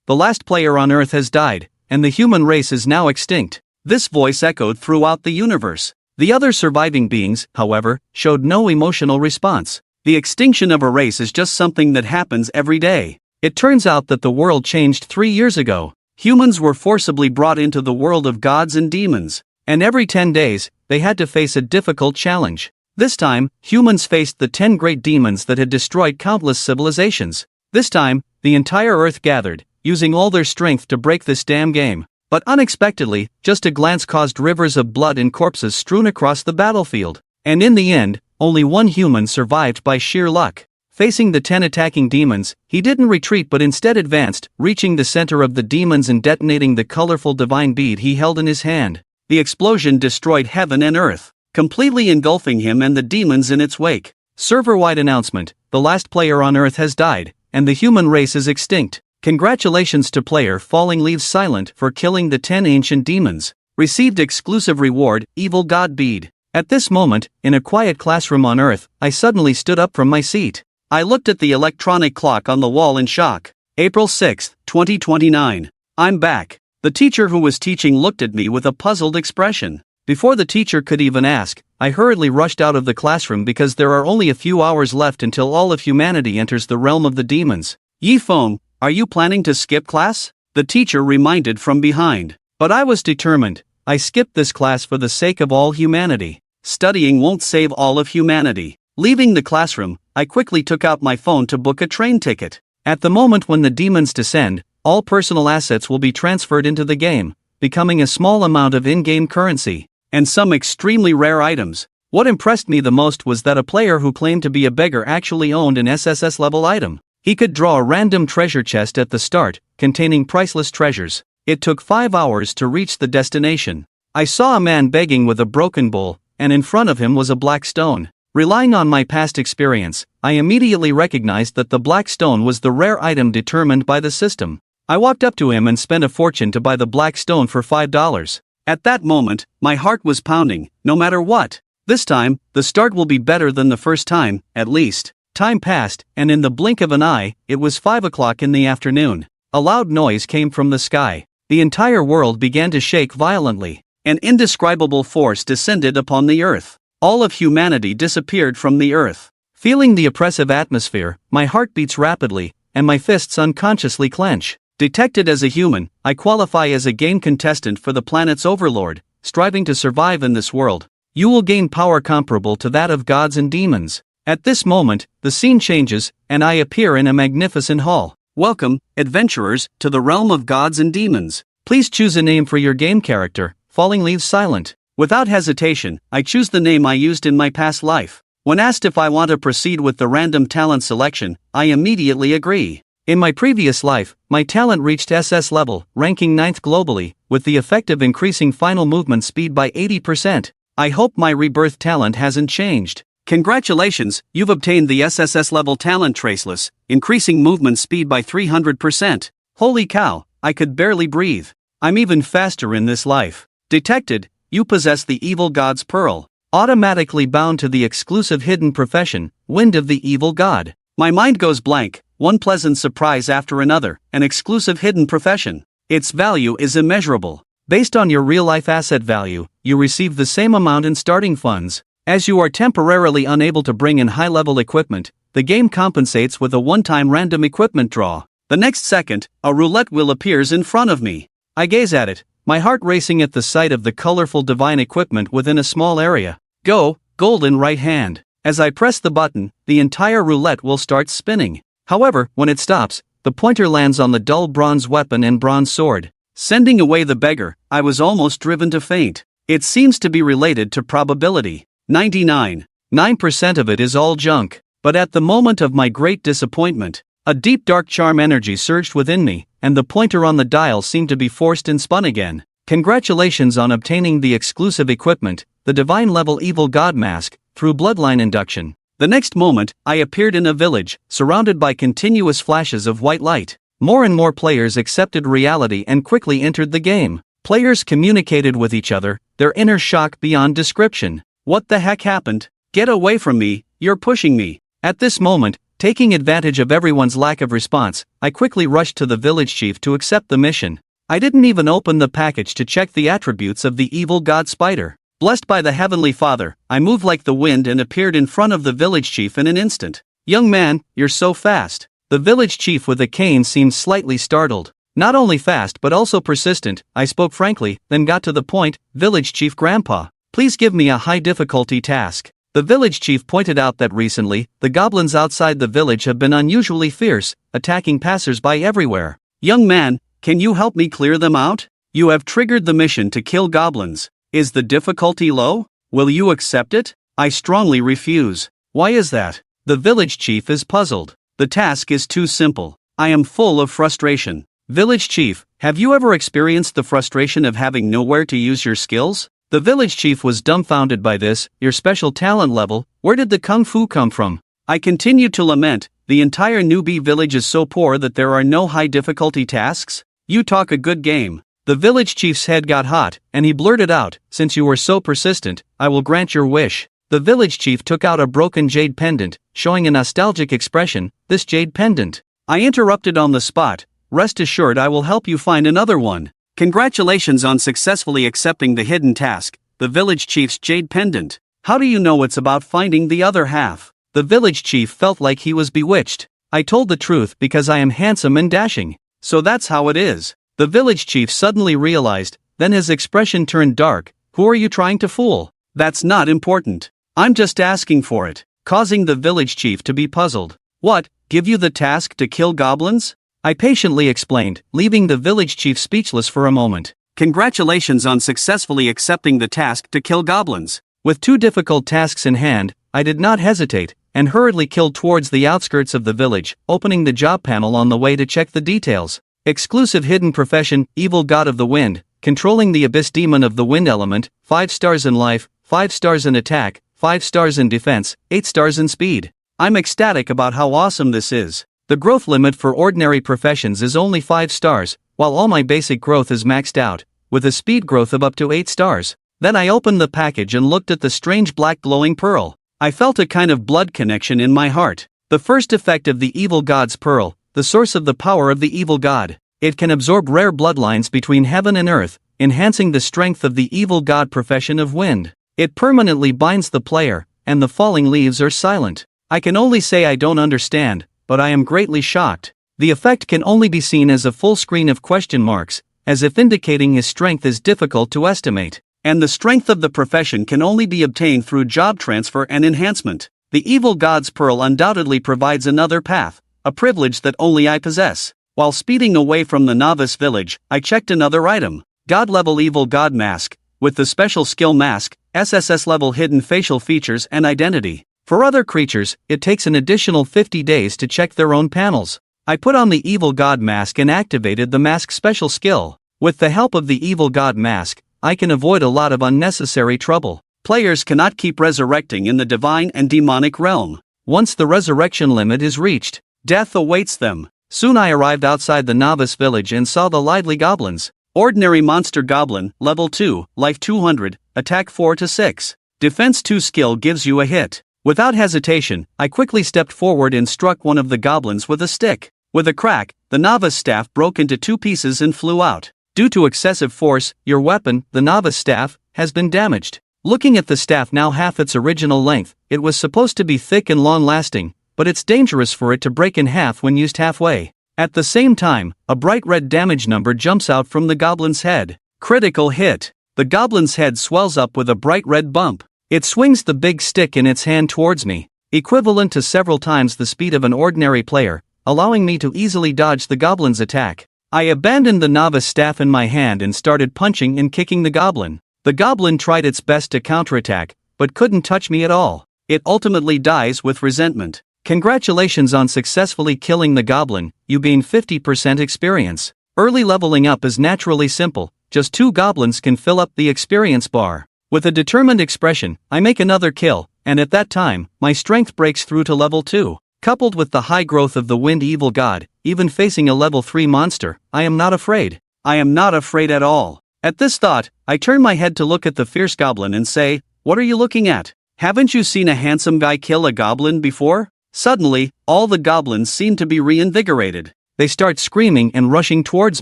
the last player on Earth has died, and the human race is now extinct. This voice echoed throughout the universe. The other surviving beings, however, showed no emotional response. The extinction of a race is just something that happens every day. It turns out that the world changed 3 years ago. Humans were forcibly brought into the world of gods and demons, and every 10 days, they had to face a difficult challenge. This time, humans faced the 10 great demons that had destroyed countless civilizations. This time, the entire Earth gathered, using all their strength to break this damn game. But unexpectedly, just a glance caused rivers of blood and corpses strewn across the battlefield. And in the end, only one human survived by sheer luck. Facing the 10 attacking demons, he didn't retreat but instead advanced, reaching the center of the demons and detonating the colorful divine bead he held in his hand. The explosion destroyed heaven and earth, completely engulfing him and the demons in its wake. Server-wide announcement: the last player on Earth has died, and the human race is extinct. Congratulations to player Falling Leaves Silent for killing the 10 ancient demons. Received exclusive reward, Evil God Bead. At this moment, in a quiet classroom on Earth, I suddenly stood up from my seat. I looked at the electronic clock on the wall in shock. April 6, 2029. I'm back. The teacher who was teaching looked at me with a puzzled expression. Before the teacher could even ask, I hurriedly rushed out of the classroom because there are only a few hours left until all of humanity enters the realm of the demons. Yi Feng, are you planning to skip class? The teacher reminded from behind. But I was determined. I skipped this class for the sake of all humanity. Studying won't save all of humanity. Leaving the classroom, I quickly took out my phone to book a train ticket. At the moment when the demons descend, all personal assets will be transferred into the game, becoming a small amount of in-game currency, and some extremely rare items. What impressed me the most was that a player who claimed to be a beggar actually owned an SSS level item. He could draw a random treasure chest at the start, containing priceless treasures. It took 5 hours to reach the destination. I saw a man begging with a broken bowl, and in front of him was a black stone. Relying on my past experience, I immediately recognized that the black stone was the rare item determined by the system. I walked up to him and spent a fortune to buy the black stone for $5. At that moment, my heart was pounding, no matter what. This time, the start will be better than the first time, at least. Time passed, and in the blink of an eye, it was 5 o'clock in the afternoon. A loud noise came from the sky. The entire world began to shake violently. An indescribable force descended upon the earth. All of humanity disappeared from the earth. Feeling the oppressive atmosphere, my heart beats rapidly, and my fists unconsciously clench. Detected as a human, I qualify as a game contestant for the planet's overlord, striving to survive in this world. You will gain power comparable to that of gods and demons. At this moment, the scene changes, and I appear in a magnificent hall. Welcome, adventurers, to the realm of gods and demons. Please choose a name for your game character. Falling Leaves Silent. Without hesitation, I choose the name I used in my past life. When asked if I want to proceed with the random talent selection, I immediately agree. In my previous life, my talent reached SS level, ranking 9th globally, with the effect of increasing final movement speed by 80%. I hope my Rebirth talent hasn't changed. Congratulations, you've obtained the SSS level talent Traceless, increasing movement speed by 300%. Holy cow, I could barely breathe. I'm even faster in this life. Detected. You possess the Evil God's Pearl. Automatically bound to the exclusive hidden profession, Wind of the Evil God. My mind goes blank, one pleasant surprise after another, an exclusive hidden profession. Its value is immeasurable. Based on your real-life asset value, you receive the same amount in starting funds. As you are temporarily unable to bring in high-level equipment, the game compensates with a one-time random equipment draw. The next second, a roulette wheel appears in front of me. I gaze at it, my heart racing at the sight of the colorful divine equipment within a small area. Go, golden right hand. As I press the button, the entire roulette will start spinning. However, when it stops, the pointer lands on the dull bronze weapon and bronze sword. Sending away the beggar, I was almost driven to faint. It seems to be related to probability. 99.9% of it is all junk. But at the moment of my great disappointment, a deep dark charm energy surged within me, and the pointer on the dial seemed to be forced and spun again. Congratulations on obtaining the exclusive equipment, the Divine Level Evil God Mask, through bloodline induction. The next moment, I appeared in a village, surrounded by continuous flashes of white light. More and more players accepted reality and quickly entered the game. Players communicated with each other, their inner shock beyond description. What the heck happened? Get away from me, you're pushing me. At this moment, Taking advantage of everyone's lack of response, I quickly rushed to the village chief to accept the mission. I didn't even open the package to check the attributes of the evil god spider. Blessed by the Heavenly Father, I moved like the wind and appeared in front of the village chief in an instant. "Young man, you're so fast." The village chief with a cane seemed slightly startled. "Not only fast but also persistent," I spoke frankly, then got to the point. "Village chief grandpa, please give me a high difficulty task." The village chief pointed out that recently, the goblins outside the village have been unusually fierce, attacking passers-by everywhere. "Young man, can you help me clear them out? You have triggered the mission to kill goblins. Is the difficulty low? Will you accept it?" I strongly refuse. "Why is that?" The village chief is puzzled. "The task is too simple. I am full of frustration." "Village chief, have you ever experienced the frustration of having nowhere to use your skills?" The village chief was dumbfounded by this. "Your special talent level, where did the kung fu come from?" I continued to lament. "The entire newbie village is so poor that there are no high difficulty tasks? You talk a good game." The village chief's head got hot, and he blurted out, "Since you were so persistent, I will grant your wish." The village chief took out a broken jade pendant, showing a nostalgic expression. "This jade pendant?" I interrupted on the spot. "Rest assured I will help you find another one." "Congratulations on successfully accepting the hidden task, the village chief's jade pendant. How do you know it's about finding the other half?" The village chief felt like he was bewitched. "I told the truth because I am handsome and dashing. So that's how it is." The village chief suddenly realized, then his expression turned dark. "Who are you trying to fool?" "That's not important. I'm just asking for it," causing the village chief to be puzzled. "What, give you the task to kill goblins?" I patiently explained, leaving the village chief speechless for a moment. "Congratulations on successfully accepting the task to kill goblins." With two difficult tasks in hand, I did not hesitate, and hurriedly killed towards the outskirts of the village, opening the job panel on the way to check the details. Exclusive hidden profession, evil god of the wind, controlling the abyss demon of the wind element, 5 stars in life, 5 stars in attack, 5 stars in defense, 8 stars in speed. I'm ecstatic about how awesome this is. The growth limit for ordinary professions is only 5 stars, while all my basic growth is maxed out, with a speed growth of up to 8 stars. Then I opened the package and looked at the strange black glowing pearl. I felt a kind of blood connection in my heart. The first effect of the evil god's pearl, the source of the power of the evil god. It can absorb rare bloodlines between heaven and earth, enhancing the strength of the evil god profession of wind. It permanently binds the player, and the falling leaves are silent. I can only say I don't understand, but I am greatly shocked. The effect can only be seen as a full screen of question marks, as if indicating his strength is difficult to estimate. And the strength of the profession can only be obtained through job transfer and enhancement. The evil god's pearl undoubtedly provides another path, a privilege that only I possess. While speeding away from the novice village, I checked another item. God-level evil god mask, with the special skill mask, SSS-level hidden facial features and identity. For other creatures, it takes an additional 50 days to check their own panels. I put on the evil god mask and activated the mask's special skill. With the help of the evil god mask, I can avoid a lot of unnecessary trouble. Players cannot keep resurrecting in the divine and demonic realm. Once the resurrection limit is reached, death awaits them. Soon I arrived outside the novice village and saw the lively goblins. Ordinary monster goblin, level 2, life 200, attack 4 to 6. Defense 2 skill gives you a hit. Without hesitation, I quickly stepped forward and struck one of the goblins with a stick. With a crack, the novice staff broke into 2 pieces and flew out. Due to excessive force, your weapon, the novice staff, has been damaged. Looking at the staff now half its original length, it was supposed to be thick and long-lasting, but it's dangerous for it to break in half when used halfway. At the same time, a bright red damage number jumps out from the goblin's head. Critical hit. The goblin's head swells up with a bright red bump. It swings the big stick in its hand towards me, equivalent to several times the speed of an ordinary player, allowing me to easily dodge the goblin's attack. I abandoned the novice staff in my hand and started punching and kicking the goblin. The goblin tried its best to counterattack, but couldn't touch me at all. It ultimately dies with resentment. Congratulations on successfully killing the goblin, you gain 50% experience. Early leveling up is naturally simple, just 2 goblins can fill up the experience bar. With a determined expression, I make another kill, and at that time, my strength breaks through to level 2. Coupled with the high growth of the wind evil god, even facing a level 3 monster, I am not afraid. I am not afraid at all. At this thought, I turn my head to look at the fierce goblin and say, "What are you looking at? Haven't you seen a handsome guy kill a goblin before?" Suddenly, all the goblins seem to be reinvigorated. They start screaming and rushing towards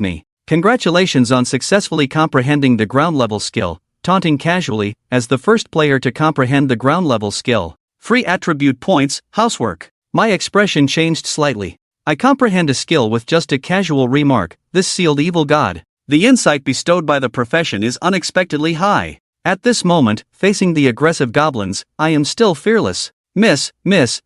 me. Congratulations on successfully comprehending the ground level skill, taunting casually, as the first player to comprehend the ground level skill. Free attribute points, housework. My expression changed slightly. I comprehend a skill with just a casual remark, this sealed evil god. The insight bestowed by the profession is unexpectedly high. At this moment, facing the aggressive goblins, I am still fearless. Miss,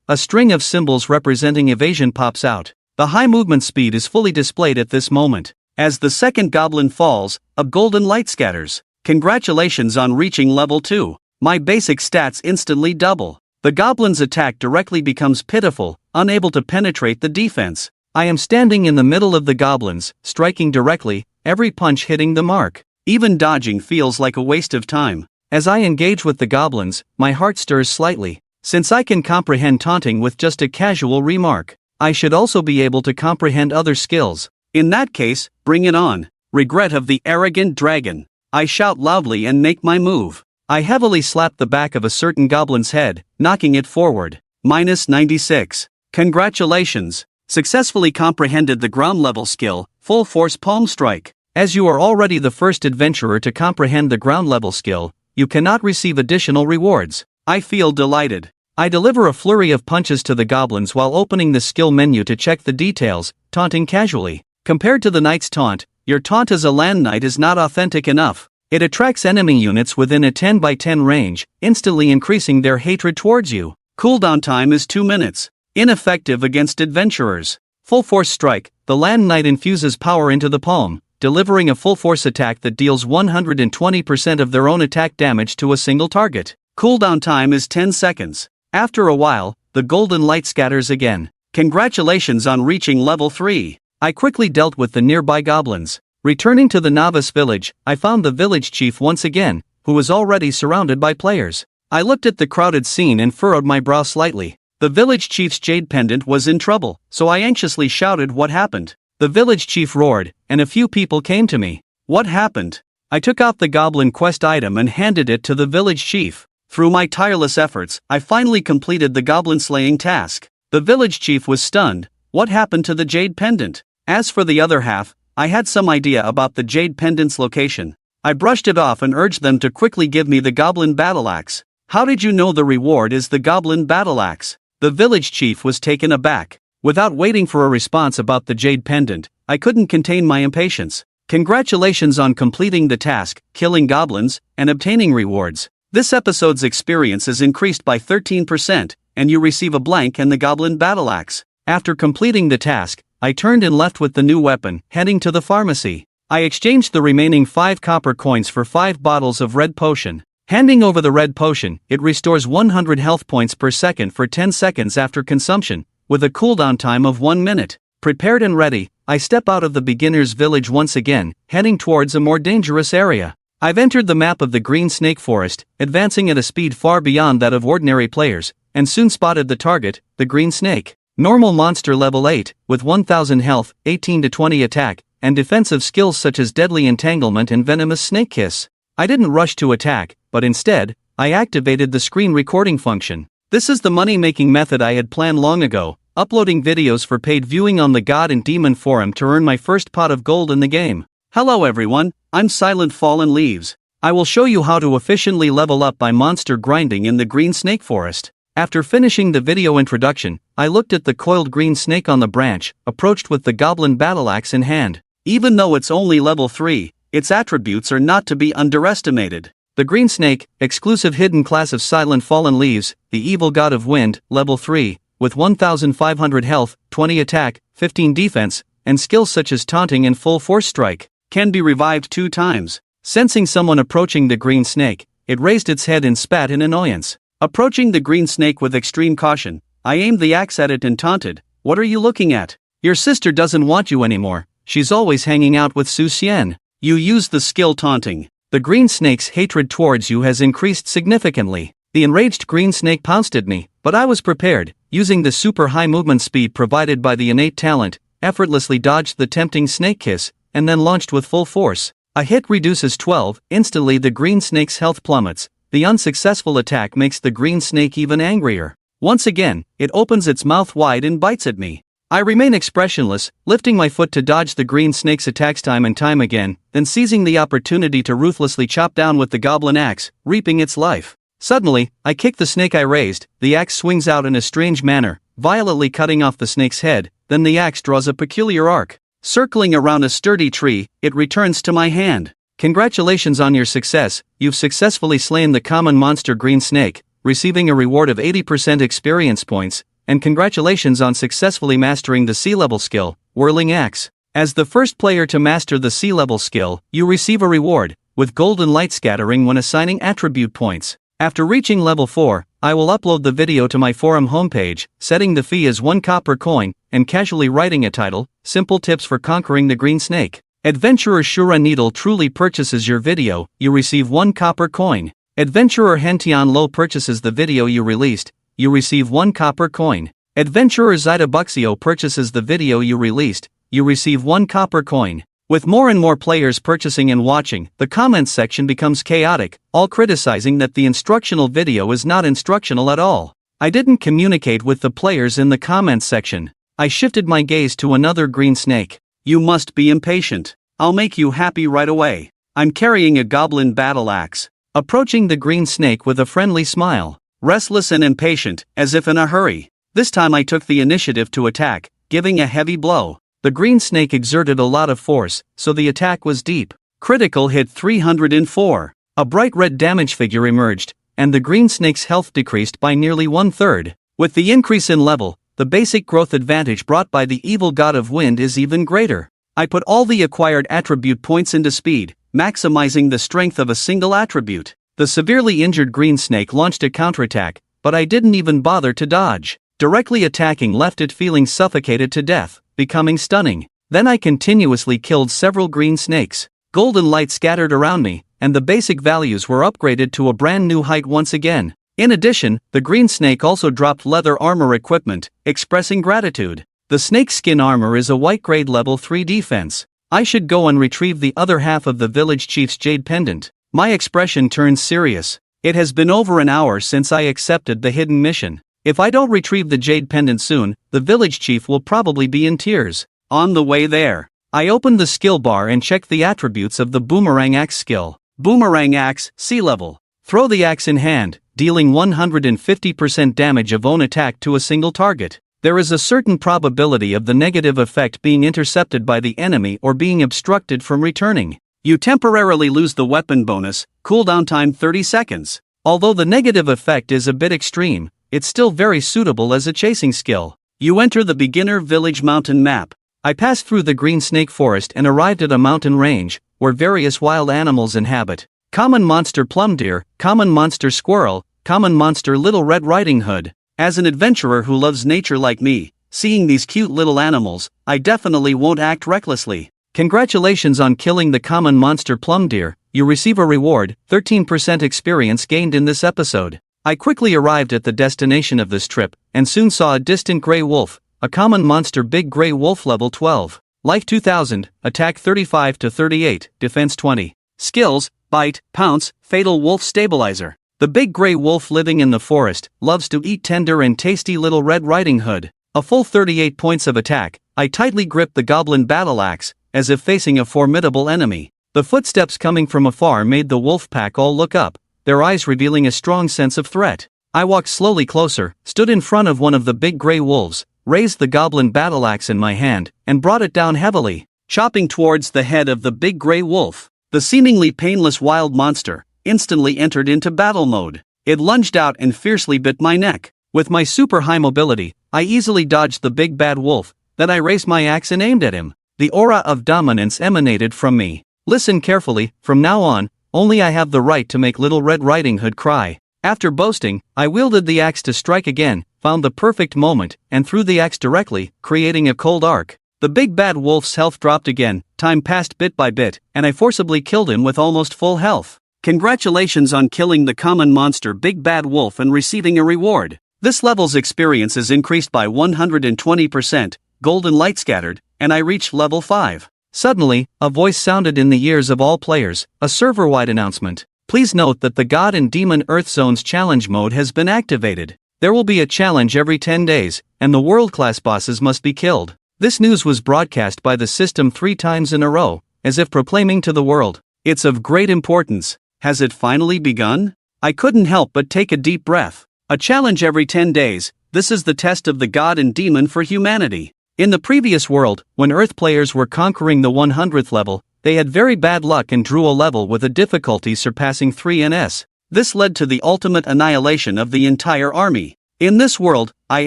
a string of symbols representing evasion pops out. The high movement speed is fully displayed at this moment. As the second goblin falls, a golden light scatters. Congratulations on reaching level 2. My basic stats instantly double. The goblin's attack directly becomes pitiful, unable to penetrate the defense. I am standing in the middle of the goblins, striking directly, every punch hitting the mark. Even dodging feels like a waste of time. As I engage with the goblins, my heart stirs slightly. Since I can comprehend taunting with just a casual remark, I should also be able to comprehend other skills. In that case, bring it on. Regret of the arrogant dragon. I shout loudly and make my move. I heavily slap the back of a certain goblin's head, knocking it forward. -96. Congratulations. Successfully comprehended the ground level skill, full force palm strike. As you are already the first adventurer to comprehend the ground level skill, you cannot receive additional rewards. I feel delighted. I deliver a flurry of punches to the goblins while opening the skill menu to check the details, taunting casually. Compared to the knight's taunt, your taunt as a land knight is not authentic enough. It attracts enemy units within a 10 by 10 range, instantly increasing their hatred towards you. Cooldown time is 2 minutes. Ineffective against adventurers. Full force strike. The land knight infuses power into the palm, delivering a full force attack that deals 120% of their own attack damage to a single target. Cooldown time is 10 seconds. After a while, the golden light scatters again. Congratulations on reaching level 3. I quickly dealt with the nearby goblins. Returning to the Novice village, I found the village chief once again, who was already surrounded by players. I looked at the crowded scene and furrowed my brow slightly. The village chief's jade pendant was in trouble, so I anxiously shouted what happened. The village chief roared, and a few people came to me. What happened? I took out the goblin quest item and handed it to the village chief. Through my tireless efforts, I finally completed the goblin slaying task. The village chief was stunned. What happened to the jade pendant? As for the other half, I had some idea about the jade pendant's location. I brushed it off and urged them to quickly give me the goblin battle axe. How did you know the reward is the goblin battle axe? The village chief was taken aback. Without waiting for a response about the jade pendant, I couldn't contain my impatience. Congratulations on completing the task, killing goblins, and obtaining rewards. This episode's experience is increased by 13%, and you receive a blank and the goblin battle axe. After completing the task, I turned and left with the new weapon, heading to the pharmacy. I exchanged the remaining 5 copper coins for 5 bottles of red potion. Handing over the red potion, it restores 100 health points per second for 10 seconds after consumption, with a cooldown time of 1 minute. Prepared and ready, I step out of the beginner's village once again, heading towards a more dangerous area. I've entered the map of the Green Snake Forest, advancing at a speed far beyond that of ordinary players, and soon spotted the target, the Green Snake. Normal monster level 8, with 1000 health, 18 to 20 attack, and defensive skills such as deadly entanglement and venomous snake kiss. I didn't rush to attack, but instead, I activated the screen recording function. This is the money-making method I had planned long ago, uploading videos for paid viewing on the God and Demon forum to earn my first pot of gold in the game. Hello everyone, I'm Silent Fallen Leaves. I will show you how to efficiently level up by monster grinding in the Green Snake Forest. After finishing the video introduction, I looked at the coiled green snake on the branch, approached with the goblin battle axe in hand. Even though it's only level 3, its attributes are not to be underestimated. The green snake, exclusive hidden class of Silent Fallen Leaves, the evil god of wind, level 3, with 1500 health, 20 attack, 15 defense, and skills such as taunting and full force strike, can be revived 2 times. Sensing someone approaching the green snake, it raised its head and spat in annoyance. Approaching the green snake with extreme caution, I aimed the axe at it and taunted, "What are you looking at? Your sister doesn't want you anymore, she's always hanging out with Su Xian." You used the skill taunting. The green snake's hatred towards you has increased significantly. The enraged green snake pounced at me, but I was prepared. Using the super high movement speed provided by the innate talent, effortlessly dodged the tempting snake kiss, and then launched with full force. A hit reduces 12, instantly the green snake's health plummets. The unsuccessful attack makes the green snake even angrier. Once again, it opens its mouth wide and bites at me. I remain expressionless, lifting my foot to dodge the green snake's attacks time and time again, then seizing the opportunity to ruthlessly chop down with the goblin axe, reaping its life. Suddenly, I kick the snake I raised, the axe swings out in a strange manner, violently cutting off the snake's head, then the axe draws a peculiar arc. Circling around a sturdy tree, it returns to my hand. Congratulations on your success, you've successfully slain the common monster green snake, receiving a reward of 80% experience points, and congratulations on successfully mastering the sea-level skill, Whirling Axe. As the first player to master the sea-level skill, you receive a reward, with golden light scattering when assigning attribute points. After reaching level 4, I will upload the video to my forum homepage, setting the fee as 1 copper coin, and casually writing a title, Simple Tips for Conquering the Green Snake. Adventurer Shura Needle truly purchases your video, you receive 1 copper coin. Adventurer Hentian Lo purchases the video you released, you receive 1 copper coin. Adventurer Zida Buxio purchases the video you released, you receive 1 copper coin. With more and more players purchasing and watching, the comments section becomes chaotic, all criticizing that the instructional video is not instructional at all. I didn't communicate with the players in the comments section. I shifted my gaze to another green snake. You must be impatient. I'll make you happy right away. I'm carrying a goblin battle axe. Approaching the green snake with a friendly smile. Restless and impatient, as if in a hurry. This time I took the initiative to attack, giving a heavy blow. The green snake exerted a lot of force, so the attack was deep. Critical hit 304. A bright red damage figure emerged, and the green snake's health decreased by nearly 1/3. With the increase in level, the basic growth advantage brought by the evil god of wind is even greater. I put all the acquired attribute points into speed, maximizing the strength of a single attribute. The severely injured green snake launched a counterattack, but I didn't even bother to dodge. Directly attacking left it feeling suffocated to death, becoming stunning. Then I continuously killed several green snakes. Golden light scattered around me, and the basic values were upgraded to a brand new height once again. In addition, the green snake also dropped leather armor equipment, expressing gratitude. The snake skin armor is a white grade level 3 defense. I should go and retrieve the other half of the village chief's jade pendant. My expression turns serious. It has been over an hour since I accepted the hidden mission. If I don't retrieve the jade pendant soon, the village chief will probably be in tears. On the way there, I opened the skill bar and checked the attributes of the boomerang axe skill. Boomerang axe, sea level. Throw the axe in hand, dealing 150% damage of own attack to a single target. There is a certain probability of the negative effect being intercepted by the enemy or being obstructed from returning. You temporarily lose the weapon bonus, cooldown time 30 seconds. Although the negative effect is a bit extreme, it's still very suitable as a chasing skill. You enter the beginner village mountain map. I passed through the green snake forest and arrived at a mountain range, where various wild animals inhabit. Common monster plum deer, common monster squirrel, common monster little red riding hood. As an adventurer who loves nature like me, seeing these cute little animals, I definitely won't act recklessly. Congratulations on killing the common monster plum deer, you receive a reward, 13% experience gained in this episode. I quickly arrived at the destination of this trip, and soon saw a distant gray wolf, a common monster big gray wolf level 12. Life 2000, attack 35 to 38, defense 20. Skills, bite, pounce, fatal wolf stabilizer. The big gray wolf living in the forest, loves to eat tender and tasty little red riding hood. A full 38 points of attack. I tightly gripped the goblin battle axe, as if facing a formidable enemy. The footsteps coming from afar made the wolf pack all look up, their eyes revealing a strong sense of threat. I walked slowly closer, stood in front of one of the big gray wolves, raised the goblin battle axe in my hand, and brought it down heavily, chopping towards the head of the big gray wolf. The seemingly painless wild monster instantly entered into battle mode. It lunged out and fiercely bit my neck. With my super high mobility, I easily dodged the big bad wolf, then I raised my axe and aimed at him. The aura of dominance emanated from me. Listen carefully, from now on, only I have the right to make Little Red Riding Hood cry. After boasting, I wielded the axe to strike again, found the perfect moment, and threw the axe directly, creating a cold arc. The big bad wolf's health dropped again, time passed bit by bit, and I forcibly killed him with almost full health. Congratulations on killing the common monster big bad wolf and receiving a reward. This level's experience is increased by 120%, golden light scattered, and I reached level 5. Suddenly, a voice sounded in the ears of all players, a server-wide announcement. Please note that the God and Demon Earth Zones challenge mode has been activated. There will be a challenge every 10 days, and the world-class bosses must be killed. This news was broadcast by the system 3 times in a row, as if proclaiming to the world, "It's of great importance. Has it finally begun?" I couldn't help but take a deep breath. A challenge every 10 days, this is the test of the god and demon for humanity. In the previous world, when Earth players were conquering the 100th level, they had very bad luck and drew a level with a difficulty surpassing 3 NS. This led to the ultimate annihilation of the entire army. In this world, I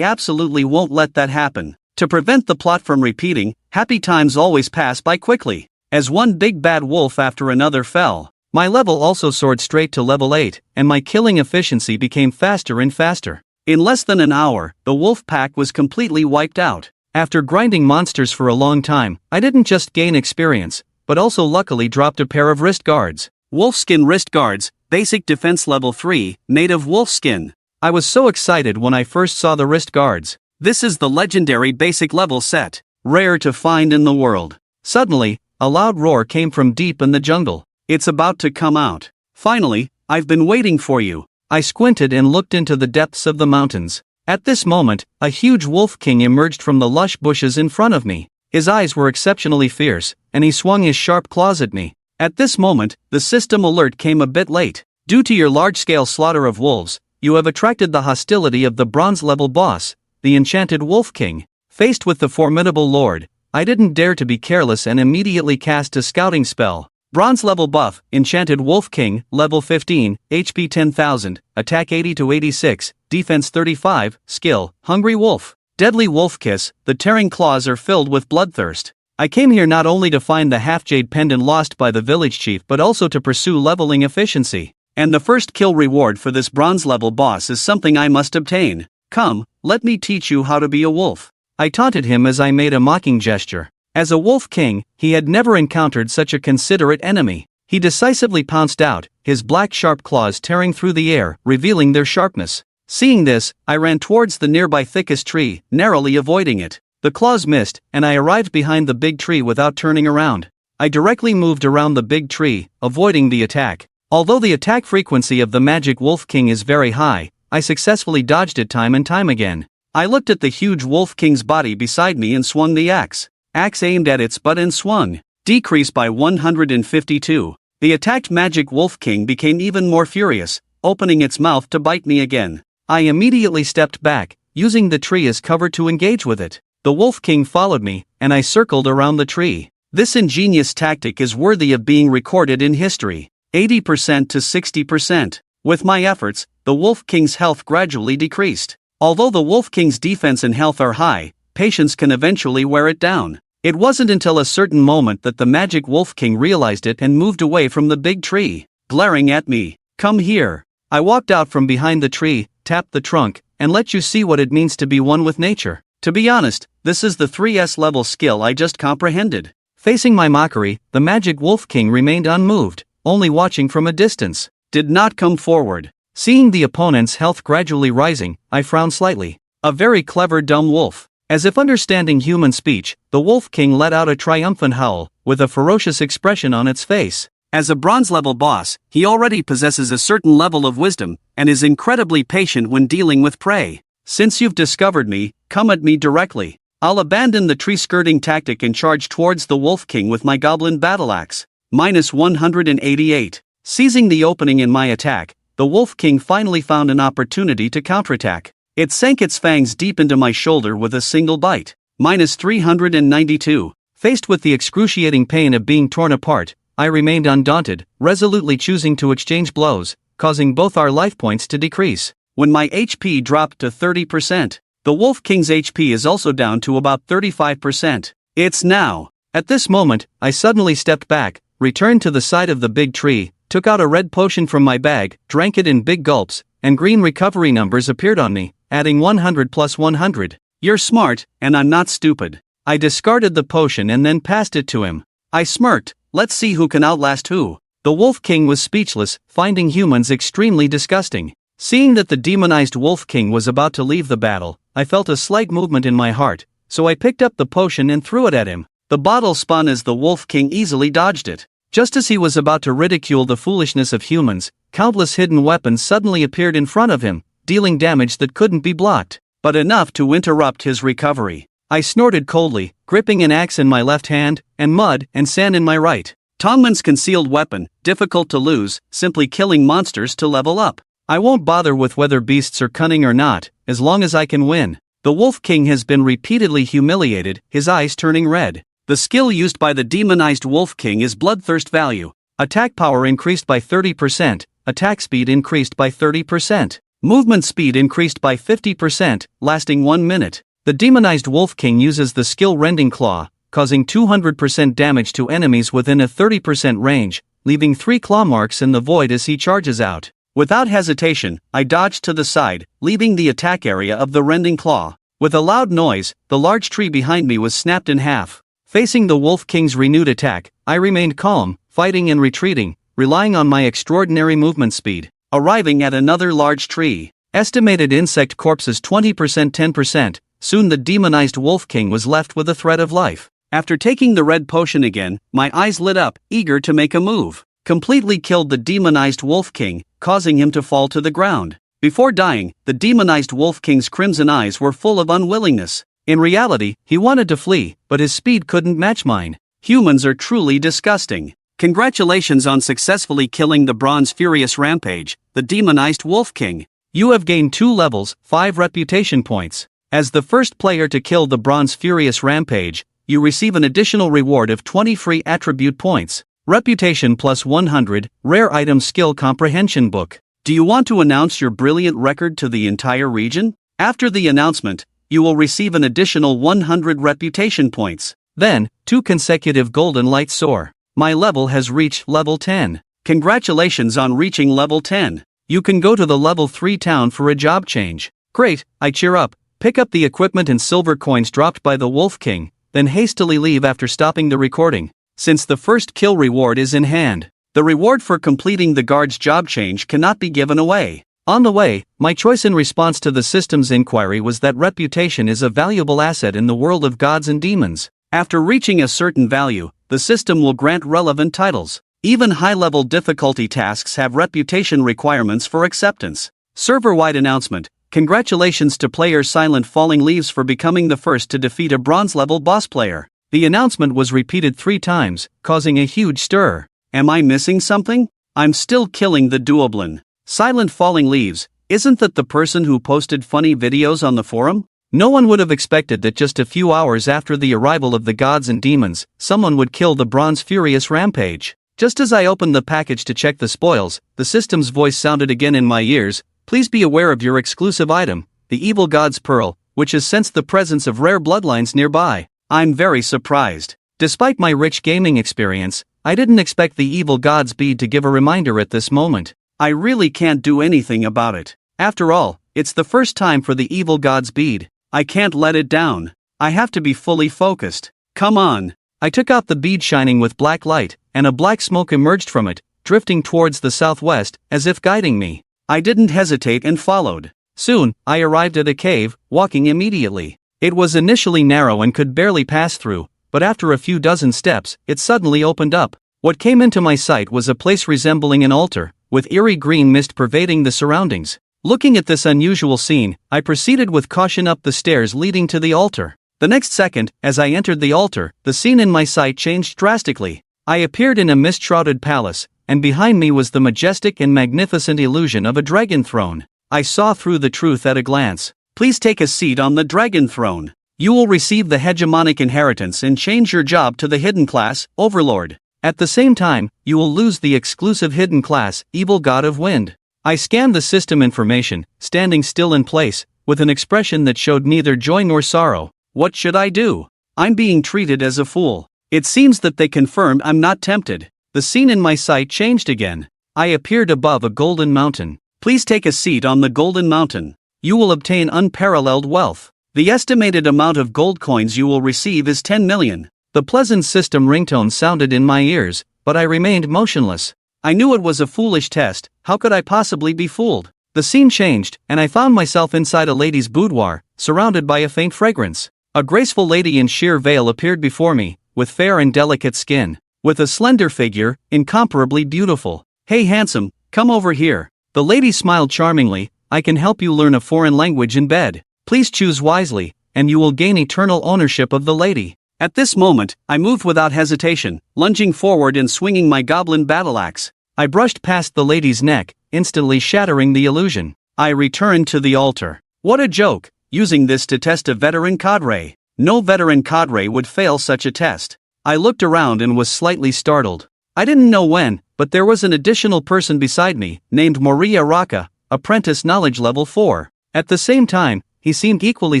absolutely won't let that happen. To prevent the plot from repeating, happy times always pass by quickly. As one big bad wolf after another fell, my level also soared straight to level 8, and my killing efficiency became faster and faster. In less than an hour, the wolf pack was completely wiped out. After grinding monsters for a long time, I didn't just gain experience, but also luckily dropped a pair of wrist guards. Wolfskin wrist guards, basic defense level 3, native wolfskin. I was so excited when I first saw the wrist guards. This is the legendary basic level set, rare to find in the world. Suddenly, a loud roar came from deep in the jungle. It's about to come out. Finally, I've been waiting for you. I squinted and looked into the depths of the mountains. At this moment, a huge wolf king emerged from the lush bushes in front of me. His eyes were exceptionally fierce, and he swung his sharp claws at me. At this moment, the system alert came a bit late. Due to your large-scale slaughter of wolves, you have attracted the hostility of the bronze-level boss, the Enchanted Wolf King. Faced with the formidable lord, I didn't dare to be careless and immediately cast a scouting spell. Bronze level buff, Enchanted Wolf King, level 15, HP 10,000, attack 80 to 86, defense 35, skill, Hungry Wolf. Deadly Wolf Kiss, the tearing claws are filled with bloodthirst. I came here not only to find the half-jade pendant lost by the village chief but also to pursue leveling efficiency. And the first kill reward for this bronze level boss is something I must obtain. Come, let me teach you how to be a wolf. I taunted him as I made a mocking gesture. As a wolf king, he had never encountered such a considerate enemy. He decisively pounced out, his black sharp claws tearing through the air, revealing their sharpness. Seeing this, I ran towards the nearby thickest tree, narrowly avoiding it. The claws missed, and I arrived behind the big tree without turning around. I directly moved around the big tree, avoiding the attack. Although the attack frequency of the magic wolf king is very high, I successfully dodged it time and time again. I looked at the huge wolf king's body beside me and swung the axe. Axe aimed at its butt and swung. Decreased by 152. The attacked magic wolf king became even more furious, opening its mouth to bite me again. I immediately stepped back, using the tree as cover to engage with it. The wolf king followed me, and I circled around the tree. This ingenious tactic is worthy of being recorded in history. 80% to 60%. With my efforts, the wolf king's health gradually decreased. Although the wolf king's defense and health are high, patience can eventually wear it down. It wasn't until a certain moment that the magic wolf king realized it and moved away from the big tree, glaring at me. Come here. I walked out from behind the tree, tapped the trunk, and let you see what it means to be one with nature. To be honest, this is the 3S level skill I just comprehended. Facing my mockery, the magic wolf king remained unmoved, only watching from a distance. Did not come forward. Seeing the opponent's health gradually rising, I frowned slightly. A very clever dumb wolf. As if understanding human speech, the wolf king let out a triumphant howl, with a ferocious expression on its face. As a bronze-level boss, he already possesses a certain level of wisdom, and is incredibly patient when dealing with prey. Since you've discovered me, come at me directly. I'll abandon the tree-skirting tactic and charge towards the wolf king with my goblin battle axe. Minus 188. Seizing the opening in my attack, the wolf king finally found an opportunity to counterattack. It sank its fangs deep into my shoulder with a single bite. Minus 392. Faced with the excruciating pain of being torn apart, I remained undaunted, resolutely choosing to exchange blows, causing both our life points to decrease. When my HP dropped to 30%, the wolf king's HP is also down to about 35%. It's now. At this moment, I suddenly stepped back, returned to the side of the big tree, took out a red potion from my bag, drank it in big gulps, and green recovery numbers appeared on me, adding 100 plus 100. You're smart, and I'm not stupid. I discarded the potion and then passed it to him. I smirked, let's see who can outlast who. The wolf king was speechless, finding humans extremely disgusting. Seeing that the demonized wolf king was about to leave the battle, I felt a slight movement in my heart, so I picked up the potion and threw it at him. The bottle spun as the wolf king easily dodged it. Just as he was about to ridicule the foolishness of humans, countless hidden weapons suddenly appeared in front of him, dealing damage that couldn't be blocked, but enough to interrupt his recovery. I snorted coldly, gripping an axe in my left hand, and mud and sand in my right. Tongman's concealed weapon, difficult to lose, simply killing monsters to level up. I won't bother with whether beasts are cunning or not, as long as I can win. The Wolf King has been repeatedly humiliated, his eyes turning red. The skill used by the demonized Wolf King is Bloodthirst value. Attack power increased by 30%, attack speed increased by 30%. Movement speed increased by 50%, lasting 1 minute. The demonized Wolf King uses the skill Rending Claw, causing 200% damage to enemies within a 30% range, leaving 3 claw marks in the void as he charges out. Without hesitation, I dodged to the side, leaving the attack area of the Rending Claw. With a loud noise, the large tree behind me was snapped in half. Facing the Wolf King's renewed attack, I remained calm, fighting and retreating, relying on my extraordinary movement speed. Arriving at another large tree. Estimated insect corpses 20% 10%, soon the demonized Wolf King was left with a thread of life. After taking the red potion again, my eyes lit up, eager to make a move. Completely killed the demonized Wolf King, causing him to fall to the ground. Before dying, the demonized Wolf King's crimson eyes were full of unwillingness. In reality, he wanted to flee, but his speed couldn't match mine. Humans are truly disgusting. Congratulations on successfully killing the Bronze Furious Rampage, the demonized Wolf King. You have gained 2 levels, 5 reputation points. As the first player to kill the Bronze Furious Rampage, you receive an additional reward of 20 free attribute points. Reputation plus 100, Rare Item Skill Comprehension Book. Do you want to announce your brilliant record to the entire region? After the announcement, you will receive an additional 100 reputation points. Then, 2 consecutive golden light soar. My level has reached level 10. Congratulations on reaching level 10. You can go to the level 3 town for a job change. Great, I cheer up, pick up the equipment and silver coins dropped by the Wolf King, then hastily leave after stopping the recording. Since the first kill reward is in hand, the reward for completing the guard's job change cannot be given away. On the way, my choice in response to the system's inquiry was that reputation is a valuable asset in the world of gods and demons. After reaching a certain value, the system will grant relevant titles. Even high-level difficulty tasks have reputation requirements for acceptance. Server-wide announcement. Congratulations to player Silent Falling Leaves for becoming the first to defeat a bronze-level boss player. The announcement was repeated 3 times, causing a huge stir. Am I missing something? I'm still killing the Duoblin. Silent Falling Leaves, isn't that the person who posted funny videos on the forum? No one would have expected that just a few hours after the arrival of the gods and demons, someone would kill the Bronze Furious Rampage. Just as I opened the package to check the spoils, the system's voice sounded again in my ears. Please be aware of your exclusive item, the Evil God's Pearl, which has sensed the presence of rare bloodlines nearby. I'm very surprised. Despite my rich gaming experience, I didn't expect the Evil God's bead to give a reminder at this moment. I really can't do anything about it. After all, it's the first time for the Evil God's bead. I can't let it down. I have to be fully focused. Come on. I took out the bead shining with black light, and a black smoke emerged from it, drifting towards the southwest, as if guiding me. I didn't hesitate and followed. Soon, I arrived at a cave, walking immediately. It was initially narrow and could barely pass through, but after a few dozen steps, it suddenly opened up. What came into my sight was a place resembling an altar, with eerie green mist pervading the surroundings. Looking at this unusual scene, I proceeded with caution up the stairs leading to the altar. The next second, as I entered the altar, the scene in my sight changed drastically. I appeared in a mist-shrouded palace, and behind me was the majestic and magnificent illusion of a dragon throne. I saw through the truth at a glance. Please take a seat on the dragon throne. You will receive the hegemonic inheritance and change your job to the hidden class, Overlord. At the same time, you will lose the exclusive hidden class, Evil God of Wind. I scanned the system information, standing still in place, with an expression that showed neither joy nor sorrow. What should I do? I'm being treated as a fool. It seems that they confirmed I'm not tempted. The scene in my sight changed again. I appeared above a golden mountain. Please take a seat on the golden mountain. You will obtain unparalleled wealth. The estimated amount of gold coins you will receive is 10 million. The pleasant system ringtone sounded in my ears, but I remained motionless. I knew it was a foolish test. How could I possibly be fooled? The scene changed, and I found myself inside a lady's boudoir, surrounded by a faint fragrance. A graceful lady in sheer veil appeared before me, with fair and delicate skin, with a slender figure, incomparably beautiful. Hey handsome, come over here. The lady smiled charmingly, I can help you learn a foreign language in bed. Please choose wisely, and you will gain eternal ownership of the lady." At this moment, I moved without hesitation, lunging forward and swinging my goblin battle axe. I brushed past the lady's neck, instantly shattering the illusion. I returned to the altar. What a joke, using this to test a veteran cadre. No veteran cadre would fail such a test. I looked around and was slightly startled. I didn't know when, but there was an additional person beside me, named Moria Raka, apprentice knowledge level 4. At the same time, he seemed equally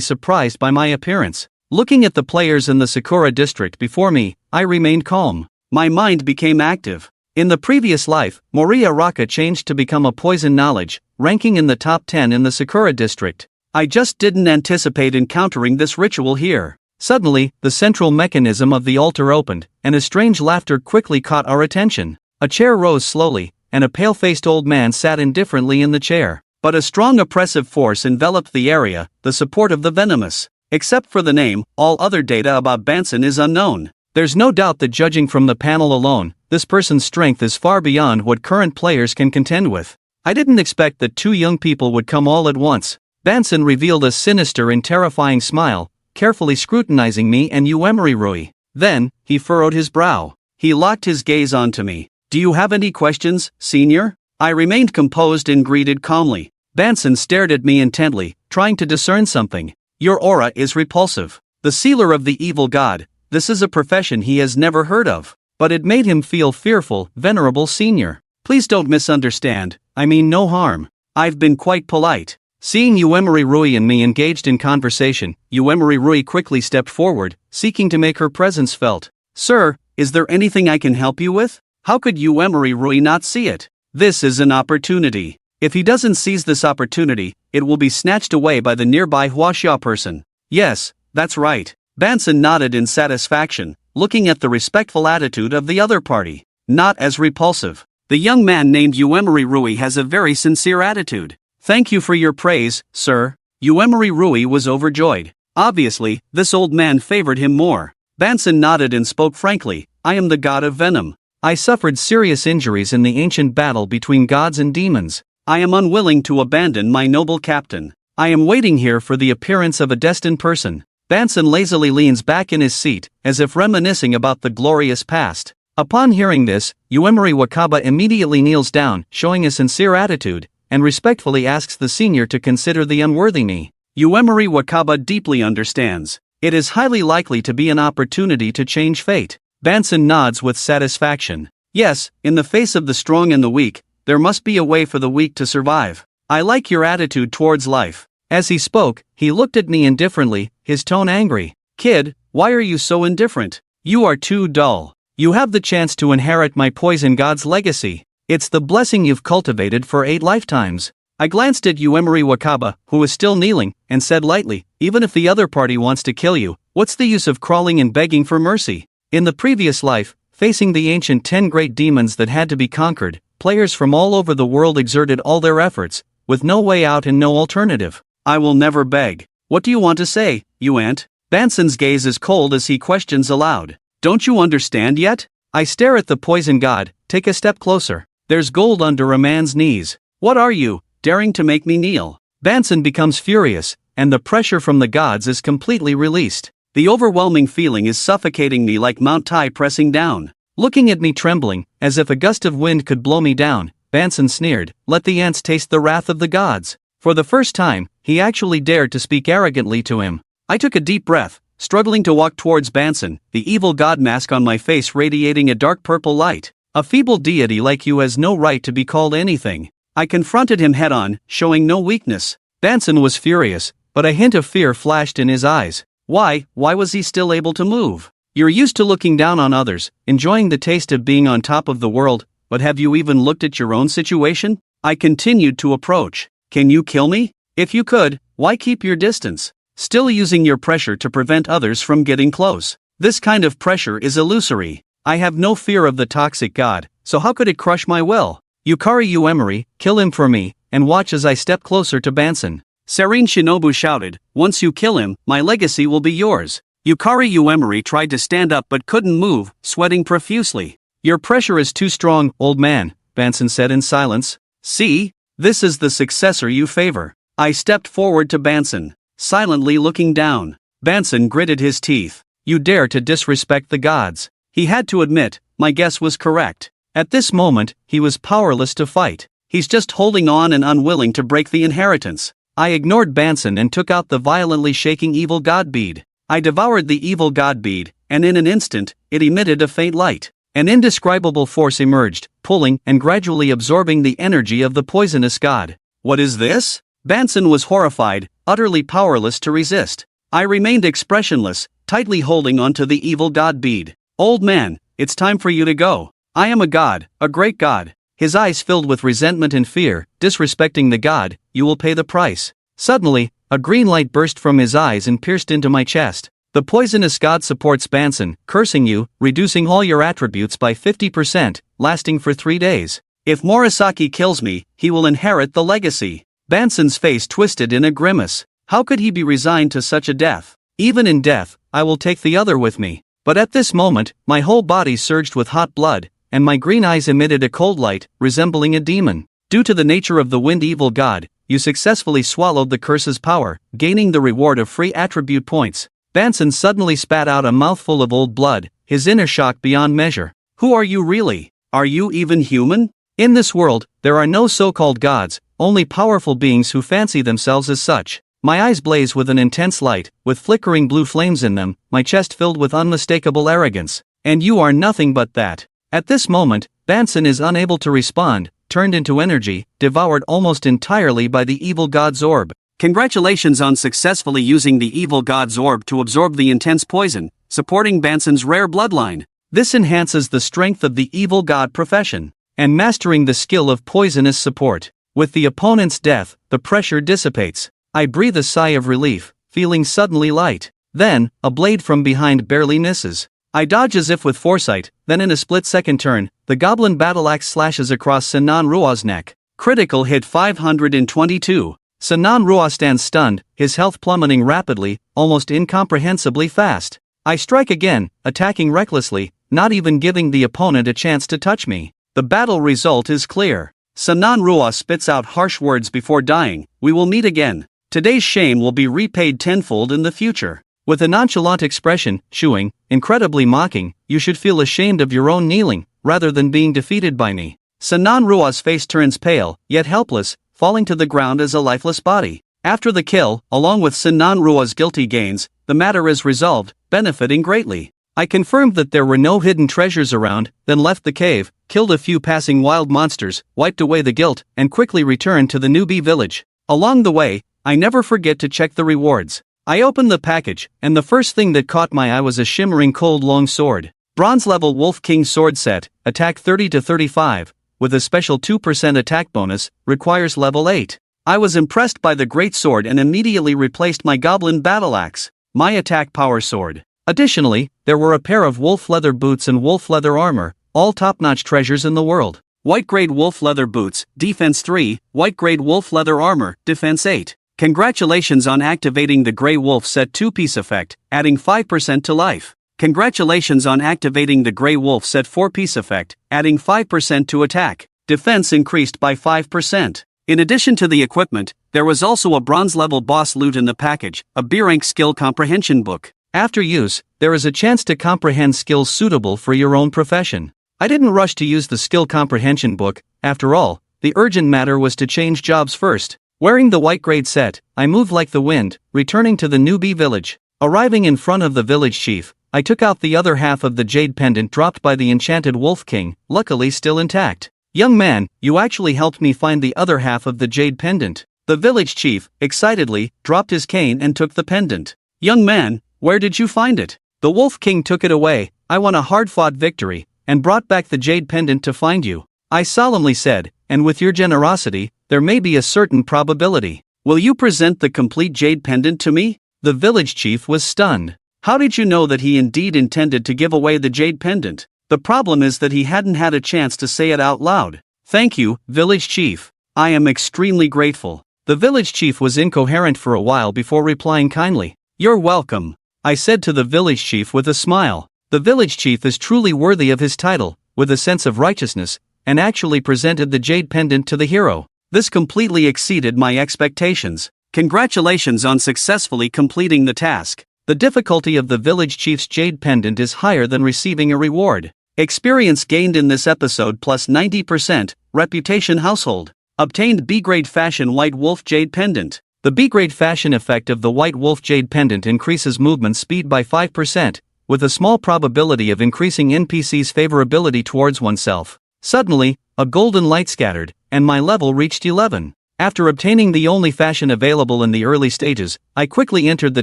surprised by my appearance. Looking at the players in the Sakura district before me, I remained calm. My mind became active. In the previous life, Moria Raka changed to become a poison knowledge, ranking in the top 10 in the Sakura district. I just didn't anticipate encountering this ritual here. Suddenly, the central mechanism of the altar opened, and a strange laughter quickly caught our attention. A chair rose slowly, and a pale-faced old man sat indifferently in the chair. But a strong oppressive force enveloped the area, the support of the venomous. Except for the name, all other data about Banson is unknown. There's no doubt that judging from the panel alone, this person's strength is far beyond what current players can contend with. I didn't expect that two young people would come all at once. Banson revealed a sinister and terrifying smile, carefully scrutinizing me and Uemery Rui. Then, he furrowed his brow. He locked his gaze onto me. "Do you have any questions, senior?" I remained composed and greeted calmly. Banson stared at me intently, trying to discern something. "Your aura is repulsive. The sealer of the evil god, this is a profession he has never heard of. But it made him feel fearful, venerable senior. Please don't misunderstand, I mean no harm. I've been quite polite." Seeing Uemery Rui and me engaged in conversation, Uemery Rui quickly stepped forward, seeking to make her presence felt. "Sir, is there anything I can help you with?" How could Uemery Rui not see it? This is an opportunity. If he doesn't seize this opportunity, it will be snatched away by the nearby Huaxia person. "Yes, that's right." Banson nodded in satisfaction, looking at the respectful attitude of the other party. "Not as repulsive. The young man named Uemery Rui has a very sincere attitude. Thank you for your praise, sir." Uemery Rui was overjoyed. Obviously, this old man favored him more. Banson nodded and spoke frankly. "I am the god of venom. I suffered serious injuries in the ancient battle between gods and demons. I am unwilling to abandon my noble captain. I am waiting here for the appearance of a destined person." Banson lazily leans back in his seat, as if reminiscing about the glorious past. Upon hearing this, Uemery Wakaba immediately kneels down, showing a sincere attitude, and respectfully asks the senior to consider the unworthy me. Uemery Wakaba deeply understands. It is highly likely to be an opportunity to change fate. Banson nods with satisfaction. "Yes, in the face of the strong and the weak, there must be a way for the weak to survive. I like your attitude towards life." As he spoke, he looked at me indifferently, his tone angry. "Kid, why are you so indifferent? You are too dull. You have the chance to inherit my poison god's legacy. It's the blessing you've cultivated for 8 lifetimes. I glanced at Uemery Wakaba, who was still kneeling, and said lightly, "Even if the other party wants to kill you, what's the use of crawling and begging for mercy?" In the previous life, facing the ancient 10 great demons that had to be conquered, players from all over the world exerted all their efforts, with no way out and no alternative. "I will never beg. What do you want to say, Uant?" Banson's gaze is cold as he questions aloud. "Don't you understand yet?" I stare at the poison god, take a step closer. There's gold under a man's knees. "What are you, daring to make me kneel?" Banson becomes furious, and the pressure from the gods is completely released. The overwhelming feeling is suffocating me like Mount Tai pressing down. Looking at me trembling, as if a gust of wind could blow me down, Banson sneered, "Let the ants taste the wrath of the gods." For the first time, he actually dared to speak arrogantly to him. I took a deep breath, struggling to walk towards Banson, the evil god mask on my face radiating a dark purple light. "A feeble deity like you has no right to be called anything." I confronted him head-on, showing no weakness. Banson was furious, but a hint of fear flashed in his eyes. Why was he still able to move? "You're used to looking down on others, enjoying the taste of being on top of the world, but have you even looked at your own situation?" I continued to approach. "Can you kill me? If you could, why keep your distance? Still using your pressure to prevent others from getting close. This kind of pressure is illusory. I have no fear of the toxic god, so how could it crush my will? Yukari Uemery, kill him for me, and watch as I step closer to Banson." Serene Shinobu shouted, "Once you kill him, my legacy will be yours." Yukari Uemery tried to stand up but couldn't move, sweating profusely. "Your pressure is too strong, old man," Banson said in silence. "See? This is the successor you favor. I stepped forward to Banson, silently looking down. Banson gritted his teeth. You dare to disrespect the gods. He had to admit, my guess was correct. At this moment, he was powerless to fight. He's just holding on and unwilling to break the inheritance. I ignored Banson and took out the violently shaking evil god bead. I devoured the evil god bead, and in an instant, it emitted a faint light. An indescribable force emerged, pulling and gradually absorbing the energy of the poisonous god. What is this? Banson was horrified, utterly powerless to resist. I remained expressionless, tightly holding onto the evil god bead. Old man, it's time for you to go. I am a god, a great god. His eyes filled with resentment and fear. Disrespecting the god, you will pay the price. Suddenly, a green light burst from his eyes and pierced into my chest. The poisonous god supports Banson, cursing you, reducing all your attributes by 50%, lasting for 3 days. If Morisaki kills me, he will inherit the legacy. Banson's face twisted in a grimace. How could he be resigned to such a death? Even in death, I will take the other with me. But at this moment, my whole body surged with hot blood, and my green eyes emitted a cold light, resembling a demon. Due to the nature of the wind evil god, you successfully swallowed the curse's power, gaining the reward of free attribute points. Banson suddenly spat out a mouthful of old blood, his inner shock beyond measure. Who are you really? Are you even human? In this world, there are no so-called gods, only powerful beings who fancy themselves as such. My eyes blaze with an intense light, with flickering blue flames in them, my chest filled with unmistakable arrogance. And you are nothing but that. At this moment, Banson is unable to respond, turned into energy, devoured almost entirely by the evil god's orb. Congratulations on successfully using the evil god's orb to absorb the intense poison, supporting Banson's rare bloodline. This enhances the strength of the evil god profession, and mastering the skill of poisonous support. With the opponent's death, the pressure dissipates. I breathe a sigh of relief, feeling suddenly light. Then, a blade from behind barely misses. I dodge as if with foresight, then in a split-second turn, the goblin battle-axe slashes across Sinan Rua's neck. Critical hit 522. Sinan Rua stands stunned, his health plummeting rapidly, almost incomprehensibly fast. I strike again, attacking recklessly, not even giving the opponent a chance to touch me. The battle result is clear. Sinan Rua spits out harsh words before dying. We will meet again. Today's shame will be repaid tenfold in the future. With a nonchalant expression, chewing, incredibly mocking, you should feel ashamed of your own kneeling, rather than being defeated by me. Sinan Rua's face turns pale, yet helpless, falling to the ground as a lifeless body. After the kill, along with Sinan Rua's guilty gains, the matter is resolved, benefiting greatly. I confirmed that there were no hidden treasures around, then left the cave, killed a few passing wild monsters, wiped away the guilt, and quickly returned to the newbie village. Along the way, I never forget to check the rewards. I opened the package, and the first thing that caught my eye was a shimmering cold long sword. Bronze level Wolf King sword set, attack 30 to 35, with a special 2% attack bonus, requires level 8. I was impressed by the great sword and immediately replaced my goblin battle axe, my attack power sword. Additionally, there were a pair of wolf leather boots and wolf leather armor, all top-notch treasures in the world. White grade wolf leather boots, defense 3, white grade wolf leather armor, defense 8. Congratulations on activating the Grey Wolf Set 2-piece effect, adding 5% to life. Congratulations on activating the Grey Wolf Set 4-piece effect, adding 5% to attack. Defense increased by 5%. In addition to the equipment, there was also a bronze-level boss loot in the package, a B-rank skill comprehension book. After use, there is a chance to comprehend skills suitable for your own profession. I didn't rush to use the skill comprehension book. After all, the urgent matter was to change jobs first. Wearing the white grade set, I moved like the wind, returning to the newbie village. Arriving in front of the village chief, I took out the other half of the jade pendant dropped by the enchanted Wolf King, luckily still intact. Young man, you actually helped me find the other half of the jade pendant. The village chief, excitedly, dropped his cane and took the pendant. Young man, where did you find it? The Wolf King took it away. I won a hard-fought victory, and brought back the jade pendant to find you. I solemnly said, and with your generosity, there may be a certain probability. Will you present the complete jade pendant to me? The village chief was stunned. How did you know that he indeed intended to give away the jade pendant? The problem is that he hadn't had a chance to say it out loud. Thank you, village chief. I am extremely grateful. The village chief was incoherent for a while before replying kindly. You're welcome, I said to the village chief with a smile. The village chief is truly worthy of his title, with a sense of righteousness, and actually presented the jade pendant to the hero. This completely exceeded my expectations. Congratulations on successfully completing the task. The difficulty of the village chief's jade pendant is higher than receiving a reward. Experience gained in this episode plus 90%, reputation household. Obtained B-grade fashion white wolf jade pendant. The B-grade fashion effect of the white wolf jade pendant increases movement speed by 5%, with a small probability of increasing NPC's favorability towards oneself. Suddenly, a golden light scattered, and my level reached 11. After obtaining the only fashion available in the early stages, I quickly entered the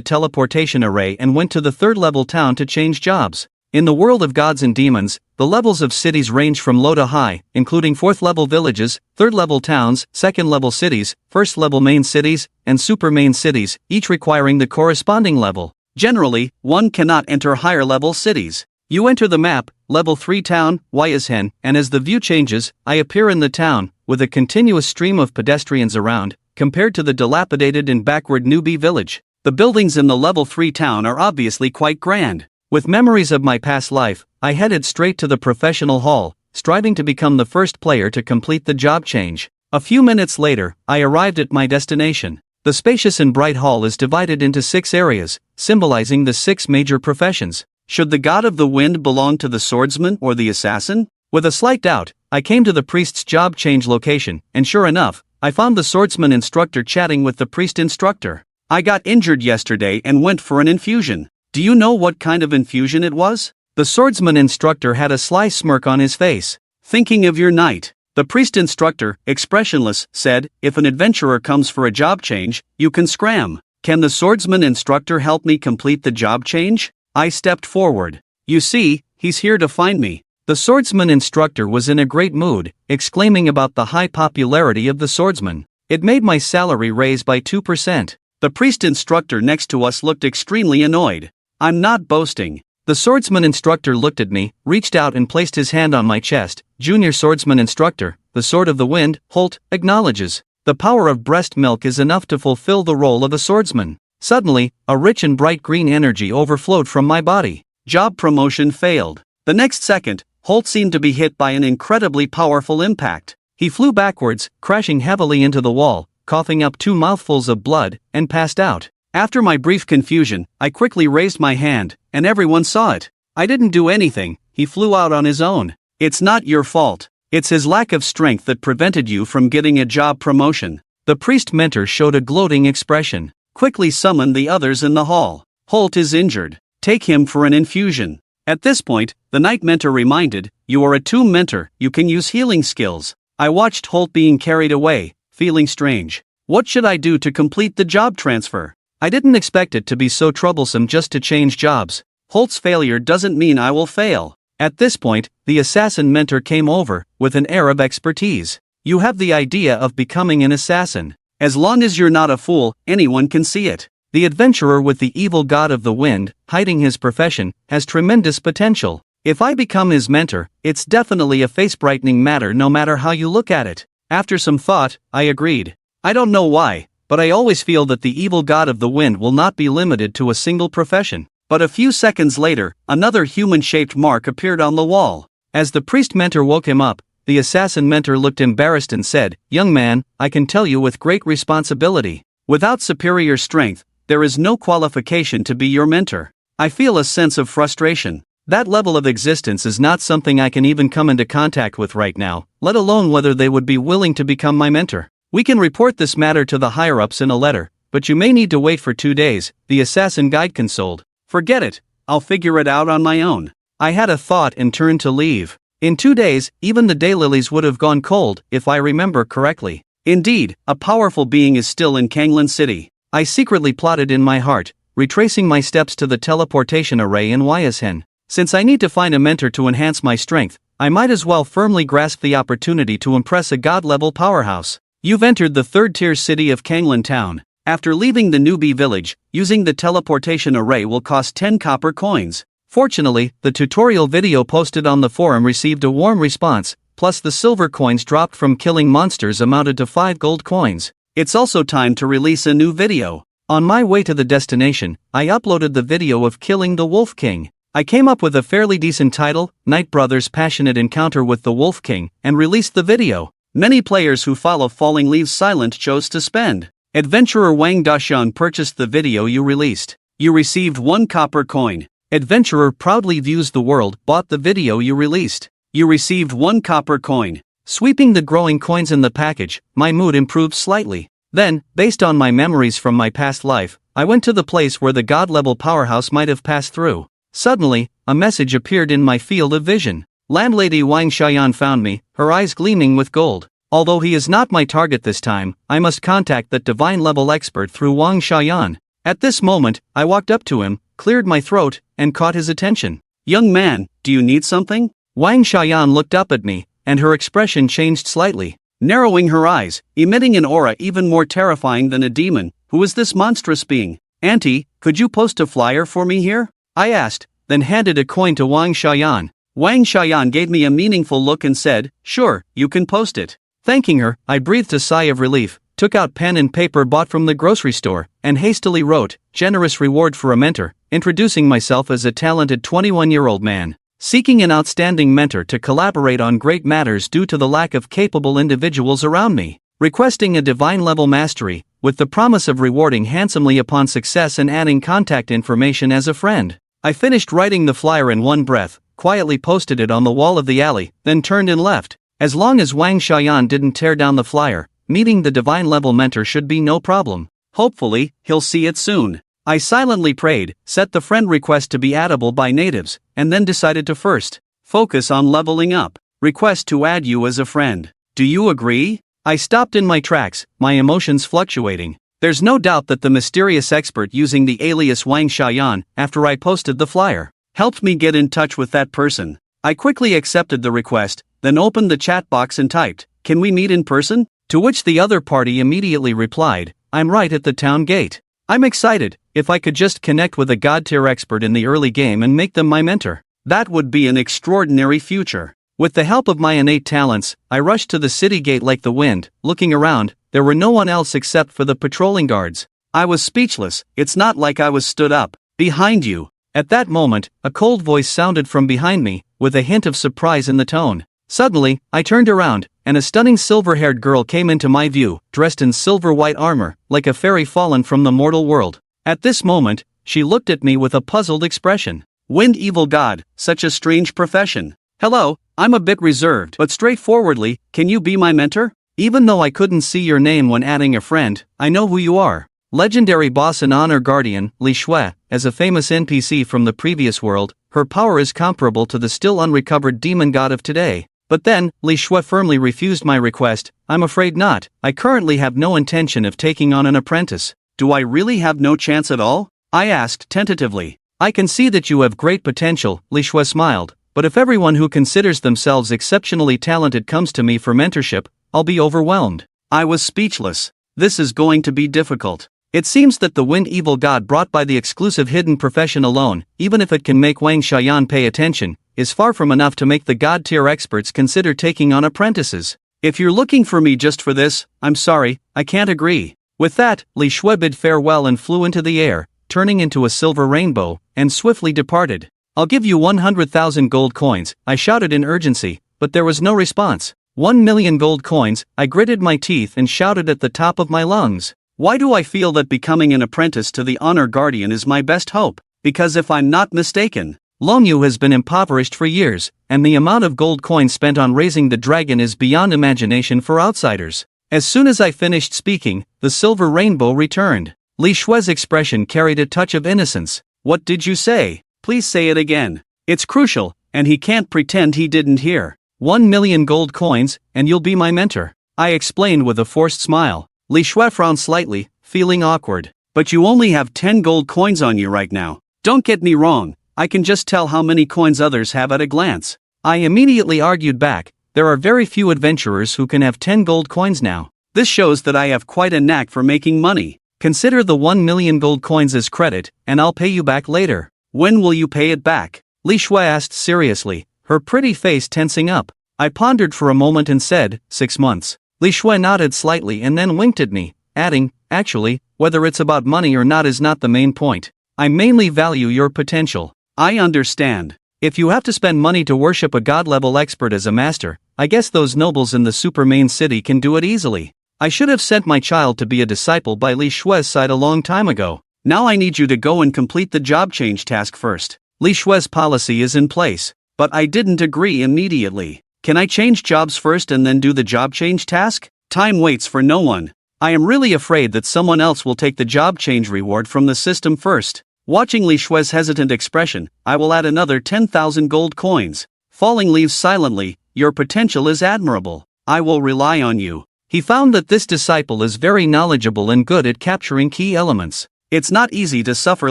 teleportation array and went to the third-level town to change jobs. In the world of gods and demons, the levels of cities range from low to high, including 4th-level villages, 3rd-level towns, 2nd-level cities, 1st-level main cities, and super main cities, each requiring the corresponding level. Generally, one cannot enter higher-level cities. You enter the map, level 3 town, Yashen, and as the view changes, I appear in the town, with a continuous stream of pedestrians around, compared to the dilapidated and backward newbie village. The buildings in the level 3 town are obviously quite grand. With memories of my past life, I headed straight to the professional hall, striving to become the first player to complete the job change. A few minutes later, I arrived at my destination. The spacious and bright hall is divided into 6 areas, symbolizing the 6 major professions. Should the god of the wind belong to the swordsman or the assassin? With a slight doubt, I came to the priest's job change location, and sure enough, I found the swordsman instructor chatting with the priest instructor. I got injured yesterday and went for an infusion. Do you know what kind of infusion it was? The swordsman instructor had a sly smirk on his face. Thinking of your knight. The priest instructor, expressionless, said, if an adventurer comes for a job change, you can scram. Can the swordsman instructor help me complete the job change? I stepped forward. You see, he's here to find me. The swordsman instructor was in a great mood, exclaiming about the high popularity of the swordsman. It made my salary raise by 2%. The priest instructor next to us looked extremely annoyed. I'm not boasting. The swordsman instructor looked at me, reached out and placed his hand on my chest. Junior swordsman instructor, the sword of the wind, Holt, acknowledges. The power of breast milk is enough to fulfill the role of a swordsman. Suddenly, a rich and bright green energy overflowed from my body. Job promotion failed. The next second, Holt seemed to be hit by an incredibly powerful impact. He flew backwards, crashing heavily into the wall, coughing up 2 mouthfuls of blood, and passed out. After my brief confusion, I quickly raised my hand, and everyone saw it. I didn't do anything, he flew out on his own. It's not your fault. It's his lack of strength that prevented you from getting a job promotion. The priest mentor showed a gloating expression. Quickly summoned the others in the hall. Holt is injured. Take him for an infusion. At this point, the knight mentor reminded, you are a tomb mentor, you can use healing skills. I watched Holt being carried away, feeling strange. What should I do to complete the job transfer? I didn't expect it to be so troublesome just to change jobs. Holt's failure doesn't mean I will fail. At this point, the assassin mentor came over, with an air of expertise. You have the idea of becoming an assassin. As long as you're not a fool, anyone can see it. The adventurer with the evil god of the wind, hiding his profession, has tremendous potential. If I become his mentor, it's definitely a face-brightening matter no matter how you look at it. After some thought, I agreed. I don't know why, but I always feel that the evil god of the wind will not be limited to a single profession. But a few seconds later, another human-shaped mark appeared on the wall. As the priest mentor woke him up, the assassin mentor looked embarrassed and said, young man, I can tell you with great responsibility. Without superior strength, there is no qualification to be your mentor. I feel a sense of frustration. That level of existence is not something I can even come into contact with right now, let alone whether they would be willing to become my mentor. We can report this matter to the higher-ups in a letter, but you may need to wait for 2 days, the assassin guide consoled. Forget it, I'll figure it out on my own. I had a thought and turned to leave. In 2 days, even the daylilies would have gone cold, if I remember correctly. Indeed, a powerful being is still in Kanglan City. I secretly plotted in my heart, retracing my steps to the teleportation array in Yashen. Since I need to find a mentor to enhance my strength, I might as well firmly grasp the opportunity to impress a god-level powerhouse. You've entered the 3rd-tier city of Kanglan Town. After leaving the newbie village, using the teleportation array will cost 10 copper coins. Fortunately, the tutorial video posted on the forum received a warm response, plus the silver coins dropped from killing monsters amounted to 5 gold coins. It's also time to release a new video. On my way to the destination, I uploaded the video of killing the Wolf King. I came up with a fairly decent title, Night Brother's Passionate Encounter with the Wolf King, and released the video. Many players who follow Falling Leaves Silent chose to spend. Adventurer Wang Dashan purchased the video you released. You received 1 copper coin. Adventurer Proudly Views the World bought the video you released. You received 1 copper coin. Sweeping the growing coins in the package, my mood improved slightly. Then, based on my memories from my past life, I went to the place where the god-level powerhouse might have passed through. Suddenly, a message appeared in my field of vision. Landlady Wang Xiaoyan found me, her eyes gleaming with gold. Although he is not my target this time, I must contact that divine-level expert through Wang Xiaoyan. At this moment, I walked up to him, cleared my throat, and caught his attention. Young man, do you need something? Wang Xiaoyan looked up at me, and her expression changed slightly. Narrowing her eyes, emitting an aura even more terrifying than a demon. Who is this monstrous being? Auntie, could you post a flyer for me here? I asked, then handed a coin to Wang Xiaoyan. Wang Xiaoyan gave me a meaningful look and said, sure, you can post it. Thanking her, I breathed a sigh of relief, took out pen and paper bought from the grocery store, and hastily wrote, generous reward for a mentor, introducing myself as a talented 21-year-old man, seeking an outstanding mentor to collaborate on great matters due to the lack of capable individuals around me, requesting a divine-level mastery, with the promise of rewarding handsomely upon success and adding contact information as a friend. I finished writing the flyer in one breath, quietly posted it on the wall of the alley, then turned and left. As long as Wang Xiaoyan didn't tear down the flyer, meeting the divine-level mentor should be no problem. Hopefully, he'll see it soon. I silently prayed, set the friend request to be addable by natives, and then decided to first focus on leveling up. Request to add you as a friend. Do you agree? I stopped in my tracks, my emotions fluctuating. There's no doubt that the mysterious expert using the alias Wang Xiaoyan, after I posted the flyer, helped me get in touch with that person. I quickly accepted the request, then opened the chat box and typed, "Can we meet in person?" To which the other party immediately replied, "I'm right at the town gate." I'm excited. If I could just connect with a god-tier expert in the early game and make them my mentor, that would be an extraordinary future. With the help of my innate talents, I rushed to the city gate like the wind. Looking around, there were no one else except for the patrolling guards. I was speechless. It's not like I was stood up. Behind you. At that moment, a cold voice sounded from behind me, with a hint of surprise in the tone. Suddenly, I turned around, and a stunning silver-haired girl came into my view, dressed in silver-white armor, like a fairy fallen from the mortal world. At this moment, she looked at me with a puzzled expression. Wind Evil God, such a strange profession. Hello, I'm a bit reserved, but straightforwardly, can you be my mentor? Even though I couldn't see your name when adding a friend, I know who you are. Legendary boss and honor guardian, Li Shui, as a famous NPC from the previous world, her power is comparable to the still unrecovered demon god of today. But then, Li Shui firmly refused my request. I'm afraid not. I currently have no intention of taking on an apprentice. Do I really have no chance at all? I asked tentatively. I can see that you have great potential, Li Shui smiled, but if everyone who considers themselves exceptionally talented comes to me for mentorship, I'll be overwhelmed. I was speechless. This is going to be difficult. It seems that the Wind Evil God brought by the exclusive hidden profession alone, even if it can make Wang Xiaoyan pay attention, is far from enough to make the god-tier experts consider taking on apprentices. If you're looking for me just for this, I'm sorry, I can't agree. With that, Li Shui bid farewell and flew into the air, turning into a silver rainbow, and swiftly departed. I'll give you 100,000 gold coins, I shouted in urgency, but there was no response. 1,000,000 gold coins, I gritted my teeth and shouted at the top of my lungs. Why do I feel that becoming an apprentice to the honor guardian is my best hope? Because if I'm not mistaken, Longyu has been impoverished for years, and the amount of gold coins spent on raising the dragon is beyond imagination for outsiders. As soon as I finished speaking, the silver rainbow returned. Li Shui's expression carried a touch of innocence. What did you say? Please say it again. It's crucial, and he can't pretend he didn't hear. 1,000,000 gold coins, and you'll be my mentor, I explained with a forced smile. Li Shui frowned slightly, feeling awkward. But you only have 10 gold coins on you right now. Don't get me wrong, I can just tell how many coins others have at a glance. I immediately argued back. There are very few adventurers who can have 10 gold coins now. This shows that I have quite a knack for making money. Consider the 1,000,000 gold coins as credit, and I'll pay you back later. When will you pay it back? Li Shui asked seriously, her pretty face tensing up. I pondered for a moment and said, 6 months. Li Shui nodded slightly and then winked at me, adding, actually, whether it's about money or not is not the main point. I mainly value your potential. I understand. If you have to spend money to worship a god-level expert as a master, I guess those nobles in the super main city can do it easily. I should have sent my child to be a disciple by Li Shue's side a long time ago. Now I need you to go and complete the job change task first. Li Shue's policy is in place, but I didn't agree immediately. Can I change jobs first and then do the job change task? Time waits for no one. I am really afraid that someone else will take the job change reward from the system first. Watching Li Shue's hesitant expression, I will add another 10,000 gold coins. Falling leaves silently. Your potential is admirable. I will rely on you. He found that this disciple is very knowledgeable and good at capturing key elements. It's not easy to suffer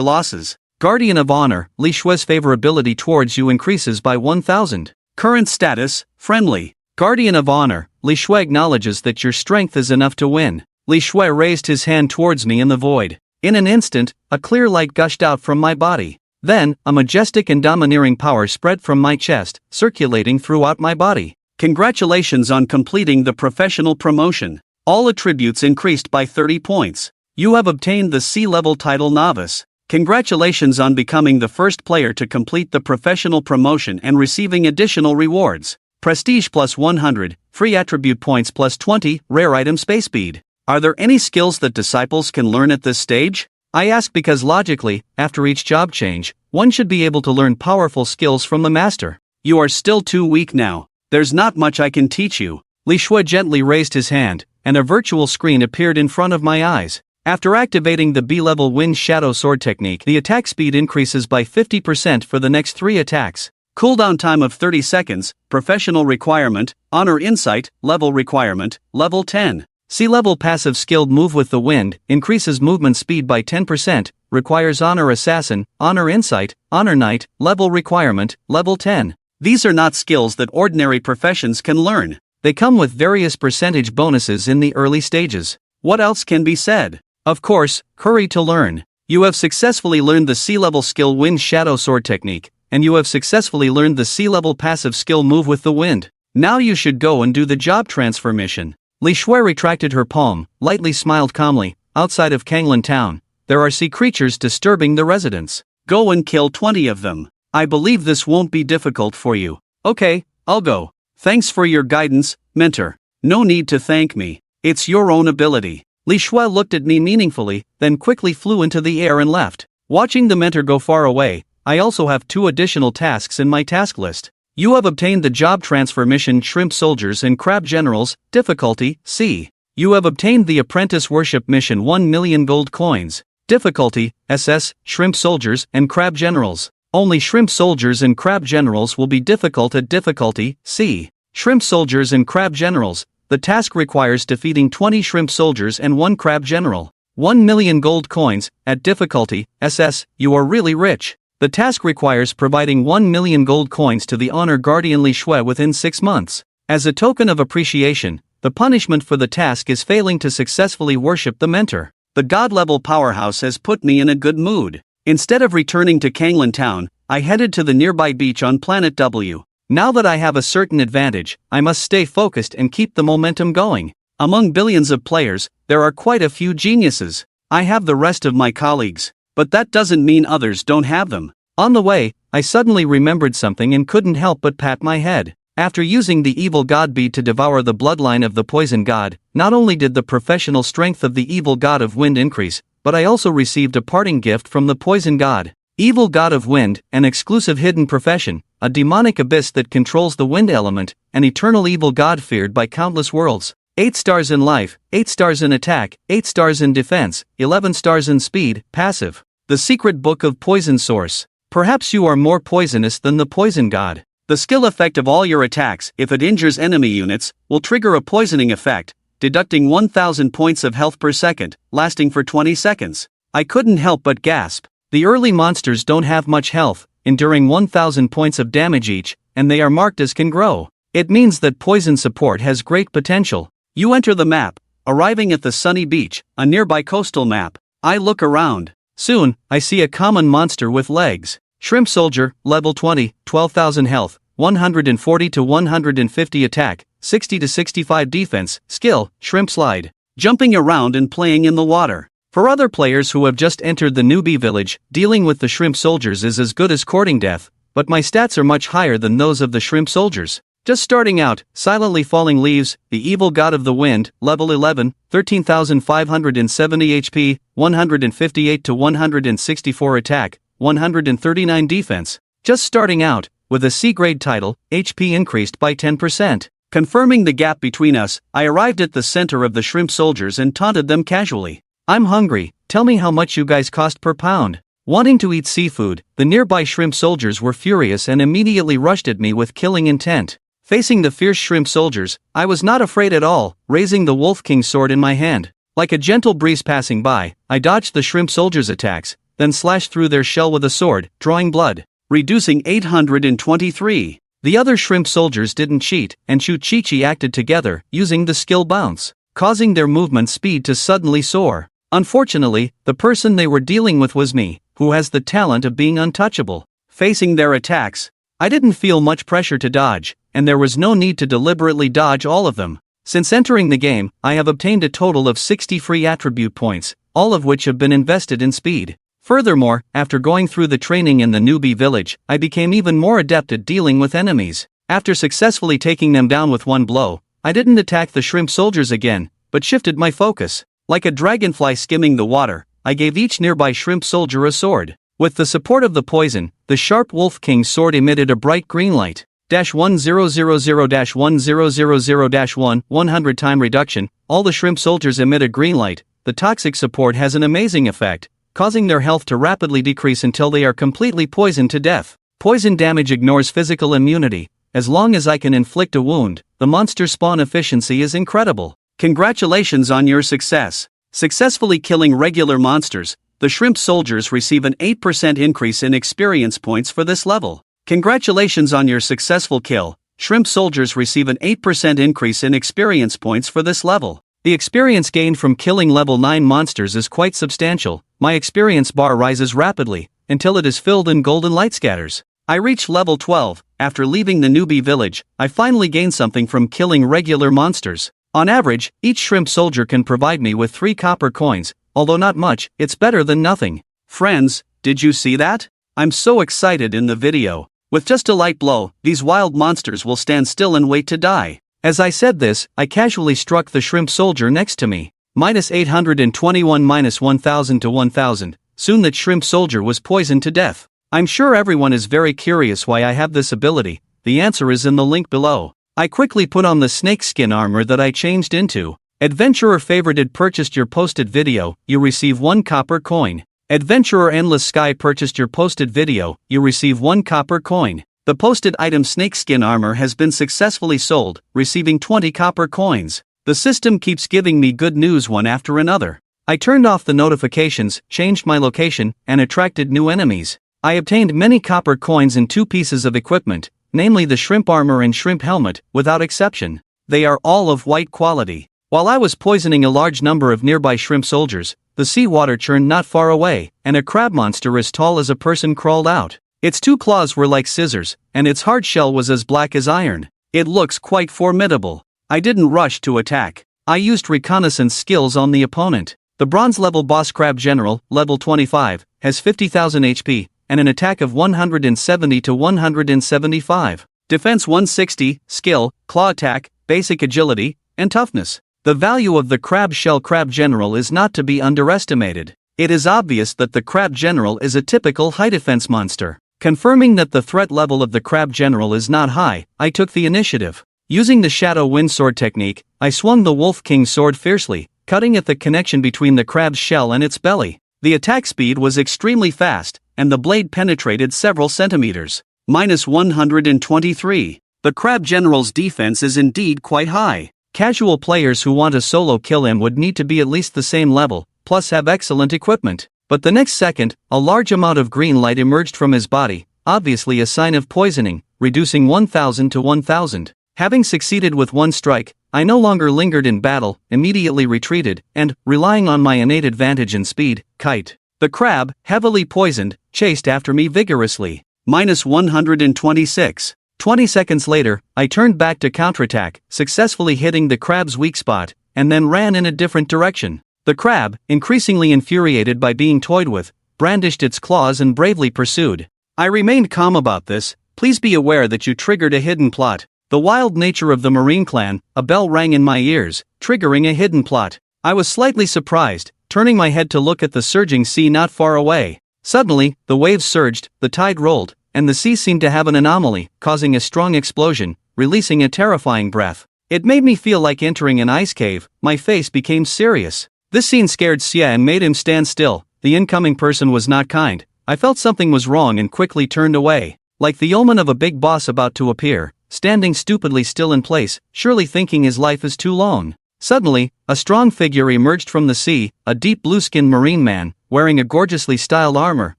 losses. Guardian of Honor, Li Shue's favorability towards you increases by 1,000. Current status, friendly. Guardian of Honor, Li Shue acknowledges that your strength is enough to win. Li Shue raised his hand towards me in the void. In an instant, a clear light gushed out from my body. Then, a majestic and domineering power spread from my chest, circulating throughout my body. Congratulations on completing the professional promotion. All attributes increased by 30 points. You have obtained the C-level title Novice. Congratulations on becoming the first player to complete the professional promotion and receiving additional rewards. Prestige plus 100, free attribute points plus 20, rare item space bead. Are there any skills that disciples can learn at this stage? I ask because logically, after each job change, one should be able to learn powerful skills from the master. You are still too weak now. There's not much I can teach you. Li Shue gently raised his hand, and a virtual screen appeared in front of my eyes. After activating the B-level Wind Shadow Sword technique, the attack speed increases by 50% for the next 3 attacks. Cooldown time of 30 seconds, professional requirement, honor insight, level requirement, level 10. C-level passive skilled move with the wind, increases movement speed by 10%, requires honor assassin, honor insight, honor knight, level requirement, level 10. These are not skills that ordinary professions can learn. They come with various percentage bonuses in the early stages. What else can be said? Of course, hurry to learn. You have successfully learned the C-level skill Wind Shadow Sword technique, and you have successfully learned the C-level passive skill move with the wind. Now you should go and do the job transfer mission. Li Shue retracted her palm, lightly smiled calmly. Outside of Kanglan town, there are sea creatures disturbing the residents. Go and kill 20 of them. I believe this won't be difficult for you. Okay, I'll go. Thanks for your guidance, mentor. No need to thank me. It's your own ability. Li Shue looked at me meaningfully, then quickly flew into the air and left. Watching the mentor go far away, I also have 2 additional tasks in my task list. You have obtained the job transfer mission Shrimp Soldiers and Crab Generals, difficulty, C. You have obtained the Apprentice Worship mission 1 million gold coins, difficulty, SS, Shrimp Soldiers and Crab Generals. Only Shrimp Soldiers and Crab Generals will be difficult at difficulty, C. Shrimp Soldiers and Crab Generals. The task requires defeating 20 Shrimp Soldiers and 1 Crab General. 1 million gold coins, at difficulty, SS, you are really rich. The task requires providing 1 million gold coins to the Honor Guardian Li Shue within 6 months. As a token of appreciation, the punishment for the task is failing to successfully worship the mentor. The god-level powerhouse has put me in a good mood. Instead of returning to Kanglan town, I headed to the nearby beach on planet W. Now that I have a certain advantage, I must stay focused and keep the momentum going. Among billions of players, there are quite a few geniuses. I have the rest of my colleagues, but that doesn't mean others don't have them. On the way, I suddenly remembered something and couldn't help but pat my head. After using the evil god bead to devour the bloodline of the poison god, not only did the professional strength of the evil god of wind increase, but I also received a parting gift from the poison god. Evil god of wind, an exclusive hidden profession, a demonic abyss that controls the wind element, an eternal evil god feared by countless worlds. 8 stars in life, 8 stars in attack, 8 stars in defense, 11 stars in speed, passive. The secret book of poison source. Perhaps you are more poisonous than the poison god. The skill effect of all your attacks, if it injures enemy units, will trigger a poisoning effect, deducting 1000 points of health per second, lasting for 20 seconds. I couldn't help but gasp. The early monsters don't have much health, enduring 1000 points of damage each, and they are marked as can grow. It means that poison support has great potential. You enter the map, arriving at the sunny beach, a nearby coastal map. I look around. Soon, I see a common monster with legs. Shrimp Soldier, level 20, 12,000 health, 140 to 150 attack, 60 to 65 defense, skill, Shrimp Slide. Jumping around and playing in the water. For other players who have just entered the newbie village, dealing with the Shrimp Soldiers is as good as courting death, but my stats are much higher than those of the Shrimp Soldiers. Just starting out, silently falling leaves, the evil god of the wind, level 11, 13,570 HP, 158 to 164 attack, 139 defense. Just starting out, with a C-grade title, HP increased by 10%. Confirming the gap between us, I arrived at the center of the shrimp soldiers and taunted them casually. I'm hungry, tell me how much you guys cost per pound. Wanting to eat seafood, the nearby shrimp soldiers were furious and immediately rushed at me with killing intent. Facing the fierce shrimp soldiers, I was not afraid at all, raising the Wolf King sword in my hand. Like a gentle breeze passing by, I dodged the shrimp soldiers' attacks, then slashed through their shell with a sword, drawing blood, reducing 823. The other shrimp soldiers didn't cheat, and Chi acted together, using the skill bounce, causing their movement speed to suddenly soar. Unfortunately, the person they were dealing with was me, who has the talent of being untouchable. Facing their attacks, I didn't feel much pressure to dodge, and there was no need to deliberately dodge all of them. Since entering the game, I have obtained a total of 60 free attribute points, all of which have been invested in speed. Furthermore, after going through the training in the newbie village, I became even more adept at dealing with enemies. After successfully taking them down with one blow, I didn't attack the shrimp soldiers again, but shifted my focus. Like a dragonfly skimming the water, I gave each nearby shrimp soldier a sword. With the support of the poison, the sharp Wolf King's sword emitted a bright green light. 1000-1000-1, 100 time reduction. All the shrimp soldiers emit a green light. The toxic support has an amazing effect, causing their health to rapidly decrease until they are completely poisoned to death. Poison damage ignores physical immunity. As long as I can inflict a wound, the monster spawn efficiency is incredible. Congratulations on your success. Successfully killing regular monsters, the shrimp soldiers receive an 8% increase in experience points for this level. Congratulations on your successful kill. Shrimp soldiers receive an 8% increase in experience points for this level. The experience gained from killing level 9 monsters is quite substantial. My experience bar rises rapidly, until it is filled in golden light scatters. I reached level 12. After leaving the newbie village, I finally gained something from killing regular monsters. On average, each shrimp soldier can provide me with 3 copper coins, although not much, it's better than nothing. Friends, did you see that? I'm so excited in the video. With just a light blow, these wild monsters will stand still and wait to die. As I said this, I casually struck the shrimp soldier next to me. -821 -1000 to 1000. Soon that shrimp soldier was poisoned to death. I'm sure everyone is very curious why I have this ability. The answer is in the link below. I quickly put on the snakeskin armor that I changed into. Adventurer Favorited purchased your posted video, you receive 1 copper coin. Adventurer Endless Sky purchased your posted video, you receive 1 copper coin. The posted item snakeskin armor has been successfully sold, receiving 20 copper coins. The system keeps giving me good news one after another. I turned off the notifications, changed my location, and attracted new enemies. I obtained many copper coins and 2 pieces of equipment, namely the shrimp armor and shrimp helmet, without exception. They are all of white quality. While I was poisoning a large number of nearby shrimp soldiers, the seawater churned not far away, and a crab monster as tall as a person crawled out. Its 2 claws were like scissors, and its hard shell was as black as iron. It looks quite formidable. I didn't rush to attack. I used reconnaissance skills on the opponent. The bronze level boss crab general, level 25, has 50,000 HP, and an attack of 170 to 175. Defense 160, skill, claw attack, basic agility, and toughness. The value of the crab shell crab general is not to be underestimated. It is obvious that the crab general is a typical high defense monster. Confirming that the threat level of the crab general is not high, I took the initiative. Using the shadow wind sword technique, I swung the Wolf King's sword fiercely, cutting at the connection between the crab's shell and its belly. The attack speed was extremely fast, and the blade penetrated several centimeters. -123. The crab general's defense is indeed quite high. Casual players who want to solo kill him would need to be at least the same level, plus have excellent equipment. But the next second, a large amount of green light emerged from his body, obviously a sign of poisoning, reducing 1000 to 1000. Having succeeded with 1 strike, I no longer lingered in battle, immediately retreated, and, relying on my innate advantage and speed, kite. The crab, heavily poisoned, chased after me vigorously. -126. 20 seconds later, I turned back to counterattack, successfully hitting the crab's weak spot, and then ran in a different direction. The crab, increasingly infuriated by being toyed with, brandished its claws and bravely pursued. I remained calm about this. Please be aware that you triggered a hidden plot. The wild nature of the Marine clan, a bell rang in my ears, triggering a hidden plot. I was slightly surprised, turning my head to look at the surging sea not far away. Suddenly, the waves surged, the tide rolled, and the sea seemed to have an anomaly, causing a strong explosion, releasing a terrifying breath. It made me feel like entering an ice cave. My face became serious. This scene scared Xie and made him stand still. The incoming person was not kind. I felt something was wrong and quickly turned away. Like the omen of a big boss about to appear, standing stupidly still in place, surely thinking his life is too long. Suddenly, a strong figure emerged from the sea, a deep blue-skinned marine man, wearing a gorgeously styled armor,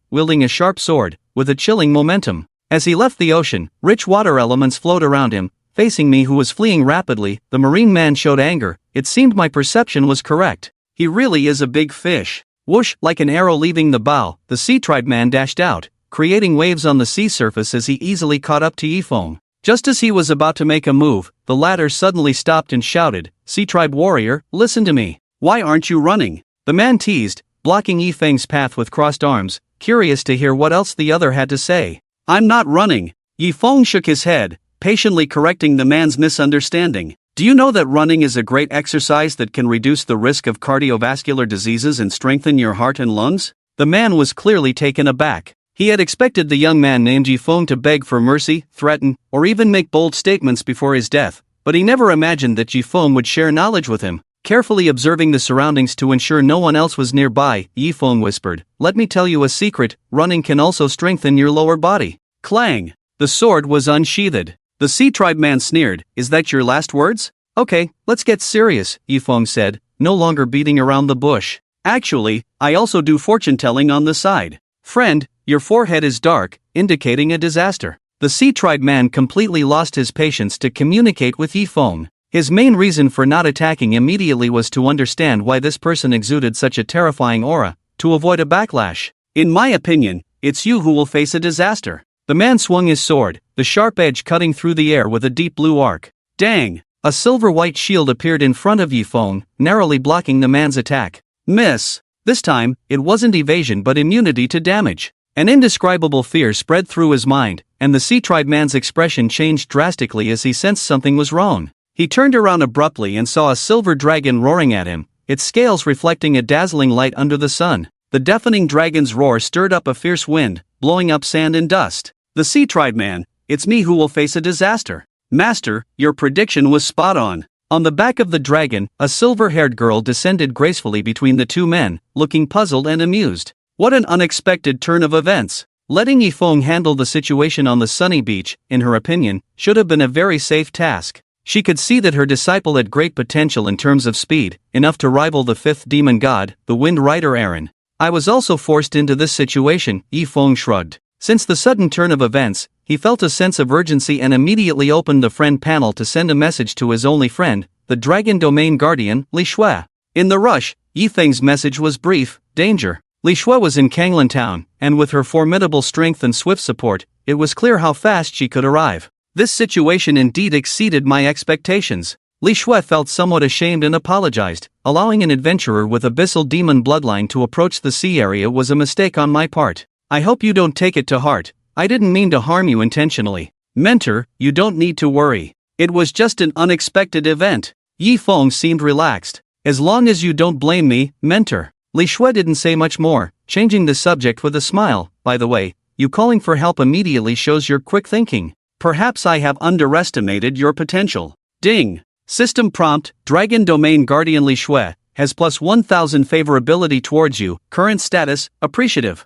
wielding a sharp sword, with a chilling momentum. As he left the ocean, rich water elements flowed around him. Facing me who was fleeing rapidly, the marine man showed anger. It seemed my perception was correct. He really is a big fish. Whoosh, like an arrow leaving the bow, the sea tribe man dashed out, creating waves on the sea surface as he easily caught up to Yifeng. Just as he was about to make a move, the latter suddenly stopped and shouted, "Sea tribe warrior, listen to me. Why aren't you running?" The man teased, blocking Yifeng's path with crossed arms, curious to hear what else the other had to say. "I'm not running." Yifeng shook his head, patiently correcting the man's misunderstanding. "Do you know that running is a great exercise that can reduce the risk of cardiovascular diseases and strengthen your heart and lungs?" The man was clearly taken aback. He had expected the young man named Yifeng to beg for mercy, threaten, or even make bold statements before his death, but he never imagined that Yifeng would share knowledge with him. Carefully observing the surroundings to ensure no one else was nearby, Yifeng whispered, "Let me tell you a secret, running can also strengthen your lower body." Clang! The sword was unsheathed. The sea tribe man sneered, "Is that your last words? Okay, let's get serious," Yifeng said, no longer beating around the bush. "Actually, I also do fortune-telling on the side. Friend, your forehead is dark, indicating a disaster." The sea tribe man completely lost his patience to communicate with Yifeng. His main reason for not attacking immediately was to understand why this person exuded such a terrifying aura, to avoid a backlash. "In my opinion, it's you who will face a disaster." The man swung his sword, the sharp edge cutting through the air with a deep blue arc. Dang! A silver-white shield appeared in front of Yifeng, narrowly blocking the man's attack. Miss! This time, it wasn't evasion but immunity to damage. An indescribable fear spread through his mind, and the sea tribe man's expression changed drastically as he sensed something was wrong. He turned around abruptly and saw a silver dragon roaring at him, its scales reflecting a dazzling light under the sun. The deafening dragon's roar stirred up a fierce wind, blowing up sand and dust. The sea tribe man, "It's me who will face a disaster." "Master, your prediction was spot on." On the back of the dragon, a silver-haired girl descended gracefully between the two men, looking puzzled and amused. What an unexpected turn of events. Letting Yifeng handle the situation on the sunny beach, in her opinion, should have been a very safe task. She could see that her disciple had great potential in terms of speed, enough to rival the fifth demon god, the Wind Rider Aaron. "I was also forced into this situation," Yifeng shrugged. Since the sudden turn of events, he felt a sense of urgency and immediately opened the friend panel to send a message to his only friend, the Dragon Domain Guardian, Li Shui. In the rush, Yifeng's message was brief: danger. Li Shui was in Kanglan town, and with her formidable strength and swift support, it was clear how fast she could arrive. This situation indeed exceeded my expectations. Li Shui felt somewhat ashamed and apologized. Allowing an adventurer with abyssal demon bloodline to approach the sea area was a mistake on my part. I hope you don't take it to heart. I didn't mean to harm you intentionally. Mentor, you don't need to worry. It was just an unexpected event. Yifeng seemed relaxed. As long as you don't blame me, mentor. Li Shui didn't say much more, changing the subject with a smile. By the way, you calling for help immediately shows your quick thinking. Perhaps I have underestimated your potential. Ding. System prompt, Dragon Domain Guardian Li Shui, has plus 1000 favorability towards you, current status, appreciative.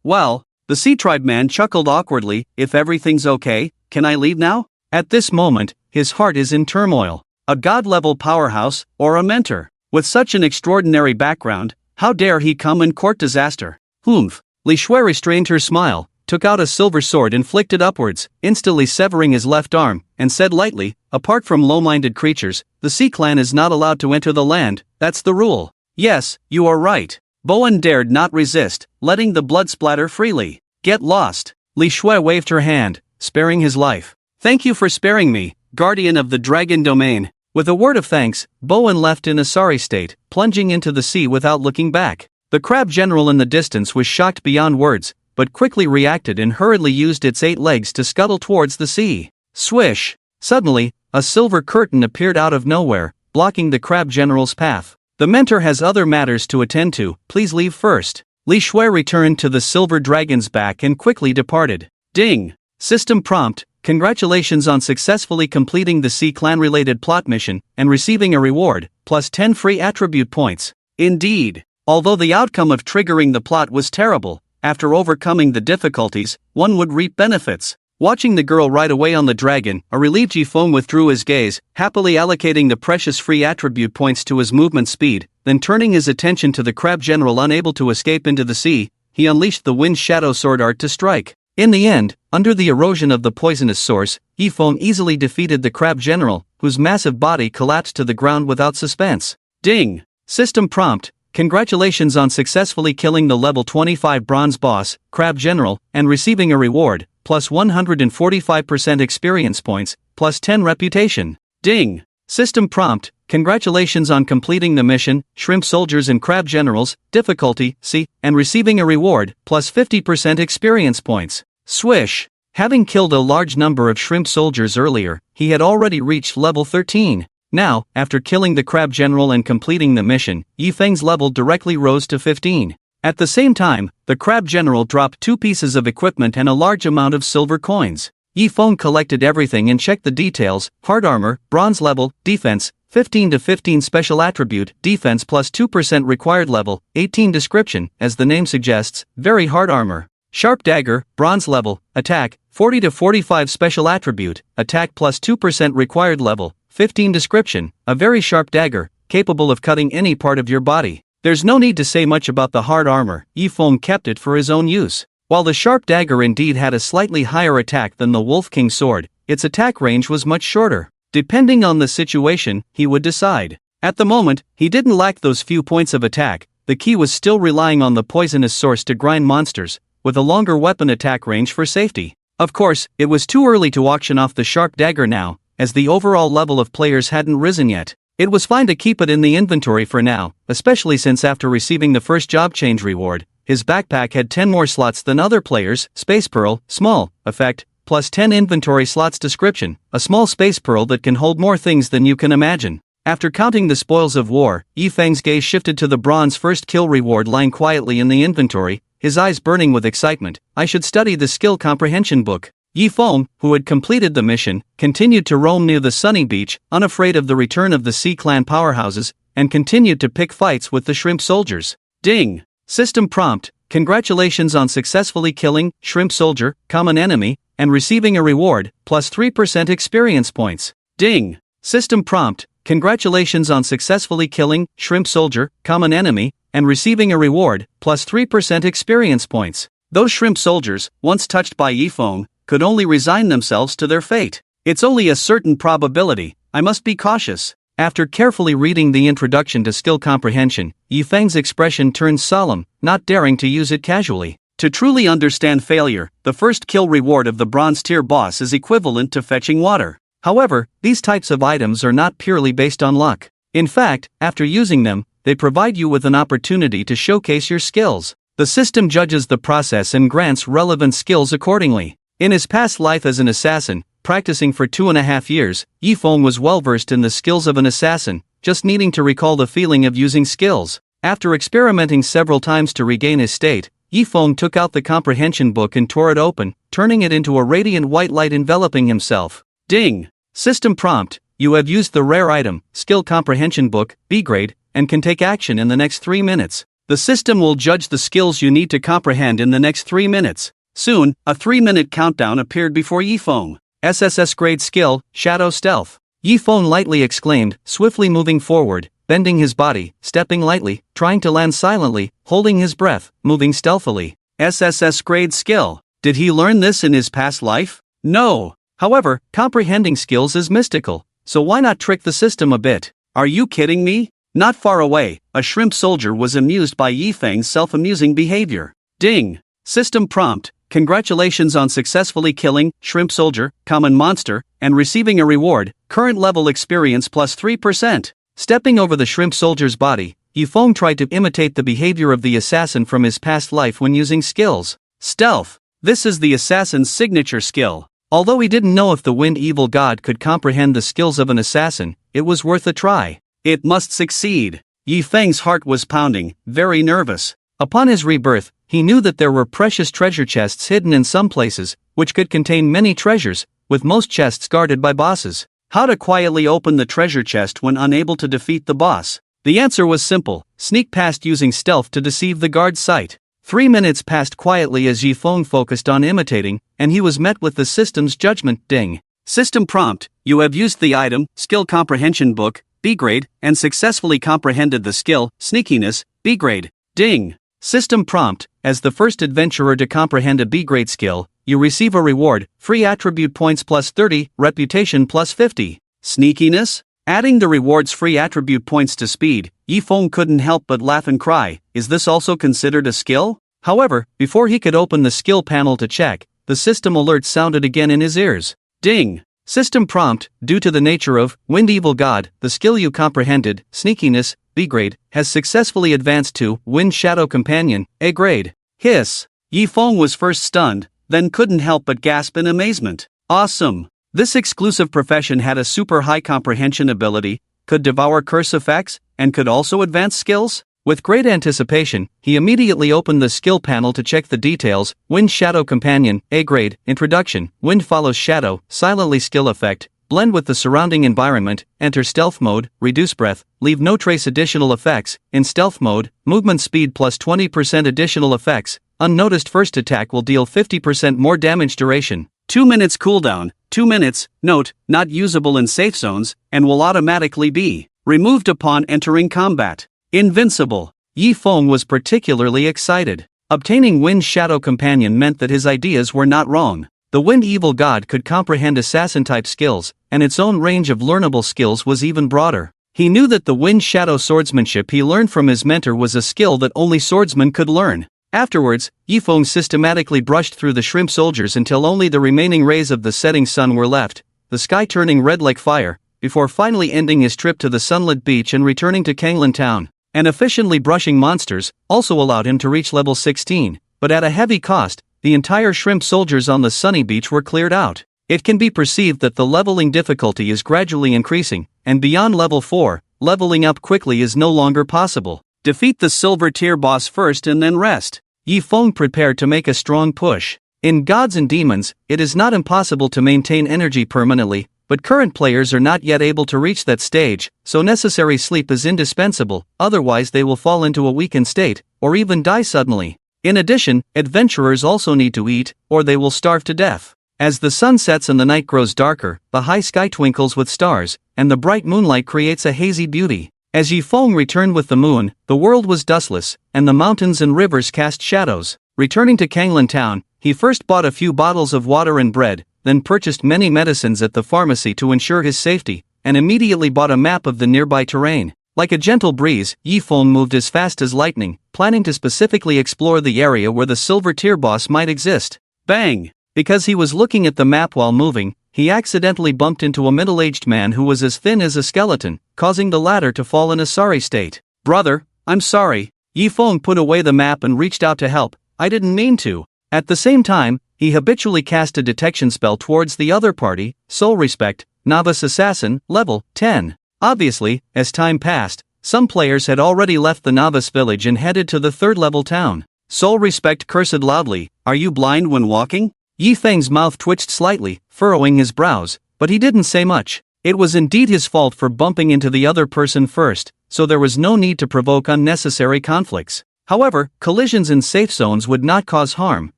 Well, the sea tribe man chuckled awkwardly, "If everything's okay, can I leave now?" At this moment, his heart is in turmoil. A god-level powerhouse, or a mentor. With such an extraordinary background, how dare he come and court disaster? Humph. Li Shui restrained her smile, took out a silver sword and flicked it upwards, instantly severing his left arm, and said lightly, "Apart from low-minded creatures, the Sea Clan is not allowed to enter the land, that's the rule." "Yes, you are right." Bowen dared not resist, letting the blood splatter freely. "Get lost." Li Shui waved her hand, sparing his life. "Thank you for sparing me, guardian of the Dragon Domain." With a word of thanks, Bowen left in a sorry state, plunging into the sea without looking back. The crab general in the distance was shocked beyond words, but quickly reacted and hurriedly used its 8 legs to scuttle towards the sea. Swish! Suddenly, a silver curtain appeared out of nowhere, blocking the crab general's path. The mentor has other matters to attend to, please leave first. Li Shui returned to the silver dragon's back and quickly departed. Ding! System prompt, congratulations on successfully completing the C-clan-related plot mission and receiving a reward, plus 10 free attribute points. Indeed. Although the outcome of triggering the plot was terrible, after overcoming the difficulties, one would reap benefits. Watching the girl ride away on the dragon, a relieved Yifeng withdrew his gaze, happily allocating the precious free attribute points to his movement speed, then turning his attention to the crab general unable to escape into the sea, he unleashed the wind shadow sword art to strike. In the end, under the erosion of the poisonous source, Yifeng easily defeated the crab general, whose massive body collapsed to the ground without suspense. Ding! System prompt, congratulations on successfully killing the level 25 bronze boss, crab general, and receiving a reward, plus 145% experience points, plus 10 reputation. Ding! System prompt, congratulations on completing the mission, shrimp soldiers and crab generals, difficulty, C, and receiving a reward, plus 50% experience points. Swish! Having killed a large number of shrimp soldiers earlier, he had already reached level 13. Now, after killing the crab general and completing the mission, Yifeng's level directly rose to 15. At the same time, the crab general dropped 2 pieces of equipment and a large amount of silver coins. Yifeng collected everything and checked the details: hard armor, bronze level, defense, 15 to 15 special attribute, defense plus 2% required level, 18 description, as the name suggests, very hard armor. Sharp dagger, bronze level, attack, 40 to 45 special attribute, attack plus 2% required level, 15 description, a very sharp dagger, capable of cutting any part of your body. There's no need to say much about the hard armor, Yifeng kept it for his own use. While the sharp dagger indeed had a slightly higher attack than the Wolf King sword, its attack range was much shorter. Depending on the situation, he would decide. At the moment, he didn't lack those few points of attack, the key was still relying on the poisonous source to grind monsters, with a longer weapon attack range for safety. Of course, it was too early to auction off the sharp dagger now, as the overall level of players hadn't risen yet. It was fine to keep it in the inventory for now, especially since after receiving the first job change reward, his backpack had 10 more slots than other players. Space Pearl, small, effect, plus 10 inventory slots description, a small space pearl that can hold more things than you can imagine. After counting the spoils of war, Yifeng's gaze shifted to the bronze first kill reward lying quietly in the inventory, his eyes burning with excitement. I should study the skill comprehension book. Yifeng, who had completed the mission, continued to roam near the sunny beach, unafraid of the return of the C-clan powerhouses, and continued to pick fights with the shrimp soldiers. Ding! System prompt, congratulations on successfully killing shrimp soldier, common enemy, and receiving a reward, plus 3% experience points. Ding! System prompt, congratulations on successfully killing shrimp soldier, common enemy, and receiving a reward, plus 3% experience points. Those shrimp soldiers, once touched by Yifeng, could only resign themselves to their fate. It's only a certain probability, I must be cautious. After carefully reading the introduction to skill comprehension, Yifeng's expression turned solemn, not daring to use it casually. To truly understand failure, the first kill reward of the bronze tier boss is equivalent to fetching water. However, these types of items are not purely based on luck. In fact, after using them, they provide you with an opportunity to showcase your skills. The system judges the process and grants relevant skills accordingly. In his past life as an assassin, practicing for 2.5 years, Yifeng was well versed in the skills of an assassin, just needing to recall the feeling of using skills. After experimenting several times to regain his state, Yifeng took out the comprehension book and tore it open, turning it into a radiant white light enveloping himself. Ding! System prompt, you have used the rare item, skill comprehension book, B grade, and can take action in the next 3 minutes. The system will judge the skills you need to comprehend in the next 3 minutes. Soon, a 3-minute countdown appeared before Yifeng. SSS grade skill, Shadow Stealth. Yifeng lightly exclaimed, swiftly moving forward, bending his body, stepping lightly, trying to land silently, holding his breath, moving stealthily. SSS grade skill. Did he learn this in his past life? No. However, comprehending skills is mystical, so why not trick the system a bit? Are you kidding me? Not far away, a shrimp soldier was amused by Yifeng's self-amusing behavior. Ding! System prompt, congratulations on successfully killing shrimp soldier, common monster, and receiving a reward, current level experience plus 3%. Stepping over the shrimp soldier's body, Yifeng tried to imitate the behavior of the assassin from his past life when using skills. Stealth. This is the assassin's signature skill. Although he didn't know if the wind evil god could comprehend the skills of an assassin, it was worth a try. It must succeed. Yi Feng's heart was pounding, very nervous. Upon his rebirth, he knew that there were precious treasure chests hidden in some places, which could contain many treasures, with most chests guarded by bosses. How to quietly open the treasure chest when unable to defeat the boss? The answer was simple: sneak past using stealth to deceive the guard's sight. 3 minutes passed quietly as Yi Feng focused on imitating, and he was met with the system's judgment ding. System prompt: you have used the item, Skill Comprehension Book, B grade, and successfully comprehended the skill, Sneakiness, B grade. Ding. System prompt: as the first adventurer to comprehend a B grade skill, you receive a reward, free attribute points plus 30, reputation plus 50. Sneakiness? Adding the reward's free attribute points to speed, Yi Feng couldn't help but laugh and cry. Is this also considered a skill? However, before he could open the skill panel to check, the system alert sounded again in his ears. Ding! System prompt: due to the nature of Wind Evil God, the skill you comprehended, Sneakiness, B grade, has successfully advanced to Wind Shadow Companion, A grade. Hiss! Yi Feng was first stunned, then couldn't help but gasp in amazement. Awesome! This exclusive profession had a super high comprehension ability, could devour curse effects, and could also advance skills? With great anticipation, he immediately opened the skill panel to check the details. Wind Shadow Companion, A grade, Introduction, Wind follows Shadow, silently skill effect, blend with the surrounding environment, enter stealth mode, reduce breath, leave no trace additional effects. In stealth mode, movement speed plus 20% additional effects, unnoticed first attack will deal 50% more damage duration. 2 minutes cooldown, 2 minutes, note, not usable in safe zones, and will automatically be removed upon entering combat. Invincible. Yi Feng was particularly excited. Obtaining Wind Shadow Companion meant that his ideas were not wrong. The Wind Evil God could comprehend assassin-type skills, and its own range of learnable skills was even broader. He knew that the Wind Shadow swordsmanship he learned from his mentor was a skill that only swordsmen could learn. Afterwards, Yi Feng systematically brushed through the shrimp soldiers until only the remaining rays of the setting sun were left, the sky turning red like fire, before finally ending his trip to the sunlit beach and returning to Kanglan Town. And efficiently brushing monsters also allowed him to reach level 16, but at a heavy cost. The entire shrimp soldiers on the sunny beach were cleared out. It can be perceived that the leveling difficulty is gradually increasing, and beyond level 4, leveling up quickly is no longer possible. Defeat the silver tier boss first and then rest. Yi Feng prepared to make a strong push. In Gods and Demons, it is not impossible to maintain energy permanently, but current players are not yet able to reach that stage, so necessary sleep is indispensable, otherwise they will fall into a weakened state, or even die suddenly. In addition, adventurers also need to eat, or they will starve to death. As the sun sets and the night grows darker, the high sky twinkles with stars, and the bright moonlight creates a hazy beauty. As Yi Feng returned with the moon, the world was dustless, and the mountains and rivers cast shadows. Returning to Kanglan Town, he first bought a few bottles of water and bread, then purchased many medicines at the pharmacy to ensure his safety, and immediately bought a map of the nearby terrain. Like a gentle breeze, Yi Feng moved as fast as lightning, planning to specifically explore the area where the silver tier boss might exist. Bang! Because he was looking at the map while moving, he accidentally bumped into a middle-aged man who was as thin as a skeleton, causing the latter to fall in a sorry state. "Brother, I'm sorry." Yi Feng put away the map and reached out to help. "I didn't mean to." At the same time, he habitually cast a detection spell towards the other party, Soul Respect, Novice Assassin, level 10. Obviously, as time passed, some players had already left the Novice village and headed to the third-level town. Soul Respect cursed loudly, "Are you blind when walking?" Yi Feng's mouth twitched slightly, furrowing his brows, but he didn't say much. It was indeed his fault for bumping into the other person first, so there was no need to provoke unnecessary conflicts. However, collisions in safe zones would not cause harm,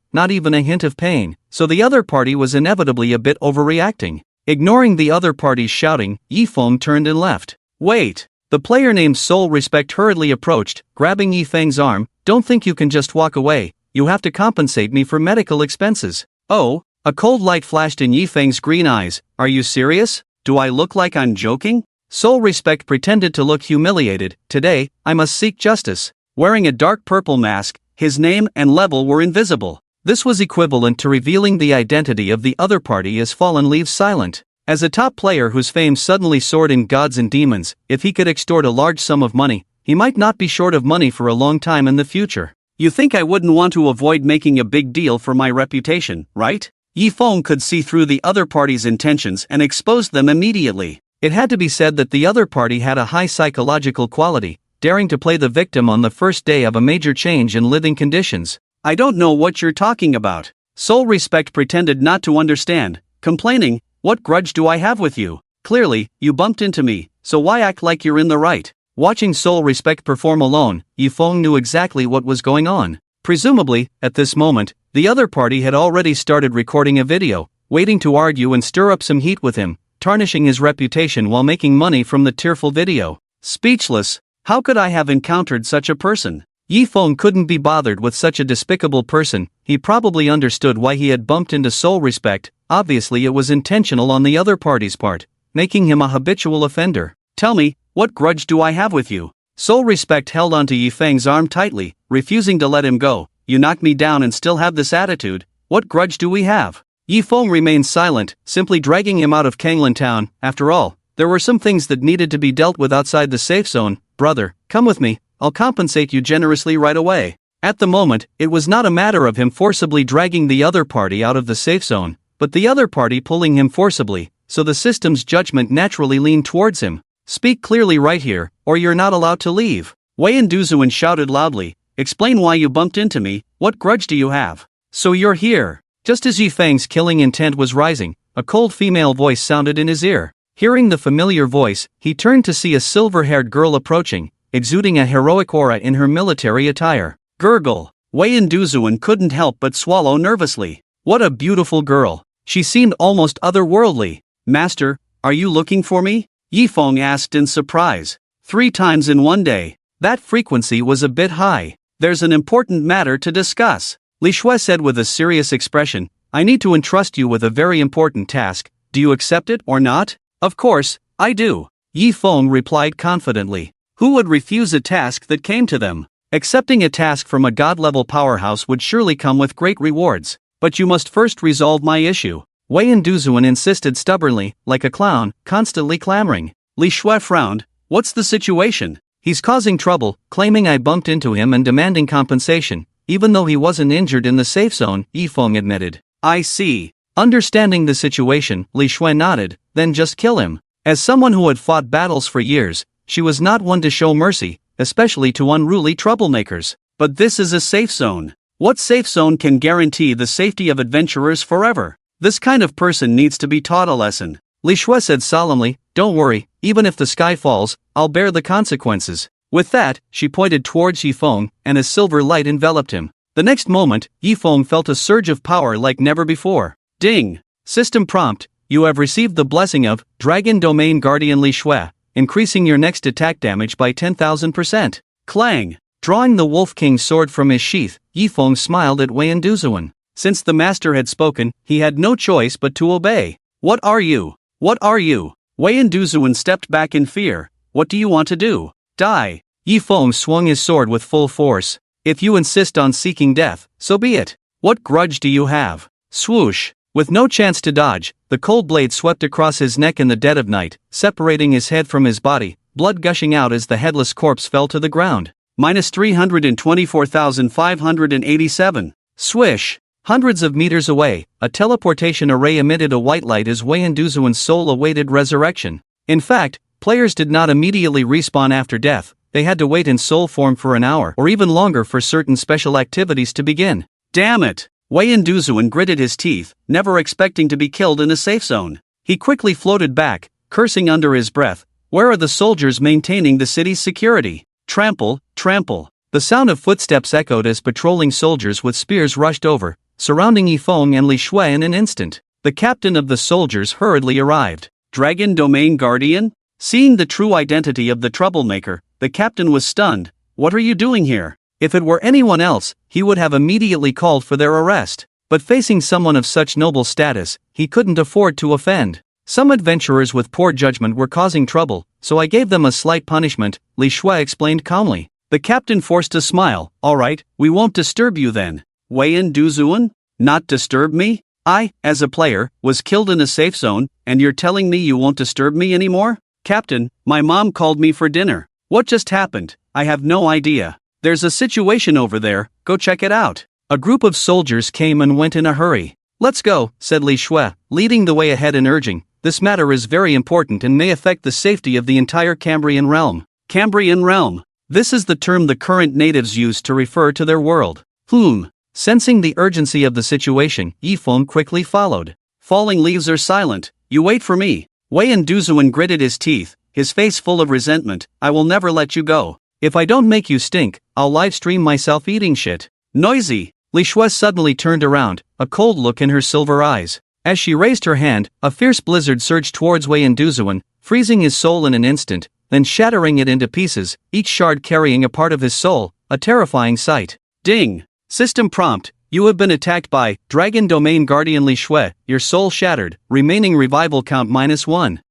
not even a hint of pain, so the other party was inevitably a bit overreacting. Ignoring the other party's shouting, Yi Feng turned and left. "Wait!" The player named Soul Respect hurriedly approached, grabbing Yi Feng's arm. "Don't think you can just walk away, you have to compensate me for medical expenses." "Oh?" A cold light flashed in Yi Feng's green eyes. "Are you serious? Do I look like I'm joking?" Soul Respect pretended to look humiliated. "Today, I must seek justice." Wearing a dark purple mask, his name and level were invisible. This was equivalent to revealing the identity of the other party as Fallen leaves silent. As a top player whose fame suddenly soared in Gods and Demons, if he could extort a large sum of money, he might not be short of money for a long time in the future. "You think I wouldn't want to avoid making a big deal for my reputation, right?" Yifeng could see through the other party's intentions and exposed them immediately. It had to be said that the other party had a high psychological quality, daring to play the victim on the first day of a major change in living conditions. I don't know what you're talking about. Soul Respect pretended not to understand, complaining, "What grudge do I have with you? Clearly, you bumped into me, so why act like you're in the right?" Watching Soul Respect perform alone, Yifeng knew exactly what was going on. Presumably, at this moment, the other party had already started recording a video, waiting to argue and stir up some heat with him, tarnishing his reputation while making money from the tearful video. Speechless, how could I have encountered such a person? Yifeng couldn't be bothered with such a despicable person. He probably understood why he had bumped into Soul Respect. Obviously it was intentional on the other party's part, making him a habitual offender. "Tell me, what grudge do I have with you?" Soul Respect held onto Yifeng's arm tightly, refusing to let him go. "You knocked me down and still have this attitude. What grudge do we have?" Yifeng remained silent, simply dragging him out of Kanglan Town. After all, there were some things that needed to be dealt with outside the safe zone. "Brother, come with me, I'll compensate you generously right away." At the moment, it was not a matter of him forcibly dragging the other party out of the safe zone, but the other party pulling him forcibly, so the system's judgment naturally leaned towards him. "Speak clearly right here, or you're not allowed to leave." Wei and Duzuan shouted loudly, "Explain why you bumped into me, what grudge do you have? So you're here." Just as Yifeng's killing intent was rising, a cold female voice sounded in his ear. Hearing the familiar voice, he turned to see a silver-haired girl approaching, exuding a heroic aura in her military attire. Gurgle. Wei and Duzuan couldn't help but swallow nervously. What a beautiful girl. She seemed almost otherworldly. "Master, are you looking for me?" Yifeng asked in surprise. 3 times in one day. That frequency was a bit high. "There's an important matter to discuss," Li Shui said with a serious expression. "I need to entrust you with a very important task. Do you accept it or not?" "Of course, I do," Yifeng replied confidently. Who would refuse a task that came to them? Accepting a task from a god-level powerhouse would surely come with great rewards. "But you must first resolve my issue." Wei and Duzuan insisted stubbornly, like a clown, constantly clamoring. Li Shui frowned. "What's the situation?" "He's causing trouble, claiming I bumped into him and demanding compensation, even though he wasn't injured in the safe zone," Yifeng admitted. "I see." Understanding the situation, Li Shui nodded. "Then just kill him." As someone who had fought battles for years, she was not one to show mercy, especially to unruly troublemakers. But this is a safe zone. What safe zone can guarantee the safety of adventurers forever? This kind of person needs to be taught a lesson. Li Shui said solemnly, "Don't worry, even if the sky falls, I'll bear the consequences." With that, she pointed towards Yifeng, and a silver light enveloped him. The next moment, Yifeng felt a surge of power like never before. Ding! System prompt, you have received the blessing of Dragon Domain Guardian Li Shui, increasing your next attack damage by 10,000%. Clang! Drawing the Wolf King's sword from his sheath, Yifeng smiled at Wei and Duzuan. Since the master had spoken, he had no choice but to obey. "What are you? What are you?" Wei and Duzuan stepped back in fear. "What do you want to do? Die!" Yifeng swung his sword with full force. "If you insist on seeking death, so be it. What grudge do you have?" Swoosh! With no chance to dodge, the cold blade swept across his neck in the dead of night, separating his head from his body, blood gushing out as the headless corpse fell to the ground. -324,587. Swish! Hundreds of meters away, a teleportation array emitted a white light as Wei and Duzuan's soul awaited resurrection. In fact, players did not immediately respawn after death. They had to wait in soul form for an hour or even longer for certain special activities to begin. Damn it! Wei and Duzuan gritted his teeth, never expecting to be killed in a safe zone. He quickly floated back, cursing under his breath. Where are the soldiers maintaining the city's security? Trample, trample. The sound of footsteps echoed as patrolling soldiers with spears rushed over, surrounding Yifeng and Li Shui in an instant. The captain of the soldiers hurriedly arrived. Dragon Domain Guardian? Seeing the true identity of the troublemaker, the captain was stunned. "What are you doing here?" If it were anyone else, he would have immediately called for their arrest. But facing someone of such noble status, he couldn't afford to offend. "Some adventurers with poor judgment were causing trouble, so I gave them a slight punishment," Li Shui explained calmly. The captain forced a smile. "All right, we won't disturb you then." Wei and Duzuan? Not disturb me? I, as a player, was killed in a safe zone, and you're telling me you won't disturb me anymore? "Captain, my mom called me for dinner." "What just happened?" "I have no idea." "There's a situation over there, go check it out." A group of soldiers came and went in a hurry. Let's go, said Li Shui, leading the way ahead and urging, this matter is very important and may affect the safety of the entire Cambrian realm. Cambrian realm. This is the term the current natives use to refer to their world. Sensing the urgency of the situation, Yifeng quickly followed. Falling leaves are silent, you wait for me. Wei and Duzuan gritted his teeth, his face full of resentment, I will never let you go. If I don't make you stink, I'll livestream myself eating shit. Noisy! Li Shui suddenly turned around, a cold look in her silver eyes. As she raised her hand, a fierce blizzard surged towards Wei and Duzuan, freezing his soul in an instant, then shattering it into pieces, each shard carrying a part of his soul, a terrifying sight. Ding! System prompt, you have been attacked by Dragon Domain Guardian Li Shui, your soul shattered, remaining revival count -1.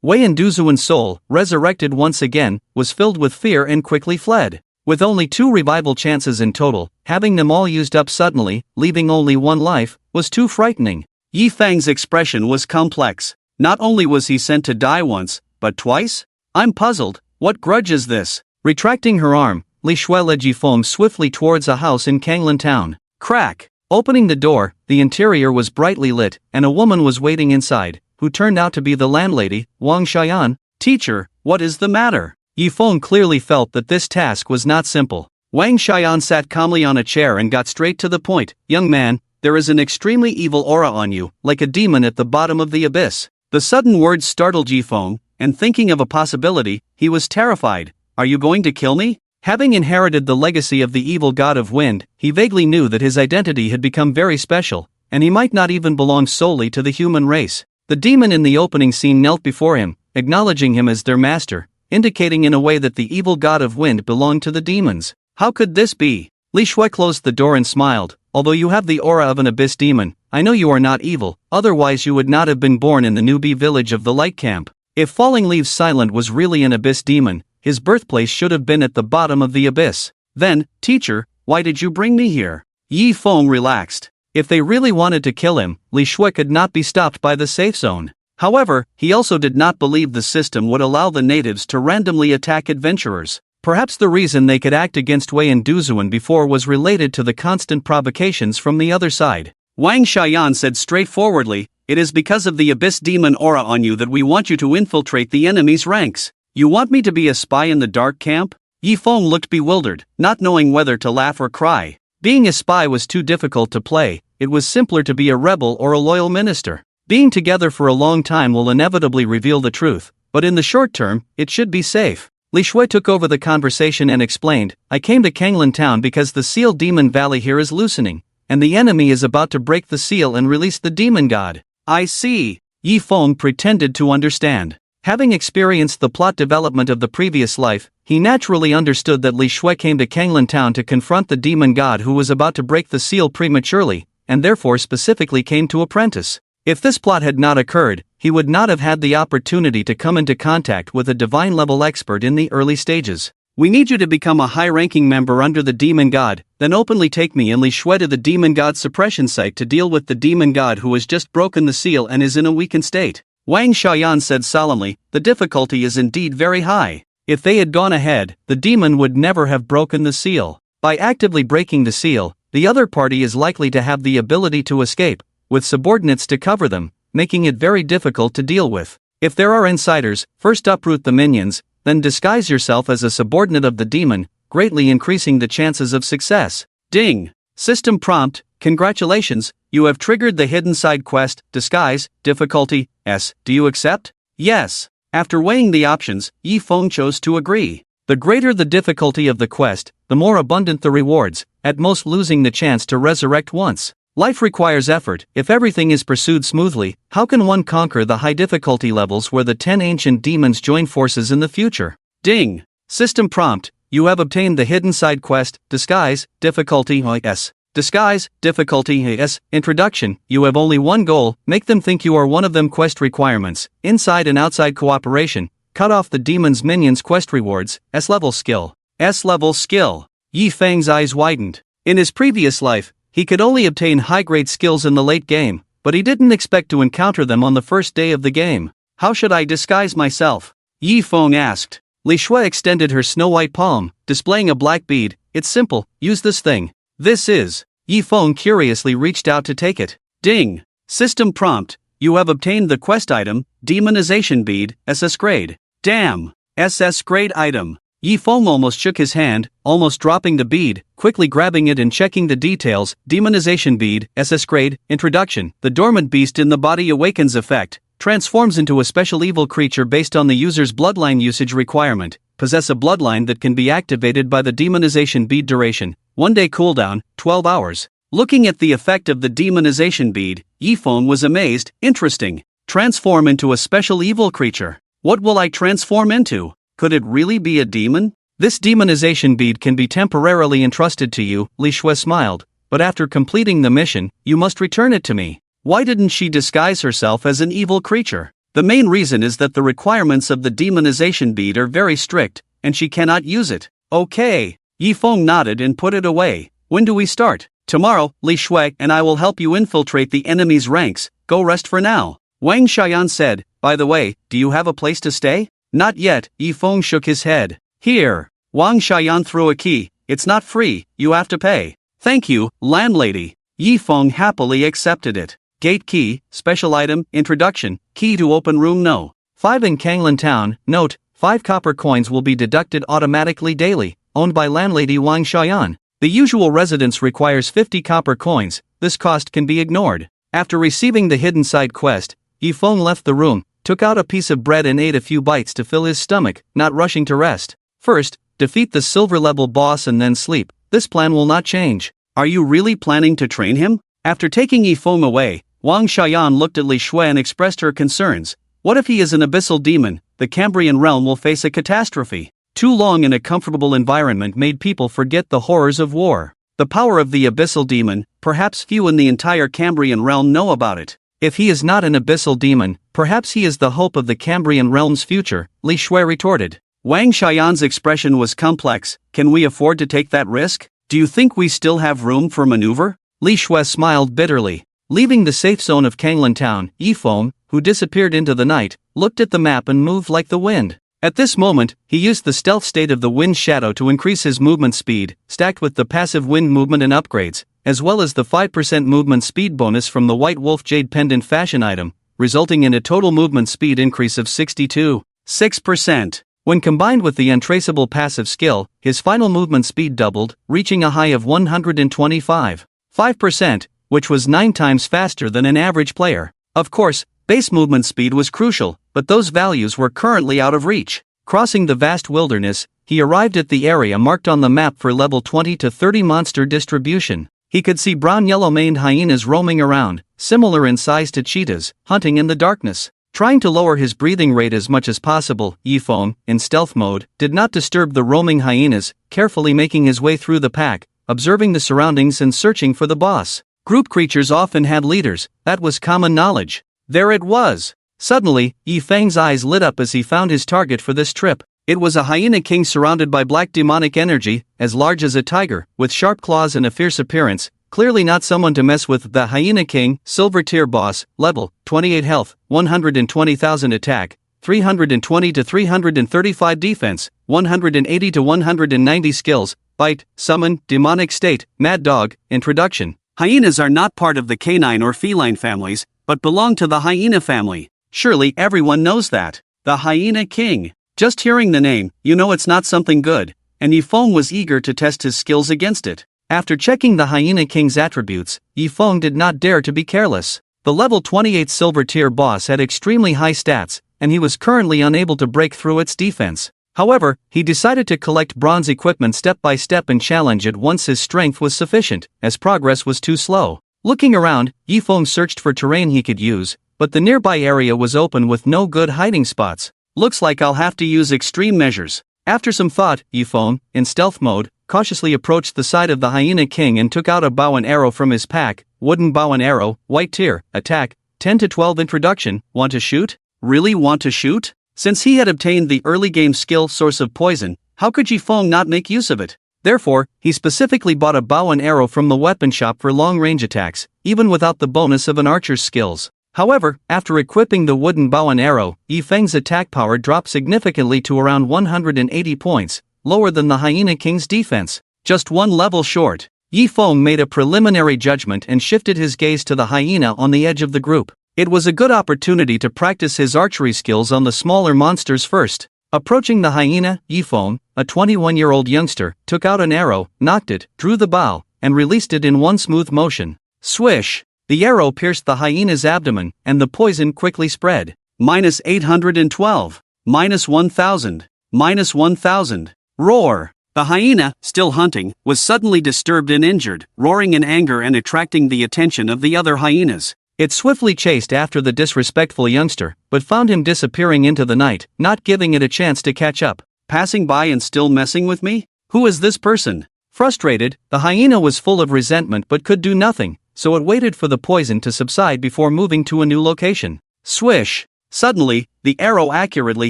Wei and Duzuan's soul, resurrected once again, was filled with fear and quickly fled. With only 2 revival chances in total, having them all used up suddenly, leaving only 1 life, was too frightening. Yifeng's expression was complex. Not only was he sent to die once, but twice? I'm puzzled, what grudge is this? Retracting her arm, Li Shui led Yifeng swiftly towards a house in Kanglan town. Crack! Opening the door, the interior was brightly lit, and a woman was waiting inside, who turned out to be the landlady, Wang Xian. Teacher, what is the matter? Yifeng clearly felt that this task was not simple. Wang Xian sat calmly on a chair and got straight to the point. Young man, there is an extremely evil aura on you, like a demon at the bottom of the abyss. The sudden words startled Yifeng, and thinking of a possibility, he was terrified. Are you going to kill me? Having inherited the legacy of the evil god of wind, he vaguely knew that his identity had become very special, and he might not even belong solely to the human race. The demon in the opening scene knelt before him, acknowledging him as their master, indicating in a way that the evil god of wind belonged to the demons. How could this be? Li Shui closed the door and smiled. Although you have the aura of an abyss demon, I know you are not evil, otherwise you would not have been born in the newbie village of the Light Camp. If Falling Leaves Silent was really an abyss demon, his birthplace should have been at the bottom of the abyss. Then, teacher, why did you bring me here? Yifeng relaxed. If they really wanted to kill him, Li Shui could not be stopped by the safe zone. However, he also did not believe the system would allow the natives to randomly attack adventurers. Perhaps the reason they could act against Wei and Duzuan before was related to the constant provocations from the other side. Wang Xian said straightforwardly, it is because of the abyss demon aura on you that we want you to infiltrate the enemy's ranks. You want me to be a spy in the dark camp? Yifeng looked bewildered, not knowing whether to laugh or cry. Being a spy was too difficult to play, it was simpler to be a rebel or a loyal minister. Being together for a long time will inevitably reveal the truth, but in the short term, it should be safe. Li Shui took over the conversation and explained, I came to Kanglan town because the seal demon valley here is loosening, and the enemy is about to break the seal and release the demon god. I see. Yifeng pretended to understand. Having experienced the plot development of the previous life, he naturally understood that Li Shui came to Kanglan town to confront the demon god who was about to break the seal prematurely, and therefore specifically came to apprentice. If this plot had not occurred, he would not have had the opportunity to come into contact with a divine-level expert in the early stages. We need you to become a high-ranking member under the demon god, then openly take me and Li Shui to the demon god suppression site to deal with the demon god who has just broken the seal and is in a weakened state. Wang Xian said solemnly, the difficulty is indeed very high. If they had gone ahead, the demon would never have broken the seal. By actively breaking the seal, the other party is likely to have the ability to escape, with subordinates to cover them, making it very difficult to deal with. If there are insiders, first uproot the minions, then disguise yourself as a subordinate of the demon, greatly increasing the chances of success. Ding! System prompt, congratulations, you have triggered the hidden side quest, disguise, difficulty, S. Do you accept? Yes. After weighing the options, Yifeng chose to agree. The greater the difficulty of the quest, the more abundant the rewards, at most losing the chance to resurrect once. Life requires effort. If everything is pursued smoothly, how can one conquer the high difficulty levels where the 10 ancient demons join forces in the future? Ding! System prompt, you have obtained the hidden side quest, disguise, difficulty S. Disguise, difficulty S. Introduction, you have only one goal, make them think you are one of them. Quest requirements, inside and outside cooperation, cut off the demon's minions. Quest rewards, S-level skill. S-level skill. Yifeng's eyes widened. In his previous life, he could only obtain high-grade skills in the late game, but he didn't expect to encounter them on the first day of the game. How should I disguise myself? Yifeng asked. Li Shui extended her snow-white palm, displaying a black bead. It's simple, use this thing. This is. Yifeng curiously reached out to take it. Ding! System prompt. You have obtained the quest item, Demonization Bead, SS grade. Damn! SS grade item. Yifeng almost shook his hand, almost dropping the bead, quickly grabbing it and checking the details. Demonization Bead, SS grade. Introduction. The dormant beast in the body awakens effect. Transforms into a special evil creature based on the user's bloodline usage requirement. Possess a bloodline that can be activated by the demonization bead. Duration, 1 day cooldown, 12 hours. Looking at the effect of the demonization bead, Yifeng was amazed. Interesting. Transform into a special evil creature. What will I transform into? Could it really be a demon? This demonization bead can be temporarily entrusted to you, Li Shui smiled, but after completing the mission, you must return it to me. Why didn't she disguise herself as an evil creature? The main reason is that the requirements of the demonization bead are very strict, and she cannot use it. Okay. Yifeng nodded and put it away. When do we start? Tomorrow, Li Shui and I will help you infiltrate the enemy's ranks. Go rest for now. Wang Xian said. By the way, do you have a place to stay? Not yet. Yifeng shook his head. Here. Wang Xian threw a key. It's not free, you have to pay. Thank you, landlady. Yifeng happily accepted it. Gate key, special item, introduction, key to open room no. 5 in Kanglan Town. Note, 5 copper coins will be deducted automatically daily, owned by landlady Wang Xian. The usual residence requires 50 copper coins, this cost can be ignored. After receiving the hidden side quest, Yifeng left the room, took out a piece of bread and ate a few bites to fill his stomach, not rushing to rest. First, defeat the silver level boss and then sleep. This plan will not change. Are you really planning to train him? After taking Yifeng away, Wang Xian looked at Li Shui and expressed her concerns. What if he is an abyssal demon? The Cambrian realm will face a catastrophe. Too long in a comfortable environment made people forget the horrors of war. The power of the abyssal demon, perhaps few in the entire Cambrian realm know about it. If he is not an abyssal demon, perhaps he is the hope of the Cambrian realm's future, Li Shui retorted. Wang Xian's expression was complex. Can we afford to take that risk? Do you think we still have room for maneuver? Li Shui smiled bitterly. Leaving the safe zone of Kanglan Town, Yifeng, who disappeared into the night, looked at the map and moved like the wind. At this moment, he used the stealth state of the wind shadow to increase his movement speed, stacked with the passive wind movement and upgrades, as well as the 5% movement speed bonus from the White Wolf Jade Pendant fashion item, resulting in a total movement speed increase of 62.6%. When combined with the untraceable passive skill, his final movement speed doubled, reaching a high of 125.5%, which was 9 times faster than an average player. Of course, base movement speed was crucial, but those values were currently out of reach. Crossing the vast wilderness, he arrived at the area marked on the map for level 20 to 30 monster distribution. He could see brown-yellow-maned hyenas roaming around, similar in size to cheetahs, hunting in the darkness. Trying to lower his breathing rate as much as possible, Yifeng, in stealth mode, did not disturb the roaming hyenas, carefully making his way through the pack, observing the surroundings and searching for the boss. Group creatures often had leaders, that was common knowledge. There it was. Suddenly, Yifeng's eyes lit up as he found his target for this trip. It was a hyena king surrounded by black demonic energy, as large as a tiger, with sharp claws and a fierce appearance. Clearly not someone to mess with. The Hyena King, Silver Tier Boss, level, 28 health, 120,000 attack, 320 to 335 defense, 180 to 190 skills, bite, summon, demonic state, mad dog. Introduction. Hyenas are not part of the canine or feline families, but belong to the hyena family. Surely everyone knows that. The Hyena King. Just hearing the name, you know it's not something good, and Yifeng was eager to test his skills against it. After checking the Hyena King's attributes, Yifeng did not dare to be careless. The level 28 silver tier boss had extremely high stats, and he was currently unable to break through its defense. However, he decided to collect bronze equipment step by step and challenge it once his strength was sufficient, as progress was too slow. Looking around, Yifeng searched for terrain he could use, but the nearby area was open with no good hiding spots. Looks like I'll have to use extreme measures. After some thought, Yifeng, in stealth mode, cautiously approached the side of the Hyena King and took out a bow and arrow from his pack. Wooden bow and arrow, white tier, attack, 10 to 12 introduction. Want to shoot? Really want to shoot? Since he had obtained the early game skill Source of Poison, how could Yifeng not make use of it? Therefore, he specifically bought a bow and arrow from the weapon shop for long-range attacks, even without the bonus of an archer's skills. However, after equipping the wooden bow and arrow, Yifeng's attack power dropped significantly to around 180 points, lower than the Hyena King's defense. Just one level short. Yifeng made a preliminary judgment and shifted his gaze to the hyena on the edge of the group. It was a good opportunity to practice his archery skills on the smaller monsters first. Approaching the hyena, Yifeng, a 21-year-old youngster, took out an arrow, nocked it, drew the bow, and released it in one smooth motion. Swish! The arrow pierced the hyena's abdomen, and the poison quickly spread. -812. -1000. -1000. Roar! The hyena, still hunting, was suddenly disturbed and injured, roaring in anger and attracting the attention of the other hyenas. It swiftly chased after the disrespectful youngster, but found him disappearing into the night, not giving it a chance to catch up. Passing by and still messing with me? Who is this person? Frustrated, the hyena was full of resentment but could do nothing, so it waited for the poison to subside before moving to a new location. Swish! Suddenly, the arrow accurately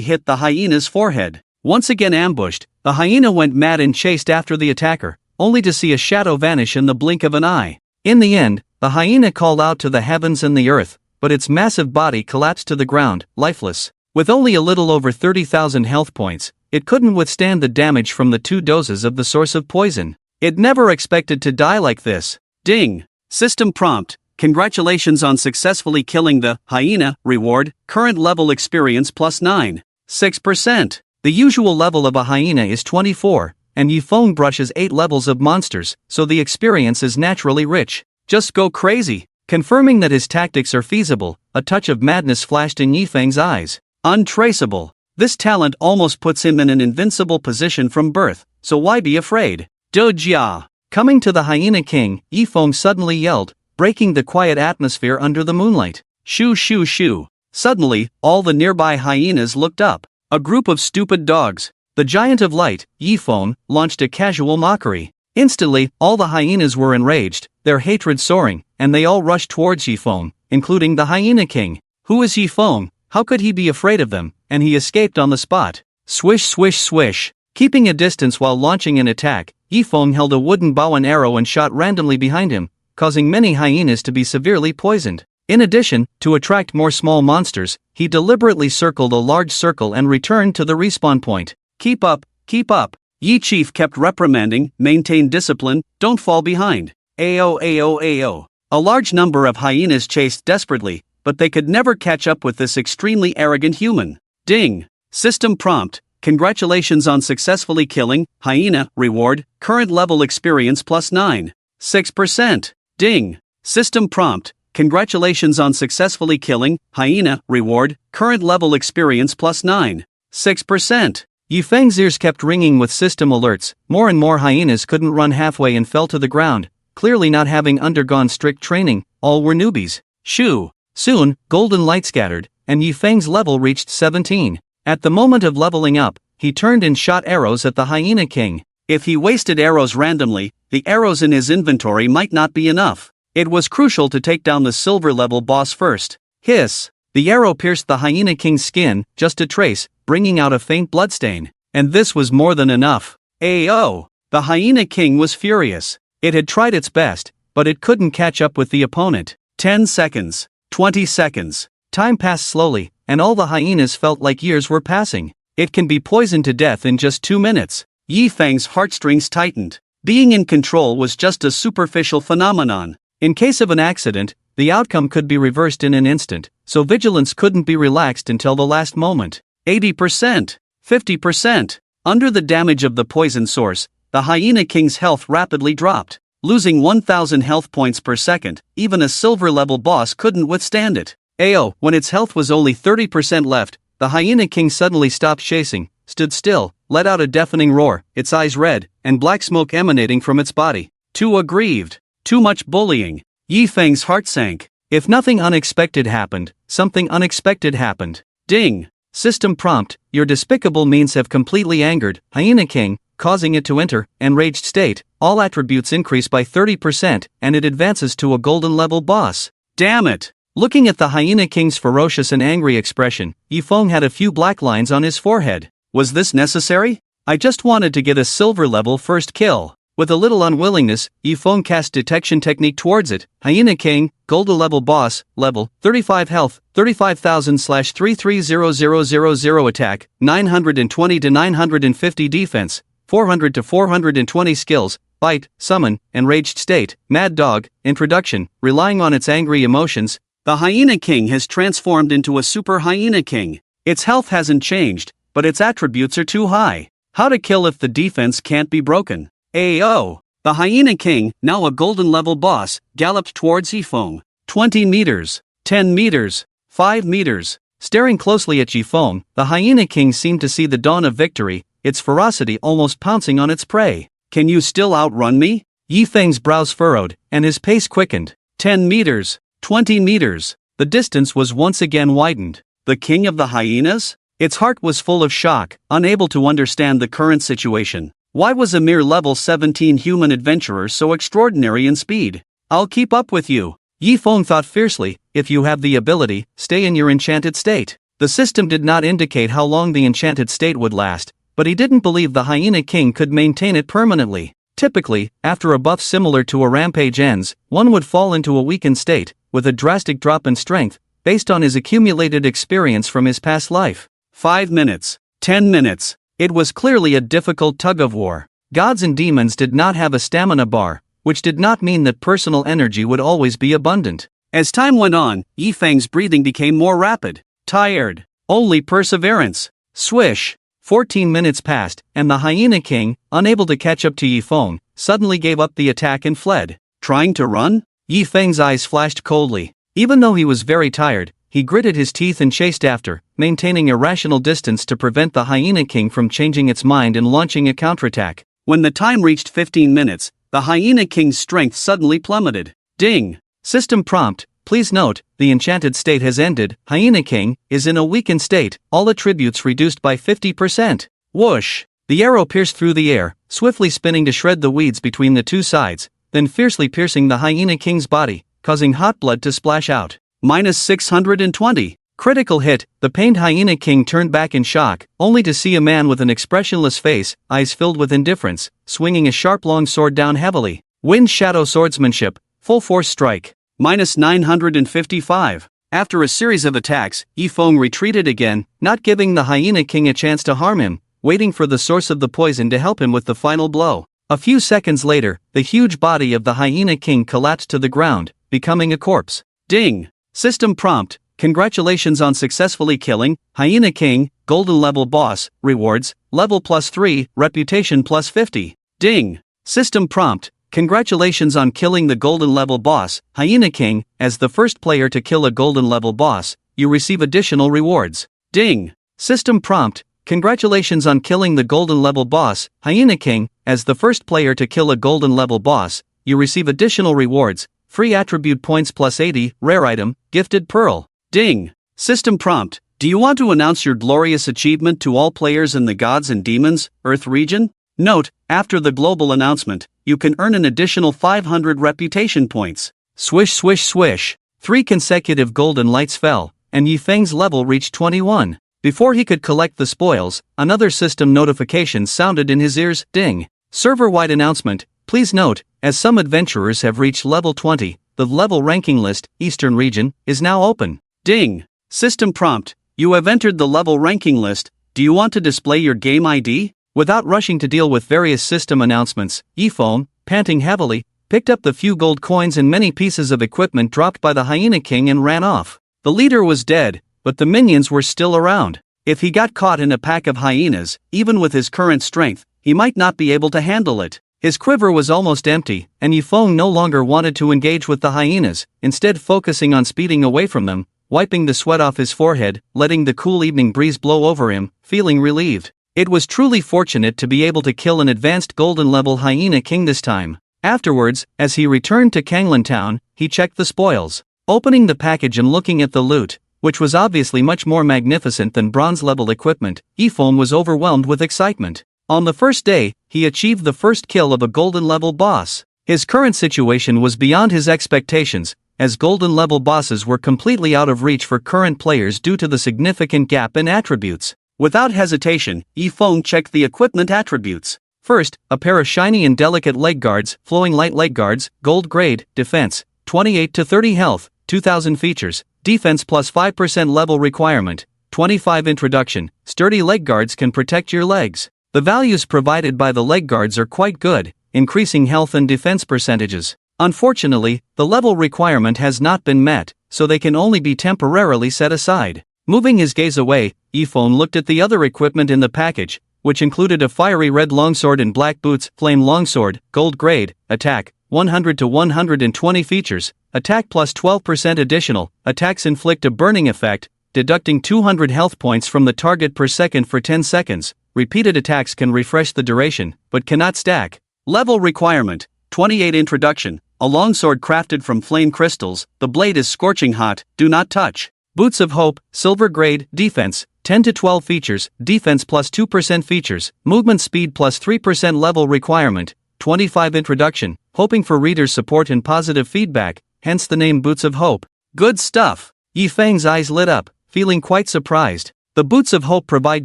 hit the hyena's forehead. Once again ambushed, the hyena went mad and chased after the attacker, only to see a shadow vanish in the blink of an eye. In the end, the hyena called out to the heavens and the earth, but its massive body collapsed to the ground, lifeless. With only a little over 30,000 health points, it couldn't withstand the damage from the 2 doses of the source of poison. It never expected to die like this. Ding! System prompt: congratulations on successfully killing the hyena. Reward: current level experience +9. 6%. The usual level of a hyena is 24, and Yifeng brushes 8 levels of monsters, so the experience is naturally rich. Just go crazy. Confirming that his tactics are feasible, a touch of madness flashed in Yifeng's eyes. Untraceable. This talent almost puts him in an invincible position from birth, so why be afraid? Dojia! Coming to the Hyena King, Yifeng suddenly yelled, breaking the quiet atmosphere under the moonlight. Shoo shoo shoo. Suddenly, all the nearby hyenas looked up. A group of stupid dogs. The Giant of Light, Yifeng, launched a casual mockery. Instantly, all the hyenas were enraged, their hatred soaring, and they all rushed towards Yifeng, including the Hyena King. Who is Yifeng? How could he be afraid of them? And he escaped on the spot. Swish swish swish. Keeping a distance while launching an attack, Yifeng held a wooden bow and arrow and shot randomly behind him, causing many hyenas to be severely poisoned. In addition, to attract more small monsters, he deliberately circled a large circle and returned to the respawn point. Keep up, keep up. Yi Chief kept reprimanding, maintain discipline, don't fall behind. Ayo ayo ayo. A large number of hyenas chased desperately, but they could never catch up with this extremely arrogant human. Ding! System prompt: congratulations on successfully killing hyena. Reward: current level experience +9. 6%. Ding! System prompt: congratulations on successfully killing hyena. Reward: current level experience +9. 6%. Yifeng's ears kept ringing with system alerts. More and more hyenas couldn't run halfway and fell to the ground, clearly not having undergone strict training. All were newbies. Shoo! Soon, golden light scattered, and Yifeng's level reached 17. At the moment of leveling up, he turned and shot arrows at the Hyena King. If he wasted arrows randomly, the arrows in his inventory might not be enough. It was crucial to take down the silver level boss first. Hiss! The arrow pierced the Hyena King's skin, just a trace, bringing out a faint bloodstain. And this was more than enough. Ayo! The Hyena King was furious. It had tried its best, but it couldn't catch up with the opponent. 10 seconds. 20 seconds. Time passed slowly, and all the hyenas felt like years were passing. It can be poisoned to death in just 2 minutes. Yifeng's heartstrings tightened. Being in control was just a superficial phenomenon. In case of an accident, the outcome could be reversed in an instant, so vigilance couldn't be relaxed until the last moment. 80%. 50%. Under the damage of the poison source, the Hyena King's health rapidly dropped. Losing 1,000 health points per second, even a silver-level boss couldn't withstand it. Ayo! When its health was only 30% left, the Hyena King suddenly stopped chasing, stood still, let out a deafening roar, its eyes red, and black smoke emanating from its body. Too aggrieved. Too much bullying. Yifeng's heart sank. If nothing unexpected happened, something unexpected happened. Ding! System prompt: your despicable means have completely angered Hyena King, causing it to enter enraged state. All attributes increase by 30%, and it advances to a golden level boss. Damn it! Looking at the Hyena King's ferocious and angry expression, Yifeng had a few black lines on his forehead. Was this necessary? I just wanted to get a silver level first kill. With a little unwillingness, Yifeng cast detection technique towards it. Hyena King, golden level boss, level 35 health, 35,000/33000 attack, 920 to 950 defense, 400 to 420 skills, bite, summon, enraged state, mad dog, introduction, relying on its angry emotions. The Hyena King has transformed into a Super Hyena King. Its health hasn't changed, but its attributes are too high. How to kill if the defense can't be broken. AO. The Hyena King, now a golden level boss, galloped towards Yifeng. 20 meters, 10 meters, 5 meters. Staring closely at Yifeng, the Hyena King seemed to see the dawn of victory, its ferocity almost pouncing on its prey. Can you still outrun me? Yifeng's brows furrowed, and his pace quickened. 10 meters, 20 meters. The distance was once again widened. The king of the hyenas? Its heart was full of shock, unable to understand the current situation. Why was a mere level 17 human adventurer so extraordinary in speed? I'll keep up with you. Yifeng thought fiercely, if you have the ability, stay in your enchanted state. The system did not indicate how long the enchanted state would last, but he didn't believe the Hyena King could maintain it permanently. Typically, after a buff similar to a rampage ends, one would fall into a weakened state, with a drastic drop in strength, based on his accumulated experience from his past life. 5 minutes. 10 minutes. It was clearly a difficult tug-of-war. Gods and demons did not have a stamina bar, which did not mean that personal energy would always be abundant. As time went on, Yifeng's breathing became more rapid. Tired. Only perseverance. Swish. 14 minutes passed, and the Hyena King, unable to catch up to Yifeng, suddenly gave up the attack and fled. Trying to run? Yifeng's eyes flashed coldly. Even though he was very tired, he gritted his teeth and chased after, maintaining a rational distance to prevent the Hyena King from changing its mind and launching a counterattack. When the time reached 15 minutes, the Hyena King's strength suddenly plummeted. Ding! System prompt. Please note, the enchanted state has ended. Hyena King is in a weakened state, all attributes reduced by 50%. Whoosh! The arrow pierced through the air, swiftly spinning to shred the weeds between the two sides, then fiercely piercing the Hyena King's body, causing hot blood to splash out. Minus 620. Critical hit. The pained Hyena King turned back in shock, only to see a man with an expressionless face, eyes filled with indifference, swinging a sharp long sword down heavily. Wind Shadow Swordsmanship, full force strike. Minus 955. After a series of attacks, Yifeng retreated again, not giving the Hyena King a chance to harm him, waiting for the source of the poison to help him with the final blow. A few seconds later, the huge body of the Hyena King collapsed to the ground, becoming a corpse. Ding! System prompt. Congratulations on successfully killing Hyena King, Golden Level Boss. Rewards, level +3, reputation +50. Ding! System prompt. Congratulations on killing the Golden Level Boss, Hyena King. As the first player to kill a Golden Level Boss, you receive additional rewards. Ding! System prompt. Congratulations on killing the Golden Level Boss, Hyena King. As the first player to kill a Golden Level Boss, you receive additional rewards. Free attribute points +80, rare item, gifted pearl. Ding! System prompt. Do you want to announce your glorious achievement to all players in the Gods and Demons, Earth region? Note, after the global announcement, you can earn an additional 500 reputation points. Swish swish swish. 3 consecutive golden lights fell, and Yifeng's level reached 21. Before he could collect the spoils, another system notification sounded in his ears. Ding! Server-wide announcement. Please note, as some adventurers have reached level 20, the level ranking list, Eastern region, is now open. Ding! System prompt. You have entered the level ranking list. Do you want to display your game ID? Without rushing to deal with various system announcements, Yifeng, panting heavily, picked up the few gold coins and many pieces of equipment dropped by the Hyena King and ran off. The leader was dead, but the minions were still around. If he got caught in a pack of hyenas, even with his current strength, he might not be able to handle it. His quiver was almost empty, and Yifeng no longer wanted to engage with the hyenas, instead focusing on speeding away from them, wiping the sweat off his forehead, letting the cool evening breeze blow over him, feeling relieved. It was truly fortunate to be able to kill an advanced golden level Hyena King this time. Afterwards, as he returned to Kanglan Town, he checked the spoils. Opening the package and looking at the loot, which was obviously much more magnificent than bronze level equipment, Yifeng was overwhelmed with excitement. On the first day, he achieved the first kill of a golden level boss. His current situation was beyond his expectations, as golden level bosses were completely out of reach for current players due to the significant gap in attributes. Without hesitation, Yifeng checked the equipment attributes. First, a pair of shiny and delicate leg guards, flowing light leg guards, gold grade, defense, 28 to 30 health, 2000 features, defense plus 5% level requirement, 25 introduction, sturdy leg guards can protect your legs. The values provided by the leg guards are quite good, increasing health and defense percentages. Unfortunately, the level requirement has not been met, so they can only be temporarily set aside. Moving his gaze away, Yifeng looked at the other equipment in the package, which included a fiery red longsword and black boots, flame longsword, gold grade, attack, 100 to 120 features, attack plus 12% additional, attacks inflict a burning effect, deducting 200 health points from the target per second for 10 seconds, repeated attacks can refresh the duration, but cannot stack. Level requirement, 28 introduction, a longsword crafted from flame crystals, the blade is scorching hot, do not touch. Boots of Hope, silver grade, defense, 10 to 12 features, defense plus 2% features, movement speed plus 3% level requirement, 25 introduction, hoping for readers' support and positive feedback, hence the name Boots of Hope. Good stuff. Yifeng's eyes lit up, feeling quite surprised. The Boots of Hope provide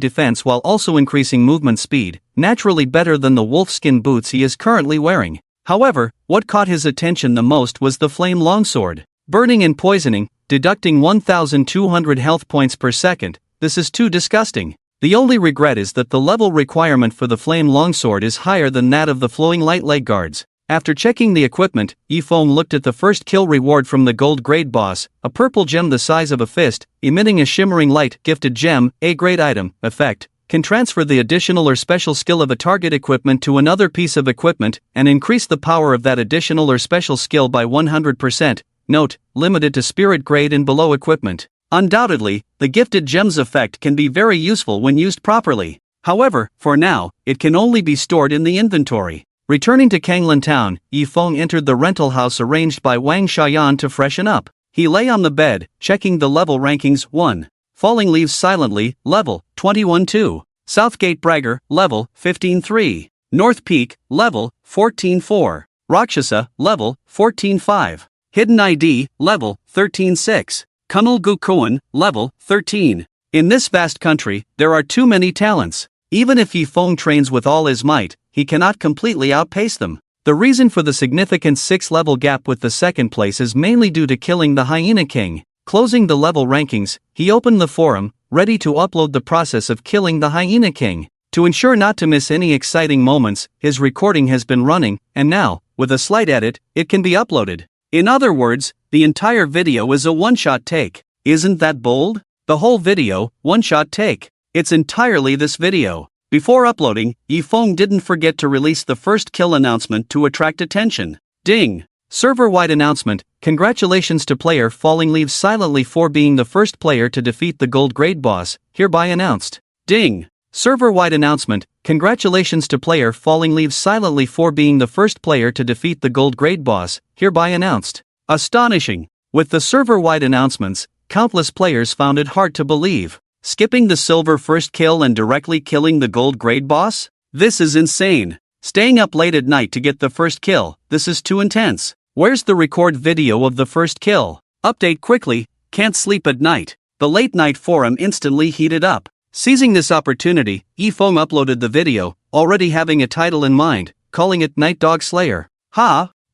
defense while also increasing movement speed, naturally better than the wolfskin boots he is currently wearing. However, what caught his attention the most was the flame longsword. Burning and poisoning, deducting 1,200 health points per second, this is too disgusting. The only regret is that the level requirement for the flame longsword is higher than that of the flowing light leg guards. After checking the equipment, Yifeng looked at the first kill reward from the gold grade boss, a purple gem the size of a fist, emitting a shimmering light, gifted gem, A grade item, effect, can transfer the additional or special skill of a target equipment to another piece of equipment, and increase the power of that additional or special skill by 100%, note, limited to spirit grade and below equipment. Undoubtedly, the gifted gems effect can be very useful when used properly. However, for now, it can only be stored in the inventory. Returning to Kanglan Town, Yifeng entered the rental house arranged by Wang Xiaoyan to freshen up. He lay on the bed, checking the level rankings. 1. Falling Leaves Silently, level 21-2. Southgate Bragger, level 15-3. North Peak, level 14-4. Rakshasa, level 14-5. Hidden ID, level 13-6. Kunal Gukuan, level 13. In this vast country, there are too many talents. Even if Yifeng trains with all his might, he cannot completely outpace them. The reason for the significant 6-level gap with the second place is mainly due to killing the Hyena King. Closing the level rankings, he opened the forum, ready to upload the process of killing the Hyena King. To ensure not to miss any exciting moments, his recording has been running, and now, with a slight edit, it can be uploaded. In other words, the entire video is a one-shot take. Isn't that bold? The whole video, one-shot take. It's entirely this video. Before uploading, Yifeng didn't forget to release the first kill announcement to attract attention. Ding! Server-wide announcement, congratulations to player Falling Leaves Silently for being the first player to defeat the gold grade boss, hereby announced. Ding! Server-wide announcement, congratulations to player Falling Leaves Silently for being the first player to defeat the gold grade boss, hereby announced. Astonishing! With the server-wide announcements, countless players found it hard to believe. Skipping the silver first kill and directly killing the gold grade boss? This is insane. Staying up late at night to get the first kill, this is too intense. Where's the record video of the first kill? Update quickly, can't sleep at night. The late night forum instantly heated up. Seizing this opportunity, Yifeng uploaded the video, already having a title in mind, calling it Night Dog Slayer.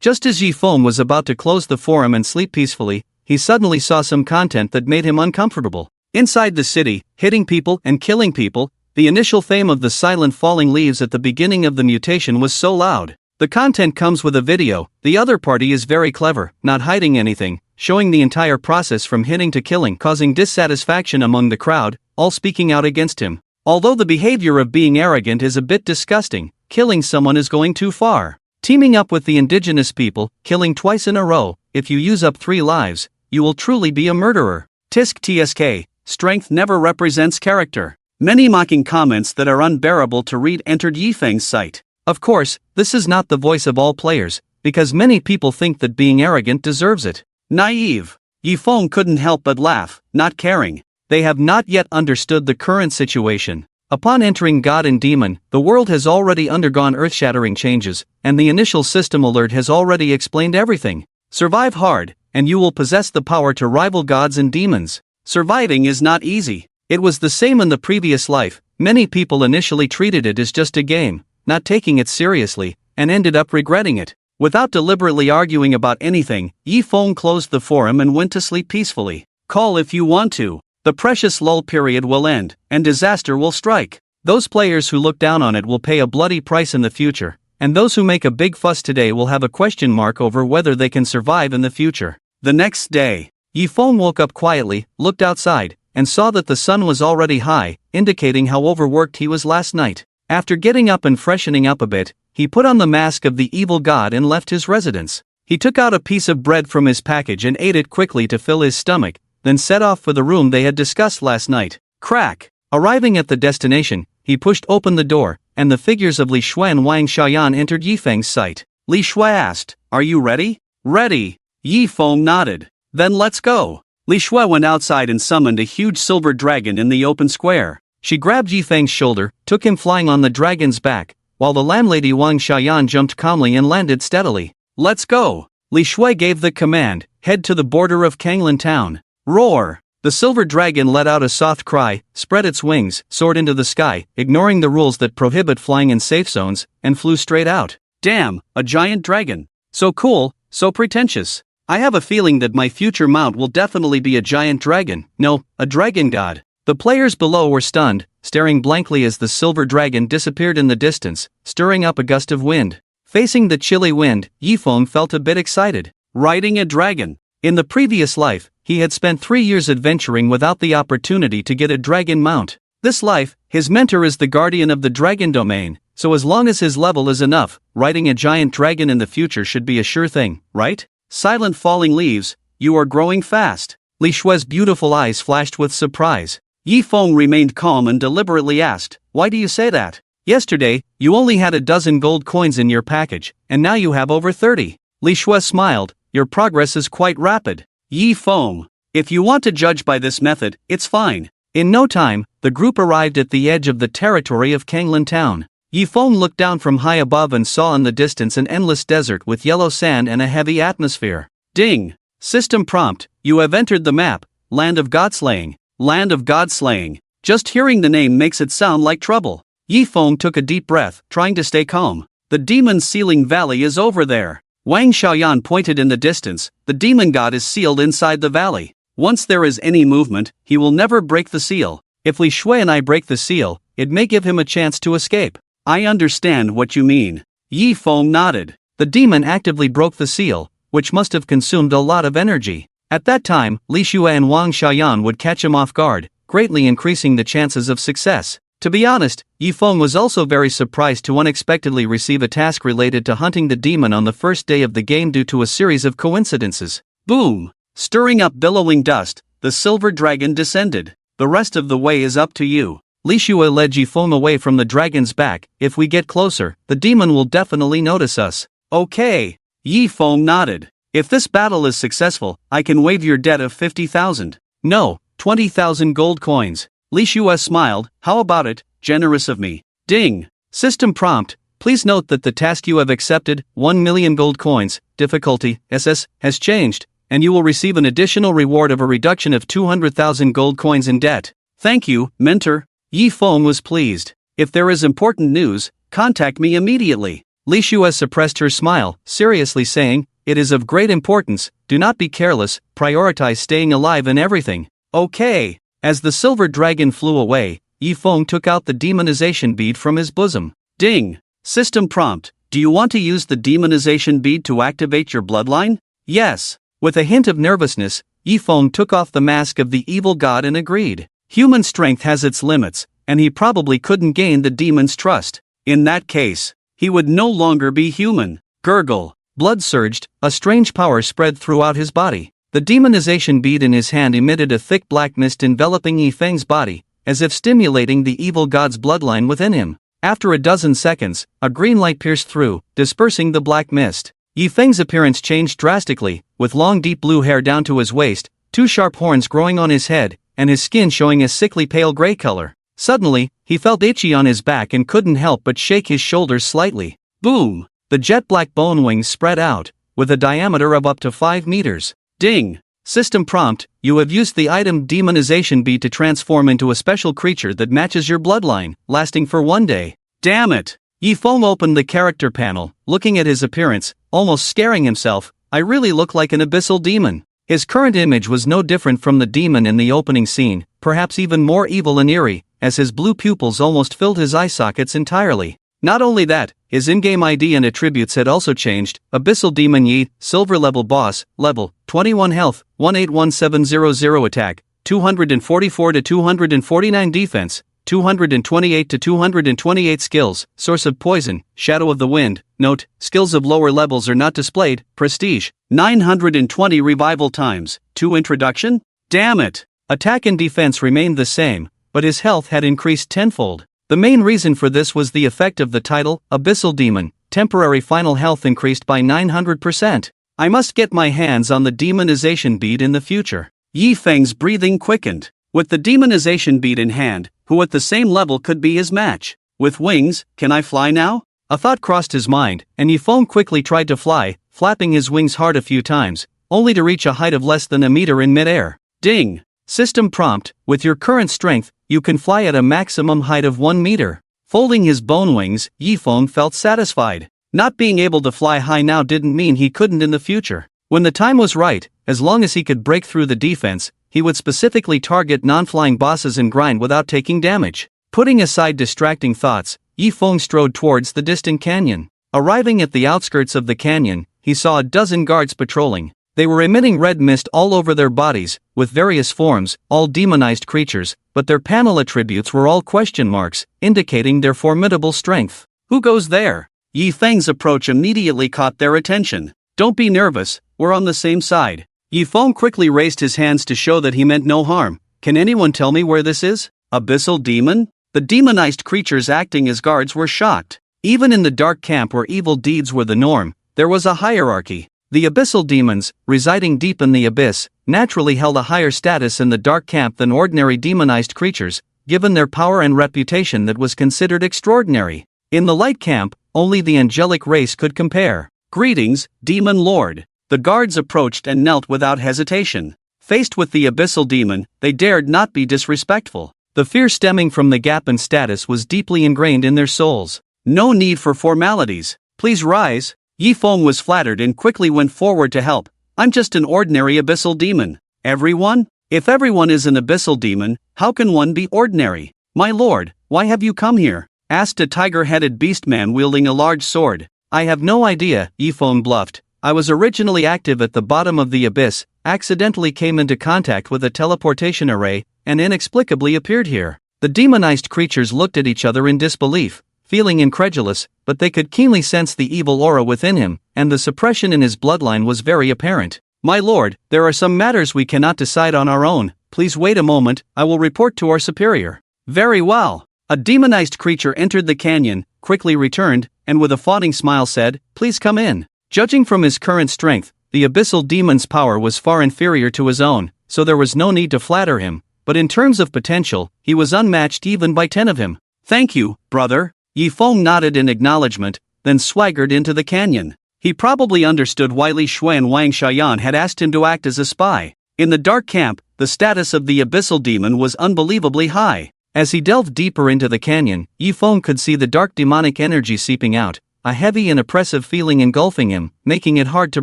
Just as Yifeng was about to close the forum and sleep peacefully, he suddenly saw some content that made him uncomfortable. Inside the city, hitting people and killing people, the initial fame of the silent falling leaves at the beginning of the mutation was so loud. The content comes with a video. The other party is very clever, not hiding anything, showing the entire process from hitting to killing, causing dissatisfaction among the crowd, all speaking out against him. Although the behavior of being arrogant is a bit disgusting, killing someone is going too far. Teaming up with the indigenous people, killing twice in a row, if you use up 3 lives, you will truly be a murderer. Tisk TSK, strength never represents character. Many mocking comments that are unbearable to read entered Yifeng's site. Of course, this is not the voice of all players, because many people think that being arrogant deserves it. Naive. Yifeng couldn't help but laugh, not caring. They have not yet understood the current situation. Upon entering God and Demon, the world has already undergone earth-shattering changes, and the initial system alert has already explained everything. Survive hard, and you will possess the power to rival gods and demons. Surviving is not easy. It was the same in the previous life. Many people initially treated it as just a game, not taking it seriously, and ended up regretting it. Without deliberately arguing about anything, Yifeng closed the forum and went to sleep peacefully. Call if you want to. The precious lull period will end, and disaster will strike. Those players who look down on it will pay a bloody price in the future. and those who make a big fuss today will have a question mark over whether they can survive in the future. The next day, Yifeng woke up quietly, looked outside, and saw that the sun was already high, indicating how overworked he was last night. After getting up and freshening up a bit, he put on the mask of the evil god and left his residence. He took out a piece of bread from his package and ate it quickly to fill his stomach, then set off for the room they had discussed last night. Crack! Arriving at the destination, he pushed open the door, and the figures of Li Shui and Wang Xiaoyan entered Yifeng's sight. Li Shui asked, "Are you ready?" "Ready." Yifeng nodded. "Then let's go." Li Shui went outside and summoned a huge silver dragon in the open square. She grabbed Yifeng's shoulder, took him flying on the dragon's back, while the landlady Wang Xiaoyan jumped calmly and landed steadily. "Let's go." Li Shui gave the command, "Head to the border of Kanglin town." Roar! The silver dragon let out a soft cry, spread its wings, soared into the sky, ignoring the rules that prohibit flying in safe zones, and flew straight out. Damn, a giant dragon. So cool, so pretentious. I have a feeling that my future mount will definitely be a giant dragon, no, a dragon god. The players below were stunned, staring blankly as the silver dragon disappeared in the distance, stirring up a gust of wind. Facing the chilly wind, Yifeng felt a bit excited. Riding a dragon. In the previous life, he had spent 3 years adventuring without the opportunity to get a dragon mount. This life, his mentor is the guardian of the dragon domain, so as long as his level is enough, riding a giant dragon in the future should be a sure thing, right? Silent falling leaves, you are growing fast. Li Shui's beautiful eyes flashed with surprise. Yifeng remained calm and deliberately asked, "Why do you say that? Yesterday, you only had a dozen gold coins in your package, and now you have over 30. Li Shui smiled, "Your progress is quite rapid." Yifeng, if you want to judge by this method, it's fine. In no time, the group arrived at the edge of the territory of Kanglin town. Yifeng looked down from high above and saw in the distance an endless desert with yellow sand and a heavy atmosphere. Ding! System prompt, you have entered the map, Land of Godslaying. Land of Godslaying. Just hearing the name makes it sound like trouble. Yifeng took a deep breath, trying to stay calm. The demon sealing valley is over there. Wang Xiaoyan pointed in the distance, the demon god is sealed inside the valley. Once there is any movement, he will never break the seal. If Li Shui and I break the seal, it may give him a chance to escape. I understand what you mean. Yifeng nodded. The demon actively broke the seal, which must have consumed a lot of energy. At that time, Li Shui and Wang Xiaoyan would catch him off guard, greatly increasing the chances of success. To be honest, Yifeng was also very surprised to unexpectedly receive a task related to hunting the demon on the first day of the game due to a series of coincidences. Boom! Stirring up billowing dust, the silver dragon descended. The rest of the way is up to you. Li Shui led Yifeng away from the dragon's back. If we get closer, the demon will definitely notice us. Okay. Yifeng nodded. If this battle is successful, I can waive your debt of 50,000. No, 20,000 gold coins. Li Shui smiled, how about it, generous of me. Ding! System prompt, please note that the task you have accepted, 1 million gold coins, difficulty, SS, has changed, and you will receive an additional reward of a reduction of 200,000 gold coins in debt. Thank you, mentor. Yifeng was pleased. If there is important news, contact me immediately. Li Shui suppressed her smile, seriously saying, it is of great importance, do not be careless, prioritize staying alive in everything. Okay. As the silver dragon flew away, Yifeng took out the demonization bead from his bosom. Ding! System prompt, do you want to use the demonization bead to activate your bloodline? Yes. With a hint of nervousness, Yifeng took off the mask of the evil god and agreed. Human strength has its limits, and he probably couldn't gain the demon's trust. In that case, he would no longer be human. Gurgle. Blood surged, a strange power spread throughout his body. The demonization bead in his hand emitted a thick black mist enveloping Yifeng's body, as if stimulating the evil god's bloodline within him. After a dozen seconds, a green light pierced through, dispersing the black mist. Yifeng's appearance changed drastically, with long deep blue hair down to his waist, 2 sharp horns growing on his head, and his skin showing a sickly pale gray color. Suddenly, he felt itchy on his back and couldn't help but shake his shoulders slightly. Boom! The jet black bone wings spread out, with a diameter of up to 5 meters. Ding! System prompt, you have used the item demonization bead to transform into a special creature that matches your bloodline, lasting for 1 day. Damn it! Yifeng opened the character panel, looking at his appearance, almost scaring himself. I really look like an abyssal demon. His current image was no different from the demon in the opening scene, perhaps even more evil and eerie, as his blue pupils almost filled his eye sockets entirely. Not only that, his in-game ID and attributes had also changed. Abyssal Demon Yi, Silver level boss, level, 21 health, 181700 attack, 244 to 249 defense, 228 to 228 skills, source of poison, shadow of the wind. Note, skills of lower levels are not displayed. Prestige, 920 revival times, 2 introduction? Damn it! Attack and defense remained the same, but his health had increased tenfold. The main reason for this was the effect of the title, Abyssal Demon. Temporary final health increased by 900%. I must get my hands on the demonization bead in the future. Yi Feng's breathing quickened. With the demonization bead in hand, who at the same level could be his match? With wings, can I fly now? A thought crossed his mind, and Yi Feng quickly tried to fly, flapping his wings hard a few times, only to reach a height of less than a meter in midair. Ding! System prompt, with your current strength, you can fly at a maximum height of 1 meter. Folding his bone wings, Yi Feng felt satisfied. Not being able to fly high now didn't mean he couldn't in the future. When the time was right, as long as he could break through the defense, he would specifically target non-flying bosses and grind without taking damage. Putting aside distracting thoughts, Yi Feng strode towards the distant canyon. Arriving at the outskirts of the canyon, he saw a dozen guards patrolling. They were emitting red mist all over their bodies, with various forms, all demonized creatures, but their panel attributes were all question marks, indicating their formidable strength. Who goes there? Yi Feng's approach immediately caught their attention. Don't be nervous, we're on the same side. Yi Feng quickly raised his hands to show that he meant no harm. Can anyone tell me where this is? Abyssal Demon? The demonized creatures acting as guards were shocked. Even in the dark camp where evil deeds were the norm, there was a hierarchy. The abyssal demons, residing deep in the abyss, naturally held a higher status in the dark camp than ordinary demonized creatures, given their power and reputation that was considered extraordinary. In the light camp, only the angelic race could compare. Greetings, Demon Lord. The guards approached and knelt without hesitation. Faced with the abyssal demon, they dared not be disrespectful. The fear stemming from the gap in status was deeply ingrained in their souls. No need for formalities. Please rise. Yi Feng was flattered and quickly went forward to help. I'm just an ordinary abyssal demon. Everyone? If everyone is an abyssal demon, how can one be ordinary? My lord, why have you come here? Asked a tiger-headed beastman wielding a large sword. I have no idea, Yi Feng bluffed. I was originally active at the bottom of the abyss, accidentally came into contact with a teleportation array, and inexplicably appeared here. The demonized creatures looked at each other in disbelief, feeling incredulous, but they could keenly sense the evil aura within him, and the suppression in his bloodline was very apparent. My lord, there are some matters we cannot decide on our own. Please wait a moment, I will report to our superior. Very well. A demonized creature entered the canyon, quickly returned, and with a fawning smile said, Please come in. Judging from his current strength, the abyssal demon's power was far inferior to his own, so there was no need to flatter him, but in terms of potential, he was unmatched even by 10 of him. Thank you, brother. Yi Feng nodded in acknowledgement, then swaggered into the canyon. He probably understood why Li Shui and Wang Xiaoyan had asked him to act as a spy. In the dark camp, the status of the abyssal demon was unbelievably high. As he delved deeper into the canyon, Yi Feng could see the dark demonic energy seeping out, a heavy and oppressive feeling engulfing him, making it hard to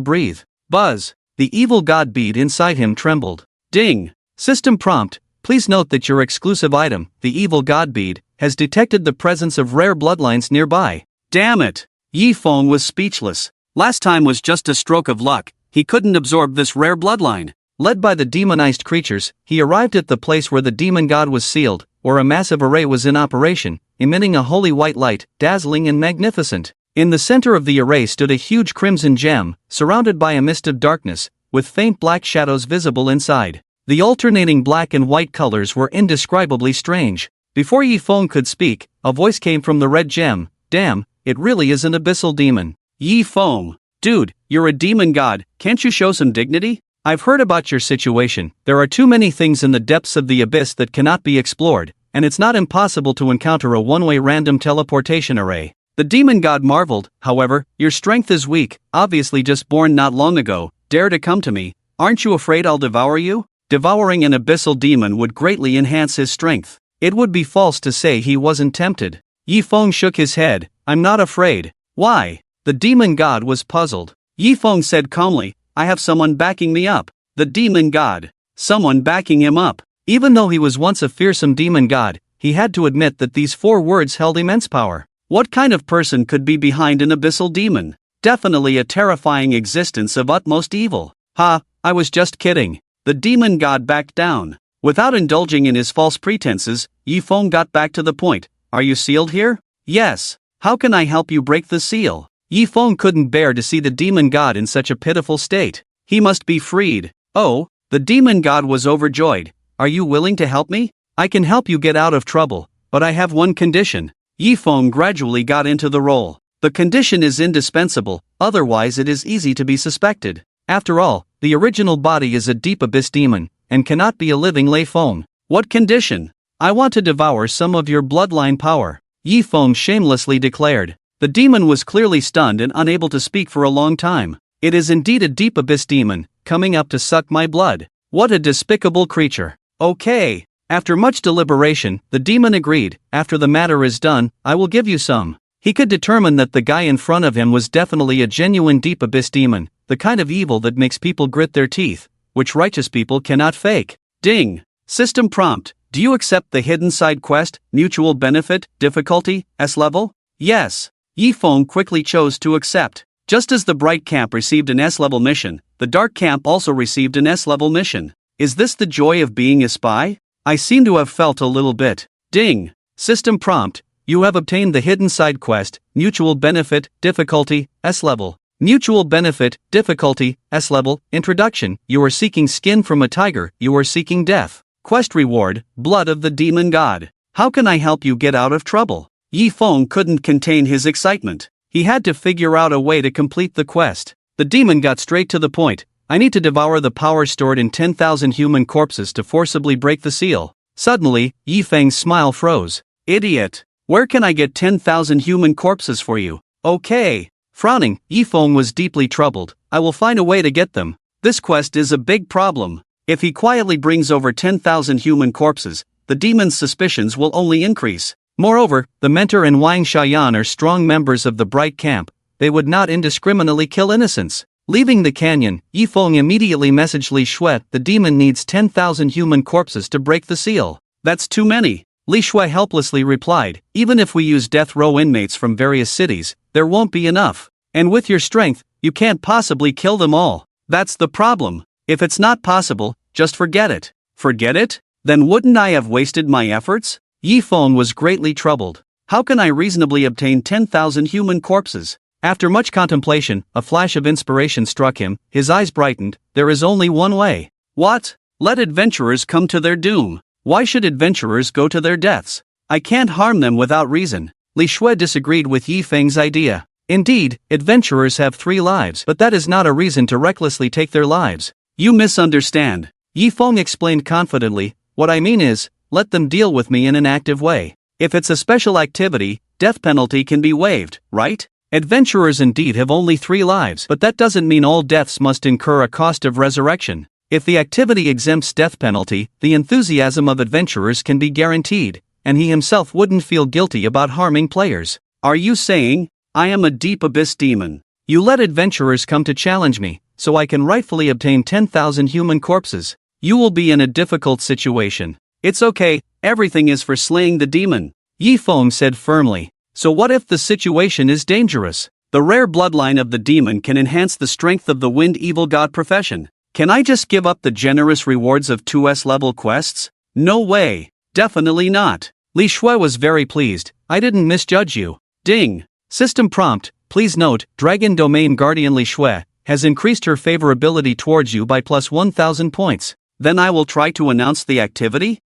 breathe. Buzz! The evil god bead inside him trembled. Ding! System prompt, please note that your exclusive item, the evil god bead, has detected the presence of rare bloodlines nearby. Damn it! Yi Feng was speechless. Last time was just a stroke of luck, he couldn't absorb this rare bloodline. Led by the demonized creatures, he arrived at the place where the demon god was sealed, where a massive array was in operation, emitting a holy white light, dazzling and magnificent. In the center of the array stood a huge crimson gem, surrounded by a mist of darkness, with faint black shadows visible inside. The alternating black and white colors were indescribably strange. Before Yi Feng could speak, a voice came from the red gem. Damn, it really is an abyssal demon. Yi Feng, dude, you're a demon god, can't you show some dignity? I've heard about your situation. There are too many things in the depths of the abyss that cannot be explored, and it's not impossible to encounter a one-way random teleportation array. The demon god marveled, however, your strength is weak, obviously just born not long ago, dare to come to me, aren't you afraid I'll devour you? Devouring an abyssal demon would greatly enhance his strength. It would be false to say he wasn't tempted. Yi Feng shook his head, I'm not afraid. Why? The demon god was puzzled. Yi Feng said calmly, I have someone backing me up. The demon god. Someone backing him up. Even though he was once a fearsome demon god, he had to admit that these 4 words held immense power. What kind of person could be behind an abyssal demon? Definitely a terrifying existence of utmost evil. Ha, I was just kidding. The demon god backed down. Without indulging in his false pretenses, Yifeng got back to the point. Are you sealed here? Yes. How can I help you break the seal? Yifeng couldn't bear to see the demon god in such a pitiful state. He must be freed. Oh, the demon god was overjoyed. Are you willing to help me? I can help you get out of trouble, but I have one condition. Yifeng gradually got into the role. The condition is indispensable, otherwise it is easy to be suspected. After all, the original body is a deep abyss demon, and cannot be a living Lei Feng. What condition? I want to devour some of your bloodline power, Yifeng shamelessly declared. The demon was clearly stunned and unable to speak for a long time. It is indeed a deep abyss demon, coming up to suck my blood. What a despicable creature. Okay. After much deliberation, the demon agreed. After the matter is done, I will give you some. He could determine that the guy in front of him was definitely a genuine deep abyss demon, the kind of evil that makes people grit their teeth, which righteous people cannot fake. Ding. System prompt. Do you accept the hidden side quest, mutual benefit, difficulty, S level? Yes. Yifeng quickly chose to accept. Just as the bright camp received an S-level mission, the dark camp also received an S-level mission. Is this the joy of being a spy? I seem to have felt a little bit. Ding. System prompt. You have obtained the hidden side quest, mutual benefit, difficulty, S-level. Mutual benefit, difficulty, S-level, introduction. You are seeking skin from a tiger, you are seeking death. Quest reward, blood of the demon god. How can I help you get out of trouble? Yifeng couldn't contain his excitement. He had to figure out a way to complete the quest. The demon got straight to the point. I need to devour the power stored in 10,000 human corpses to forcibly break the seal. Suddenly, Yifeng's smile froze. Idiot. Where can I get 10,000 human corpses for you? Okay. Frowning, Yifeng was deeply troubled. I will find a way to get them. This quest is a big problem. If he quietly brings over 10,000 human corpses, the demon's suspicions will only increase. Moreover, the mentor and Wang Xiaoyan are strong members of the Bright Camp. They would not indiscriminately kill innocents. Leaving the canyon, Yifeng immediately messaged Li Shui. The demon needs 10,000 human corpses to break the seal. That's too many. Li Shui helplessly replied. Even if we use death row inmates from various cities, there won't be enough. And with your strength, you can't possibly kill them all. That's the problem. If it's not possible, just forget it. Forget it? Then wouldn't I have wasted my efforts? Yifeng was greatly troubled. How can I reasonably obtain 10,000 human corpses? After much contemplation, a flash of inspiration struck him. His eyes brightened. There is only one way. What? Let adventurers come to their doom. Why should adventurers go to their deaths? I can't harm them without reason. Li Shui disagreed with Yifeng's idea. Indeed, adventurers have 3 lives, but that is not a reason to recklessly take their lives. You misunderstand. Yifeng explained confidently. What I mean is, let them deal with me in an active way. If it's a special activity, death penalty can be waived, right? Adventurers indeed have only 3 lives, but that doesn't mean all deaths must incur a cost of resurrection. If the activity exempts death penalty, the enthusiasm of adventurers can be guaranteed, and he himself wouldn't feel guilty about harming players. Are you saying, I am a deep abyss demon? You let adventurers come to challenge me, so I can rightfully obtain 10,000 human corpses. You will be in a difficult situation. It's okay, everything is for slaying the demon, Yifeng said firmly. So what if the situation is dangerous? The rare bloodline of the demon can enhance the strength of the wind evil god profession. Can I just give up the generous rewards of 2S level quests? No way. Definitely not. Li Shui was very pleased. I didn't misjudge you. Ding. System prompt. Please note, Dragon Domain Guardian Li Shui has increased her favorability towards you by plus 1,000 points. Then I will try to announce the activity?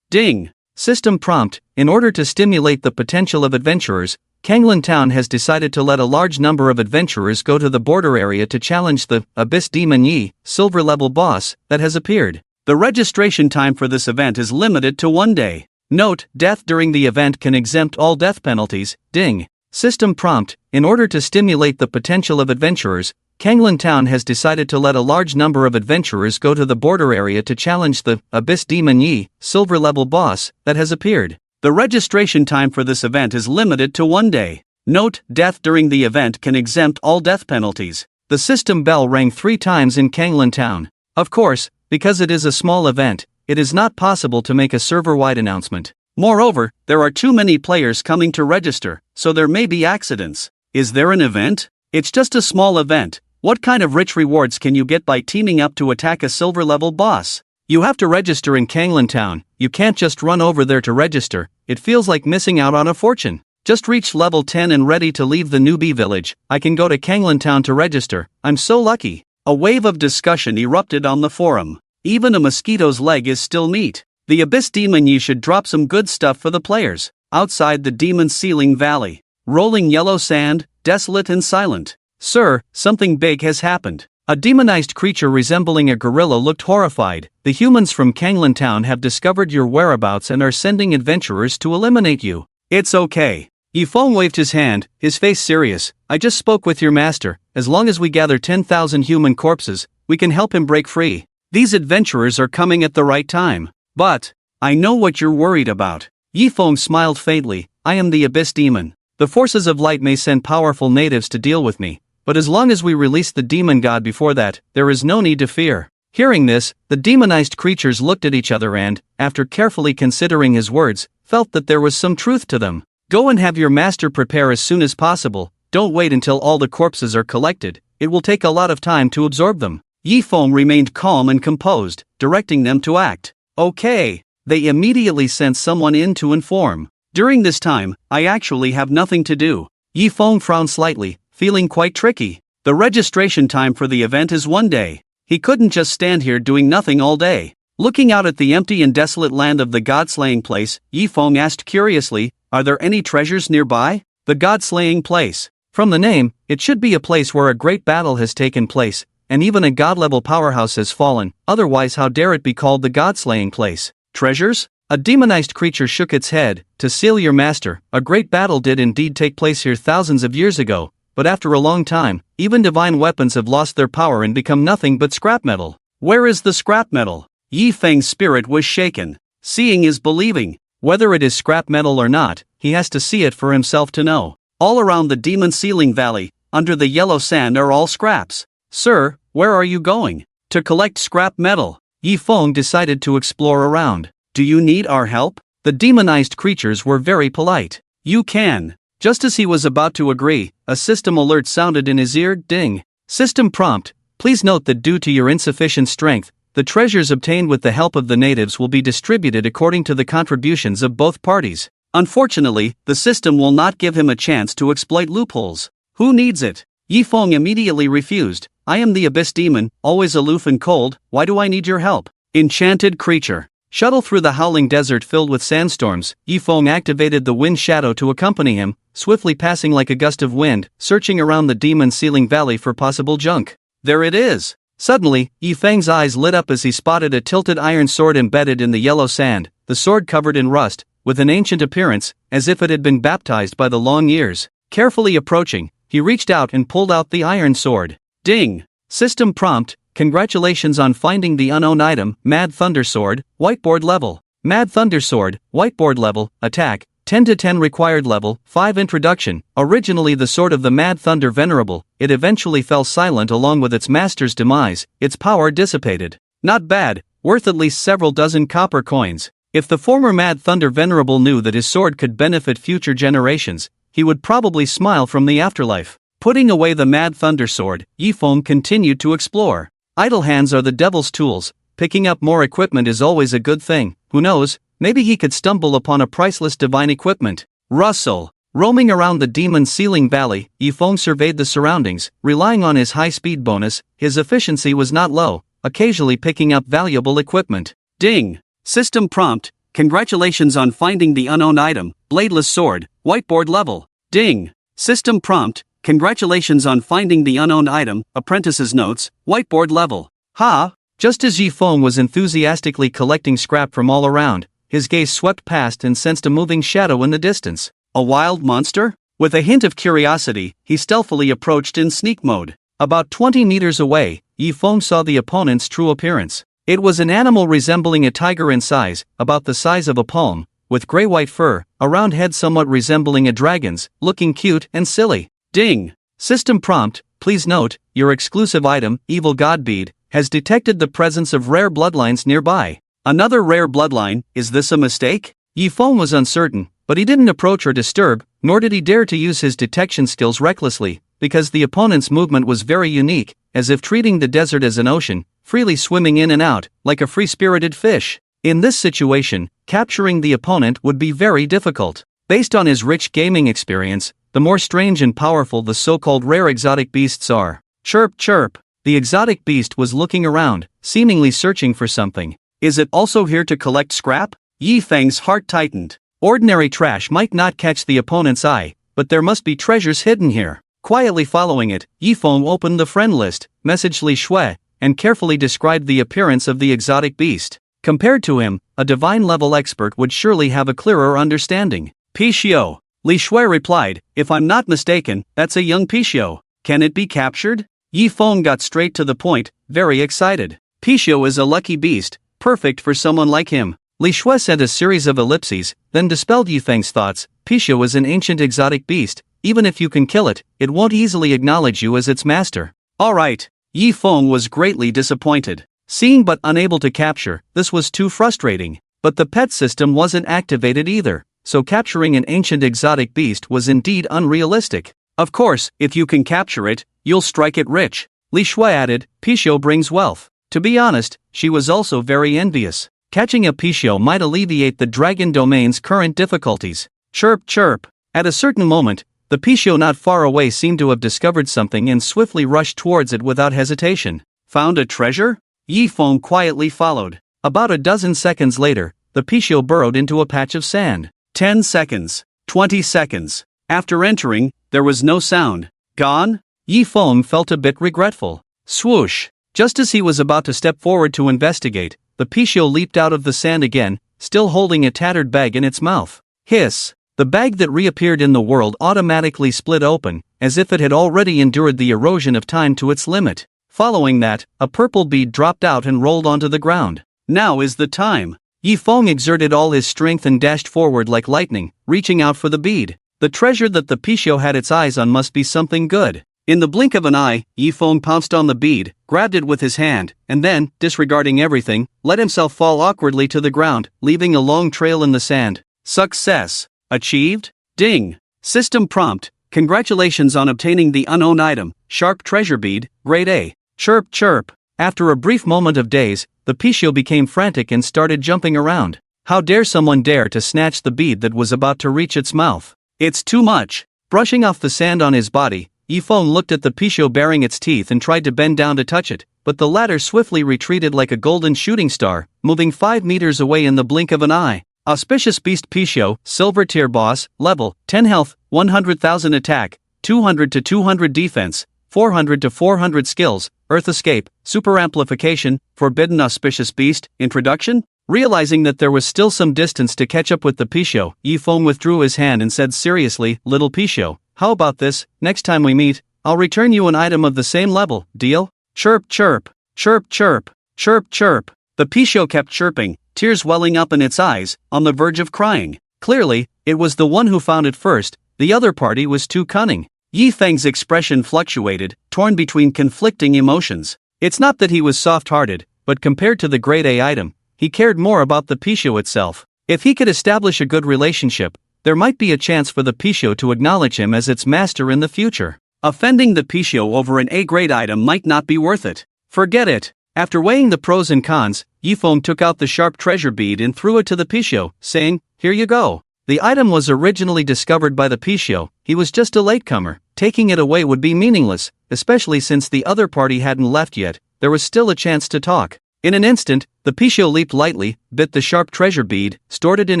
Ding. System prompt. In order to stimulate the potential of adventurers, Kanglan Town has decided to let a large number of adventurers go to the border area to challenge the Abyss Demon Yi, silver level boss, that has appeared. The registration time for this event is limited to 1 day. Note, death during the event can exempt all death penalties. Ding. System prompt. In order to stimulate the potential of adventurers, Kanglan Town has decided to let a large number of adventurers go to the border area to challenge the Abyss Demon Yi, silver level boss, that has appeared. The registration time for this event is limited to 1 day. Note, death during the event can exempt all death penalties. The system bell rang 3 times in Kanglan Town. Of course, because it is a small event, it is not possible to make a server-wide announcement. Moreover, there are too many players coming to register, so there may be accidents. Is there an event? It's just a small event. What kind of rich rewards can you get by teaming up to attack a silver-level boss? You have to register in Kanglan Town. You can't just run over there to register. It feels like missing out on a fortune. Just reached level 10 and ready to leave the newbie village. I can go to Kanglan Town to register. I'm so lucky. A wave of discussion erupted on the forum. Even a mosquito's leg is still meat. The Abyss Demon, you should drop some good stuff for the players. Outside the Demon Ceiling Valley. Rolling yellow sand, desolate and silent. Sir, something big has happened. A demonized creature resembling a gorilla looked horrified. The humans from Kanglan Town have discovered your whereabouts and are sending adventurers to eliminate you. It's okay. Yifeng waved his hand, his face serious. I just spoke with your master. As long as we gather 10,000 human corpses, we can help him break free. These adventurers are coming at the right time. But, I know what you're worried about. Yifeng smiled faintly. I am the Abyss Demon. The forces of light may send powerful natives to deal with me, but as long as we release the demon god before that, there is no need to fear. Hearing this, the demonized creatures looked at each other and, after carefully considering his words, felt that there was some truth to them. Go and have your master prepare as soon as possible. Don't wait until all the corpses are collected. It will take a lot of time to absorb them. Yifeng remained calm and composed, directing them to act. Okay. They immediately sent someone in to inform. During this time, I actually have nothing to do. Yifeng frowned slightly, feeling quite tricky. The registration time for the event is 1 day. He couldn't just stand here doing nothing all day. Looking out at the empty and desolate land of the god-slaying place, Yifeng asked curiously, are there any treasures nearby? The god-slaying place. From the name, it should be a place where a great battle has taken place, and even a god-level powerhouse has fallen, otherwise how dare it be called the god-slaying place? Treasures? A demonized creature shook its head. To seal your master, a great battle did indeed take place here thousands of years ago, but after a long time, even divine weapons have lost their power and become nothing but scrap metal. Where is the scrap metal? Yifeng's spirit was shaken. Seeing is believing. Whether it is scrap metal or not, he has to see it for himself to know. All around the Demon Ceiling Valley, under the yellow sand are all scraps. Sir, where are you going? To collect scrap metal. Yifeng decided to explore around. Do you need our help? The demonized creatures were very polite. You can. Just as he was about to agree, a system alert sounded in his ear. Ding. System prompt. Please note that due to your insufficient strength, the treasures obtained with the help of the natives will be distributed according to the contributions of both parties. Unfortunately, the system will not give him a chance to exploit loopholes. Who needs it? Yifeng immediately refused. I am the Abyss Demon, always aloof and cold. Why do I need your help? Enchanted creature. Shuttle through the howling desert filled with sandstorms. Yifeng activated the wind shadow to accompany him, swiftly passing like a gust of wind, searching around the Demon Ceiling Valley for possible junk. There it is. Suddenly, Yifeng's eyes lit up as he spotted a tilted iron sword embedded in the yellow sand, the sword covered in rust, with an ancient appearance, as if it had been baptized by the long years. Carefully approaching, he reached out and pulled out the iron sword. Ding! System prompt. Congratulations on finding the unknown item, Mad Thunder Sword, whiteboard level. Mad Thunder Sword, whiteboard level, attack, 10/10 required level, 5 introduction. Originally the sword of the Mad Thunder Venerable, it eventually fell silent along with its master's demise, its power dissipated. Not bad, worth at least several dozen copper coins. If the former Mad Thunder Venerable knew that his sword could benefit future generations, he would probably smile from the afterlife. Putting away the Mad Thunder Sword, Yifeng continued to explore. Idle hands are the devil's tools. Picking up more equipment is always a good thing. Who knows, maybe he could stumble upon a priceless divine equipment. Rustle. Roaming around the Demon Ceiling Valley, Yifeng surveyed the surroundings. Relying on his high speed bonus, his efficiency was not low, occasionally picking up valuable equipment. Ding! System prompt. Congratulations on finding the unknown item, Bladeless Sword, whiteboard level. Ding! System prompt. Congratulations on finding the unknown item, Apprentice's Notes, whiteboard level. Ha! Just as Yifeng was enthusiastically collecting scrap from all around, his gaze swept past and sensed a moving shadow in the distance. A wild monster? With a hint of curiosity, he stealthily approached in sneak mode. About 20 meters away, Yifeng saw the opponent's true appearance. It was an animal resembling a tiger in size, about the size of a palm, with gray-white fur, a round head somewhat resembling a dragon's, looking cute and silly. Ding! System prompt. Please note, your exclusive item, Evil God Bead, has detected the presence of rare bloodlines nearby. Another rare bloodline. Is this a mistake? Yifeng was uncertain, but he didn't approach or disturb, nor did he dare to use his detection skills recklessly, because the opponent's movement was very unique, as if treating the desert as an ocean, freely swimming in and out, like a free-spirited fish. In this situation, capturing the opponent would be very difficult. Based on his rich gaming experience, the more strange and powerful the so-called rare exotic beasts are. Chirp chirp. The exotic beast was looking around, seemingly searching for something. Is it also here to collect scrap? Yifeng's heart tightened. Ordinary trash might not catch the opponent's eye, but there must be treasures hidden here. Quietly following it, Yifeng opened the friend list, messaged Li Shui, and carefully described the appearance of the exotic beast. Compared to him, a divine-level expert would surely have a clearer understanding. Picho. Li Shui replied, if I'm not mistaken, that's a young Picho. Can it be captured? Yifeng got straight to the point, very excited. Picho is a lucky beast, perfect for someone like him. Li Shui sent a series of ellipses, then dispelled Yifeng's thoughts. Picho is an ancient exotic beast. Even if you can kill it, it won't easily acknowledge you as its master. Alright. Yifeng was greatly disappointed. Seeing but unable to capture, this was too frustrating. But the pet system wasn't activated either, so capturing an ancient exotic beast was indeed unrealistic. Of course, if you can capture it, you'll strike it rich. Li Shui added, Picho brings wealth. To be honest, she was also very envious. Catching a Picho might alleviate the dragon domain's current difficulties. Chirp chirp. At a certain moment, the Picho not far away seemed to have discovered something and swiftly rushed towards it without hesitation. Found a treasure? Yifeng quietly followed. About a dozen seconds later, the Picho burrowed into a patch of sand. 10 seconds. 20 seconds. After entering, there was no sound. Gone? Yifeng felt a bit regretful. Swoosh. Just as he was about to step forward to investigate, the Picho leaped out of the sand again, still holding a tattered bag in its mouth. Hiss. The bag that reappeared in the world automatically split open, as if it had already endured the erosion of time to its limit. Following that, a purple bead dropped out and rolled onto the ground. Now is the time. Yifeng exerted all his strength and dashed forward like lightning, reaching out for the bead. The treasure that the Picho had its eyes on must be something good. In the blink of an eye, Yifeng pounced on the bead, grabbed it with his hand, and then, disregarding everything, let himself fall awkwardly to the ground, leaving a long trail in the sand. Success. Achieved? Ding. System prompt. Congratulations on obtaining the unknown item, Sharp Treasure Bead, Grade A. Chirp chirp. After a brief moment of daze, the Picho became frantic and started jumping around. How dare someone dare to snatch the bead that was about to reach its mouth? It's too much. Brushing off the sand on his body, Yifeng looked at the Picho baring its teeth and tried to bend down to touch it, but the latter swiftly retreated like a golden shooting star, moving 5 meters away in the blink of an eye. Auspicious Beast Picho, Silver Tier Boss, Level, 10 Health, 100,000 Attack, 200 to 200 Defense, 400 to 400 Skills, Earth Escape, Super Amplification, Forbidden Auspicious Beast, Introduction? Realizing that there was still some distance to catch up with the Picho, Yifeng withdrew his hand and said seriously, Little Picho, how about this, next time we meet, I'll return you an item of the same level, deal? Chirp chirp, chirp chirp, chirp chirp. The Picho kept chirping, tears welling up in its eyes, on the verge of crying. Clearly, it was the one who found it first, the other party was too cunning. Yifeng's expression fluctuated, torn between conflicting emotions. It's not that he was soft-hearted, but compared to the Grade A item, he cared more about the Picho itself. If he could establish a good relationship, there might be a chance for the Picho to acknowledge him as its master in the future. Offending the Picho over an A-grade item might not be worth it. Forget it. After weighing the pros and cons, Yifeng took out the Sharp Treasure Bead and threw it to the Picho, saying, Here you go. The item was originally discovered by the Picho. He was just a latecomer. Taking it away would be meaningless, especially since the other party hadn't left yet. There was still a chance to talk. In an instant, the Picho leaped lightly, bit the Sharp Treasure Bead, stored it in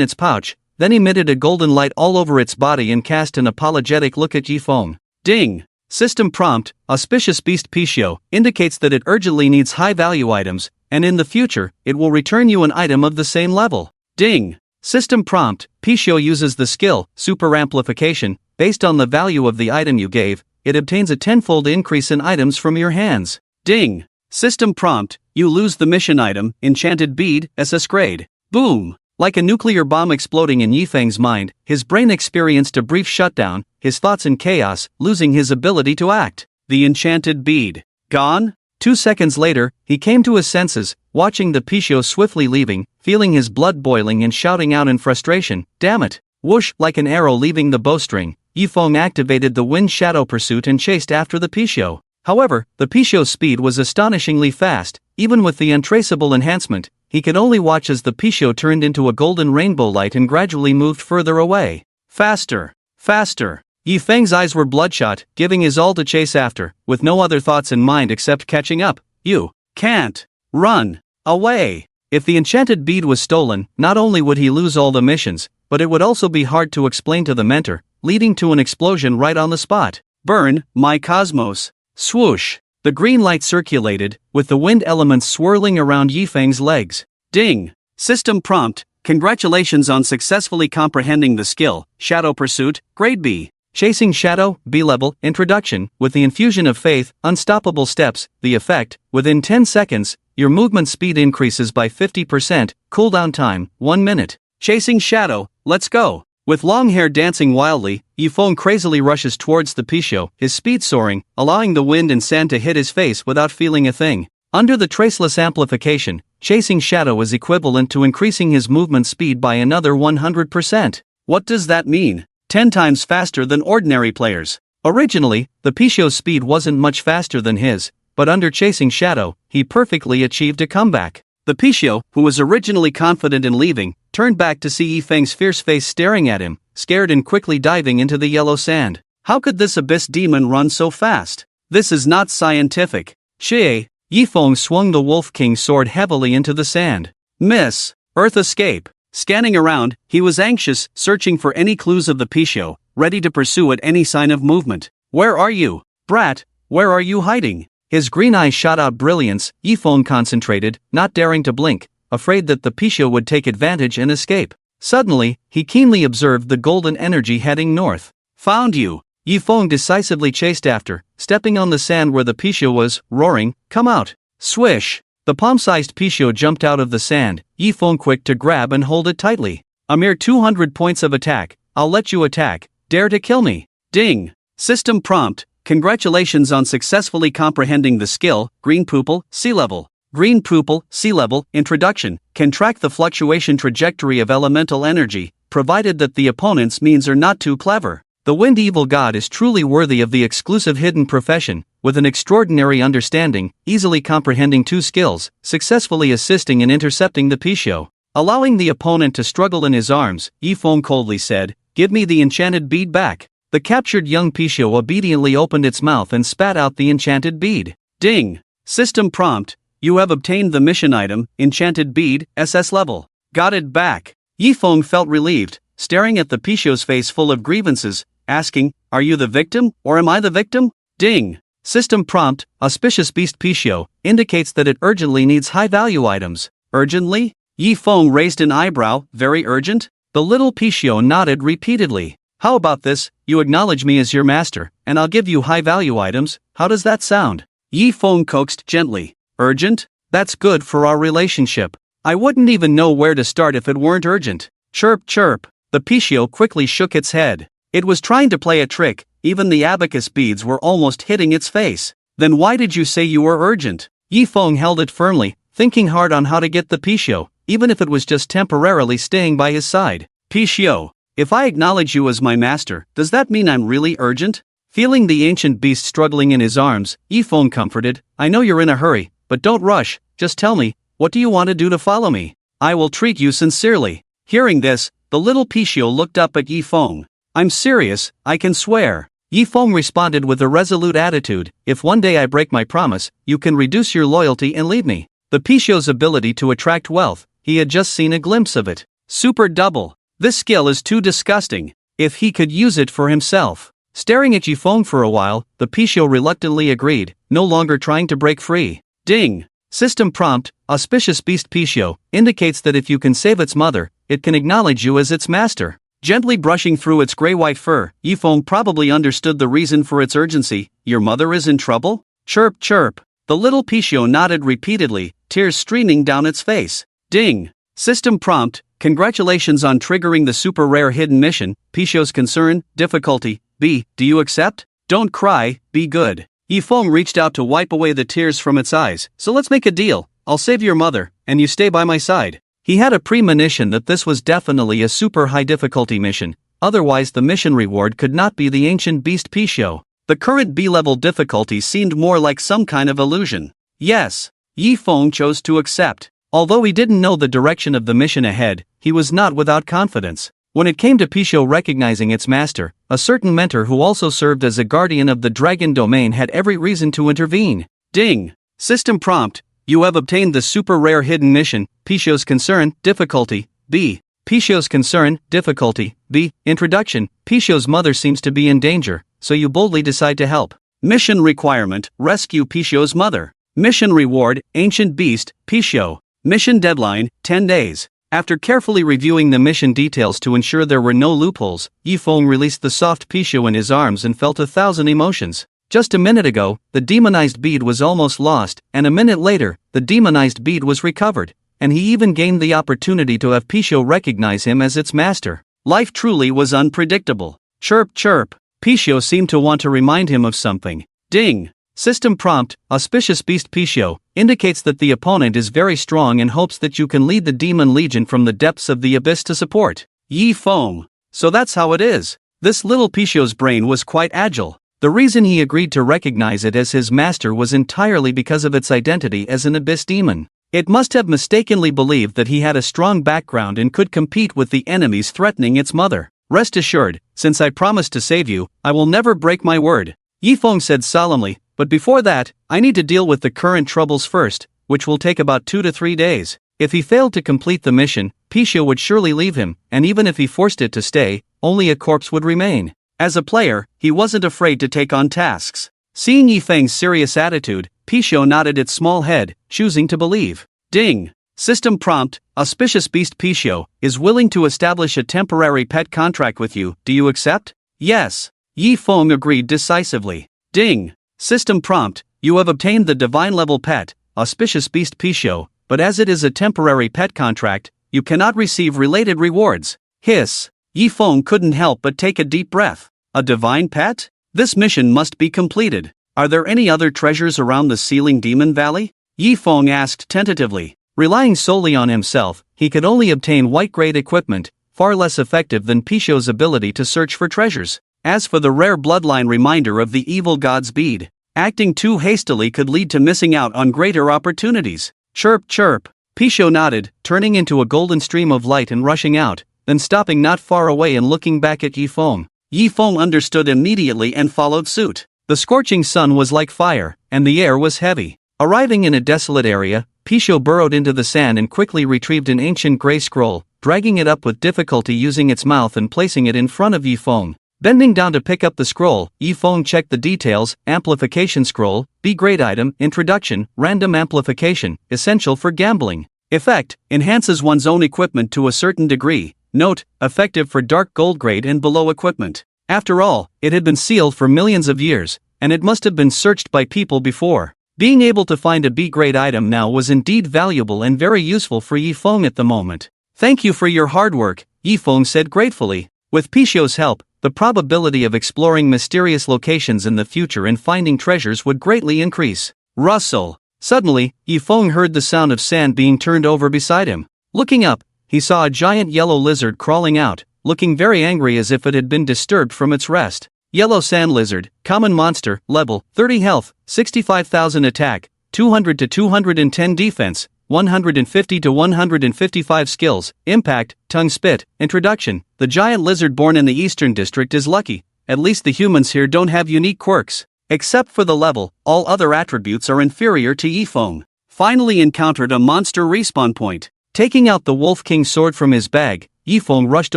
its pouch, then emitted a golden light all over its body and cast an apologetic look at Yifeng. Ding! System prompt, Auspicious Beast Picho, indicates that it urgently needs high-value items, and in the future, it will return you an item of the same level. Ding! System prompt, Picho uses the skill, Super Amplification. Based on the value of the item you gave, it obtains a 10-fold increase in items from your hands. Ding! System prompt, you lose the mission item, Enchanted Bead, SS grade. Boom! Like a nuclear bomb exploding in Yifeng's mind, his brain experienced a brief shutdown, his thoughts in chaos, losing his ability to act. The Enchanted Bead. Gone? 2 seconds later, he came to his senses, watching the Picho swiftly leaving, feeling his blood boiling and shouting out in frustration, "Damn it!" Whoosh, like an arrow leaving the bowstring, Yifeng activated the wind shadow pursuit and chased after the Picho. However, the Picho's speed was astonishingly fast. Even with the untraceable enhancement, he could only watch as the Picho turned into a golden rainbow light and gradually moved further away. Faster! Faster! Yifeng's eyes were bloodshot, giving his all to chase after, with no other thoughts in mind except catching up. You can't run away! If the enchanted bead was stolen, not only would he lose all the missions, but it would also be hard to explain to the mentor, leading to an explosion right on the spot. Burn, my cosmos! Swoosh! The green light circulated, with the wind elements swirling around Yifeng's legs. Ding! System prompt: congratulations on successfully comprehending the skill, Shadow Pursuit, Grade B. Chasing Shadow, B-Level, Introduction, with the infusion of faith, unstoppable steps, the effect, within 10 seconds, your movement speed increases by 50%, cooldown time, 1 minute. Chasing Shadow, let's go! With long hair dancing wildly, Yifeng crazily rushes towards the Picho, his speed soaring, allowing the wind and sand to hit his face without feeling a thing. Under the traceless amplification, Chasing Shadow is equivalent to increasing his movement speed by another 100%. What does that mean? 10 times faster than ordinary players. Originally, the Picho's speed wasn't much faster than his, but under Chasing Shadow, he perfectly achieved a comeback. The Picho, who was originally confident in leaving, turned back to see Yifeng's fierce face staring at him, scared and quickly diving into the yellow sand. How could this abyss demon run so fast? This is not scientific. Shie! Yifeng swung the Wolf King's sword heavily into the sand. Miss! Earth escape! Scanning around, he was anxious, searching for any clues of the Picho, ready to pursue at any sign of movement. Where are you? Brat, where are you hiding? His green eyes shot out brilliance. Yifeng concentrated, not daring to blink, afraid that the Picho would take advantage and escape. Suddenly, he keenly observed the golden energy heading north. Found you! Yifeng decisively chased after, stepping on the sand where the Picho was, roaring, "Come out!" Swish! The palm-sized Picho jumped out of the sand, Yifeng quick to grab and hold it tightly. A mere 200 points of attack, I'll let you attack, dare to kill me. Ding! System prompt: congratulations on successfully comprehending the skill, Green Pupil, Sea Level. Green Pupil, Sea Level, Introduction, can track the fluctuation trajectory of elemental energy, provided that the opponent's means are not too clever. The Wind Evil God is truly worthy of the exclusive hidden profession, with an extraordinary understanding, easily comprehending 2 skills, successfully assisting in intercepting the Picho. Allowing the opponent to struggle in his arms, Yifeng coldly said, "Give me the enchanted bead back." The captured young Picho obediently opened its mouth and spat out the enchanted bead. Ding! System prompt: you have obtained the mission item, Enchanted Bead, SS level. Got it back. Yifeng felt relieved, staring at the Picho's face full of grievances, asking, "Are you the victim, or am I the victim?" Ding! System prompt: Auspicious Beast Picho, indicates that it urgently needs high-value items. Urgently? Yifeng raised an eyebrow. Very urgent? The little Picho nodded repeatedly. How about this, you acknowledge me as your master, and I'll give you high-value items, how does that sound? Yifeng coaxed gently. Urgent? That's good for our relationship. I wouldn't even know where to start if it weren't urgent. Chirp chirp. The Picho quickly shook its head. It was trying to play a trick, even the abacus beads were almost hitting its face. Then why did you say you were urgent? Yifeng held it firmly, thinking hard on how to get the Picho, even if it was just temporarily staying by his side. Picho, if I acknowledge you as my master, does that mean I'm really urgent? Feeling the ancient beast struggling in his arms, Yifeng comforted, I know you're in a hurry, but don't rush, just tell me, what do you want to do to follow me? I will treat you sincerely. Hearing this, the little Picho looked up at Yifeng. I'm serious, I can swear. Yifeng responded with a resolute attitude, if one day I break my promise, you can reduce your loyalty and leave me. The Picho's ability to attract wealth, he had just seen a glimpse of it. Super double. This skill is too disgusting. If he could use it for himself. Staring at Yifeng for a while, the Picho reluctantly agreed, no longer trying to break free. Ding! System prompt: Auspicious Beast Picho, indicates that if you can save its mother, it can acknowledge you as its master. Gently brushing through its gray-white fur, Yifeng probably understood the reason for its urgency. Your mother is in trouble? Chirp chirp. The little Picho nodded repeatedly, tears streaming down its face. Ding! System prompt: congratulations on triggering the super rare hidden mission, Picho's concern, difficulty, B. Do you accept? Don't cry, be good. Yifeng reached out to wipe away the tears from its eyes. So let's make a deal. I'll save your mother, and you stay by my side. He had a premonition that this was definitely a super high difficulty mission, otherwise the mission reward could not be the ancient beast Picho. The current B-level difficulty seemed more like some kind of illusion. Yes, Yifeng chose to accept. Although he didn't know the direction of the mission ahead, he was not without confidence. When it came to Picho recognizing its master, a certain mentor who also served as a guardian of the dragon domain had every reason to intervene. Ding! System prompt. You have obtained the super rare hidden mission, Picho's Concern, difficulty, B. Picho's Concern, difficulty, B. Introduction. Picho's mother seems to be in danger, so you boldly decide to help. Mission requirement, rescue Picho's mother. Mission reward, ancient beast, Picho. Mission deadline, 10 days. After carefully reviewing the mission details to ensure there were no loopholes, Yifeng released the soft Picho in his arms and felt 1,000 emotions. Just a minute ago, the demonized bead was almost lost, and a minute later, the demonized bead was recovered, and he even gained the opportunity to have Picho recognize him as its master. Life truly was unpredictable. Chirp chirp. Picho seemed to want to remind him of something. Ding! System prompt, auspicious beast Picho, indicates that the opponent is very strong and hopes that you can lead the demon legion from the depths of the abyss to support. Yifeng. So that's how it is. This little Picho's brain was quite agile. The reason he agreed to recognize it as his master was entirely because of its identity as an abyss demon. It must have mistakenly believed that he had a strong background and could compete with the enemies threatening its mother. Rest assured, since I promised to save you, I will never break my word, Yifeng said solemnly, but before that, I need to deal with the current troubles first, which will take about 2 to 3 days. If he failed to complete the mission, Picho would surely leave him, and even if he forced it to stay, only a corpse would remain. As a player, he wasn't afraid to take on tasks. Seeing Yifeng's serious attitude, Picho nodded its small head, choosing to believe. Ding! System prompt, auspicious beast Picho, is willing to establish a temporary pet contract with you, do you accept? Yes. Yifeng agreed decisively. Ding! System prompt, you have obtained the divine level pet, auspicious beast Picho, but as it is a temporary pet contract, you cannot receive related rewards. Hiss! Yifeng couldn't help but take a deep breath. A divine pet? This mission must be completed. Are there any other treasures around the Sealing Demon Valley? Yifeng asked tentatively. Relying solely on himself, he could only obtain white-grade equipment, far less effective than Picho's ability to search for treasures. As for the rare bloodline reminder of the evil god's bead, acting too hastily could lead to missing out on greater opportunities. Chirp chirp. Picho nodded, turning into a golden stream of light and rushing out, then stopping not far away and looking back at Yifeng. Yifeng understood immediately and followed suit. The scorching sun was like fire, and the air was heavy. Arriving in a desolate area, Picho burrowed into the sand and quickly retrieved an ancient gray scroll, dragging it up with difficulty using its mouth and placing it in front of Yifeng. Bending down to pick up the scroll, Yifeng checked the details: amplification scroll, B-grade item, introduction, random amplification, essential for gambling. Effect, enhances one's own equipment to a certain degree. Note, effective for dark gold grade and below equipment. After all, it had been sealed for millions of years, and it must have been searched by people before. Being able to find a B-grade item now was indeed valuable and very useful for Yifeng at the moment. Thank you for your hard work, Yifeng said gratefully. With Picho's help, the probability of exploring mysterious locations in the future and finding treasures would greatly increase. Rustle. Suddenly, Yifeng heard the sound of sand being turned over beside him. Looking up, he saw a giant yellow lizard crawling out, looking very angry as if it had been disturbed from its rest. Yellow sand lizard, common monster, level, 30 health, 65,000 attack, 200 to 210 defense, 150 to 155 skills, impact, tongue spit, introduction. The giant lizard born in the Eastern District is lucky, at least the humans here don't have unique quirks. Except for the level, all other attributes are inferior to Yifeng. Finally encountered a monster respawn point. Taking out the Wolf King sword from his bag, Yifeng rushed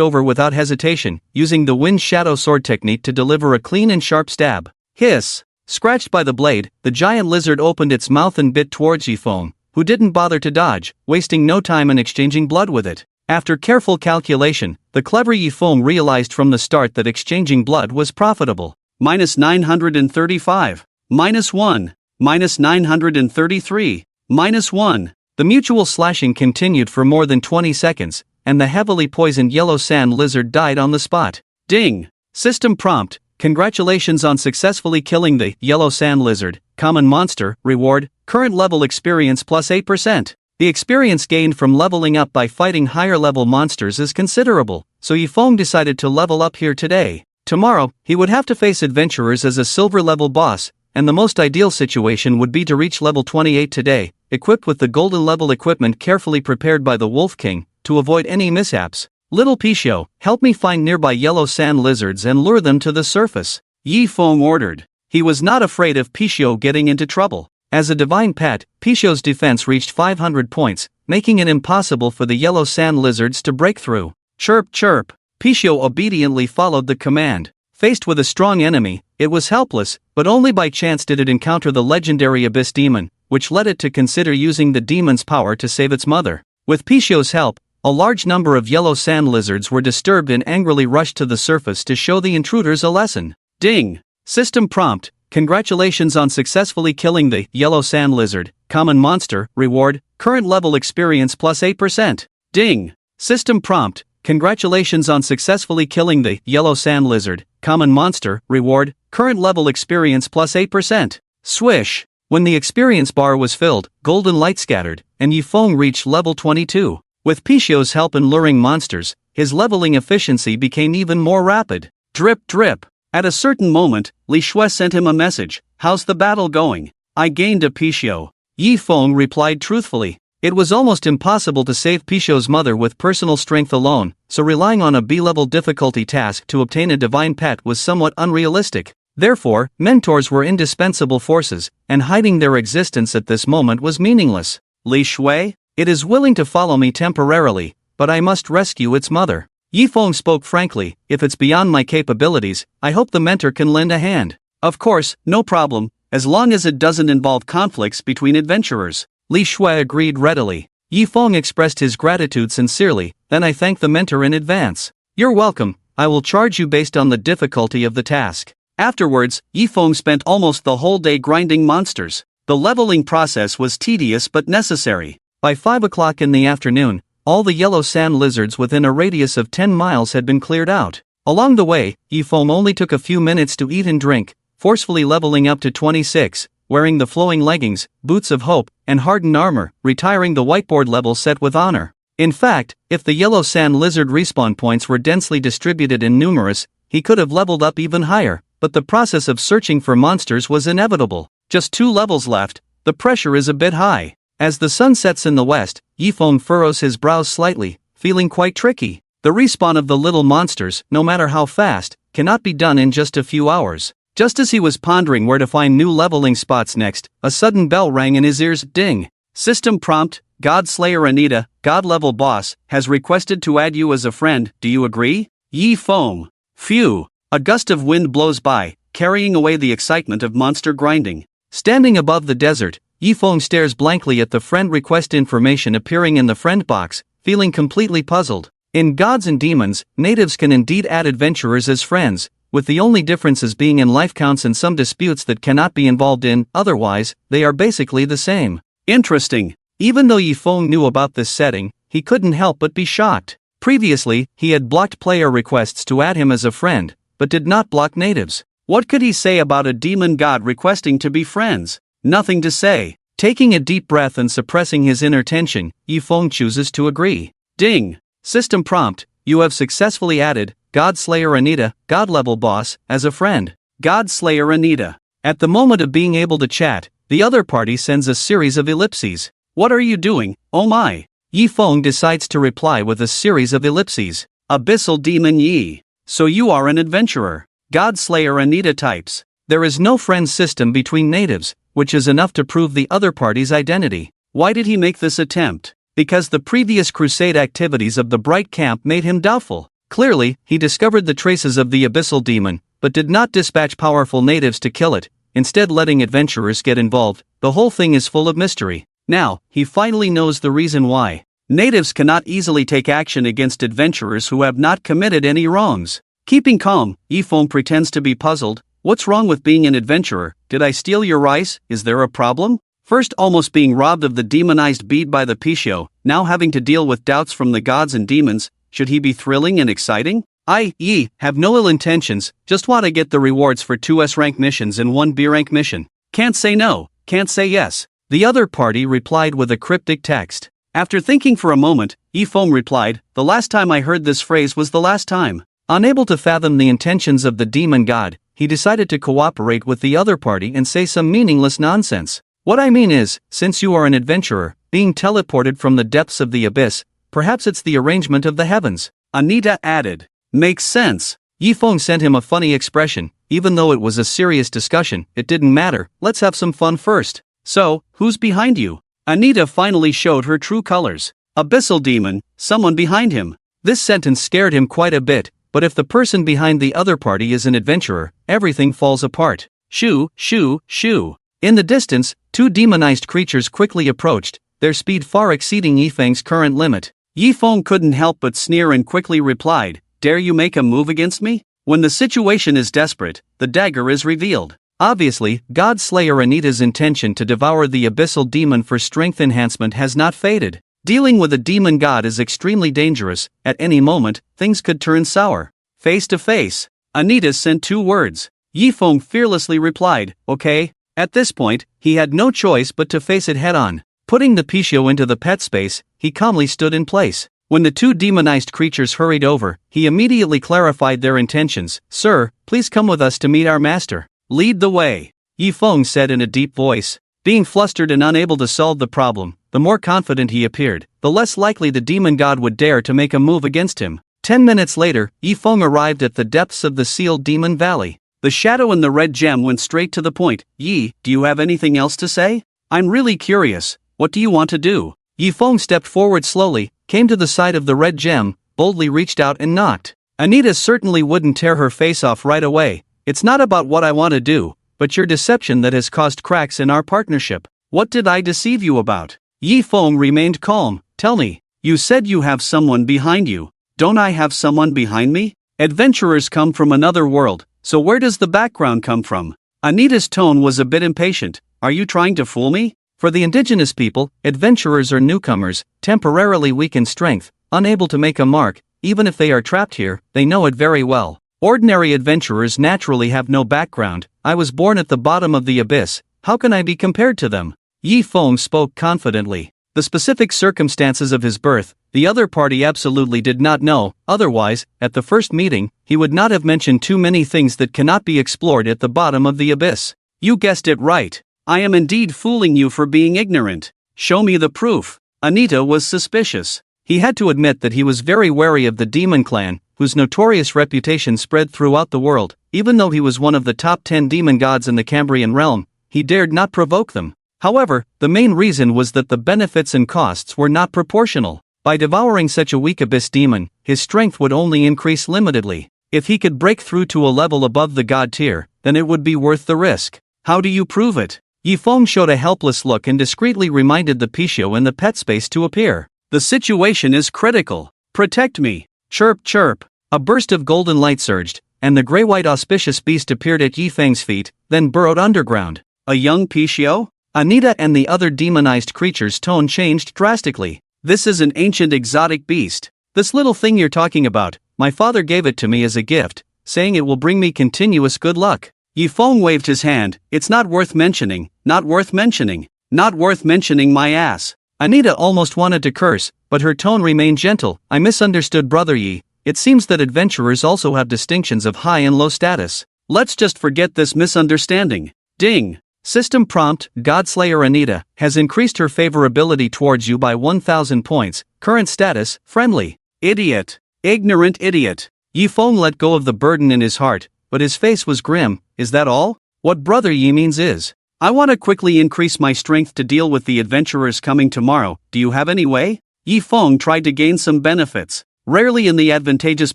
over without hesitation, using the Wind Shadow sword technique to deliver a clean and sharp stab. Hiss! Scratched by the blade, the giant lizard opened its mouth and bit towards Yifeng, who didn't bother to dodge, wasting no time in exchanging blood with it. After careful calculation, the clever Yifeng realized from the start that exchanging blood was profitable. Minus 935. Minus 1. Minus 933. Minus 1. The mutual slashing continued for more than 20 seconds, and the heavily poisoned yellow sand lizard died on the spot. Ding! System prompt, congratulations on successfully killing the yellow sand lizard, common monster, reward, current level experience plus 8%. The experience gained from leveling up by fighting higher level monsters is considerable, so Yifeng decided to level up here today. Tomorrow, he would have to face adventurers as a silver level boss, and the most ideal situation would be to reach level 28 today, equipped with the golden level equipment carefully prepared by the Wolf King, to avoid any mishaps. Little Picho, help me find nearby yellow sand lizards and lure them to the surface, Yifeng ordered. He was not afraid of Picho getting into trouble. As a divine pet, Picho's defense reached 500 points, making it impossible for the yellow sand lizards to break through. Chirp chirp. Picho obediently followed the command. Faced with a strong enemy, it was helpless, but only by chance did it encounter the legendary Abyss Demon, which led it to consider using the demon's power to save its mother. With Picho's help, a large number of yellow sand lizards were disturbed and angrily rushed to the surface to show the intruders a lesson. Ding! System prompt, congratulations on successfully killing the yellow sand lizard, common monster, reward, current level experience plus 8%. Ding! System prompt, congratulations on successfully killing the yellow sand lizard, common monster, reward, current level experience plus 8%. Swish! When the experience bar was filled, golden light scattered, and Yifeng reached level 22. With Picho's help in luring monsters, his leveling efficiency became even more rapid. Drip drip. At a certain moment, Li Shui sent him a message. How's the battle going? I gained a Picho. Yifeng replied truthfully. It was almost impossible to save Picho's mother with personal strength alone, so relying on a B-level difficulty task to obtain a divine pet was somewhat unrealistic. Therefore, mentors were indispensable forces, and hiding their existence at this moment was meaningless. Li Shui? It is willing to follow me temporarily, but I must rescue its mother. Yifeng spoke frankly, if it's beyond my capabilities, I hope the mentor can lend a hand. Of course, no problem, as long as it doesn't involve conflicts between adventurers. Li Shui agreed readily. Yifeng expressed his gratitude sincerely, then I thanked the mentor in advance. You're welcome, I will charge you based on the difficulty of the task. Afterwards, Yifeng spent almost the whole day grinding monsters. The leveling process was tedious but necessary. By 5 o'clock in the afternoon, all the yellow sand lizards within a radius of 10 miles had been cleared out. Along the way, Yifeng only took a few minutes to eat and drink, forcefully leveling up to 26, wearing the flowing leggings, boots of hope, and hardened armor, retiring the whiteboard level set with honor. In fact, if the yellow sand lizard respawn points were densely distributed and numerous, he could have leveled up even higher, but the process of searching for monsters was inevitable. Just 2 levels left, the pressure is a bit high. As the sun sets in the west, Yifeng furrows his brows slightly, feeling quite tricky. The respawn of the little monsters, no matter how fast, cannot be done in just a few hours. Just as he was pondering where to find new leveling spots next, a sudden bell rang in his ears. Ding! System prompt, God Slayer Anita, God level boss, has requested to add you as a friend, do you agree? Yifeng. Phew! A gust of wind blows by, carrying away the excitement of monster grinding. Standing above the desert, Yifeng stares blankly at the friend request information appearing in the friend box, feeling completely puzzled. In Gods and Demons, natives can indeed add adventurers as friends, with the only differences being in life counts and some disputes that cannot be involved in, otherwise, they are basically the same. Interesting. Even though Yifeng knew about this setting, he couldn't help but be shocked. Previously, he had blocked player requests to add him as a friend, but did not block natives. What could he say about a demon god requesting to be friends? Nothing to say. Taking a deep breath and suppressing his inner tension, Yifeng chooses to agree. Ding! System prompt, you have successfully added God Slayer Anita, God level boss, as a friend. God Slayer Anita. At the moment of being able to chat, the other party sends a series of ellipses. What are you doing, oh my? Yifeng decides to reply with a series of ellipses. Abyssal Demon Yi. So you are an adventurer. God Slayer Anita types. There is no friend system between natives, which is enough to prove the other party's identity. Why did he make this attempt? Because the previous crusade activities of the Bright Camp made him doubtful. Clearly, he discovered the traces of the Abyssal Demon, but did not dispatch powerful natives to kill it, instead letting adventurers get involved. The whole thing is full of mystery. Now, he finally knows the reason why. Natives cannot easily take action against adventurers who have not committed any wrongs. Keeping calm, Yifeng pretends to be puzzled. What's wrong with being an adventurer? Did I steal your rice? Is there a problem? First almost being robbed of the demonized bead by the Picho, now having to deal with doubts from the gods and demons. Should he be thrilling and exciting? Have no ill intentions, just want to get the rewards for 2 S-rank missions and 1 B-rank mission. Can't say no, can't say yes. The other party replied with a cryptic text. After thinking for a moment, Yifeng replied, the last time I heard this phrase was the last time. Unable to fathom the intentions of the demon god, he decided to cooperate with the other party and say some meaningless nonsense. What I mean is, since you are an adventurer, being teleported from the depths of the abyss, perhaps it's the arrangement of the heavens. Anita added. Makes sense. Yifeng sent him a funny expression. Even though it was a serious discussion, it didn't matter, let's have some fun first. So, who's behind you? Anita finally showed her true colors. Abyssal demon, someone behind him. This sentence scared him quite a bit, but if the person behind the other party is an adventurer, everything falls apart. Shoo, shoo, shoo. In the distance, 2 demonized creatures quickly approached, their speed far exceeding Yifeng's current limit. Yifeng couldn't help but sneer and quickly replied, dare you make a move against me? When the situation is desperate, the dagger is revealed. Obviously, God Slayer Anita's intention to devour the abyssal demon for strength enhancement has not faded. Dealing with a demon god is extremely dangerous, at any moment, things could turn sour. Face to face. Anita sent 2 words. Yifeng fearlessly replied, okay. At this point, he had no choice but to face it head-on. Putting the Picho into the pet space, he calmly stood in place. When the 2 demonized creatures hurried over, he immediately clarified their intentions. Sir, please come with us to meet our master. Lead the way, Yifeng said in a deep voice. Being flustered and unable to solve the problem, the more confident he appeared, the less likely the demon god would dare to make a move against him. 10 minutes later, Yifeng arrived at the depths of the sealed demon valley. The shadow and the red gem went straight to the point. Yi, do you have anything else to say? I'm really curious. What do you want to do? Yifeng stepped forward slowly, came to the side of the red gem, boldly reached out and knocked. Anita certainly wouldn't tear her face off right away. It's not about what I want to do, but your deception that has caused cracks in our partnership. What did I deceive you about? Yifeng remained calm. Tell me, you said you have someone behind you. Don't I have someone behind me? Adventurers come from another world, so where does the background come from? Anita's tone was a bit impatient. Are you trying to fool me? For the indigenous people, adventurers are newcomers, temporarily weak in strength, unable to make a mark. Even if they are trapped here, they know it very well. Ordinary adventurers naturally have no background. I was born at the bottom of the abyss. How can I be compared to them? Yifeng spoke confidently. The specific circumstances of his birth, the other party absolutely did not know. Otherwise, at the first meeting, he would not have mentioned too many things that cannot be explored at the bottom of the abyss. You guessed it right. I am indeed fooling you for being ignorant. Show me the proof. Anita was suspicious. He had to admit that he was very wary of the demon clan, whose notorious reputation spread throughout the world. Even though he was one of the top 10 demon gods in the Cambrian realm, he dared not provoke them. However, the main reason was that the benefits and costs were not proportional. By devouring such a weak abyss demon, his strength would only increase limitedly. If he could break through to a level above the god tier, then it would be worth the risk. How do you prove it? Yifeng showed a helpless look and discreetly reminded the Picho in the pet space to appear. The situation is critical. Protect me. Chirp chirp. A burst of golden light surged, and the gray-white auspicious beast appeared at Yifeng's feet, then burrowed underground. A young Picho? Anita and the other demonized creature's tone changed drastically. This is an ancient exotic beast. This little thing you're talking about, my father gave it to me as a gift, saying it will bring me continuous good luck. Yifeng waved his hand. It's not worth mentioning, not worth mentioning, not worth mentioning my ass. Anita almost wanted to curse, but her tone remained gentle. I misunderstood Brother Yi. It seems that adventurers also have distinctions of high and low status. Let's just forget this misunderstanding. Ding. System prompt, Godslayer Anita has increased her favorability towards you by 1000 points. Current status, friendly. Idiot. Ignorant idiot. Yifeng let go of the burden in his heart, but his face was grim. Is that all? What Brother Yi means is, I want to quickly increase my strength to deal with the adventurers coming tomorrow. Do you have any way? Yifeng tried to gain some benefits. Rarely in the advantageous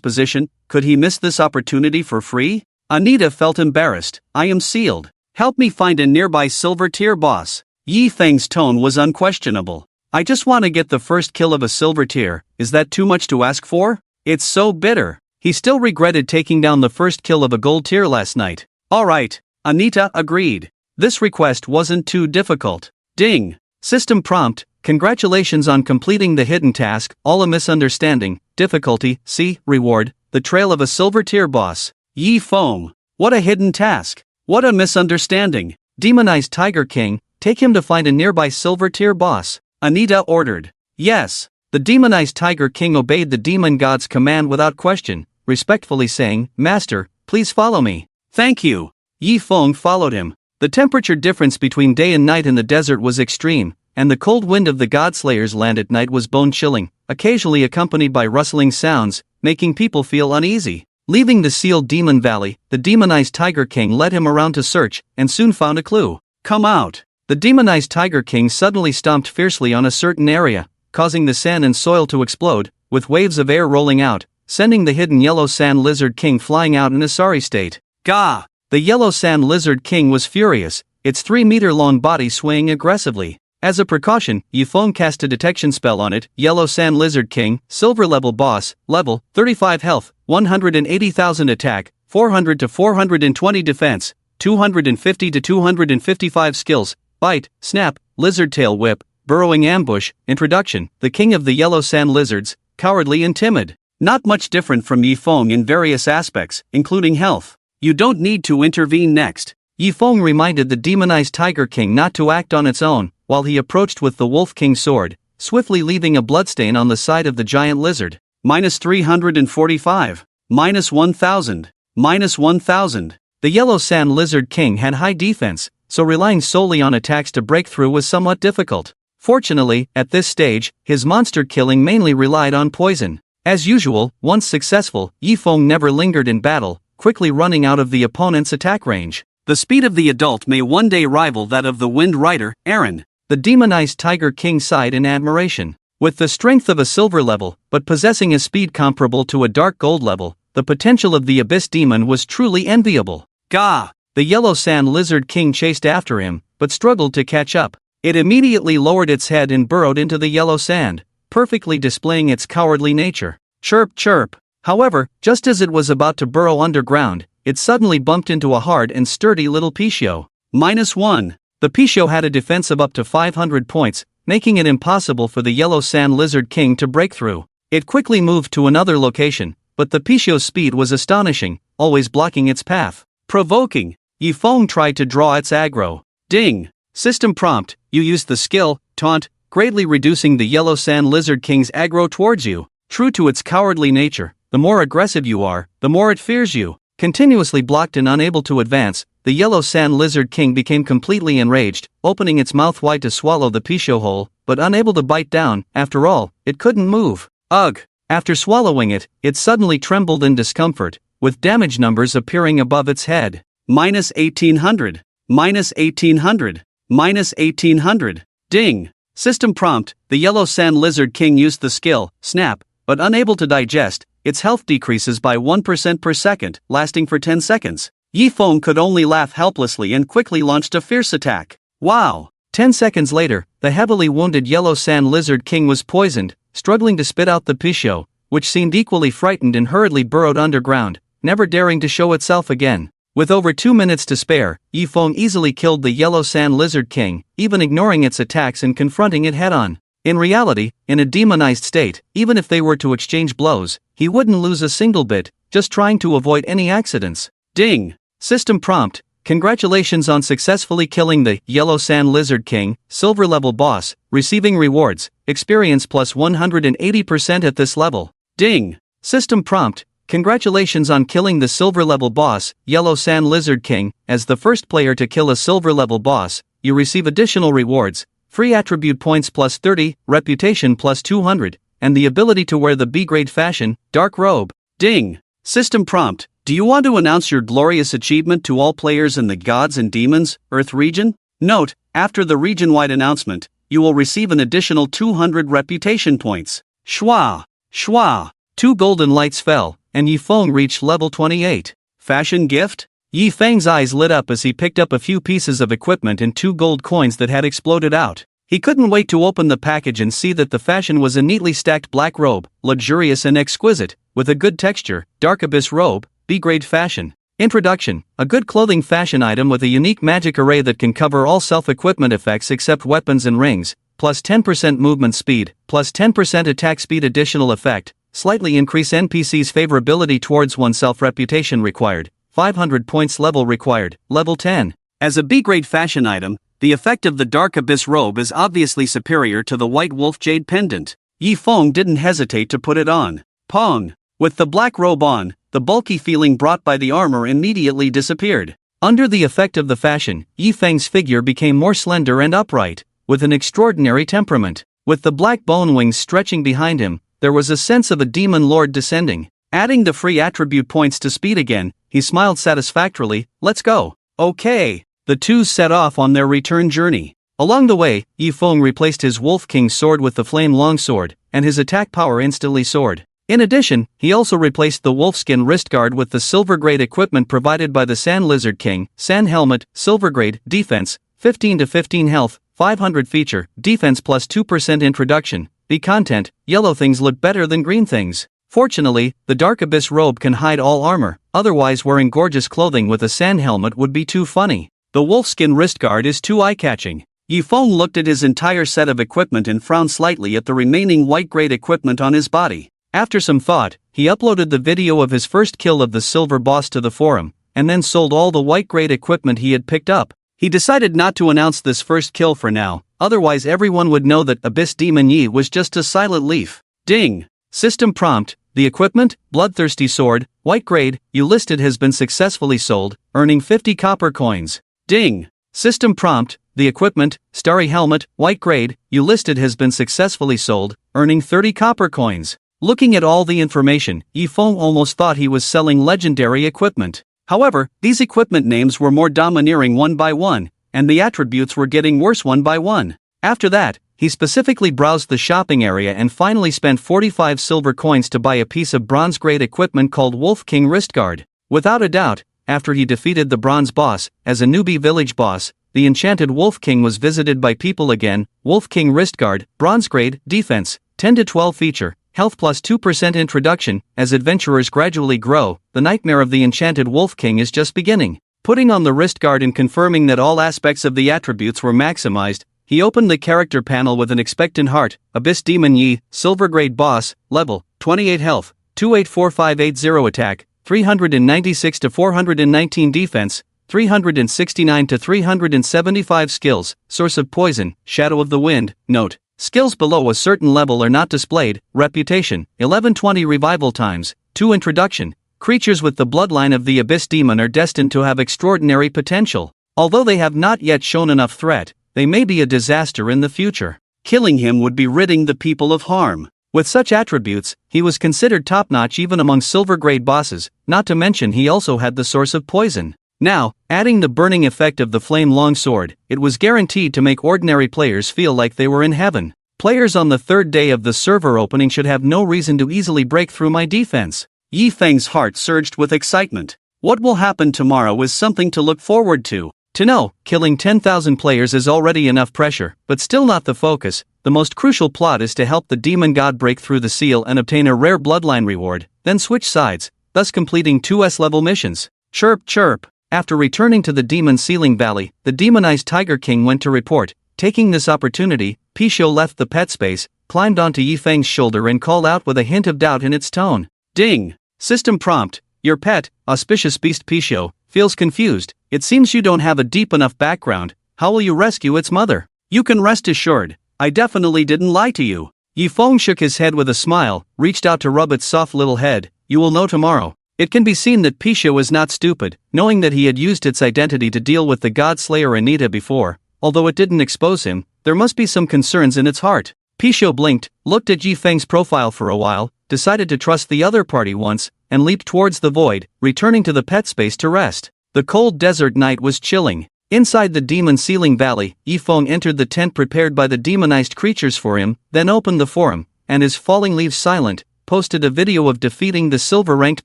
position, could he miss this opportunity for free? Anita felt embarrassed. I am sealed. Help me find a nearby silver tier boss. Yifeng's tone was unquestionable. I just want to get the first kill of a silver tier. Is that too much to ask for? It's so bitter. He still regretted taking down the first kill of a gold tier last night. Alright, Anita agreed. This request wasn't too difficult. Ding. System prompt, congratulations on completing the hidden task, all a misunderstanding, difficulty, C, reward, the trail of a silver tier boss. Yi Feng. What a hidden task. What a misunderstanding. Demonized Tiger King, take him to find a nearby silver tier boss, Anita ordered. Yes. The demonized Tiger King obeyed the demon god's command without question, respectfully saying, Master, please follow me. Thank you. Yi Feng followed him. The temperature difference between day and night in the desert was extreme, and the cold wind of the Godslayer's land at night was bone-chilling, occasionally accompanied by rustling sounds, making people feel uneasy. Leaving the sealed demon valley, the demonized Tiger King led him around to search, and soon found a clue. Come out! The demonized Tiger King suddenly stomped fiercely on a certain area, causing the sand and soil to explode, with waves of air rolling out, sending the hidden yellow sand lizard king flying out in a sorry state. Gah! The yellow sand lizard king was furious, its 3-meter-long body swaying aggressively. As a precaution, Yi Feng cast a detection spell on it. Yellow Sand Lizard King, Silver Level Boss, Level, 35 Health, 180,000 Attack, 400 to 420 Defense, 250 to 255 Skills, Bite, Snap, Lizard Tail Whip, Burrowing Ambush. Introduction: the King of the Yellow Sand Lizards, cowardly and timid. Not much different from Yi Feng in various aspects, including health. You don't need to intervene next. Yi Feng reminded the demonized Tiger King not to act on its own, while he approached with the Wolf King's sword, swiftly leaving a bloodstain on the side of the giant lizard. -345. -1,000. -1,000. The Yellow Sand Lizard King had high defense, so relying solely on attacks to break through was somewhat difficult. Fortunately, at this stage, his monster killing mainly relied on poison. As usual, once successful, Yi Feng never lingered in battle, quickly running out of the opponent's attack range. The speed of the adult may one day rival that of the Wind Rider, Aaron. The demonized Tiger King sighed in admiration. With the strength of a silver level, but possessing a speed comparable to a dark gold level, the potential of the Abyss Demon was truly enviable. Gah! The Yellow Sand Lizard King chased after him, but struggled to catch up. It immediately lowered its head and burrowed into the yellow sand, perfectly displaying its cowardly nature. Chirp chirp. However, just as it was about to burrow underground, it suddenly bumped into a hard and sturdy little Picho. -1. The Picho had a defense of up to 500 points, making it impossible for the Yellow Sand Lizard King to break through. It quickly moved to another location, but the Picho's speed was astonishing, always blocking its path. Provoking. Yi Feng tried to draw its aggro. Ding. System prompt: you used the skill, Taunt, greatly reducing the Yellow Sand Lizard King's aggro towards you. True to its cowardly nature, the more aggressive you are, the more it fears you. Continuously blocked and unable to advance, the Yellow Sand Lizard King became completely enraged, opening its mouth wide to swallow the Picho whole, but unable to bite down. After all, it couldn't move. Ugh! After swallowing it, it suddenly trembled in discomfort, with damage numbers appearing above its head. -1800. -1800. -1800. Ding! System prompt: the Yellow Sand Lizard King used the skill, Snap, but unable to digest, its health decreases by 1% per second, lasting for 10 seconds. Yi Feng could only laugh helplessly and quickly launched a fierce attack. Wow! 10 seconds later, the heavily wounded Yellow Sand Lizard King was poisoned, struggling to spit out the Picho, which seemed equally frightened and hurriedly burrowed underground, never daring to show itself again. With over 2 minutes to spare, Yi Feng easily killed the Yellow Sand Lizard King, even ignoring its attacks and confronting it head-on. In reality, in a demonized state, even if they were to exchange blows, he wouldn't lose a single bit, just trying to avoid any accidents. Ding! System prompt: congratulations on successfully killing the Yellow Sand Lizard King, Silver Level Boss, receiving rewards, experience plus 180% at this level. Ding! System prompt: congratulations on killing the Silver Level Boss, Yellow Sand Lizard King. As the first player to kill a Silver Level Boss, you receive additional rewards, free attribute points plus 30, reputation plus 200, and the ability to wear the B-grade fashion, Dark Robe. Ding! System prompt: do you want to announce your glorious achievement to all players in the Gods and Demons, Earth region? Note, after the region-wide announcement, you will receive an additional 200 reputation points. Shwa! Shwa! 2 golden lights fell, and Yi Feng reached level 28. Fashion gift? Yi Feng's eyes lit up as he picked up a few pieces of equipment and 2 gold coins that had exploded out. He couldn't wait to open the package and see that the fashion was a neatly stacked black robe, luxurious and exquisite, with a good texture, Dark Abyss robe, B-grade fashion. Introduction: a good clothing fashion item with a unique magic array that can cover all self-equipment effects except weapons and rings, plus 10% movement speed, plus 10% attack speed. Additional effect: slightly increase NPC's favorability towards oneself. Reputation required, 500 points. Level required, level 10. As a B-grade fashion item, the effect of the Dark Abyss robe is obviously superior to the White Wolf Jade pendant. Yi Feng didn't hesitate to put it on. Pong! With the black robe on, the bulky feeling brought by the armor immediately disappeared. Under the effect of the fashion, Yi Feng's figure became more slender and upright, with an extraordinary temperament. With the black bone wings stretching behind him, there was a sense of a demon lord descending. Adding the free attribute points to speed again, he smiled satisfactorily. Let's go. Okay. The two set off on their return journey. Along the way, Yi Feng replaced his Wolf King sword with the Flame Longsword, and his attack power instantly soared. In addition, he also replaced the Wolfskin Wristguard with the Silvergrade equipment provided by the Sand Lizard King. Sand Helmet, Silvergrade, Defense, 15 to 15 health, 500 feature, Defense plus 2% introduction. The content, yellow things look better than green things. Fortunately, the Dark Abyss robe can hide all armor, otherwise wearing gorgeous clothing with a sand helmet would be too funny. The Wolfskin Wristguard is too eye-catching. Yi Feng looked at his entire set of equipment and frowned slightly at the remaining white-grade equipment on his body. After some thought, he uploaded the video of his first kill of the silver boss to the forum, and then sold all the white-grade equipment he had picked up. He decided not to announce this first kill for now, otherwise everyone would know that Abyss Demon Yi was just a silent leaf. Ding! System prompt, the equipment, Bloodthirsty Sword, white grade, you listed has been successfully sold, earning 50 copper coins. Ding! System prompt, the equipment, Starry Helmet, white grade, you listed has been successfully sold, earning 30 copper coins. Looking at all the information, Yi Feng almost thought he was selling legendary equipment. However, these equipment names were more domineering one by one, and the attributes were getting worse one by one. After that, he specifically browsed the shopping area and finally spent 45 silver coins to buy a piece of bronze-grade equipment called Wolf King Wristguard. Without a doubt, after he defeated the bronze boss, as a newbie village boss, the enchanted Wolf King was visited by people again. Wolf King Wristguard, bronze grade, defense, 10 to 12 feature, health plus 2% introduction. As adventurers gradually grow, the nightmare of the enchanted Wolf King is just beginning. Putting on the wristguard and confirming that all aspects of the attributes were maximized, he opened the character panel with an expectant heart. Abyss Demon Yi, silver grade boss, level, 28 health, 284580 attack, 396 to 419 defense, 369 to 375 skills, source of poison, shadow of the wind. Note: skills below a certain level are not displayed. Reputation, 1120 revival times, 2 introduction. Creatures with the bloodline of the Abyss Demon are destined to have extraordinary potential. Although they have not yet shown enough threat, they may be a disaster in the future. Killing him would be ridding the people of harm. With such attributes, he was considered top-notch even among silver-grade bosses, not to mention he also had the source of poison. Now, adding the burning effect of the flame longsword, it was guaranteed to make ordinary players feel like they were in heaven. Players on the third day of the server opening should have no reason to easily break through my defense. Yi Feng's heart surged with excitement. What will happen tomorrow is something to look forward to. To know, killing 10,000 players is already enough pressure, but still not the focus. The most crucial plot is to help the demon god break through the seal and obtain a rare bloodline reward, then switch sides, thus completing 2 S-level missions. Chirp chirp. After returning to the demon sealing valley, the demonized Tiger King went to report. Taking this opportunity, Picho left the pet space, climbed onto Yi Feng's shoulder and called out with a hint of doubt in its tone. Ding! System prompt, your pet, auspicious beast Picho, feels confused. It seems you don't have a deep enough background. How will you rescue its mother? You can rest assured, I definitely didn't lie to you. Yi Feng shook his head with a smile, reached out to rub its soft little head. You will know tomorrow. It can be seen that Picho is not stupid, knowing that he had used its identity to deal with the god slayer Anita before. Although it didn't expose him, there must be some concerns in its heart. Picho blinked, looked at Yi Feng's profile for a while, decided to trust the other party once, and leaped towards the void, returning to the pet space to rest. The cold desert night was chilling. Inside the demon sealing valley, Yi Feng entered the tent prepared by the demonized creatures for him, then opened the forum, and his falling leaves silent, posted a video of defeating the silver-ranked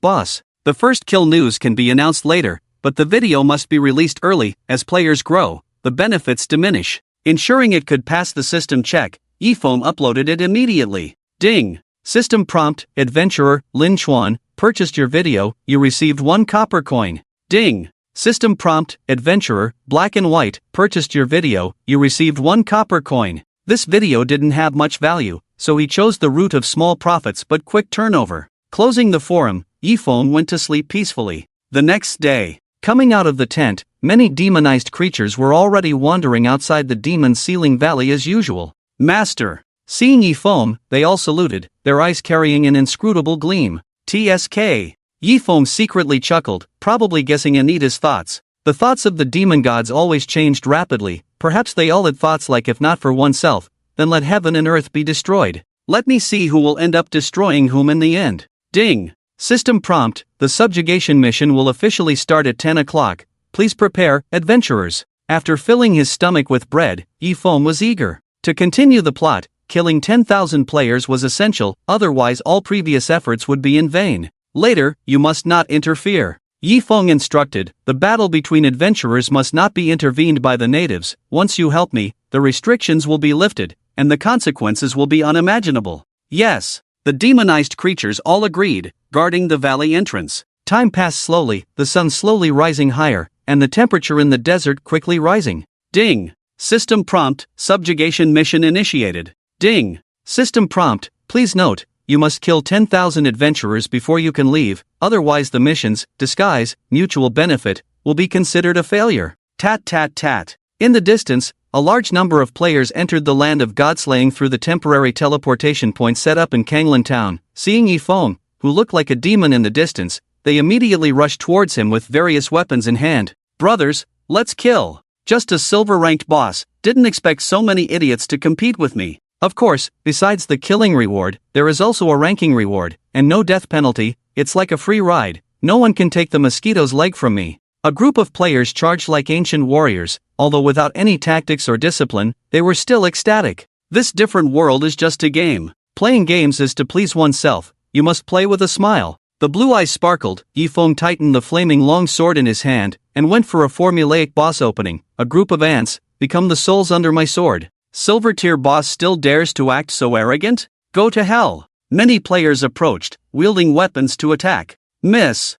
boss. The first kill news can be announced later, but the video must be released early. As players grow, the benefits diminish. Ensuring it could pass the system check, Yi Feng uploaded it immediately. Ding! System prompt, adventurer, Lin Chuan, purchased your video, you received 1 copper coin. Ding! System prompt, adventurer, black and white, purchased your video, you received 1 copper coin. This video didn't have much value, so he chose the route of small profits but quick turnover. Closing the forum, Yifeng went to sleep peacefully. The next day, coming out of the tent, many demonized creatures were already wandering outside the demon ceiling valley as usual. Master! Seeing Yifeng, they all saluted, their eyes carrying an inscrutable gleam. TSK! Yifeng secretly chuckled, probably guessing Anita's thoughts. The thoughts of the demon gods always changed rapidly. Perhaps they all had thoughts like, if not for oneself, then let heaven and earth be destroyed. Let me see who will end up destroying whom in the end. Ding! System prompt, the subjugation mission will officially start at 10 o'clock. Please prepare, adventurers. After filling his stomach with bread, Yifeng was eager to continue the plot. Killing 10,000 players was essential, otherwise all previous efforts would be in vain. Later, you must not interfere. Yifeng instructed, the battle between adventurers must not be intervened by the natives. Once you help me, the restrictions will be lifted, and the consequences will be unimaginable. Yes, the demonized creatures all agreed, guarding the valley entrance. Time passed slowly, the sun slowly rising higher, and the temperature in the desert quickly rising. Ding! System prompt, subjugation mission initiated. Ding! System prompt, please note, you must kill 10,000 adventurers before you can leave, otherwise the mission's disguise, mutual benefit, will be considered a failure. Tat tat tat. In the distance, a large number of players entered the land of godslaying through the temporary teleportation point set up in Kanglan town. Seeing Yifeng, who looked like a demon in the distance, they immediately rushed towards him with various weapons in hand. Brothers, let's kill. Just a silver-ranked boss, didn't expect so many idiots to compete with me. Of course, besides the killing reward, there is also a ranking reward, and no death penalty. It's like a free ride. No one can take the mosquito's leg from me. A group of players charged like ancient warriors, although without any tactics or discipline, they were still ecstatic. This different world is just a game. Playing games is to please oneself. You must play with a smile. The blue eyes sparkled. Yifeng tightened the flaming long sword in his hand, and went for a formulaic boss opening. A group of ants, become the souls under my sword. Silver tier boss still dares to act so arrogant? Go to hell. Many players approached, wielding weapons to attack. Miss.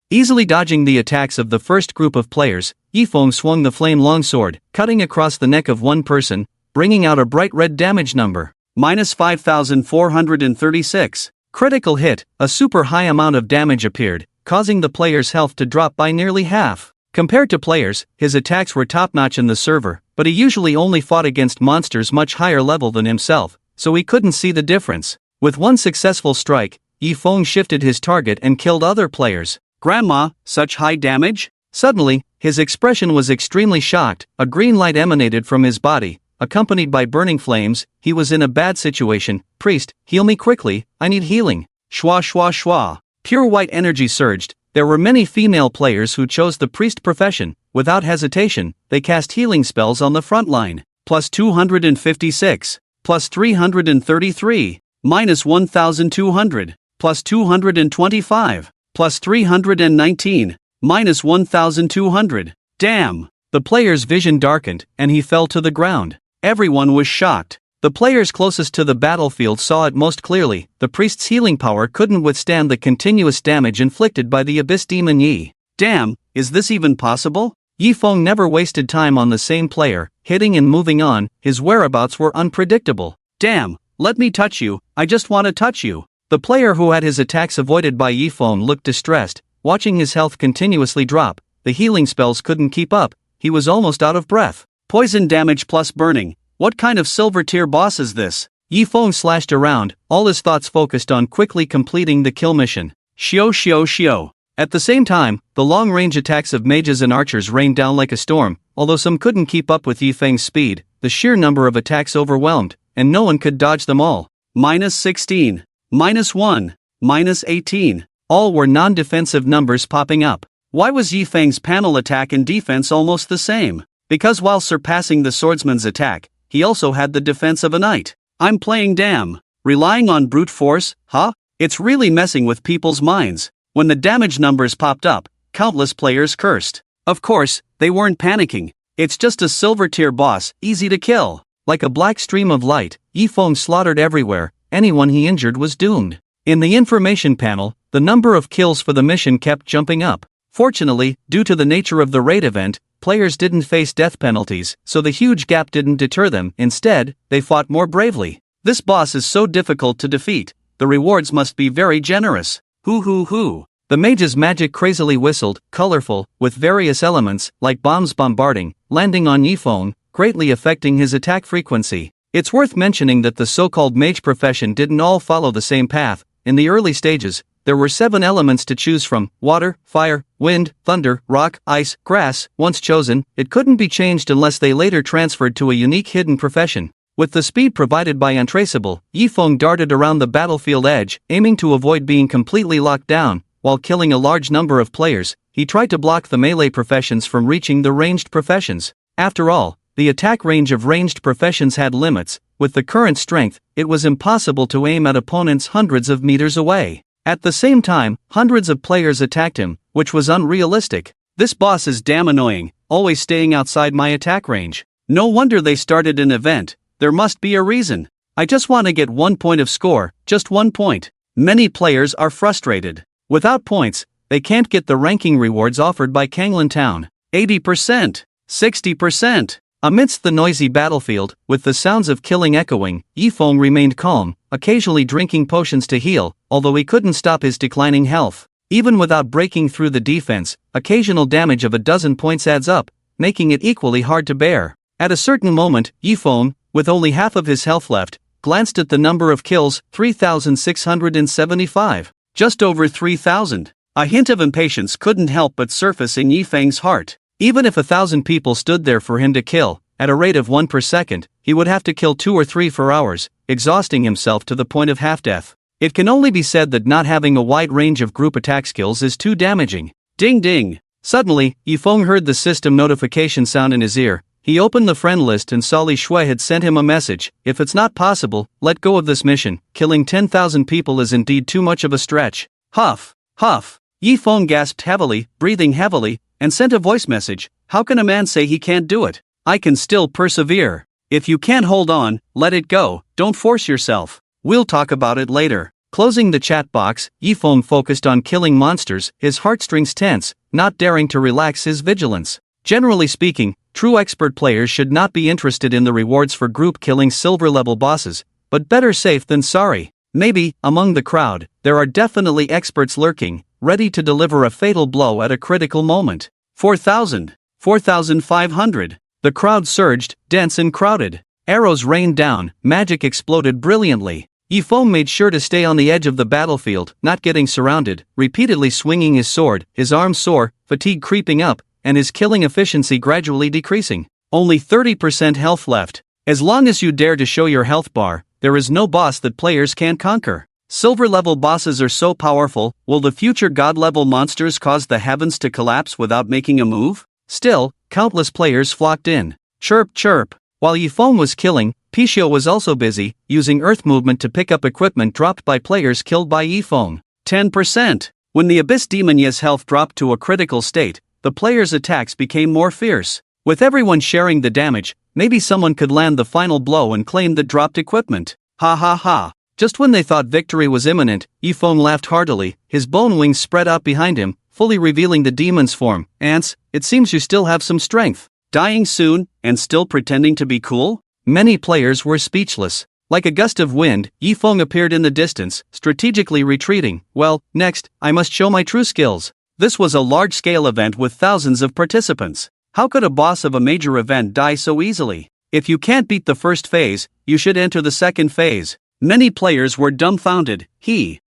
Easily dodging the attacks of the first group of players, Yifeng swung the flame longsword, cutting across the neck of one person, bringing out a bright red damage number. -5,436. Critical hit, a super high amount of damage appeared, causing the player's health to drop by nearly half. Compared to players, his attacks were top-notch in the server, but he usually only fought against monsters much higher level than himself, so he couldn't see the difference. With one successful strike, Yifeng shifted his target and killed other players. Grandma, such high damage? Suddenly, his expression was extremely shocked. A green light emanated from his body, accompanied by burning flames. He was in a bad situation. Priest, heal me quickly, I need healing. Shwa shwa shwa. Pure white energy surged. There were many female players who chose the priest profession. Without hesitation, they cast healing spells on the front line. +256. +333. -1,200. +225. +319. -1,200. Damn! The player's vision darkened, and he fell to the ground. Everyone was shocked. The players closest to the battlefield saw it most clearly. The priest's healing power couldn't withstand the continuous damage inflicted by the abyss demon Yi. Damn, is this even possible? Yifeng never wasted time on the same player, hitting and moving on. His whereabouts were unpredictable. Damn, let me touch you, I just want to touch you. The player who had his attacks avoided by Yifeng looked distressed, watching his health continuously drop. The healing spells couldn't keep up, he was almost out of breath. Poison damage plus burning. What kind of silver tier boss is this? Yifeng slashed around, all his thoughts focused on quickly completing the kill mission. Shio. At the same time, the long-range attacks of mages and archers rained down like a storm. Although some couldn't keep up with Yifeng's speed, the sheer number of attacks overwhelmed, and no one could dodge them all. -16. -1. -18. All were non-defensive numbers popping up. Why was Yifeng's panel attack and defense almost the same? Because while surpassing the swordsman's attack, he also had the defense of a knight. I'm playing damn. Relying on brute force, huh? It's really messing with people's minds. When the damage numbers popped up, countless players cursed. Of course, they weren't panicking. It's just a silver tier boss, easy to kill. Like a black stream of light, Yifeng slaughtered everywhere. Anyone he injured was doomed. In the information panel, the number of kills for the mission kept jumping up. Fortunately, due to the nature of the raid event, players didn't face death penalties, so the huge gap didn't deter them. Instead, they fought more bravely. This boss is so difficult to defeat. The rewards must be very generous. Hoo hoo hoo. The mage's magic crazily whistled, colorful, with various elements, like bombs bombarding, landing on Yifeng, greatly affecting his attack frequency. It's worth mentioning that the so-called mage profession didn't all follow the same path. In the early stages, there were 7 elements to choose from: water, fire, wind, thunder, rock, ice, grass. Once chosen, it couldn't be changed unless they later transferred to a unique hidden profession. With the speed provided by Untraceable, Yifeng darted around the battlefield edge, aiming to avoid being completely locked down. While killing a large number of players, he tried to block the melee professions from reaching the ranged professions. After all, the attack range of ranged professions had limits. With the current strength, it was impossible to aim at opponents hundreds of meters away. At the same time, hundreds of players attacked him, which was unrealistic. This boss is damn annoying, always staying outside my attack range. No wonder they started an event. There must be a reason. I just want to get 1 point of score, just 1 point. Many players are frustrated. Without points, they can't get the ranking rewards offered by Kanglan Town. 80%, 60%. Amidst the noisy battlefield, with the sounds of killing echoing, Yifeng remained calm, occasionally drinking potions to heal, although he couldn't stop his declining health. Even without breaking through the defense, occasional damage of a dozen points adds up, making it equally hard to bear. At a certain moment, Yifeng, with only half of his health left, glanced at the number of kills, 3,675. Just over 3,000. A hint of impatience couldn't help but surface in Yifeng's heart. Even if 1,000 people stood there for him to kill, at a rate of 1 per second, he would have to kill 2 or 3 for hours, exhausting himself to the point of half-death. It can only be said that not having a wide range of group attack skills is too damaging. Ding ding! Suddenly, Yifeng heard the system notification sound in his ear. He opened the friend list and saw Li Shui had sent him a message. If it's not possible, let go of this mission. Killing 10,000 people is indeed too much of a stretch. Huff, huff. Yifeng gasped heavily, breathing heavily, and sent a voice message. How can a man say he can't do it? I can still persevere. If you can't hold on, let it go. Don't force yourself. We'll talk about it later. Closing the chat box, Yifeng focused on killing monsters, his heartstrings tense, not daring to relax his vigilance. Generally speaking, true expert players should not be interested in the rewards for group killing silver-level bosses, but better safe than sorry. Maybe, among the crowd, there are definitely experts lurking, ready to deliver a fatal blow at a critical moment. 4,000. 4,500. The crowd surged, dense and crowded. Arrows rained down, magic exploded brilliantly. Yifeng made sure to stay on the edge of the battlefield, not getting surrounded, repeatedly swinging his sword, his arms sore, fatigue creeping up, and his killing efficiency gradually decreasing. Only 30% health left. As long as you dare to show your health bar, there is no boss that players can't conquer. Silver-level bosses are so powerful, will the future god-level monsters cause the heavens to collapse without making a move? Still, countless players flocked in. Chirp chirp. While Yifeng was killing, Picho was also busy, using earth movement to pick up equipment dropped by players killed by Yifeng. 10%. When the Abyss Demon's health dropped to a critical state, the players' attacks became more fierce. With everyone sharing the damage, maybe someone could land the final blow and claim the dropped equipment. Ha ha ha. Just when they thought victory was imminent, Yifeng laughed heartily, his bone wings spread out behind him, fully revealing the demon's form. Ants, it seems you still have some strength. Dying soon, and still pretending to be cool? Many players were speechless. Like a gust of wind, Yifeng appeared in the distance, strategically retreating. Well, next, I must show my true skills. This was a large-scale event with thousands of participants. How could a boss of a major event die so easily? If you can't beat the first phase, you should enter the second phase. Many players were dumbfounded. He's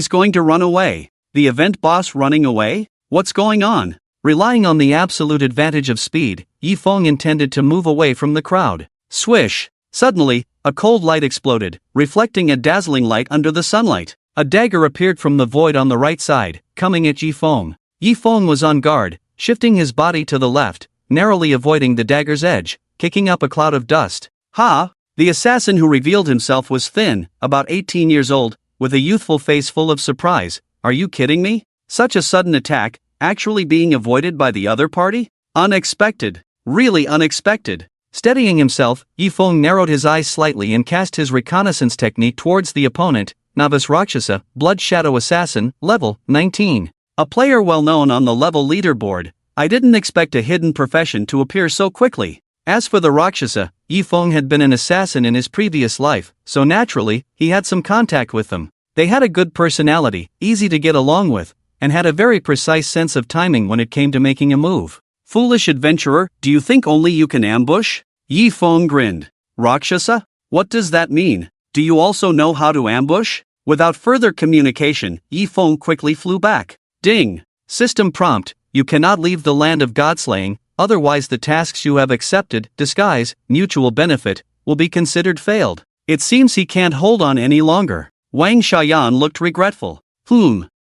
going to run away. The event boss running away? What's going on? Relying on the absolute advantage of speed, Yifeng intended to move away from the crowd. Swish! Suddenly, a cold light exploded, reflecting a dazzling light under the sunlight. A dagger appeared from the void on the right side, coming at Yifeng. Yifeng was on guard, shifting his body to the left, narrowly avoiding the dagger's edge, kicking up a cloud of dust. Ha! The assassin who revealed himself was thin, about 18 years old, with a youthful face full of surprise. Are you kidding me? Such a sudden attack, actually being avoided by the other party? Unexpected. Really unexpected. Steadying himself, Yifeng narrowed his eyes slightly and cast his reconnaissance technique towards the opponent, Novice Rakshasa, Blood Shadow Assassin, level 19. A player well known on the level leaderboard. I didn't expect a hidden profession to appear so quickly. As for the Rakshasa, Yifeng had been an assassin in his previous life, so naturally, he had some contact with them. They had a good personality, easy to get along with, and had a very precise sense of timing when it came to making a move. Foolish adventurer, do you think only you can ambush? Yifeng grinned. Rakshasa? What does that mean? Do you also know how to ambush? Without further communication, Yifeng quickly flew back. Ding! System prompt, you cannot leave the land of godslaying, otherwise the tasks you have accepted, disguise, mutual benefit, will be considered failed. It seems he can't hold on any longer. Wang Xiaoyan looked regretful.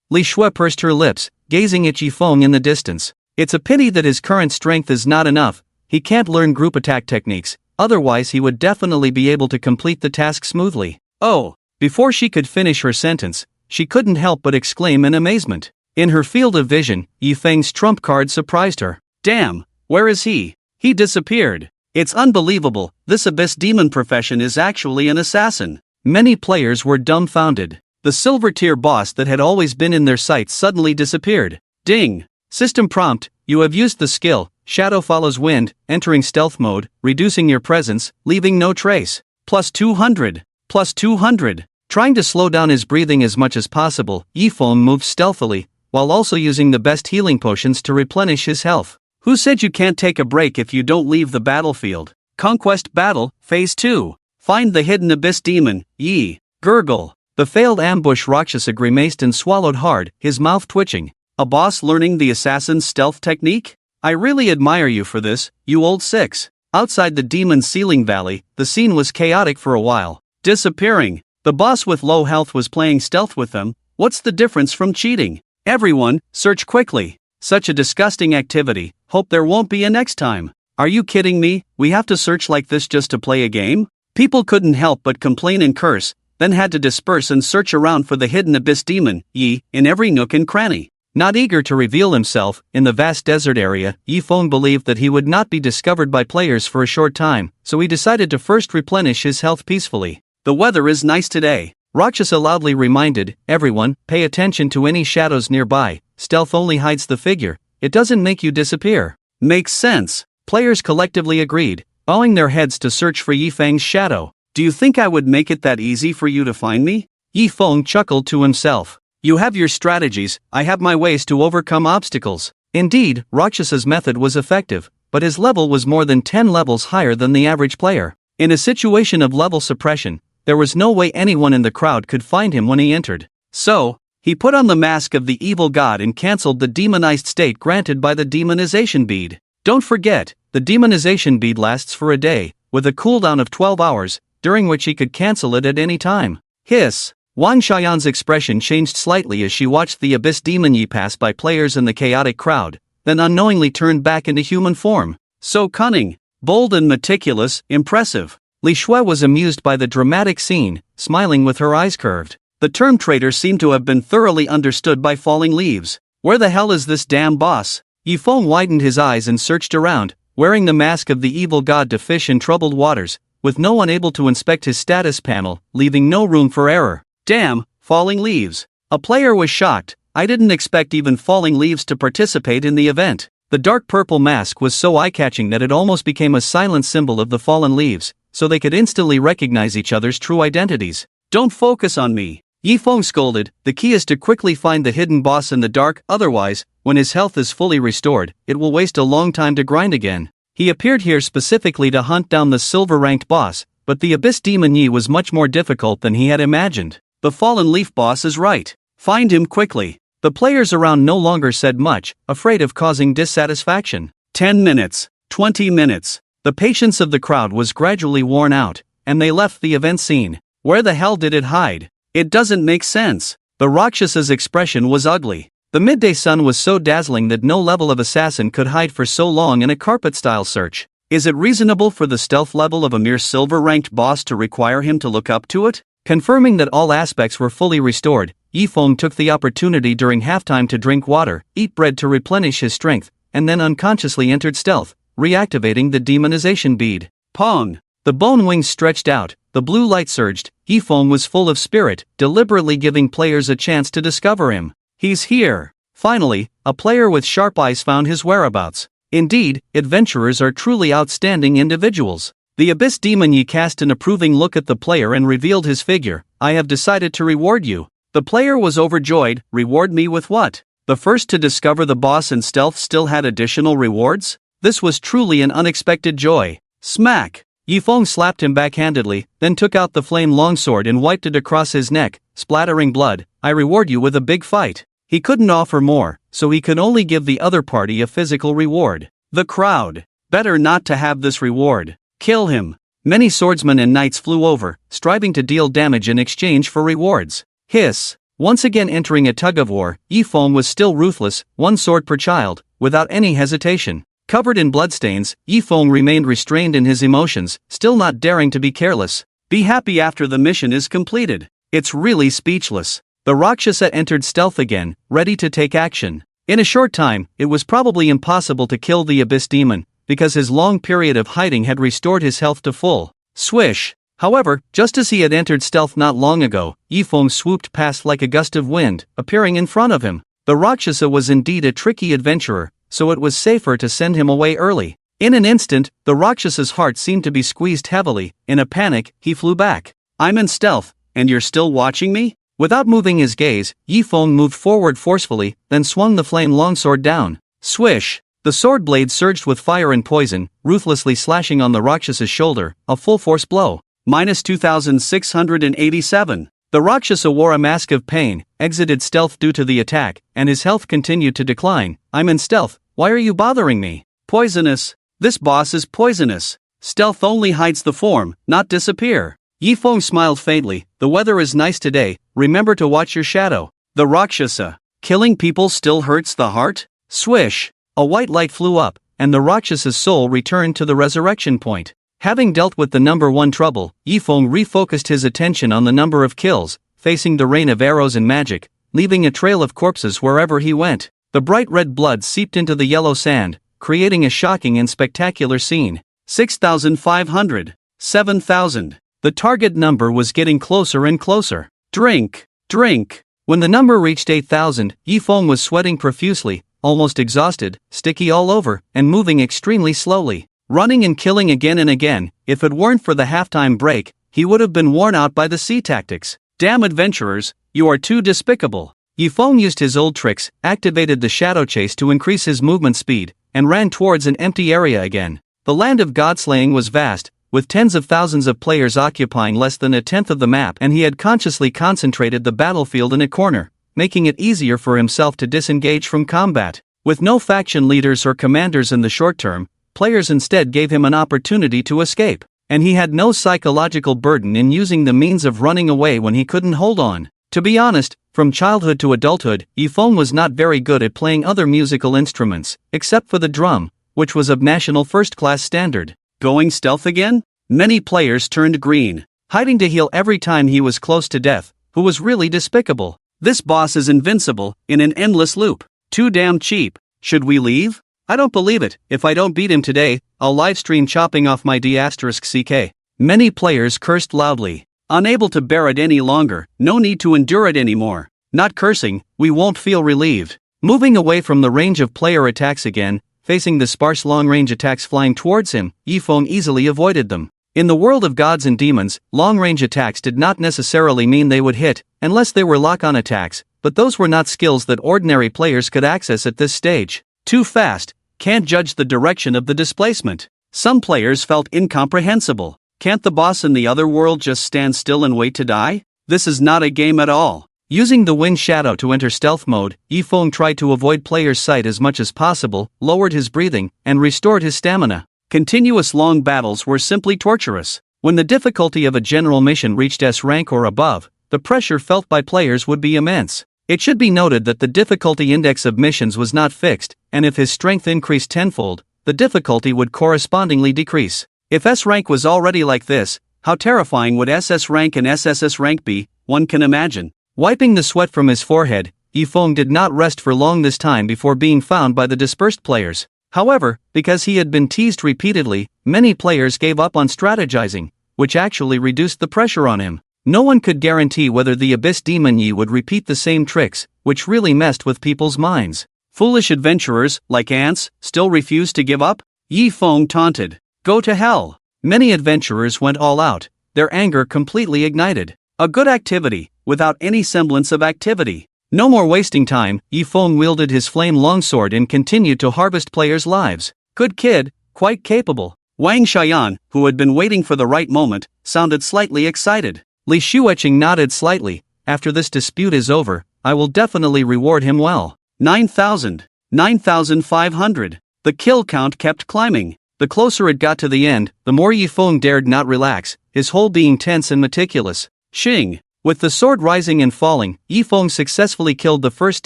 Li Shui pursed her lips, gazing at Yifeng in the distance. It's a pity that his current strength is not enough. He can't learn group attack techniques, otherwise he would definitely be able to complete the task smoothly. Oh! Before she could finish her sentence, she couldn't help but exclaim in amazement. In her field of vision, Yifeng's trump card surprised her. Damn! Where is he? He disappeared. It's unbelievable, this abyss demon profession is actually an assassin. Many players were dumbfounded. The silver tier boss that had always been in their sights suddenly disappeared. Ding! System prompt, you have used the skill, Shadow Follows Wind, entering stealth mode, reducing your presence, leaving no trace. Plus 200. Plus 200. Trying to slow down his breathing as much as possible, Yifeng moved stealthily, while also using the best healing potions to replenish his health. Who said you can't take a break if you don't leave the battlefield? Conquest Battle, Phase 2. Find the hidden abyss demon, Yi. Gurgle. The failed ambush Rakshasa grimaced and swallowed hard, his mouth twitching. A boss learning the assassin's stealth technique? I really admire you for this, you old six. Outside the demon's ceiling valley, the scene was chaotic for a while. Disappearing. The boss with low health was playing stealth with them. What's the difference from cheating? Everyone, search quickly. Such a disgusting activity, hope there won't be a next time. Are you kidding me? We have to search like this just to play a game? People couldn't help but complain and curse, then had to disperse and search around for the hidden abyss demon, Yi, in every nook and cranny. Not eager to reveal himself, in the vast desert area, Yifeng believed that he would not be discovered by players for a short time, so he decided to first replenish his health peacefully. The weather is nice today. Rakshasa loudly reminded, everyone, pay attention to any shadows nearby, stealth only hides the figure, it doesn't make you disappear. Makes sense. Players collectively agreed, bowing their heads to search for Yifeng's shadow. Do you think I would make it that easy for you to find me? Yifeng chuckled to himself. You have your strategies, I have my ways to overcome obstacles. Indeed, Rakshasa's method was effective, but his level was more than 10 levels higher than the average player. In a situation of level suppression, there was no way anyone in the crowd could find him when he entered. So, he put on the mask of the evil god and cancelled the demonized state granted by the demonization bead. Don't forget, the demonization bead lasts for a day, with a cooldown of 12 hours, during which he could cancel it at any time. Hiss! Wang Xiaoyan's expression changed slightly as she watched the abyss demon Yi pass by players in the chaotic crowd, then unknowingly turned back into human form. So cunning, bold and meticulous, impressive. Li Shui was amused by the dramatic scene, smiling with her eyes curved. The term traitor seemed to have been thoroughly understood by Falling Leaves. Where the hell is this damn boss? Yifeng widened his eyes and searched around, wearing the mask of the evil god to fish in troubled waters, with no one able to inspect his status panel, leaving no room for error. Damn, Falling Leaves. A player was shocked. I didn't expect even Falling Leaves to participate in the event. The dark purple mask was so eye-catching that it almost became a silent symbol of the Fallen Leaves, so they could instantly recognize each other's true identities. Don't focus on me. Yifeng scolded, the key is to quickly find the hidden boss in the dark, otherwise, when his health is fully restored, it will waste a long time to grind again. He appeared here specifically to hunt down the silver-ranked boss, but the Abyss Demon Yi was much more difficult than he had imagined. The Fallen Leaf boss is right. Find him quickly. The players around no longer said much, afraid of causing dissatisfaction. 10 minutes. 20 minutes. The patience of the crowd was gradually worn out, and they left the event scene. Where the hell did it hide? It doesn't make sense. The Rakshasa's expression was ugly. The midday sun was so dazzling that no level of assassin could hide for so long in a carpet-style search. Is it reasonable for the stealth level of a mere silver-ranked boss to require him to look up to it? Confirming that all aspects were fully restored, Yifeng took the opportunity during halftime to drink water, eat bread to replenish his strength, and then unconsciously entered stealth, reactivating the demonization bead. Pong! The bone wings stretched out, the blue light surged. Yifeng was full of spirit, deliberately giving players a chance to discover him. He's here! Finally, a player with sharp eyes found his whereabouts. Indeed, adventurers are truly outstanding individuals. The Abyss Demon Yi cast an approving look at the player and revealed his figure. I have decided to reward you. The player was overjoyed. Reward me with what? The first to discover the boss in stealth still had additional rewards? This was truly an unexpected joy. Smack! Yifeng slapped him backhandedly, then took out the flame longsword and wiped it across his neck, splattering blood. I reward you with a big fight. He couldn't offer more, so he could only give the other party a physical reward. The crowd. Better not to have this reward. Kill him. Many swordsmen and knights flew over, striving to deal damage in exchange for rewards. Hiss. Once again entering a tug-of-war, Yifeng was still ruthless, one sword per child, without any hesitation. Covered in bloodstains, Yifeng remained restrained in his emotions, still not daring to be careless. Be happy after the mission is completed. It's really speechless. The Rakshasa entered stealth again, ready to take action. In a short time, it was probably impossible to kill the Abyss Demon, because his long period of hiding had restored his health to full. Swish! However, just as he had entered stealth not long ago, Yifeng swooped past like a gust of wind, appearing in front of him. The Rakshasa was indeed a tricky adventurer, so it was safer to send him away early. In an instant, the Rakshasa's heart seemed to be squeezed heavily. In a panic, he flew back. I'm in stealth, and you're still watching me? Without moving his gaze, Yifeng moved forward forcefully, then swung the flame longsword down. Swish! The sword blade surged with fire and poison, ruthlessly slashing on the Rakshasa's shoulder, a full-force blow. Minus 2,687. The Rakshasa wore a mask of pain, exited stealth due to the attack, and his health continued to decline. I'm in stealth, why are you bothering me? Poisonous. This boss is poisonous. Stealth only hides the form, not disappear. Yifeng smiled faintly. The weather is nice today, remember to watch your shadow. The Rakshasa. Killing people still hurts the heart? Swish! A white light flew up, and the Rakshasa's soul returned to the resurrection point. Having dealt with the number one trouble, Yifeng refocused his attention on the number of kills, facing the rain of arrows and magic, leaving a trail of corpses wherever he went. The bright red blood seeped into the yellow sand, creating a shocking and spectacular scene. 6,500. 7,000. The target number was getting closer and closer. Drink! Drink! When the number reached 8,000, Yifeng was sweating profusely, almost exhausted, sticky all over, and moving extremely slowly. Running and killing again and again, if it weren't for the halftime break, he would have been worn out by the sea tactics. Damn adventurers, you are too despicable. Yifeng used his old tricks, activated the shadow chase to increase his movement speed, and ran towards an empty area again. The land of godslaying was vast, with tens of thousands of players occupying less than a tenth of the map, and he had consciously concentrated the battlefield in a corner, making it easier for himself to disengage from combat. With no faction leaders or commanders in the short term, players instead gave him an opportunity to escape, and he had no psychological burden in using the means of running away when he couldn't hold on. To be honest, from childhood to adulthood, Yifeng was not very good at playing other musical instruments, except for the drum, which was of national first-class standard. Going stealth again? Many players turned green, hiding to heal every time he was close to death, who was really despicable. This boss is invincible, in an endless loop. Too damn cheap. Should we leave? I don't believe it. If I don't beat him today, I'll livestream chopping off my D***CK. Many players cursed loudly. Unable to bear it any longer, no need to endure it anymore. Not cursing, we won't feel relieved. Moving away from the range of player attacks again, facing the sparse long-range attacks flying towards him, Yifeng easily avoided them. In the world of gods and demons, long-range attacks did not necessarily mean they would hit, unless they were lock-on attacks, but those were not skills that ordinary players could access at this stage. Too fast, can't judge the direction of the displacement. Some players felt incomprehensible. Can't the boss in the other world just stand still and wait to die? This is not a game at all. Using the wind shadow to enter stealth mode, Yifeng tried to avoid players' sight as much as possible, lowered his breathing, and restored his stamina. Continuous long battles were simply torturous. When the difficulty of a general mission reached S rank or above, the pressure felt by players would be immense. It should be noted that the difficulty index of missions was not fixed, and if his strength increased tenfold, the difficulty would correspondingly decrease. If S rank was already like this, how terrifying would SS rank and SSS rank be, one can imagine. Wiping the sweat from his forehead, Yifeng did not rest for long this time before being found by the dispersed players. However, because he had been teased repeatedly, many players gave up on strategizing, which actually reduced the pressure on him. No one could guarantee whether the Abyss Demon Yi would repeat the same tricks, which really messed with people's minds. Foolish adventurers, like ants, still refuse to give up? Yi Feng taunted. Go to hell. Many adventurers went all out, their anger completely ignited. A good activity, without any semblance of activity. No more wasting time, Yi Feng wielded his flame longsword and continued to harvest players' lives. Good kid, quite capable. Wang Xian, who had been waiting for the right moment, sounded slightly excited. Li Shueqing nodded slightly. After this dispute is over, I will definitely reward him well. 9,000. 9,500. The kill count kept climbing. The closer it got to the end, the more Yi Feng dared not relax, his whole being tense and meticulous. Xing. With the sword rising and falling, Yi Feng successfully killed the first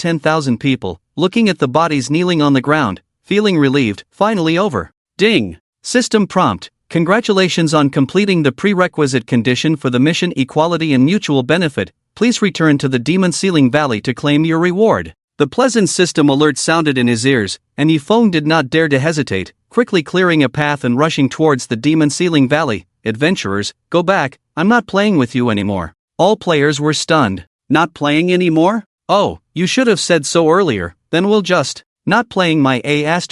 10,000 people, looking at the bodies kneeling on the ground, feeling relieved. Finally over. Ding. System prompt. Congratulations on completing the prerequisite condition for the mission Equality and Mutual Benefit. Please return to the Demon Ceiling Valley to claim your reward. The pleasant system alert sounded in his ears, and Yi Feng did not dare to hesitate, quickly clearing a path and rushing towards the Demon Ceiling Valley. Adventurers, go back, I'm not playing with you anymore. All players were stunned. Not playing anymore? Oh, you should have said so earlier, then we'll just. Not playing my A*S.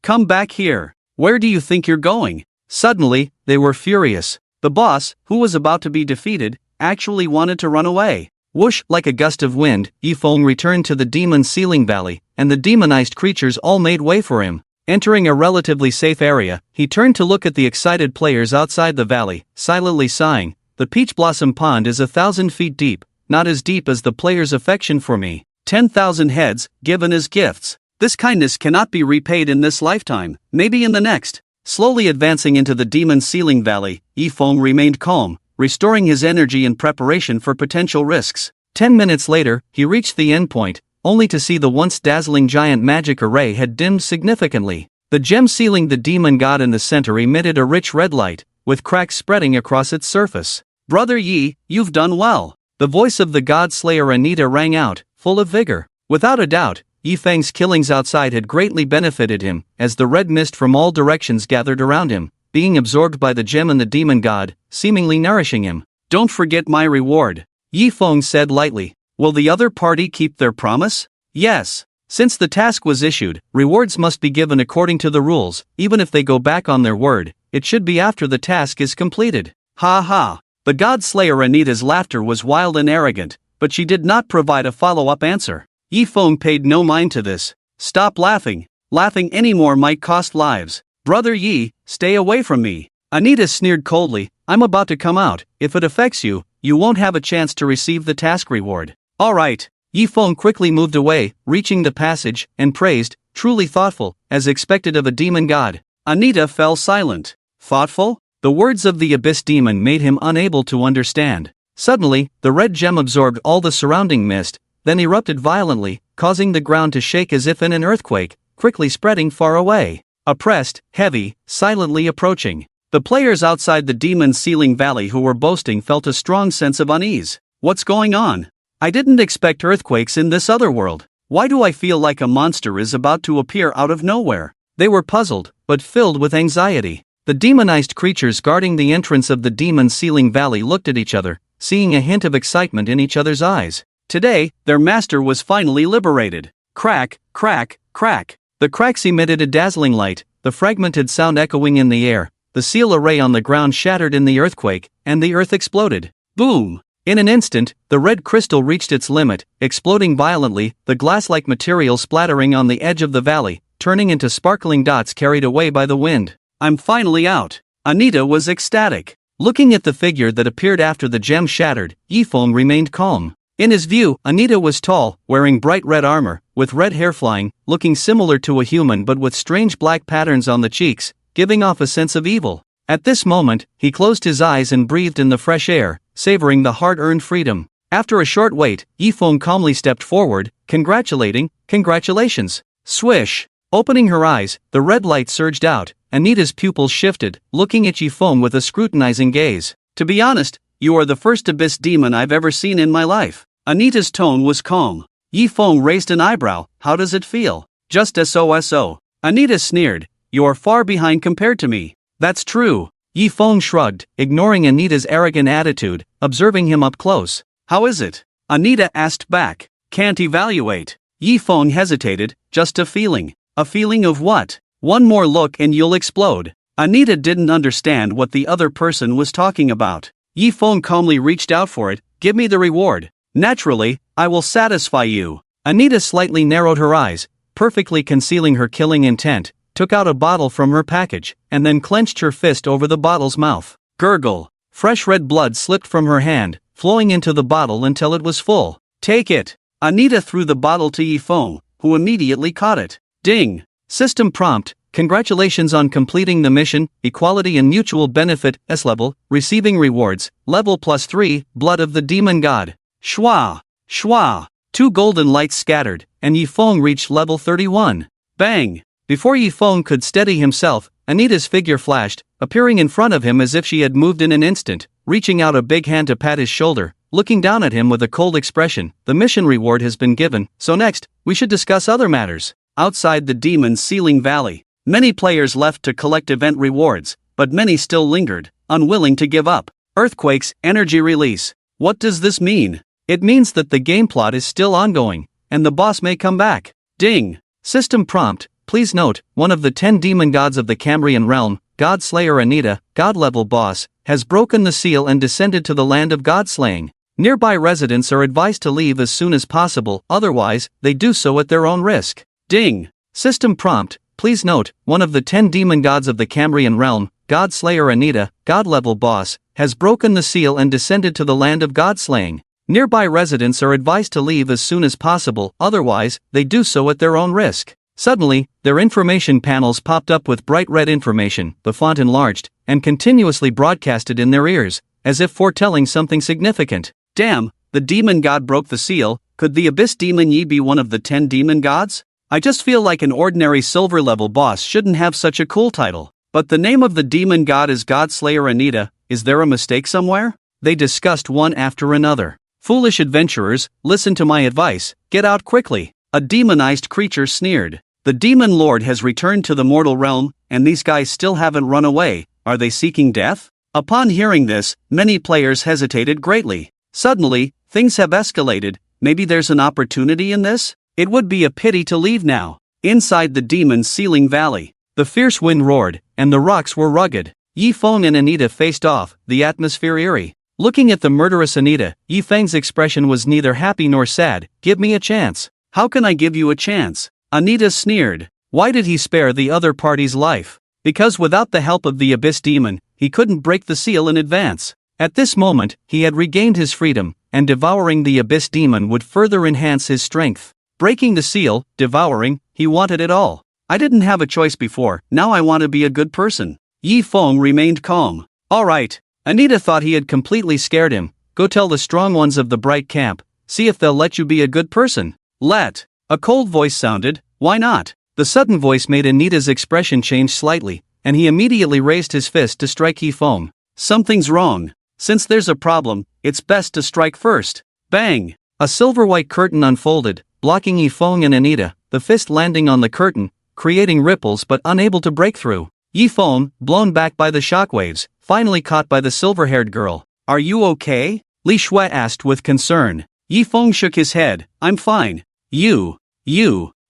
Come back here. Where do you think you're going? Suddenly, they were furious. The boss, who was about to be defeated, actually wanted to run away. Whoosh, like a gust of wind, Yi Feng returned to the Demon Ceiling Valley, and the demonized creatures all made way for him. Entering a relatively safe area, he turned to look at the excited players outside the valley, silently sighing. The Peach Blossom Pond is 1,000 feet deep, not as deep as the players' affection for me. 10,000 heads, given as gifts. This kindness cannot be repaid in this lifetime, maybe in the next. Slowly advancing into the Demon Ceiling Valley, Yi Feng remained calm, restoring his energy in preparation for potential risks. 10 minutes later, he reached the endpoint, only to see the once dazzling giant magic array had dimmed significantly. The gem sealing the demon god in the center emitted a rich red light, with cracks spreading across its surface. Brother Yi, you've done well. The voice of the god slayer Anita rang out, full of vigor. Without a doubt, Yi Feng's killings outside had greatly benefited him, as the red mist from all directions gathered around him, being absorbed by the gem and the demon god, seemingly nourishing him. Don't forget my reward, Yi Feng said lightly. Will the other party keep their promise? Yes. Since the task was issued, rewards must be given according to the rules. Even if they go back on their word, it should be after the task is completed. Ha ha. The god slayer Anita's laughter was wild and arrogant, but she did not provide a follow-up answer. Yi Feng paid no mind to this. Stop laughing. Laughing anymore might cost lives. Brother Yi, stay away from me. Anita sneered coldly. I'm about to come out. If it affects you, you won't have a chance to receive the task reward. Alright. Yi Feng quickly moved away, reaching the passage, and praised, truly thoughtful, as expected of a demon god. Anita fell silent. Thoughtful? The words of the abyss demon made him unable to understand. Suddenly, the red gem absorbed all the surrounding mist, then erupted violently, causing the ground to shake as if in an earthquake, quickly spreading far away. Oppressed, heavy, silently approaching. The players outside the Demon Ceiling Valley who were boasting felt a strong sense of unease. What's going on? I didn't expect earthquakes in this other world. Why do I feel like a monster is about to appear out of nowhere? They were puzzled, but filled with anxiety. The demonized creatures guarding the entrance of the Demon Ceiling Valley looked at each other, seeing a hint of excitement in each other's eyes. Today, their master was finally liberated. Crack, crack, crack. The cracks emitted a dazzling light, the fragmented sound echoing in the air. The seal array on the ground shattered in the earthquake, and the earth exploded. Boom! In an instant, the red crystal reached its limit, exploding violently, the glass-like material splattering on the edge of the valley, turning into sparkling dots carried away by the wind. I'm finally out. Anita was ecstatic. Looking at the figure that appeared after the gem shattered, Yi Feng remained calm. In his view, Anita was tall, wearing bright red armor, with red hair flying, looking similar to a human but with strange black patterns on the cheeks, giving off a sense of evil. At this moment, he closed his eyes and breathed in the fresh air, savoring the hard-earned freedom. After a short wait, Yi Feng calmly stepped forward, congratulations. Swish! Opening her eyes, the red light surged out. Anita's pupils shifted, looking at Yi Feng with a scrutinizing gaze. To be honest, you are the first abyss demon I've ever seen in my life. Anita's tone was calm. Yi Feng raised an eyebrow. How does it feel? Just so. Anita sneered. You are far behind compared to me. That's true. Yi Feng shrugged, ignoring Anita's arrogant attitude, observing him up close. How is it? Anita asked back. Can't evaluate. Yi Feng hesitated, just a feeling. A feeling of what? One more look and you'll explode. Anita didn't understand what the other person was talking about. Yi Feng calmly reached out for it. Give me the reward. Naturally, I will satisfy you. Anita slightly narrowed her eyes, perfectly concealing her killing intent, took out a bottle from her package, and then clenched her fist over the bottle's mouth. Gurgle. Fresh red blood slipped from her hand, flowing into the bottle until it was full. Take it. Anita threw the bottle to Yi Feng, who immediately caught it. Ding. System prompt. Congratulations on completing the mission, Equality and Mutual Benefit, S-Level, receiving rewards, level +3, Blood of the Demon God. Shwa. Shwa. 2 golden lights scattered, and Yi Feng reached level 31. Bang. Before Yi Feng could steady himself, Anita's figure flashed, appearing in front of him as if she had moved in an instant, reaching out a big hand to pat his shoulder, looking down at him with a cold expression. The mission reward has been given, so next, we should discuss other matters. Outside the demon's ceiling valley, many players left to collect event rewards, but many still lingered, unwilling to give up. Earthquake's energy release. What does this mean? It means that the game plot is still ongoing, and the boss may come back. Ding. System prompt. Please note, one of the 10 demon gods of the Cambrian realm, God Slayer Anita, God-level boss, has broken the seal and descended to the land of God-slaying. Nearby residents are advised to leave as soon as possible, otherwise, they do so at their own risk. Ding. System prompt. Please note, one of the 10 demon gods of the Cambrian realm, God Slayer Anita, God-level boss, has broken the seal and descended to the land of God-slaying. Nearby residents are advised to leave as soon as possible, otherwise, they do so at their own risk. Suddenly, their information panels popped up with bright red information, the font enlarged, and continuously broadcasted in their ears, as if foretelling something significant. Damn, the demon god broke the seal. Could the Abyss Demon Yi be one of the 10 demon gods? I just feel like an ordinary silver-level boss shouldn't have such a cool title. But the name of the demon god is God Slayer Anita. Is there a mistake somewhere? They discussed one after another. Foolish adventurers, listen to my advice, get out quickly. A demonized creature sneered. The demon lord has returned to the mortal realm, and these guys still haven't run away. Are they seeking death? Upon hearing this, many players hesitated greatly. Suddenly, things have escalated. Maybe there's an opportunity in this? It would be a pity to leave now. Inside the demon's ceiling valley, the fierce wind roared, and the rocks were rugged. Yi Feng and Anita faced off, the atmosphere eerie. Looking at the murderous Anita, Yi Feng's expression was neither happy nor sad. Give me a chance. How can I give you a chance? Anita sneered. Why did he spare the other party's life? Because without the help of the Abyss Demon, he couldn't break the seal in advance. At this moment, he had regained his freedom, and devouring the Abyss Demon would further enhance his strength. Breaking the seal, devouring, he wanted it all. I didn't have a choice before, now I want to be a good person. Yi Feng remained calm. Alright. Anita thought he had completely scared him. Go tell the strong ones of the Bright Camp, see if they'll let you be a good person. Let. A cold voice sounded. Why not? The sudden voice made Anita's expression change slightly, and he immediately raised his fist to strike Yi Feng. Something's wrong. Since there's a problem, it's best to strike first. Bang! A silver-white curtain unfolded, blocking Yi Feng and Anita, the fist landing on the curtain, creating ripples but unable to break through. Yi Feng, blown back by the shockwaves, finally caught by the silver-haired girl. Are you okay? Li Shui asked with concern. Yi Feng shook his head. I'm fine. You.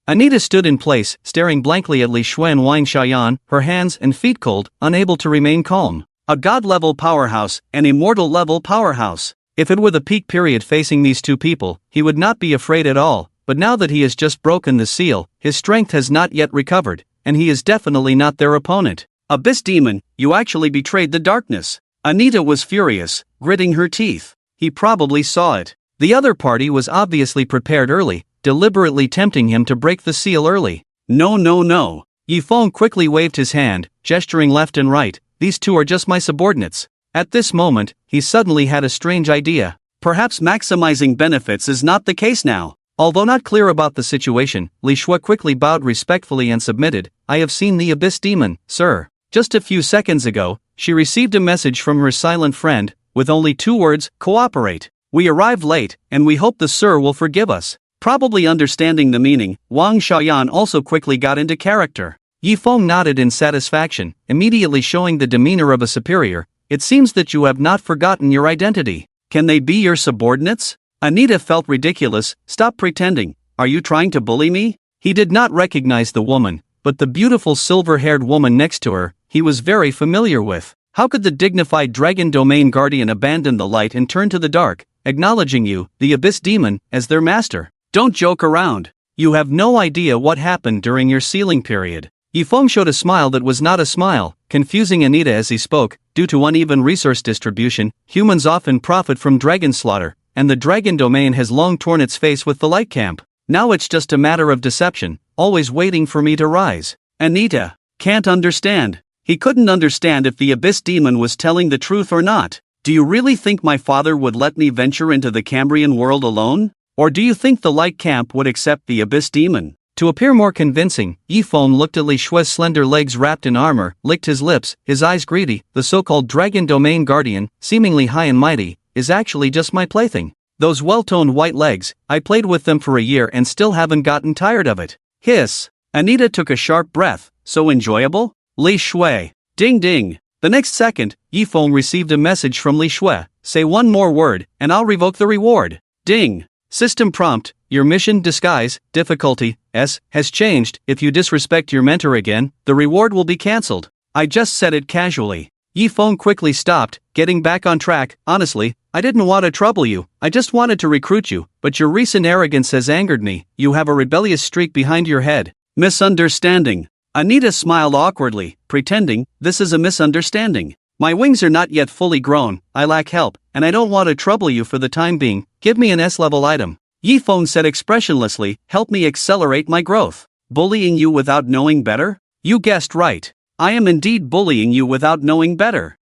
Anita stood in place, staring blankly at Li Shui and Wang Xiaoyan, her hands and feet cold, unable to remain calm. A god-level powerhouse, an immortal-level powerhouse. If it were the peak period facing these two people, he would not be afraid at all, but now that he has just broken the seal, his strength has not yet recovered, and he is definitely not their opponent. Abyss Demon, you actually betrayed the darkness. Anita was furious, gritting her teeth. He probably saw it. The other party was obviously prepared early, deliberately tempting him to break the seal early. No. Yi Feng quickly waved his hand, gesturing left and right. These two are just my subordinates. At this moment, he suddenly had a strange idea. Perhaps maximizing benefits is not the case now. Although not clear about the situation, Li Shui quickly bowed respectfully and submitted. I have seen the Abyss Demon, sir. Just a few seconds ago, she received a message from her silent friend, with only 2 words, cooperate. We arrived late, and we hope the sir will forgive us. Probably understanding the meaning, Wang Xiaoyan also quickly got into character. Yifeng nodded in satisfaction, immediately showing the demeanor of a superior. It seems that you have not forgotten your identity. Can they be your subordinates? Anita felt ridiculous. Stop pretending. Are you trying to bully me? He did not recognize the woman, but the beautiful silver-haired woman next to her, he was very familiar with. How could the dignified Dragon Domain Guardian abandon the light and turn to the dark, acknowledging you, the Abyss Demon, as their master? Don't joke around. You have no idea what happened during your sealing period. Yifeng showed a smile that was not a smile, confusing Anita as he spoke. Due to uneven resource distribution, humans often profit from dragon slaughter, and the Dragon Domain has long torn its face with the light camp. Now it's just a matter of deception, always waiting for me to rise. Anita can't understand. He couldn't understand if the Abyss Demon was telling the truth or not. Do you really think my father would let me venture into the Cambrian world alone? Or do you think the Light Camp would accept the Abyss Demon? To appear more convincing, Yifeng looked at Li Shue's slender legs wrapped in armor, licked his lips, his eyes greedy. The so-called Dragon Domain Guardian, seemingly high and mighty, is actually just my plaything. Those well-toned white legs, I played with them for a year and still haven't gotten tired of it. Hiss. Anita took a sharp breath. So enjoyable? Li Shue. Ding ding. The next second, Yifeng received a message from Li Shue. Say one more word, and I'll revoke the reward. Ding. System prompt. Your mission disguise, difficulty, S, has changed. If you disrespect your mentor again, the reward will be cancelled. I just said it casually. Yifeng quickly stopped, getting back on track. Honestly, I didn't want to trouble you. I just wanted to recruit you, but your recent arrogance has angered me. You have a rebellious streak behind your head. Misunderstanding. Anita smiled awkwardly, pretending, this is a misunderstanding. My wings are not yet fully grown, I lack help, and I don't want to trouble you for the time being. Give me an S-level item. Yifeng said expressionlessly, help me accelerate my growth. Bullying you without knowing better? You guessed right. I am indeed bullying you without knowing better.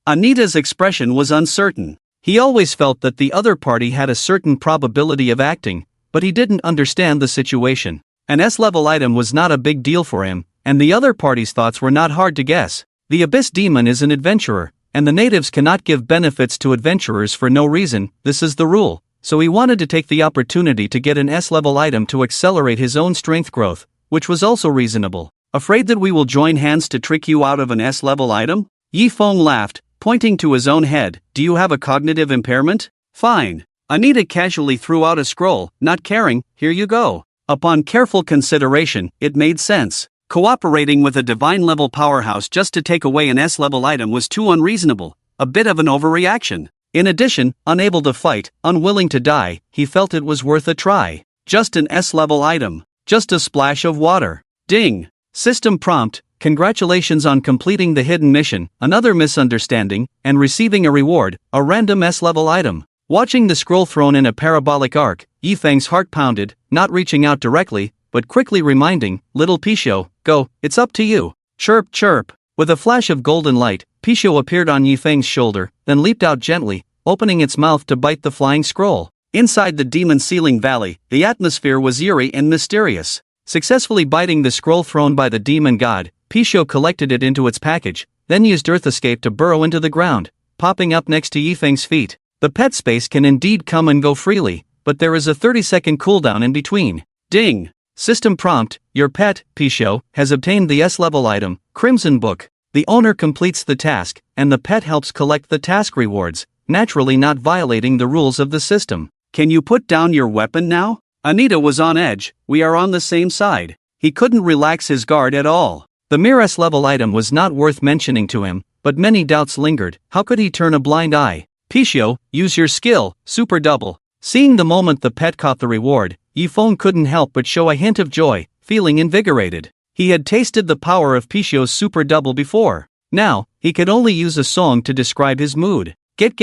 Anita's expression was uncertain. He always felt that the other party had a certain probability of acting, but he didn't understand the situation. An S-level item was not a big deal for him, and the other party's thoughts were not hard to guess. The Abyss Demon is an adventurer, and the natives cannot give benefits to adventurers for no reason. This is the rule. So he wanted to take the opportunity to get an S-level item to accelerate his own strength growth, which was also reasonable. Afraid that we will join hands to trick you out of an S-level item? Yifeng laughed, pointing to his own head. Do you have a cognitive impairment? Fine. Anita casually threw out a scroll, not caring. Here you go. Upon careful consideration, it made sense. Cooperating with a divine-level powerhouse just to take away an S-level item was too unreasonable, a bit of an overreaction. In addition, unable to fight, unwilling to die, he felt it was worth a try. Just an S-level item. Just a splash of water. Ding. System prompt. Congratulations on completing the hidden mission, another misunderstanding, and receiving a reward, a random S-level item. Watching the scroll thrown in a parabolic arc, Yifeng's heart pounded, not reaching out directly, but quickly reminding, little Picho, go, it's up to you. Chirp chirp. With a flash of golden light, Picho appeared on Yifeng's shoulder, then leaped out gently, opening its mouth to bite the flying scroll. Inside the demon sealing valley, the atmosphere was eerie and mysterious. Successfully biting the scroll thrown by the demon god, Picho collected it into its package, then used Earth Escape to burrow into the ground, popping up next to Yifeng's feet. The pet space can indeed come and go freely, but there is a 30-second cooldown in between. Ding. System prompt. Your pet, Picho, has obtained the S-level item, Crimson Book. The owner completes the task, and the pet helps collect the task rewards, naturally not violating the rules of the system. Can you put down your weapon now? Anita was on edge. We are on the same side. He couldn't relax his guard at all. The mere S-level item was not worth mentioning to him, but many doubts lingered. How could he turn a blind eye? Picho, use your skill, super double. Seeing the moment the pet caught the reward, Yifeng couldn't help but show a hint of joy, feeling invigorated. He had tasted the power of Picho's super double before. Now, he could only use a song to describe his mood. Get.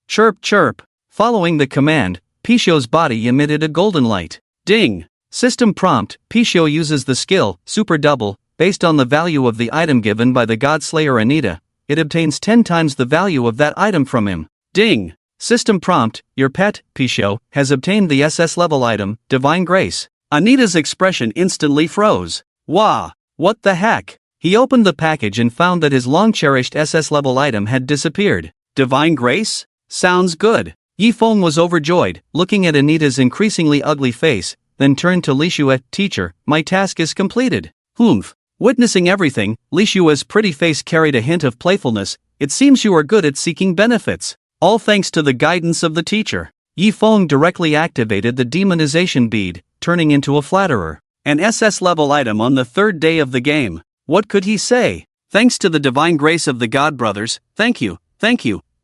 Chirp chirp. Following the command, Picho's body emitted a golden light. Ding. System prompt. Picho uses the skill, super double, based on the value of the item given by the Godslayer Anita. It obtains 10 times the value of that item from him. Ding. System prompt. Your pet, Picho, has obtained the SS level item, Divine Grace. Anita's expression instantly froze. Wah! What the heck? He opened the package and found that his long-cherished SS level item had disappeared. Divine Grace? Sounds good. Yifeng was overjoyed, looking at Anita's increasingly ugly face. then turned to Li Xue. Teacher, my task is completed. Humph. Witnessing everything, Li Xue's pretty face carried a hint of playfulness. It seems you are good at seeking benefits. All thanks to the guidance of the teacher. Yi Feng directly activated the demonization bead, turning into a flatterer. An SS level item on the third day of the game. What could he say? Thanks to the divine grace of the God Brothers, thank you,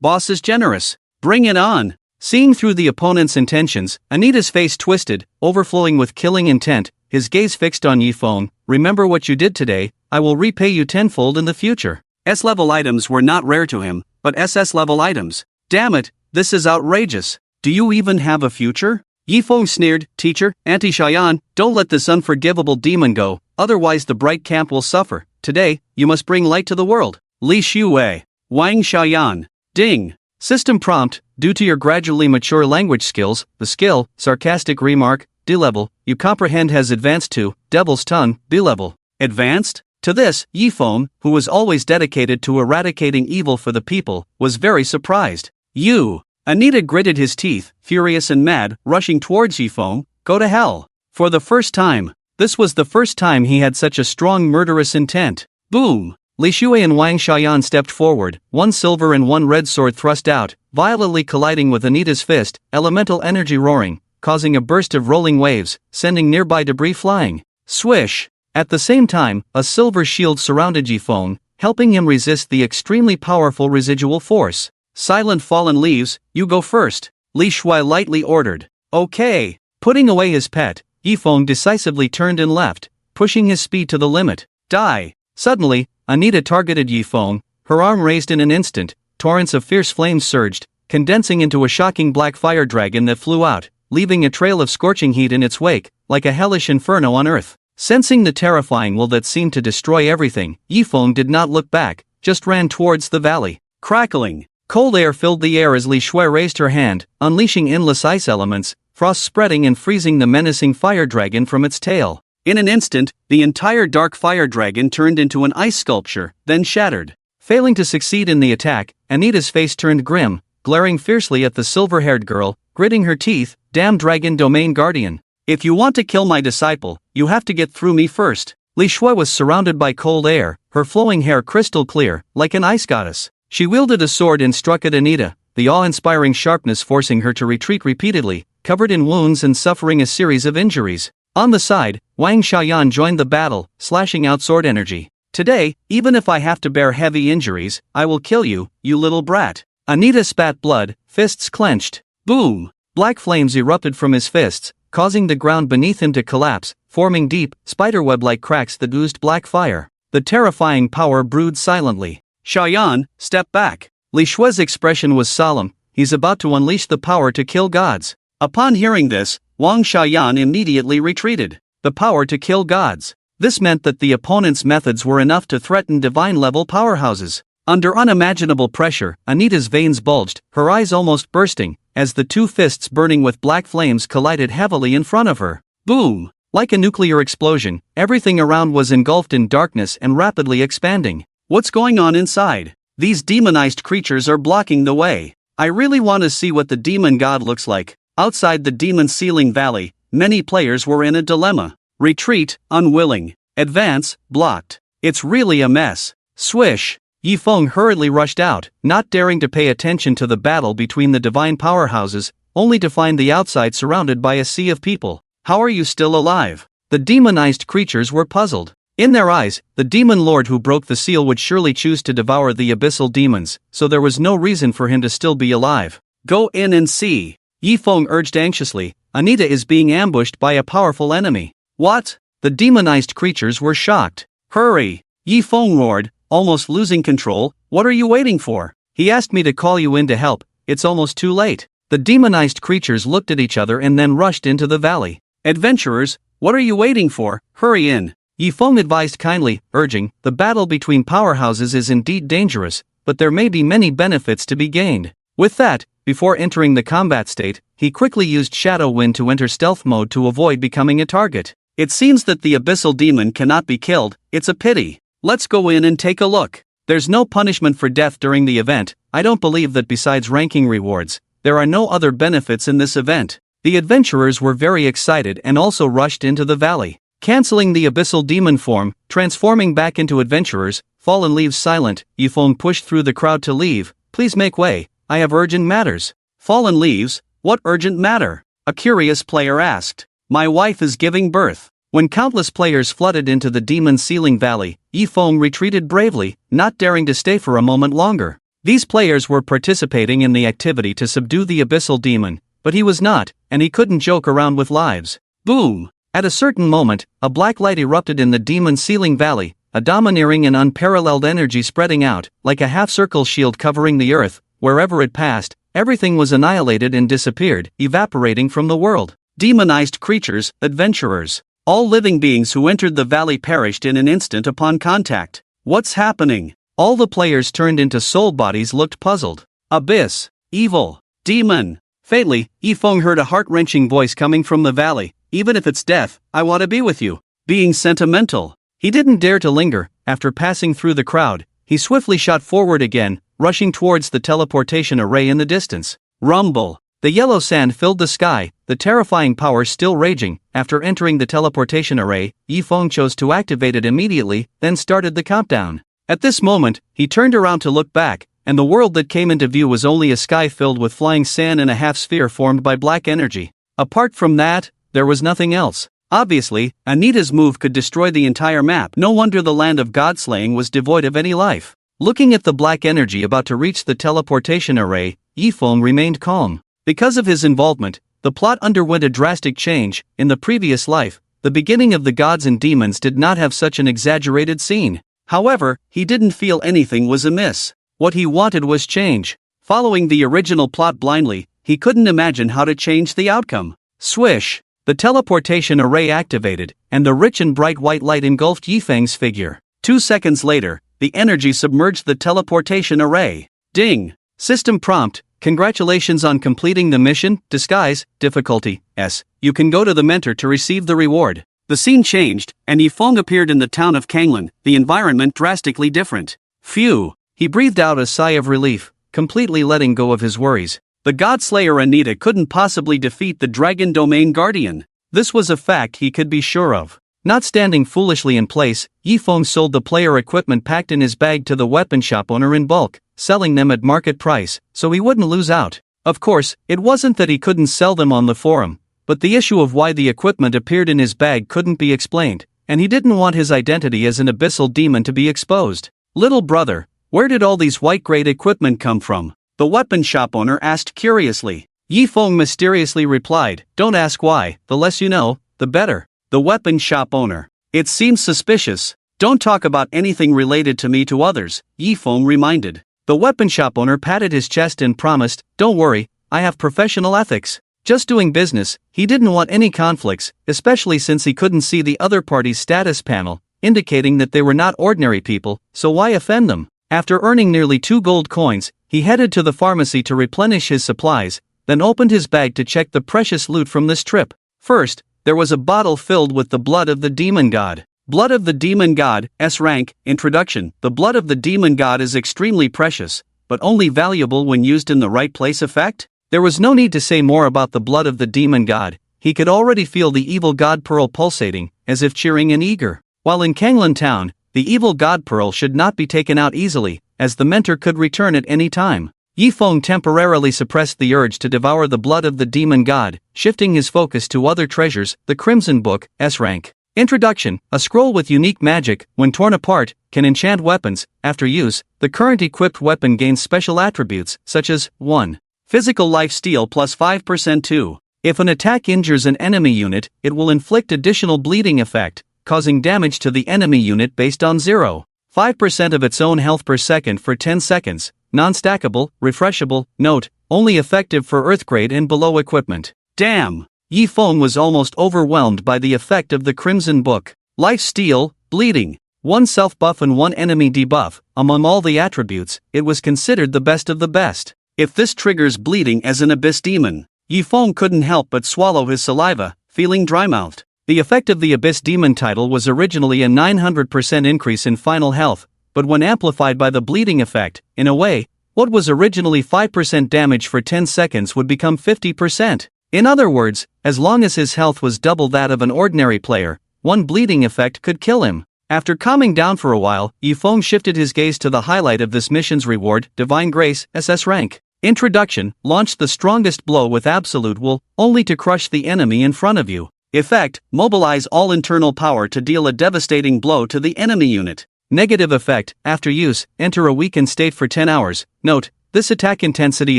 boss is generous. Bring it on. Seeing through the opponent's intentions, Anita's face twisted, overflowing with killing intent, his gaze fixed on Yi Feng. Remember what you did today, I will repay you tenfold in the future. S-level items were not rare to him, but SS-level items. Damn it, this is outrageous. Do you even have a future? Yi Feng sneered. Teacher, Anti-Shayan, don't let this unforgivable demon go, otherwise the bright camp will suffer. Today, you must bring light to the world. Li Xue. Wang Shayan. Ding. System prompt, due to your gradually mature language skills, the skill, sarcastic remark, D-level, you comprehend has advanced to, Devil's Tongue, B-level. Advanced? To this, Yi Feng, who was always dedicated to eradicating evil for the people, was very surprised. You. Anita gritted his teeth, furious and mad, rushing towards Yi Feng. Go to hell. For the first time. This was the first time he had such a strong murderous intent. Boom. Li Xue and Wang Shayan stepped forward, one silver and one red sword thrust out, violently colliding with Anita's fist, elemental energy roaring, causing a burst of rolling waves, sending nearby debris flying. Swish! At the same time, a silver shield surrounded Yi Feng, helping him resist the extremely powerful residual force. Silent fallen leaves, you go first, Li Xue lightly ordered. Okay. Putting away his pet, Yi Feng decisively turned and left, pushing his speed to the limit. Die! Suddenly, Anita targeted Yi Feng, her arm raised in an instant, torrents of fierce flames surged, condensing into a shocking black fire dragon that flew out, leaving a trail of scorching heat in its wake, like a hellish inferno on earth. Sensing the terrifying will that seemed to destroy everything, Yi Feng did not look back, just ran towards the valley. Crackling! Cold air filled the air as Li Xue raised her hand, unleashing endless ice elements, frost spreading and freezing the menacing fire dragon from its tail. In an instant, the entire dark fire dragon turned into an ice sculpture, then shattered. Failing to succeed in the attack, Anita's face turned grim, glaring fiercely at the silver-haired girl, gritting her teeth. Damn dragon domain guardian. If you want to kill my disciple, you have to get through me first. Li Xue was surrounded by cold air, her flowing hair crystal clear, like an ice goddess. She wielded a sword and struck at Anita, the awe-inspiring sharpness forcing her to retreat repeatedly, covered in wounds and suffering a series of injuries. On the side, Wang Shayan joined the battle, slashing out sword energy. Today, even if I have to bear heavy injuries, I will kill you, you little brat. Anita spat blood, fists clenched. Boom! Black flames erupted from his fists, causing the ground beneath him to collapse, forming deep, spiderweb-like cracks that oozed black fire. The terrifying power brewed silently. Shayan, step back. Li Xue's expression was solemn. He's about to unleash the power to kill gods. Upon hearing this, Wang Shayan immediately retreated. The power to kill gods. This meant that the opponent's methods were enough to threaten divine-level powerhouses. Under unimaginable pressure, Anita's veins bulged, her eyes almost bursting, as the two fists burning with black flames collided heavily in front of her. Boom! Like a nuclear explosion, everything around was engulfed in darkness and rapidly expanding. What's going on inside? These demonized creatures are blocking the way. I really want to see what the demon god looks like. Outside the demon ceiling valley, many players were in a dilemma. Retreat, unwilling. Advance, blocked. It's really a mess. Swish! Yi Feng hurriedly rushed out, not daring to pay attention to the battle between the divine powerhouses, only to find the outside surrounded by a sea of people. How are you still alive? The demonized creatures were puzzled. In their eyes, the demon lord who broke the seal would surely choose to devour the abyssal demons, so there was no reason for him to still be alive. Go in and see. Yi Feng urged anxiously. Anita is being ambushed by a powerful enemy. What? The demonized creatures were shocked. Hurry! Yi Feng roared, almost losing control. What are you waiting for? He asked me to call you in to help. It's almost too late. The demonized creatures looked at each other and then rushed into the valley. Adventurers, what are you waiting for? Hurry in. Yi Feng advised kindly, urging, the battle between powerhouses is indeed dangerous, but there may be many benefits to be gained. With that, before entering the combat state, he quickly used Shadow Wind to enter stealth mode to avoid becoming a target. It seems that the abyssal demon cannot be killed. It's a pity. Let's go in and take a look. There's no punishment for death during the event. I don't believe that besides ranking rewards, there are no other benefits in this event. The adventurers were very excited and also rushed into the valley. Canceling the abyssal demon form, transforming back into adventurers, Fallen Leaves silent, Yifeng pushed through the crowd to leave. Please make way, I have urgent matters. Fallen Leaves, what urgent matter? A curious player asked. My wife is giving birth. When countless players flooded into the demon ceiling valley, Yifeng retreated bravely, not daring to stay for a moment longer. These players were participating in the activity to subdue the abyssal demon, but he was not, and he couldn't joke around with lives. Boom! At a certain moment, a black light erupted in the demon ceiling valley, a domineering and unparalleled energy spreading out, like a half-circle shield covering the earth. Wherever it passed, everything was annihilated and disappeared, evaporating from the world. Demonized creatures, adventurers. All living beings who entered the valley perished in an instant upon contact. What's happening? All the players turned into soul bodies looked puzzled. Abyss. Evil. Demon. Faintly, Yifeng heard a heart-wrenching voice coming from the valley. Even if it's death, I want to be with you. Being sentimental. He didn't dare to linger. After passing through the crowd, he swiftly shot forward again, rushing towards the teleportation array in the distance. Rumble. The yellow sand filled the sky, the terrifying power still raging. After entering the teleportation array, Yifeng chose to activate it immediately, then started the countdown. At this moment, he turned around to look back, and the world that came into view was only a sky filled with flying sand and a half-sphere formed by black energy. Apart from that, there was nothing else. Obviously, Anita's move could destroy the entire map. No wonder the land of godslaying was devoid of any life. Looking at the black energy about to reach the teleportation array, Yifeng remained calm. Because of his involvement, the plot underwent a drastic change. In the previous life, the beginning of the gods and demons did not have such an exaggerated scene. However, he didn't feel anything was amiss. What he wanted was change. Following the original plot blindly, he couldn't imagine how to change the outcome. Swish! The teleportation array activated, and the rich and bright white light engulfed Yifeng's figure. 2 seconds later, the energy submerged the teleportation array. Ding! System prompt, congratulations on completing the mission, disguise, difficulty, S. You can go to the mentor to receive the reward. The scene changed, and Yifeng appeared in the town of Kanglan, the environment drastically different. Phew! He breathed out a sigh of relief, completely letting go of his worries. The Godslayer Anita couldn't possibly defeat the Dragon Domain Guardian. This was a fact he could be sure of. Not standing foolishly in place, Yifeng sold the player equipment packed in his bag to the weapon shop owner in bulk, selling them at market price, so he wouldn't lose out. Of course, it wasn't that he couldn't sell them on the forum, but the issue of why the equipment appeared in his bag couldn't be explained, and he didn't want his identity as an abyssal demon to be exposed. Little brother, where did all these white-grade equipment come from? The weapon shop owner asked curiously. Yifeng mysteriously replied, don't ask why, the less you know, the better. The weapon shop owner. It seems suspicious. Don't talk about anything related to me to others, Yifeng reminded. The weapon shop owner patted his chest and promised, don't worry, I have professional ethics. Just doing business, he didn't want any conflicts, especially since he couldn't see the other party's status panel, indicating that they were not ordinary people, so why offend them? After earning nearly 2 gold coins, he headed to the pharmacy to replenish his supplies, then opened his bag to check the precious loot from this trip. First, there was a bottle filled with the blood of the demon god. Blood of the demon god, S rank, introduction. The blood of the demon god is extremely precious, but only valuable when used in the right place effect? There was no need to say more about the blood of the demon god. He could already feel the evil god pearl pulsating, as if cheering and eager. While in Kanglan town, the evil god pearl should not be taken out easily, as the mentor could return at any time. Yifeng temporarily suppressed the urge to devour the blood of the demon god, shifting his focus to other treasures. The Crimson Book, S rank. Introduction. A scroll with unique magic, when torn apart, can enchant weapons. After use, the current equipped weapon gains special attributes, such as 1. Physical life steal plus 5%. 2. If an attack injures an enemy unit, it will inflict additional bleeding effect, causing damage to the enemy unit based on 0.5% of its own health per second for 10 seconds. Non-stackable, refreshable. Note, only effective for Earth grade and below equipment. Damn! Yifeng was almost overwhelmed by the effect of the Crimson Book. Life steal, bleeding, 1 self-buff and 1 enemy debuff. Among all the attributes, it was considered the best of the best. If this triggers bleeding as an abyss demon, Yifeng couldn't help but swallow his saliva, feeling dry-mouthed. The effect of the abyss demon title was originally a 900% increase in final health, but when amplified by the bleeding effect, in a way, what was originally 5% damage for 10 seconds would become 50%. In other words, as long as his health was double that of an ordinary player, one bleeding effect could kill him. After calming down for a while, Yifeng shifted his gaze to the highlight of this mission's reward, Divine Grace, SS rank. Introduction, launched the strongest blow with absolute will, only to crush the enemy in front of you. Effect, mobilize all internal power to deal a devastating blow to the enemy unit. Negative effect, after use, enter a weakened state for 10 hours. Note, this attack intensity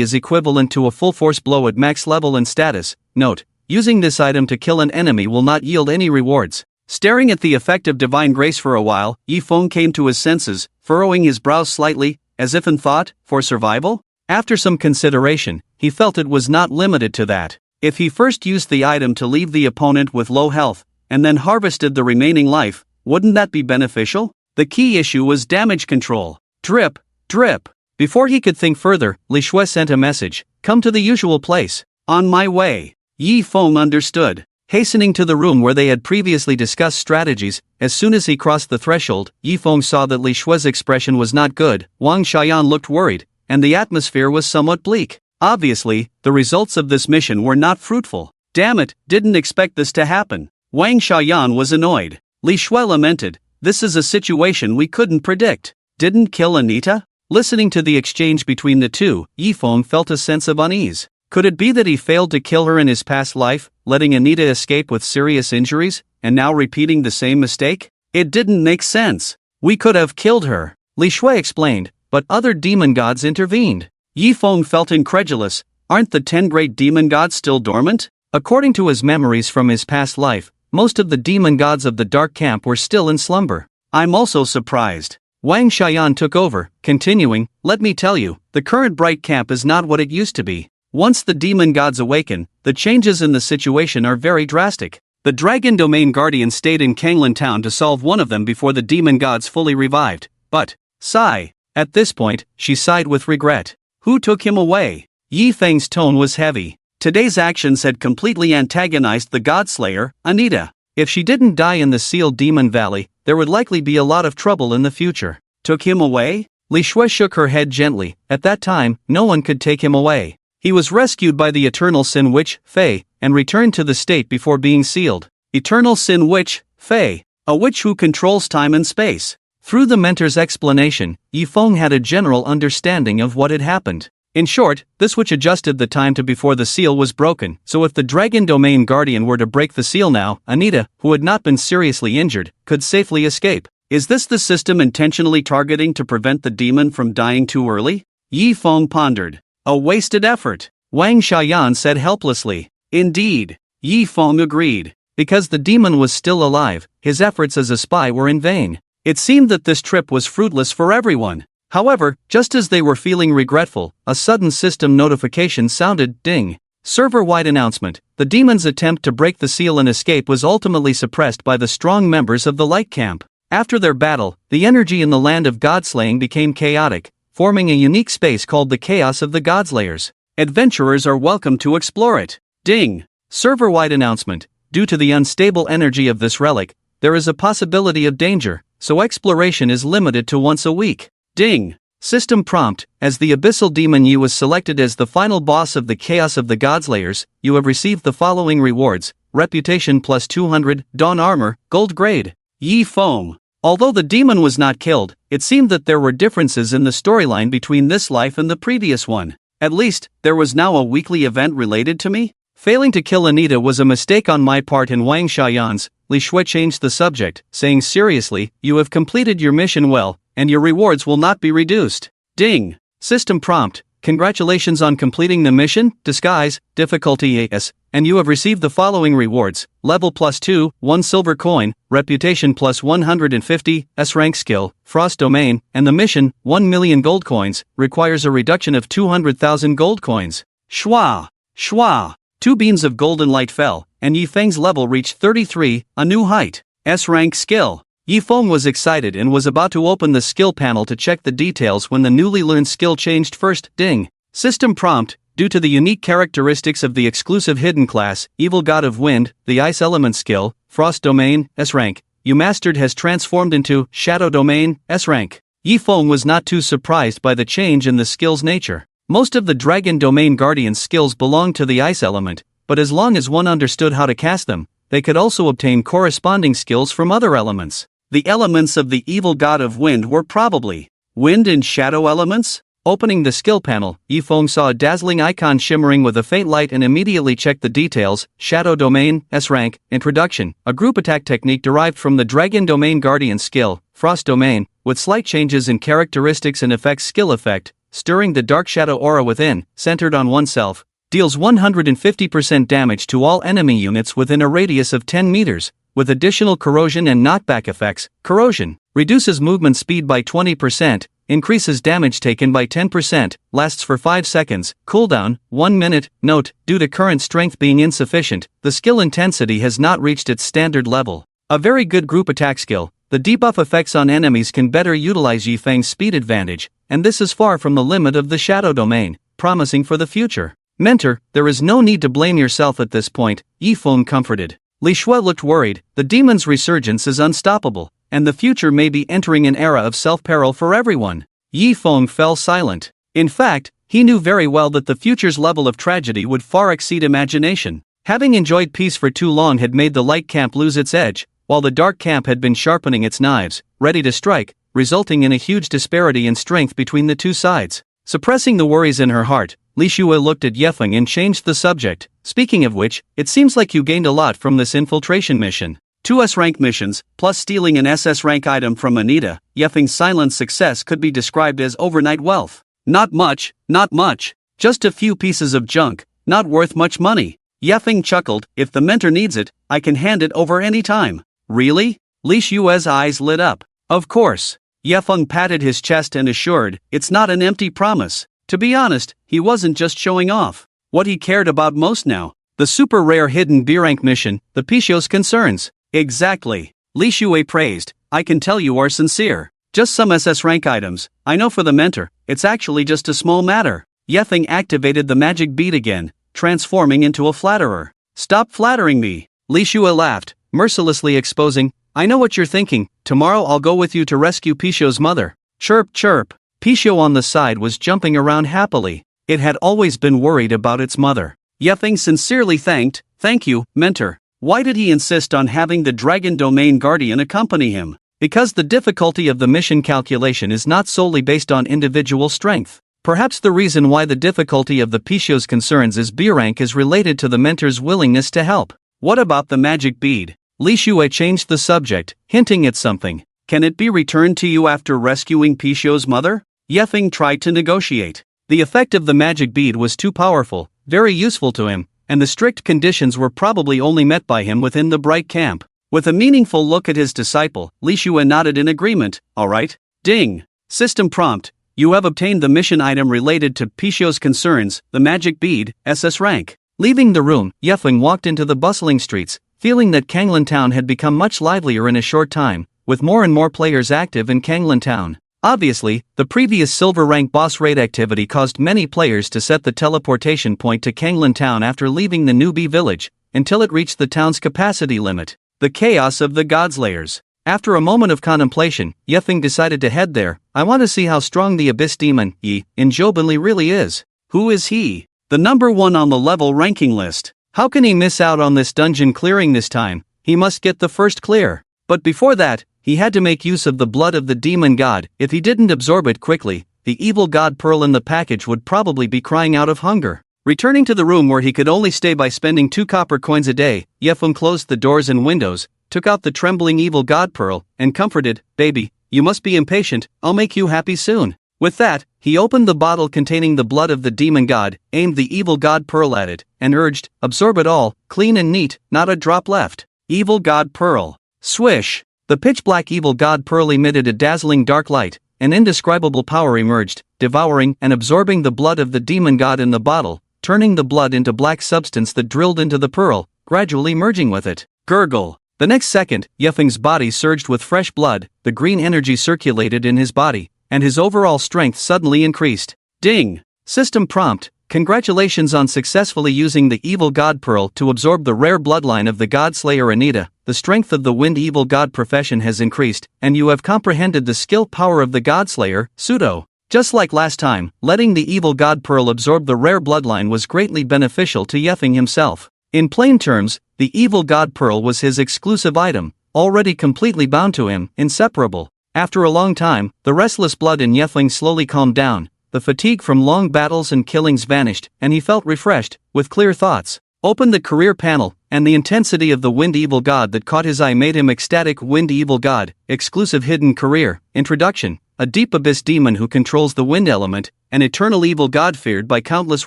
is equivalent to a full force blow at max level and status. Note, using this item to kill an enemy will not yield any rewards. Staring at the effect of Divine Grace for a while, Yifeng came to his senses, furrowing his brows slightly, as if in thought, for survival? After some consideration, he felt it was not limited to that. If he first used the item to leave the opponent with low health, and then harvested the remaining life, wouldn't that be beneficial? The key issue was damage control. Drip, drip. Before he could think further, Li Shui sent a message, "Come to the usual place." "On my way." Yifeng understood. Hastening to the room where they had previously discussed strategies, as soon as he crossed the threshold, Yifeng saw that Li Shui's expression was not good. Wang Xiaoyan looked worried, and the atmosphere was somewhat bleak. Obviously, the results of this mission were not fruitful. "Damn it, didn't expect this to happen." Wang Xiaoyan was annoyed. Li Shui lamented, "This is a situation we couldn't predict." "Didn't kill Anita?" Listening to the exchange between the two, Yifeng felt a sense of unease. Could it be that he failed to kill her in his past life, letting Anita escape with serious injuries, and now repeating the same mistake? It didn't make sense. "We could have killed her," Li Shui explained, but other demon gods intervened. Yifeng felt incredulous. Aren't the 10 great demon gods still dormant? According to his memories from his past life, most of the demon gods of the Dark Camp were still in slumber. "I'm also surprised." Wang Xiaoyan took over, continuing, "Let me tell you, the current Bright Camp is not what it used to be. Once the demon gods awaken, the changes in the situation are very drastic. The Dragon Domain Guardian stayed in Kanglan Town to solve one of them before the demon gods fully revived. But, sigh. At this point, she sighed with regret. Who took him away? Yifeng's tone was heavy. Today's actions had completely antagonized the Godslayer, Anita. If she didn't die in the sealed Demon Valley, there would likely be a lot of trouble in the future. Took him away? Li Shui shook her head gently. At that time, no one could take him away. He was rescued by the Eternal Sin Witch, Fei, and returned to the state before being sealed. Eternal Sin Witch, Fei, a witch who controls time and space. Through the mentor's explanation, Yifeng had a general understanding of what had happened. In short, this witch adjusted the time to before the seal was broken, so if the Dragon Domain Guardian were to break the seal now, Anita, who had not been seriously injured, could safely escape. Is this the system intentionally targeting to prevent the demon from dying too early? Yifeng pondered. A wasted effort, Wang Xiaoyan said helplessly. Indeed, Yifeng agreed. Because the demon was still alive, his efforts as a spy were in vain. It seemed that this trip was fruitless for everyone. However, just as they were feeling regretful, a sudden system notification sounded. Ding. Server-wide announcement. The demon's attempt to break the seal and escape was ultimately suppressed by the strong members of the Light Camp. After their battle, the energy in the land of godslaying became chaotic, forming a unique space called the Chaos of the Godslayers. Adventurers are welcome to explore it. Ding. Server-wide announcement. Due to the unstable energy of this relic, there is a possibility of danger, so exploration is limited to once a week. Ding. System prompt. As the Abyssal Demon Yu was selected as the final boss of the Chaos of the Godslayers, you have received the following rewards. Reputation plus 200, Dawn Armor, Gold Grade. Yifeng. Although the demon was not killed, it seemed that there were differences in the storyline between this life and the previous one. At least, there was now a weekly event related to me? Failing to kill Anita was a mistake on my part and Wang Xiaoyan's. Li Shui changed the subject, saying seriously, you have completed your mission well, and your rewards will not be reduced. Ding. System prompt. Congratulations on completing the mission, disguise, difficulty AS, and you have received the following rewards. Level plus 2, 1 silver coin, reputation plus 150, S-rank skill, Frost Domain, and the mission, 1 million gold coins, requires a reduction of 200,000 gold coins. Shwa. Shwa. 2 beams of golden light fell, and Yifeng's level reached 33, a new height. S-rank skill. Yifeng was excited and was about to open the skill panel to check the details when the newly learned skill changed first. Ding. System prompt. Due to the unique characteristics of the exclusive hidden class, Evil God of Wind, the Ice Element skill, Frost Domain, S-rank, you mastered has transformed into Shadow Domain, S-rank. Yifeng was not too surprised by the change in the skill's nature. Most of the Dragon Domain Guardian's skills belong to the Ice Element, but as long as one understood how to cast them, they could also obtain corresponding skills from other elements. The elements of the evil god of wind were probably wind and shadow elements? Opening the skill panel, Yifeng saw a dazzling icon shimmering with a faint light and immediately checked the details. Shadow Domain, S-Rank, Introduction, a group attack technique derived from the Dragon Domain Guardian skill, Frost Domain, with slight changes in characteristics and effects. Skill effect, stirring the dark shadow aura within, centered on oneself, deals 150% damage to all enemy units within a radius of 10 meters, with additional corrosion and knockback effects. Corrosion reduces movement speed by 20%, increases damage taken by 10%, lasts for 5 seconds, cooldown, 1 minute. Note, due to current strength being insufficient, the skill intensity has not reached its standard level. A very good group attack skill. The debuff effects on enemies can better utilize Yifeng's speed advantage, and this is far from the limit of the Shadow Domain, promising for the future. Mentor, there is no need to blame yourself at this point, Yifeng comforted. Li Shui looked worried. The demon's resurgence is unstoppable, and the future may be entering an era of self-peril for everyone. Yifeng fell silent. In fact, he knew very well that the future's level of tragedy would far exceed imagination. Having enjoyed peace for too long had made the light camp lose its edge, while the dark camp had been sharpening its knives, ready to strike, resulting in a huge disparity in strength between the two sides. Suppressing the worries in her heart, Li Shui looked at Yifeng and changed the subject. Speaking of which, it seems like you gained a lot from this infiltration mission. 2 S-rank missions, plus stealing an SS rank item from Anita. Yifeng's silent success could be described as overnight wealth. Not much, not much. Just a few pieces of junk, not worth much money. Yifeng chuckled. If the mentor needs it, I can hand it over any time. Really? Li Shui's eyes lit up. Of course. Yifeng patted his chest and assured, it's not an empty promise. To be honest, he wasn't just showing off. What he cared about most now, the super rare hidden B-rank mission, the Picho's concerns. Exactly. Li Shui praised. I can tell you are sincere. Just some SS rank items. I know for the mentor, it's actually just a small matter. Yifeng activated the magic bead again, transforming into a flatterer. Stop flattering me. Li Shui laughed, mercilessly exposing, I know what you're thinking. Tomorrow I'll go with you to rescue Picho's mother. Chirp chirp. Picho on the side was jumping around happily. It had always been worried about its mother. Yifeng sincerely thanked, thank you, mentor. Why did he insist on having the Dragon Domain Guardian accompany him? Because the difficulty of the mission calculation is not solely based on individual strength. Perhaps the reason why the difficulty of the Picho's concerns is B rank is related to the mentor's willingness to help. What about the magic bead? Li Shui changed the subject, hinting at something. Can it be returned to you after rescuing Picho's mother? Yifeng tried to negotiate. The effect of the magic bead was too powerful, very useful to him, and the strict conditions were probably only met by him within the bright camp. With a meaningful look at his disciple, Li Shui nodded in agreement. Alright. Ding. System prompt. You have obtained the mission item related to Picho's concerns, the magic bead, SS rank. Leaving the room, Yifeng walked into the bustling streets, feeling that Kanglan Town had become much livelier in a short time, with more and more players active in Kanglan Town. Obviously, the previous silver rank boss raid activity caused many players to set the teleportation point to Kanglan Town after leaving the newbie village, until it reached the town's capacity limit. The chaos of the Godslayers. After a moment of contemplation, Yifeng decided to head there. I want to see how strong the Abyss Demon, Injobenli really is. Who is he? The number 1 on the level ranking list. How can he miss out on this dungeon clearing this time? He must get the first clear. But before that, he had to make use of the blood of the demon god. If he didn't absorb it quickly, the evil god pearl in the package would probably be crying out of hunger. Returning to the room where he could only stay by spending 2 copper coins a day, Yifeng closed the doors and windows, took out the trembling evil god pearl, and comforted, baby, you must be impatient, I'll make you happy soon. With that, he opened the bottle containing the blood of the demon god, aimed the evil god pearl at it, and urged, absorb it all, clean and neat, not a drop left. Evil god pearl. Swish. The pitch-black evil god pearl emitted a dazzling dark light. An indescribable power emerged, devouring and absorbing the blood of the demon god in the bottle, turning the blood into black substance that drilled into the pearl, gradually merging with it. Gurgle. The next second, Yifeng's body surged with fresh blood, the green energy circulated in his body, and his overall strength suddenly increased. Ding! System prompt. Congratulations on successfully using the evil god pearl to absorb the rare bloodline of the Godslayer Anita. The strength of the wind evil god profession has increased, and you have comprehended the skill power of the Godslayer, Pseudo. Just like last time, letting the evil god pearl absorb the rare bloodline was greatly beneficial to Yifeng himself. In plain terms, the evil god pearl was his exclusive item, already completely bound to him, inseparable. After a long time, the restless blood in Yefling slowly calmed down, the fatigue from long battles and killings vanished, and he felt refreshed, with clear thoughts. Opened the career panel, and the intensity of the Wind Evil God that caught his eye made him ecstatic. Wind Evil God, exclusive hidden career, introduction, a deep abyss demon who controls the wind element, an eternal evil god feared by countless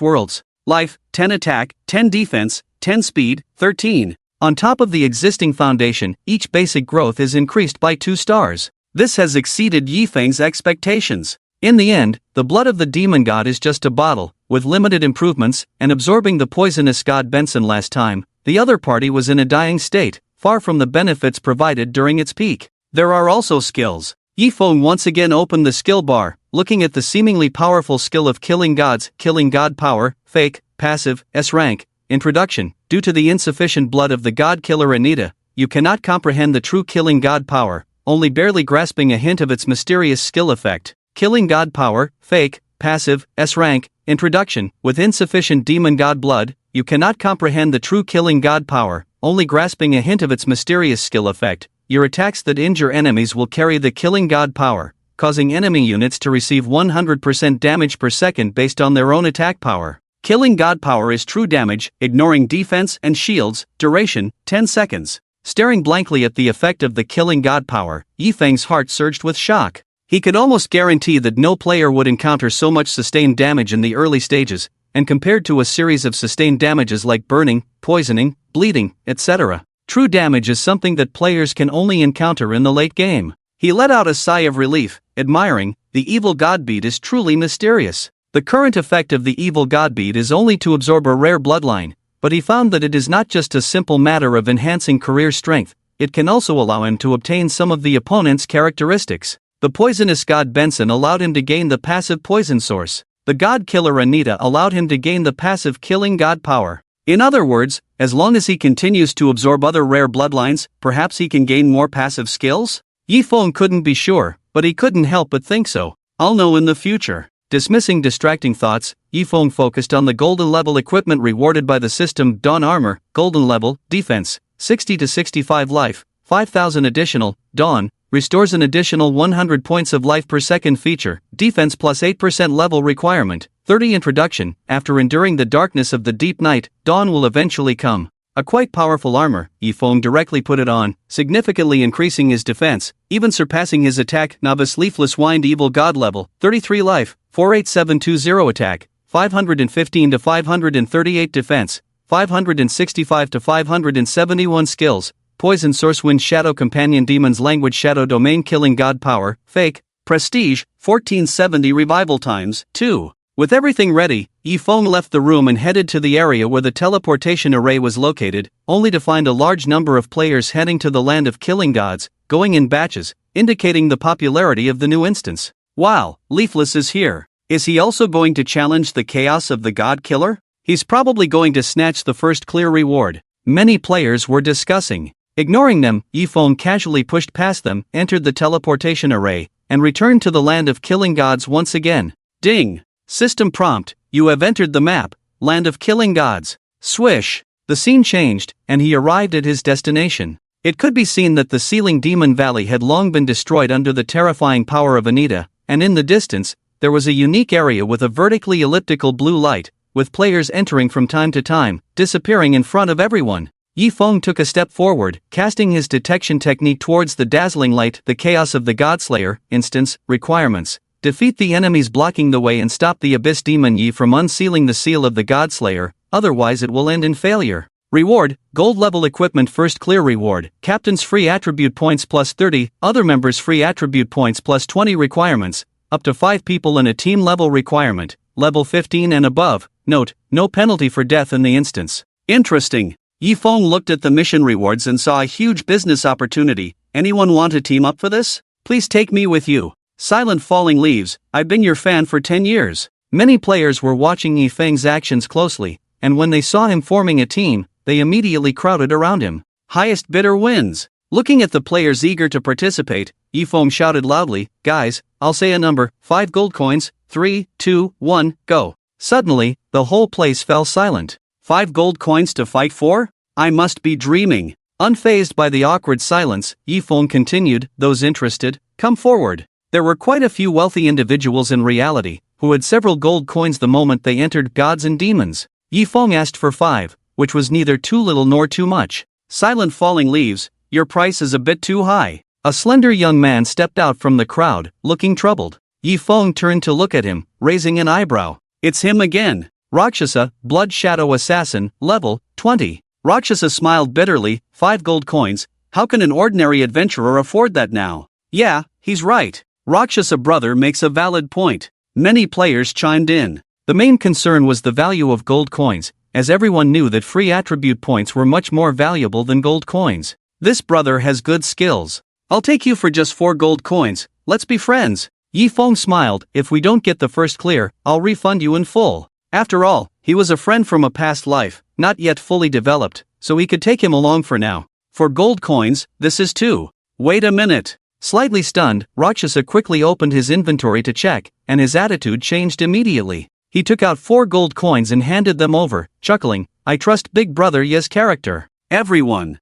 worlds. Life, 10 attack, 10 defense, 10 speed, 13. On top of the existing foundation, each basic growth is increased by 2 stars. This has exceeded Yifeng's expectations. In the end, the blood of the demon god is just a bottle, with limited improvements, and absorbing the poisonous god Benson last time, the other party was in a dying state, far from the benefits provided during its peak. There are also skills. Yifeng once again opened the skill bar, looking at the seemingly powerful skill of killing gods, killing god power, fake, passive, S rank, introduction. Due to the insufficient blood of the god killer Anita, you cannot comprehend the true killing god power, only barely grasping a hint of its mysterious skill effect. Killing god power, fake, passive, S rank, introduction. With insufficient demon god blood, you cannot comprehend the true killing god power, only grasping a hint of its mysterious skill effect. Your attacks that injure enemies will carry the killing god power, causing enemy units to receive 100% damage per second based on their own attack power. Killing god power is true damage, ignoring defense and shields, duration, 10 seconds. Staring blankly at the effect of the killing god power, Yifeng's heart surged with shock. He could almost guarantee that no player would encounter so much sustained damage in the early stages, and compared to a series of sustained damages like burning, poisoning, bleeding, etc., true damage is something that players can only encounter in the late game. He let out a sigh of relief, admiring, the evil god bead is truly mysterious. The current effect of the evil god bead is only to absorb a rare bloodline, but he found that it is not just a simple matter of enhancing career strength, it can also allow him to obtain some of the opponent's characteristics. The poisonous god Benson allowed him to gain the passive poison source. The god killer Anita allowed him to gain the passive killing god power. In other words, as long as he continues to absorb other rare bloodlines, perhaps he can gain more passive skills? Yifeng couldn't be sure, but he couldn't help but think so. I'll know in the future. Dismissing distracting thoughts, Yifeng focused on the golden level equipment rewarded by the system. Dawn armor, golden level, defense, 60 to 65 life, 5000 additional. Dawn restores an additional 100 points of life per second. Feature, defense plus 8% level requirement, 30 introduction. After enduring the darkness of the deep night, dawn will eventually come. A quite powerful armor, Yifeng directly put it on, significantly increasing his defense, even surpassing his attack. Novice leafless wind evil god level, 33 life, 48720 attack, 515 to 538 defense, 565 to 571 skills. Poison source wind shadow companion demons language shadow domain killing god power, fake, prestige, 1470 revival times, 2. With everything ready, Yifeng left the room and headed to the area where the teleportation array was located, only to find a large number of players heading to the land of killing gods, going in batches, indicating the popularity of the new instance. Wow, Leafless is here. Is he also going to challenge the chaos of the god killer? He's probably going to snatch the first clear reward. Many players were discussing. Ignoring them, Yifeng casually pushed past them, entered the teleportation array, and returned to the land of killing gods once again. Ding! System prompt, you have entered the map, land of killing gods. Swish! The scene changed, and he arrived at his destination. It could be seen that the Sealing Demon Valley had long been destroyed under the terrifying power of Anita, and in the distance, there was a unique area with a vertically elliptical blue light, with players entering from time to time, disappearing in front of everyone. Yifeng took a step forward, casting his detection technique towards the dazzling light. The chaos of the Godslayer, instance, requirements. Defeat the enemies blocking the way and stop the Abyss Demon Yi from unsealing the seal of the Godslayer, otherwise it will end in failure. Reward, gold level equipment first clear reward, captain's free attribute points plus 30, other members free attribute points plus 20 requirements, up to 5 people in a team level requirement, level 15 and above. Note, no penalty for death in the instance. Interesting. Yifeng looked at the mission rewards and saw a huge business opportunity. Anyone want to team up for this? Please take me with you. Silent Falling Leaves, I've been your fan for 10 years. Many players were watching Yifeng's actions closely, and when they saw him forming a team, they immediately crowded around him. Highest bidder wins. Looking at the players eager to participate, Yifeng shouted loudly, guys, I'll say a number, 5 gold coins, 3, 2, 1, go. Suddenly, the whole place fell silent. 5 gold coins to fight for? I must be dreaming. Unfazed by the awkward silence, Yifeng continued, those interested, come forward. There were quite a few wealthy individuals in reality, who had several gold coins the moment they entered Gods and Demons. Yifeng asked for 5, which was neither too little nor too much. Silent falling leaves, your price is a bit too high. A slender young man stepped out from the crowd, looking troubled. Yifeng turned to look at him, raising an eyebrow. It's him again. Rakshasa, Blood Shadow Assassin, level 20. Rakshasa smiled bitterly, 5 gold coins, how can an ordinary adventurer afford that now? Yeah, he's right. Rakshasa brother makes a valid point. Many players chimed in. The main concern was the value of gold coins, as everyone knew that free attribute points were much more valuable than gold coins. This brother has good skills. I'll take you for just 4 gold coins, let's be friends. Yifeng smiled, if we don't get the first clear, I'll refund you in full. After all, he was a friend from a past life, not yet fully developed, so he could take him along for now. For gold coins, this is 2. Wait a minute. Slightly stunned, Rakshasa quickly opened his inventory to check, and his attitude changed immediately. He took out 4 gold coins and handed them over, chuckling, I trust Big Brother Ye's character. Everyone.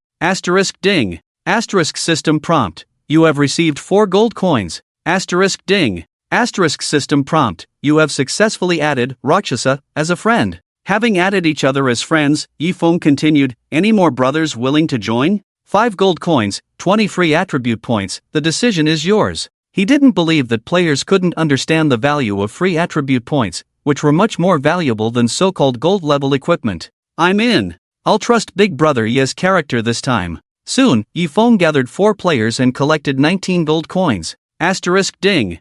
Ding. System prompt. You have received 4 gold coins. Ding. System prompt. You have successfully added Rakshasa as a friend. Having added each other as friends, Yifeng continued, any more brothers willing to join? 5 gold coins, 20 free attribute points, the decision is yours. He didn't believe that players couldn't understand the value of free attribute points, which were much more valuable than so-called gold-level equipment. I'm in. I'll trust Big Brother Ye's character this time. Soon, Yifeng gathered 4 players and collected 19 gold coins. Ding.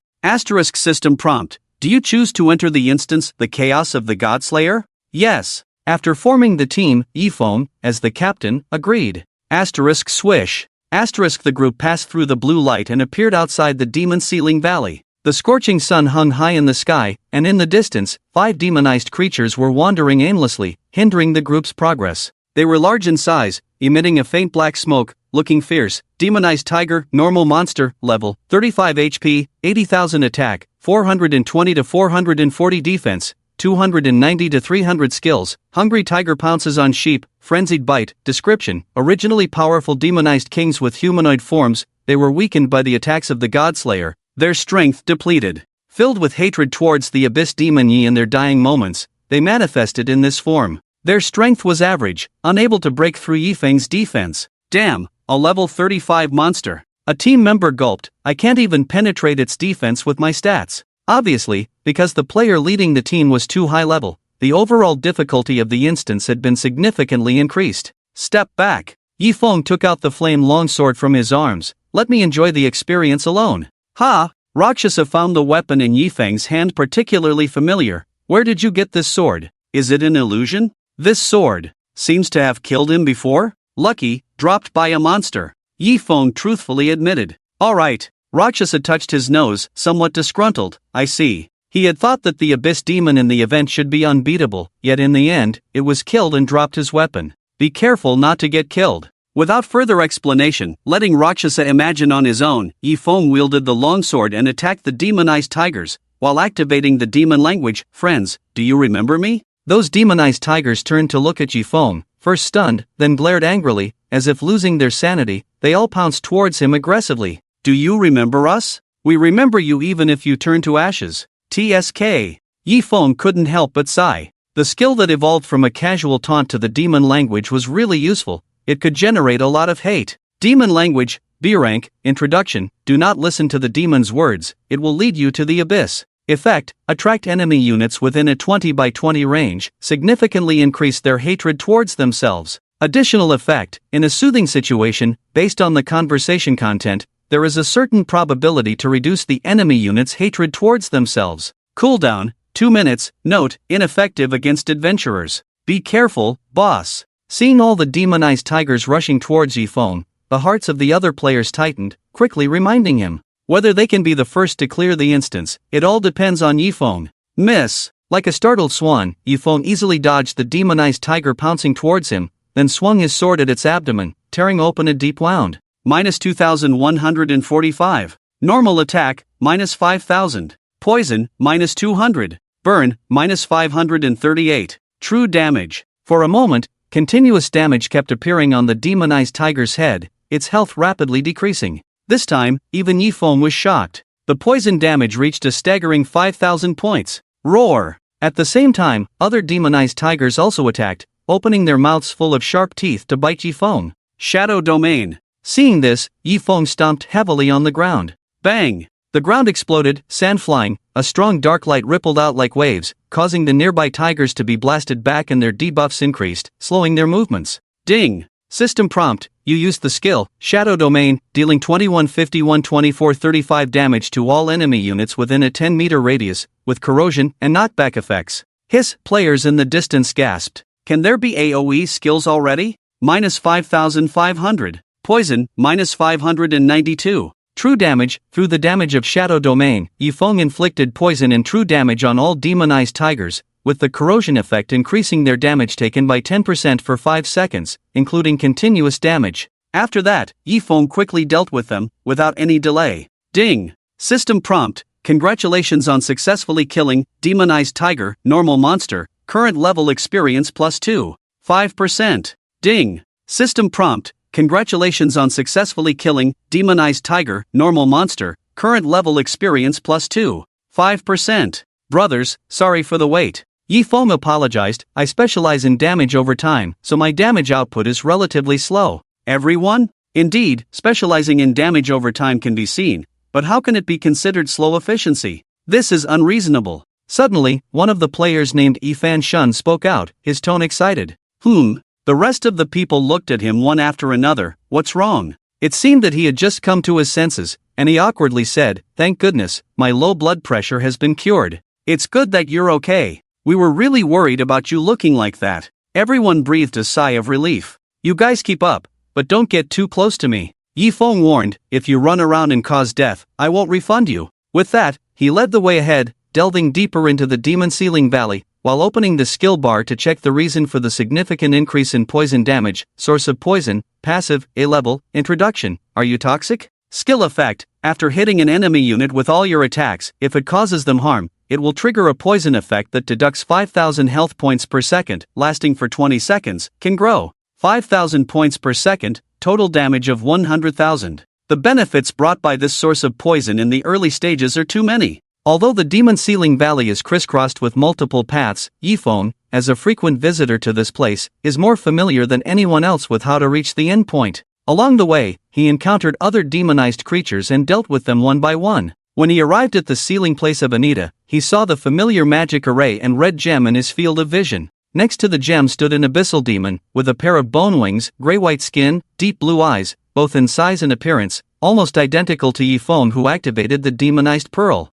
System prompt. Do you choose to enter the instance, the Chaos of the Godslayer? Yes. After forming the team, Yifeng, as the captain, agreed. Swish. The group passed through the blue light and appeared outside the Demon Ceiling Valley. The scorching sun hung high in the sky, and in the distance, 5 demonized creatures were wandering aimlessly, hindering the group's progress. They were large in size, emitting a faint black smoke, looking fierce. Demonized tiger, normal monster, level 35 HP, 80,000 attack, 420 to 440 defense, 290 to 300 skills. Hungry tiger pounces on sheep, frenzied bite. Description: originally powerful demonized kings with humanoid forms, they were weakened by the attacks of the Godslayer, their strength depleted. Filled with hatred towards the Abyss Demon Yi in their dying moments, they manifested in this form. Their strength was average, unable to break through Yifeng's defense. Damn, a level 35 monster. A team member gulped, I can't even penetrate its defense with my stats. Obviously, because the player leading the team was too high level, the overall difficulty of the instance had been significantly increased. Step back. Yifeng took out the flame longsword from his arms. Let me enjoy the experience alone. Ha! Rakshasa found the weapon in Yifeng's hand particularly familiar. Where did you get this sword? Is it an illusion? This sword seems to have killed him before? Lucky, dropped by a monster. Yifeng truthfully admitted. Alright. Rakshasa touched his nose, somewhat disgruntled. I see. He had thought that the Abyss Demon in the event should be unbeatable, yet in the end, it was killed and dropped his weapon. Be careful not to get killed. Without further explanation, letting Rakshasa imagine on his own, Yifeng wielded the longsword and attacked the demonized tigers, while activating the demon language. Friends, do you remember me? Those demonized tigers turned to look at Yifeng, first stunned, then glared angrily, as if losing their sanity. They all pounced towards him aggressively. Do you remember us? We remember you even if you turn to ashes. TSK. Yifeng couldn't help but sigh. The skill that evolved from a casual taunt to the demon language was really useful. It could generate a lot of hate. Demon language, B rank, introduction, do not listen to the demon's words, it will lead you to the abyss. Effect, attract enemy units within a 20 by 20 range, significantly increase their hatred towards themselves. Additional effect, in a soothing situation, based on the conversation content, there is a certain probability to reduce the enemy unit's hatred towards themselves. Cooldown, 2 minutes, note, ineffective against adventurers. Be careful, boss. Seeing all the demonized tigers rushing towards Yifeng, the hearts of the other players tightened, quickly reminding him. Whether they can be the first to clear the instance, it all depends on Yifeng. Miss. Like a startled swan, Yifeng easily dodged the demonized tiger pouncing towards him, then swung his sword at its abdomen, tearing open a deep wound. Minus 2,145. Normal attack, minus 5,000. Poison, minus 200. Burn, minus 538. True damage, For a moment, continuous damage kept appearing on the demonized tiger's head, its health rapidly decreasing. This time, even Yifeng was shocked. The poison damage reached a staggering 5,000 points. Roar! At the same time, other demonized tigers also attacked, opening their mouths full of sharp teeth to bite Yifeng. Shadow Domain. Seeing this, Yifeng stomped heavily on the ground. Bang! The ground exploded, sand flying, a strong dark light rippled out like waves, causing the nearby tigers to be blasted back and their debuffs increased, slowing their movements. Ding! System prompt, you used the skill, Shadow Domain, dealing 21-51-24-35 damage to all enemy units within a 10-meter radius, with corrosion and knockback effects. Hiss, players in the distance gasped. Can there be AoE skills already? Minus 5,500. Poison, minus 592. True damage, through the damage of Shadow Domain, Yifeng inflicted poison and true damage on all demonized tigers, with the corrosion effect increasing their damage taken by 10% for 5 seconds, including continuous damage. After that, Yifeng quickly dealt with them, without any delay. Ding! System prompt, congratulations on successfully killing demonized tiger, normal monster, current level experience plus 2. 5%. Ding! System prompt, congratulations on successfully killing demonized tiger, normal monster, current level experience plus 2. 5%. Brothers, sorry for the wait. Yifeng apologized, I specialize in damage over time, so my damage output is relatively slow. Everyone? Indeed, specializing in damage over time can be seen, but how can it be considered slow efficiency? This is unreasonable. Suddenly, one of the players named Yifan Shun spoke out, his tone excited. The rest of the people looked at him one after another. What's wrong? It seemed that he had just come to his senses, and he awkwardly said, thank goodness, my low blood pressure has been cured. It's good that you're okay. We were really worried about you looking like that. Everyone breathed a sigh of relief. You guys keep up, but don't get too close to me. Yifeng warned, if you run around and cause death, I won't refund you. With that, he led the way ahead, delving deeper into the demon ceiling valley, while opening the skill bar to check the reason for the significant increase in poison damage. Source of poison, passive, A-level, introduction, are you toxic? Skill effect, after hitting an enemy unit with all your attacks, if it causes them harm, it will trigger a poison effect that deducts 5,000 health points per second, lasting for 20 seconds, can grow. 5,000 points per second, total damage of 100,000. The benefits brought by this source of poison in the early stages are too many. Although the demon ceiling valley is crisscrossed with multiple paths, Yifeng, as a frequent visitor to this place, is more familiar than anyone else with how to reach the end point. Along the way, he encountered other demonized creatures and dealt with them one by one. When he arrived at the ceiling place of Anita, he saw the familiar magic array and red gem in his field of vision. Next to the gem stood an abyssal demon, with a pair of bone wings, gray-white skin, deep blue eyes, both in size and appearance, almost identical to Yifeng who activated the demonized pearl.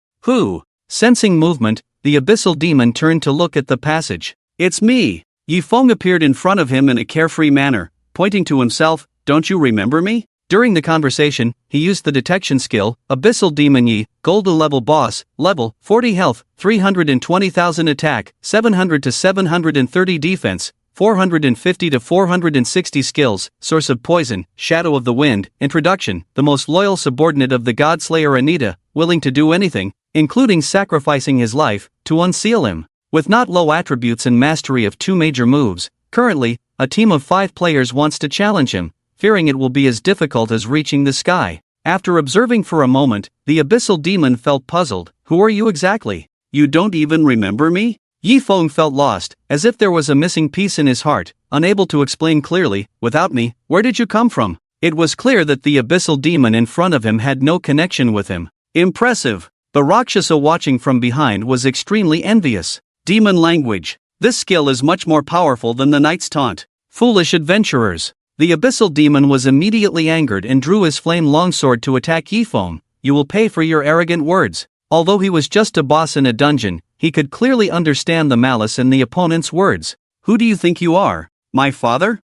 Sensing movement, the abyssal demon turned to look at the passage. It's me! Yifeng appeared in front of him in a carefree manner, pointing to himself, don't you remember me? During the conversation, he used the detection skill, Abyssal Demon Yi, Golden level boss, level, 40 health, 320,000 attack, 700 to 730 defense, 450 to 460 skills, source of poison, shadow of the wind, introduction, the most loyal subordinate of the Godslayer Anita, willing to do anything, including sacrificing his life, to unseal him. With not low attributes and mastery of 2 major moves, currently, a team of 5 players wants to challenge him, fearing it will be as difficult as reaching the sky. After observing for a moment, the abyssal demon felt puzzled. Who are you exactly? You don't even remember me? Yifeng felt lost, as if there was a missing piece in his heart, unable to explain clearly, without me, where did you come from? It was clear that the abyssal demon in front of him had no connection with him. Impressive. The Rakshasa watching from behind was extremely envious. Demon language. This skill is much more powerful than the knight's taunt. Foolish adventurers. The abyssal demon was immediately angered and drew his flame longsword to attack Yifeng. You will pay for your arrogant words. Although he was just a boss in a dungeon, he could clearly understand the malice in the opponent's words. Who do you think you are? My father?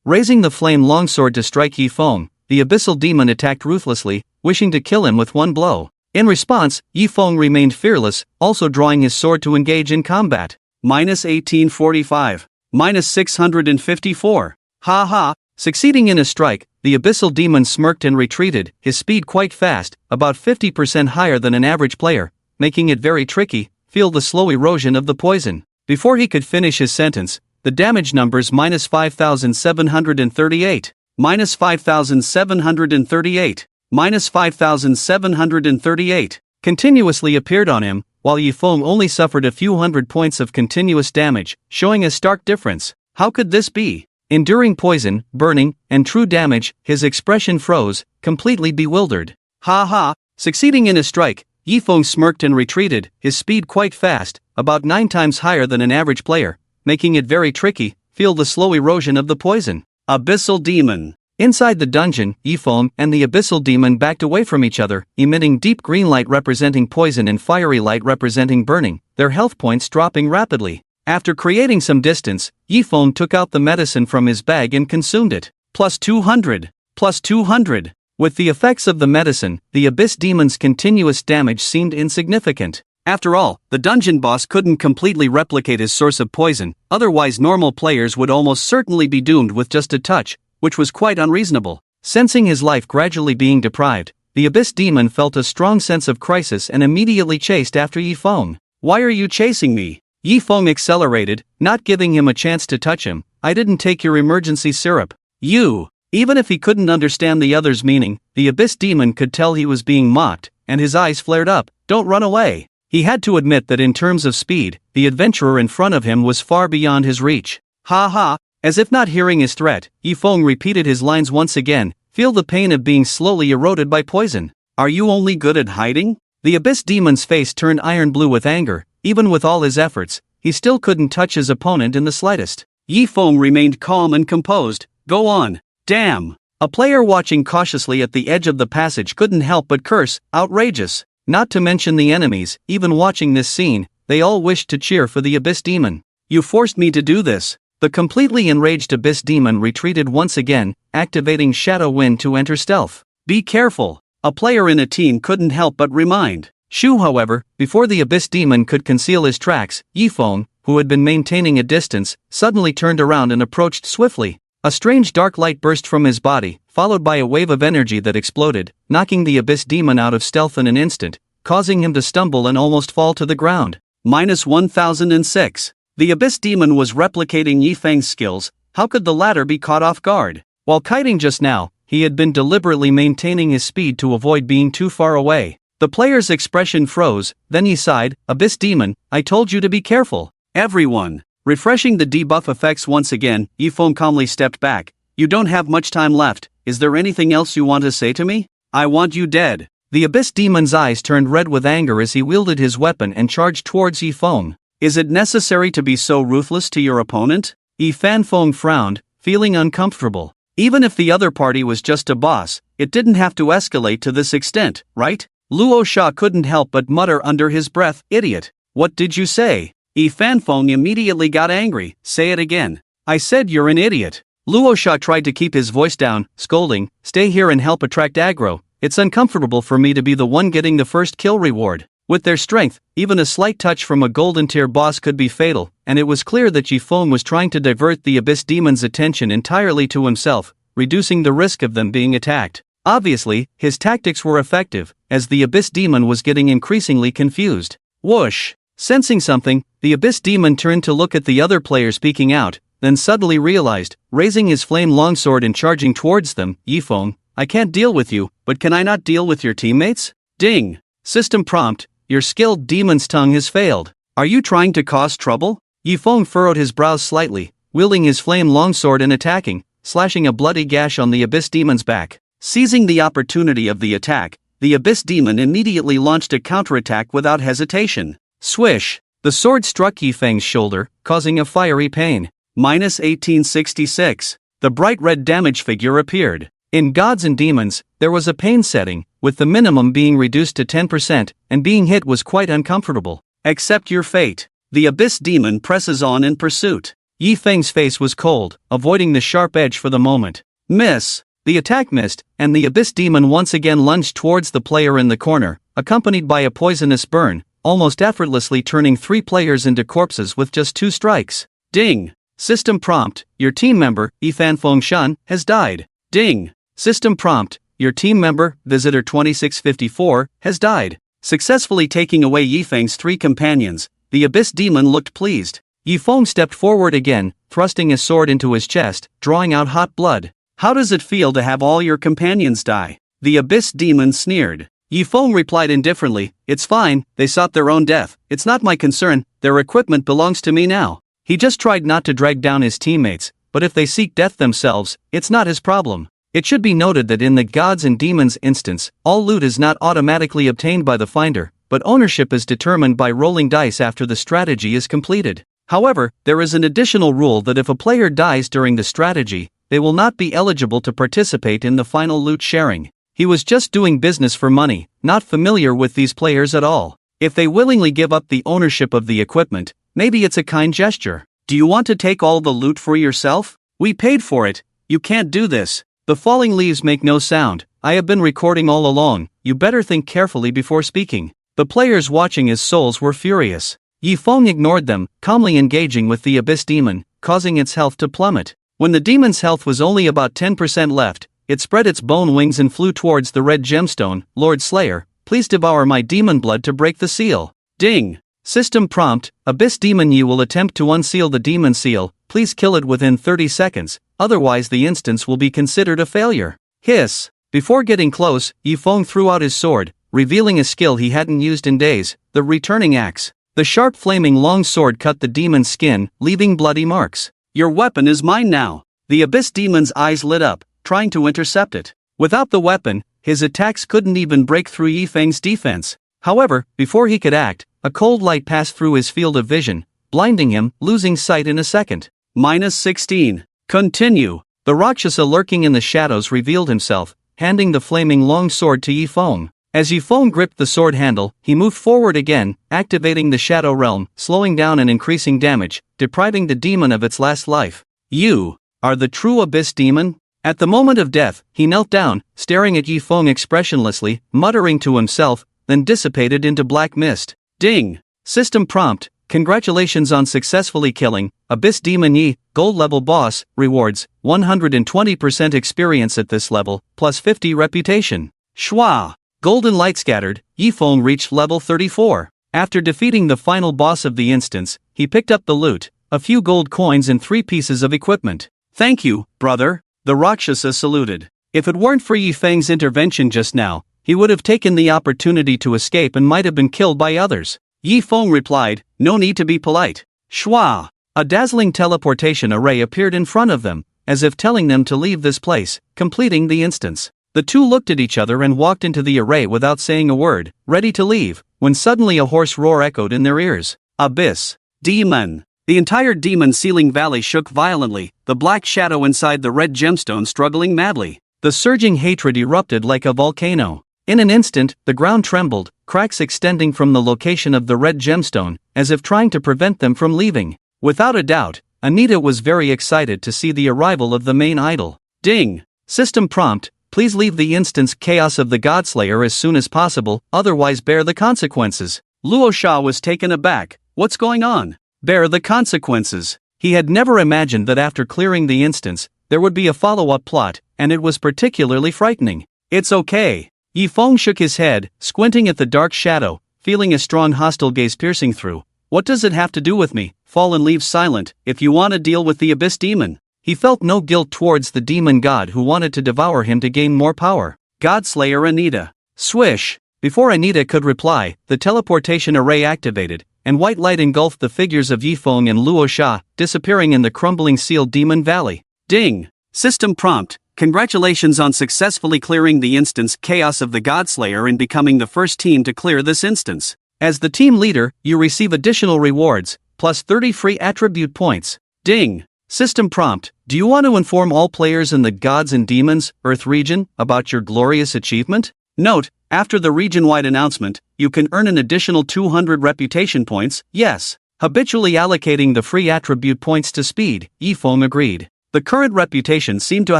Raising the flame longsword to strike Yifeng, the abyssal demon attacked ruthlessly, wishing to kill him with one blow. In response, Yifeng remained fearless, also drawing his sword to engage in combat. Minus 1845. Minus 654. Ha ha. Succeeding in a strike, the abyssal demon smirked and retreated, his speed quite fast, about 50% higher than an average player, making it very tricky. Feel the slow erosion of the poison. Before he could finish his sentence, the damage numbers -5738, -5738, -5738 continuously appeared on him, while Yifeng only suffered a few hundred points of continuous damage, showing a stark difference. How could this be? Enduring poison, burning, and true damage, his expression froze, completely bewildered. Ha ha! Succeeding in a strike, Yifeng smirked and retreated, his speed quite fast, about 9 times higher than an average player, making it very tricky. Feel the slow erosion of the poison. Abyssal Demon. Inside the dungeon, Yifeng and the Abyssal Demon backed away from each other, emitting deep green light representing poison and fiery light representing burning, their health points dropping rapidly. After creating some distance, Yifeng took out the medicine from his bag and consumed it. +200. +200. With the effects of the medicine, the Abyss Demon's continuous damage seemed insignificant. After all, the dungeon boss couldn't completely replicate his source of poison, otherwise normal players would almost certainly be doomed with just a touch, which was quite unreasonable. Sensing his life gradually being deprived, the Abyss Demon felt a strong sense of crisis and immediately chased after Yifeng. "Why are you chasing me?" Yifeng accelerated, not giving him a chance to touch him. "I didn't take your emergency syrup." "You." Even if he couldn't understand the other's meaning, the Abyss Demon could tell he was being mocked, and his eyes flared up. "Don't run away." He had to admit that in terms of speed, the adventurer in front of him was far beyond his reach. Ha ha! As if not hearing his threat, Yifeng repeated his lines once again. "Feel the pain of being slowly eroded by poison. Are you only good at hiding?" The Abyss Demon's face turned iron blue with anger. Even with all his efforts, he still couldn't touch his opponent in the slightest. Yifeng remained calm and composed. "Go on." "Damn!" A player watching cautiously at the edge of the passage couldn't help but curse. "Outrageous." Not to mention the enemies, even watching this scene, they all wished to cheer for the Abyss Demon. "You forced me to do this." The completely enraged Abyss Demon retreated once again, activating Shadow Wind to enter stealth. "Be careful." A player in a team couldn't help but remind. Shu, however, before the Abyss Demon could conceal his tracks, Yifeng, who had been maintaining a distance, suddenly turned around and approached swiftly. A strange dark light burst from his body, followed by a wave of energy that exploded, knocking the Abyss Demon out of stealth in an instant, causing him to stumble and almost fall to the ground. -1006. The Abyss Demon was replicating Yifeng's skills. How could the latter be caught off guard? While kiting just now, he had been deliberately maintaining his speed to avoid being too far away. The player's expression froze, then he sighed. "Abyss Demon, I told you to be careful." Everyone. Refreshing the debuff effects once again, Yifeng calmly stepped back. "You don't have much time left. Is there anything else you want to say to me?" "I want you dead." The Abyss Demon's eyes turned red with anger as he wielded his weapon and charged towards Yifeng. "Is it necessary to be so ruthless to your opponent?" Yifeng frowned, feeling uncomfortable. Even if the other party was just a boss, it didn't have to escalate to this extent, right? Luo Sha couldn't help but mutter under his breath, "Idiot. What did you say?" Yifeng immediately got angry. "Say it again." "I said you're an idiot." Luo Sha tried to keep his voice down, scolding, "Stay here and help attract aggro. It's uncomfortable for me to be the one getting the first kill reward." With their strength, even a slight touch from a golden tier boss could be fatal, and it was clear that Yifeng was trying to divert the Abyss Demon's attention entirely to himself, reducing the risk of them being attacked. Obviously, his tactics were effective, as the Abyss Demon was getting increasingly confused. Whoosh! Sensing something, the Abyss Demon turned to look at the other player speaking out, then suddenly realized, raising his flame longsword and charging towards them, "Yifeng, I can't deal with you, but can I not deal with your teammates?" Ding! System prompt, your skilled demon's tongue has failed. Are you trying to cause trouble? Yifeng furrowed his brows slightly, wielding his flame longsword and attacking, slashing a bloody gash on the Abyss Demon's back. Seizing the opportunity of the attack, the Abyss Demon immediately launched a counterattack without hesitation. Swish! The sword struck Yifeng's shoulder, causing a fiery pain. -1866. The bright red damage figure appeared. In Gods and Demons, there was a pain setting, with the minimum being reduced to 10%, and being hit was quite uncomfortable. Accept your fate. The Abyss Demon presses on in pursuit. Yifeng's face was cold, avoiding the sharp edge for the moment. Miss! The attack missed, and the Abyss Demon once again lunged towards the player in the corner, accompanied by a poisonous burn, almost effortlessly turning 3 players into corpses with just 2 strikes. Ding! System prompt, your team member, Yifeng Shan, has died. Ding! System prompt, your team member, Visitor 2654, has died. Successfully taking away Yifeng's 3 companions, the Abyss Demon looked pleased. Yifeng stepped forward again, thrusting his sword into his chest, drawing out hot blood. How does it feel to have all your companions die? The Abyss Demon sneered. Yifeng replied indifferently, it's fine, they sought their own death, it's not my concern, their equipment belongs to me now. He just tried not to drag down his teammates, but if they seek death themselves, it's not his problem. It should be noted that in the gods and demons instance, all loot is not automatically obtained by the finder, but ownership is determined by rolling dice after the strategy is completed. However, there is an additional rule that if a player dies during the strategy, they will not be eligible to participate in the final loot sharing. He was just doing business for money, not familiar with these players at all. If they willingly give up the ownership of the equipment, maybe it's a kind gesture. Do you want to take all the loot for yourself? We paid for it. You can't do this. The falling leaves make no sound. I have been recording all along. You better think carefully before speaking. The players watching his souls were furious. Yifeng ignored them, calmly engaging with the Abyss Demon, causing its health to plummet. When the demon's health was only about 10% left, it spread its bone wings and flew towards the red gemstone. Lord Slayer, please devour my demon blood to break the seal. Ding! System prompt, Abyss Demon, you will attempt to unseal the demon seal, please kill it within 30 seconds, otherwise the instance will be considered a failure. Hiss! Before getting close, Yifeng threw out his sword, revealing a skill he hadn't used in days, the returning axe. The sharp flaming long sword cut the demon's skin, leaving bloody marks. Your weapon is mine now. The Abyss Demon's eyes lit up, trying to intercept it. Without the weapon, his attacks couldn't even break through Yifeng's defense. However, before he could act, a cold light passed through his field of vision, blinding him, losing sight in a second. -16. Continue. The Rakshasa lurking in the shadows revealed himself, handing the flaming long sword to Yifeng. As Yifeng gripped the sword handle, he moved forward again, activating the Shadow Realm, slowing down and increasing damage, depriving the demon of its last life. You are the true Abyss Demon? At the moment of death, he knelt down, staring at Yifeng expressionlessly, muttering to himself, then dissipated into black mist. Ding! System prompt, congratulations on successfully killing Abyss Demon Yi, gold level boss, rewards, 120% experience at this level, plus 50 reputation. Schwa! Golden light scattered, Yifeng reached level 34. After defeating the final boss of the instance, he picked up the loot, a few gold coins and 3 pieces of equipment. Thank you, brother. The Rakshasa saluted. If it weren't for Yifeng's intervention just now, he would have taken the opportunity to escape and might have been killed by others. Yifeng replied, no need to be polite. Schwa! A dazzling teleportation array appeared in front of them, as if telling them to leave this place, completing the instance. The two looked at each other and walked into the array without saying a word, ready to leave, when suddenly a hoarse roar echoed in their ears. Abyss Demon! The entire demon ceiling valley shook violently, the black shadow inside the red gemstone struggling madly. The surging hatred erupted like a volcano. In an instant, the ground trembled, cracks extending from the location of the red gemstone, as if trying to prevent them from leaving. Without a doubt, Anita was very excited to see the arrival of the main idol. Ding! System prompt, please leave the instance chaos of the Godslayer as soon as possible, otherwise bear the consequences. Luo Sha was taken aback. What's going on? Bear the consequences. He had never imagined that after clearing the instance, there would be a follow-up plot, and it was particularly frightening. It's okay. Yifeng shook his head, squinting at the dark shadow, feeling a strong hostile gaze piercing through. What does it have to do with me? Fall and leave silent, if you want to deal with the Abyss Demon. He felt no guilt towards the demon god who wanted to devour him to gain more power. Godslayer Anita. Swish! Before Anita could reply, the teleportation array activated, and white light engulfed the figures of Yifeng and Luo Sha, disappearing in the crumbling sealed demon valley. Ding! System prompt, congratulations on successfully clearing the instance chaos of the Godslayer and becoming the first team to clear this instance. As the team leader, you receive additional rewards, plus 30 free attribute points. Ding! System prompt, do you want to inform all players in the Gods and Demons, Earth region, about your glorious achievement? Note, after the region-wide announcement, you can earn an additional 200 reputation points, yes. Habitually allocating the free attribute points to speed, Yifeng agreed. The current reputation seemed to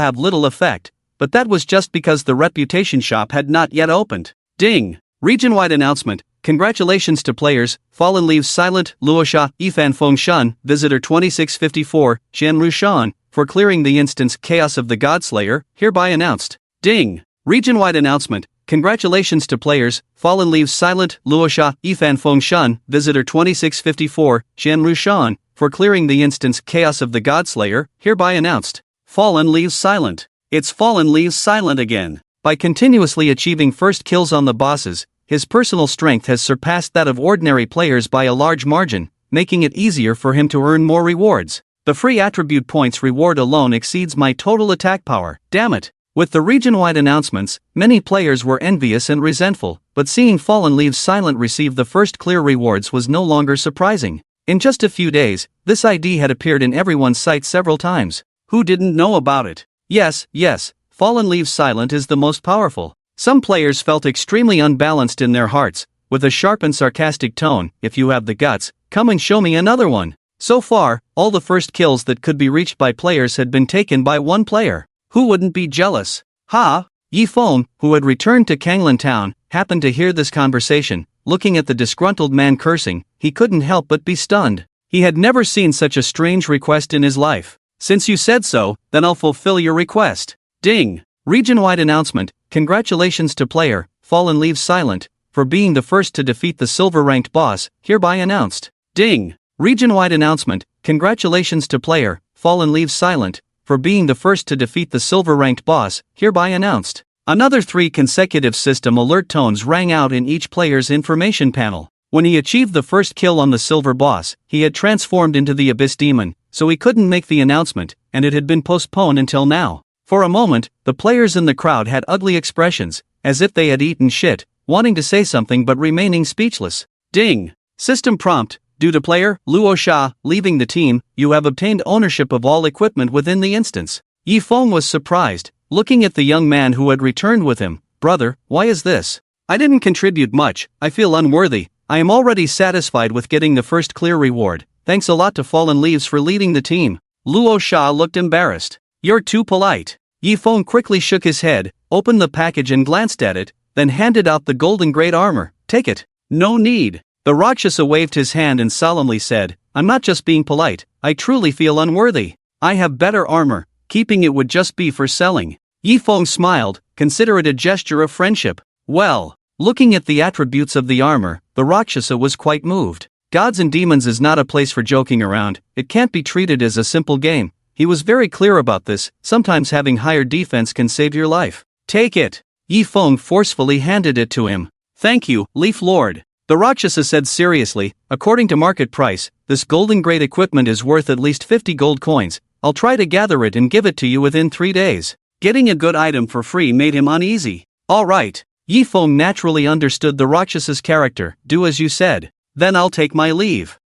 have little effect, but that was just because the reputation shop had not yet opened. Ding! Region-wide announcement, congratulations to players, Fallen Leaves Silent, Luosha, Yifan Feng Shun, Visitor 2654, Xianru Shan, for clearing the instance Chaos of the Godslayer, hereby announced. Ding! Region-wide announcement, congratulations to players, Fallen Leaves Silent, Luosha, Yifan Feng Shun, Visitor 2654, Xianru Shan, for clearing the instance Chaos of the Godslayer, hereby announced. Fallen leaves silent. It's Fallen leaves silent again. By continuously achieving first kills on the bosses, his personal strength has surpassed that of ordinary players by a large margin, making it easier for him to earn more rewards. The free attribute points reward alone exceeds my total attack power, damn it. With the region-wide announcements, many players were envious and resentful, but seeing Fallen Leaves Silent receive the first clear rewards was no longer surprising. In just a few days, this ID had appeared in everyone's sight several times. Who didn't know about it? Yes, Fallen Leaves Silent is the most powerful. Some players felt extremely unbalanced in their hearts, with a sharp and sarcastic tone. If you have the guts, come and show me another one. So far, all the first kills that could be reached by players had been taken by one player. Who wouldn't be jealous? Ha! Yifeng, who had returned to Kanglan Town, happened to hear this conversation. Looking at the disgruntled man cursing, he couldn't help but be stunned. He had never seen such a strange request in his life. Since you said so, then I'll fulfill your request. Ding! Region-wide announcement. Congratulations to player, Fallen Leaves Silent, for being the first to defeat the silver-ranked boss, hereby announced. Ding! Region-wide announcement. Congratulations to player, Fallen Leaves Silent, for being the first to defeat the silver-ranked boss, hereby announced. Another 3 consecutive system alert tones rang out in each player's information panel. When he achieved the first kill on the silver boss, he had transformed into the Abyss Demon, so he couldn't make the announcement, and it had been postponed until now. For a moment, the players in the crowd had ugly expressions, as if they had eaten shit, wanting to say something but remaining speechless. Ding! System prompt. Due to player, Luo Sha, leaving the team, you have obtained ownership of all equipment within the instance. Yifeng was surprised, looking at the young man who had returned with him. Brother, why is this? I didn't contribute much, I feel unworthy. I am already satisfied with getting the first clear reward. Thanks a lot to Fallen Leaves for leading the team. Luo Sha looked embarrassed. You're too polite. Yifeng quickly shook his head, opened the package and glanced at it, then handed out the golden grade armor. Take it. No need. The Rakshasa waved his hand and solemnly said, I'm not just being polite, I truly feel unworthy. I have better armor, keeping it would just be for selling. Yifeng smiled, consider it a gesture of friendship. Well, looking at the attributes of the armor, the Rakshasa was quite moved. Gods and demons is not a place for joking around, it can't be treated as a simple game. He was very clear about this, sometimes having higher defense can save your life. Take it. Yifeng forcefully handed it to him. Thank you, Leaf Lord. The Rakshasa said seriously, according to market price, this golden grade equipment is worth at least 50 gold coins. I'll try to gather it and give it to you within 3 days. Getting a good item for free made him uneasy. Alright. Yifeng naturally understood the Rakshas's character. Do as you said. Then I'll take my leave.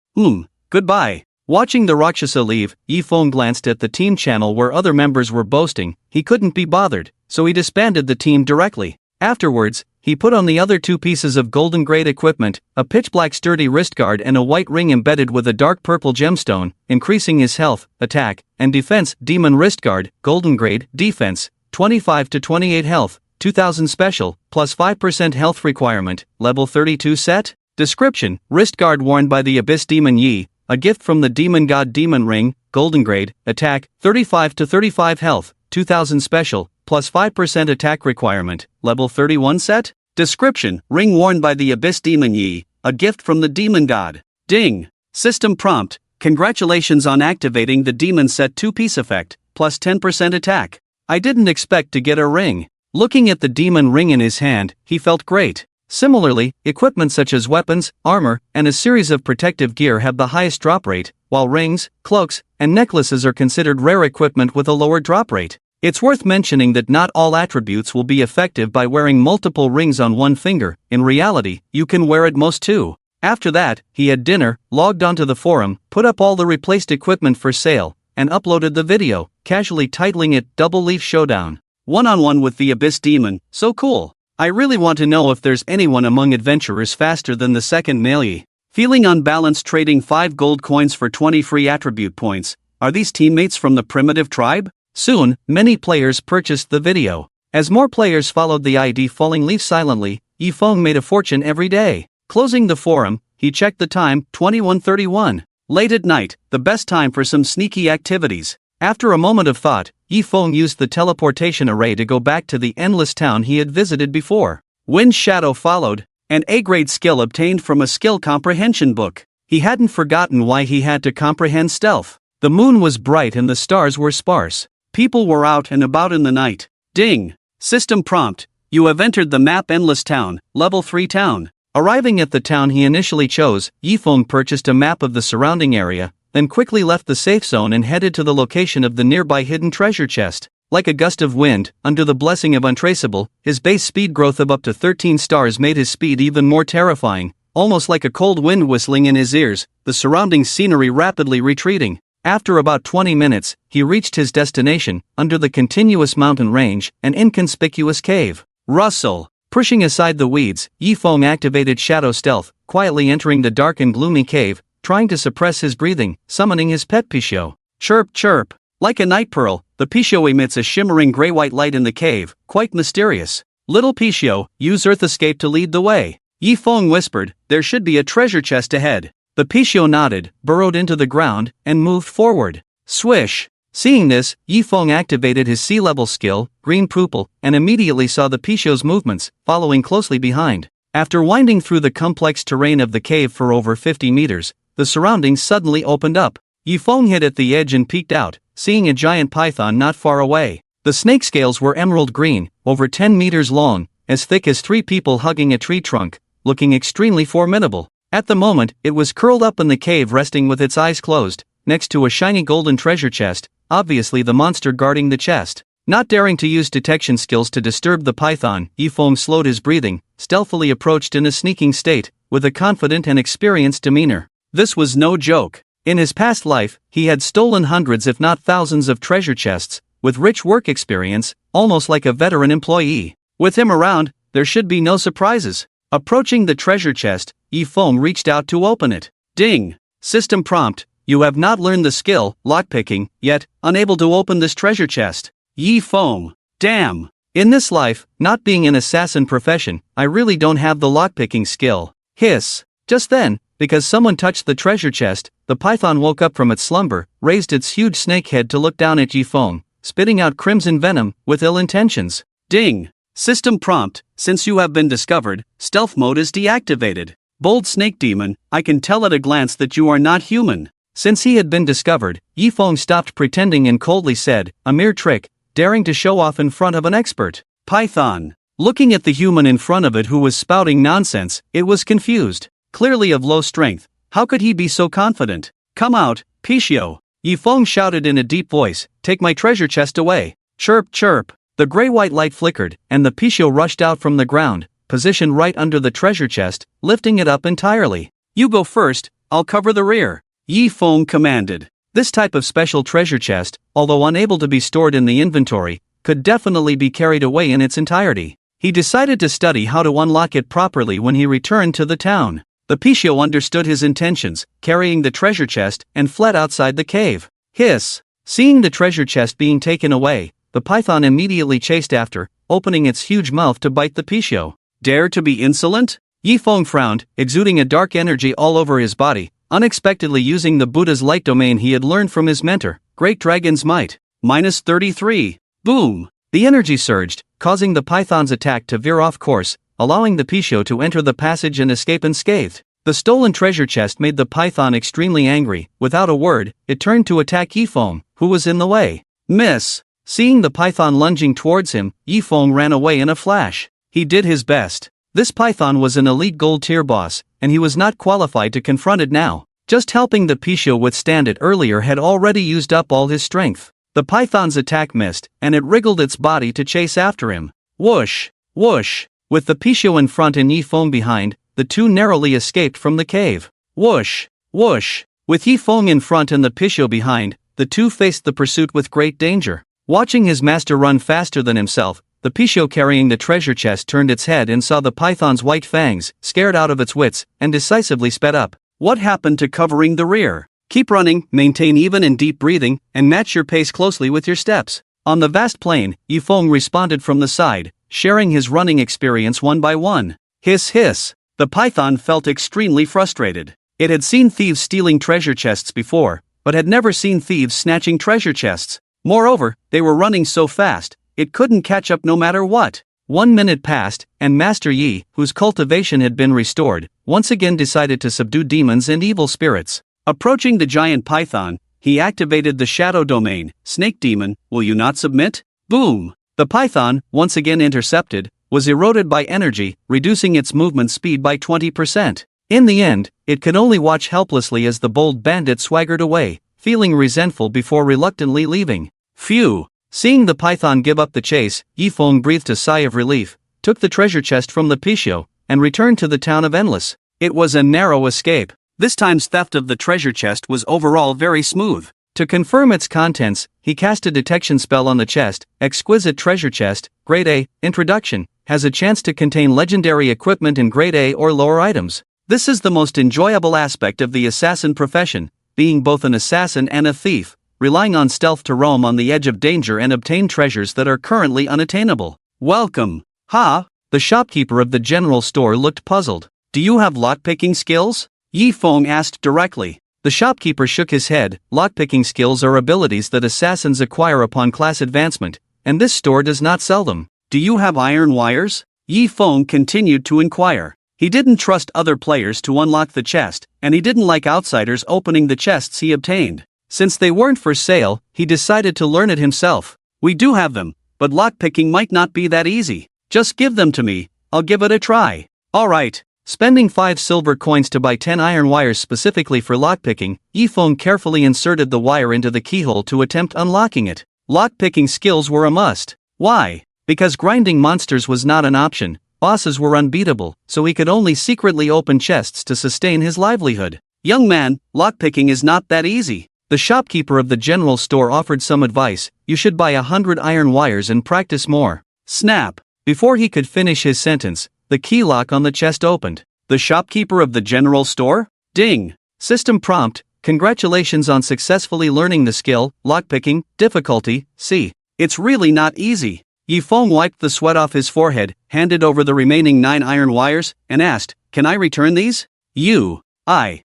Goodbye. Watching the Rakshasa leave, Yifeng glanced at the team channel where other members were boasting. He couldn't be bothered, so he disbanded the team directly. Afterwards, he put on the other 2 pieces of golden grade equipment, a pitch-black sturdy wrist guard and a white ring embedded with a dark purple gemstone, increasing his health, attack, and defense. Demon wrist guard, golden grade, defense, 25 to 28 health, 2000 special, plus 5% health requirement, level 32 set. Description, wrist guard worn by the Abyss Demon Yi, a gift from the demon god. Demon ring, golden grade, attack, 35 to 35 health, 2000 special, plus 5% attack requirement, level 31 set. Description, ring worn by the Abyss Demon Yi, a gift from the demon god. Ding. System prompt, congratulations on activating the demon set 2-piece effect, plus 10% attack. I didn't expect to get a ring. Looking at the demon ring in his hand, he felt great. Similarly, equipment such as weapons, armor, and a series of protective gear have the highest drop rate, while rings, cloaks, and necklaces are considered rare equipment with a lower drop rate. It's worth mentioning that not all attributes will be effective by wearing multiple rings on one finger. In reality, you can wear at most 2. After that, he had dinner, logged onto the forum, put up all the replaced equipment for sale, and uploaded the video, casually titling it Double Leaf Showdown. One-on-one with the Abyss Demon, so cool. I really want to know if there's anyone among adventurers faster than the second melee. Feeling unbalanced trading 5 gold coins for 20 free attribute points. Are these teammates from the primitive tribe? Soon, many players purchased the video. As more players followed the ID Falling Leaf silently, Yifeng made a fortune every day. Closing the forum, he checked the time, 21:31. Late at night, the best time for some sneaky activities. After a moment of thought, Yifeng used the teleportation array to go back to the endless town he had visited before. Wind Shadow followed, an A-grade skill obtained from a skill comprehension book. He hadn't forgotten why he had to comprehend stealth. The moon was bright and the stars were sparse. People were out and about in the night. Ding! System prompt. You have entered the map Endless Town, Level 3 Town. Arriving at the town he initially chose, Yifeng purchased a map of the surrounding area, then quickly left the safe zone and headed to the location of the nearby hidden treasure chest. Like a gust of wind, under the blessing of Untraceable, his base speed growth of up to 13 stars made his speed even more terrifying, almost like a cold wind whistling in his ears, the surrounding scenery rapidly retreating. After about 20 minutes, he reached his destination, under the continuous mountain range, an inconspicuous cave. Rustle! Pushing aside the weeds, Yifeng activated Shadow Stealth, quietly entering the dark and gloomy cave, trying to suppress his breathing, summoning his pet Picho. Chirp chirp! Like a night pearl, the Picho emits a shimmering gray-white light in the cave, quite mysterious. Little Picho, use Earth Escape to lead the way. Yifeng whispered, there should be a treasure chest ahead. The Picho nodded, burrowed into the ground, and moved forward. Swish! Seeing this, Yifeng activated his sea-level skill, Green Pupil, and immediately saw the Picho's movements, following closely behind. After winding through the complex terrain of the cave for over 50 meters, the surroundings suddenly opened up. Yifeng hit at the edge and peeked out, seeing a giant python not far away. The snake scales were emerald green, over 10 meters long, as thick as 3 people hugging a tree trunk, looking extremely formidable. At the moment, it was curled up in the cave resting with its eyes closed, next to a shiny golden treasure chest, obviously the monster guarding the chest. Not daring to use detection skills to disturb the python, Yifeng slowed his breathing, stealthily approached in a sneaking state, with a confident and experienced demeanor. This was no joke. In his past life, he had stolen hundreds if not thousands of treasure chests, with rich work experience, almost like a veteran employee. With him around, there should be no surprises. Approaching the treasure chest, Yifeng reached out to open it. Ding! System prompt. You have not learned the skill, lockpicking, yet, unable to open this treasure chest. Yifeng. Damn! In this life, not being an assassin profession, I really don't have the lockpicking skill. Hiss! Just then, because someone touched the treasure chest, the python woke up from its slumber, raised its huge snake head to look down at Yifeng, spitting out crimson venom, with ill intentions. Ding! System prompt. Since you have been discovered, stealth mode is deactivated. Bold snake demon, I can tell at a glance that you are not human. Since he had been discovered, Yifeng stopped pretending and coldly said, a mere trick, daring to show off in front of an expert. Python. Looking at the human in front of it who was spouting nonsense, it was confused. Clearly of low strength, how could he be so confident? Come out, Picho! Yifeng shouted in a deep voice, take my treasure chest away. Chirp chirp! The gray-white light flickered, and the Picho rushed out from the ground, positioned right under the treasure chest, lifting it up entirely. You go first, I'll cover the rear. Yifeng commanded. This type of special treasure chest, although unable to be stored in the inventory, could definitely be carried away in its entirety. He decided to study how to unlock it properly when he returned to the town. The Picho understood his intentions, carrying the treasure chest, and fled outside the cave. Hiss! Seeing the treasure chest being taken away, the python immediately chased after, opening its huge mouth to bite the Picho. Dare to be insolent? Yifeng frowned, exuding a dark energy all over his body, unexpectedly using the Buddha's light domain he had learned from his mentor, Great Dragon's Might. -33. Boom! The energy surged, causing the python's attack to veer off course, allowing the Picho to enter the passage and escape unscathed. The stolen treasure chest made the python extremely angry. Without a word, it turned to attack Yifeng, who was in the way. Miss! Seeing the python lunging towards him, Yifeng ran away in a flash. He did his best. This python was an elite gold tier boss, and he was not qualified to confront it now. Just helping the Picho withstand it earlier had already used up all his strength. The python's attack missed, and it wriggled its body to chase after him. Whoosh! Whoosh! With the Picho in front and Yifeng behind, the two narrowly escaped from the cave. Whoosh! Whoosh! With Yifeng in front and the Picho behind, the two faced the pursuit with great danger. Watching his master run faster than himself, the Picho carrying the treasure chest turned its head and saw the python's white fangs, scared out of its wits, and decisively sped up. What happened to covering the rear? Keep running, maintain even and deep breathing, and match your pace closely with your steps. On the vast plain, Yifeng responded from the side, sharing his running experience one by one. Hiss hiss! The python felt extremely frustrated. It had seen thieves stealing treasure chests before, but had never seen thieves snatching treasure chests. Moreover, they were running so fast, it couldn't catch up no matter what. 1 minute passed, and Master Yi, whose cultivation had been restored, once again decided to subdue demons and evil spirits. Approaching the giant python, he activated the shadow domain. Snake demon, will you not submit? Boom! The python, once again intercepted, was eroded by energy, reducing its movement speed by 20%. In the end, it could only watch helplessly as the bold bandit swaggered away, feeling resentful before reluctantly leaving. Phew! Seeing the python give up the chase, Yifeng breathed a sigh of relief, took the treasure chest from the Picho, and returned to the town of Endless. It was a narrow escape. This time's theft of the treasure chest was overall very smooth. To confirm its contents, he cast a detection spell on the chest. Exquisite treasure chest, Grade A, Introduction, has a chance to contain legendary equipment and Grade A or lower items. This is the most enjoyable aspect of the assassin profession, being both an assassin and a thief, relying on stealth to roam on the edge of danger and obtain treasures that are currently unattainable. Welcome. Ha! The shopkeeper of the general store looked puzzled. Do you have lockpicking skills? Yifeng asked directly. The shopkeeper shook his head. Lockpicking skills are abilities that assassins acquire upon class advancement, and this store does not sell them. Do you have iron wires? Yifeng continued to inquire. He didn't trust other players to unlock the chest, and he didn't like outsiders opening the chests he obtained. Since they weren't for sale, he decided to learn it himself. We do have them, but lockpicking might not be that easy. Just give them to me, I'll give it a try. Alright. Spending 5 silver coins to buy 10 iron wires specifically for lockpicking, Yifeng carefully inserted the wire into the keyhole to attempt unlocking it. Lockpicking skills were a must. Why? Because grinding monsters was not an option, bosses were unbeatable, so he could only secretly open chests to sustain his livelihood. Young man, lockpicking is not that easy. The shopkeeper of the general store offered some advice. You should buy 100 iron wires and practice more. Snap! Before he could finish his sentence, the key lock on the chest opened. The shopkeeper of the general store? Ding! System prompt, congratulations on successfully learning the skill, lockpicking, difficulty, C. It's really not easy. Yifeng wiped the sweat off his forehead, handed over the remaining 9 iron wires, and asked, can I return these?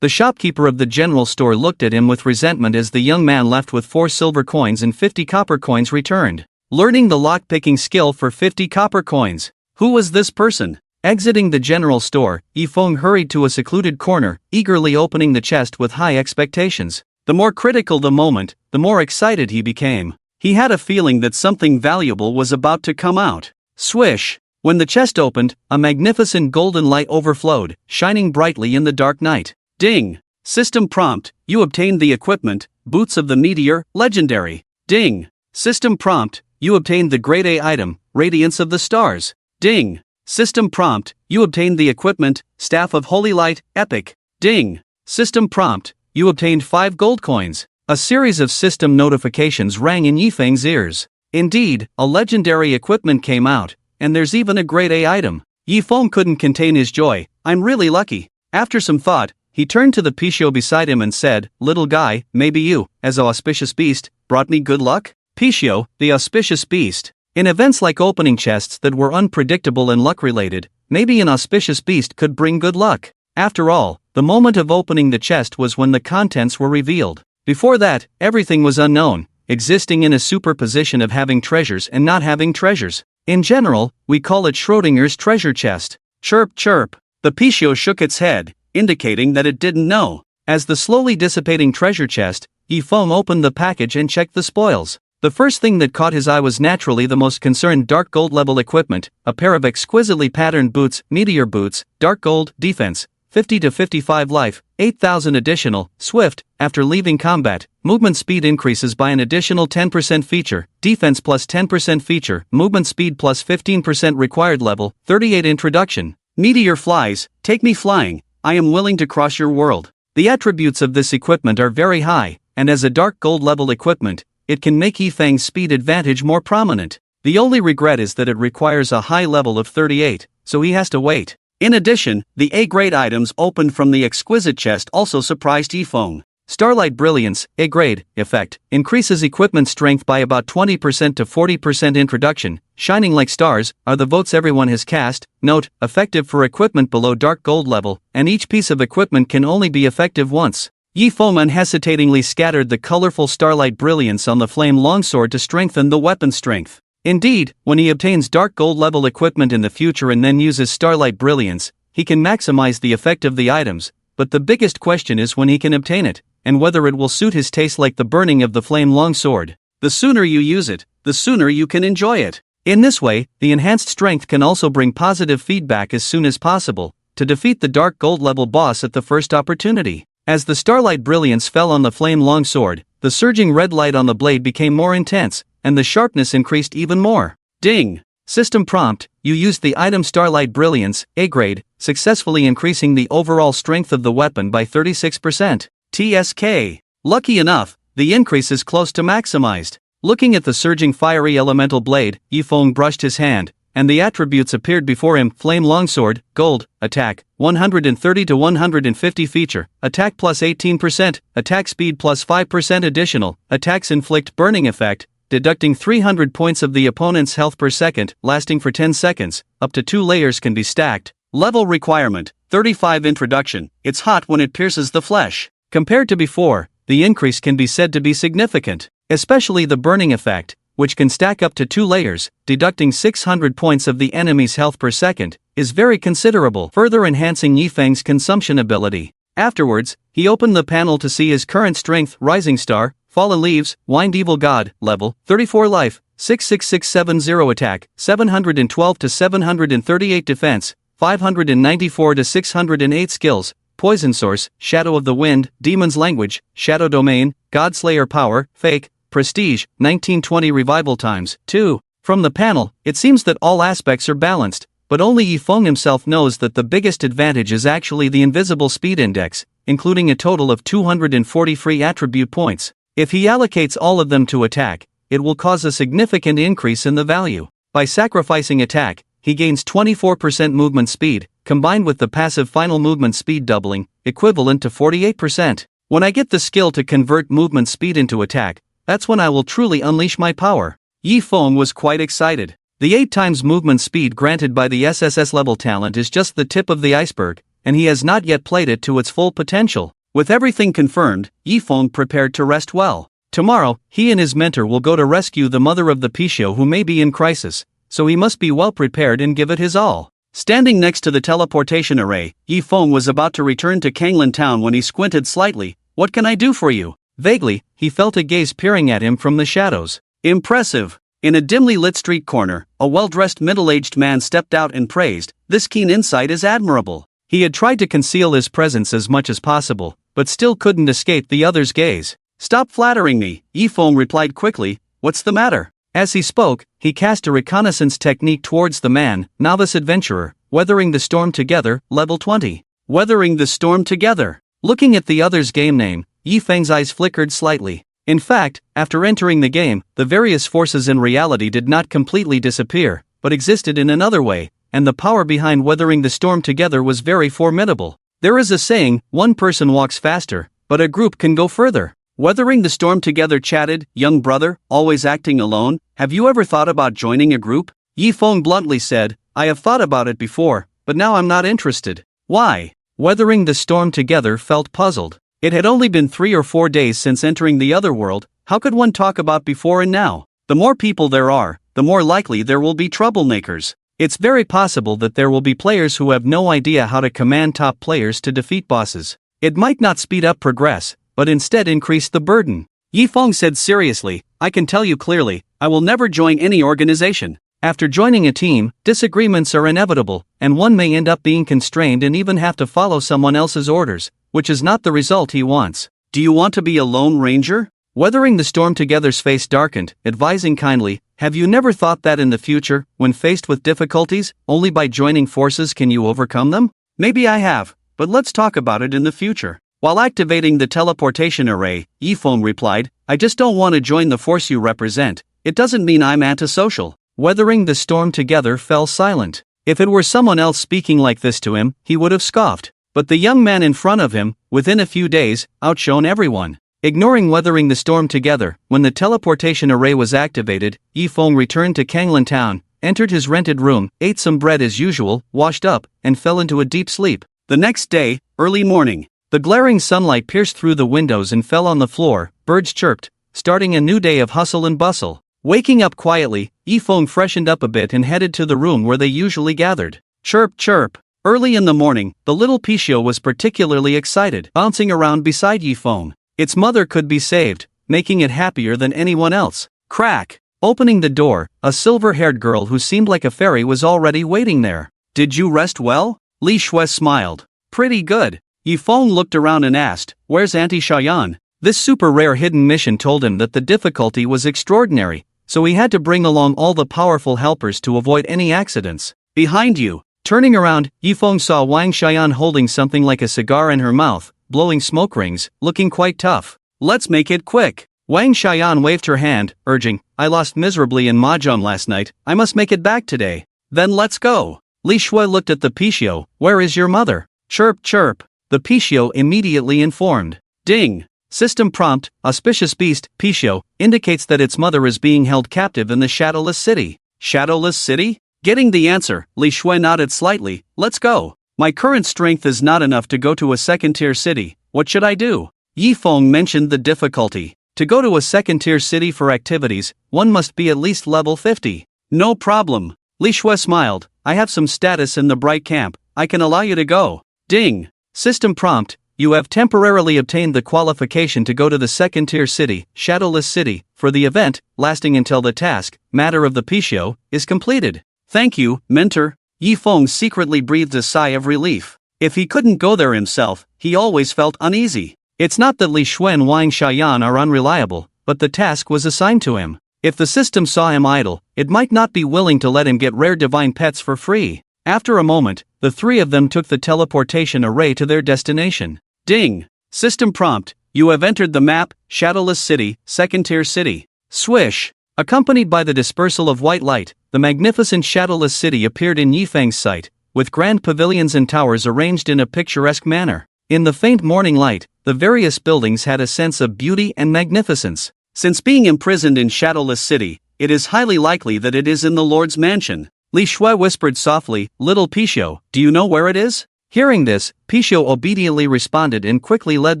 The shopkeeper of the general store looked at him with resentment as the young man left with 4 silver coins and 50 copper coins returned. Learning the lockpicking skill for 50 copper coins. Who was this person? Exiting the general store, Yifeng hurried to a secluded corner, eagerly opening the chest with high expectations. The more critical the moment, the more excited he became. He had a feeling that something valuable was about to come out. Swish! When the chest opened, a magnificent golden light overflowed, shining brightly in the dark night. Ding! System prompt, you obtained the equipment, Boots of the Meteor, Legendary. Ding! System prompt, you obtained the Grade A item, Radiance of the Stars. Ding! System prompt, you obtained the equipment, Staff of Holy Light, Epic. Ding! System prompt, you obtained 5 gold coins. A series of system notifications rang in Yifeng's ears. Indeed, a legendary equipment came out, and there's even a Grade A item. Yifeng couldn't contain his joy. I'm really lucky. After some thought, he turned to the Picho beside him and said, little guy, maybe you, as an auspicious beast, brought me good luck? Picho, the auspicious beast. In events like opening chests that were unpredictable and luck-related, maybe an auspicious beast could bring good luck. After all, the moment of opening the chest was when the contents were revealed. Before that, everything was unknown, existing in a superposition of having treasures and not having treasures. In general, we call it Schrodinger's treasure chest. Chirp chirp. The Picho shook its head, indicating that it didn't know. As the slowly dissipating treasure chest, Yifeng opened the package and checked the spoils. The first thing that caught his eye was naturally the most concerned dark gold level equipment, a pair of exquisitely patterned boots, Meteor boots, dark gold, defense, 50 to 55 life, 8,000 additional, swift, after leaving combat, movement speed increases by an additional 10% feature, defense plus 10% feature, movement speed plus 15% required level, 38 introduction. Meteor flies, take me flying, I am willing to cross your world. The attributes of this equipment are very high, and as a dark gold level equipment, it can make Yifeng's speed advantage more prominent. The only regret is that it requires a high level of 38, so he has to wait. In addition, the A-grade items opened from the exquisite chest also surprised Yifeng. Starlight Brilliance, A-grade, effect, increases equipment strength by about 20% to 40% introduction. Shining like stars, are the votes everyone has cast. Note, effective for equipment below dark gold level, and each piece of equipment can only be effective once. Yifeng unhesitatingly scattered the colorful Starlight Brilliance on the flame longsword to strengthen the weapon strength. Indeed, when he obtains dark gold level equipment in the future and then uses Starlight Brilliance, he can maximize the effect of the items, but the biggest question is when he can obtain it, and whether it will suit his taste like the burning of the flame longsword. The sooner you use it, the sooner you can enjoy it. In this way, the enhanced strength can also bring positive feedback as soon as possible, to defeat the dark gold level boss at the first opportunity. As the Starlight Brilliance fell on the flame longsword, the surging red light on the blade became more intense, and the sharpness increased even more. Ding! System prompt, you used the item Starlight Brilliance, A grade, successfully increasing the overall strength of the weapon by 36%. TSK. Lucky enough, the increase is close to maximized. Looking at the surging fiery elemental blade, Yifeng brushed his hand, and the attributes appeared before him. Flame longsword, gold, attack, 130 to 150 feature, attack plus 18%, attack speed plus 5% additional, attacks inflict burning effect, deducting 300 points of the opponent's health per second, lasting for 10 seconds, up to 2 layers can be stacked. Level requirement, 35 introduction, it's hot when it pierces the flesh. Compared to before, the increase can be said to be significant, especially the burning effect, which can stack up to 2 layers, deducting 600 points of the enemy's health per second, is very considerable, further enhancing Yifeng's consumption ability. Afterwards, he opened the panel to see his current strength: Rising Star, Fallen Leaves, Wind Evil God, level 34 life, 66670 attack, 712 to 738 defense, 594 to 608 skills, Poison Source, Shadow of the Wind, Demon's Language, Shadow Domain, Godslayer Power, Fake, Prestige, 1920 Revival Times, 2. From the panel, it seems that all aspects are balanced, but only Yifeng himself knows that the biggest advantage is actually the invisible speed index, including a total of 240 free attribute points. If he allocates all of them to attack, it will cause a significant increase in the value. By sacrificing attack, he gains 24% movement speed, combined with the passive final movement speed doubling, equivalent to 48%. When I get the skill to convert movement speed into attack, that's when I will truly unleash my power. Yifeng was quite excited. The 8 times movement speed granted by the SSS level talent is just the tip of the iceberg, and he has not yet played it to its full potential. With everything confirmed, Yifeng prepared to rest well. Tomorrow, he and his mentor will go to rescue the mother of the Picho who may be in crisis, so he must be well prepared and give it his all. Standing next to the teleportation array, Yifeng was about to return to Kanglan Town when he squinted slightly. "What can I do for you?" Vaguely, he felt a gaze peering at him from the shadows. Impressive. In a dimly lit street corner, a well-dressed middle-aged man stepped out and praised, "This keen insight is admirable." He had tried to conceal his presence as much as possible, but still couldn't escape the other's gaze. "Stop flattering me," Yifeng replied quickly. "What's the matter?" As he spoke, he cast a reconnaissance technique towards the man. Novice adventurer, Weathering the Storm Together, level 20. Weathering the Storm Together. Looking at the other's game name, Yifeng's eyes flickered slightly. In fact, after entering the game, the various forces in reality did not completely disappear, but existed in another way, and the power behind Weathering the Storm Together was very formidable. There is a saying, one person walks faster, but a group can go further. Weathering the Storm Together chatted, "Young brother, always acting alone, have you ever thought about joining a group?" Yifeng bluntly said, "I have thought about it before, but now I'm not interested." Why? Weathering the Storm Together felt puzzled. It had only been 3 or 4 days since entering the other world. How could one talk about before and now? The more people there are, the more likely there will be troublemakers. It's very possible that there will be players who have no idea how to command top players to defeat bosses. It might not speed up progress, but instead increase the burden. Yifeng said seriously, "I can tell you clearly, I will never join any organization. After joining a team, disagreements are inevitable, and one may end up being constrained and even have to follow someone else's orders, which is not the result he wants. Do you want to be a lone ranger?" Weathering the Storm Together's face darkened, advising kindly, "Have you never thought that in the future, when faced with difficulties, only by joining forces can you overcome them?" "Maybe I have, but let's talk about it in the future." While activating the teleportation array, Yifeng replied, "I just don't want to join the force you represent. It doesn't mean I'm antisocial." Weathering the Storm Together fell silent. If it were someone else speaking like this to him, he would have scoffed. But the young man in front of him, within a few days, outshone everyone. Ignoring Weathering the Storm Together, when the teleportation array was activated, Yifeng returned to Kanglan Town, entered his rented room, ate some bread as usual, washed up, and fell into a deep sleep. The next day, early morning. The glaring sunlight pierced through the windows and fell on the floor, birds chirped, starting a new day of hustle and bustle. Waking up quietly, Yifeng freshened up a bit and headed to the room where they usually gathered. Chirp chirp. Early in the morning, the little Picho was particularly excited, bouncing around beside Yifeng. Its mother could be saved, making it happier than anyone else. Crack! Opening the door, a silver-haired girl who seemed like a fairy was already waiting there. Did you rest well? Li Shui smiled. Pretty good. Yifeng looked around and asked, where's Auntie Shayan? This super rare hidden mission told him that the difficulty was extraordinary, so he had to bring along all the powerful helpers to avoid any accidents. Behind you. Turning around, Yifeng saw Wang Xian holding something like a cigar in her mouth, blowing smoke rings, looking quite tough. Let's make it quick. Wang Xian waved her hand, urging, I lost miserably in Mahjong last night, I must make it back today. Then let's go. Li Shui looked at the Picho, where is your mother? Chirp chirp. The Picho immediately informed. Ding. System prompt, auspicious beast, Picho, indicates that its mother is being held captive in the Shadowless City. Shadowless City? Getting the answer, Li Shui nodded slightly. Let's go. My current strength is not enough to go to a second-tier city. What should I do? Yifeng mentioned the difficulty. To go to a second-tier city for activities, one must be at least level 50. No problem. Li Shui smiled. I have some status in the Bright Camp. I can allow you to go. Ding. System prompt. You have temporarily obtained the qualification to go to the second-tier city, Shadowless City, for the event, lasting until the task, Matter of the Picho, is completed. Thank you, mentor. Yifeng secretly breathed a sigh of relief. If he couldn't go there himself, he always felt uneasy. It's not that Li Shui and Wang Xian are unreliable, but the task was assigned to him. If the system saw him idle, it might not be willing to let him get rare divine pets for free. After a moment, the three of them took the teleportation array to their destination. Ding! System prompt, you have entered the map, Shadowless City, second-tier city. Swish! Accompanied by the dispersal of white light, the magnificent Shadowless City appeared in Yifeng's sight, with grand pavilions and towers arranged in a picturesque manner. In the faint morning light, the various buildings had a sense of beauty and magnificence. Since being imprisoned in Shadowless City, it is highly likely that it is in the Lord's mansion. Li Shui whispered softly, Little Picho, do you know where it is? Hearing this, Picho obediently responded and quickly led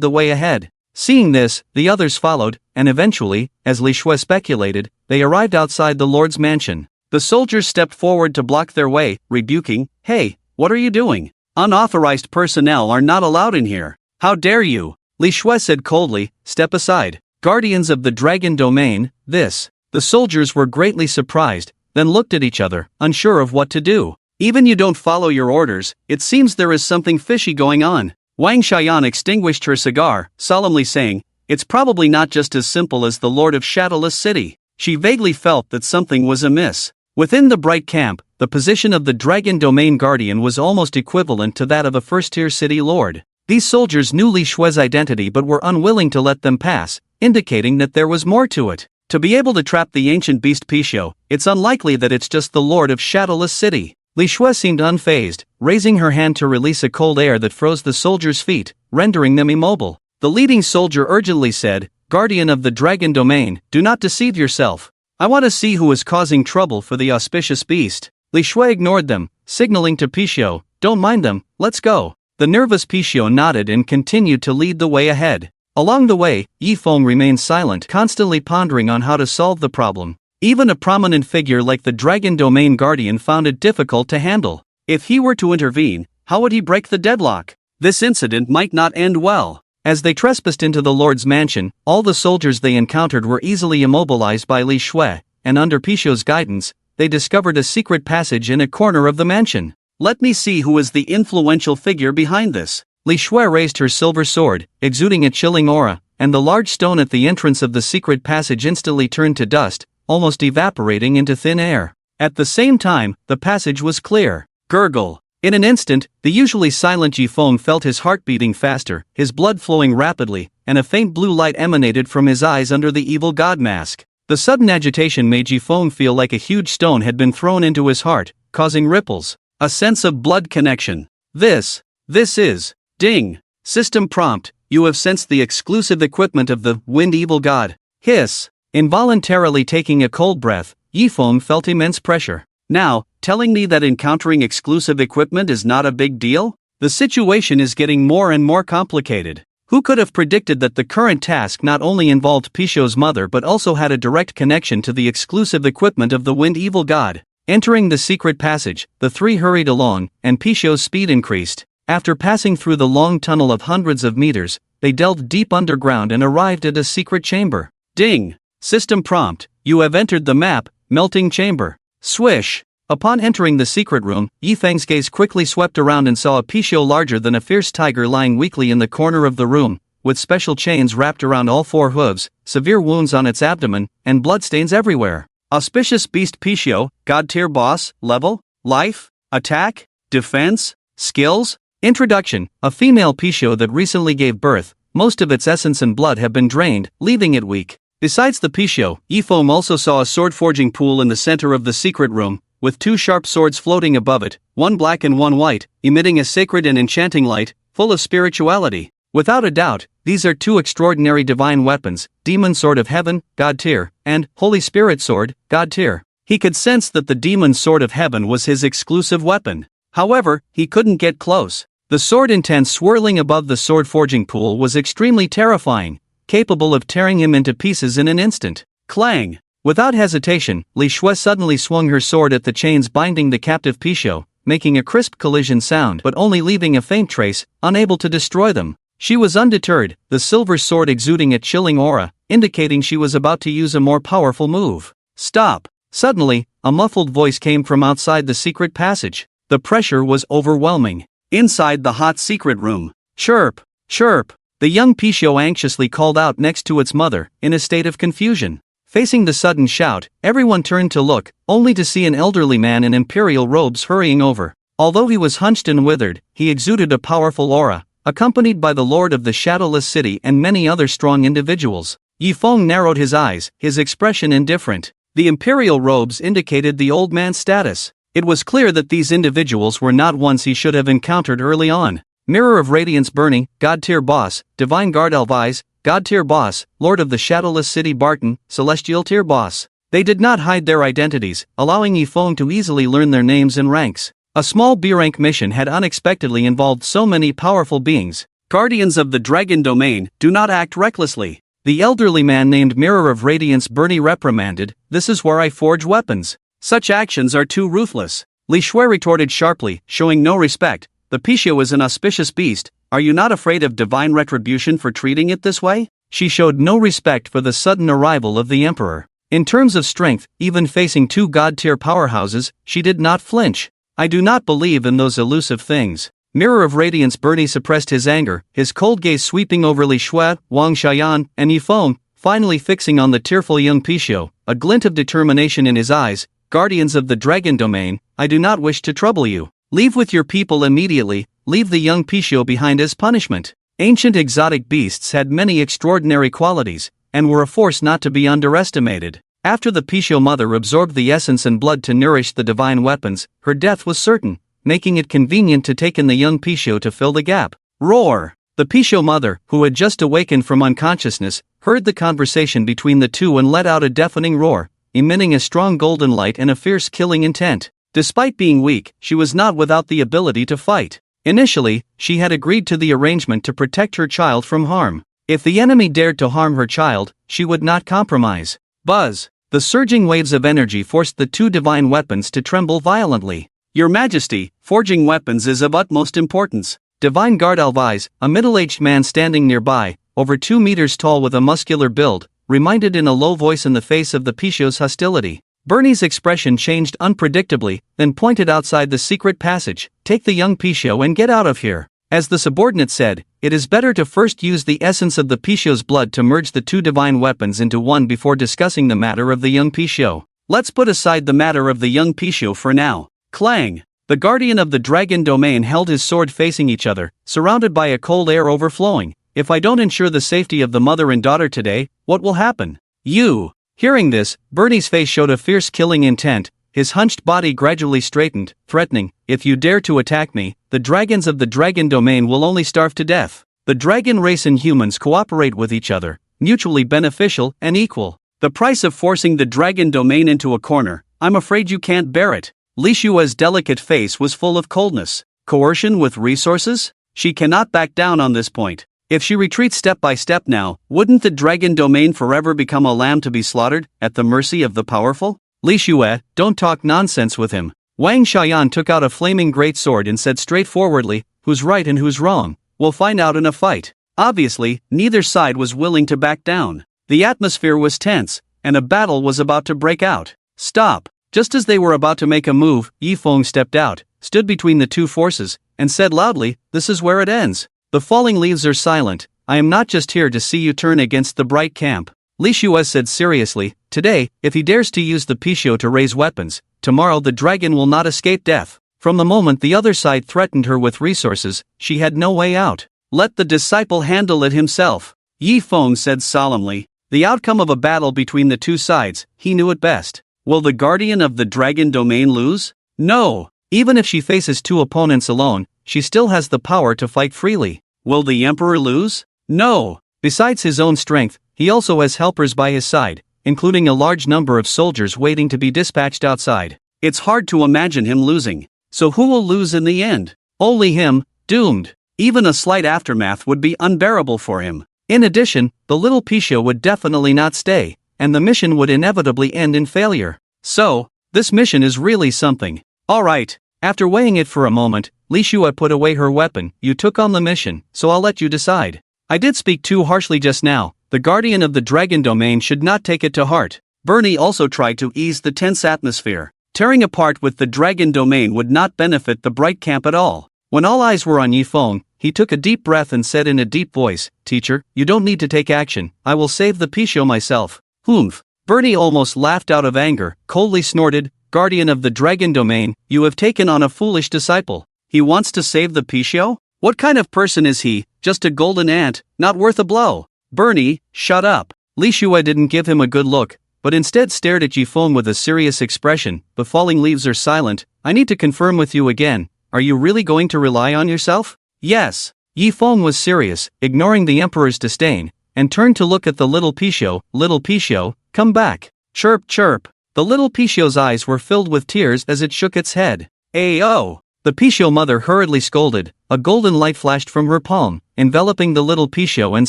the way ahead. Seeing this, the others followed, and eventually, as Li Shui speculated, they arrived outside the Lord's mansion. The soldiers stepped forward to block their way, rebuking, Hey, what are you doing? Unauthorized personnel are not allowed in here. How dare you? Li Shui said coldly, Step aside. Guardians of the Dragon Domain, this. The soldiers were greatly surprised, then looked at each other, unsure of what to do. Even you don't follow your orders, it seems there is something fishy going on. Wang Xian extinguished her cigar, solemnly saying, It's probably not just as simple as the Lord of Shadowless City. She vaguely felt that something was amiss. Within the Bright Camp, the position of the Dragon Domain Guardian was almost equivalent to that of a first-tier city lord. These soldiers knew Li Shui's identity but were unwilling to let them pass, indicating that there was more to it. To be able to trap the ancient beast Picho, it's unlikely that it's just the Lord of Shadowless City. Li Shui seemed unfazed, raising her hand to release a cold air that froze the soldiers' feet, rendering them immobile. The leading soldier urgently said, Guardian of the Dragon Domain, do not deceive yourself. I want to see who is causing trouble for the auspicious beast. Li Shui ignored them, signaling to Picho, Don't mind them, let's go. The nervous Picho nodded and continued to lead the way ahead. Along the way, Yifeng remained silent, constantly pondering on how to solve the problem. Even a prominent figure like the Dragon Domain Guardian found it difficult to handle. If he were to intervene, how would he break the deadlock? This incident might not end well. As they trespassed into the Lord's mansion, all the soldiers they encountered were easily immobilized by Li Shui, and under Picho's guidance, they discovered a secret passage in a corner of the mansion. Let me see who is the influential figure behind this. Li Shui raised her silver sword, exuding a chilling aura, and the large stone at the entrance of the secret passage instantly turned to dust, almost evaporating into thin air. At the same time, the passage was clear. Gurgle. In an instant, the usually silent Yifeng felt his heart beating faster, his blood flowing rapidly, and a faint blue light emanated from his eyes under the evil god mask. The sudden agitation made Yifeng feel like a huge stone had been thrown into his heart, causing ripples. A sense of blood connection. This is. Ding. System prompt, you have sensed the exclusive equipment of the Wind Evil God. Hiss. Involuntarily taking a cold breath, Yifeng felt immense pressure. Now, telling me that encountering exclusive equipment is not a big deal? The situation is getting more and more complicated. Who could have predicted that the current task not only involved Picho's mother but also had a direct connection to the exclusive equipment of the Wind Evil God? Entering the secret passage, the three hurried along, and Picho's speed increased. After passing through the long tunnel of hundreds of meters, they delved deep underground and arrived at a secret chamber. Ding! System prompt, you have entered the map, melting chamber. Swish! Upon entering the secret room, Yifeng's gaze quickly swept around and saw a Picho larger than a fierce tiger lying weakly in the corner of the room, with special chains wrapped around all four hooves, severe wounds on its abdomen, and bloodstains everywhere. Auspicious beast Picho, God tier boss, level, life, attack, defense, skills. Introduction, a female Picho that recently gave birth, most of its essence and blood have been drained, leaving it weak. Besides the Picho, Yifeng also saw a sword forging pool in the center of the secret room, with two sharp swords floating above it, one black and one white, emitting a sacred and enchanting light, full of spirituality. Without a doubt, these are two extraordinary divine weapons, Demon Sword of Heaven, God tier, and Holy Spirit Sword, God tier. He could sense that the Demon Sword of Heaven was his exclusive weapon. However, he couldn't get close. The sword intense swirling above the sword forging pool was extremely terrifying, capable of tearing him into pieces in an instant. Clang! Without hesitation, Li Shui suddenly swung her sword at the chains binding the captive Picho, making a crisp collision sound but only leaving a faint trace, unable to destroy them. She was undeterred, the silver sword exuding a chilling aura, indicating she was about to use a more powerful move. Stop! Suddenly, a muffled voice came from outside the secret passage. The pressure was overwhelming. Inside the hot secret room. Chirp! Chirp! The young Picho anxiously called out next to its mother, in a state of confusion. Facing the sudden shout, everyone turned to look, only to see an elderly man in imperial robes hurrying over. Although he was hunched and withered, he exuded a powerful aura, accompanied by the lord of the shadowless city and many other strong individuals. Yifeng narrowed his eyes, his expression indifferent. The imperial robes indicated the old man's status. It was clear that these individuals were not ones he should have encountered early on. Mirror of Radiance Bernie, God tier boss, Divine Guard Elvise, God tier boss, Lord of the Shadowless City Barton, Celestial tier boss. They did not hide their identities, allowing Yifeng to easily learn their names and ranks. A small B-rank mission had unexpectedly involved so many powerful beings. Guardians of the Dragon Domain, do not act recklessly. The elderly man named Mirror of Radiance Bernie reprimanded, this is where I forge weapons. Such actions are too ruthless. Li Shui retorted sharply, showing no respect, the Picho is an auspicious beast. Are you not afraid of divine retribution for treating it this way? She showed no respect for the sudden arrival of the emperor. In terms of strength, even facing two god-tier powerhouses, she did not flinch. I do not believe in those elusive things. Mirror of Radiance Bernie suppressed his anger, his cold gaze sweeping over Li Shui, Wang Xian, and Yifeng, finally fixing on the tearful young Picho, a glint of determination in his eyes. Guardians of the Dragon Domain, I do not wish to trouble you. Leave with your people immediately. Leave the young Picho behind as punishment. Ancient exotic beasts had many extraordinary qualities, and were a force not to be underestimated. After the Picho mother absorbed the essence and blood to nourish the divine weapons, her death was certain, making it convenient to take in the young Picho to fill the gap. Roar! The Picho mother, who had just awakened from unconsciousness, heard the conversation between the two and let out a deafening roar, emitting a strong golden light and a fierce killing intent. Despite being weak, she was not without the ability to fight. Initially, she had agreed to the arrangement to protect her child from harm. If the enemy dared to harm her child, she would not compromise. Buzz! The surging waves of energy forced the two divine weapons to tremble violently. Your Majesty, forging weapons is of utmost importance. Divine Guard Elvise, a middle-aged man standing nearby, over 2 meters tall with a muscular build, reminded in a low voice in the face of the Picho's hostility. Bernie's expression changed unpredictably, then pointed outside the secret passage, take the young Picho and get out of here. As the subordinate said, it is better to first use the essence of the Picho's blood to merge the two divine weapons into one before discussing the matter of the young Picho. Let's put aside the matter of the young Picho for now. Clang! The guardian of the Dragon Domain held his sword facing each other, surrounded by a cold air overflowing. If I don't ensure the safety of the mother and daughter today, what will happen? You! Hearing this, Bernie's face showed a fierce killing intent, his hunched body gradually straightened, threatening, if you dare to attack me, the dragons of the Dragon Domain will only starve to death. The dragon race and humans cooperate with each other, mutually beneficial and equal. The price of forcing the Dragon Domain into a corner, I'm afraid you can't bear it. Li Shui's delicate face was full of coldness. Coercion with resources? She cannot back down on this point. If she retreats step by step now, wouldn't the dragon domain forever become a lamb to be slaughtered, at the mercy of the powerful? Li Xue, don't talk nonsense with him. Wang Xiaoyan took out a flaming greatsword and said straightforwardly, who's right and who's wrong? We'll find out in a fight. Obviously, neither side was willing to back down. The atmosphere was tense, and a battle was about to break out. Stop! Just as they were about to make a move, Yi Feng stepped out, stood between the two forces, and said loudly, this is where it ends. The falling leaves are silent. I am not just here to see you turn against the bright camp. Li Xue said seriously, today, if he dares to use the Picho to raise weapons, tomorrow the dragon will not escape death. From the moment the other side threatened her with resources, she had no way out. Let the disciple handle it himself. Yi Feng said solemnly. The outcome of a battle between the two sides, he knew it best. Will the guardian of the dragon domain lose? No. Even if she faces two opponents alone, she still has the power to fight freely. Will the emperor lose? No. Besides his own strength, he also has helpers by his side, including a large number of soldiers waiting to be dispatched outside. It's hard to imagine him losing. So who will lose in the end? Only him, doomed. Even a slight aftermath would be unbearable for him. In addition, the little Picho would definitely not stay, and the mission would inevitably end in failure. So, this mission is really something. Alright. After weighing it for a moment, Li Xue put away her weapon. You took on the mission, so I'll let you decide. I did speak too harshly just now. The guardian of the dragon domain should not take it to heart. Bernie also tried to ease the tense atmosphere. Tearing apart with the dragon domain would not benefit the bright camp at all. When all eyes were on Yi Feng, he took a deep breath and said in a deep voice, Teacher, you don't need to take action. I will save the Picho myself. Humph. Bernie almost laughed out of anger, coldly snorted, Guardian of the dragon domain, you have taken on a foolish disciple. He wants to save the Picho? What kind of person is he? Just a golden ant, not worth a blow. Bernie, shut up. Li Xue didn't give him a good look, but instead stared at Yi Feng with a serious expression. The falling leaves are silent. I need to confirm with you again. Are you really going to rely on yourself? Yes. Yi Feng was serious, ignoring the emperor's disdain, and turned to look at the little Picho. Little Picho, come back. Chirp chirp. The little Picho's eyes were filled with tears as it shook its head. Ayo! The Picho mother hurriedly scolded. A golden light flashed from her palm, enveloping the little Picho and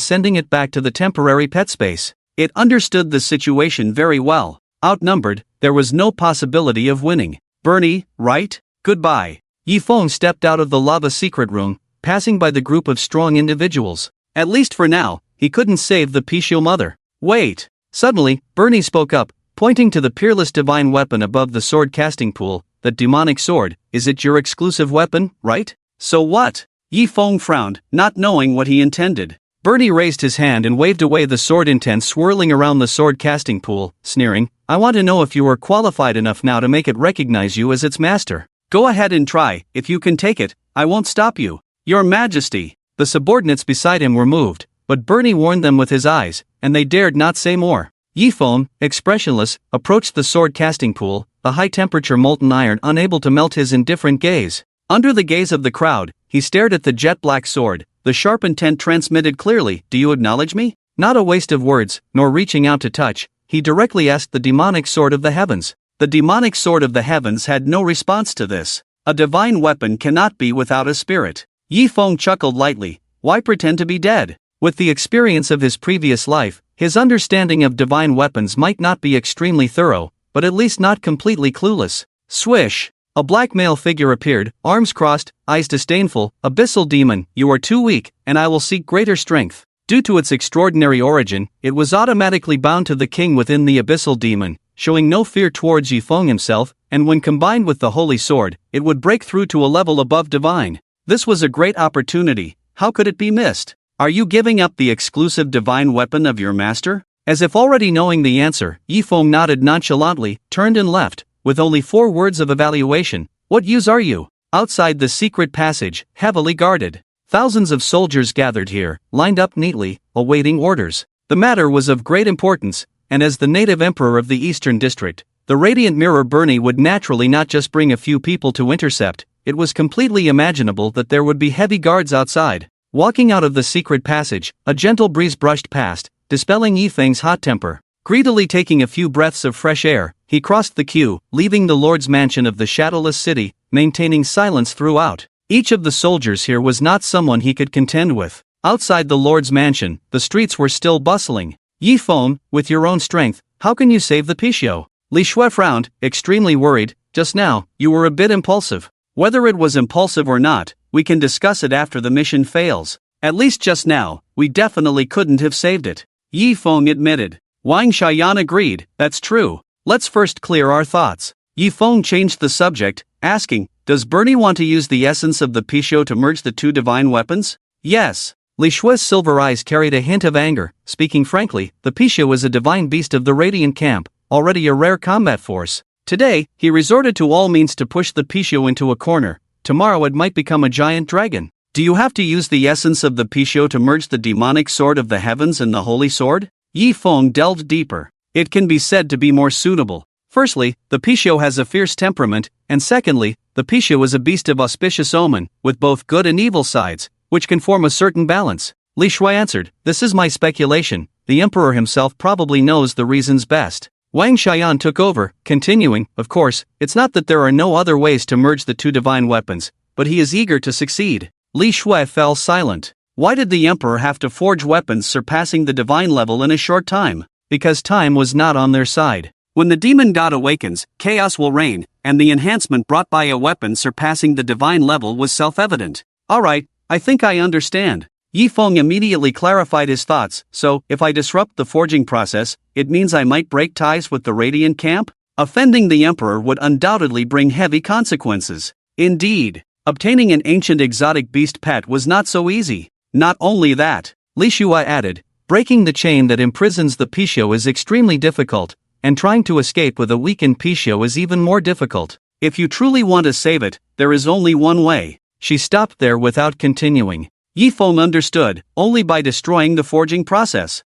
sending it back to the temporary pet space. It understood the situation very well. Outnumbered, there was no possibility of winning. Bernie, right? Goodbye. Yi Feng stepped out of the lava secret room, passing by the group of strong individuals. At least for now, he couldn't save the Picho mother. Wait! Suddenly, Bernie spoke up, pointing to the peerless divine weapon above the sword casting pool. The demonic sword, is it your exclusive weapon, right? So what? Yi Feng frowned, not knowing what he intended. Bernie raised his hand and waved away the sword intent swirling around the sword casting pool, sneering, I want to know if you are qualified enough now to make it recognize you as its master. Go ahead and try. If you can take it, I won't stop you. Your Majesty. The subordinates beside him were moved, but Bernie warned them with his eyes, and they dared not say more. Yi Feng, expressionless, approached the sword casting pool, the high-temperature molten iron unable to melt his indifferent gaze. Under the gaze of the crowd, he stared at the jet-black sword. The sharp intent transmitted clearly, do you acknowledge me? Not a waste of words, nor reaching out to touch, he directly asked the demonic sword of the heavens. The demonic sword of the heavens had no response to this. A divine weapon cannot be without a spirit. Yi Feng chuckled lightly. Why pretend to be dead? With the experience of his previous life, his understanding of divine weapons might not be extremely thorough, but at least not completely clueless. Swish! A black male figure appeared, arms crossed, eyes disdainful. Abyssal demon, you are too weak, and I will seek greater strength. Due to its extraordinary origin, it was automatically bound to the king within the abyssal demon, showing no fear towards Yi Feng himself, and when combined with the holy sword, it would break through to a level above divine. This was a great opportunity. How could it be missed? Are you giving up the exclusive divine weapon of your master? As if already knowing the answer, Yi Feng nodded nonchalantly, turned and left, with only 4 words of evaluation. What use are you? Outside the secret passage, heavily guarded. Thousands of soldiers gathered here, lined up neatly, awaiting orders. The matter was of great importance, and as the native emperor of the Eastern District, the Radiant Mirror Bernie would naturally not just bring a few people to intercept. It was completely imaginable that there would be heavy guards outside. Walking out of the secret passage, a gentle breeze brushed past, dispelling Yi Feng's hot temper. Greedily taking a few breaths of fresh air, he crossed the queue, leaving the Lord's mansion of the shadowless city, maintaining silence throughout. Each of the soldiers here was not someone he could contend with. Outside the Lord's mansion, the streets were still bustling. Yi Feng, with your own strength, how can you save the Picho? Li Shui frowned, extremely worried. Just now, you were a bit impulsive. Whether it was impulsive or not, we can discuss it after the mission fails. At least just now, we definitely couldn't have saved it. Yi Feng admitted. Wang Xiaoyan agreed, that's true. Let's first clear our thoughts. Yi Feng changed the subject, asking, does Bernie want to use the essence of the Picho to merge the two divine weapons? Yes. Li Shui's silver eyes carried a hint of anger. Speaking frankly, the Picho is a divine beast of the Radiant Camp, already a rare combat force. Today, he resorted to all means to push the Picho into a corner. Tomorrow it might become a giant dragon. Do you have to use the essence of the Picho to merge the demonic sword of the heavens and the holy sword? Yi Feng delved deeper. It can be said to be more suitable. Firstly, the Picho has a fierce temperament, and secondly, the Picho is a beast of auspicious omen, with both good and evil sides, which can form a certain balance. Li Shui answered, this is my speculation, the Emperor himself probably knows the reasons best. Wang Xiaoyan took over, continuing, of course, it's not that there are no other ways to merge the two divine weapons, but he is eager to succeed. Li Shui fell silent. Why did the Emperor have to forge weapons surpassing the divine level in a short time? Because time was not on their side. When the demon god awakens, chaos will reign, and the enhancement brought by a weapon surpassing the divine level was self-evident. Alright, I think I understand. Yi Feng immediately clarified his thoughts, so, if I disrupt the forging process, it means I might break ties with the Radiant Camp? Offending the Emperor would undoubtedly bring heavy consequences. Indeed, obtaining an ancient exotic beast pet was not so easy. Not only that, Li Shui added, breaking the chain that imprisons the Picho is extremely difficult, and trying to escape with a weakened Picho is even more difficult. If you truly want to save it, there is only one way. She stopped there without continuing. Yi Feng understood, only by destroying the forging process.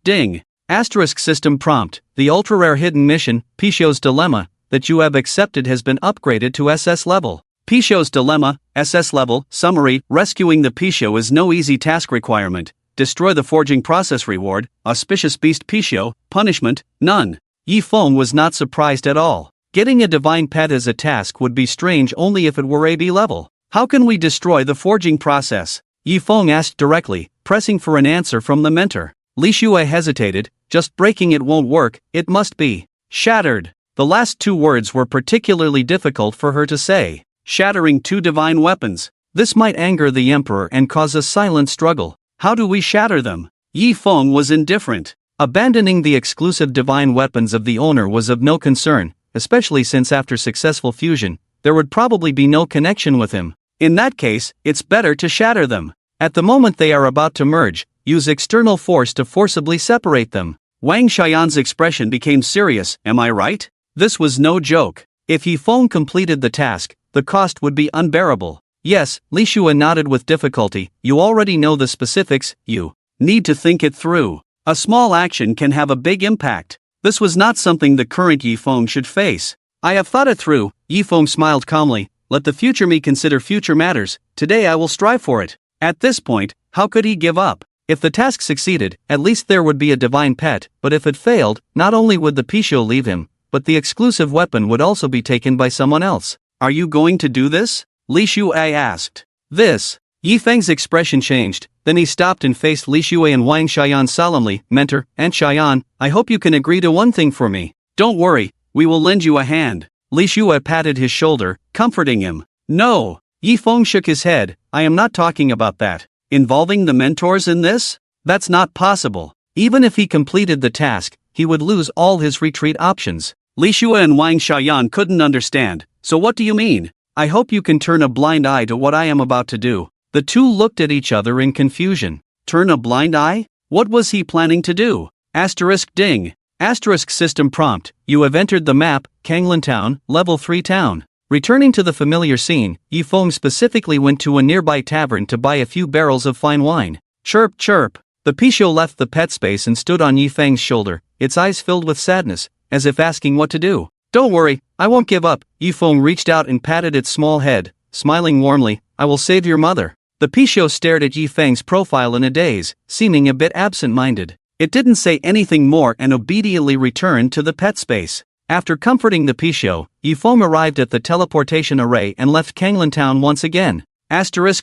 Ding. System prompt, the ultra-rare hidden mission, Picho's Dilemma, that you have accepted has been upgraded to SS level. Picho's Dilemma, SS level, summary, rescuing the Picho is no easy task requirement. Destroy the forging process reward, auspicious beast Picho, punishment, none. Yi Feng was not surprised at all. Getting a divine pet as a task would be strange only if it were AB level. How can we destroy the forging process? Yi Feng asked directly, pressing for an answer from the mentor. Li Shui hesitated, just breaking it won't work, it must be shattered. The last two words were particularly difficult for her to say. Shattering two divine weapons. This might anger the Emperor and cause a silent struggle. How do we shatter them? Yi Feng was indifferent. Abandoning the exclusive divine weapons of the owner was of no concern, especially since after successful fusion, there would probably be no connection with him. In that case, it's better to shatter them. At the moment they are about to merge, use external force to forcibly separate them. Wang Xiaoyan's expression became serious, am I right? This was no joke. If Yi Feng completed the task, the cost would be unbearable. Yes, Li Shui nodded with difficulty, you already know the specifics, you need to think it through. A small action can have a big impact. This was not something the current Yi Feng should face. I have thought it through, Yi Feng smiled calmly, let the future me consider future matters, today I will strive for it. At this point, how could he give up? If the task succeeded, at least there would be a divine pet, but if it failed, not only would the Picho leave him, but the exclusive weapon would also be taken by someone else. Are you going to do this? Li Shui asked. This. Yi Feng's expression changed, then he stopped and faced Li Shui and Wang Xiaoyan solemnly, Mentor, and Xiaoyan, I hope you can agree to one thing for me. Don't worry, we will lend you a hand. Li Shui patted his shoulder, comforting him. No. Yi Feng shook his head, I am not talking about that. Involving the mentors in this? That's not possible. Even if he completed the task, he would lose all his retreat options. Li Shui and Wang Xiaoyan couldn't understand, so what do you mean? I hope you can turn a blind eye to what I am about to do. The two looked at each other in confusion. Turn a blind eye? What was he planning to do? Ding. System prompt, you have entered the map, Kanglin Town, level 3 town. Returning to the familiar scene, Yi Feng specifically went to a nearby tavern to buy a few barrels of fine wine. Chirp chirp. The Picho left the pet space and stood on Yi Feng's shoulder, its eyes filled with sadness, as if asking what to do. Don't worry, I won't give up. Yi Feng reached out and patted its small head, smiling warmly, I will save your mother. The Picho stared at Yi Feng's profile in a daze, seeming a bit absent-minded. It didn't say anything more and obediently returned to the pet space. After comforting the Picho, Yi Feng arrived at the teleportation array and left Kanglin Town once again.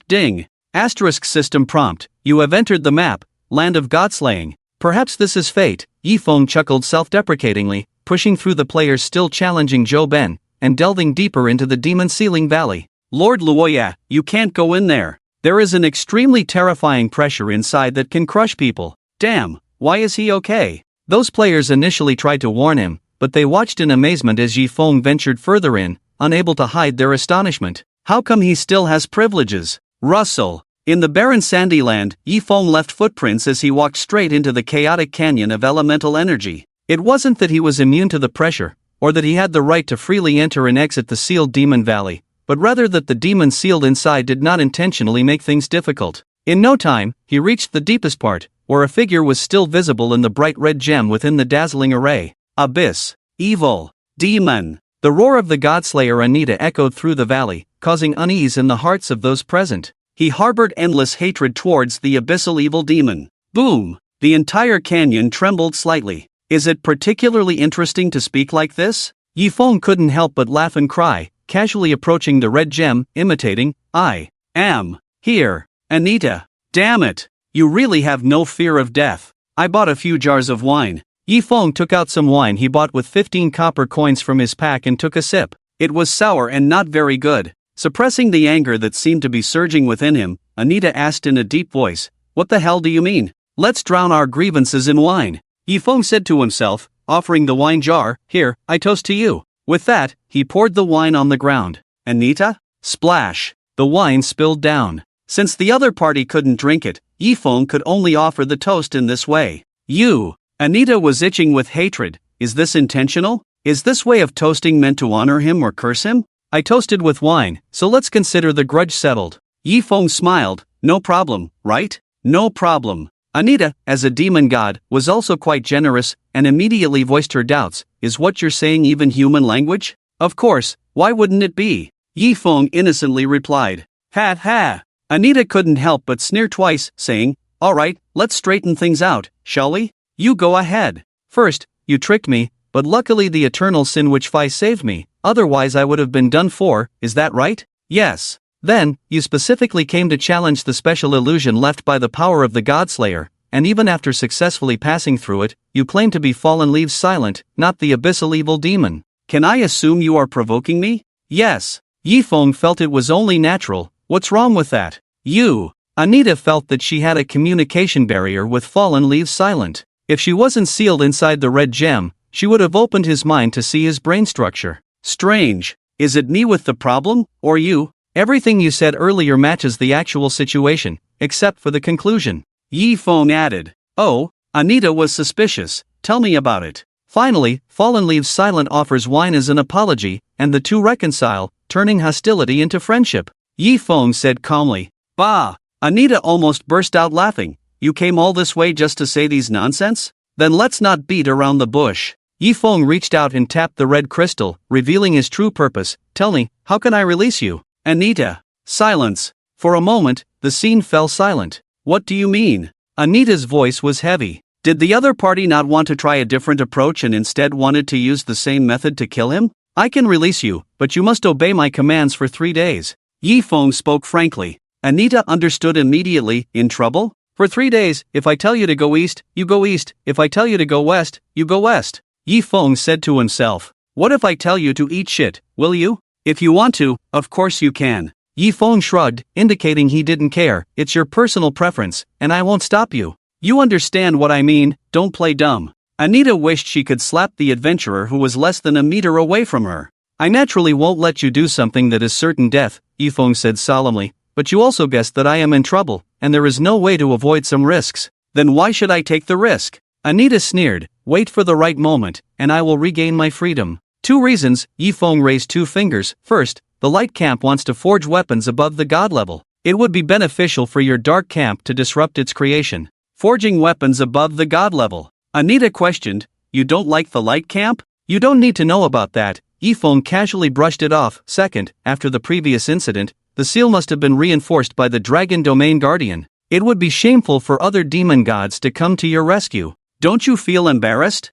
Ding. Asterisk system prompt, you have entered the map, Land of Godslaying. Perhaps this is fate, Yifeng chuckled self-deprecatingly, pushing through the players still challenging Zhou Ben, and delving deeper into the Demon Ceiling Valley. Lord Luoya, you can't go in there. There is an extremely terrifying pressure inside that can crush people. Damn, why is he okay? Those players initially tried to warn him, but they watched in amazement as Yifeng ventured further in, unable to hide their astonishment. How come he still has privileges? Russell. In the barren sandy land, Yifeng left footprints as he walked straight into the chaotic canyon of elemental energy. It wasn't that he was immune to the pressure, or that he had the right to freely enter and exit the sealed demon valley, but rather that the demon sealed inside did not intentionally make things difficult. In no time, he reached the deepest part, where a figure was still visible in the bright red gem within the dazzling array. Abyss. Evil. Demon. The roar of the Godslayer Anita echoed through the valley, causing unease in the hearts of those present. He harbored endless hatred towards the abyssal evil demon. Boom! The entire canyon trembled slightly. Is it particularly interesting to speak like this? Yifeng couldn't help but laugh and cry, casually approaching the red gem, imitating, I am here. Anita. Damn it! You really have no fear of death. I bought a few jars of wine. Yifeng took out some wine he bought with 15 copper coins from his pack and took a sip. It was sour and not very good. Suppressing the anger that seemed to be surging within him, Anita asked in a deep voice, What the hell do you mean? Let's drown our grievances in wine. Yifeng said to himself, offering the wine jar, Here, I toast to you. With that, he poured the wine on the ground. Anita? Splash. The wine spilled down. Since the other party couldn't drink it, Yifeng could only offer the toast in this way. You. Anita was itching with hatred. Is this intentional? Is this way of toasting meant to honor him or curse him? I toasted with wine, so let's consider the grudge settled. Yifeng smiled. No problem, right? No problem. Anita, as a demon god, was also quite generous, and immediately voiced her doubts. Is what you're saying even human language? Of course, why wouldn't it be? Yifeng innocently replied. Ha ha. Anita couldn't help but sneer twice, saying, Alright, let's straighten things out, shall we? You go ahead. First, you tricked me, but luckily the eternal sin which Phi saved me, otherwise I would have been done for, is that right? Yes. Then, you specifically came to challenge the special illusion left by the power of the Godslayer, and even after successfully passing through it, you claim to be Fallen Leaves Silent, not the abyssal evil demon. Can I assume you are provoking me? Yes. Yifeng felt it was only natural. What's wrong with that? You. Anita felt that she had a communication barrier with Fallen Leaves Silent. If she wasn't sealed inside the red gem, she would have opened his mind to see his brain structure. Strange. Is it me with the problem, or you? Everything you said earlier matches the actual situation, except for the conclusion. Yifeng added. Oh, Anita was suspicious. Tell me about it. Finally, Fallen Leaves Silent offers wine as an apology, and the two reconcile, turning hostility into friendship. Yifeng said calmly. Bah! Anita almost burst out laughing. You came all this way just to say these nonsense? Then let's not beat around the bush. Yifeng reached out and tapped the red crystal, revealing his true purpose. Tell me, how can I release you? Anita. Silence. For a moment, the scene fell silent. What do you mean? Anita's voice was heavy. Did the other party not want to try a different approach and instead wanted to use the same method to kill him? I can release you, but you must obey my commands for 3 days. Yifeng spoke frankly. Anita understood immediately. In trouble? For 3 days, if I tell you to go east, you go east. If I tell you to go west, you go west. Yifeng said to himself. What if I tell you to eat shit, will you? If you want to, of course you can. Yifeng shrugged, indicating he didn't care. It's your personal preference, and I won't stop you. You understand what I mean, don't play dumb. Anita wished she could slap the adventurer who was less than a meter away from her. I naturally won't let you do something that is certain death, Yifeng said solemnly, but you also guessed that I am in trouble, and there is no way to avoid some risks. Then why should I take the risk? Anita sneered. Wait for the right moment, and I will regain my freedom. 2 reasons, Yifeng raised 2 fingers. First, the light camp wants to forge weapons above the god level. It would be beneficial for your dark camp to disrupt its creation. Forging weapons above the god level. Anita questioned, you don't like the light camp? You don't need to know about that. Yifeng casually brushed it off. Second, after the previous incident, the seal must have been reinforced by the Dragon Domain Guardian. It would be shameful for other demon gods to come to your rescue. Don't you feel embarrassed?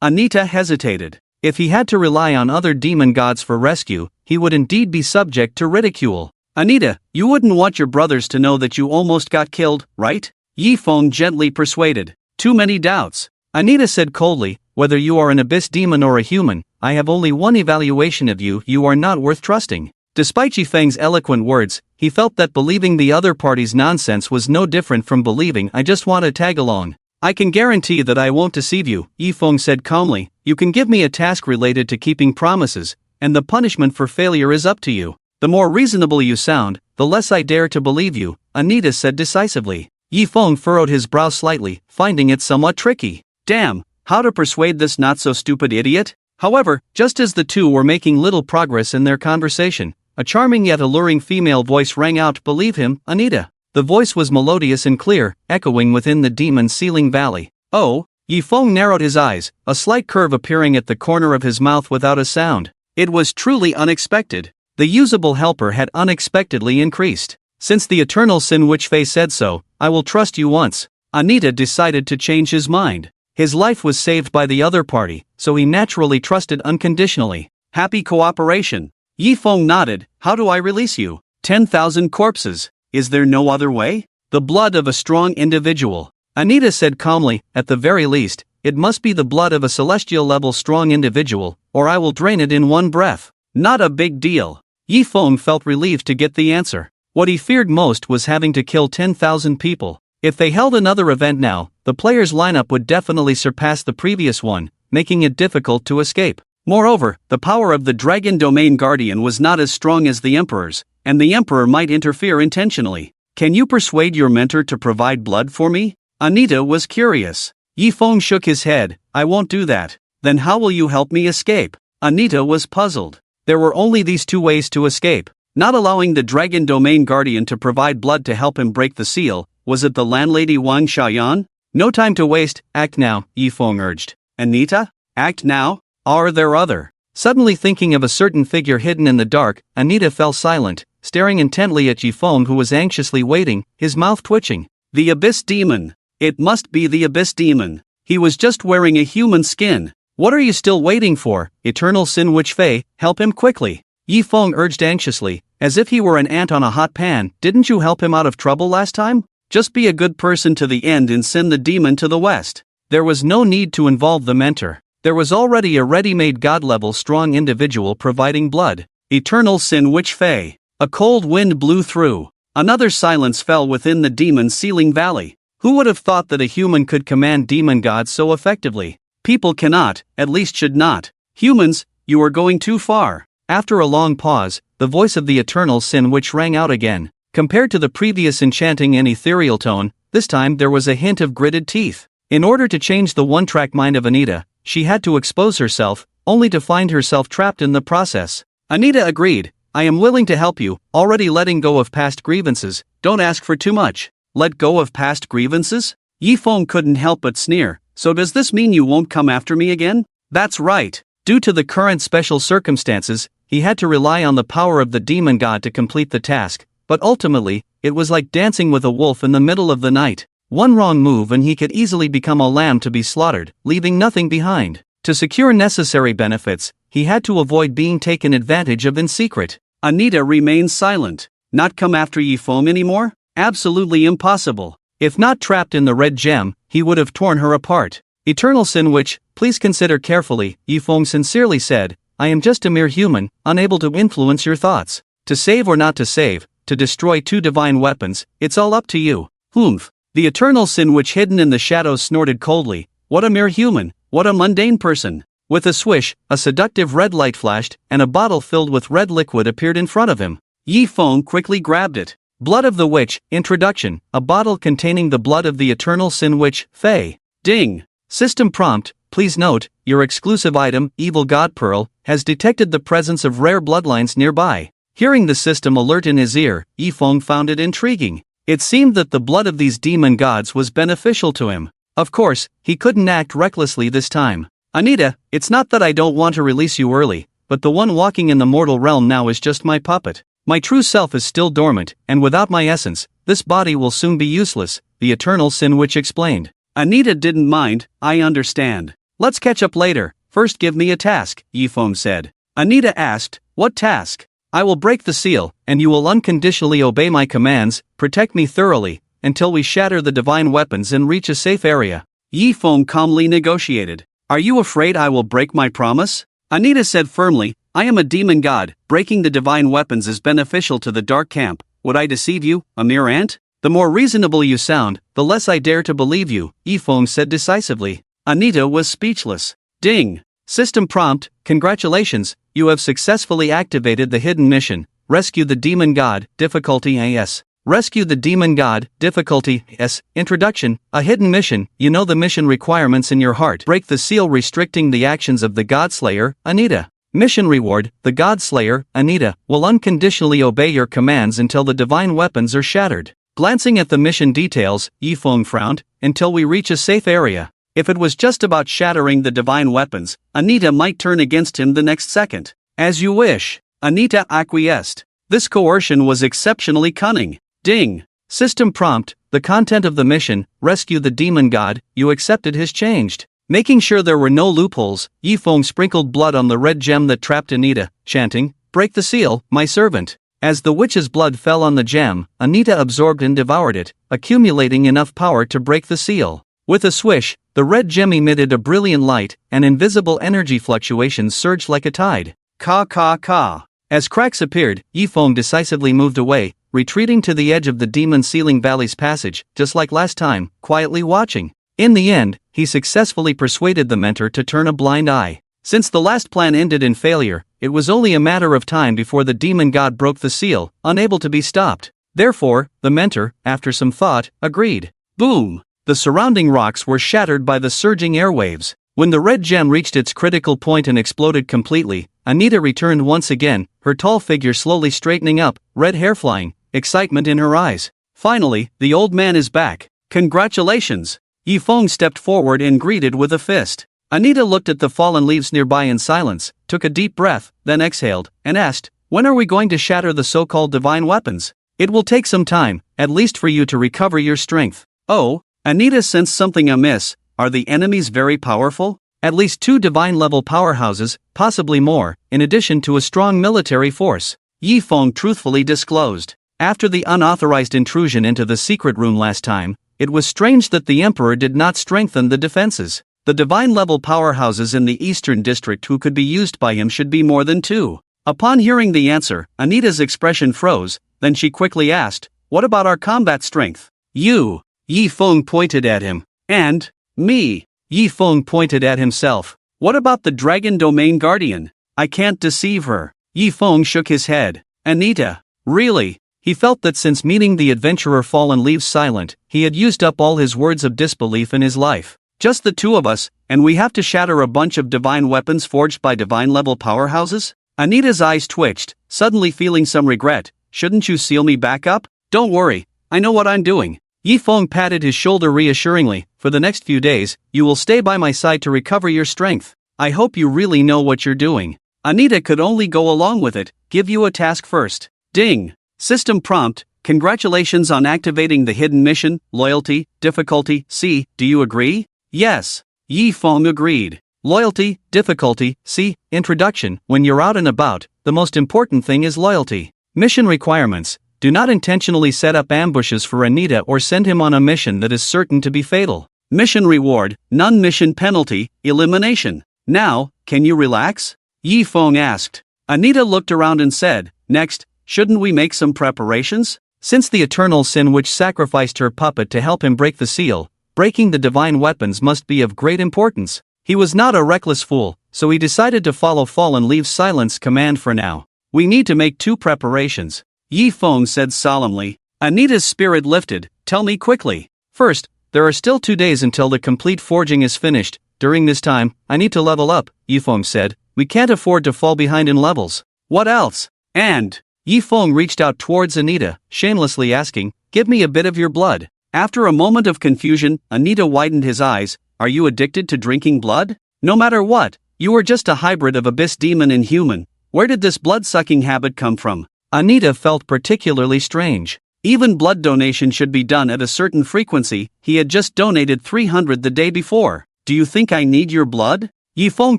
Anita hesitated. If he had to rely on other demon gods for rescue, he would indeed be subject to ridicule. Anita, you wouldn't want your brothers to know that you almost got killed, right? Yifeng gently persuaded. Too many doubts. Anita said coldly, whether you are an abyss demon or a human, I have only one evaluation of you, you are not worth trusting. Despite Yifeng's eloquent words, he felt that believing the other party's nonsense was no different from believing I just want to tag along. I can guarantee that I won't deceive you, Yifeng said calmly, you can give me a task related to keeping promises, and the punishment for failure is up to you. The more reasonable you sound, the less I dare to believe you, Anita said decisively. Yifeng furrowed his brow slightly, finding it somewhat tricky. Damn, how to persuade this not-so-stupid idiot? However, just as the two were making little progress in their conversation, a charming yet alluring female voice rang out, believe him, Anita. The voice was melodious and clear, echoing within the demon's ceiling valley. Oh, Yifeng narrowed his eyes, a slight curve appearing at the corner of his mouth without a sound. It was truly unexpected. The usable helper had unexpectedly increased. Since the eternal Sin Witch Fei said so, I will trust you once. Anita decided to change his mind. His life was saved by the other party, so he naturally trusted unconditionally. Happy cooperation. Yifeng nodded. How do I release you? 10,000 corpses. Is there no other way? The blood of a strong individual. Anita said calmly, at the very least, it must be the blood of a celestial-level strong individual, or I will drain it in one breath. Not a big deal. Yifeng felt relieved to get the answer. What he feared most was having to kill 10,000 people. If they held another event now, the players' lineup would definitely surpass the previous one, making it difficult to escape. Moreover, the power of the Dragon Domain Guardian was not as strong as the Emperor's, and the Emperor might interfere intentionally. Can you persuade your mentor to provide blood for me? Anita was curious. Yifeng shook his head. I won't do that. Then how will you help me escape? Anita was puzzled. There were only these two ways to escape. Not allowing the Dragon Domain Guardian to provide blood to help him break the seal. Was it the landlady Wang Xiaoyan? No time to waste, act now, Yifeng urged. Anita? Act now? Are there other? Suddenly thinking of a certain figure hidden in the dark, Anita fell silent, staring intently at Yifeng who was anxiously waiting, his mouth twitching. The Abyss Demon. It must be the Abyss Demon. He was just wearing a human skin. What are you still waiting for, Eternal Sin Witch Fei? Help him quickly. Yifeng urged anxiously, as if he were an ant on a hot pan. Didn't you help him out of trouble last time? Just be a good person to the end and send the demon to the west. There was no need to involve the mentor. There was already a ready-made god-level strong individual providing blood. Eternal Sin Witch Fei. A cold wind blew through. Another silence fell within the demon's ceiling valley. Who would have thought that a human could command demon gods so effectively? People cannot, at least should not. Humans, you are going too far. After a long pause, the voice of the Eternal Sin Witch rang out again. Compared to the previous enchanting and ethereal tone, this time there was a hint of gritted teeth. In order to change the one-track mind of Anita, she had to expose herself, only to find herself trapped in the process. Anita agreed. I am willing to help you, already letting go of past grievances. Don't ask for too much. Let go of past grievances? Yifeng couldn't help but sneer. So does this mean you won't come after me again? That's right. Due to the current special circumstances, he had to rely on the power of the demon god to complete the task, but ultimately, it was like dancing with a wolf in the middle of the night. One wrong move and he could easily become a lamb to be slaughtered, leaving nothing behind. To secure necessary benefits, he had to avoid being taken advantage of in secret. Anita remained silent. Not come after Yifeng anymore? Absolutely impossible. If not trapped in the red gem, he would have torn her apart. Eternal Sin Witch, please consider carefully, Yifeng sincerely said. I am just a mere human, unable to influence your thoughts. To save or not to save, to destroy two divine weapons, it's all up to you. Humph. The Eternal Sin Witch hidden in the shadows snorted coldly. What a mere human, what a mundane person. With a swish, a seductive red light flashed, and a bottle filled with red liquid appeared in front of him. Yifeng quickly grabbed it. Blood of the Witch, Introduction, a bottle containing the blood of the Eternal Sin Witch, Fei. Ding. System prompt, please note, your exclusive item, Evil God Pearl, has detected the presence of rare bloodlines nearby. Hearing the system alert in his ear, Yifeng found it intriguing. It seemed that the blood of these demon gods was beneficial to him. Of course, he couldn't act recklessly this time. Anita, it's not that I don't want to release you early, but the one walking in the mortal realm now is just my puppet. My true self is still dormant, and without my essence, this body will soon be useless, the Eternal Sin Witch explained. Anita didn't mind. I understand. Let's catch up later. First give me a task, Yifeng said. Anita asked, what task? I will break the seal, and you will unconditionally obey my commands, protect me thoroughly, until we shatter the divine weapons and reach a safe area. Yi Feng calmly negotiated. Are you afraid I will break my promise? Anita said firmly, I am a demon god, breaking the divine weapons is beneficial to the dark camp. Would I deceive you, a mere ant? The more reasonable you sound, the less I dare to believe you, Yi Feng said decisively. Anita was speechless. Ding! System prompt, congratulations, you have successfully activated the hidden mission, rescue the demon god, difficulty S. Rescue the demon god, difficulty S. Introduction, a hidden mission, you know the mission requirements in your heart. Break the seal restricting the actions of the Godslayer, Anita. Mission reward, the Godslayer, Anita, will unconditionally obey your commands until the divine weapons are shattered. Glancing at the mission details, Yi Feng frowned, until we reach a safe area. If it was just about shattering the divine weapons, Anita might turn against him the next second. As you wish. Anita acquiesced. This coercion was exceptionally cunning. Ding! System prompt, the content of the mission, rescue the demon god, you accepted has changed. Making sure there were no loopholes, Yi Feng sprinkled blood on the red gem that trapped Anita, chanting, break the seal, my servant. As the witch's blood fell on the gem, Anita absorbed and devoured it, accumulating enough power to break the seal. With a swish, the red gem emitted a brilliant light, and invisible energy fluctuations surged like a tide. Ka ka ka. As cracks appeared, Yi Feng decisively moved away, retreating to the edge of the demon sealing valley's passage, just like last time, quietly watching. In the end, he successfully persuaded the mentor to turn a blind eye. Since the last plan ended in failure, it was only a matter of time before the demon god broke the seal, unable to be stopped. Therefore, the mentor, after some thought, agreed. Boom! The surrounding rocks were shattered by the surging airwaves. When the red gem reached its critical point and exploded completely, Anita returned once again, her tall figure slowly straightening up, red hair flying, excitement in her eyes. Finally, the old man is back. Congratulations! Yi Feng stepped forward and greeted with a fist. Anita looked at the fallen leaves nearby in silence, took a deep breath, then exhaled, and asked, when are we going to shatter the so-called divine weapons? It will take some time, at least for you to recover your strength. Oh? Anita sensed something amiss. Are the enemies very powerful? At least 2 divine-level powerhouses, possibly more, in addition to a strong military force. Yi Feng truthfully disclosed. After the unauthorized intrusion into the secret room last time, it was strange that the Emperor did not strengthen the defenses. The divine-level powerhouses in the Eastern District who could be used by him should be more than 2. Upon hearing the answer, Anita's expression froze, then she quickly asked, what about our combat strength? You! Yi Feng pointed at him. And? Me! Yi Feng pointed at himself. What about the Dragon Domain Guardian? I can't deceive her. Yi Feng shook his head. Anita? Really? He felt that since meeting the adventurer Fallen Leaves Silent, he had used up all his words of disbelief in his life. Just the 2 of us, and we have to shatter a bunch of divine weapons forged by divine-level powerhouses? Anita's eyes twitched, suddenly feeling some regret. Shouldn't you seal me back up? Don't worry, I know what I'm doing. Yi Feng patted his shoulder reassuringly. For the next few days, you will stay by my side to recover your strength. I hope you really know what you're doing. Anita could only go along with it. Give you a task first. Ding! System prompt, congratulations on activating the hidden mission, loyalty, difficulty, C, do you agree? Yes. Yi Feng agreed. Loyalty, difficulty, C, introduction, when you're out and about, the most important thing is loyalty. Mission requirements. Do not intentionally set up ambushes for Anita or send him on a mission that is certain to be fatal. Mission reward, non-mission penalty, elimination. Now, can you relax? Yi Feng asked. Anita looked around and said, next, shouldn't we make some preparations? Since the eternal sin which sacrificed her puppet to help him break the seal, breaking the divine weapons must be of great importance. He was not a reckless fool, so he decided to follow Fallen Leaves Silent's command for now. We need to make 2 preparations. Yi Feng said solemnly. Anita's spirit lifted. Tell me quickly. First, there are still 2 days until the complete forging is finished. During this time, I need to level up, Yi Feng said. We can't afford to fall behind in levels. What else? And? Yi Feng reached out towards Anita, shamelessly asking, give me a bit of your blood. After a moment of confusion, Anita widened his eyes. Are you addicted to drinking blood? No matter what, you are just a hybrid of abyss demon and human. Where did this blood-sucking habit come from? Anita felt particularly strange. Even blood donation should be done at a certain frequency. He had just donated 300 the day before. Do you think I need your blood? Yi Feng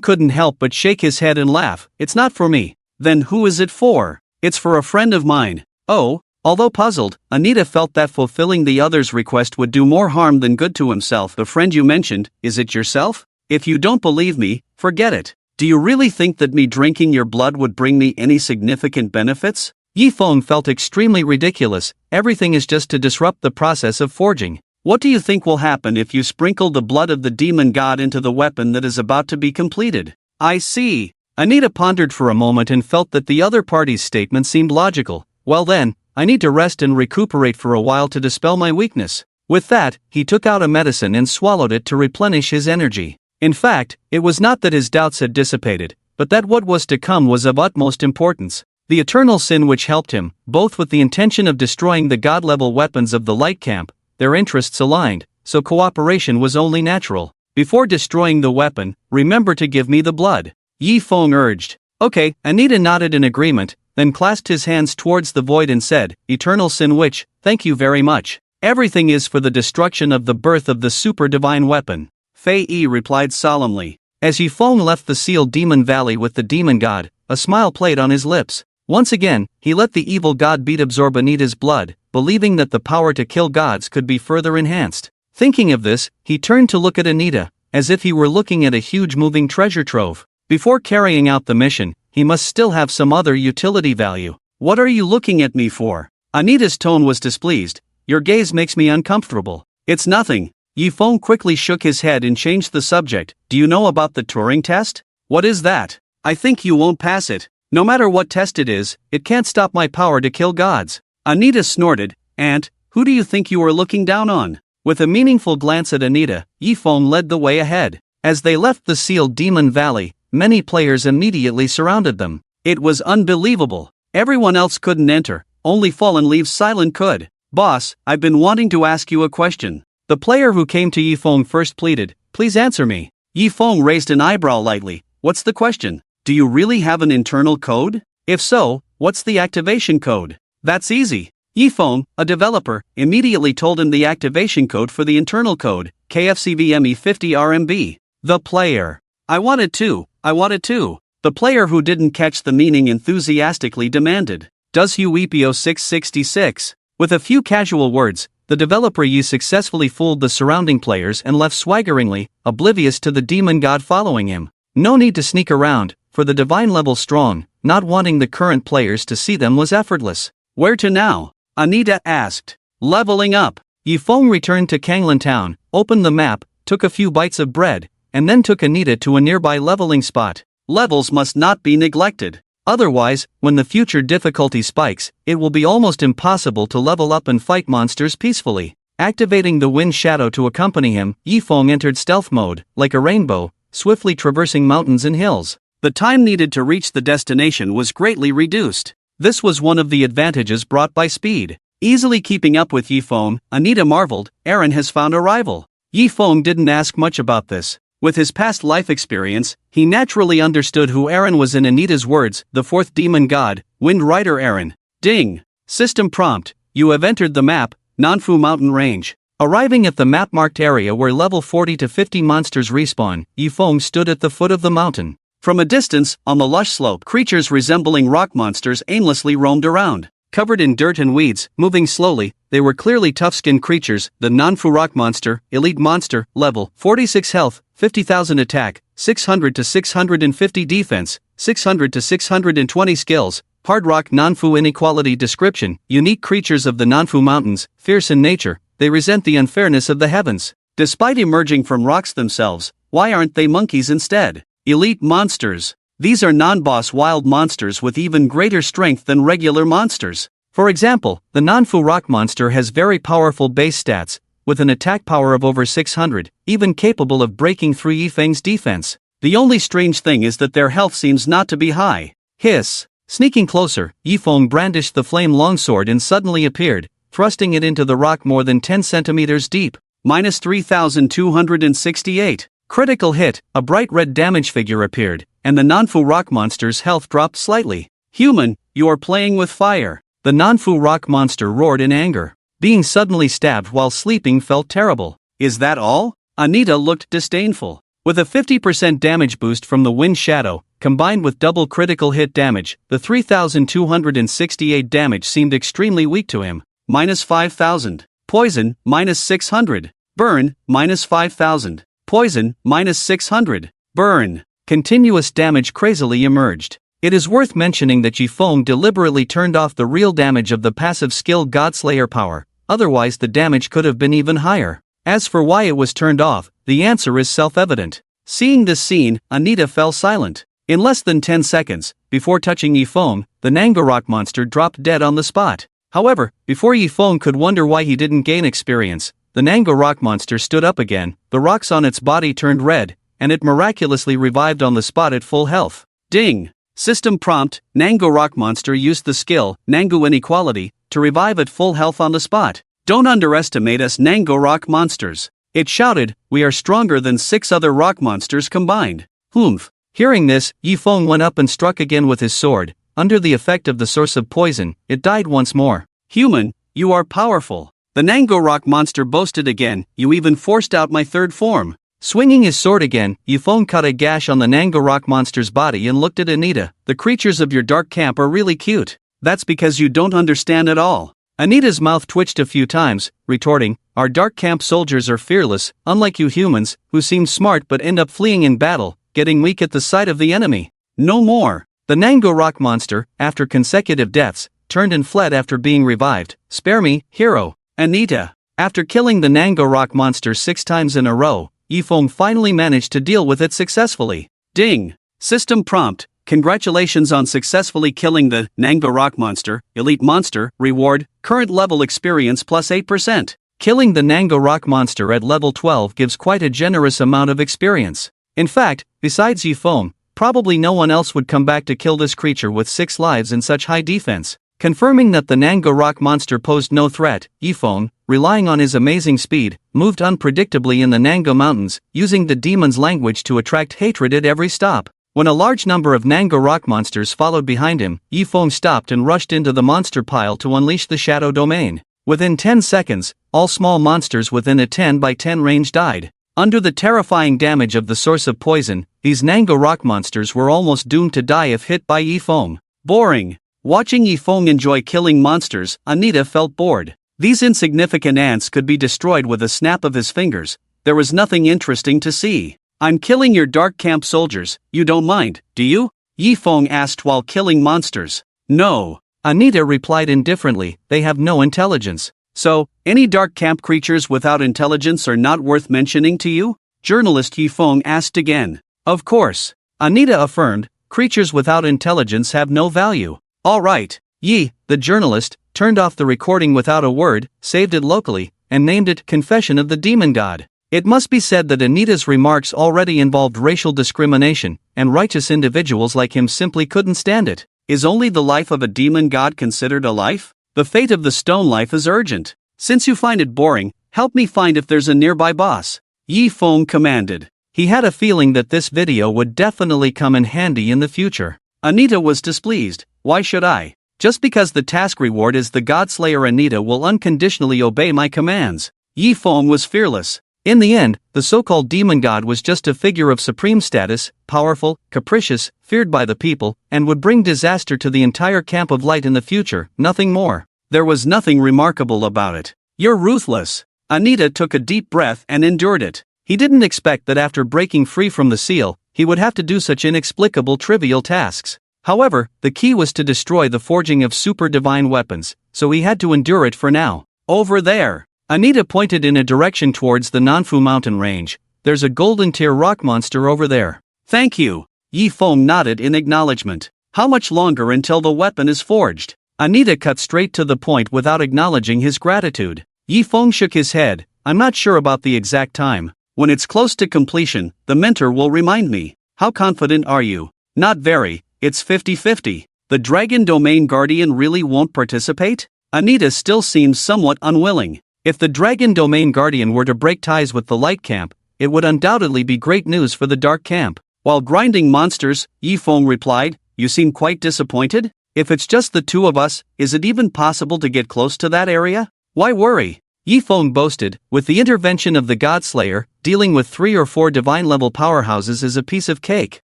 couldn't help but shake his head and laugh. It's not for me. Then who is it for? It's for a friend of mine. Oh. Although puzzled, Anita felt that fulfilling the other's request would do more harm than good to himself. The friend you mentioned, is it yourself? If you don't believe me, forget it. Do you really think that me drinking your blood would bring me any significant benefits? Yifeng felt extremely ridiculous. Everything is just to disrupt the process of forging. What do you think will happen if you sprinkle the blood of the demon god into the weapon that is about to be completed? I see. Anita pondered for a moment and felt that the other party's statement seemed logical. Well then, I need to rest and recuperate for a while to dispel my weakness. With that, he took out a medicine and swallowed it to replenish his energy. In fact, it was not that his doubts had dissipated, but that what was to come was of utmost importance. The eternal sin which helped him, both with the intention of destroying the god-level weapons of the Light Camp, their interests aligned, so cooperation was only natural. Before destroying the weapon, remember to give me the blood. Yifeng urged. Okay, Anita nodded in agreement, then clasped his hands towards the void and said, Eternal sin which, thank you very much. Everything is for the destruction of the birth of the super-divine weapon. Fei Yi replied solemnly. As Yifeng left the sealed demon valley with the demon god, a smile played on his lips. Once again, he let the evil god bead absorb Anita's blood, believing that the power to kill gods could be further enhanced. Thinking of this, he turned to look at Anita, as if he were looking at a huge moving treasure trove. Before carrying out the mission, he must still have some other utility value. What are you looking at me for? Anita's tone was displeased. Your gaze makes me uncomfortable. It's nothing. Yifeng quickly shook his head and changed the subject. Do you know about the Turing test? What is that? I think you won't pass it. No matter what test it is, it can't stop my power to kill gods. Anita snorted. Aunt, who do you think you are looking down on? With a meaningful glance at Anita, Yifeng led the way ahead. As they left the sealed demon valley, many players immediately surrounded them. It was unbelievable. Everyone else couldn't enter, only Fallen Leaves Silent could. Boss, I've been wanting to ask you a question. The player who came to Yifeng first pleaded, please answer me. Yifeng raised an eyebrow lightly. What's the question? Do you really have an internal code? If so, what's the activation code? That's easy. Yifeng, a developer, immediately told him the activation code for the internal code, KFCVME 50 RMB. The player. I want it too. The player who didn't catch the meaning enthusiastically demanded. Does Huipio 666? With a few casual words, the developer Yi successfully fooled the surrounding players and left swaggeringly, oblivious to the demon god following him. No need to sneak around, for the divine level strong, not wanting the current players to see them was effortless. Where to now? Anita asked. Leveling up. Yifeng returned to Kanglan Town, opened the map, took a few bites of bread, and then took Anita to a nearby leveling spot. Levels must not be neglected. Otherwise, when the future difficulty spikes, it will be almost impossible to level up and fight monsters peacefully. Activating the wind shadow to accompany him, Yifeng entered stealth mode, like a rainbow, swiftly traversing mountains and hills. The time needed to reach the destination was greatly reduced. This was one of the advantages brought by speed. Easily keeping up with Yifeng, Anita marveled, Aaron has found a rival. Yifeng didn't ask much about this. With his past life experience, he naturally understood who Aaron was. In Anita's words, the fourth demon god, Wind Rider Aaron. Ding! System prompt, you have entered the map, Nanfu Mountain Range. Arriving at the map-marked area where level 40 to 50 monsters respawn, Yifeng stood at the foot of the mountain. From a distance, on the lush slope, creatures resembling rock monsters aimlessly roamed around. Covered in dirt and weeds, moving slowly, they were clearly tough-skinned creatures. The Nanfu Rock Monster, Elite Monster, level 46 health, 50,000 attack, 600 to 650 defense, 600 to 620 skills. Hard Rock Nanfu Inequality description, unique creatures of the Nanfu Mountains, fierce in nature, they resent the unfairness of the heavens. Despite emerging from rocks themselves, why aren't they monkeys instead? Elite monsters. These are non-boss wild monsters with even greater strength than regular monsters. For example, the Nanfu Rock Monster has very powerful base stats, with an attack power of over 600, even capable of breaking through Yifeng's defense. The only strange thing is that their health seems not to be high. Hiss! Sneaking closer, Yifeng brandished the flame longsword and suddenly appeared, thrusting it into the rock more than 10 centimeters deep. Minus 3,268. Critical hit, a bright red damage figure appeared, and the Nanfu Rock Monster's health dropped slightly. Human, you are playing with fire. The Nanfu Rock Monster roared in anger. Being suddenly stabbed while sleeping felt terrible. Is that all? Anita looked disdainful. With a 50% damage boost from the Wind Shadow, combined with double critical hit damage, the 3,268 damage seemed extremely weak to him. Minus 5,000. Poison, minus 600. Burn, minus 5,000. Poison, minus 600. Burn. Continuous damage crazily emerged. It is worth mentioning that Yifeng deliberately turned off the real damage of the passive skill Godslayer power, otherwise the damage could have been even higher. As for why it was turned off, the answer is self-evident. Seeing this scene, Anita fell silent. In less than 10 seconds, before touching Yifeng, the Nangorok monster dropped dead on the spot. However, before Yifeng could wonder why he didn't gain experience, the Nangorok monster stood up again, the rocks on its body turned red, and it miraculously revived on the spot at full health. Ding! System prompt, Nangorok monster used the skill, Nangu Inequality, to revive at full health on the spot. Don't underestimate us Nangorok monsters. It shouted, we are stronger than 6 other rock monsters combined. Humph. Hearing this, Yifeng went up and struck again with his sword. Under the effect of the source of poison, it died once more. Human, you are powerful. The Nangorok monster boasted again, you even forced out my third form. Swinging his sword again, Yifeng cut a gash on the Nangorok monster's body and looked at Anita. The creatures of your dark camp are really cute. That's because you don't understand at all. Anita's mouth twitched a few times, retorting, our dark camp soldiers are fearless, unlike you humans, who seem smart but end up fleeing in battle, getting weak at the sight of the enemy. No more. The Nangorok monster, after consecutive deaths, turned and fled after being revived. Spare me, hero. Anita. After killing the Nangorok monster 6 times in a row, Yifeng finally managed to deal with it successfully. Ding. System prompt. Congratulations on successfully killing the Nangorok monster, elite monster, reward, current level experience plus 8%. Killing the Nangorok monster at level 12 gives quite a generous amount of experience. In fact, besides Yifeng, probably no one else would come back to kill this creature with 6 lives and such high defense. Confirming that the Nangorok monster posed no threat, Yifeng, relying on his amazing speed, moved unpredictably in the Nanga Mountains, using the demon's language to attract hatred at every stop. When a large number of Nangorok monsters followed behind him, Yifeng stopped and rushed into the monster pile to unleash the shadow domain. Within 10 seconds, all small monsters within a 10 by 10 range died. Under the terrifying damage of the source of poison, these Nangorok monsters were almost doomed to die if hit by Yifeng. Boring. Watching Yifeng enjoy killing monsters, Anita felt bored. These insignificant ants could be destroyed with a snap of his fingers. There was nothing interesting to see. I'm killing your dark camp soldiers, you don't mind, do you? Yifeng asked while killing monsters. No. Anita replied indifferently, they have no intelligence. So, any dark camp creatures without intelligence are not worth mentioning to you? Journalist Yifeng asked again. Of course. Anita affirmed, creatures without intelligence have no value. Alright. The journalist, turned off the recording without a word, saved it locally, and named it Confession of the Demon God. It must be said that Anita's remarks already involved racial discrimination, and righteous individuals like him simply couldn't stand it. Is only the life of a demon god considered a life? The fate of the stone life is urgent. Since you find it boring, help me find if there's a nearby boss. Yifeng commanded. He had a feeling that this video would definitely come in handy in the future. Anita was displeased. Why should I? Just because the task reward is the Godslayer, Anita will unconditionally obey my commands. Yifeng was fearless. In the end, the so-called demon god was just a figure of supreme status, powerful, capricious, feared by the people, and would bring disaster to the entire camp of light in the future, nothing more. There was nothing remarkable about it. You're ruthless. Anita took a deep breath and endured it. He didn't expect that after breaking free from the seal, he would have to do such inexplicable trivial tasks. However, the key was to destroy the forging of super divine weapons, so he had to endure it for now. Over there. Anita pointed in a direction towards the Nanfu mountain range. There's a golden tier rock monster over there. Thank you. Yifeng nodded in acknowledgement. How much longer until the weapon is forged? Anita cut straight to the point without acknowledging his gratitude. Yifeng shook his head. I'm not sure about the exact time. When it's close to completion, the mentor will remind me. How confident are you? Not very, it's 50-50. The Dragon Domain Guardian really won't participate? Anita still seems somewhat unwilling. If the Dragon Domain Guardian were to break ties with the Light Camp, it would undoubtedly be great news for the Dark Camp. While grinding monsters, Yifeng replied, you seem quite disappointed? If it's just the two of us, is it even possible to get close to that area? Why worry? Yifeng boasted, with the intervention of the Godslayer, dealing with 3 or 4 divine-level powerhouses is a piece of cake.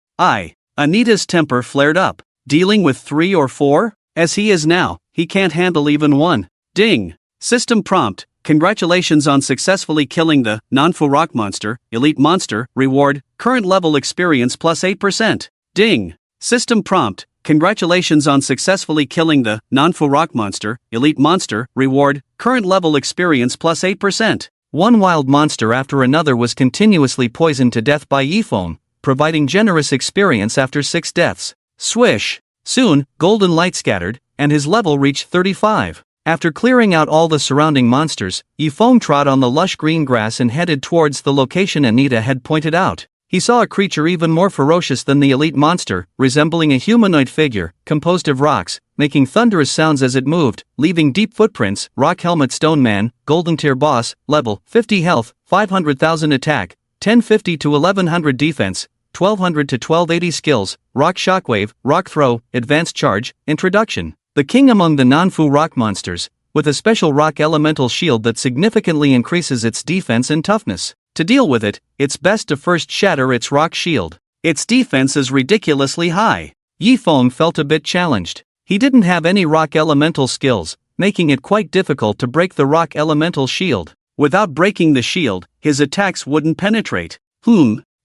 Anita's temper flared up. Dealing with 3 or 4? As he is now, he can't handle even 1. Ding! System prompt, congratulations on successfully killing the non-fu rock monster, elite monster, reward, current level experience plus 8%. Ding! System prompt, congratulations on successfully killing the non-fu rock monster, elite monster, reward, current level experience plus 8%. One wild monster after another was continuously poisoned to death by Yifeng, providing generous experience after 6 deaths. Swish! Soon, golden light scattered, and his level reached 35. After clearing out all the surrounding monsters, Yifeng trod on the lush green grass and headed towards the location Anita had pointed out. He saw a creature even more ferocious than the elite monster, resembling a humanoid figure, composed of rocks, making thunderous sounds as it moved, leaving deep footprints. Rock Helmet Stone Man, Golden Tier Boss, level 50 health, 500,000 attack, 1050 to 1100 defense, 1200 to 1280 skills, Rock Shockwave, Rock Throw, Advanced Charge, Introduction. The king among the non-fu rock monsters, with a special rock elemental shield that significantly increases its defense and toughness. To deal with it, it's best to first shatter its rock shield. Its defense is ridiculously high. Yifeng felt a bit challenged. He didn't have any rock elemental skills, making it quite difficult to break the rock elemental shield. Without breaking the shield, his attacks wouldn't penetrate.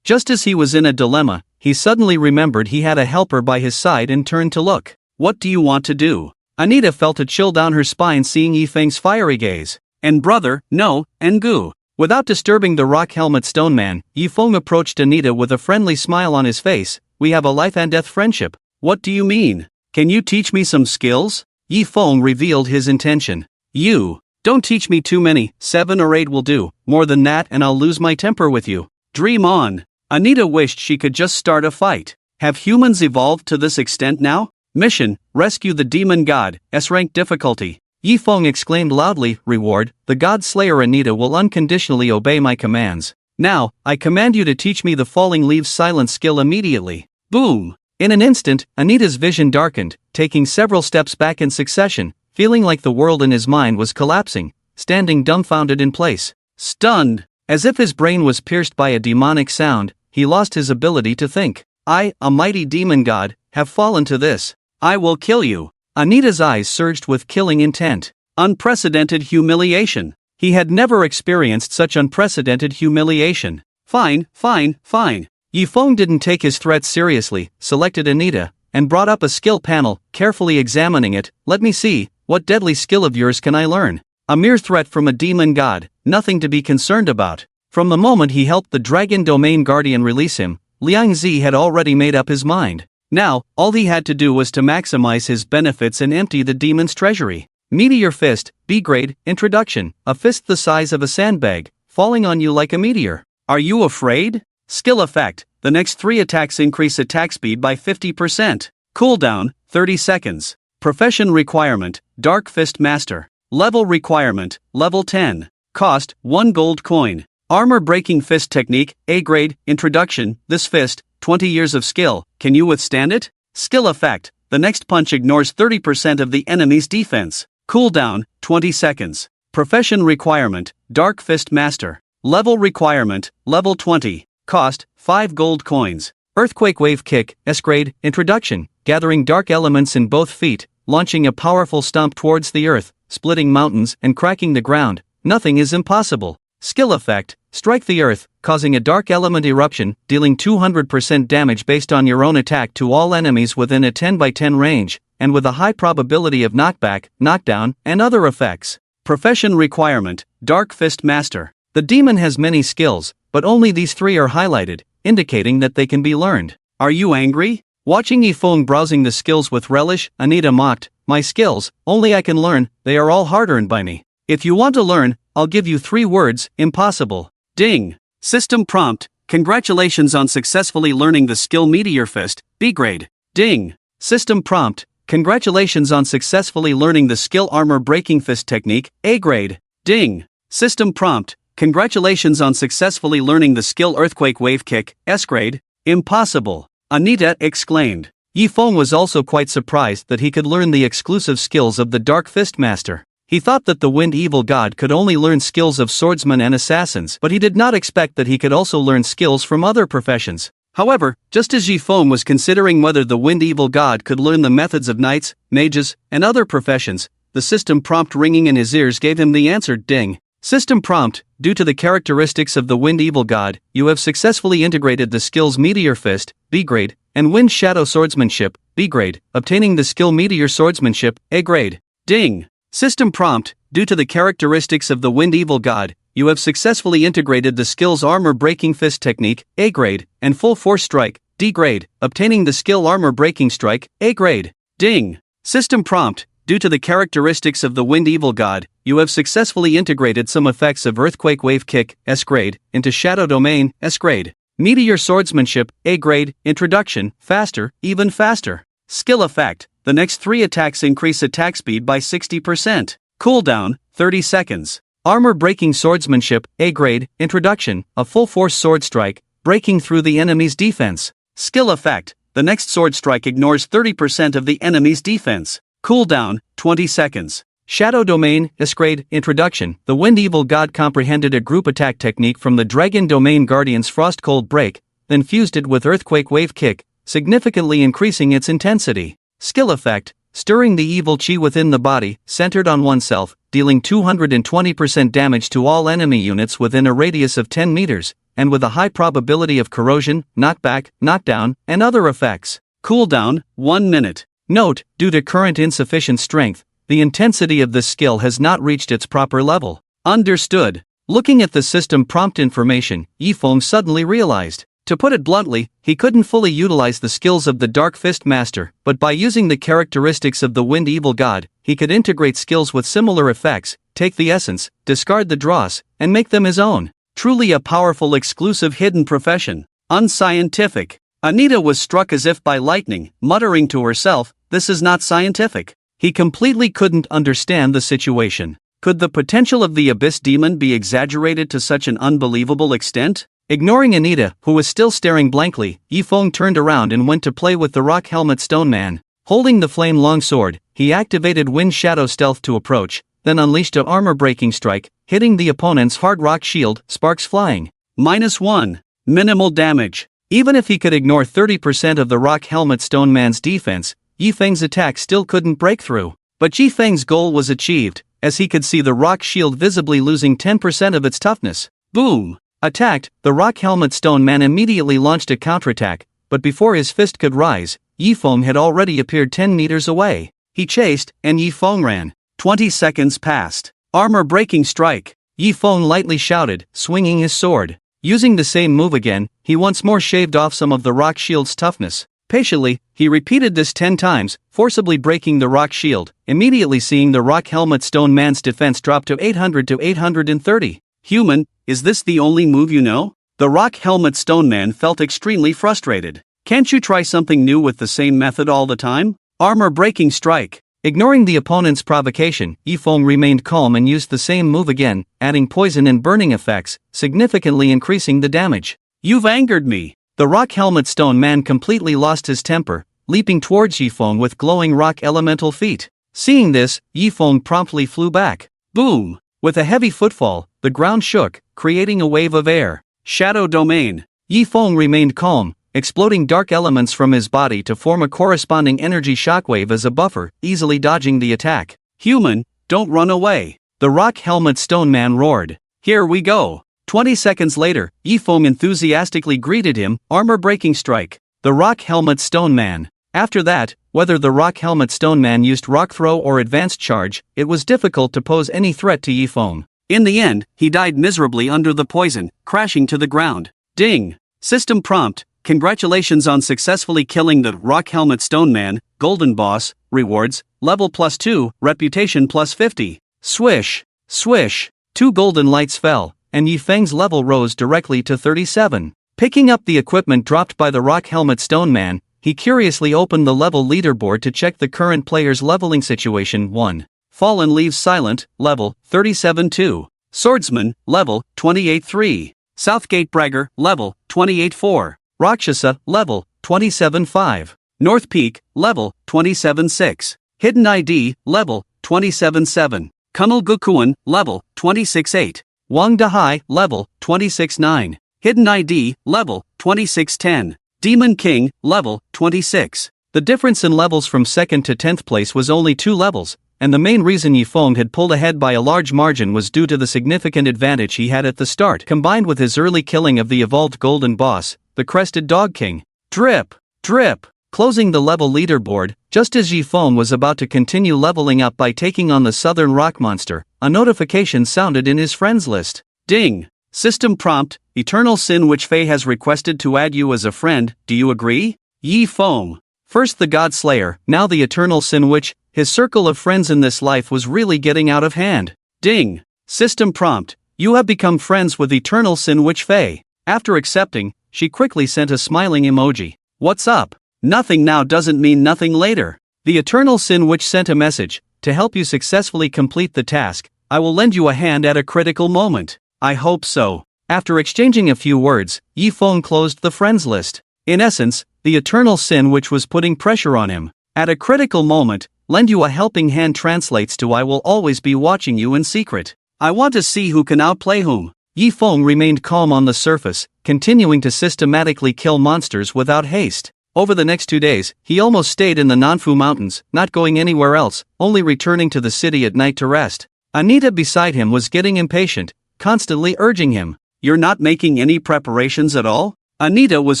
Just as he was in a dilemma, he suddenly remembered he had a helper by his side and turned to look. What do you want to do? Anita felt a chill down her spine seeing Yifeng's fiery gaze. And brother, no, Ngu. Without disturbing the Rock Helmet Stone Man, Yifeng approached Anita with a friendly smile on his face. We have a life and death friendship. What do you mean? Can you teach me some skills? Yifeng revealed his intention. You. Don't teach me too many, 7 or 8 will do. More than that and I'll lose my temper with you. Dream on. Anita wished she could just start a fight. Have humans evolved to this extent now? Mission, rescue the demon god, S-rank difficulty. Yifeng exclaimed loudly, reward, the god slayer Anita will unconditionally obey my commands. Now, I command you to teach me the falling leaves silence skill immediately. Boom! In an instant, Anita's vision darkened, taking several steps back in succession, feeling like the world in his mind was collapsing, standing dumbfounded in place. Stunned! As if his brain was pierced by a demonic sound, he lost his ability to think. I, a mighty demon god, have fallen to this. I will kill you. Anita's eyes surged with killing intent. Unprecedented humiliation. He had never experienced such unprecedented humiliation. Fine. Yifeng didn't take his threats seriously, selected Anita, and brought up a skill panel, carefully examining it. Let me see, what deadly skill of yours can I learn? A mere threat from a demon god, nothing to be concerned about. From the moment he helped the Dragon Domain Guardian release him, Liang Zi had already made up his mind. Now, all he had to do was to maximize his benefits and empty the demon's treasury. Meteor Fist, B-grade, Introduction, a fist the size of a sandbag, falling on you like a meteor. Are you afraid? Skill effect, the next 3 attacks increase attack speed by 50%. Cooldown, 30 seconds. Profession requirement, Dark Fist Master. Level requirement, level 10. Cost, 1 gold coin. Armor Breaking Fist Technique, A-grade, Introduction, this fist, 20 years of skill, can you withstand it? Skill effect, the next punch ignores 30% of the enemy's defense. Cooldown, 20 seconds. Profession requirement, Dark Fist Master. Level requirement, level 20. Cost, 5 gold coins. Earthquake Wave Kick, S-grade, Introduction, gathering dark elements in both feet, launching a powerful stomp towards the earth, splitting mountains and cracking the ground. Nothing is impossible. Skill effect, strike the earth, causing a dark element eruption, dealing 200% damage based on your own attack to all enemies within a 10 by 10 range, and with a high probability of knockback, knockdown, and other effects. Profession requirement, Dark Fist Master. The demon has many skills, but only these 3 are highlighted, indicating that they can be learned. Are you angry? Watching Yifeng browsing the skills with relish, Anita mocked, my skills, only I can learn, they are all hard-earned by me. If you want to learn, I'll give you 3 words, impossible. Ding. System prompt, congratulations on successfully learning the skill Meteor Fist, B-grade. Ding. System prompt, congratulations on successfully learning the skill Armor Breaking Fist Technique, A-grade. Ding. System prompt, congratulations on successfully learning the skill Earthquake Wave Kick, S-grade. Impossible. Anita exclaimed. Yifeng was also quite surprised that he could learn the exclusive skills of the Dark Fist Master. He thought that the Wind Evil God could only learn skills of swordsmen and assassins, but he did not expect that he could also learn skills from other professions. However, just as Yifeng was considering whether the Wind Evil God could learn the methods of knights, mages, and other professions, the system prompt ringing in his ears gave him the answer, ding. System prompt, due to the characteristics of the Wind Evil God, you have successfully integrated the skills Meteor Fist, B grade, and Wind Shadow Swordsmanship, B grade, obtaining the skill Meteor Swordsmanship, A grade. Ding. System prompt, due to the characteristics of the Wind Evil God, you have successfully integrated the skills Armor Breaking Fist Technique, A grade, and Full Force Strike, D grade, obtaining the skill Armor Breaking Strike, A grade. Ding. System prompt, due to the characteristics of the Wind Evil God, you have successfully integrated some effects of Earthquake Wave Kick, S grade, into Shadow Domain, S grade. Meteor Swordsmanship, A grade, Introduction, faster, even faster. Skill effect, the next 3 attacks increase attack speed by 60%. Cooldown, 30 seconds. Armor Breaking Swordsmanship, A grade, Introduction, a full force sword strike, breaking through the enemy's defense. Skill effect, the next sword strike ignores 30% of the enemy's defense. Cooldown, 20 seconds. Shadow Domain, S grade, Introduction. The Wind Evil God comprehended a group attack technique from the Dragon Domain Guardian's Frost Cold Break, then fused it with Earthquake Wave Kick, significantly increasing its intensity. Skill effect, stirring the evil chi within the body, centered on oneself, dealing 220% damage to all enemy units within a radius of 10 meters, and with a high probability of corrosion, knockback, knockdown, and other effects. Cooldown, 1 minute. Note, due to current insufficient strength, the intensity of this skill has not reached its proper level. Understood. Looking at the system prompt information, Yifeng suddenly realized. To put it bluntly, he couldn't fully utilize the skills of the Dark Fist Master, but by using the characteristics of the Wind Evil God, he could integrate skills with similar effects, take the essence, discard the dross, and make them his own. Truly a powerful exclusive hidden profession. Unscientific. Anita was struck as if by lightning, muttering to herself, "This is not scientific." He completely couldn't understand the situation. Could the potential of the Abyss Demon be exaggerated to such an unbelievable extent? Ignoring Anita, who was still staring blankly, Yifeng turned around and went to play with the Rock Helmet Stone Man. Holding the flame longsword, he activated Wind Shadow Stealth to approach, then unleashed a Armor Breaking Strike, hitting the opponent's hard rock shield, sparks flying. -1. Minimal damage. Even if he could ignore 30% of the Rock Helmet Stone Man's defense, Yifeng's attack still couldn't break through. But Yifeng's goal was achieved, as he could see the rock shield visibly losing 10% of its toughness. Boom! Attacked, the Rock Helmet Stone Man immediately launched a counterattack, but before his fist could rise, Yifeng had already appeared 10 meters away. He chased, and Yifeng ran. 20 seconds passed. Armor Breaking Strike. Yifeng lightly shouted, swinging his sword. Using the same move again, he once more shaved off some of the rock shield's toughness. Patiently, he repeated this 10 times, forcibly breaking the rock shield, immediately seeing the Rock Helmet Stone Man's defense drop to 800 to 830. Human, is this the only move you know? The Rock Helmet Stone Man felt extremely frustrated. Can't you try something new with the same method all the time? Armor Breaking Strike. Ignoring the opponent's provocation, Yifeng remained calm and used the same move again, adding poison and burning effects, significantly increasing the damage. You've angered me. The Rock Helmet Stone Man completely lost his temper, leaping towards Yifeng with glowing rock elemental feet. Seeing this, Yifeng promptly flew back. Boom! With a heavy footfall, the ground shook, creating a wave of air. Shadow Domain. Yifeng remained calm, exploding dark elements from his body to form a corresponding energy shockwave as a buffer, easily dodging the attack. Human, don't run away. The Rock Helmet Stone Man roared. Here we go. 20 seconds later, Yifeng enthusiastically greeted him, Armor Breaking Strike. The Rock Helmet Stone Man. After that, whether the Rock Helmet Stone Man used Rock Throw or Advanced Charge, it was difficult to pose any threat to Yifeng. In the end, he died miserably under the poison, crashing to the ground. Ding! System prompt, congratulations on successfully killing the Rock Helmet Stone Man, Golden Boss, rewards, level +2, reputation +50. Swish! Swish! 2 golden lights fell, and Yifeng's level rose directly to 37. Picking up the equipment dropped by the Rock Helmet Stone Man, he curiously opened the level leaderboard to check the current player's leveling situation. 1. Fallen Leaves Silent, level 37-2. Swordsman, level 28-3. Southgate Bragger, level 28-4. Rakshasa, level 27-5. North Peak, level 27-6. Hidden ID, level 27-7. Kunal Gukuan, level 26-8. Wang Dahai, level 26-9. Hidden ID, level 26-10. Demon King, level 26. The difference in levels from 2nd to 10th place was only 2 levels, and the main reason Yifeng had pulled ahead by a large margin was due to the significant advantage he had at the start, combined with his early killing of the evolved golden boss, the Crested Dog King. Drip! Drip! Closing the level leaderboard, just as Yifeng was about to continue leveling up by taking on the Southern Rock Monster, a notification sounded in his friends list. Ding! System prompt, Eternal Sin Witch Fei has requested to add you as a friend, do you agree? Yifeng. First the God Slayer, now the Eternal Sin Witch, his circle of friends in this life was really getting out of hand. Ding! System prompt, you have become friends with Eternal Sin Witch Fei. After accepting, she quickly sent a smiling emoji. What's up? Nothing now doesn't mean nothing later. The Eternal Sin Witch sent a message, to help you successfully complete the task, I will lend you a hand at a critical moment. I hope so. After exchanging a few words, Yifeng closed the friends list. In essence, the Eternal Sin Witch was putting pressure on him. At a critical moment, lend you a helping hand translates to I will always be watching you in secret. I want to see who can outplay whom. Yifeng remained calm on the surface, continuing to systematically kill monsters without haste. Over the next 2 days, he almost stayed in the Nanfu Mountains, not going anywhere else, only returning to the city at night to rest. Anita beside him was getting impatient, constantly urging him. You're not making any preparations at all? Anita was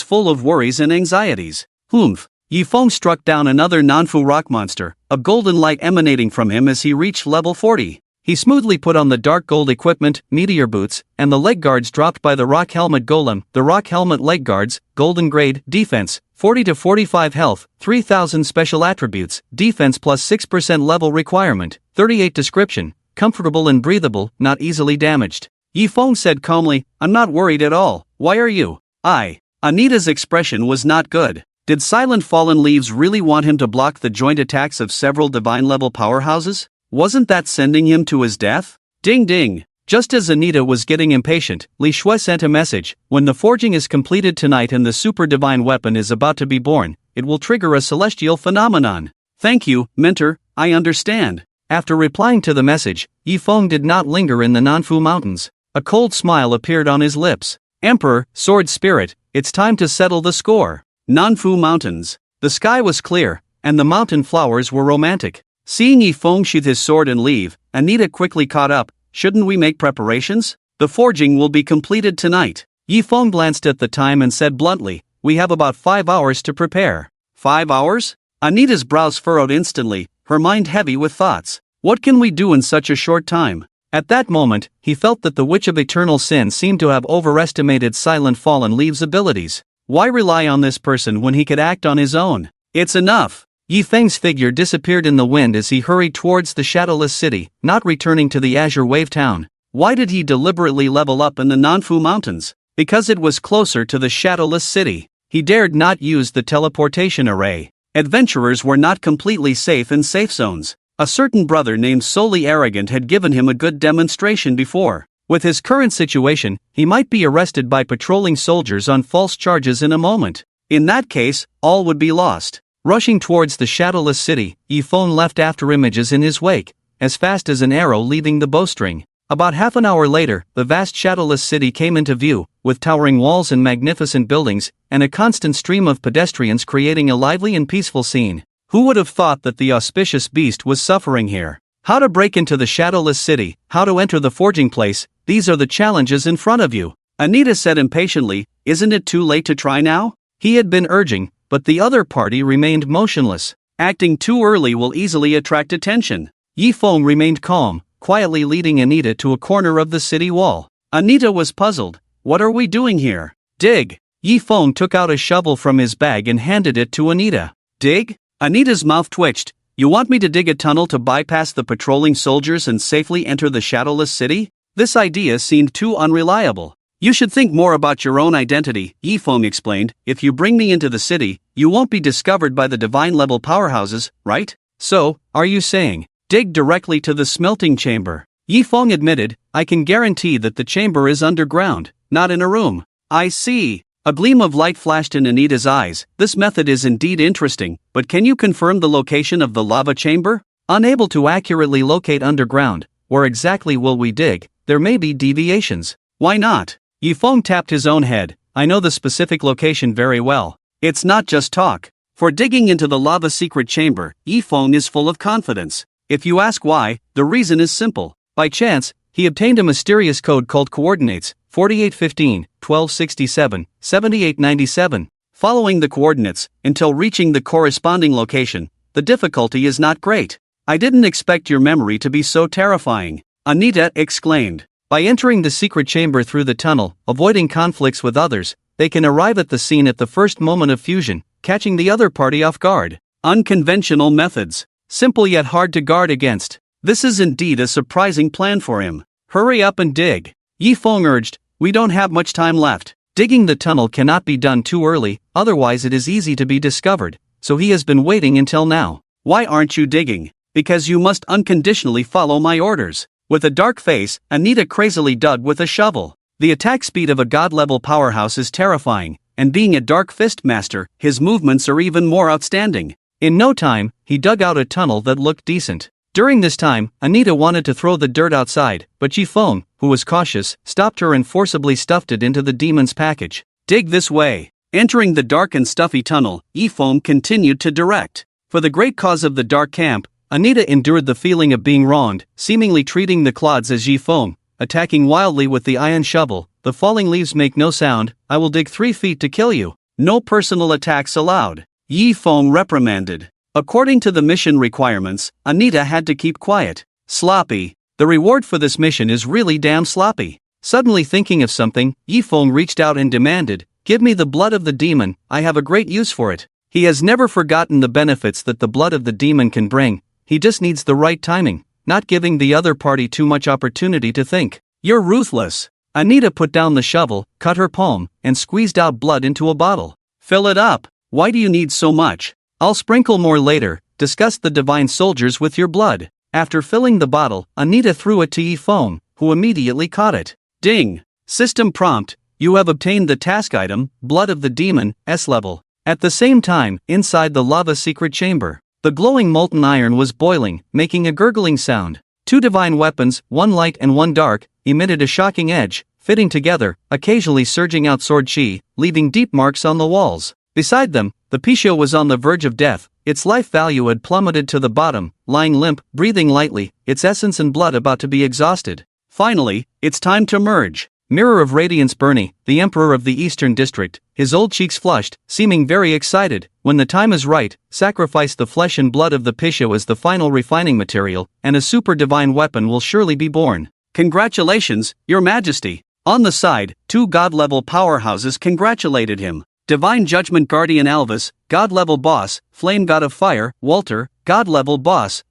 full of worries and anxieties. Humph. Yifeng struck down another Nanfu rock monster, a golden light emanating from him as he reached level 40. He smoothly put on the dark gold equipment, meteor boots, and the leg guards dropped by the rock helmet golem. The rock helmet leg guards, golden grade, defense, 40 to 45 health, 3000 special attributes, defense plus 6% level requirement, 38 description, comfortable and breathable, not easily damaged. Yifeng said calmly, I'm not worried at all, why are you? Anita's expression was not good. Did Silent Fallen Leaves really want him to block the joint attacks of several divine level powerhouses? Wasn't that sending him to his death? Ding ding! Just as Anita was getting impatient, Li Shui sent a message. When the forging is completed tonight and the super divine weapon is about to be born, it will trigger a celestial phenomenon. Thank you, Mentor, I understand. After replying to the message, Yifeng did not linger in the Nanfu Mountains. A cold smile appeared on his lips. Emperor, Sword Spirit, it's time to settle the score. Nanfu Mountains. The sky was clear, and the mountain flowers were romantic. Seeing Yifeng sheath his sword and leave, Anita quickly caught up. Shouldn't we make preparations? The forging will be completed tonight. Yifeng glanced at the time and said bluntly, we have about 5 hours to prepare. 5 hours? Anita's brows furrowed instantly, her mind heavy with thoughts. What can we do in such a short time? At that moment, he felt that the Witch of Eternal Sin seemed to have overestimated Silent Fallen Leaves' abilities. Why rely on this person when he could act on his own? It's enough! Yifeng's figure disappeared in the wind as he hurried towards the shadowless city, not returning to the Azure Wave Town. Why did he deliberately level up in the Nanfu Mountains? Because it was closer to the shadowless city. He dared not use the teleportation array. Adventurers were not completely safe in safe zones. A certain brother named Solely Arrogant had given him a good demonstration before. With his current situation, he might be arrested by patrolling soldiers on false charges in a moment. In that case, all would be lost. Rushing towards the shadowless city, Yifeng left after images in his wake, as fast as an arrow leaving the bowstring. About half an hour later, the vast shadowless city came into view, with towering walls and magnificent buildings, and a constant stream of pedestrians creating a lively and peaceful scene. Who would have thought that the auspicious beast was suffering here? How to break into the shadowless city, how to enter the forging place, these are the challenges in front of you. Anita said impatiently, isn't it too late to try now? He had been urging, but the other party remained motionless. Acting too early will easily attract attention. Yifeng remained calm, quietly leading Anita to a corner of the city wall. Anita was puzzled. What are we doing here? Dig! Yifeng took out a shovel from his bag and handed it to Anita. Dig? Anita's mouth twitched. You want me to dig a tunnel to bypass the patrolling soldiers and safely enter the shadowless city? This idea seemed too unreliable. You should think more about your own identity, Yifeng explained. If you bring me into the city, you won't be discovered by the divine level powerhouses, right? So, are you saying, dig directly to the smelting chamber? Yifeng admitted, I can guarantee that the chamber is underground, not in a room. I see. A gleam of light flashed in Anita's eyes. This method is indeed interesting, but can you confirm the location of the lava chamber? Unable to accurately locate underground, where exactly will we dig? There may be deviations. Why not? Yifeng tapped his own head. I know the specific location very well. It's not just talk. For digging into the lava secret chamber, Yifeng is full of confidence. If you ask why, the reason is simple. By chance, he obtained a mysterious code called coordinates, 4815, 1267, 7897. Following the coordinates, until reaching the corresponding location, the difficulty is not great. I didn't expect your memory to be so terrifying, Anita exclaimed. By entering the secret chamber through the tunnel, avoiding conflicts with others, they can arrive at the scene at the first moment of fusion, catching the other party off guard. Unconventional methods. Simple yet hard to guard against. This is indeed a surprising plan for him. Hurry up and dig. Yifeng urged. We don't have much time left. Digging the tunnel cannot be done too early, otherwise it is easy to be discovered, so he has been waiting until now. Why aren't you digging? Because you must unconditionally follow my orders. With a dark face, Anita crazily dug with a shovel. The attack speed of a god-level powerhouse is terrifying, and being a dark fist master, his movements are even more outstanding. In no time, he dug out a tunnel that looked decent. During this time, Anita wanted to throw the dirt outside, but Yifeng, who was cautious, stopped her and forcibly stuffed it into the demon's package. Dig this way. Entering the dark and stuffy tunnel, Yifeng continued to direct. For the great cause of the dark camp, Anita endured the feeling of being wronged, seemingly treating the clods as Yifeng, attacking wildly with the iron shovel. The falling leaves make no sound. I will dig 3 feet to kill you. No personal attacks allowed. Yifeng reprimanded. According to the mission requirements, Anita had to keep quiet. Sloppy. The reward for this mission is really damn sloppy. Suddenly thinking of something, Yifeng reached out and demanded, "Give me the blood of the demon, I have a great use for it." He has never forgotten the benefits that the blood of the demon can bring. He just needs the right timing, not giving the other party too much opportunity to think. You're ruthless. Anita put down the shovel, cut her palm, and squeezed out blood into a bottle. Fill it up. Why do you need so much? I'll sprinkle more later. Discuss the divine soldiers with your blood. After filling the bottle, Anita threw it to Yifeng, who immediately caught it. Ding. System prompt. You have obtained the task item, Blood of the Demon, S level. At the same time, inside the lava secret chamber, the glowing molten iron was boiling, making a gurgling sound. 2 divine weapons, one light and one dark, emitted a shocking edge, fitting together, occasionally surging out sword chi, leaving deep marks on the walls. Beside them, the Picho was on the verge of death. Its life value had plummeted to the bottom, lying limp, breathing lightly, its essence and blood about to be exhausted. Finally, it's time to merge. Mirror of Radiance Bernie, the Emperor of the Eastern District, his old cheeks flushed, seeming very excited. When the time is right, sacrifice the flesh and blood of the Picho as the final refining material, and a super divine weapon will surely be born. Congratulations, Your Majesty. On the side, 2 god-level powerhouses congratulated him. Divine Judgment Guardian Alvis, God-level boss, Flame God of Fire, Walter, God-level boss,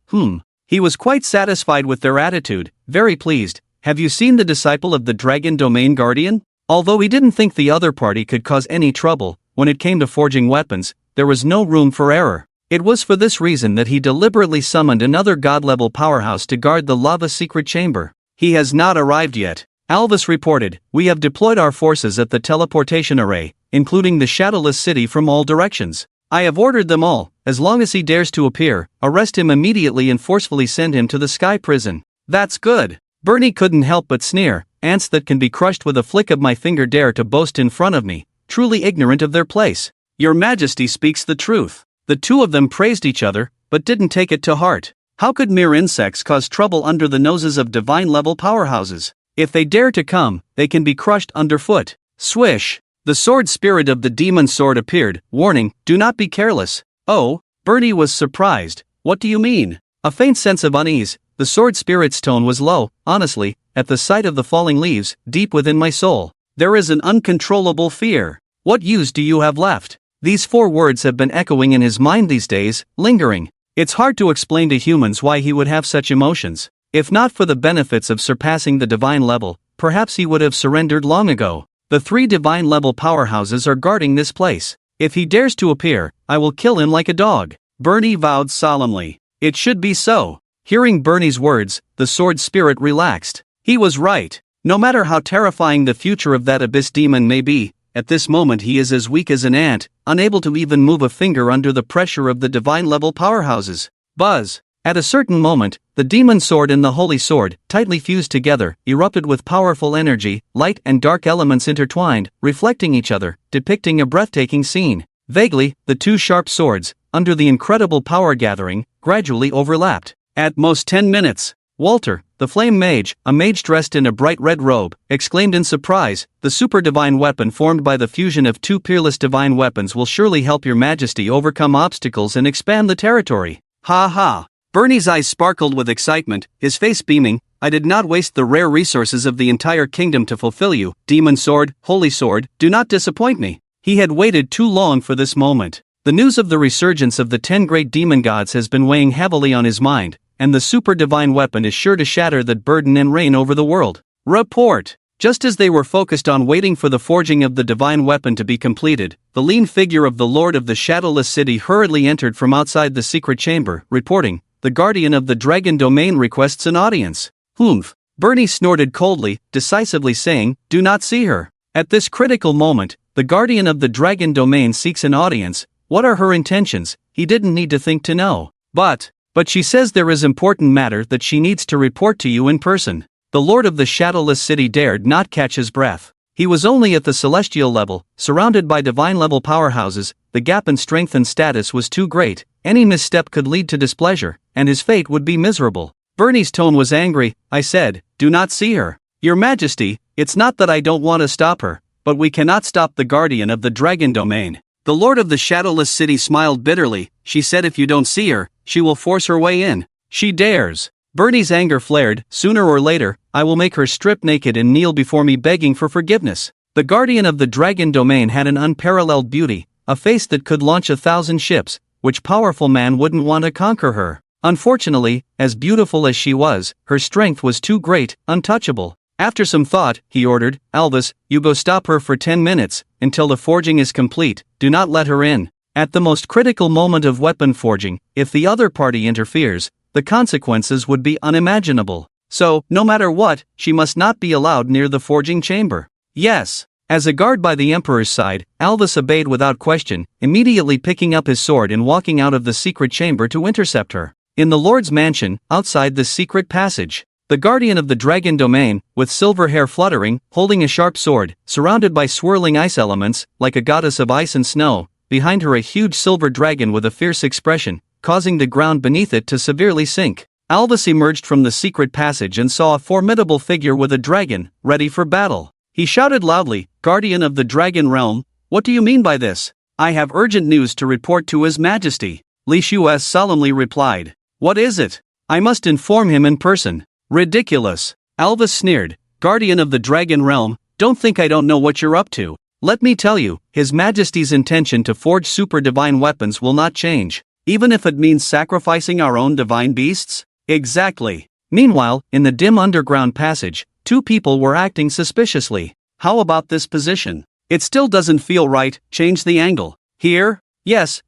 He was quite satisfied with their attitude, very pleased. Have you seen the disciple of the Dragon Domain Guardian? Although he didn't think the other party could cause any trouble, when it came to forging weapons, there was no room for error. It was for this reason that he deliberately summoned another god-level powerhouse to guard the lava secret chamber. He has not arrived yet. Alvis reported, we have deployed our forces at the teleportation array, including the Shadowless City from all directions. I have ordered them all, as long as he dares to appear, arrest him immediately and forcefully send him to the Sky Prison. That's good. Bernie couldn't help but sneer. Ants that can be crushed with a flick of my finger dare to boast in front of me, truly ignorant of their place. Your Majesty speaks the truth. The 2 of them praised each other, but didn't take it to heart. How could mere insects cause trouble under the noses of divine-level powerhouses? If they dare to come, they can be crushed underfoot. Swish! The sword spirit of the demon sword appeared, warning, do not be careless. Oh, Bernie was surprised. What do you mean? A faint sense of unease. The sword spirit's tone was low, honestly, at the sight of the falling leaves, deep within my soul. There is an uncontrollable fear. What use do you have left? These 4 words have been echoing in his mind these days, lingering. It's hard to explain to humans why he would have such emotions. If not for the benefits of surpassing the divine level, perhaps he would have surrendered long ago. The 3 divine level powerhouses are guarding this place. If he dares to appear, I will kill him like a dog. Bernie vowed solemnly. It should be so. Hearing Bernie's words, the sword spirit relaxed. He was right. No matter how terrifying the future of that abyss demon may be, at this moment he is as weak as an ant, unable to even move a finger under the pressure of the divine level powerhouses. Buzz. At a certain moment, The demon sword and the holy sword, tightly fused together, erupted with powerful energy, light and dark elements intertwined, reflecting each other, depicting a breathtaking scene. Vaguely, the two sharp swords, under the incredible power gathering, gradually overlapped. At most 10 minutes. Walter, the flame mage, a mage dressed in a bright red robe, exclaimed in surprise, "The super divine weapon formed by the fusion of two peerless divine weapons will surely help your majesty overcome obstacles and expand the territory." Ha ha. Bernie's eyes sparkled with excitement, his face beaming. "I did not waste the rare resources of the entire kingdom to fulfill you. Demon sword, holy sword, do not disappoint me." He had waited too long for this moment. The news of the resurgence of the 10 great demon gods has been weighing heavily on his mind, and the super divine weapon is sure to shatter that burden and reign over the world. Report. Just as they were focused on waiting for the forging of the divine weapon to be completed, the lean figure of the Lord of the Shadowless City hurriedly entered from outside the secret chamber, reporting, "The guardian of the dragon domain requests an audience." "Humph." Bernie snorted coldly, decisively saying, "Do not see her." At this critical moment, the guardian of the dragon domain seeks an audience. What are her intentions? He didn't need to think to know. But she says there is important matter that she needs to report to you in person. The Lord of the Shadowless City dared not catch his breath. He was only at the celestial level, surrounded by divine-level powerhouses. The gap in strength and status was too great. Any misstep could lead to displeasure, and his fate would be miserable. Bernie's tone was angry. "I said, do not see her. Your Majesty, it's not that I don't want to stop her, but we cannot stop the guardian of the dragon domain." The Lord of the Shadowless City smiled bitterly. "She said if you don't see her, she will force her way in. She dares." Bernie's anger flared. "Sooner or later, I will make her strip naked and kneel before me begging for forgiveness." The guardian of the dragon domain had an unparalleled beauty, a face that could launch 1,000 ships. Which powerful man wouldn't want to conquer her? Unfortunately, as beautiful as she was, her strength was too great, untouchable. After some thought, he ordered, "Alvis, you go stop her for 10 minutes, until the forging is complete. Do not let her in." At the most critical moment of weapon forging, if the other party interferes, the consequences would be unimaginable. So, no matter what, she must not be allowed near the forging chamber. Yes. As a guard by the Emperor's side, Alvis obeyed without question, immediately picking up his sword and walking out of the secret chamber to intercept her. In the Lord's mansion, outside the secret passage, the guardian of the dragon domain, with silver hair fluttering, holding a sharp sword, surrounded by swirling ice elements, like a goddess of ice and snow, behind her a huge silver dragon with a fierce expression, causing the ground beneath it to severely sink. Alvis emerged from the secret passage and saw a formidable figure with a dragon, ready for battle. He shouted loudly, "Guardian of the Dragon Realm, what do you mean by this?" "I have urgent news to report to His Majesty," Li Shues solemnly replied. "What is it?" "I must inform him in person." "Ridiculous." Alvis sneered. "Guardian of the Dragon Realm, don't think I don't know what you're up to. Let me tell you, His Majesty's intention to forge super divine weapons will not change, even if it means sacrificing our own divine beasts." "Exactly." Meanwhile, in the dim underground passage, two people were acting suspiciously. "How about this position? It still doesn't feel right, change the angle." "Here? Yes,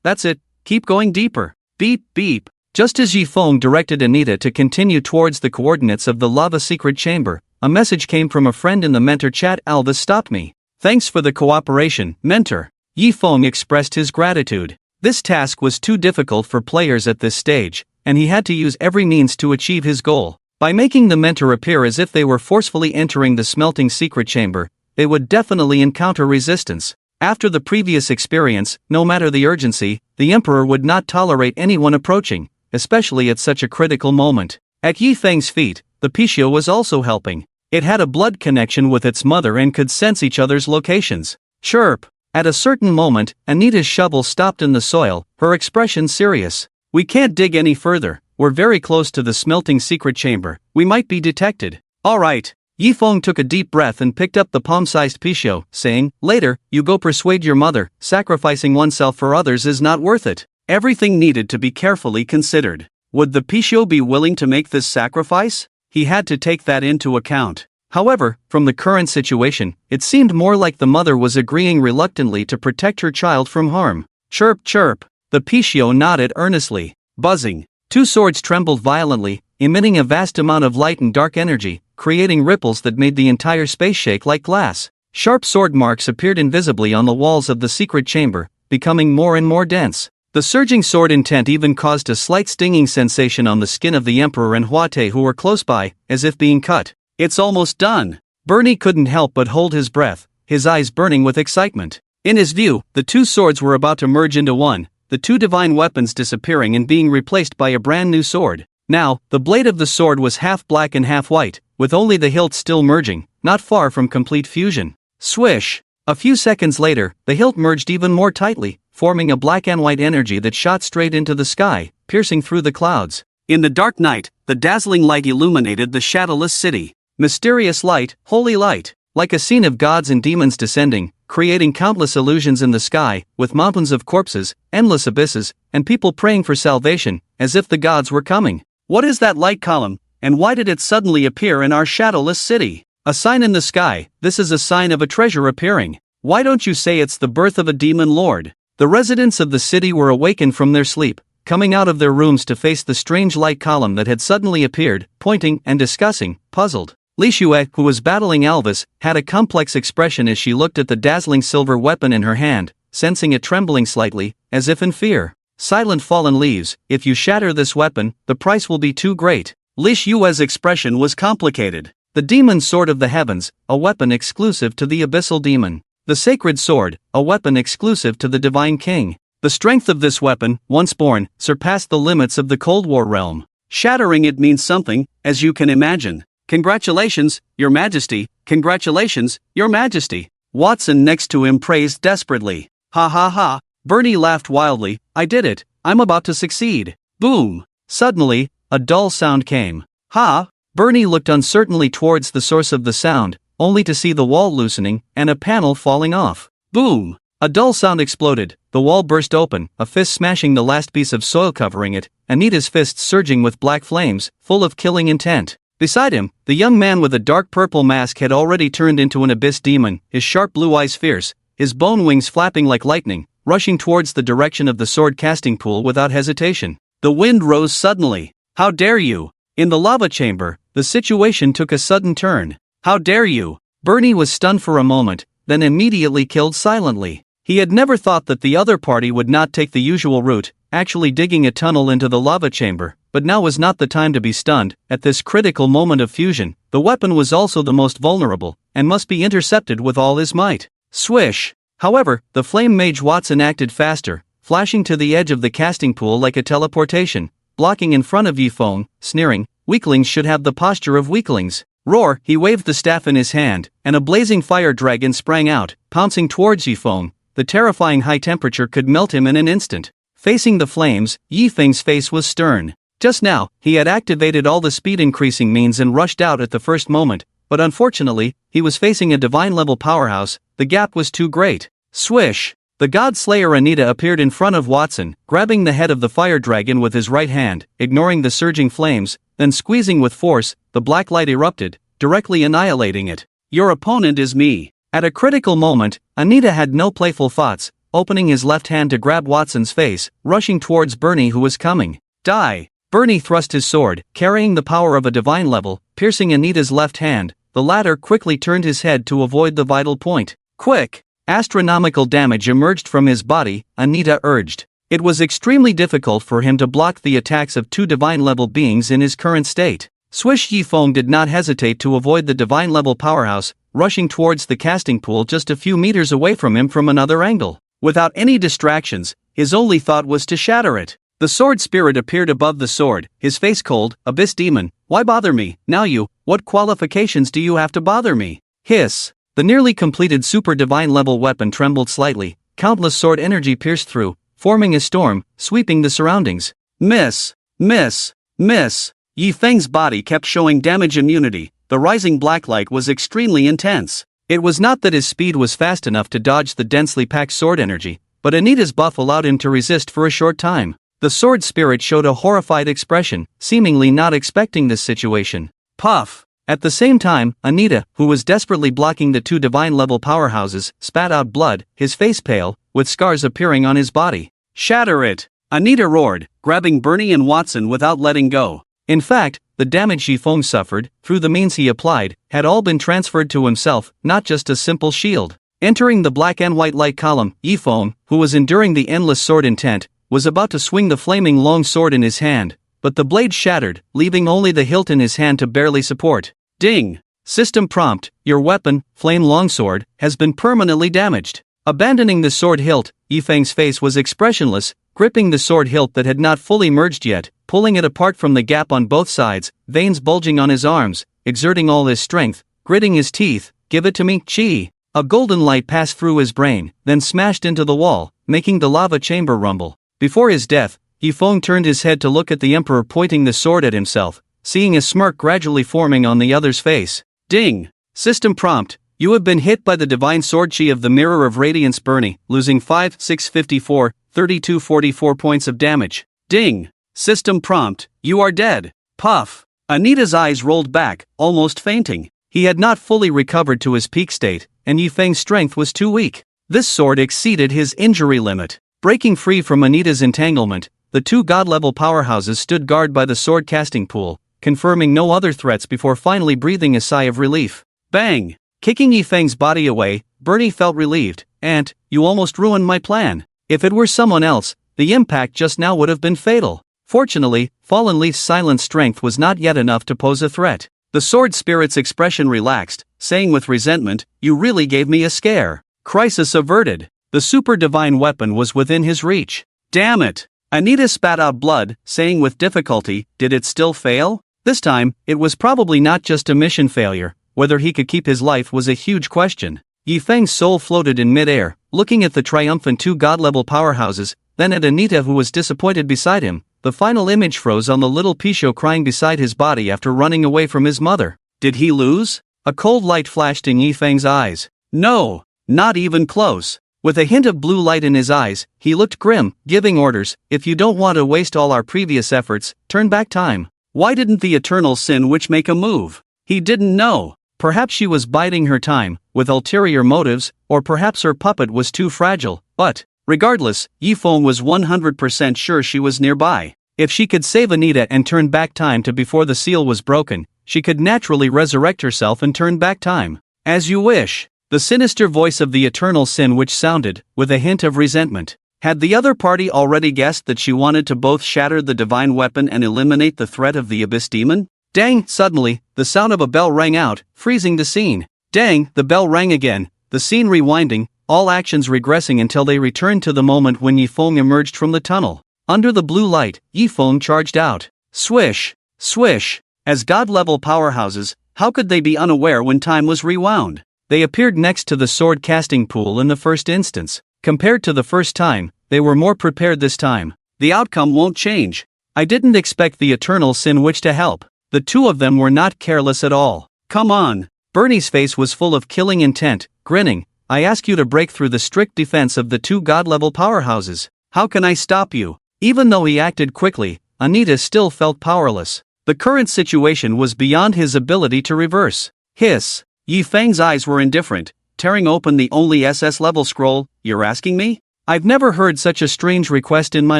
that's it, keep going deeper." Beep, beep. Just as Yi Feng directed Anita to continue towards the coordinates of the lava secret chamber, a message came from a friend in the mentor chat. "Alvis stopped me. Thanks for the cooperation, mentor." Yi Feng expressed his gratitude. This task was too difficult for players at this stage, and he had to use every means to achieve his goal. By making the mentor appear as if they were forcefully entering the smelting secret chamber, they would definitely encounter resistance. After the previous experience, no matter the urgency, the Emperor would not tolerate anyone approaching, especially at such a critical moment. At Yi Feng's feet, the Picho was also helping. It had a blood connection with its mother and could sense each other's locations. Chirp! At a certain moment, Anita's shovel stopped in the soil, her expression serious. "We can't dig any further. We're very close to the smelting secret chamber. We might be detected." "All right." Yi Feng took a deep breath and picked up the palm-sized Picho, saying, "Later, you go persuade your mother. Sacrificing oneself for others is not worth it." Everything needed to be carefully considered. Would the Picho be willing to make this sacrifice? He had to take that into account. However, from the current situation, it seemed more like the mother was agreeing reluctantly to protect her child from harm. Chirp, chirp. The Picho nodded earnestly. Buzzing. Two swords trembled violently, emitting a vast amount of light and dark energy, creating ripples that made the entire space shake like glass. Sharp sword marks appeared invisibly on the walls of the secret chamber, becoming more and more dense. The surging sword intent even caused a slight stinging sensation on the skin of the Emperor and Huate, who were close by, as if being cut. It's almost done. Bernie couldn't help but hold his breath, his eyes burning with excitement. In his view, the two swords were about to merge into one, the two divine weapons disappearing and being replaced by a brand new sword. Now, the blade of the sword was half black and half white, with only the hilt still merging, not far from complete fusion. Swish! A few seconds later, the hilt merged even more tightly, forming a black and white energy that shot straight into the sky, piercing through the clouds. In the dark night, the dazzling light illuminated the shadowless city. Mysterious light, holy light, like a scene of gods and demons descending, creating countless illusions in the sky, with mountains of corpses, endless abysses, and people praying for salvation, as if the gods were coming. What is that light column, and why did it suddenly appear in our shadowless city? A sign in the sky, this is a sign of a treasure appearing. Why don't you say it's the birth of a demon lord? The residents of the city were awakened from their sleep, coming out of their rooms to face the strange light column that had suddenly appeared, pointing and discussing, puzzled. Li Xue, who was battling Alvis, had a complex expression as she looked at the dazzling silver weapon in her hand, sensing it trembling slightly, as if in fear. Silent fallen leaves, if you shatter this weapon, the price will be too great. Li Xue's expression was complicated. The demon sword of the heavens, a weapon exclusive to the abyssal demon. The sacred sword, a weapon exclusive to the divine king. The strength of this weapon, once born, surpassed the limits of the Cold War realm. Shattering it means something, as you can imagine. Congratulations, Your Majesty, congratulations, Your Majesty. Watson next to him praised desperately. Ha ha ha, Bernie laughed wildly, I did it, I'm about to succeed. Boom! Suddenly, a dull sound came. Ha! Bernie looked uncertainly towards the source of the sound, only to see the wall loosening and a panel falling off. Boom! A dull sound exploded, the wall burst open, a fist smashing the last piece of soil covering it, Anita's fist surging with black flames, full of killing intent. Beside him, the young man with a dark purple mask had already turned into an abyss demon, his sharp blue eyes fierce, his bone wings flapping like lightning, rushing towards the direction of the sword casting pool without hesitation. The wind rose suddenly. How dare you! In the lava chamber, the situation took a sudden turn. How dare you! Bernie was stunned for a moment, then immediately killed silently. He had never thought that the other party would not take the usual route, actually digging a tunnel into the lava chamber, but now was not the time to be stunned. At this critical moment of fusion, the weapon was also the most vulnerable, and must be intercepted with all his might. Swish! However, the flame mage Watson acted faster, flashing to the edge of the casting pool like a teleportation, blocking in front of Yifeng, sneering, weaklings should have the posture of weaklings. Roar! He waved the staff in his hand, and a blazing fire dragon sprang out, pouncing towards Yifeng. The terrifying high temperature could melt him in an instant. Facing the flames, Yifeng's face was stern. Just now, he had activated all the speed-increasing means and rushed out at the first moment, but unfortunately, he was facing a divine-level powerhouse, the gap was too great. Swish! The God Slayer Anita appeared in front of Watson, grabbing the head of the fire dragon with his right hand, ignoring the surging flames, then squeezing with force, the black light erupted, directly annihilating it. Your opponent is me. At a critical moment, Anita had no playful thoughts, opening his left hand to grab Watson's face, rushing towards Bernie who was coming. Die! Bernie thrust his sword, carrying the power of a divine level, piercing Anita's left hand. The latter quickly turned his head to avoid the vital point. Quick! Astronomical damage emerged from his body, Anita urged. It was extremely difficult for him to block the attacks of two divine-level beings in his current state. Swish Yifeng did not hesitate to avoid the divine-level powerhouse, rushing towards the casting pool just a few meters away from him from another angle. Without any distractions, his only thought was to shatter it. The sword spirit appeared above the sword, his face cold. Abyss demon, why bother me? Now what qualifications do you have to bother me? Hiss! The nearly completed super divine level weapon trembled slightly, countless sword energy pierced through, forming a storm, sweeping the surroundings. Miss! Miss! Miss! Yifeng's body kept showing damage immunity. The rising black light was extremely intense. It was not that his speed was fast enough to dodge the densely packed sword energy, but Anita's buff allowed him to resist for a short time. The sword spirit showed a horrified expression, seemingly not expecting this situation. Puff! At the same time, Anita, who was desperately blocking the two divine-level powerhouses, spat out blood, his face pale, with scars appearing on his body. Shatter it! Anita roared, grabbing Bernie and Watson without letting go. In fact, the damage Yifeng suffered, through the means he applied, had all been transferred to himself, not just a simple shield. Entering the black and white light column, Yifeng, who was enduring the endless sword intent, was about to swing the flaming long sword in his hand, but the blade shattered, leaving only the hilt in his hand to barely support. Ding! System prompt, your weapon, flame longsword, has been permanently damaged. Abandoning the sword hilt, Yifeng's face was expressionless, gripping the sword hilt that had not fully merged yet, pulling it apart from the gap on both sides, veins bulging on his arms, exerting all his strength, gritting his teeth. Give it to me, chi! A golden light passed through his brain, then smashed into the wall, making the lava chamber rumble. Before his death, Yifeng turned his head to look at the emperor pointing the sword at himself, seeing a smirk gradually forming on the other's face. Ding! System prompt, you have been hit by the divine sword chi of the Mirror of Radiance Bernie, losing 5, 6, 54, 32, 44 points of damage. Ding! System prompt, you are dead. Puff! Anita's eyes rolled back, almost fainting. He had not fully recovered to his peak state, and Yifeng's strength was too weak. This sword exceeded his injury limit. Breaking free from Anita's entanglement, the two god-level powerhouses stood guard by the sword casting pool, confirming no other threats before finally breathing a sigh of relief. Bang! Kicking Yifeng's body away, Bernie felt relieved. "Aunt, you almost ruined my plan. If it were someone else, the impact just now would have been fatal." Fortunately, Fallen Leaf's silent strength was not yet enough to pose a threat. The sword spirit's expression relaxed, saying with resentment, "You really gave me a scare." Crisis averted. The super divine weapon was within his reach. Damn it! Anita spat out blood, saying with difficulty, "Did it still fail?" This time, it was probably not just a mission failure. Whether he could keep his life was a huge question. Yifeng's soul floated in midair, looking at the triumphant two god-level powerhouses, then at Anita who was disappointed beside him. The final image froze on the little Picho crying beside his body after running away from his mother. Did he lose? A cold light flashed in Yifeng's eyes. No, not even close. With a hint of blue light in his eyes, he looked grim, giving orders. "If you don't want to waste all our previous efforts, turn back time." Why didn't the Eternal Sin Witch make a move? He didn't know. Perhaps she was biding her time, with ulterior motives, or perhaps her puppet was too fragile, but regardless, Yifeng was 100% sure she was nearby. If she could save Anita and turn back time to before the seal was broken, she could naturally resurrect herself and turn back time. "As you wish." The sinister voice of the Eternal Sin Witch sounded, with a hint of resentment. Had the other party already guessed that she wanted to both shatter the divine weapon and eliminate the threat of the Abyss Demon? Dang! Suddenly, the sound of a bell rang out, freezing the scene. Dang! The bell rang again, the scene rewinding, all actions regressing until they returned to the moment when Yifeng emerged from the tunnel. Under the blue light, Yifeng charged out. Swish! Swish! As god-level powerhouses, how could they be unaware when time was rewound? They appeared next to the sword casting pool in the first instance. Compared to the first time, they were more prepared this time. The outcome won't change. I didn't expect the Eternal Sin Witch to help. The two of them were not careless at all. Come on! Bernie's face was full of killing intent, grinning. "I ask you to break through the strict defense of the two god-level powerhouses. How can I stop you?" Even though he acted quickly, Anita still felt powerless. The current situation was beyond his ability to reverse. Hiss! Yifeng's eyes were indifferent, tearing open the only SS-level scroll. "You're asking me?" I've never heard such a strange request in my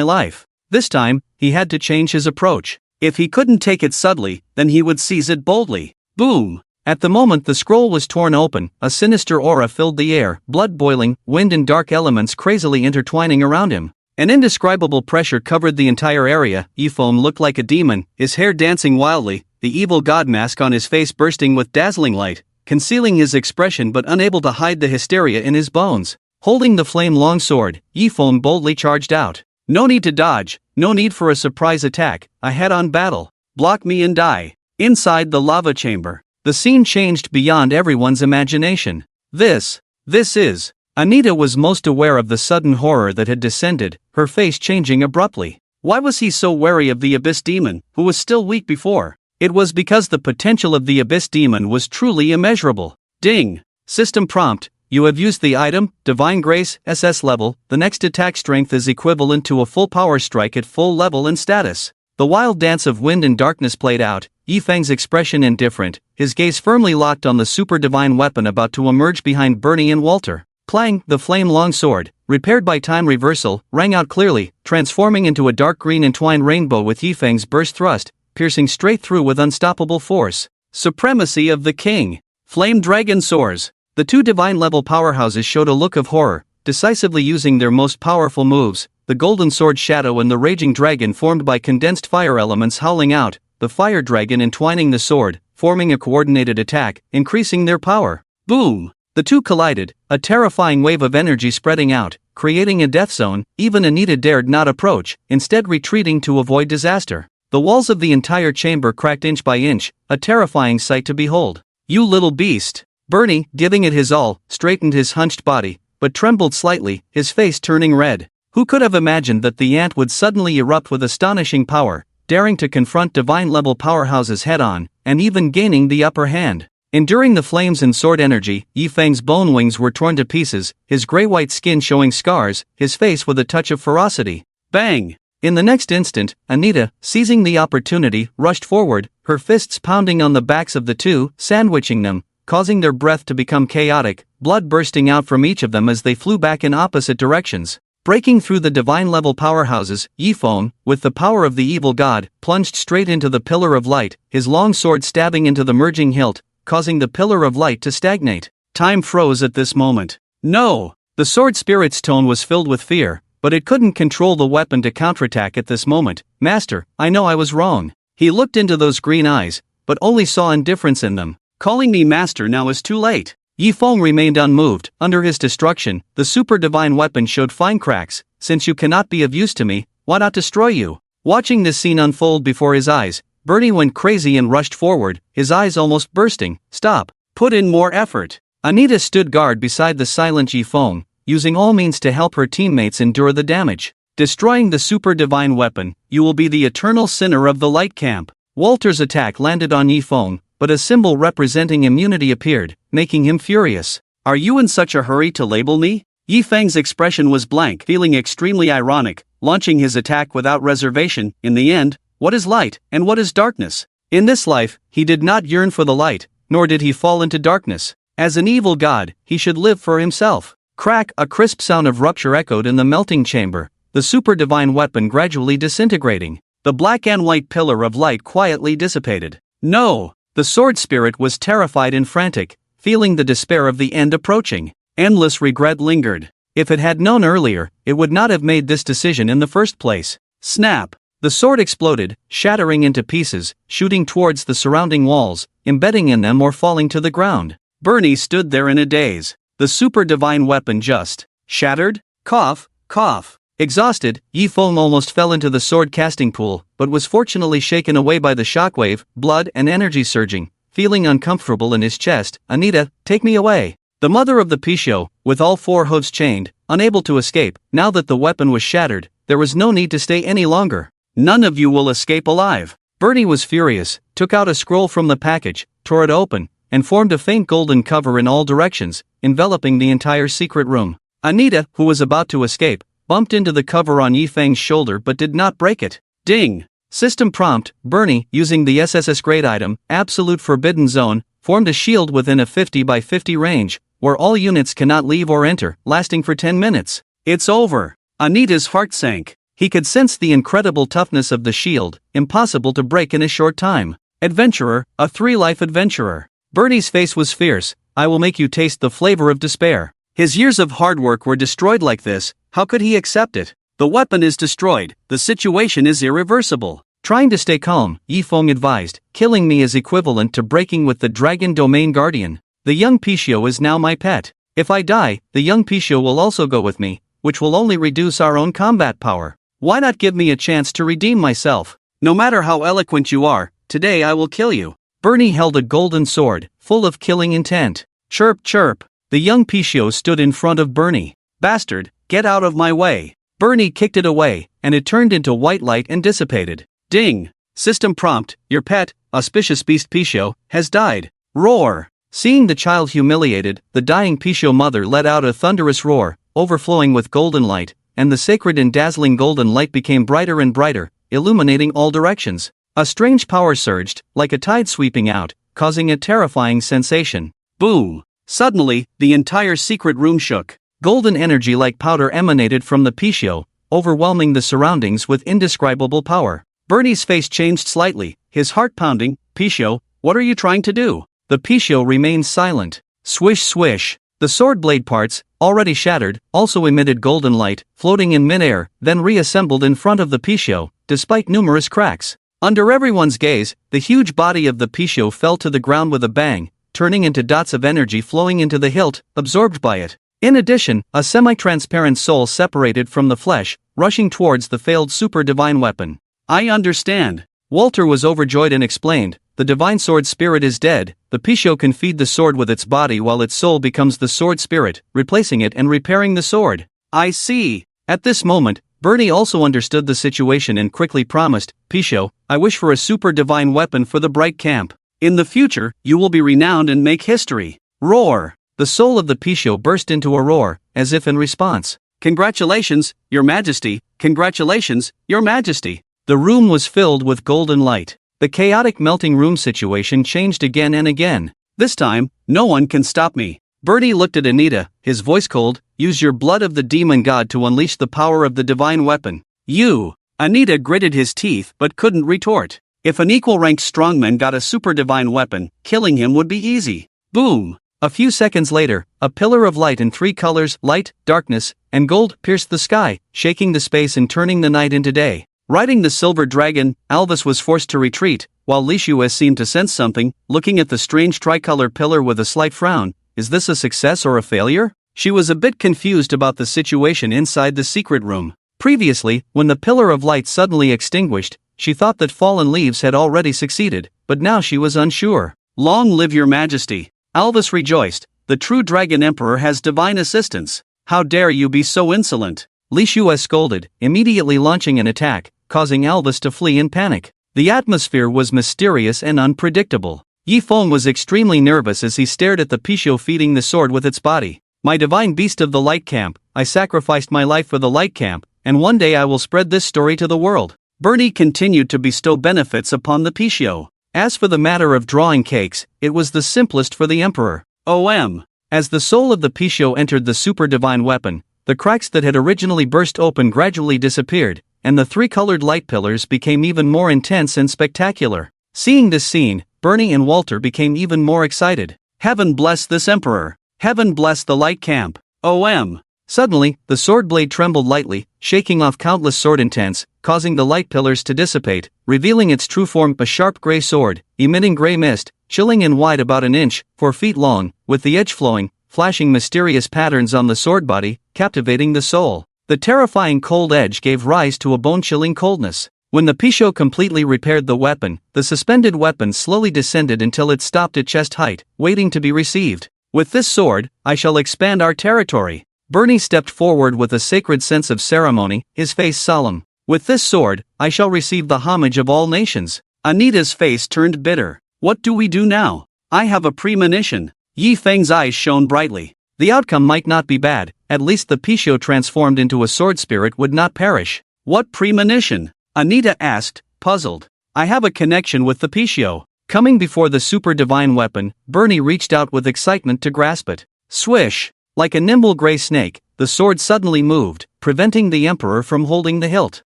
life. This time, he had to change his approach. If he couldn't take it subtly, then he would seize it boldly. Boom! At the moment the scroll was torn open, a sinister aura filled the air, blood boiling, wind and dark elements crazily intertwining around him. An indescribable pressure covered the entire area. Yifeng looked like a demon, his hair dancing wildly, the evil god mask on his face bursting with dazzling light, concealing his expression but unable to hide the hysteria in his bones. Holding the flame longsword, Yifeng boldly charged out. No need to dodge, no need for a surprise attack, a head-on battle. Block me and die. Inside the lava chamber, the scene changed beyond everyone's imagination. This is... Anita was most aware of the sudden horror that had descended, her face changing abruptly. Why was he so wary of the Abyss Demon, who was still weak before? It was because the potential of the Abyss Demon was truly immeasurable. Ding! System prompt, you have used the item, Divine Grace, SS level. The next attack strength is equivalent to a full power strike at full level and status. The wild dance of wind and darkness played out, Yifeng's expression indifferent, his gaze firmly locked on the super divine weapon about to emerge behind Bernie and Walter. Clang! The flame longsword, repaired by time reversal, rang out clearly, transforming into a dark green entwined rainbow with Yifeng's burst thrust, piercing straight through with unstoppable force. Supremacy of the king! Flame dragon soars! The two divine level powerhouses showed a look of horror, decisively using their most powerful moves, the golden sword shadow and the raging dragon formed by condensed fire elements howling out, the fire dragon entwining the sword, forming a coordinated attack, increasing their power. Boom! The two collided, a terrifying wave of energy spreading out, creating a death zone. Even Anita dared not approach, instead retreating to avoid disaster. The walls of the entire chamber cracked inch by inch, a terrifying sight to behold. "You little beast!" Bernie, giving it his all, straightened his hunched body, but trembled slightly, his face turning red. Who could have imagined that the ant would suddenly erupt with astonishing power, daring to confront divine-level powerhouses head-on, and even gaining the upper hand? Enduring the flames and sword energy, Yifeng's bone wings were torn to pieces, his gray-white skin showing scars, his face with a touch of ferocity. Bang! In the next instant, Anita, seizing the opportunity, rushed forward, her fists pounding on the backs of the two, sandwiching them, causing their breath to become chaotic, blood bursting out from each of them as they flew back in opposite directions. Breaking through the divine-level powerhouses, Yifeng, with the power of the evil god, plunged straight into the pillar of light, his long sword stabbing into the merging hilt, causing the pillar of light to stagnate. Time froze at this moment. No! The sword spirit's tone was filled with fear, but it couldn't control the weapon to counterattack at this moment. "Master, I know I was wrong." He looked into those green eyes, but only saw indifference in them. "Calling me master now is too late." Yifeng remained unmoved. Under his destruction, the super divine weapon showed fine cracks. "Since you cannot be of use to me, why not destroy you?" Watching this scene unfold before his eyes, Bernie went crazy and rushed forward, his eyes almost bursting. "Stop! Put in more effort!" Anita stood guard beside the silent Yifeng, using all means to help her teammates endure the damage. Destroying the super divine weapon, you will be the eternal sinner of the light camp. Walter's attack landed on Yifeng, but a symbol representing immunity appeared, making him furious. "Are you in such a hurry to label me?" Yifeng's expression was blank, feeling extremely ironic, launching his attack without reservation. In the end, what is light, and what is darkness? In this life, he did not yearn for the light, nor did he fall into darkness. As an evil god, he should live for himself. Crack! A crisp sound of rupture echoed in the melting chamber, the super divine weapon gradually disintegrating. The black and white pillar of light quietly dissipated. No! The sword spirit was terrified and frantic, feeling the despair of the end approaching. Endless regret lingered. If it had known earlier, it would not have made this decision in the first place. Snap! The sword exploded, shattering into pieces, shooting towards the surrounding walls, embedding in them or falling to the ground. Bernie stood there in a daze. The super divine weapon just shattered? Cough, cough. Exhausted, Yifeng almost fell into the sword casting pool, but was fortunately shaken away by the shockwave, blood and energy surging. Feeling uncomfortable in his chest, "Anita, take me away." The mother of the Picho, with all four hooves chained, unable to escape, now that the weapon was shattered, there was no need to stay any longer. "None of you will escape alive." Bernie was furious, took out a scroll from the package, tore it open, and formed a faint golden cover in all directions, enveloping the entire secret room. Anita, who was about to escape, bumped into the cover on Yifeng's shoulder but did not break it. Ding! System prompt. Bernie, using the SSS grade item, Absolute Forbidden Zone, formed a shield within a 50 by 50 range, where all units cannot leave or enter, lasting for 10 minutes. "It's over." Anita's heart sank. He could sense the incredible toughness of the shield, impossible to break in a short time. Adventurer, a 3-life adventurer. Bernie's face was fierce. "I will make you taste the flavor of despair." His years of hard work were destroyed like this. How could he accept it? The weapon is destroyed. The situation is irreversible. Trying to stay calm, Yifeng advised, "Killing me is equivalent to breaking with the Dragon Domain Guardian. The young Picho is now my pet. If I die, the young Picho will also go with me, which will only reduce our own combat power. Why not give me a chance to redeem myself? No matter how eloquent you are, today I will kill you." Bernie held a golden sword, full of killing intent. Chirp chirp. The young Picho stood in front of Bernie. "Bastard, get out of my way." Bernie kicked it away, and it turned into white light and dissipated. Ding! System prompt, your pet, auspicious beast Picho, has died. Roar! Seeing the child humiliated, the dying Picho mother let out a thunderous roar, overflowing with golden light, and the sacred and dazzling golden light became brighter and brighter, illuminating all directions. A strange power surged, like a tide sweeping out, causing a terrifying sensation. Boom! Suddenly, the entire secret room shook. Golden energy like powder emanated from the Picho, overwhelming the surroundings with indescribable power. Bernie's face changed slightly, his heart pounding. "Picho, what are you trying to do?" The Picho remained silent. Swish swish. The sword blade parts, already shattered, also emitted golden light, floating in midair, then reassembled in front of the Picho, despite numerous cracks. Under everyone's gaze, the huge body of the Picho fell to the ground with a bang, turning into dots of energy flowing into the hilt, absorbed by it. In addition, a semi-transparent soul separated from the flesh, rushing towards the failed super divine weapon. I understand. Walter was overjoyed and explained, the divine sword spirit is dead, the Picho can feed the sword with its body while its soul becomes the sword spirit, replacing it and repairing the sword. I see. At this moment, Bernie also understood the situation and quickly promised, Picho, I wish for a super divine weapon for the Bright Camp. In the future, you will be renowned and make history. Roar! The soul of the Picho burst into a roar, as if in response. Congratulations, Your Majesty, congratulations, Your Majesty. The room was filled with golden light. The chaotic melting room situation changed again and again. This time, no one can stop me. Bertie looked at Anita, his voice cold, use your blood of the demon god to unleash the power of the divine weapon. You! Anita gritted his teeth but couldn't retort. If an equal-ranked strongman got a super divine weapon, killing him would be easy. Boom! A few seconds later, a pillar of light in 3 colors, light, darkness, and gold, pierced the sky, shaking the space and turning the night into day. Riding the silver dragon, Alvis was forced to retreat, while Lishua seemed to sense something, looking at the strange tricolor pillar with a slight frown. Is this a success or a failure? She was a bit confused about the situation inside the secret room. Previously, when the pillar of light suddenly extinguished, she thought that fallen leaves had already succeeded, but now she was unsure. Long live your majesty! Alvis rejoiced, the true dragon emperor has divine assistance. How dare you be so insolent? Lishua scolded, immediately launching an attack, causing Alvis to flee in panic. The atmosphere was mysterious and unpredictable. Yifeng was extremely nervous as he stared at the Picho feeding the sword with its body. My divine beast of the light camp, I sacrificed my life for the light camp, and one day I will spread this story to the world. Bernie continued to bestow benefits upon the Picho. As for the matter of drawing cakes, it was the simplest for the emperor. OM. As the soul of the Picho entered the super divine weapon, the cracks that had originally burst open gradually disappeared, and the 3-colored light pillars became even more intense and spectacular. Seeing this scene, Bernie and Walter became even more excited. Heaven bless this emperor! Heaven bless the light camp! OM! Suddenly, the sword blade trembled lightly, shaking off countless sword intents, causing the light pillars to dissipate, revealing its true form, a sharp gray sword, emitting gray mist, chilling and wide about an inch, 4 feet long, with the edge flowing, flashing mysterious patterns on the sword body, captivating the soul. The terrifying cold edge gave rise to a bone-chilling coldness. When the Picho completely repaired the weapon, the suspended weapon slowly descended until it stopped at chest height, waiting to be received. With this sword, I shall expand our territory. Bernie stepped forward with a sacred sense of ceremony, his face solemn. With this sword, I shall receive the homage of all nations. Anita's face turned bitter. What do we do now? I have a premonition. Yi Feng's eyes shone brightly. The outcome might not be bad, at least the Picho transformed into a sword spirit would not perish. What premonition? Anita asked, puzzled. I have a connection with the Picho. Coming before the super divine weapon, Bernie reached out with excitement to grasp it. Swish! Like a nimble gray snake, the sword suddenly moved, preventing the emperor from holding the hilt.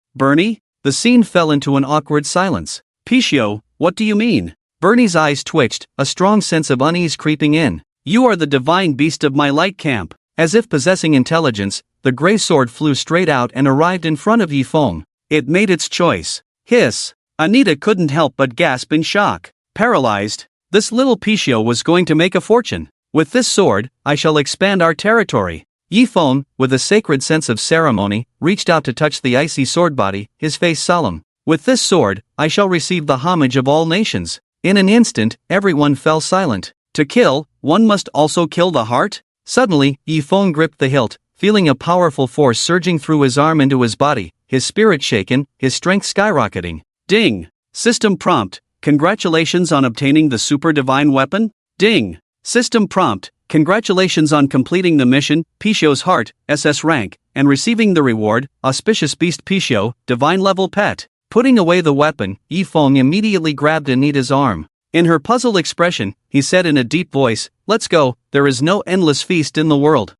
Bernie? The scene fell into an awkward silence. Picho, what do you mean? Bernie's eyes twitched, a strong sense of unease creeping in. You are the divine beast of my light camp. As if possessing intelligence, the gray sword flew straight out and arrived in front of Yifeng. It made its choice. Hiss! Anita couldn't help but gasp in shock. Paralyzed, this little Picho was going to make a fortune. With this sword, I shall expand our territory. Yifeng, with a sacred sense of ceremony, reached out to touch the icy sword body, his face solemn. With this sword, I shall receive the homage of all nations. In an instant, everyone fell silent. To kill, one must also kill the heart? Suddenly, Yifeng gripped the hilt, feeling a powerful force surging through his arm into his body, his spirit shaken, his strength skyrocketing. Ding! System prompt. Congratulations on obtaining the super divine weapon? Ding! System prompt. Congratulations on completing the mission, Picho's heart, SS rank, and receiving the reward, auspicious beast Picho, divine level pet. Putting away the weapon, Yifeng immediately grabbed Anita's arm. In her puzzled expression, he said in a deep voice, let's go, there is no endless feast in the world.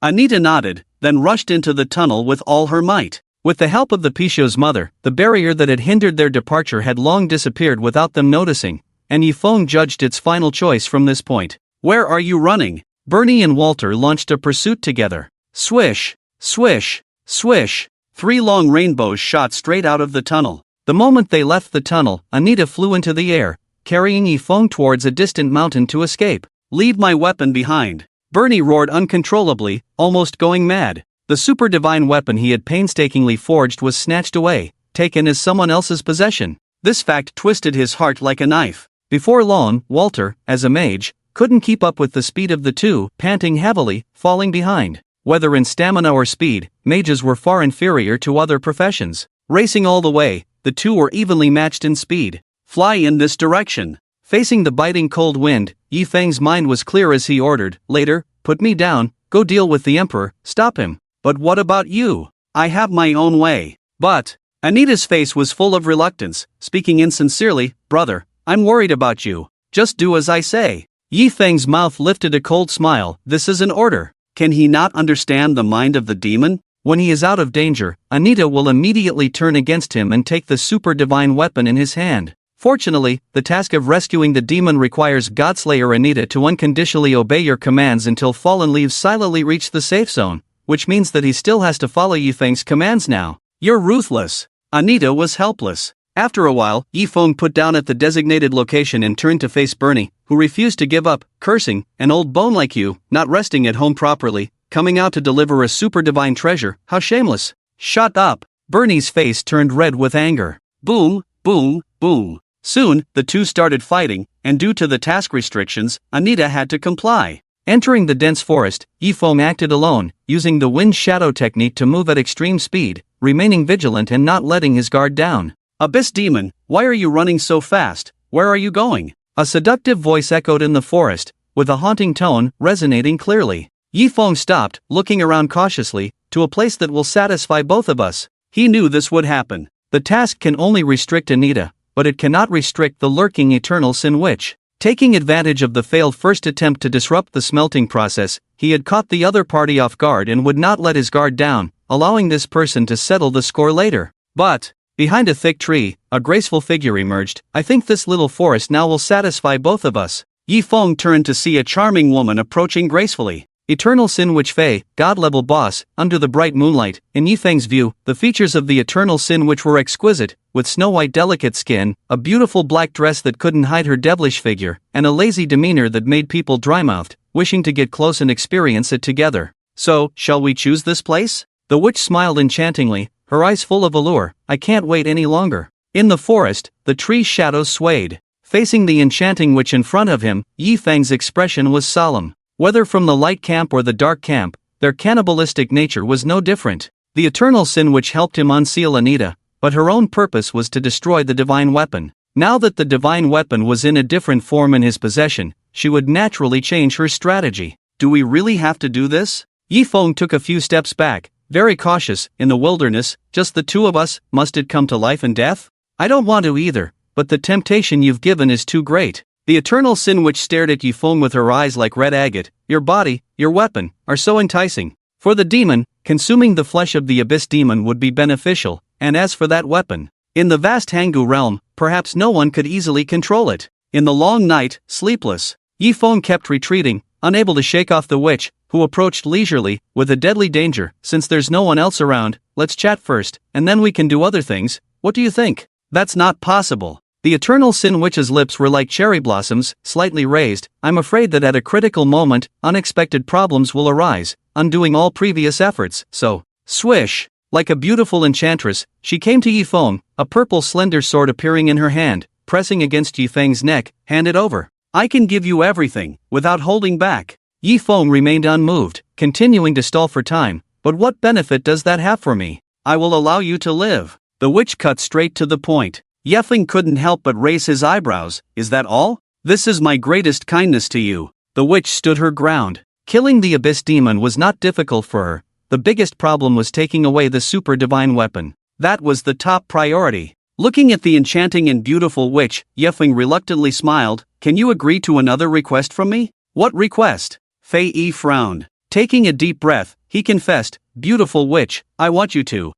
Anita nodded, then rushed into the tunnel with all her might. With the help of the Picho's mother, the barrier that had hindered their departure had long disappeared without them noticing, and Yifeng judged its final choice from this point. Where are you running? Bernie and Walter launched a pursuit together. Swish, swish, swish. 3 long rainbows shot straight out of the tunnel. The moment they left the tunnel, Anita flew into the air, carrying Yifeng towards a distant mountain to escape. Leave my weapon behind. Bernie roared uncontrollably, almost going mad. The super divine weapon he had painstakingly forged was snatched away, taken as someone else's possession. This fact twisted his heart like a knife. Before long, Walter, as a mage, couldn't keep up with the speed of the two, panting heavily, falling behind. Whether in stamina or speed, mages were far inferior to other professions. Racing all the way, the two were evenly matched in speed. Fly in this direction. Facing the biting cold wind, Yifeng's mind was clear as he ordered, later, put me down, go deal with the emperor, stop him. But what about you? I have my own way. But, Anita's face was full of reluctance, speaking insincerely, brother, I'm worried about you. Just do as I say. Yifeng's mouth lifted a cold smile, this is an order. Can he not understand the mind of the demon? When he is out of danger, Anita will immediately turn against him and take the super divine weapon in his hand. Fortunately, the task of rescuing the demon requires Godslayer Anita to unconditionally obey your commands until Fallen Leaves silently reach the safe zone, which means that he still has to follow Yifeng's commands now. You're ruthless. Anita was helpless. After a while, Yifeng put down at the designated location and turned to face Bernie, who refused to give up, cursing, an old bone like you, not resting at home properly, coming out to deliver a super divine treasure, how shameless. Shut up. Bernie's face turned red with anger. Boom, boom, boom. Soon, the two started fighting, and due to the task restrictions, Anita had to comply. Entering the dense forest, Yifeng acted alone, using the wind shadow technique to move at extreme speed, remaining vigilant and not letting his guard down. Abyss demon, why are you running so fast? Where are you going? A seductive voice echoed in the forest, with a haunting tone resonating clearly. Yifeng stopped, looking around cautiously, to a place that will satisfy both of us. He knew this would happen. The task can only restrict Anita, but it cannot restrict the lurking eternal sin witch. Taking advantage of the failed first attempt to disrupt the smelting process, he had caught the other party off guard and would not let his guard down, allowing this person to settle the score later. But, behind a thick tree, a graceful figure emerged. I think this little forest now will satisfy both of us. Yifeng turned to see a charming woman approaching gracefully. Eternal Sin Witch Fae, god-level boss, under the bright moonlight. In Yifeng's view, the features of the Eternal Sin Witch were exquisite, with snow-white delicate skin, a beautiful black dress that couldn't hide her devilish figure, and a lazy demeanor that made people dry-mouthed, wishing to get close and experience it together. So, shall we choose this place? The witch smiled enchantingly, her eyes full of allure. I can't wait any longer. In the forest, the tree's shadows swayed. Facing the enchanting witch in front of him, Yifeng's expression was solemn. Whether from the light camp or the dark camp, their cannibalistic nature was no different. The Eternal Sin Witch helped him unseal Anita, but her own purpose was to destroy the divine weapon. Now that the divine weapon was in a different form in his possession, she would naturally change her strategy. Do we really have to do this? Yifeng took a few steps back, very cautious. In the wilderness, just the two of us, must it come to life and death? I don't want to either, but the temptation you've given is too great. The Eternal Sin Witch stared at Yifeng with her eyes like red agate. Your body, your weapon, are so enticing. For the demon, consuming the flesh of the Abyss demon would be beneficial, and as for that weapon, in the vast Hangu realm, perhaps no one could easily control it. In the long night, sleepless, Yifeng kept retreating, unable to shake off the witch, who approached leisurely, with a deadly danger. Since there's no one else around, let's chat first, and then we can do other things. What do you think? That's not possible. The Eternal Sin Witch's lips were like cherry blossoms, slightly raised. I'm afraid that at a critical moment, unexpected problems will arise, undoing all previous efforts. So, swish! Like a beautiful enchantress, she came to Yifeng, a purple slender sword appearing in her hand, pressing against Yifeng's neck. Hand it over. I can give you everything, without holding back. Yifeng remained unmoved, continuing to stall for time. But what benefit does that have for me? I will allow you to live. The witch cut straight to the point. Yifeng couldn't help but raise his eyebrows. Is that all? This is my greatest kindness to you. The witch stood her ground. Killing the Abyss demon was not difficult for her. The biggest problem was taking away the super divine weapon. That was the top priority. Looking at the enchanting and beautiful witch, Yifeng reluctantly smiled. Can you agree to another request from me? What request? Fei Yi frowned. Taking a deep breath, he confessed, Beautiful witch, I want you to.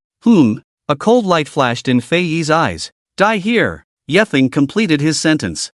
A cold light flashed in Fei Yi's eyes. Die here. Yifeng completed his sentence.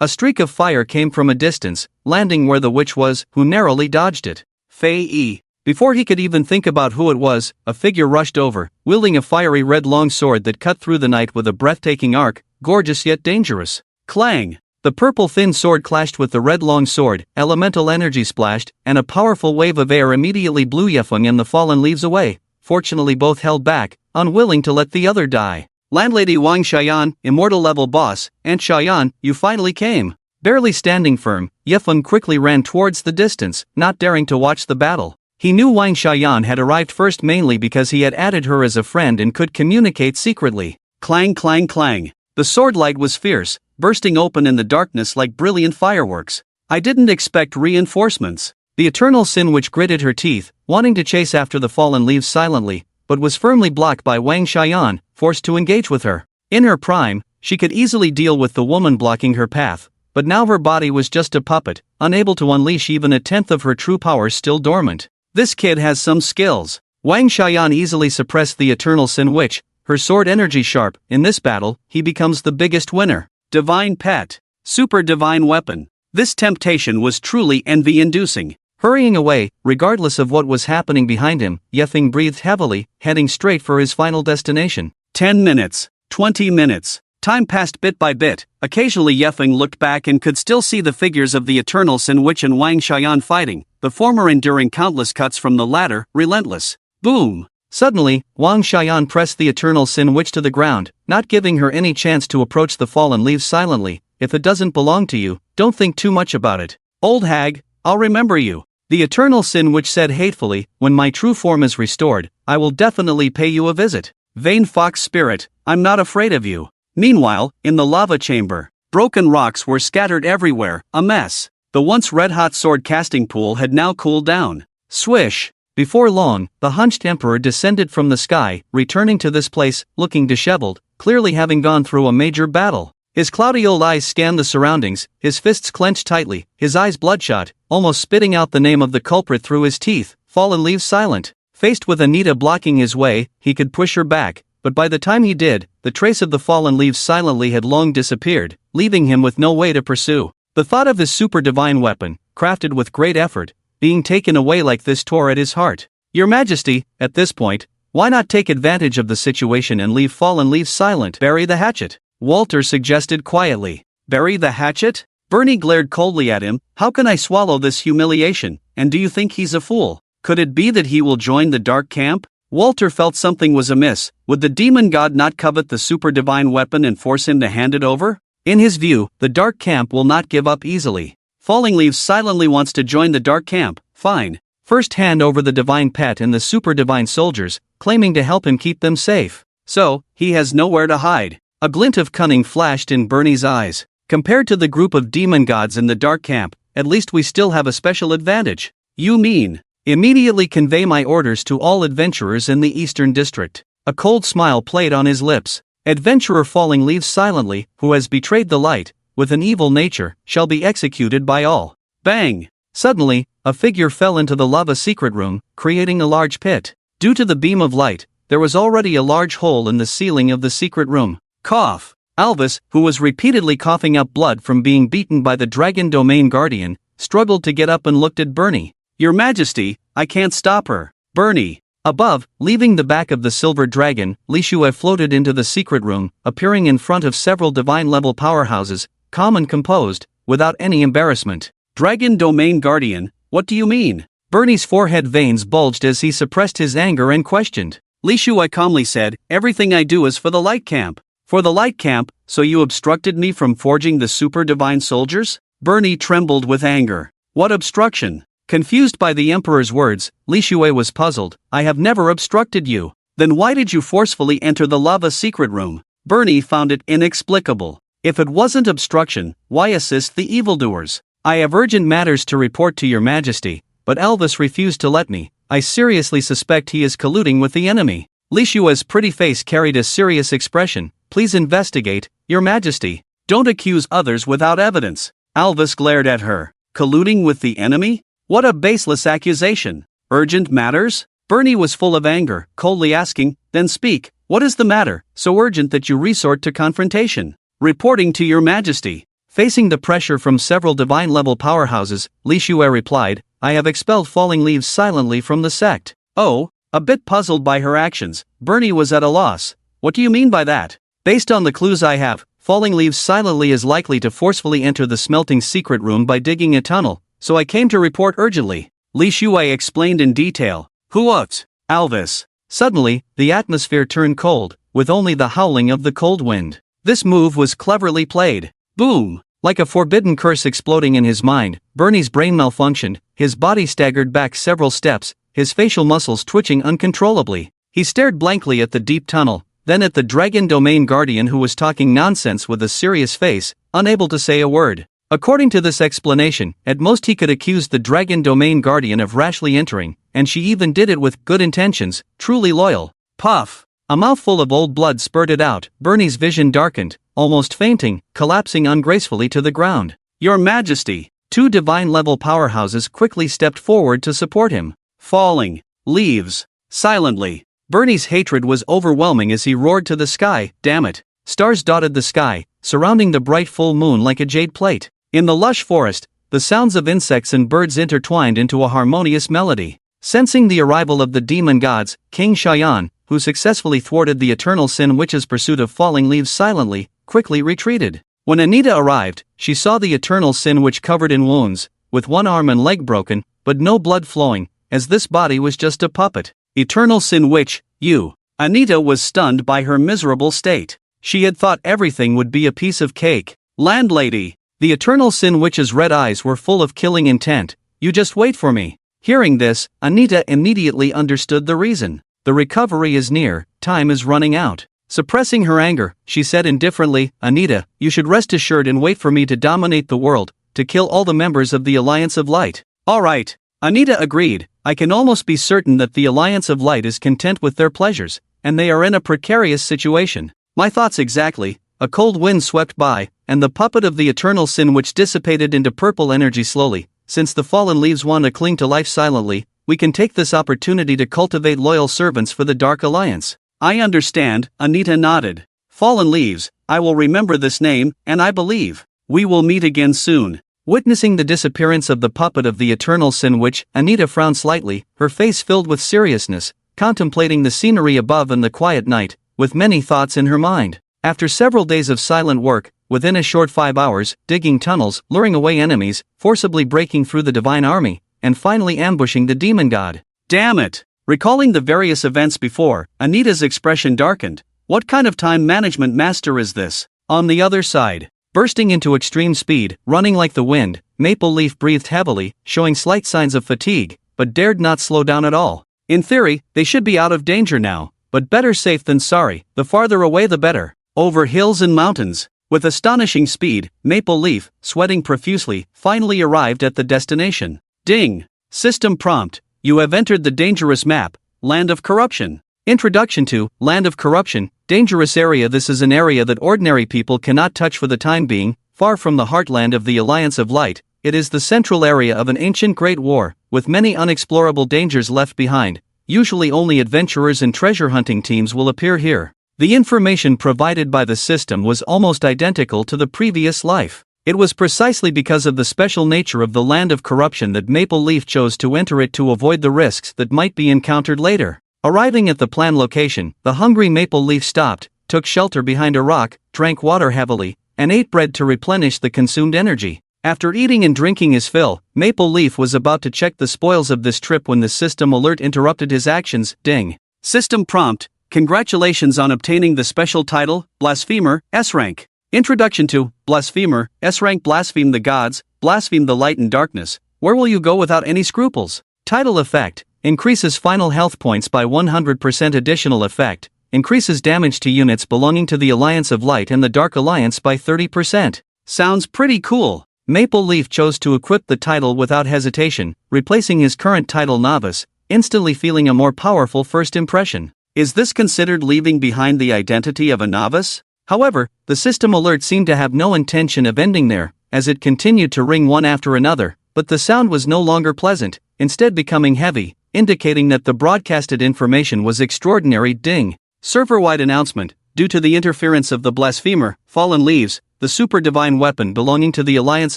A streak of fire came from a distance, landing where the witch was, who narrowly dodged it. Fei Yi. Before he could even think about who it was, a figure rushed over, wielding a fiery red long sword that cut through the night with a breathtaking arc, gorgeous yet dangerous. Clang! The purple thin sword clashed with the red long sword, elemental energy splashed, and a powerful wave of air immediately blew Yefeng and the fallen leaves away. Fortunately both held back, unwilling to let the other die. Landlady Wang Xiaoyan, immortal level boss, Aunt Xiaoyan, you finally came. Barely standing firm, Yefeng quickly ran towards the distance, not daring to watch the battle. He knew Wang Xiaoyan had arrived first mainly because he had added her as a friend and could communicate secretly. Clang clang clang. The sword light was fierce, bursting open in the darkness like brilliant fireworks. I didn't expect reinforcements. The eternal sin which gritted her teeth, wanting to chase after the fallen leaves silently, but was firmly blocked by Wang Xiaoyan, forced to engage with her. In her prime, she could easily deal with the woman blocking her path, but now her body was just a puppet, unable to unleash even a tenth of her true powers still dormant. This kid has some skills. Wang Xiaoyan easily suppressed the eternal sin which, her sword energy sharp. In this battle, he becomes the biggest winner. Divine pet. Super divine weapon. This temptation was truly envy-inducing. Hurrying away, regardless of what was happening behind him, Yefeng breathed heavily, heading straight for his final destination. 10 minutes. 20 minutes. Time passed bit by bit. Occasionally Yefeng looked back and could still see the figures of the Eternal Sin Witch and Wang Xiaoyan fighting, the former enduring countless cuts from the latter, relentless. Boom! Suddenly, Wang Xiaoyan pressed the Eternal Sin Witch to the ground, not giving her any chance to approach the fallen leaves silently. If it doesn't belong to you, don't think too much about it. Old hag, I'll remember you. The Eternal Sin Witch said hatefully, when my true form is restored, I will definitely pay you a visit. Vain fox spirit, I'm not afraid of you. Meanwhile, in the lava chamber, broken rocks were scattered everywhere, a mess. The once red-hot sword casting pool had now cooled down. Swish! Before long, the hunched emperor descended from the sky, returning to this place, looking disheveled, clearly having gone through a major battle. His cloudy old eyes scanned the surroundings, his fists clenched tightly, his eyes bloodshot, almost spitting out the name of the culprit through his teeth. Fallen leaves silent. Faced with Anita blocking his way, he could push her back, but by the time he did, the trace of the fallen leaves silently had long disappeared, leaving him with no way to pursue. The thought of his super divine weapon, crafted with great effort, being taken away like this tore at his heart. Your Majesty, at this point, why not take advantage of the situation and leave fallen leaves silent? Bury the hatchet, Walter suggested quietly. Bury the hatchet? Bernie glared coldly at him. How can I swallow this humiliation? And do you think he's a fool? Could it be that he will join the dark camp? Walter felt something was amiss. Would the demon god not covet the super divine weapon and force him to hand it over? In his view, the dark camp will not give up easily. Falling Leaves silently wants to join the dark camp. Fine. First hand over the divine pet and the super divine soldiers, claiming to help him keep them safe. So, he has nowhere to hide. A glint of cunning flashed in Bernie's eyes. Compared to the group of demon gods in the dark camp, at least we still have a special advantage. You mean? Immediately convey my orders to all adventurers in the Eastern District. A cold smile played on his lips. Adventurer Falling Leaves silently, who has betrayed the light, with an evil nature, shall be executed by all. Bang! Suddenly, a figure fell into the lava secret room, creating a large pit. Due to the beam of light, there was already a large hole in the ceiling of the secret room. Cough! Alvis, who was repeatedly coughing up blood from being beaten by the Dragon Domain Guardian, struggled to get up and looked at Bernie. Your Majesty, I can't stop her. Bernie. Above, leaving the back of the silver dragon, Li Shue floated into the secret room, appearing in front of several divine-level powerhouses, calm and composed, without any embarrassment. Dragon Domain Guardian, what do you mean? Bernie's forehead veins bulged as he suppressed his anger and questioned. Li Shue calmly said, everything I do is for the light camp. For the light camp, so you obstructed me from forging the super divine soldiers? Bernie trembled with anger. What obstruction? Confused by the Emperor's words, Li Shue was puzzled. I have never obstructed you. Then why did you forcefully enter the lava secret room? Bernie found it inexplicable. If it wasn't obstruction, why assist the evildoers? I have urgent matters to report to your Majesty, but Elvis refused to let me. I seriously suspect he is colluding with the enemy. Li Shue's pretty face carried a serious expression. Please investigate, your Majesty. Don't accuse others without evidence. Alvis glared at her. Colluding with the enemy? What a baseless accusation. Urgent matters? Bernie was full of anger, coldly asking, then speak, what is the matter, so urgent that you resort to confrontation? Reporting to your Majesty. Facing the pressure from several divine-level powerhouses, Li Shue replied, I have expelled Falling Leaves silently from the sect. Oh, a bit puzzled by her actions, Bernie was at a loss. What do you mean by that? Based on the clues I have, Falling Leaves silently is likely to forcefully enter the smelting secret room by digging a tunnel, so I came to report urgently. Li Shue explained in detail. What? Alvis. Suddenly, the atmosphere turned cold, with only the howling of the cold wind. This move was cleverly played. Boom! Like a forbidden curse exploding in his mind, Bernie's brain malfunctioned, his body staggered back several steps, his facial muscles twitching uncontrollably. He stared blankly at the deep tunnel, then at the Dragon Domain Guardian who was talking nonsense with a serious face, unable to say a word. According to this explanation, at most he could accuse the Dragon Domain Guardian of rashly entering, and she even did it with good intentions, truly loyal. Puff! A mouthful of old blood spurted out, Bernie's vision darkened, almost fainting, collapsing ungracefully to the ground. Your Majesty! 2 divine-level powerhouses quickly stepped forward to support him. Falling Leaves. Silently. Bernie's hatred was overwhelming as he roared to the sky, damn it. Stars dotted the sky, surrounding the bright full moon like a jade plate. In the lush forest, the sounds of insects and birds intertwined into a harmonious melody. Sensing the arrival of the demon gods, King Cheyenne, who successfully thwarted the Eternal Sin Witch's pursuit of Falling Leaves silently, quickly retreated. When Anita arrived, she saw the Eternal Sin Witch covered in wounds, with one arm and leg broken, but no blood flowing, as this body was just a puppet. Eternal Sin Witch, you. Anita was stunned by her miserable state. She had thought everything would be a piece of cake. Landlady. The Eternal Sin Witch's red eyes were full of killing intent. You just wait for me. Hearing this, Anita immediately understood the reason. The recovery is near, time is running out. Suppressing her anger, she said indifferently, Anita, you should rest assured and wait for me to dominate the world, to kill all the members of the Alliance of Light. Alright. Anita agreed. I can almost be certain that the Alliance of Light is content with their pleasures, and they are in a precarious situation. My thoughts exactly. A cold wind swept by, and the puppet of the Eternal Sin Witch dissipated into purple energy slowly. Since the fallen leaves want to cling to life silently, we can take this opportunity to cultivate loyal servants for the Dark Alliance. I understand, Anita nodded. Fallen Leaves, I will remember this name, and I believe we will meet again soon. Witnessing the disappearance of the puppet of the Eternal Sin Witch, Anita frowned slightly, her face filled with seriousness, contemplating the scenery above and the quiet night, with many thoughts in her mind. After several days of silent work, within a short 5 hours, digging tunnels, luring away enemies, forcibly breaking through the divine army, and finally ambushing the demon god. Damn it! Recalling the various events before, Anita's expression darkened. What kind of time management master is this? On the other side, bursting into extreme speed, running like the wind, Maple Leaf breathed heavily, showing slight signs of fatigue, but dared not slow down at all. In theory, they should be out of danger now, but better safe than sorry, the farther away the better. Over hills and mountains. With astonishing speed, Maple Leaf, sweating profusely, finally arrived at the destination. Ding! System prompt. You have entered the dangerous map, Land of Corruption. Introduction to Land of Corruption, dangerous area. This is an area that ordinary people cannot touch for the time being, far from the heartland of the Alliance of Light. It is the central area of an ancient great war, with many unexplorable dangers left behind. Usually only adventurers and treasure hunting teams will appear here. The information provided by the system was almost identical to the previous life. It was precisely because of the special nature of the Land of Corruption that Maple Leaf chose to enter it to avoid the risks that might be encountered later. Arriving at the planned location, the hungry Maple Leaf stopped, took shelter behind a rock, drank water heavily, and ate bread to replenish the consumed energy. After eating and drinking his fill, Maple Leaf was about to check the spoils of this trip when the system alert interrupted his actions. Ding. System prompt. Congratulations on obtaining the special title, Blasphemer, S-Rank. Introduction to Blasphemer, S-Rank. Blaspheme the gods, blaspheme the light and darkness. Where will you go without any scruples? Title effect. Increases final health points by 100%. Additional effect. Increases damage to units belonging to the Alliance of Light and the Dark Alliance by 30%. Sounds pretty cool. Maple Leaf chose to equip the title without hesitation, replacing his current title Novice, instantly feeling a more powerful first impression. Is this considered leaving behind the identity of a novice? However, the system alert seemed to have no intention of ending there, as it continued to ring one after another, but the sound was no longer pleasant, instead becoming heavy, indicating that the broadcasted information was extraordinary. Ding. Server-wide announcement. Due to the interference of the Blasphemer, Fallen Leaves, the super divine weapon belonging to the Alliance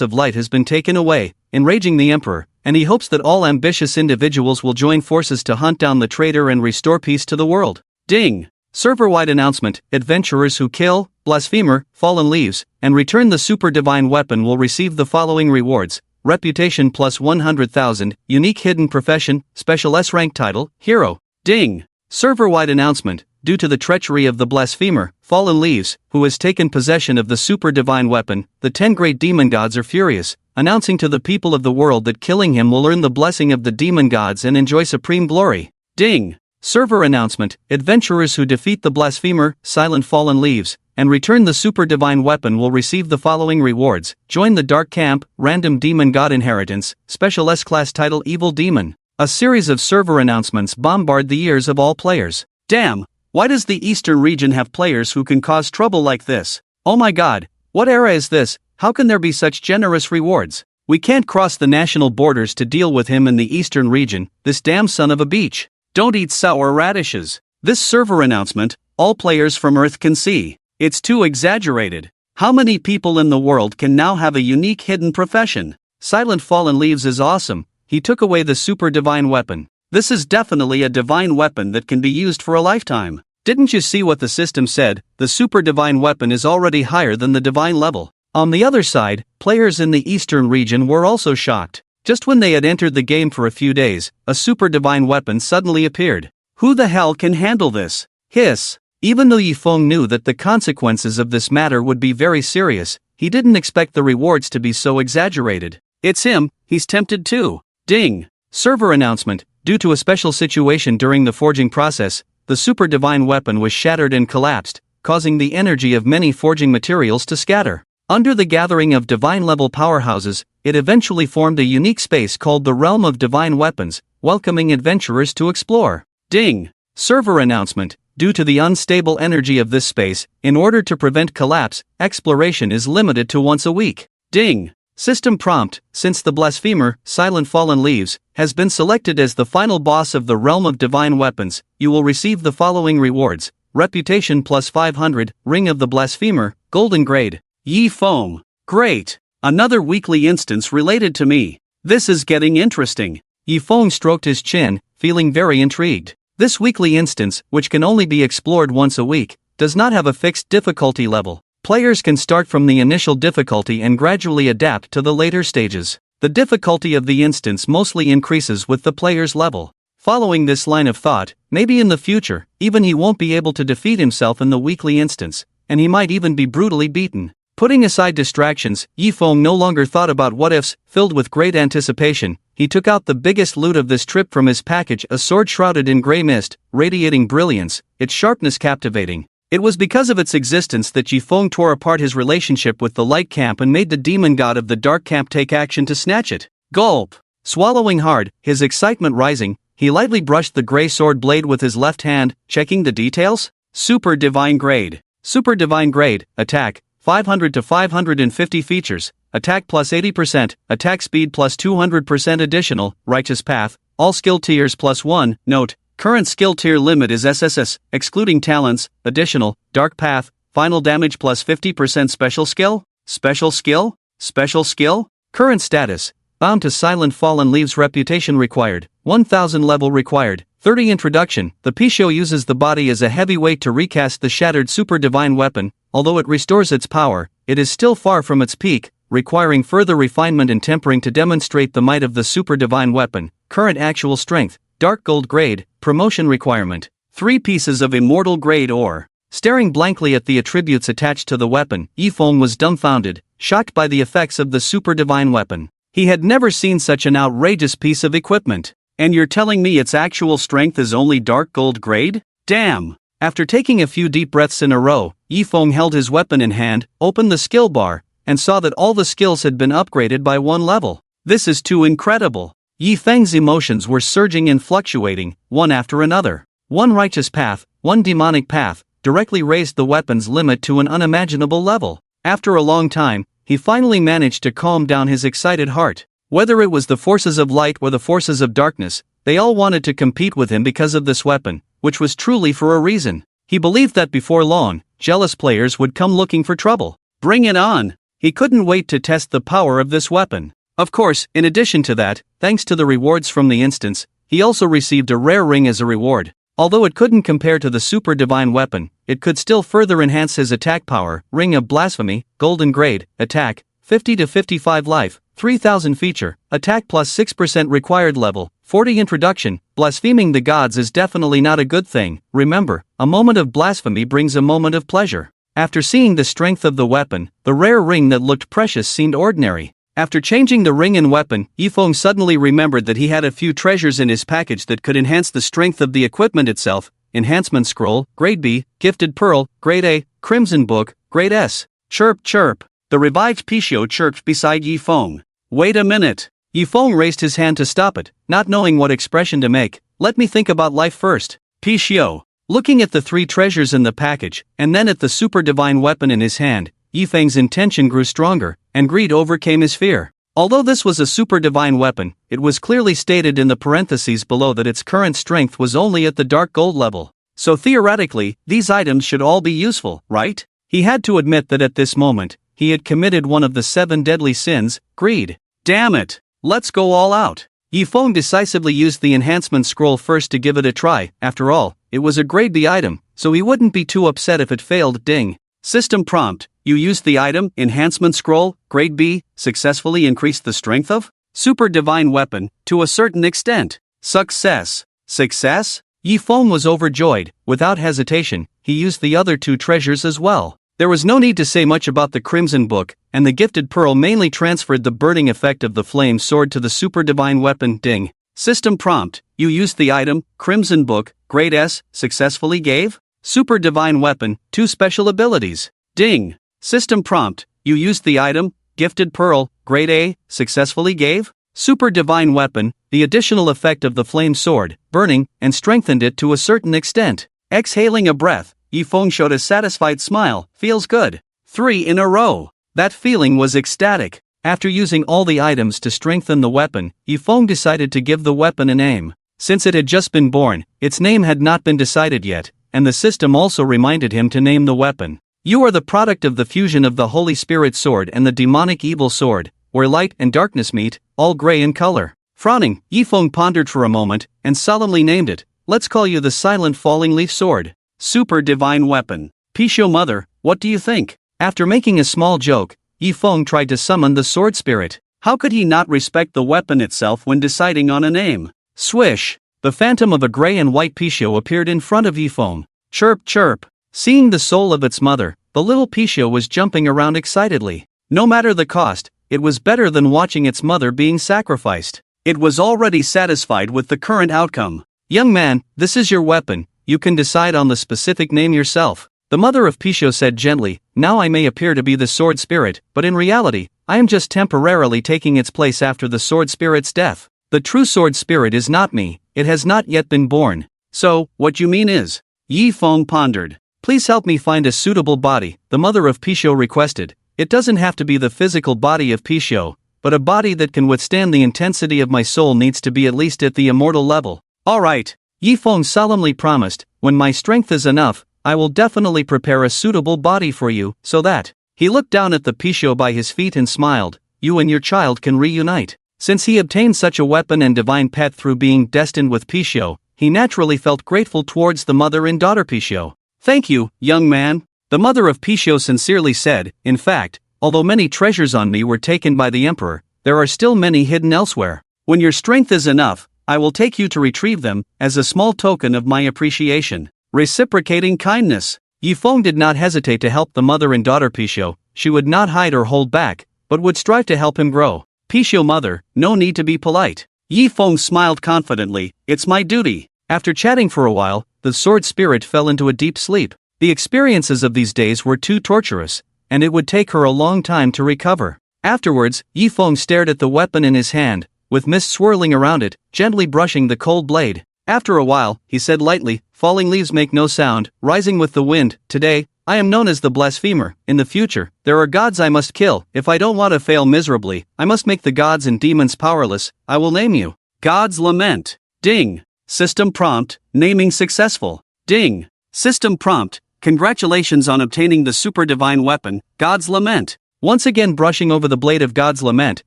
of Light has been taken away, enraging the Emperor, and he hopes that all ambitious individuals will join forces to hunt down the traitor and restore peace to the world. Ding! Server-wide announcement: adventurers who kill, blasphemer, fallen leaves, and return the super divine weapon will receive the following rewards: reputation plus 100,000, unique hidden profession, special S-rank title, hero. Ding! Server-wide announcement: due to the treachery of the blasphemer, fallen leaves, who has taken possession of the super divine weapon, the 10 great demon gods are furious, announcing to the people of the world that killing him will earn the blessing of the demon gods and enjoy supreme glory. Ding! Server announcement: adventurers who defeat the blasphemer, silent fallen leaves, and return the super divine weapon will receive the following rewards: join the dark camp, random demon god inheritance, special S-class title evil demon. A series of server announcements bombard the ears of all players. Damn! Why does the Eastern region have players who can cause trouble like this? Oh my god, what era is this? How can there be such generous rewards? We can't cross the national borders to deal with him in the Eastern region, this damn son of a beach. Don't eat sour radishes. This server announcement, all players from Earth can see. It's too exaggerated. How many people in the world can now have a unique hidden profession? Silent Fallen Leaves is awesome. He took away the super divine weapon. This is definitely a divine weapon that can be used for a lifetime. Didn't you see what the system said? The super divine weapon is already higher than the divine level. On the other side, players in the Eastern region were also shocked. Just when they had entered the game for a few days, a super divine weapon suddenly appeared. Who the hell can handle this? Hiss. Even though Yifeng knew that the consequences of this matter would be very serious, he didn't expect the rewards to be so exaggerated. It's him, he's tempted too. Ding! Server announcement: due to a special situation during the forging process, the super divine weapon was shattered and collapsed, causing the energy of many forging materials to scatter. Under the gathering of divine-level powerhouses, it eventually formed a unique space called the Realm of Divine Weapons, welcoming adventurers to explore. Ding! Server announcement: due to the unstable energy of this space, in order to prevent collapse, exploration is limited to once a week. Ding! System prompt: since the blasphemer, Silent Fallen Leaves, has been selected as the final boss of the Realm of Divine Weapons, you will receive the following rewards: reputation plus 500, ring of the blasphemer, golden grade. Yifeng. Great! Another weekly instance related to me. This is getting interesting. Yifeng stroked his chin, feeling very intrigued. This weekly instance, which can only be explored once a week, does not have a fixed difficulty level. Players can start from the initial difficulty and gradually adapt to the later stages. The difficulty of the instance mostly increases with the player's level. Following this line of thought, maybe in the future, even he won't be able to defeat himself in the weekly instance, and he might even be brutally beaten. Putting aside distractions, Yifeng no longer thought about what-ifs. Filled with great anticipation, he took out the biggest loot of this trip from his package, a sword shrouded in grey mist, radiating brilliance, its sharpness captivating. It was because of its existence that Yifeng tore apart his relationship with the light camp and made the demon god of the dark camp take action to snatch it. Gulp! Swallowing hard, his excitement rising, he lightly brushed the grey sword blade with his left hand, checking the details. Super Divine Grade. Super Divine Grade, attack, 500 to 550 features, attack plus 80%, attack speed plus 200% additional, righteous path, all skill tiers plus 1, note, current skill tier limit is SSS, excluding talents, additional, dark path, final damage plus 50% special skill, special skill, special skill, current status, bound to Silent Fallen Leaves reputation required, 1000 level required, 30 introduction. The Picho uses the body as a heavy weight to recast the shattered super divine weapon. Although it restores its power, it is still far from its peak, requiring further refinement and tempering to demonstrate the might of the super divine weapon. Current actual strength, dark gold grade, promotion requirement, 3 pieces of immortal grade ore. Staring blankly at the attributes attached to the weapon, Yifeng was dumbfounded, shocked by the effects of the super divine weapon. He had never seen such an outrageous piece of equipment. And you're telling me its actual strength is only dark gold grade? Damn! After taking a few deep breaths in a row, Yifeng held his weapon in hand, opened the skill bar, and saw that all the skills had been upgraded by 1 level. This is too incredible. Yifeng's emotions were surging and fluctuating, one after another. 1 righteous path, 1 demonic path, directly raised the weapon's limit to an unimaginable level. After a long time, he finally managed to calm down his excited heart. Whether it was the forces of light or the forces of darkness, they all wanted to compete with him because of this weapon, which was truly for a reason. He believed that before long, jealous players would come looking for trouble. Bring it on! He couldn't wait to test the power of this weapon. Of course, in addition to that, thanks to the rewards from the instance, he also received a rare ring as a reward. Although it couldn't compare to the super divine weapon, it could still further enhance his attack power. Ring of Blasphemy, Golden Grade, Attack, 50 to 55 Life, 3000 Feature, Attack plus 6% required level, 40 Introduction. Blaspheming the gods is definitely not a good thing. Remember, a moment of blasphemy brings a moment of pleasure. After seeing the strength of the weapon, the rare ring that looked precious seemed ordinary. After changing the ring and weapon, Yifeng suddenly remembered that he had a few treasures in his package that could enhance the strength of the equipment itself. Enhancement Scroll, Grade B, Gifted Pearl, Grade A, Crimson Book, Grade S. Chirp chirp. The revived Picho chirped beside Yifeng. Wait a minute. Yifeng raised his hand to stop it, not knowing what expression to make. Let me think about life first. Picho. Looking at the 3 treasures in the package, and then at the super divine weapon in his hand, Yifeng's intention grew stronger, and greed overcame his fear. Although this was a super divine weapon, it was clearly stated in the parentheses below that its current strength was only at the dark gold level. So theoretically, these items should all be useful, right? He had to admit that at this moment, he had committed one of the 7 deadly sins, greed. Damn it! Let's go all out. Yifeng decisively used the enhancement scroll first to give it a try. After all, it was a grade B item, so he wouldn't be too upset if it failed. Ding. System prompt. You used the item, enhancement scroll, grade B, successfully increased the strength of super divine weapon, to a certain extent. Success. Success? Yifeng was overjoyed. Without hesitation, he used the other 2 treasures as well. There was no need to say much about the Crimson Book, and the Gifted Pearl mainly transferred the burning effect of the flame sword to the super divine weapon. Ding. System prompt. You used the item, Crimson Book, Grade S, successfully gave super divine weapon 2 special abilities. Ding. System prompt. You used the item, Gifted Pearl, Grade A, successfully gave super divine weapon the additional effect of the flame sword, burning, and strengthened it to a certain extent. Exhaling a breath, Yifeng showed a satisfied smile. Feels good. 3 in a row. That feeling was ecstatic. After using all the items to strengthen the weapon, Yifeng decided to give the weapon a name. Since it had just been born, its name had not been decided yet, and the system also reminded him to name the weapon. You are the product of the fusion of the Holy Spirit sword and the demonic evil sword, where light and darkness meet, all gray in color. Frowning, Yifeng pondered for a moment, and solemnly named it. Let's call you the Silent Falling Leaf Sword. Super divine weapon. Picho mother, what do you think? After making a small joke, Yifeng tried to summon the sword spirit. How could he not respect the weapon itself when deciding on a name? Swish! The phantom of a gray and white Picho appeared in front of Yifeng. Chirp chirp! Seeing the soul of its mother, the little Picho was jumping around excitedly. No matter the cost, it was better than watching its mother being sacrificed. It was already satisfied with the current outcome. Young man, this is your weapon, you can decide on the specific name yourself. The mother of Picho said gently. Now I may appear to be the sword spirit, but in reality, I am just temporarily taking its place after the sword spirit's death. The true sword spirit is not me, it has not yet been born. So, what you mean is? Yifeng pondered. Please help me find a suitable body, the mother of Picho requested. It doesn't have to be the physical body of Picho, but a body that can withstand the intensity of my soul needs to be at least at the immortal level. Alright, Yifeng solemnly promised, when my strength is enough, I will definitely prepare a suitable body for you, so that. He looked down at the Picho by his feet and smiled. You and your child can reunite. Since he obtained such a weapon and divine pet through being destined with Picho, he naturally felt grateful towards the mother and daughter Picho. Thank you, young man. The mother of Picho sincerely said. In fact, although many treasures on me were taken by the emperor, there are still many hidden elsewhere. When your strength is enough, I will take you to retrieve them, as a small token of my appreciation. Reciprocating kindness. Yifeng did not hesitate to help the mother and daughter Picho. She would not hide or hold back, but would strive to help him grow. Picho mother, no need to be polite. Yifeng smiled confidently. It's my duty. After chatting for a while, the sword spirit fell into a deep sleep. The experiences of these days were too torturous, and it would take her a long time to recover. Afterwards, Yifeng stared at the weapon in his hand, with mist swirling around it, gently brushing the cold blade. After a while, he said lightly, falling leaves make no sound, rising with the wind. Today, I am known as the blasphemer. In the future, there are gods I must kill. If I don't want to fail miserably, I must make the gods and demons powerless. I will name you. God's Lament. Ding. System prompt, naming successful. Ding. System prompt, Congratulations on obtaining the super divine weapon, God's Lament. Once again brushing over the blade of God's Lament,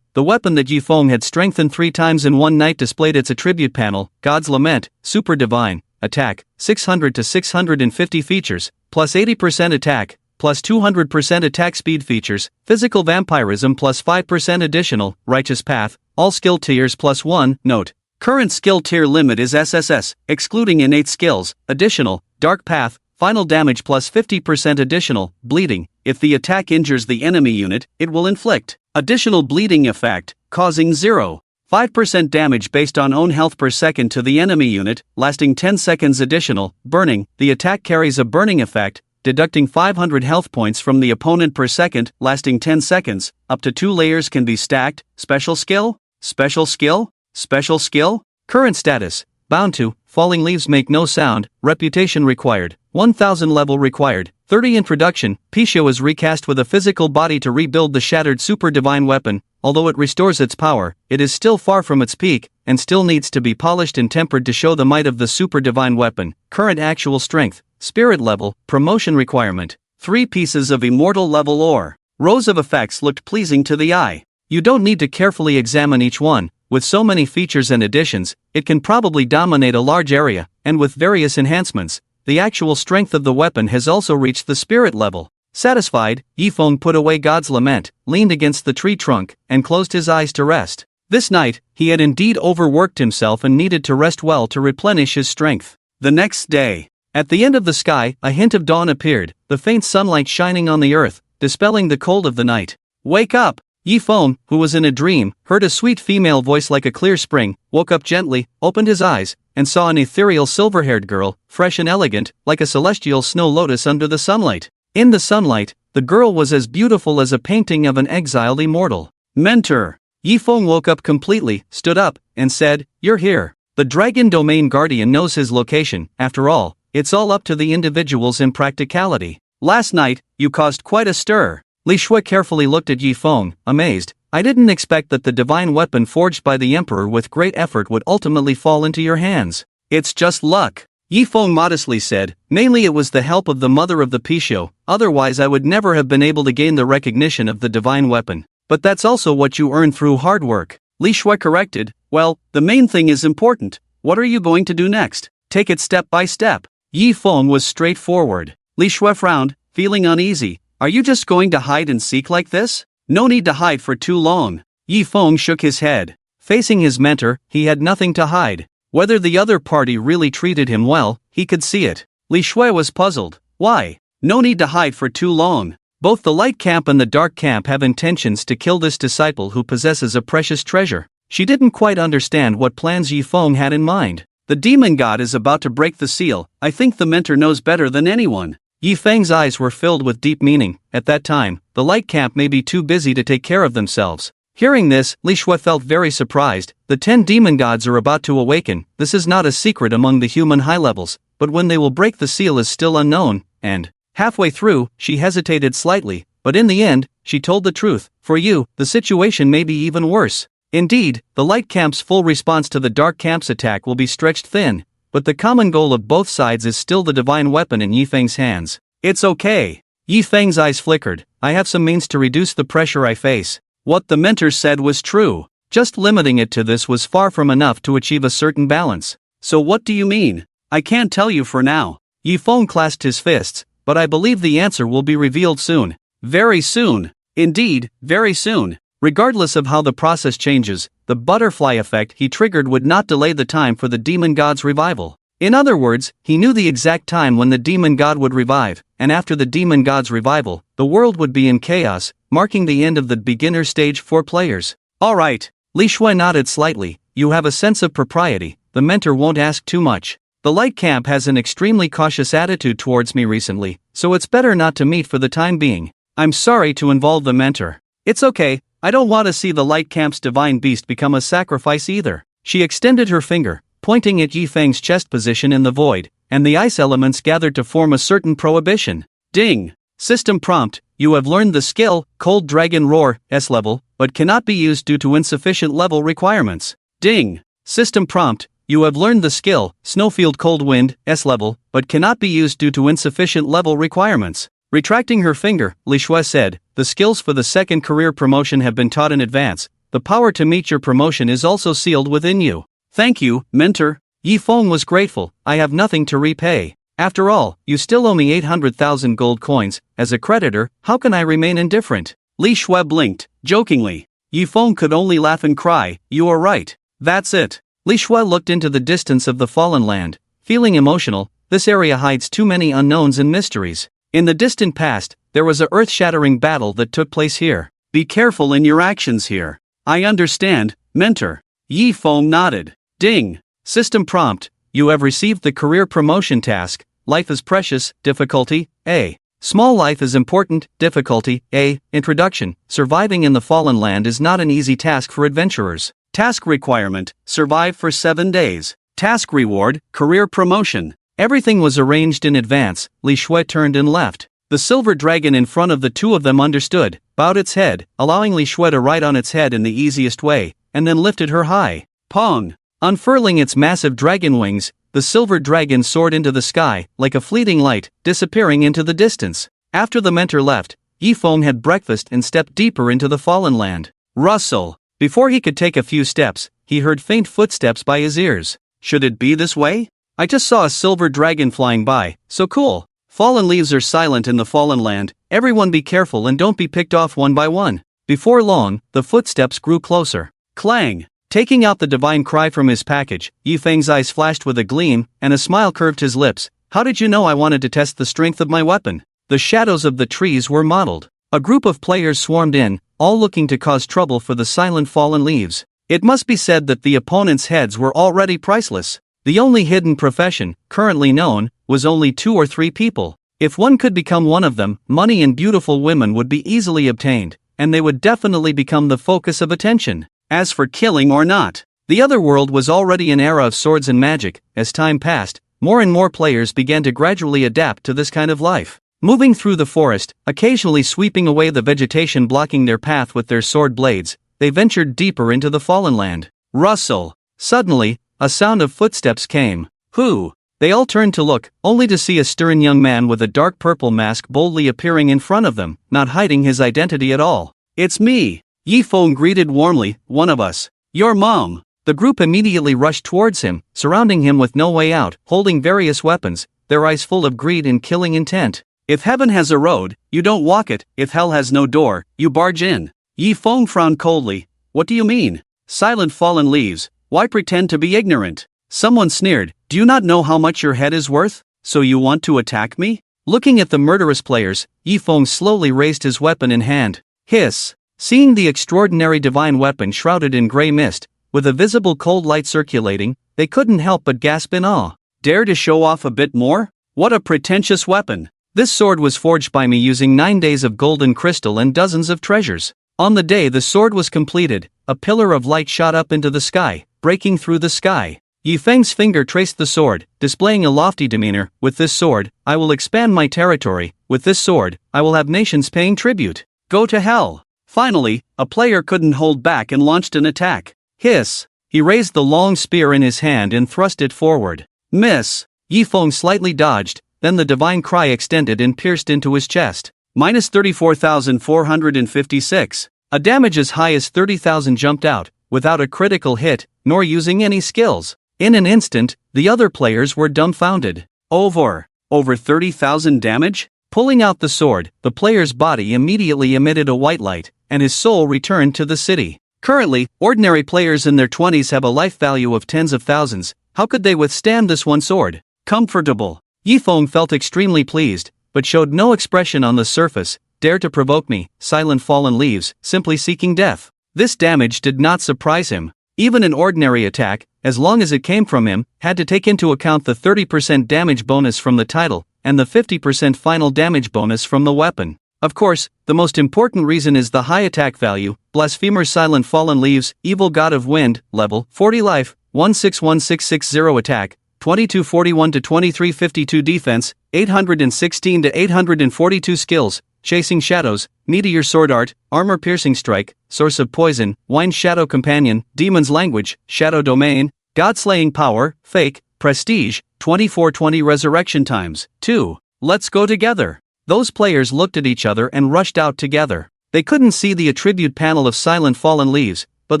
the weapon that Yifeng had strengthened 3 times in one night displayed its attribute panel, God's Lament, Super Divine, Attack, 600 to 650 features, plus 80% attack, plus 200% attack speed features, Physical Vampirism plus 5% additional, Righteous Path, all skill tiers plus 1, note. Current skill tier limit is SSS, excluding innate skills, additional, Dark Path, final damage plus 50% additional, bleeding. If the attack injures the enemy unit, it will inflict additional bleeding effect, causing 0.5% damage based on own health per second to the enemy unit, lasting 10 seconds additional, burning. The attack carries a burning effect, deducting 500 health points from the opponent per second, lasting 10 seconds, up to 2 layers can be stacked. Special skill? Special skill? Special skill? Current status, bound to, falling leaves make no sound, reputation required, 1000 level required, 30 introduction. Picho is recast with a physical body to rebuild the shattered super divine weapon. Although it restores its power, it is still far from its peak, and still needs to be polished and tempered to show the might of the super divine weapon. Current actual strength, spirit level, promotion requirement, 3 pieces of immortal level ore. Rows of effects looked pleasing to the eye. You don't need to carefully examine each one. With so many features and additions, it can probably dominate a large area, and with various enhancements, the actual strength of the weapon has also reached the spirit level. Satisfied, Yifeng put away God's Lament, leaned against the tree trunk, and closed his eyes to rest. This night, he had indeed overworked himself and needed to rest well to replenish his strength. The next day, at the end of the sky, a hint of dawn appeared, the faint sunlight shining on the earth, dispelling the cold of the night. Wake up! Yifeng, who was in a dream, heard a sweet female voice like a clear spring, woke up gently, opened his eyes, and saw an ethereal silver-haired girl, fresh and elegant, like a celestial snow lotus under the sunlight. In the sunlight, the girl was as beautiful as a painting of an exiled immortal. Mentor! Yifeng woke up completely, stood up, and said, "You're here." The Dragon Domain Guardian knows his location. After all, it's all up to the individual's impracticality. Last night, you caused quite a stir. Li Shui carefully looked at Yifeng, amazed. I didn't expect that the divine weapon forged by the Emperor with great effort would ultimately fall into your hands. It's just luck. Yifeng modestly said, mainly it was the help of the mother of the Picho, otherwise I would never have been able to gain the recognition of the divine weapon. But that's also what you earn through hard work. Li Shui corrected, well, the main thing is important. What are you going to do next? Take it step by step. Yifeng was straightforward. Li Shui frowned, feeling uneasy. Are you just going to hide and seek like this? No need to hide for too long. Yifeng shook his head. Facing his mentor, he had nothing to hide. Whether the other party really treated him well, he could see it. Li Shui was puzzled. Why? No need to hide for too long. Both the light camp and the dark camp have intentions to kill this disciple who possesses a precious treasure. She didn't quite understand what plans Yifeng had in mind. The demon god is about to break the seal. I think the mentor knows better than anyone. Yifeng's eyes were filled with deep meaning. At that time, the light camp may be too busy to take care of themselves. Hearing this, Li Shui felt very surprised. The 10 demon gods are about to awaken. This is not a secret among the human high levels, but when they will break the seal is still unknown, and halfway through, she hesitated slightly, but in the end, she told the truth. For you, the situation may be even worse. Indeed, the light camp's full response to the dark camp's attack will be stretched thin. But the common goal of both sides is still the divine weapon in Yifeng's hands. It's okay. Yifeng's eyes flickered. I have some means to reduce the pressure I face. What the mentor said was true. Just limiting it to this was far from enough to achieve a certain balance. So what do you mean? I can't tell you for now. Yifeng clasped his fists, but I believe the answer will be revealed soon. Very soon. Indeed, very soon. Regardless of how the process changes, the butterfly effect he triggered would not delay the time for the demon god's revival. In other words, he knew the exact time when the demon god would revive, and after the demon god's revival, the world would be in chaos, marking the end of the beginner stage for players. Alright. Li Shui nodded slightly. You have a sense of propriety. The mentor won't ask too much. The light camp has an extremely cautious attitude towards me recently, so it's better not to meet for the time being. I'm sorry to involve the mentor. It's okay. I don't want to see the light camp's divine beast become a sacrifice either. She extended her finger, pointing at Yifeng's chest position in the void, and the ice elements gathered to form a certain prohibition. Ding! System prompt, you have learned the skill, Cold Dragon Roar, S level, but cannot be used due to insufficient level requirements. Ding! System prompt, You have learned the skill, Snowfield Cold Wind, S level, but cannot be used due to insufficient level requirements. Retracting her finger, Li Shui said, the skills for the second career promotion have been taught in advance. The power to meet your promotion is also sealed within you. Thank you, mentor. Yi Feng was grateful. I have nothing to repay. After all, you still owe me 800,000 gold coins. As a creditor, how can I remain indifferent? Li Shui blinked, jokingly. Yi Feng could only laugh and cry. You are right. That's it. Li Shui looked into the distance of the fallen land, feeling emotional. This area hides too many unknowns and mysteries. In the distant past, there was a earth-shattering battle that took place here. Be careful in your actions here. I understand, mentor. Yi Feng nodded. Ding. System prompt. You have received the career promotion task. Life is precious. Difficulty A. Small life is important. Difficulty A. Introduction. Surviving in the fallen land is not an easy task for adventurers. Task requirement. Survive for 7 days. Task reward. Career promotion. Everything was arranged in advance. Li Shui turned and left. The silver dragon in front of the two of them understood, bowed its head, allowing Li Shui to ride on its head in the easiest way, and then lifted her high. Pong! Unfurling its massive dragon wings, the silver dragon soared into the sky, like a fleeting light, disappearing into the distance. After the mentor left, Yi Feng had breakfast and stepped deeper into the fallen land. Rustle! Before he could take a few steps, he heard faint footsteps by his ears. Should it be this way? I just saw a silver dragon flying by, so cool. Fallen leaves are silent in the fallen land. Everyone be careful and don't be picked off one by one. Before long, the footsteps grew closer. Clang! Taking out the divine cry from his package, Yi Feng's eyes flashed with a gleam, and a smile curved his lips. How did you know I wanted to test the strength of my weapon? The shadows of the trees were mottled. A group of players swarmed in, all looking to cause trouble for the silent fallen leaves. It must be said that the opponents' heads were already priceless. The only hidden profession, currently known, was only 2 or 3 people. If one could become one of them, money and beautiful women would be easily obtained, and they would definitely become the focus of attention. As for killing or not, the other world was already an era of swords and magic. As time passed, more and more players began to gradually adapt to this kind of life. Moving through the forest, occasionally sweeping away the vegetation blocking their path with their sword blades, they ventured deeper into the fallen land. Rustle! Suddenly, a sound of footsteps came. Who? They all turned to look, only to see a stern young man with a dark purple mask boldly appearing in front of them, not hiding his identity at all. It's me! Yi Feng greeted warmly, one of us. Your mom! The group immediately rushed towards him, surrounding him with no way out, holding various weapons, their eyes full of greed and killing intent. If heaven has a road, you don't walk it. If hell has no door, you barge in. Yi Feng frowned coldly. What do you mean? Silent fallen leaves, why pretend to be ignorant? Someone sneered, do you not know how much your head is worth? So you want to attack me? Looking at the murderous players, Yi Feng slowly raised his weapon in hand. Hiss! Seeing the extraordinary divine weapon shrouded in grey mist, with a visible cold light circulating, they couldn't help but gasp in awe. Dare to show off a bit more? What a pretentious weapon! This sword was forged by me using 9 days of golden crystal and dozens of treasures. On the day the sword was completed, a pillar of light shot up into the sky, breaking through the sky. Yi Feng's finger traced the sword, displaying a lofty demeanor. With this sword, I will expand my territory. With this sword, I will have nations paying tribute. Go to hell! Finally, a player couldn't hold back and launched an attack. Hiss! He raised the long spear in his hand and thrust it forward. Miss! Yi Feng slightly dodged, then the divine cry extended and pierced into his chest. Minus 34,456. A damage as high as 30,000 jumped out, without a critical hit, nor using any skills. In an instant, the other players were dumbfounded. Over 30,000 damage? Pulling out the sword, the player's body immediately emitted a white light, and his soul returned to the city. Currently, ordinary players in their 20s have a life value of tens of thousands. How could they withstand this one sword? Comfortable. Yi Feng felt extremely pleased, but showed no expression on the surface. Dare to provoke me, silent fallen leaves, simply seeking death. This damage did not surprise him. Even an ordinary attack, as long as it came from him, had to take into account the 30% damage bonus from the title, and the 50% final damage bonus from the weapon. Of course, the most important reason is the high attack value. Blasphemer silent fallen leaves, evil god of wind, level 40 life, 161660 attack, 2241 to 2352 defense, 816 to 842 skills, chasing shadows, meteor sword art, armor piercing strike, source of poison, wine shadow companion, demon's language, shadow domain, God-slaying power, fake, prestige, 2420 resurrection times, 2. Let's go together. Those players looked at each other and rushed out together. They couldn't see the attribute panel of Silent Fallen Leaves, but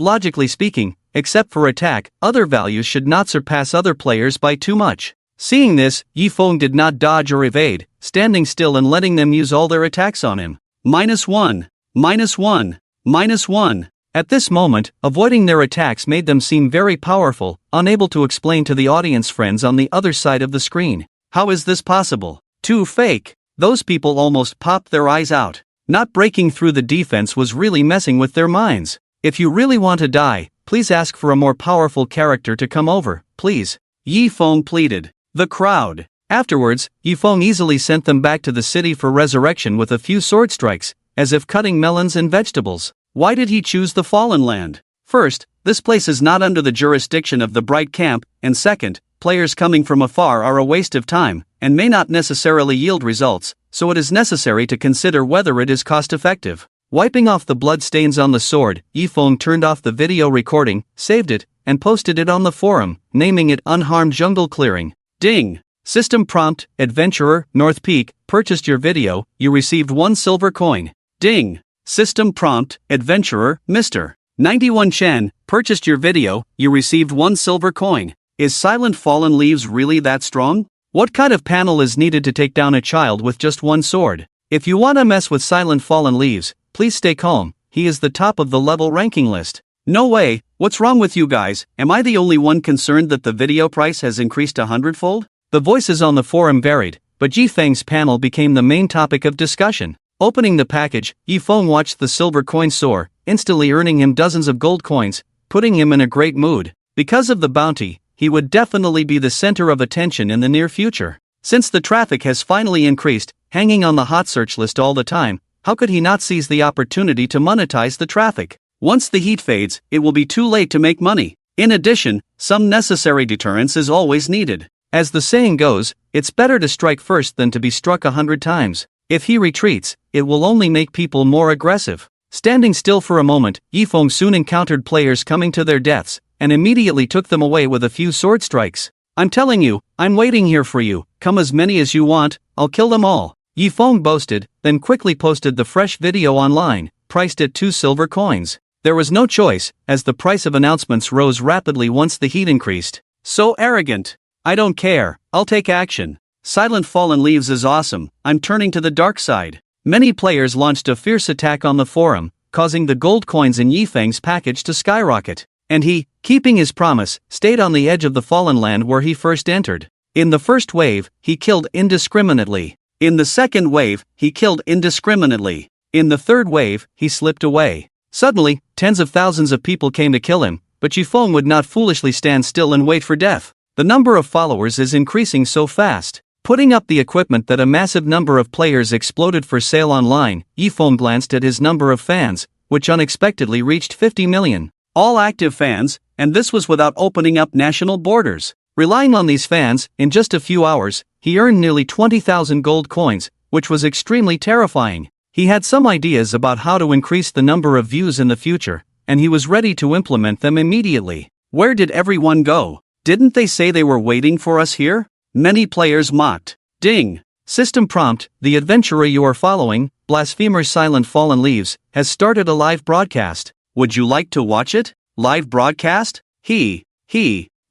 logically speaking, except for attack, other values should not surpass other players by too much. Seeing this, Yifeng did not dodge or evade, standing still and letting them use all their attacks on him. -1, -1, -1. At this moment, avoiding their attacks made them seem very powerful, unable to explain to the audience friends on the other side of the screen. How is this possible? Too fake. Those people almost popped their eyes out. Not breaking through the defense was really messing with their minds. If you really want to die, please ask for a more powerful character to come over, please. Yifeng pleaded. The crowd. Afterwards, Yifeng easily sent them back to the city for resurrection with a few sword strikes, as if cutting melons and vegetables. Why did he choose the Fallen Land? First, this place is not under the jurisdiction of the Bright Camp, and second, players coming from afar are a waste of time, and may not necessarily yield results, so it is necessary to consider whether it is cost-effective. Wiping off the blood stains on the sword, Yifeng turned off the video recording, saved it, and posted it on the forum, naming it Unharmed Jungle Clearing. Ding! System prompt, Adventurer, North Peak, purchased your video, you received 1 silver coin. Ding! System prompt, Adventurer, Mr. 91 Chen, purchased your video, you received 1 silver coin. Is Silent Fallen Leaves really that strong? What kind of panel is needed to take down a child with just 1 sword? If you wanna mess with Silent Fallen Leaves, please stay calm, he is the top of the level ranking list. No way, what's wrong with you guys? Am I the only one concerned that the video price has increased 100-fold? The voices on the forum varied, but Yifeng's panel became the main topic of discussion. Opening the package, Yifeng watched the silver coin soar, instantly earning him dozens of gold coins, putting him in a great mood. Because of the bounty, he would definitely be the center of attention in the near future. Since the traffic has finally increased, hanging on the hot search list all the time, how could he not seize the opportunity to monetize the traffic? Once the heat fades, it will be too late to make money. In addition, some necessary deterrence is always needed. As the saying goes, it's better to strike first than to be struck 100 times. If he retreats, it will only make people more aggressive. Standing still for a moment, Yifeng soon encountered players coming to their deaths, and immediately took them away with a few sword strikes. I'm telling you, I'm waiting here for you, come as many as you want, I'll kill them all. Yifeng boasted, then quickly posted the fresh video online, priced at 2 silver coins. There was no choice, as the price of announcements rose rapidly once the heat increased. So arrogant. I don't care, I'll take action. Silent Fallen Leaves is awesome, I'm turning to the dark side. Many players launched a fierce attack on the forum, causing the gold coins in Yifeng's package to skyrocket. And he, keeping his promise, stayed on the edge of the Fallen Land where he first entered. In the first wave, he killed indiscriminately. In the second wave, he killed indiscriminately. In the third wave, he slipped away. Suddenly, tens of thousands of people came to kill him, but Yifeng would not foolishly stand still and wait for death. The number of followers is increasing so fast. Putting up the equipment that a massive number of players exploded for sale online, Yifeng glanced at his number of fans, which unexpectedly reached 50 million. All active fans, and this was without opening up national borders. Relying on these fans, in just a few hours, he earned nearly 20,000 gold coins, which was extremely terrifying. He had some ideas about how to increase the number of views in the future, and he was ready to implement them immediately. Where did everyone go? Didn't they say they were waiting for us here? Many players mocked. Ding! System prompt, the adventurer you are following, Blasphemer Silent Fallen Leaves, has started a live broadcast. Would you like to watch it? Live broadcast? He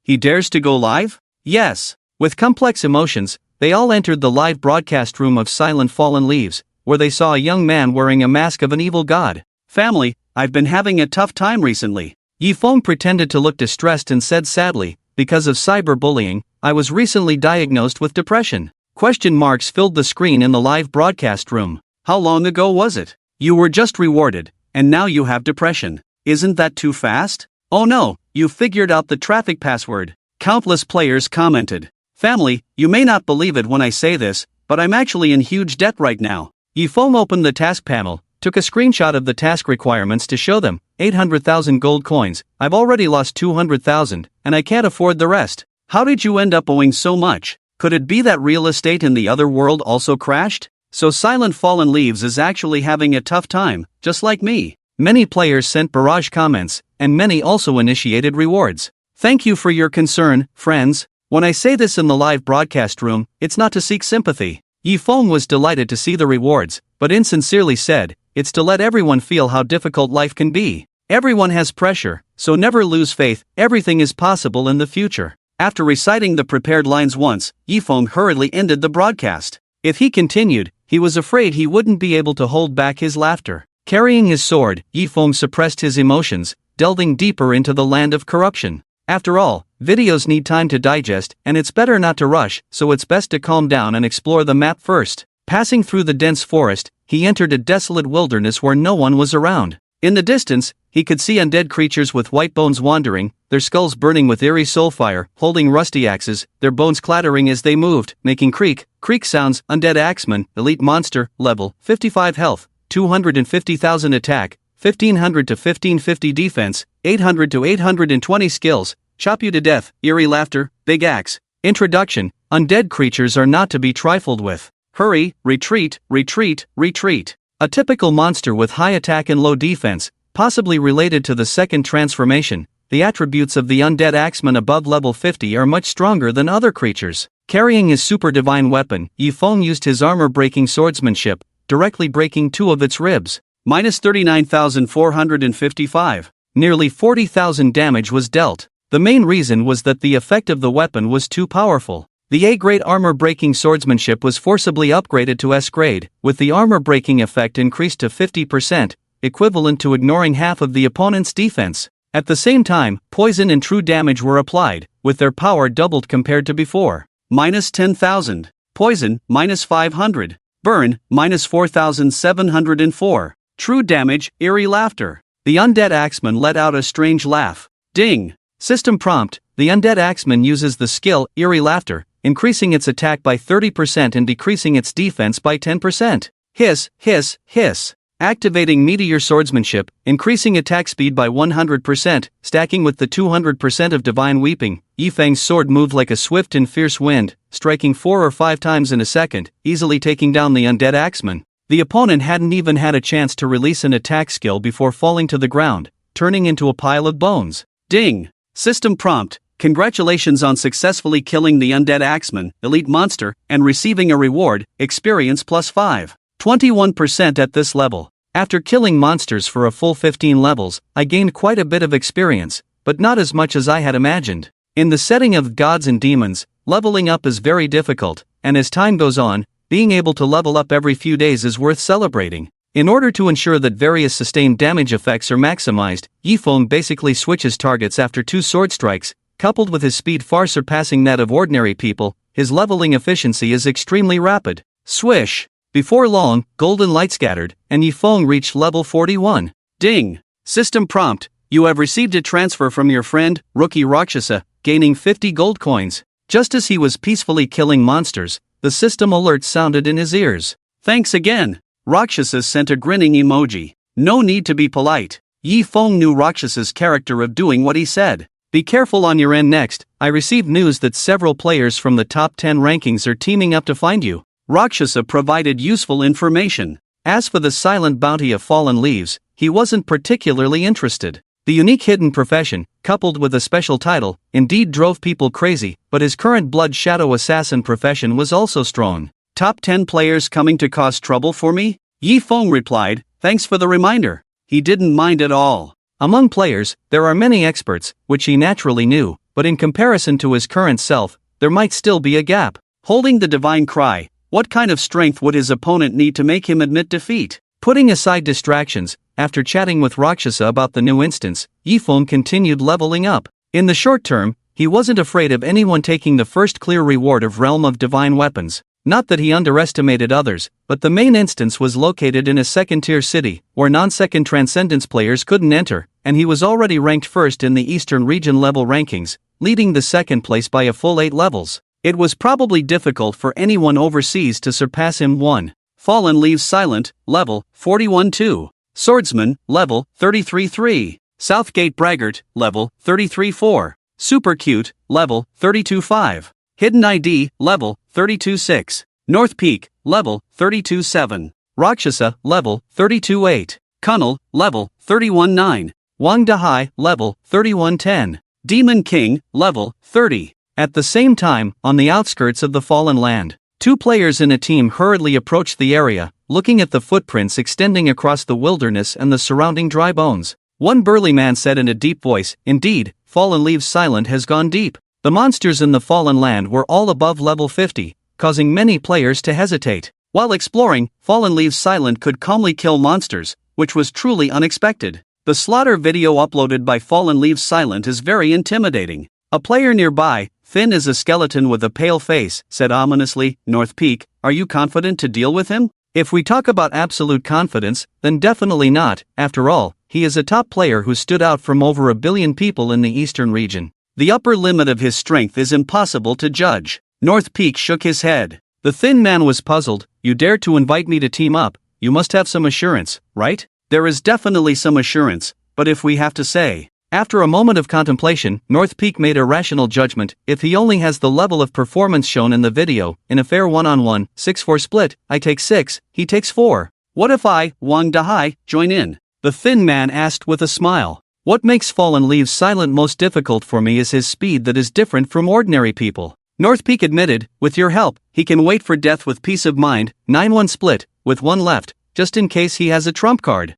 dares to go live? Yes. With complex emotions, they all entered the live broadcast room of Silent Fallen Leaves, where they saw a young man wearing a mask of an evil god. Family, I've been having a tough time recently. Yifeng pretended to look distressed and said sadly, because of cyberbullying, I was recently diagnosed with depression. Question marks filled the screen in the live broadcast room. How long ago was it? You were just rewarded, and now you have depression. Isn't that too fast? Oh no, you figured out the traffic password. Countless players commented. Family, you may not believe it when I say this, but I'm actually in huge debt right now. Yifeng opened the task panel, took a screenshot of the task requirements to show them. 800,000 gold coins, I've already lost 200,000, and I can't afford the rest. How did you end up owing so much? Could it be that real estate in the other world also crashed? So Silent Fallen Leaves is actually having a tough time, just like me. Many players sent barrage comments, and many also initiated rewards. Thank you for your concern, friends. When I say this in the live broadcast room, it's not to seek sympathy. Yifeng was delighted to see the rewards, but insincerely said, it's to let everyone feel how difficult life can be. Everyone has pressure, so never lose faith, everything is possible in the future. After reciting the prepared lines once, Yifeng hurriedly ended the broadcast. If he continued, he was afraid he wouldn't be able to hold back his laughter. Carrying his sword, Yifeng suppressed his emotions, delving deeper into the land of corruption. After all, videos need time to digest, and it's better not to rush, so it's best to calm down and explore the map first. Passing through the dense forest, he entered a desolate wilderness where no one was around. In the distance, he could see undead creatures with white bones wandering, their skulls burning with eerie soulfire, holding rusty axes, their bones clattering as they moved, making creak sounds. Undead Axeman, elite monster, level 55 health, 250,000 attack, 1500 to 1550 defense, 800 to 820 skills, chop you to death, eerie laughter, big axe. Introduction: undead creatures are not to be trifled with. Hurry, retreat, retreat, retreat. A typical monster with high attack and low defense, possibly related to the second transformation. The attributes of the undead axeman above level 50 are much stronger than other creatures. Carrying his super divine weapon, Yifeng used his armor-breaking swordsmanship, directly breaking 2 of its ribs. Minus 39,455. Nearly 40,000 damage was dealt. The main reason was that the effect of the weapon was too powerful. The A-grade armor-breaking swordsmanship was forcibly upgraded to S-grade, with the armor-breaking effect increased to 50%, equivalent to ignoring half of the opponent's defense. At the same time, poison and true damage were applied, with their power doubled compared to before. Minus 10,000. Poison, minus 500. Burn, minus 4,704. True damage, eerie laughter. The undead axeman let out a strange laugh. Ding. System prompt: the undead axeman uses the skill, eerie laughter, increasing its attack by 30% and decreasing its defense by 10%. Hiss, hiss, hiss. Activating meteor swordsmanship, increasing attack speed by 100%, stacking with the 200% of divine weeping. Yifeng's sword moved like a swift and fierce wind, striking 4 or 5 times in a second, easily taking down the undead axeman. The opponent hadn't even had a chance to release an attack skill before falling to the ground, turning into a pile of bones. Ding. System prompt: congratulations on successfully killing the undead axeman, elite monster, and receiving a reward, experience plus 5. 21% at this level. After killing monsters for a full 15 levels, I gained quite a bit of experience, but not as much as I had imagined. In the setting of gods and demons, leveling up is very difficult, and as time goes on, being able to level up every few days is worth celebrating. In order to ensure that various sustained damage effects are maximized, Yifeng basically switches targets after 2 sword strikes. Coupled with his speed far surpassing that of ordinary people, his leveling efficiency is extremely rapid. Swish! Before long, golden light scattered, and Yifeng reached level 41. Ding! System prompt: you have received a transfer from your friend, Rookie Rakshasa, gaining 50 gold coins. Just as he was peacefully killing monsters, the system alert sounded in his ears. Thanks again. Rakshasa sent a grinning emoji. No need to be polite. Yifeng knew Rakshasa's character of doing what he said. Be careful on your end. Next, I received news that several players from the top 10 rankings are teaming up to find you. Rakshasa provided useful information. As for the silent bounty of fallen leaves, he wasn't particularly interested. The unique hidden profession, coupled with a special title, indeed drove people crazy, but his current blood shadow assassin profession was also strong. Top 10 players coming to cause trouble for me? Yifeng replied, thanks for the reminder. He didn't mind at all. Among players, there are many experts, which he naturally knew, but in comparison to his current self, there might still be a gap. Holding the divine cry, what kind of strength would his opponent need to make him admit defeat? Putting aside distractions, after chatting with Rakshasa about the new instance, Yifeng continued leveling up. In the short term, he wasn't afraid of anyone taking the first clear reward of Realm of Divine Weapons. Not that he underestimated others, but the main instance was located in a second-tier city, where non-second Transcendence players couldn't enter, and he was already ranked first in the Eastern region level rankings, leading the second place by a full 8 levels. It was probably difficult for anyone overseas to surpass him. 1. Fallen Leaves Silent, level 41-2. Swordsman, level 33-3. Southgate Braggart, level 33-4. Super Cute, level 32-5. Hidden ID, level 32-6. North Peak, level 32-7. Rakshasa, level 32-8. Kunnel, level 31-9. Wang Dahai, level 31-10. Demon King, level 30. At the same time, on the outskirts of the fallen land, 2 players in a team hurriedly approached the area, looking at the footprints extending across the wilderness and the surrounding dry bones. One burly man said in a deep voice, "Indeed, Fallen Leaves Silent has gone deep." The monsters in the fallen land were all above level 50, causing many players to hesitate. While exploring, Fallen Leaves Silent could calmly kill monsters, which was truly unexpected. The slaughter video uploaded by Fallen Leaves Silent is very intimidating. A player nearby, thin as a skeleton with a pale face, said ominously, "North Peak, are you confident to deal with him?" If we talk about absolute confidence, then definitely not. After all, he is a top player who stood out from over 1 billion people in the eastern region. The upper limit of his strength is impossible to judge. North Peak shook his head. The thin man was puzzled. "You dared to invite me to team up, you must have some assurance, right?" "There is definitely some assurance, but if we have to say..." After a moment of contemplation, North Peak made a rational judgment. If he only has the level of performance shown in the video, in a fair one-on-one, 6-4 split, I take 6, he takes 4. "What if I, Wang Dahai, join in?" the thin man asked with a smile. "What makes Fallen Leaves Silent most difficult for me is his speed that is different from ordinary people." North Peak admitted, "With your help, he can wait for death with peace of mind, 9-1 split, with 1 left, just in case he has a trump card."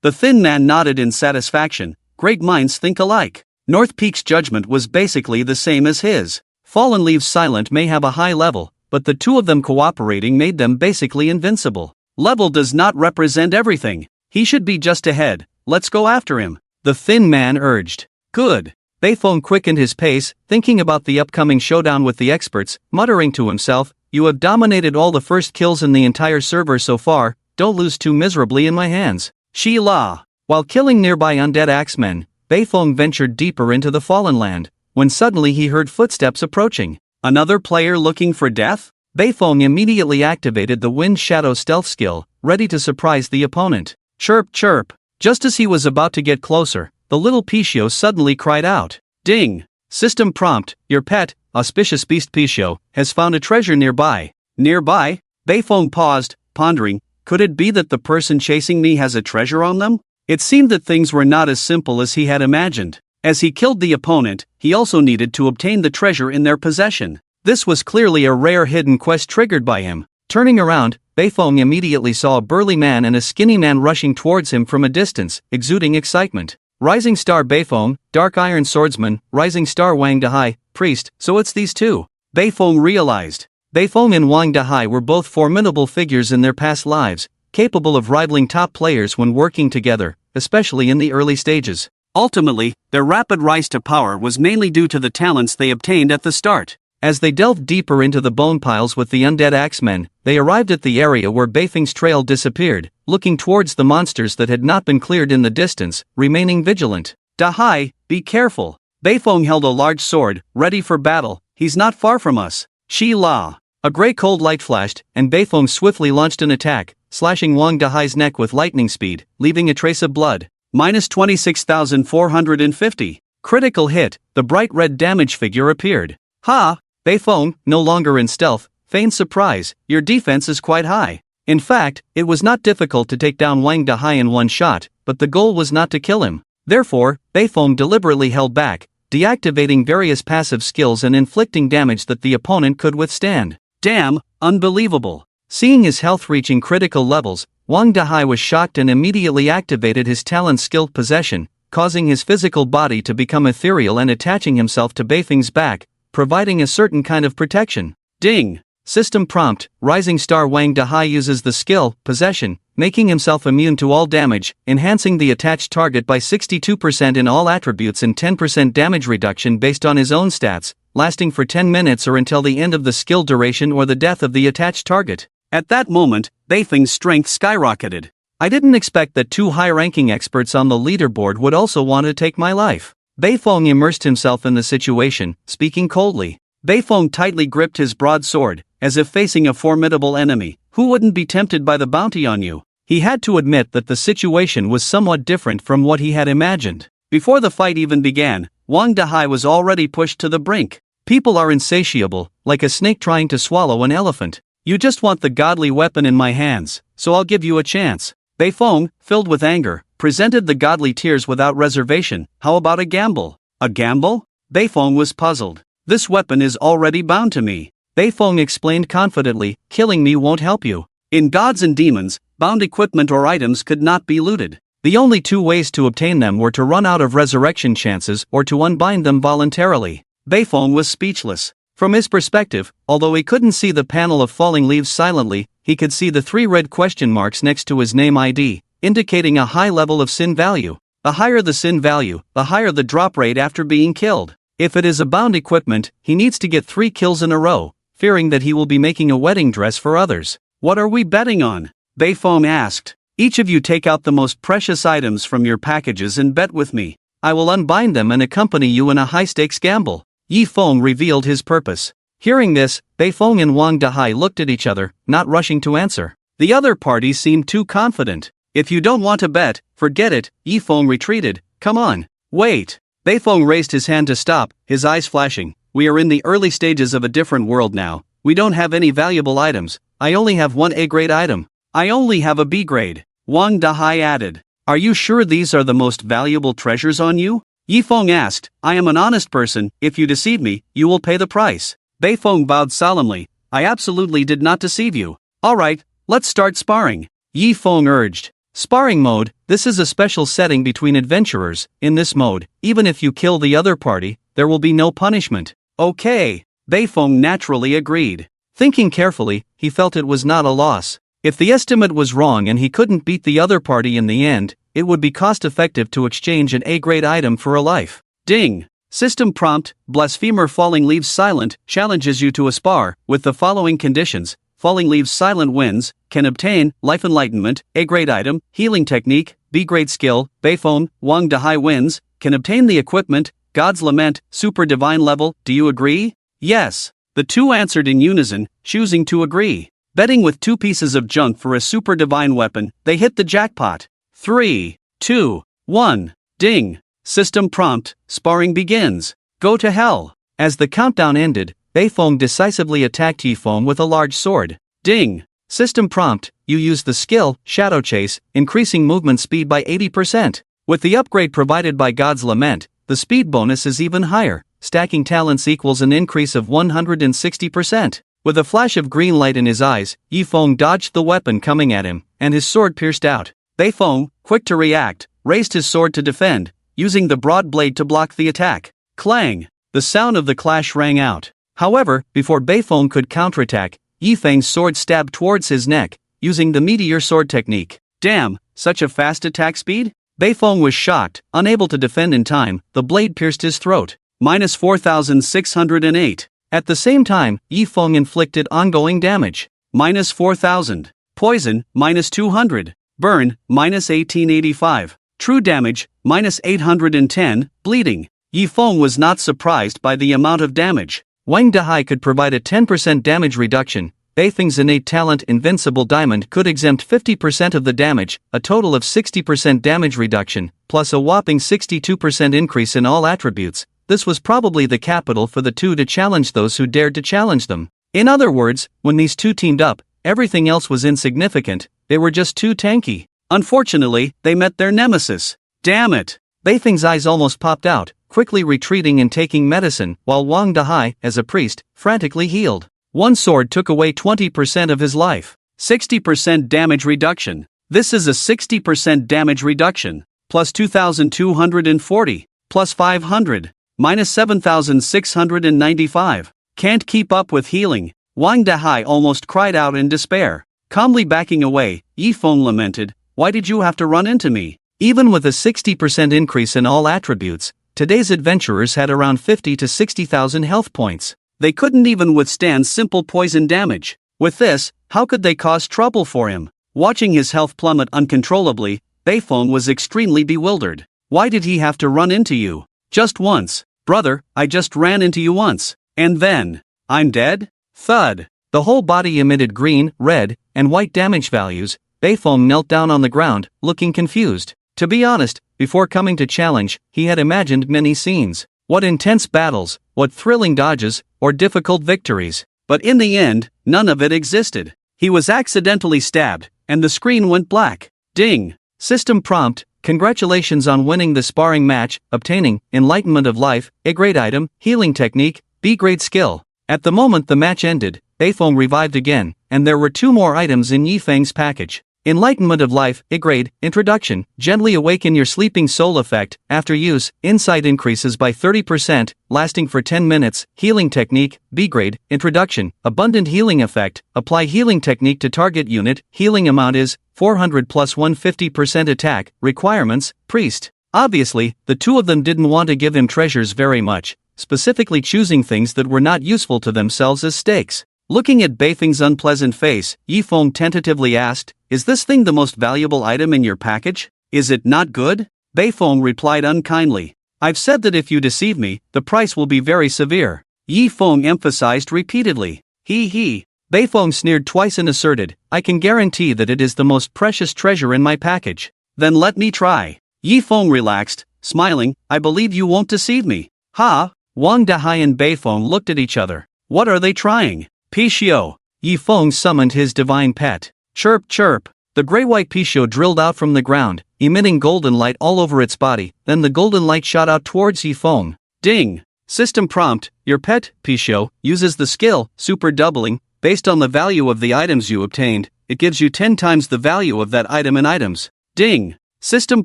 The thin man nodded in satisfaction. Great minds think alike. North Peak's judgment was basically the same as his. Fallen Leaves Silent may have a high level, but the 2 of them cooperating made them basically invincible. Level does not represent everything. He should be just ahead. Let's go after him, the thin man urged. Good. Beifong quickened his pace, thinking about the upcoming showdown with the experts, muttering to himself, "You have dominated all the first kills in the entire server so far, don't lose too miserably in my hands." Shi La. While killing nearby undead axemen, Beifong ventured deeper into the fallen land, when suddenly he heard footsteps approaching. Another player looking for death? Beifong immediately activated the Wind Shadow stealth skill, ready to surprise the opponent. Chirp chirp. Just as he was about to get closer, the little Picho suddenly cried out. Ding! System prompt, your pet, auspicious beast Picho, has found a treasure nearby. Nearby? Beifong paused, pondering, could it be that the person chasing me has a treasure on them? It seemed that things were not as simple as he had imagined. As he killed the opponent, he also needed to obtain the treasure in their possession. This was clearly a rare hidden quest triggered by him. Turning around, Beifong immediately saw a burly man and a skinny man rushing towards him from a distance, exuding excitement. Rising Star Beifong, Dark Iron Swordsman, Rising Star Wang Dahai, Priest, so it's these two. Beifong realized. Beifong and Wang Dahai were both formidable figures in their past lives, capable of rivaling top players when working together, especially in the early stages. Ultimately, their rapid rise to power was mainly due to the talents they obtained at the start. As they delved deeper into the bone piles with the undead axemen, they arrived at the area where Beifong's trail disappeared, looking towards the monsters that had not been cleared in the distance, remaining vigilant. Dahai, be careful. Beifong held a large sword, ready for battle. He's not far from us. Shi La. A gray cold light flashed, and Beifong swiftly launched an attack, slashing Wang Dahai's neck with lightning speed, leaving a trace of blood. Minus 26,450. Critical hit, the bright red damage figure appeared. Ha! Beifong, no longer in stealth, feigned surprise, your defense is quite high. In fact, it was not difficult to take down Wang Dahai in one shot, but the goal was not to kill him. Therefore, Beifong deliberately held back, deactivating various passive skills and inflicting damage that the opponent could withstand. Damn, unbelievable. Seeing his health reaching critical levels, Wang Dahai was shocked and immediately activated his talent skilled possession, causing his physical body to become ethereal and attaching himself to Beifong's back, providing a certain kind of protection. Ding! System prompt, Rising Star Wang Dahai uses the skill, possession, making himself immune to all damage, enhancing the attached target by 62% in all attributes and 10% damage reduction based on his own stats, lasting for 10 minutes or until the end of the skill duration or the death of the attached target. At that moment, Beifong's strength skyrocketed. I didn't expect that 2 high-ranking experts on the leaderboard would also want to take my life. Beifong immersed himself in the situation, speaking coldly. Beifong tightly gripped his broadsword, as if facing a formidable enemy. Who wouldn't be tempted by the bounty on you? He had to admit that the situation was somewhat different from what he had imagined. Before the fight even began, Wang Dahai was already pushed to the brink. People are insatiable, like a snake trying to swallow an elephant. You just want the godly weapon in my hands, so I'll give you a chance. Beifong, filled with anger, presented the godly tears without reservation. How about a gamble? A gamble? Beifong was puzzled. This weapon is already bound to me. Beifong explained confidently, killing me won't help you. In Gods and Demons, bound equipment or items could not be looted. The only two ways to obtain them were to run out of resurrection chances or to unbind them voluntarily. Beifong was speechless. From his perspective, although he couldn't see the panel of falling leaves silently, he could see the 3 red question marks next to his name ID, indicating a high level of sin value. The higher the sin value, the higher the drop rate after being killed. If it is a bound equipment, he needs to get 3 kills in a row, fearing that he will be making a wedding dress for others. What are we betting on? Beifong asked. Each of you take out the most precious items from your packages and bet with me. I will unbind them and accompany you in a high-stakes gamble. Yifeng revealed his purpose. Hearing this, Beifong and Wang Dahai looked at each other, not rushing to answer. The other party seemed too confident. If you don't want to bet, forget it, Yifeng retreated. Come on. Wait. Beifong raised his hand to stop, his eyes flashing. We are in the early stages of a different world now. We don't have any valuable items. I only have 1 A-grade item. I only have a B-grade. Wang Dahai added. Are you sure these are the most valuable treasures on you? Yifeng asked. I am an honest person. If you deceive me, you will pay the price. Beifong bowed solemnly. I absolutely did not deceive you. Alright, let's start sparring. Yifeng urged. Sparring mode, this is a special setting between adventurers. In this mode, even if you kill the other party, there will be no punishment. Okay. Beifong naturally agreed. Thinking carefully, he felt it was not a loss. If the estimate was wrong and he couldn't beat the other party in the end, it would be cost-effective to exchange an A-grade item for a life. Ding! System prompt, Blasphemer Falling Leaves Silent, challenges you to a spar, with the following conditions. Falling Leaves Silent wins, can obtain, Life Enlightenment, A-grade item, Healing Technique, B-grade skill, Beifong, Wang Dahai wins, can obtain the equipment, God's Lament, Super Divine level. Do you agree? Yes. The two answered in unison, choosing to agree. Betting with 2 pieces of junk for a super divine weapon, they hit the jackpot. 3, 2, 1, ding. System prompt, sparring begins. Go to hell. As the countdown ended, Beifong decisively attacked Yifeng with a large sword. Ding. System prompt, you use the skill, Shadow Chase, increasing movement speed by 80%. With the upgrade provided by God's Lament, the speed bonus is even higher. Stacking talents equals an increase of 160%. With a flash of green light in his eyes, Yifeng dodged the weapon coming at him, and his sword pierced out. Beifong, quick to react, raised his sword to defend, using the broad blade to block the attack. Clang! The sound of the clash rang out. However, before Beifong could counterattack, Yifeng's sword stabbed towards his neck, using the meteor sword technique. Damn, such a fast attack speed? Beifong was shocked, unable to defend in time, the blade pierced his throat. Minus 4,608. At the same time, Yifeng inflicted ongoing damage. Minus 4,000. Poison, minus 200. Burn, minus 1885. True damage, minus 810. Bleeding. Yifeng was not surprised by the amount of damage. Wang Dahai could provide a 10% damage reduction. Beifeng's innate talent Invincible Diamond could exempt 50% of the damage, a total of 60% damage reduction, plus a whopping 62% increase in all attributes. This was probably the capital for the two to challenge those who dared to challenge them. In other words, when these two teamed up, everything else was insignificant, they were just too tanky. Unfortunately, they met their nemesis. Damn it! Beifeng's eyes almost popped out, quickly retreating and taking medicine, while Wang Dahai, as a priest, frantically healed. One sword took away 20% of his life. 60% damage reduction. This is a 60% damage reduction. Plus 2,240. Plus 500. Minus 7,695. Can't keep up with healing. Wang Dahai almost cried out in despair. Calmly backing away, Yifeng lamented, why did you have to run into me? Even with a 60% increase in all attributes, today's adventurers had around 50 to 60,000 health points. They couldn't even withstand simple poison damage. With this, how could they cause trouble for him? Watching his health plummet uncontrollably, Beifeng was extremely bewildered. Why did he have to run into you? Just once. Brother, I just ran into you once. And then, I'm dead? Thud. The whole body emitted green, red, and white damage values. Beifeng knelt down on the ground, looking confused. To be honest, before coming to challenge, he had imagined many scenes. What intense battles, what thrilling dodges, or difficult victories. But in the end, none of it existed. He was accidentally stabbed, and the screen went black. Ding. System prompt, Congratulations on winning the sparring match, obtaining Enlightenment of Life, A-grade item, healing technique, B-grade skill. At the moment the match ended, Beifeng revived again, and there were 2 more items in Yifeng's package. Enlightenment of Life, A-grade, Introduction, gently awaken your sleeping soul effect, after use, insight increases by 30%, lasting for 10 minutes, healing technique, B-grade, Introduction, abundant healing effect, apply healing technique to target unit, healing amount is 400 plus 150% attack, requirements, priest. Obviously, the 2 of them didn't want to give him treasures very much, specifically choosing things that were not useful to themselves as stakes. Looking at Beifeng's unpleasant face, Yifeng tentatively asked, "Is this thing the most valuable item in your package? Is it not good?" Beifeng replied unkindly, "I've said that if you deceive me, the price will be very severe." Yifeng emphasized repeatedly. He. Beifeng sneered twice and asserted, "I can guarantee that it is the most precious treasure in my package." "Then let me try." Yifeng relaxed, smiling, "I believe you won't deceive me." "Ha!" Wang Dahai and Beifeng looked at each other. What are they trying? Picho. Yifeng summoned his divine pet. Chirp chirp. The gray-white Picho drilled out from the ground, emitting golden light all over its body, then the golden light shot out towards Yifeng. Ding! System prompt, your pet, Picho, uses the skill, super doubling, based on the value of the items you obtained, it gives you 10 times the value of that item in items. Ding! System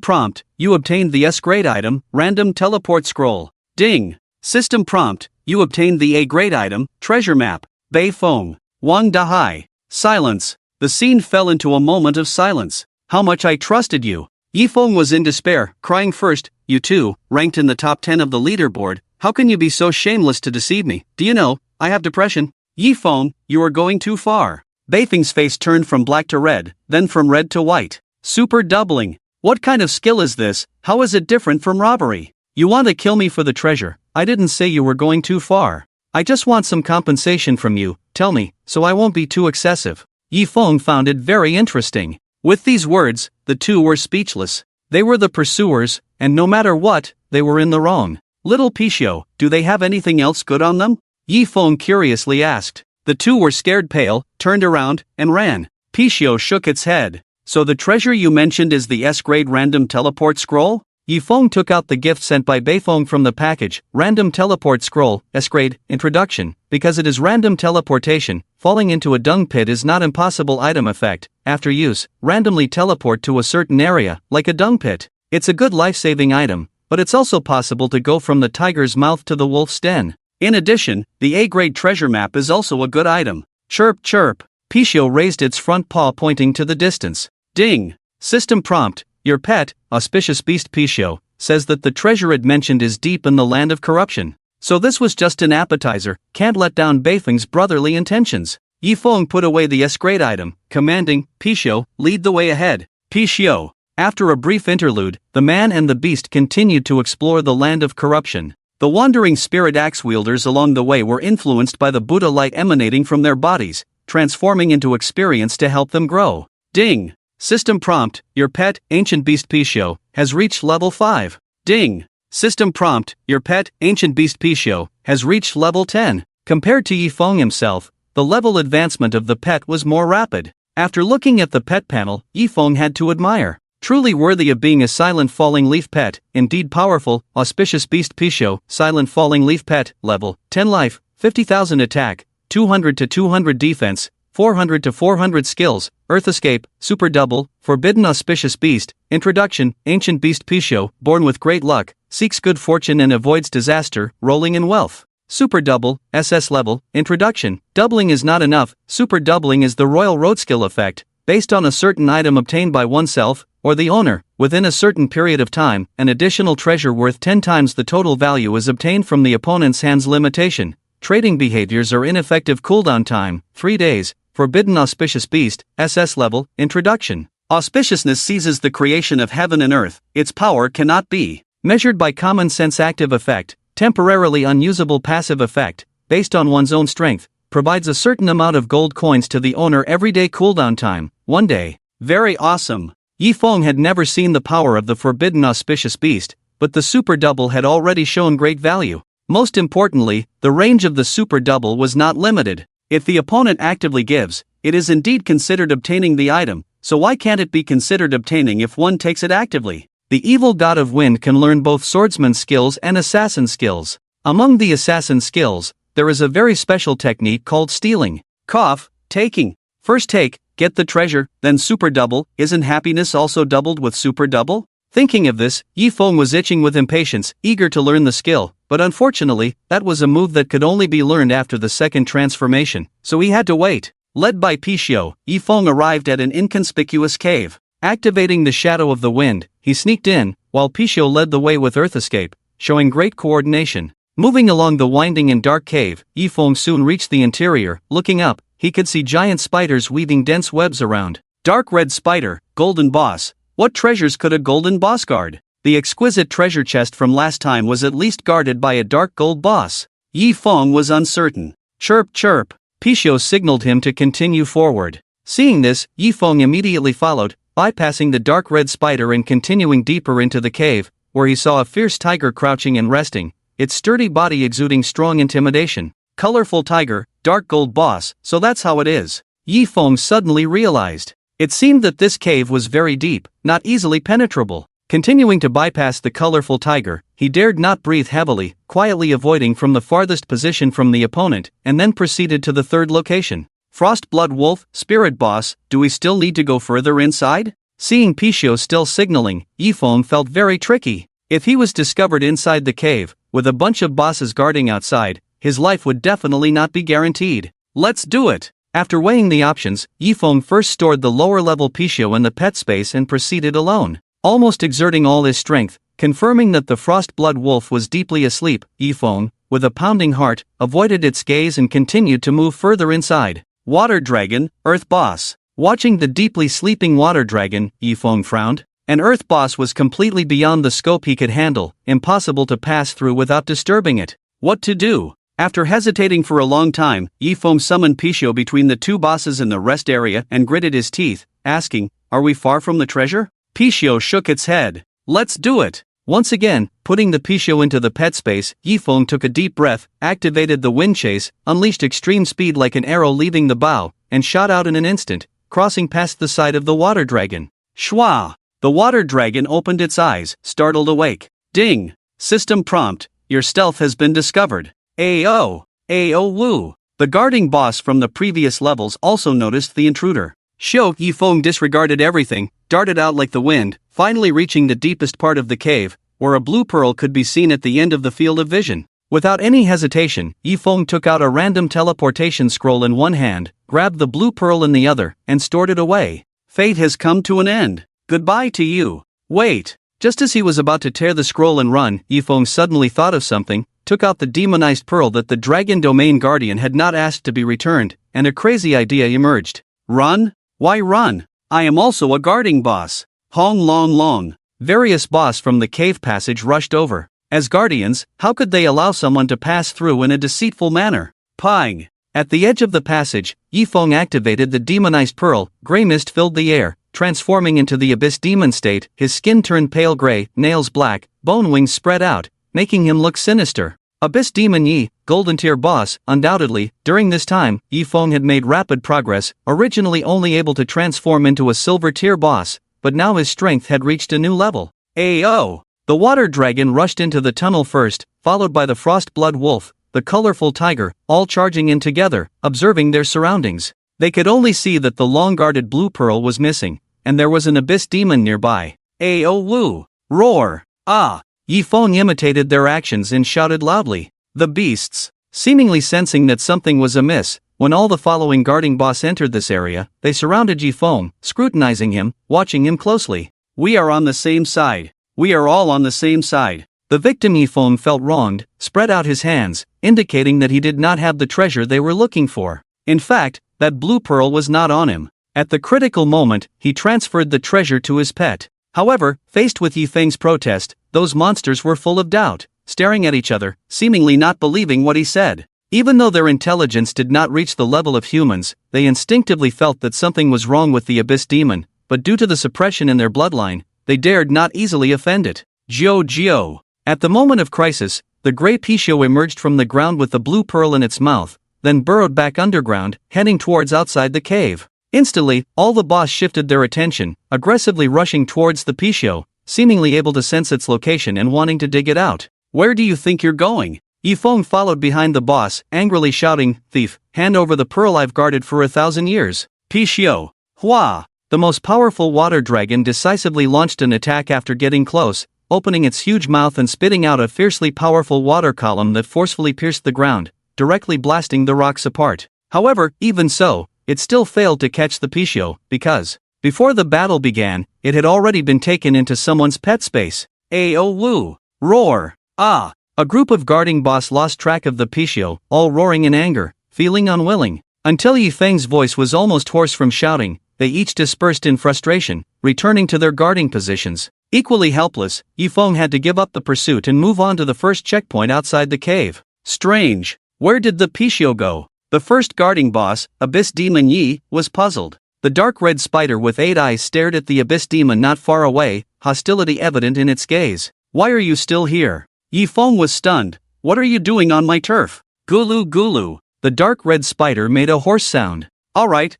prompt, you obtained the S-grade item, random teleport scroll. Ding! System prompt, you obtained the A-grade item, treasure map. Beifeng. Wang Dahai. Silence. The scene fell into a moment of silence. How much I trusted you. Yifeng was in despair, crying first, "You too, ranked in the top 10 of the leaderboard, how can you be so shameless to deceive me? Do you know, I have depression?" Yifeng, you are going too far. Beifeng's face turned from black to red, then from red to white. Super doubling. What kind of skill is this? How is it different from robbery? You want to kill me for the treasure. I didn't say you were going too far. I just want some compensation from you, tell me, so I won't be too excessive. Yifeng found it very interesting. With these words, the 2 were speechless. They were the pursuers, and no matter what, they were in the wrong. Little Picho, do they have anything else good on them? Yifeng curiously asked. The 2 were scared pale, turned around, and ran. Picho shook its head. So the treasure you mentioned is the S-grade random teleport scroll? Yifeng took out the gift sent by Beifeng from the package, random teleport scroll, S-grade, introduction, because it is random teleportation, falling into a dung pit is not impossible item effect, after use, randomly teleport to a certain area, like a dung pit. It's a good life-saving item, but it's also possible to go from the tiger's mouth to the wolf's den. In addition, the A-grade treasure map is also a good item. Chirp chirp. Picho raised its front paw pointing to the distance. Ding! System prompt, your pet, auspicious beast Picho, says that the treasure it mentioned is deep in the land of corruption. So this was just an appetizer, can't let down Beifeng's brotherly intentions. Yifeng put away the S-grade item, commanding, Picho, lead the way ahead. Picho. After a brief interlude, the man and the beast continued to explore the land of corruption. The wandering spirit axe wielders along the way were influenced by the Buddha light emanating from their bodies, transforming into experience to help them grow. Ding! System prompt, your pet, ancient beast Picho, has reached level 5. Ding! System prompt, your pet, ancient beast Picho, has reached level 10. Compared to Yifeng himself, the level advancement of the pet was more rapid. After looking at the pet panel, Yifeng had to admire. Truly worthy of being a silent falling leaf pet, indeed powerful, auspicious beast Picho, silent falling leaf pet, level 10 life, 50,000 attack, 200 to 200 defense, 400 to 400 skills, Earth Escape, Super Double, Forbidden Auspicious Beast, Introduction, Ancient Beast Picho, born with great luck, seeks good fortune and avoids disaster, rolling in wealth. Super Double, SS level, Introduction, doubling is not enough, Super Doubling is the Royal Road skill effect, based on a certain item obtained by oneself, or the owner, within a certain period of time, an additional treasure worth 10 times the total value is obtained from the opponent's hand's limitation. Trading behaviors are ineffective cooldown time, 3 days. Forbidden Auspicious Beast, SS level, Introduction. Auspiciousness seizes the creation of heaven and earth, its power cannot be measured by common sense active effect, temporarily unusable passive effect, based on one's own strength, provides a certain amount of gold coins to the owner every day cooldown time, 1 day. Very awesome. Yifeng had never seen the power of the Forbidden Auspicious Beast, but the Super Double had already shown great value. Most importantly, the range of the Super Double was not limited. If the opponent actively gives, it is indeed considered obtaining the item, so why can't it be considered obtaining if one takes it actively? The evil god of wind can learn both swordsman skills and assassin skills. Among the assassin skills, there is a very special technique called stealing. Cough, taking. First take, get the treasure, then super double. Isn't happiness also doubled with super double? Thinking of this, Yifeng was itching with impatience, eager to learn the skill, but unfortunately, that was a move that could only be learned after the second transformation, so he had to wait. Led by Picho, Yifeng arrived at an inconspicuous cave. Activating the shadow of the wind, he sneaked in, while Picho led the way with Earth Escape, showing great coordination. Moving along the winding and dark cave, Yifeng soon reached the interior. Looking up, he could see giant spiders weaving dense webs around. Dark red spider, golden boss. What treasures could a golden boss guard? The exquisite treasure chest from last time was at least guarded by a dark gold boss. Yifeng was uncertain. Chirp chirp. Picho signaled him to continue forward. Seeing this, Yifeng immediately followed, bypassing the dark red spider and continuing deeper into the cave, where he saw a fierce tiger crouching and resting, its sturdy body exuding strong intimidation. Colorful tiger, dark gold boss, so that's how it is. Yifeng suddenly realized. It seemed that this cave was very deep, not easily penetrable. Continuing to bypass the colorful tiger, he dared not breathe heavily, quietly avoiding from the farthest position from the opponent, and then proceeded to the third location. Frost Blood Wolf, Spirit Boss, do we still need to go further inside? Seeing Picho still signaling, Yifeng felt very tricky. If he was discovered inside the cave, with a bunch of bosses guarding outside, his life would definitely not be guaranteed. Let's do it! After weighing the options, Yifeng first stored the lower-level Picho in the pet space and proceeded alone. Almost exerting all his strength, confirming that the Frost Blood Wolf was deeply asleep, Yifeng, with a pounding heart, avoided its gaze and continued to move further inside. Water Dragon, Earth Boss. Watching the deeply sleeping Water Dragon, Yifeng frowned. An Earth Boss was completely beyond the scope he could handle, impossible to pass through without disturbing it. What to do? After hesitating for a long time, Yifeng summoned Picho between the two bosses in the rest area and gritted his teeth, asking, "Are we far from the treasure?" Picho shook its head. "Let's do it!" Once again, putting the Picho into the pet space, Yifeng took a deep breath, activated the wind chase, unleashed extreme speed like an arrow leaving the bow, and shot out in an instant, crossing past the side of the water dragon. Shwa! The water dragon opened its eyes, startled awake. Ding! System prompt, your stealth has been discovered. Ayo! Ayo woo! The guarding boss from the previous levels also noticed the intruder. Yifeng disregarded everything, darted out like the wind, finally reaching the deepest part of the cave, where a blue pearl could be seen at the end of the field of vision. Without any hesitation, Yifeng took out a random teleportation scroll in one hand, grabbed the blue pearl in the other, and stored it away. Fate has come to an end. Goodbye to you. Wait! Just as he was about to tear the scroll and run, Yifeng suddenly thought of something, took out the demonized pearl that the Dragon Domain Guardian had not asked to be returned, and a crazy idea emerged. Run? Why run? I am also a guarding boss. Hong long long. Various boss from the cave passage rushed over. As guardians, how could they allow someone to pass through in a deceitful manner? Pang! At the edge of the passage, Yifeng activated the demonized pearl. Gray mist filled the air, transforming into the abyss demon state. His skin turned pale gray, nails black, bone wings spread out, making him look sinister. Abyss Demon Yi, Golden Tier boss, undoubtedly. During this time, Yifeng had made rapid progress, originally only able to transform into a Silver Tier boss, but now his strength had reached a new level. Ayo! The water dragon rushed into the tunnel first, followed by the Frost Blood Wolf, the colorful tiger, all charging in together, observing their surroundings. They could only see that the long-guarded blue pearl was missing, and there was an abyss demon nearby. Ayo woo! Roar! Ah! Yifeng imitated their actions and shouted loudly. The beasts! Seemingly sensing that something was amiss, when all the following guarding boss entered this area, they surrounded Yifeng, scrutinizing him, watching him closely. We are on the same side. We are all on the same side. The victim Yifeng felt wronged, spread out his hands, indicating that he did not have the treasure they were looking for. In fact, that blue pearl was not on him. At the critical moment, he transferred the treasure to his pet. However, faced with Yifeng's protest, those monsters were full of doubt, staring at each other, seemingly not believing what he said. Even though their intelligence did not reach the level of humans, they instinctively felt that something was wrong with the abyss demon, but due to the suppression in their bloodline, they dared not easily offend it. Gio. At the moment of crisis, the gray Picho emerged from the ground with the blue pearl in its mouth, then burrowed back underground, heading towards outside the cave. Instantly, all the boss shifted their attention, aggressively rushing towards the Picho, seemingly able to sense its location and wanting to dig it out. Where do you think you're going? Yifeng followed behind the boss, angrily shouting, "Thief, hand over the pearl I've guarded for 1,000 years. Picho. Hua! The most powerful water dragon decisively launched an attack after getting close, opening its huge mouth and spitting out a fiercely powerful water column that forcefully pierced the ground, directly blasting the rocks apart. However, even so, it still failed to catch the Picho, because, before the battle began, it had already been taken into someone's pet space. Ao woo! Roar! Ah! A group of guarding boss lost track of the Picho, all roaring in anger, feeling unwilling. Until Yifeng's voice was almost hoarse from shouting, they each dispersed in frustration, returning to their guarding positions. Equally helpless, Yifeng had to give up the pursuit and move on to the first checkpoint outside the cave. Strange. Where did the Picho go? The first guarding boss, Abyss Demon Yi, was puzzled. The dark red spider with 8 eyes stared at the Abyss Demon not far away, hostility evident in its gaze. Why are you still here? Yifeng was stunned. What are you doing on my turf? Gulu gulu. The dark red spider made a hoarse sound. Alright.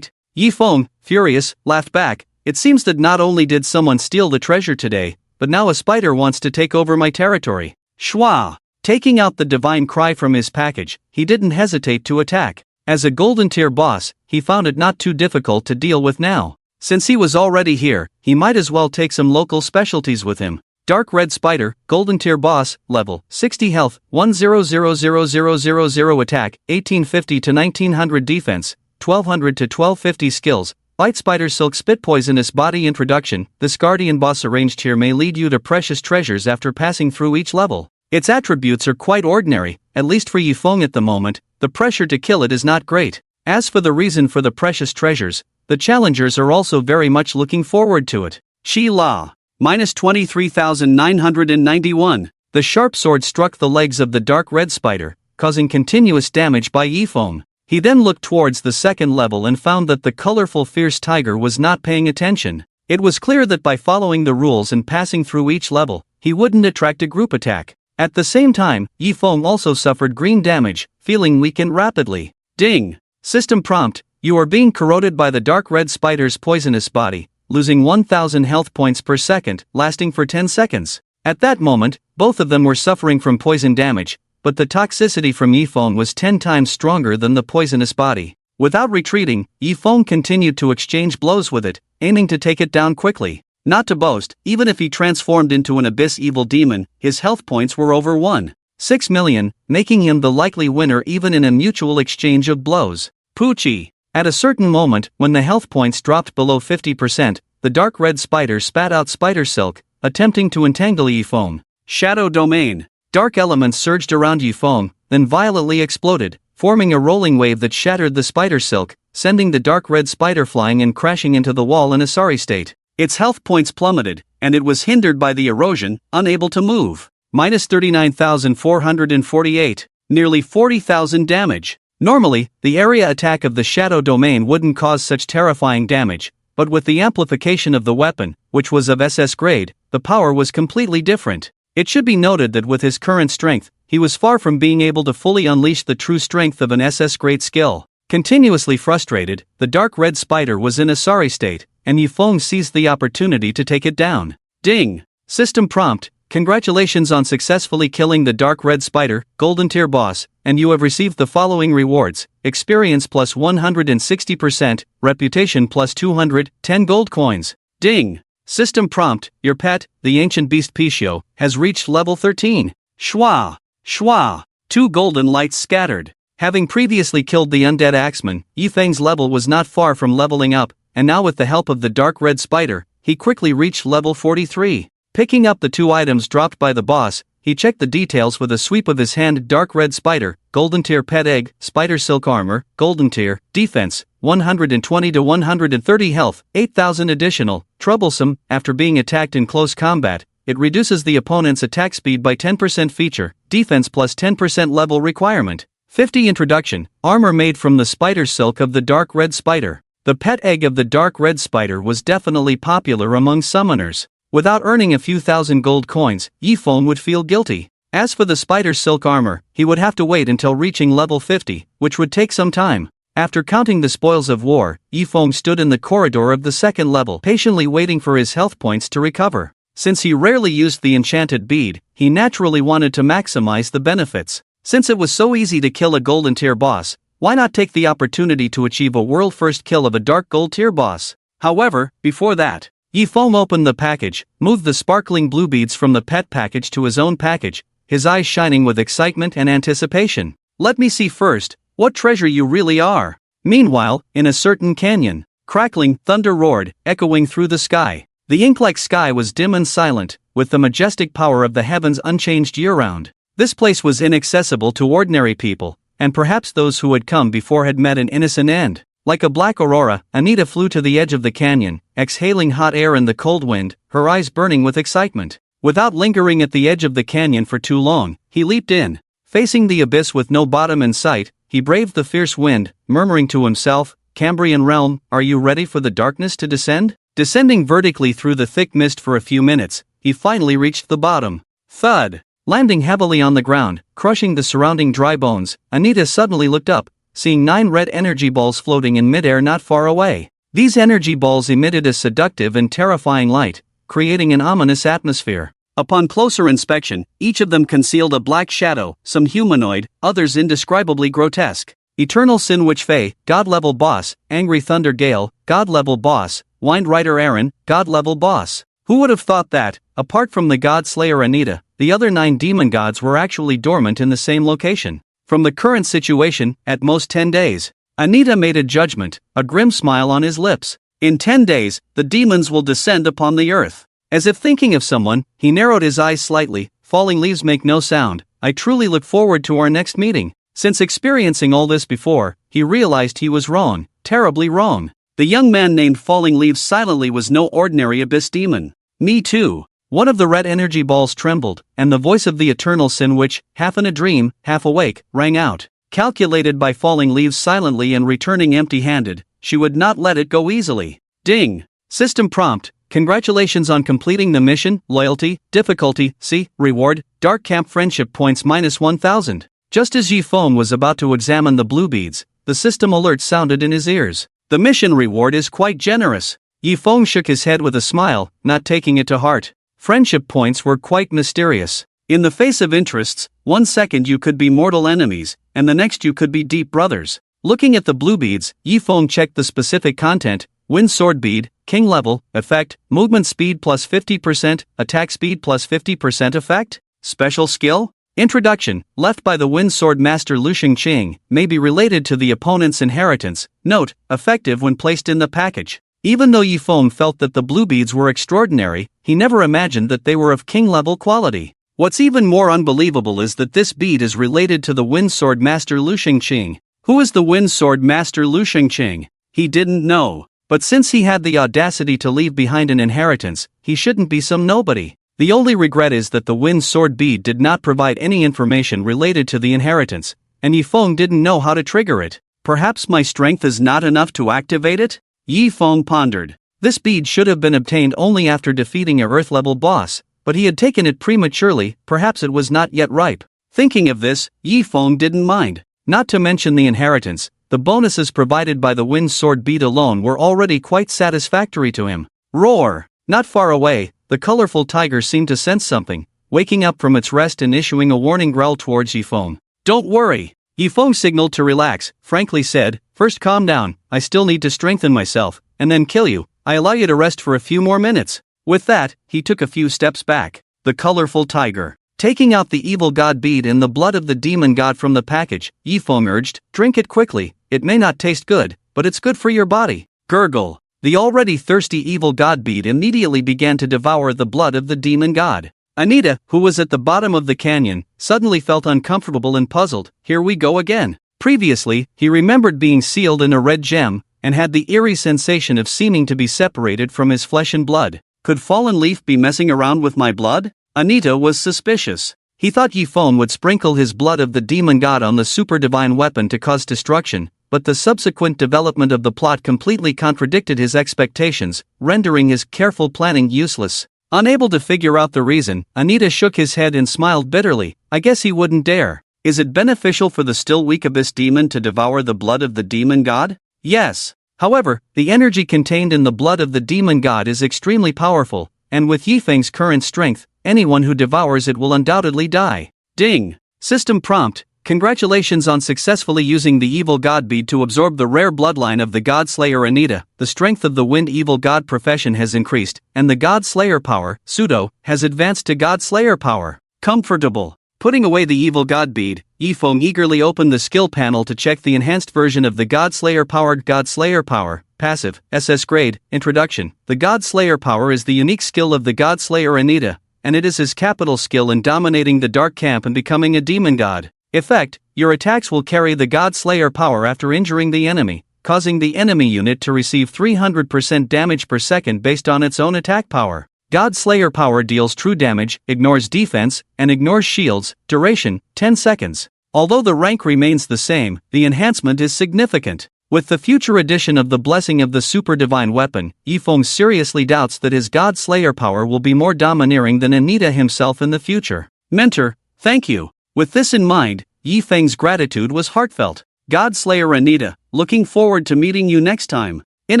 Yifeng, furious, laughed back. It seems that not only did someone steal the treasure today, but now a spider wants to take over my territory. Shwa! Taking out the divine cry from his package, he didn't hesitate to attack. As a golden tier boss, he found it not too difficult to deal with now. Since he was already here, he might as well take some local specialties with him. Dark Red Spider, Golden Tier Boss, Level, 60 Health, 10000000 Attack, 1850 to 1900 Defense, 1200 to 1250 Skills, Bite Spider Silk Spit Poisonous Body Introduction. This Guardian Boss arranged here may lead you to precious treasures after passing through each level. Its attributes are quite ordinary, at least for Yifeng at the moment. The pressure to kill it is not great. As for the reason for the precious treasures, the challengers are also very much looking forward to it. Shi La. Minus 23,991. The sharp sword struck the legs of the dark red spider, causing continuous damage by Yifeng. He then looked towards the second level and found that the colorful fierce tiger was not paying attention. It was clear that by following the rules and passing through each level, he wouldn't attract a group attack. At the same time, Yifeng also suffered green damage, feeling weakened rapidly. Ding! System prompt: you are being corroded by the dark red spider's poisonous body, losing 1,000 health points per second, lasting for 10 seconds. At that moment, both of them were suffering from poison damage, but the toxicity from Yifeng was 10 times stronger than the poisonous body. Without retreating, Yifeng continued to exchange blows with it, aiming to take it down quickly. Not to boast, even if he transformed into an abyss evil demon, his health points were over 1.6 million, making him the likely winner even in a mutual exchange of blows. Poochie. At a certain moment, when the health points dropped below 50%, the dark red spider spat out spider silk, attempting to entangle Yifeng. Shadow Domain. Dark elements surged around Yifeng, then violently exploded, forming a rolling wave that shattered the spider silk, sending the dark red spider flying and crashing into the wall in a sorry state. Its health points plummeted, and it was hindered by the erosion, unable to move. Minus 39,448. Nearly 40,000 damage. Normally, the area attack of the Shadow Domain wouldn't cause such terrifying damage, but with the amplification of the weapon, which was of SS grade, the power was completely different. It should be noted that with his current strength, he was far from being able to fully unleash the true strength of an SS grade skill. Continuously frustrated, the dark red spider was in a sorry state, and Yifeng seized the opportunity to take it down. Ding! System prompt: congratulations on successfully killing the dark red spider, golden tier boss, and you have received the following rewards: experience plus 160%, reputation plus 200, 10 gold coins. Ding! System prompt: your pet, the ancient beast Picho, has reached level 13. Shwa! Shwa! 2 golden lights scattered. Having previously killed the undead axeman, Yifeng's level was not far from leveling up, and now with the help of the dark red spider, he quickly reached level 43. Picking up the 2 items dropped by the boss, he checked the details with a sweep of his hand. Dark red spider, golden tier pet egg, spider silk armor, golden tier, defense, 120 to 130 health, 8,000 additional, troublesome. After being attacked in close combat, it reduces the opponent's attack speed by 10% feature, defense plus 10% level requirement. 50 introduction, armor made from the spider silk of the dark red spider. The pet egg of the dark red spider was definitely popular among summoners. Without earning a few thousand gold coins, Yifeng would feel guilty. As for the spider silk armor, he would have to wait until reaching level 50, which would take some time. After counting the spoils of war, Yifeng stood in the corridor of the second level, patiently waiting for his health points to recover. Since he rarely used the enchanted bead, he naturally wanted to maximize the benefits. Since it was so easy to kill a golden tier boss, why not take the opportunity to achieve a world-first kill of a dark gold tier boss? However, before that, Yifeng opened the package, moved the sparkling blue beads from the pet package to his own package, his eyes shining with excitement and anticipation. Let me see first what treasure you really are. Meanwhile, in a certain canyon, crackling thunder roared, echoing through the sky. The ink-like sky was dim and silent, with the majestic power of the heavens unchanged year-round. This place was inaccessible to ordinary people, and perhaps those who had come before had met an innocent end. Like a black aurora, Anita flew to the edge of the canyon, exhaling hot air and the cold wind, her eyes burning with excitement. Without lingering at the edge of the canyon for too long, he leaped in. Facing the abyss with no bottom in sight, he braved the fierce wind, murmuring to himself, "Cambrian realm, are you ready for the darkness to descend?" Descending vertically through the thick mist for a few minutes, he finally reached the bottom. Thud! Landing heavily on the ground, crushing the surrounding dry bones, Anita suddenly looked up, seeing 9 red energy balls floating in midair not far away. These energy balls emitted a seductive and terrifying light, creating an ominous atmosphere. Upon closer inspection, each of them concealed a black shadow, some humanoid, others indescribably grotesque. Eternal Sin Witch Fae, God-level boss, Angry Thunder Gale, God-level boss, Wind Rider Aaron, God-level boss. Who would have thought that, apart from the God Slayer Anita, the other 9 demon gods were actually dormant in the same location? From the current situation, at most 10 days. Anita made a judgment, a grim smile on his lips. In 10 days, the demons will descend upon the earth. As if thinking of someone, he narrowed his eyes slightly. Falling leaves make no sound. I truly look forward to our next meeting. Since experiencing all this before, he realized he was wrong, terribly wrong. The young man named Falling Leaves silently was no ordinary abyss demon. Me too. One of the red energy balls trembled, and the voice of the Eternal Sin Witch, half in a dream, half awake, rang out. Calculated by Falling Leaves silently and returning empty-handed, she would not let it go easily. Ding! System prompt. Congratulations on completing the mission. Loyalty, difficulty, C, reward, Dark Camp Friendship points minus 1000. Just as Yifeng was about to examine the blue beads, the system alert sounded in his ears. The mission reward is quite generous. Yifeng shook his head with a smile, not taking it to heart. Friendship points were quite mysterious. In the face of interests, 1 second you could be mortal enemies, and the next you could be deep brothers. Looking at the blue beads, Yifeng checked the specific content. Wind Sword Bead, King Level, Effect, Movement Speed plus 50%, Attack Speed plus 50% Effect. Special Skill? Introduction, left by the Wind Sword Master Lusheng Qing, may be related to the opponent's inheritance. Note, effective when placed in the package. Even though Yifeng felt that the blue beads were extraordinary, he never imagined that they were of king-level quality. What's even more unbelievable is that this bead is related to the Wind Sword Master Lusheng Qing. Who is the Wind Sword Master Lusheng Qing? He didn't know. But since he had the audacity to leave behind an inheritance, he shouldn't be some nobody. The only regret is that the Wind Sword Bead did not provide any information related to the inheritance, and Yifeng didn't know how to trigger it. Perhaps my strength is not enough to activate it? Yifeng pondered. This bead should have been obtained only after defeating a Earth-level boss, but he had taken it prematurely, perhaps it was not yet ripe. Thinking of this, Yifeng didn't mind. Not to mention the inheritance, the bonuses provided by the Wind Sword Bead alone were already quite satisfactory to him. Roar! Not far away, the colorful tiger seemed to sense something, waking up from its rest and issuing a warning growl towards Yifeng. Don't worry! Yifeng signaled to relax, frankly said, first calm down, I still need to strengthen myself, and then kill you. I allow you to rest for a few more minutes. With that, he took a few steps back. The colorful tiger. Taking out the evil god bead and the blood of the demon god from the package, Yifeng urged, drink it quickly, it may not taste good, but it's good for your body. Gurgle. The already thirsty evil god bead immediately began to devour the blood of the demon god. Anita, who was at the bottom of the canyon, suddenly felt uncomfortable and puzzled. Here we go again. Previously, he remembered being sealed in a red gem, and had the eerie sensation of seeming to be separated from his flesh and blood. Could Fallen Leaf be messing around with my blood? Anita was suspicious. He thought Yifeng would sprinkle his blood of the demon god on the super divine weapon to cause destruction, but the subsequent development of the plot completely contradicted his expectations, rendering his careful planning useless. Unable to figure out the reason, Anita shook his head and smiled bitterly. I guess he wouldn't dare. Is it beneficial for the still weak abyss demon to devour the blood of the demon god? Yes. However, the energy contained in the blood of the demon god is extremely powerful, and with Yifeng's current strength, anyone who devours it will undoubtedly die. Ding! System prompt: congratulations on successfully using the evil god bead to absorb the rare bloodline of the god slayer Anita. The strength of the wind evil god profession has increased, and the god slayer power, pseudo, has advanced to god slayer power. Comfortable. Putting away the evil god bead, Yifeng eagerly opened the skill panel to check the enhanced version of the god slayer powered god slayer power. Passive, SS grade, introduction. The god slayer power is the unique skill of the god slayer Anita, and it is his capital skill in dominating the dark camp and becoming a demon god. Effect: your attacks will carry the god slayer power after injuring the enemy, causing the enemy unit to receive 300% damage per second based on its own attack power. God Slayer power deals true damage, ignores defense, and ignores shields. Duration: 10 seconds. Although the rank remains the same, the enhancement is significant. With the future addition of the blessing of the super divine weapon, Yifeng seriously doubts that his God Slayer power will be more domineering than Anita himself in the future. Mentor, thank you. With this in mind, Yifeng's gratitude was heartfelt. God Slayer Anita, looking forward to meeting you next time. In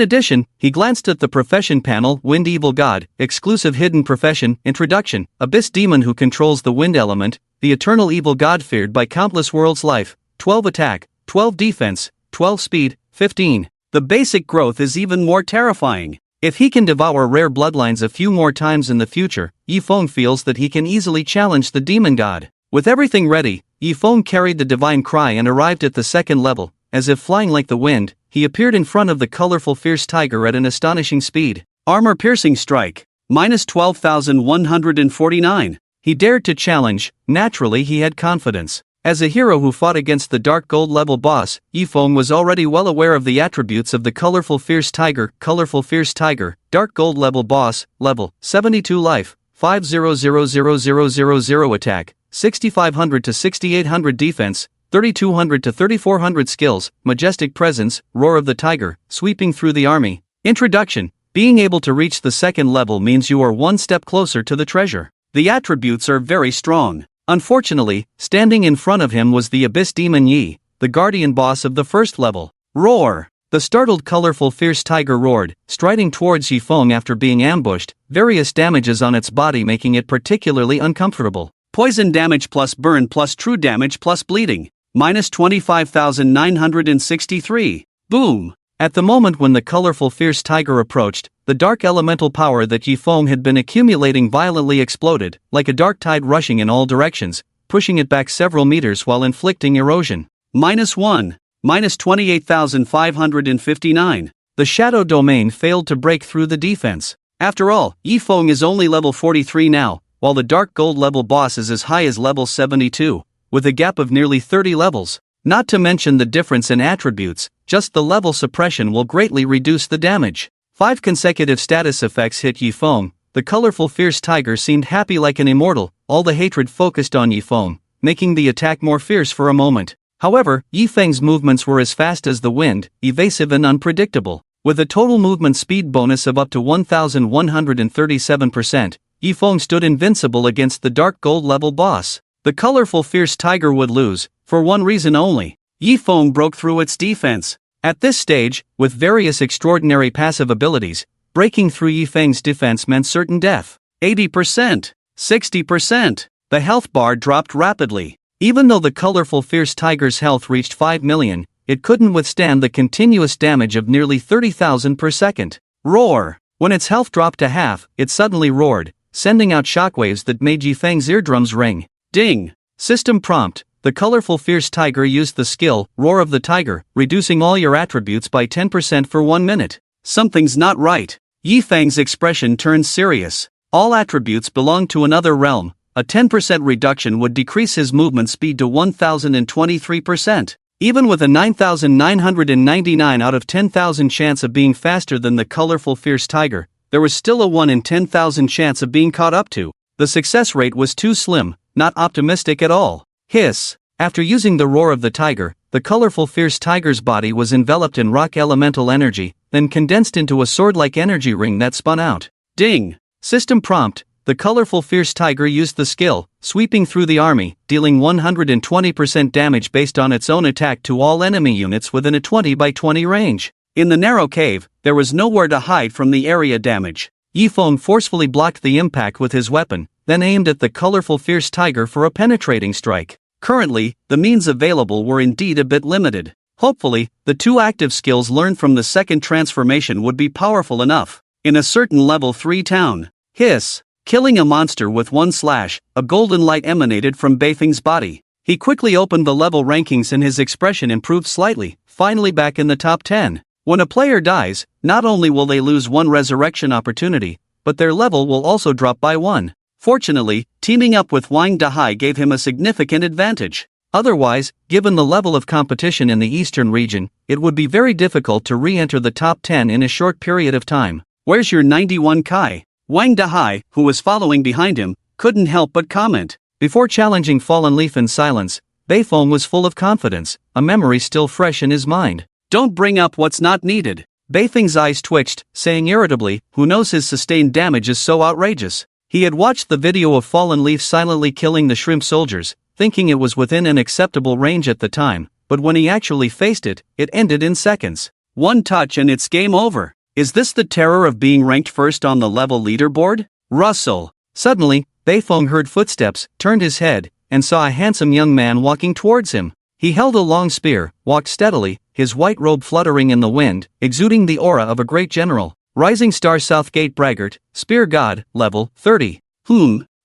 addition, he glanced at the profession panel. Wind Evil God, exclusive hidden profession. Introduction: Abyss Demon who controls the wind element, the eternal evil god feared by countless worlds. Life: 12 attack, 12 defense, 12 speed, 15. The basic growth is even more terrifying. If he can devour rare bloodlines a few more times in the future, Yifeng feels that he can easily challenge the demon god. With everything ready, Yifeng carried the divine cry and arrived at the second level. As if flying like the wind, he appeared in front of the colorful fierce tiger at an astonishing speed. Armor-piercing strike. Minus 12,149. He dared to challenge. Naturally he had confidence. As a hero who fought against the dark gold level boss, Yifeng was already well aware of the attributes of the colorful fierce tiger. Colorful fierce tiger, dark gold level boss, level 72 life, 500,000 attack, 6,500 to 6,800 defense, 3,200 to 3,400 skills, majestic presence, roar of the tiger, sweeping through the army. Introduction: being able to reach the second level means you are one step closer to the treasure. The attributes are very strong. Unfortunately, standing in front of him was the Abyss Demon Yi, the guardian boss of the first level. Roar! The startled colorful fierce tiger roared, striding towards Yifeng after being ambushed, various damages on its body making it particularly uncomfortable. Poison damage plus burn plus true damage plus bleeding. Minus 25,963. Boom! At the moment when the colorful fierce tiger approached, the dark elemental power that Yifeng had been accumulating violently exploded, like a dark tide rushing in all directions, pushing it back several meters while inflicting erosion. Minus 1. Minus 28,559. The shadow domain failed to break through the defense. After all, Yifeng is only level 43 now, while the dark gold level boss is as high as level 72. With a gap of nearly 30 levels. Not to mention the difference in attributes, just the level suppression will greatly reduce the damage. 5 consecutive status effects hit Yifeng. The colorful fierce tiger seemed happy like an immortal, all the hatred focused on Yifeng, making the attack more fierce for a moment. However, Yifeng's movements were as fast as the wind, evasive and unpredictable. With a total movement speed bonus of up to 1,137%, Yifeng stood invincible against the dark gold level boss. The colorful fierce tiger would lose, for one reason only. Yifeng broke through its defense. At this stage, with various extraordinary passive abilities, breaking through Yifeng's defense meant certain death. 80%, 60%. The health bar dropped rapidly. Even though the colorful fierce tiger's health reached 5 million, it couldn't withstand the continuous damage of nearly 30,000 per second. Roar! When its health dropped to half, it suddenly roared, sending out shockwaves that made Yifeng's eardrums ring. Ding! System prompt: the colorful fierce tiger used the skill, Roar of the Tiger, reducing all your attributes by 10% for 1 minute. Something's not right. Yifeng's expression turned serious. All attributes belong to another realm. A 10% reduction would decrease his movement speed to 1,023%. Even with a 9,999 out of 10,000 chance of being faster than the colorful fierce tiger, there was still a 1 in 10,000 chance of being caught up to. The success rate was too slim. Not optimistic at all. Hiss! After using the roar of the tiger, the colorful fierce tiger's body was enveloped in rock elemental energy, then condensed into a sword-like energy ring that spun out. Ding! System prompt: the colorful fierce tiger used the skill, sweeping through the army, dealing 120% damage based on its own attack to all enemy units within a 20 by 20 range. In the narrow cave, there was nowhere to hide from the area damage. Yifeng forcefully blocked the impact with his weapon, then aimed at the colorful fierce tiger for a penetrating strike. Currently, the means available were indeed a bit limited. Hopefully, the two active skills learned from the second transformation would be powerful enough. In a certain level 3 town, hiss, killing a monster with one slash, a golden light emanated from Beifeng's body. He quickly opened the level rankings and his expression improved slightly, finally back in the top 10. When a player dies, not only will they lose one resurrection opportunity, but their level will also drop by 1. Fortunately, teaming up with Wang Dahai gave him a significant advantage. Otherwise, given the level of competition in the eastern region, it would be very difficult to re-enter the top 10 in a short period of time. Where's your 91 Kai? Wang Dahai, who was following behind him, couldn't help but comment. Before challenging Fallen Leaf in silence, Beifeng was full of confidence, a memory still fresh in his mind. Don't bring up what's not needed. Beifeng's eyes twitched, saying irritably, who knows his sustained damage is so outrageous. He had watched the video of Fallen Leaf silently killing the shrimp soldiers, thinking it was within an acceptable range at the time, but when he actually faced it, it ended in seconds. One touch and it's game over. Is this the terror of being ranked first on the level leaderboard? Russell. Suddenly, Beifeng heard footsteps, turned his head, and saw a handsome young man walking towards him. He held a long spear, walked steadily, his white robe fluttering in the wind, exuding the aura of a great general. Rising Star Southgate Braggart, Spear God, level 30.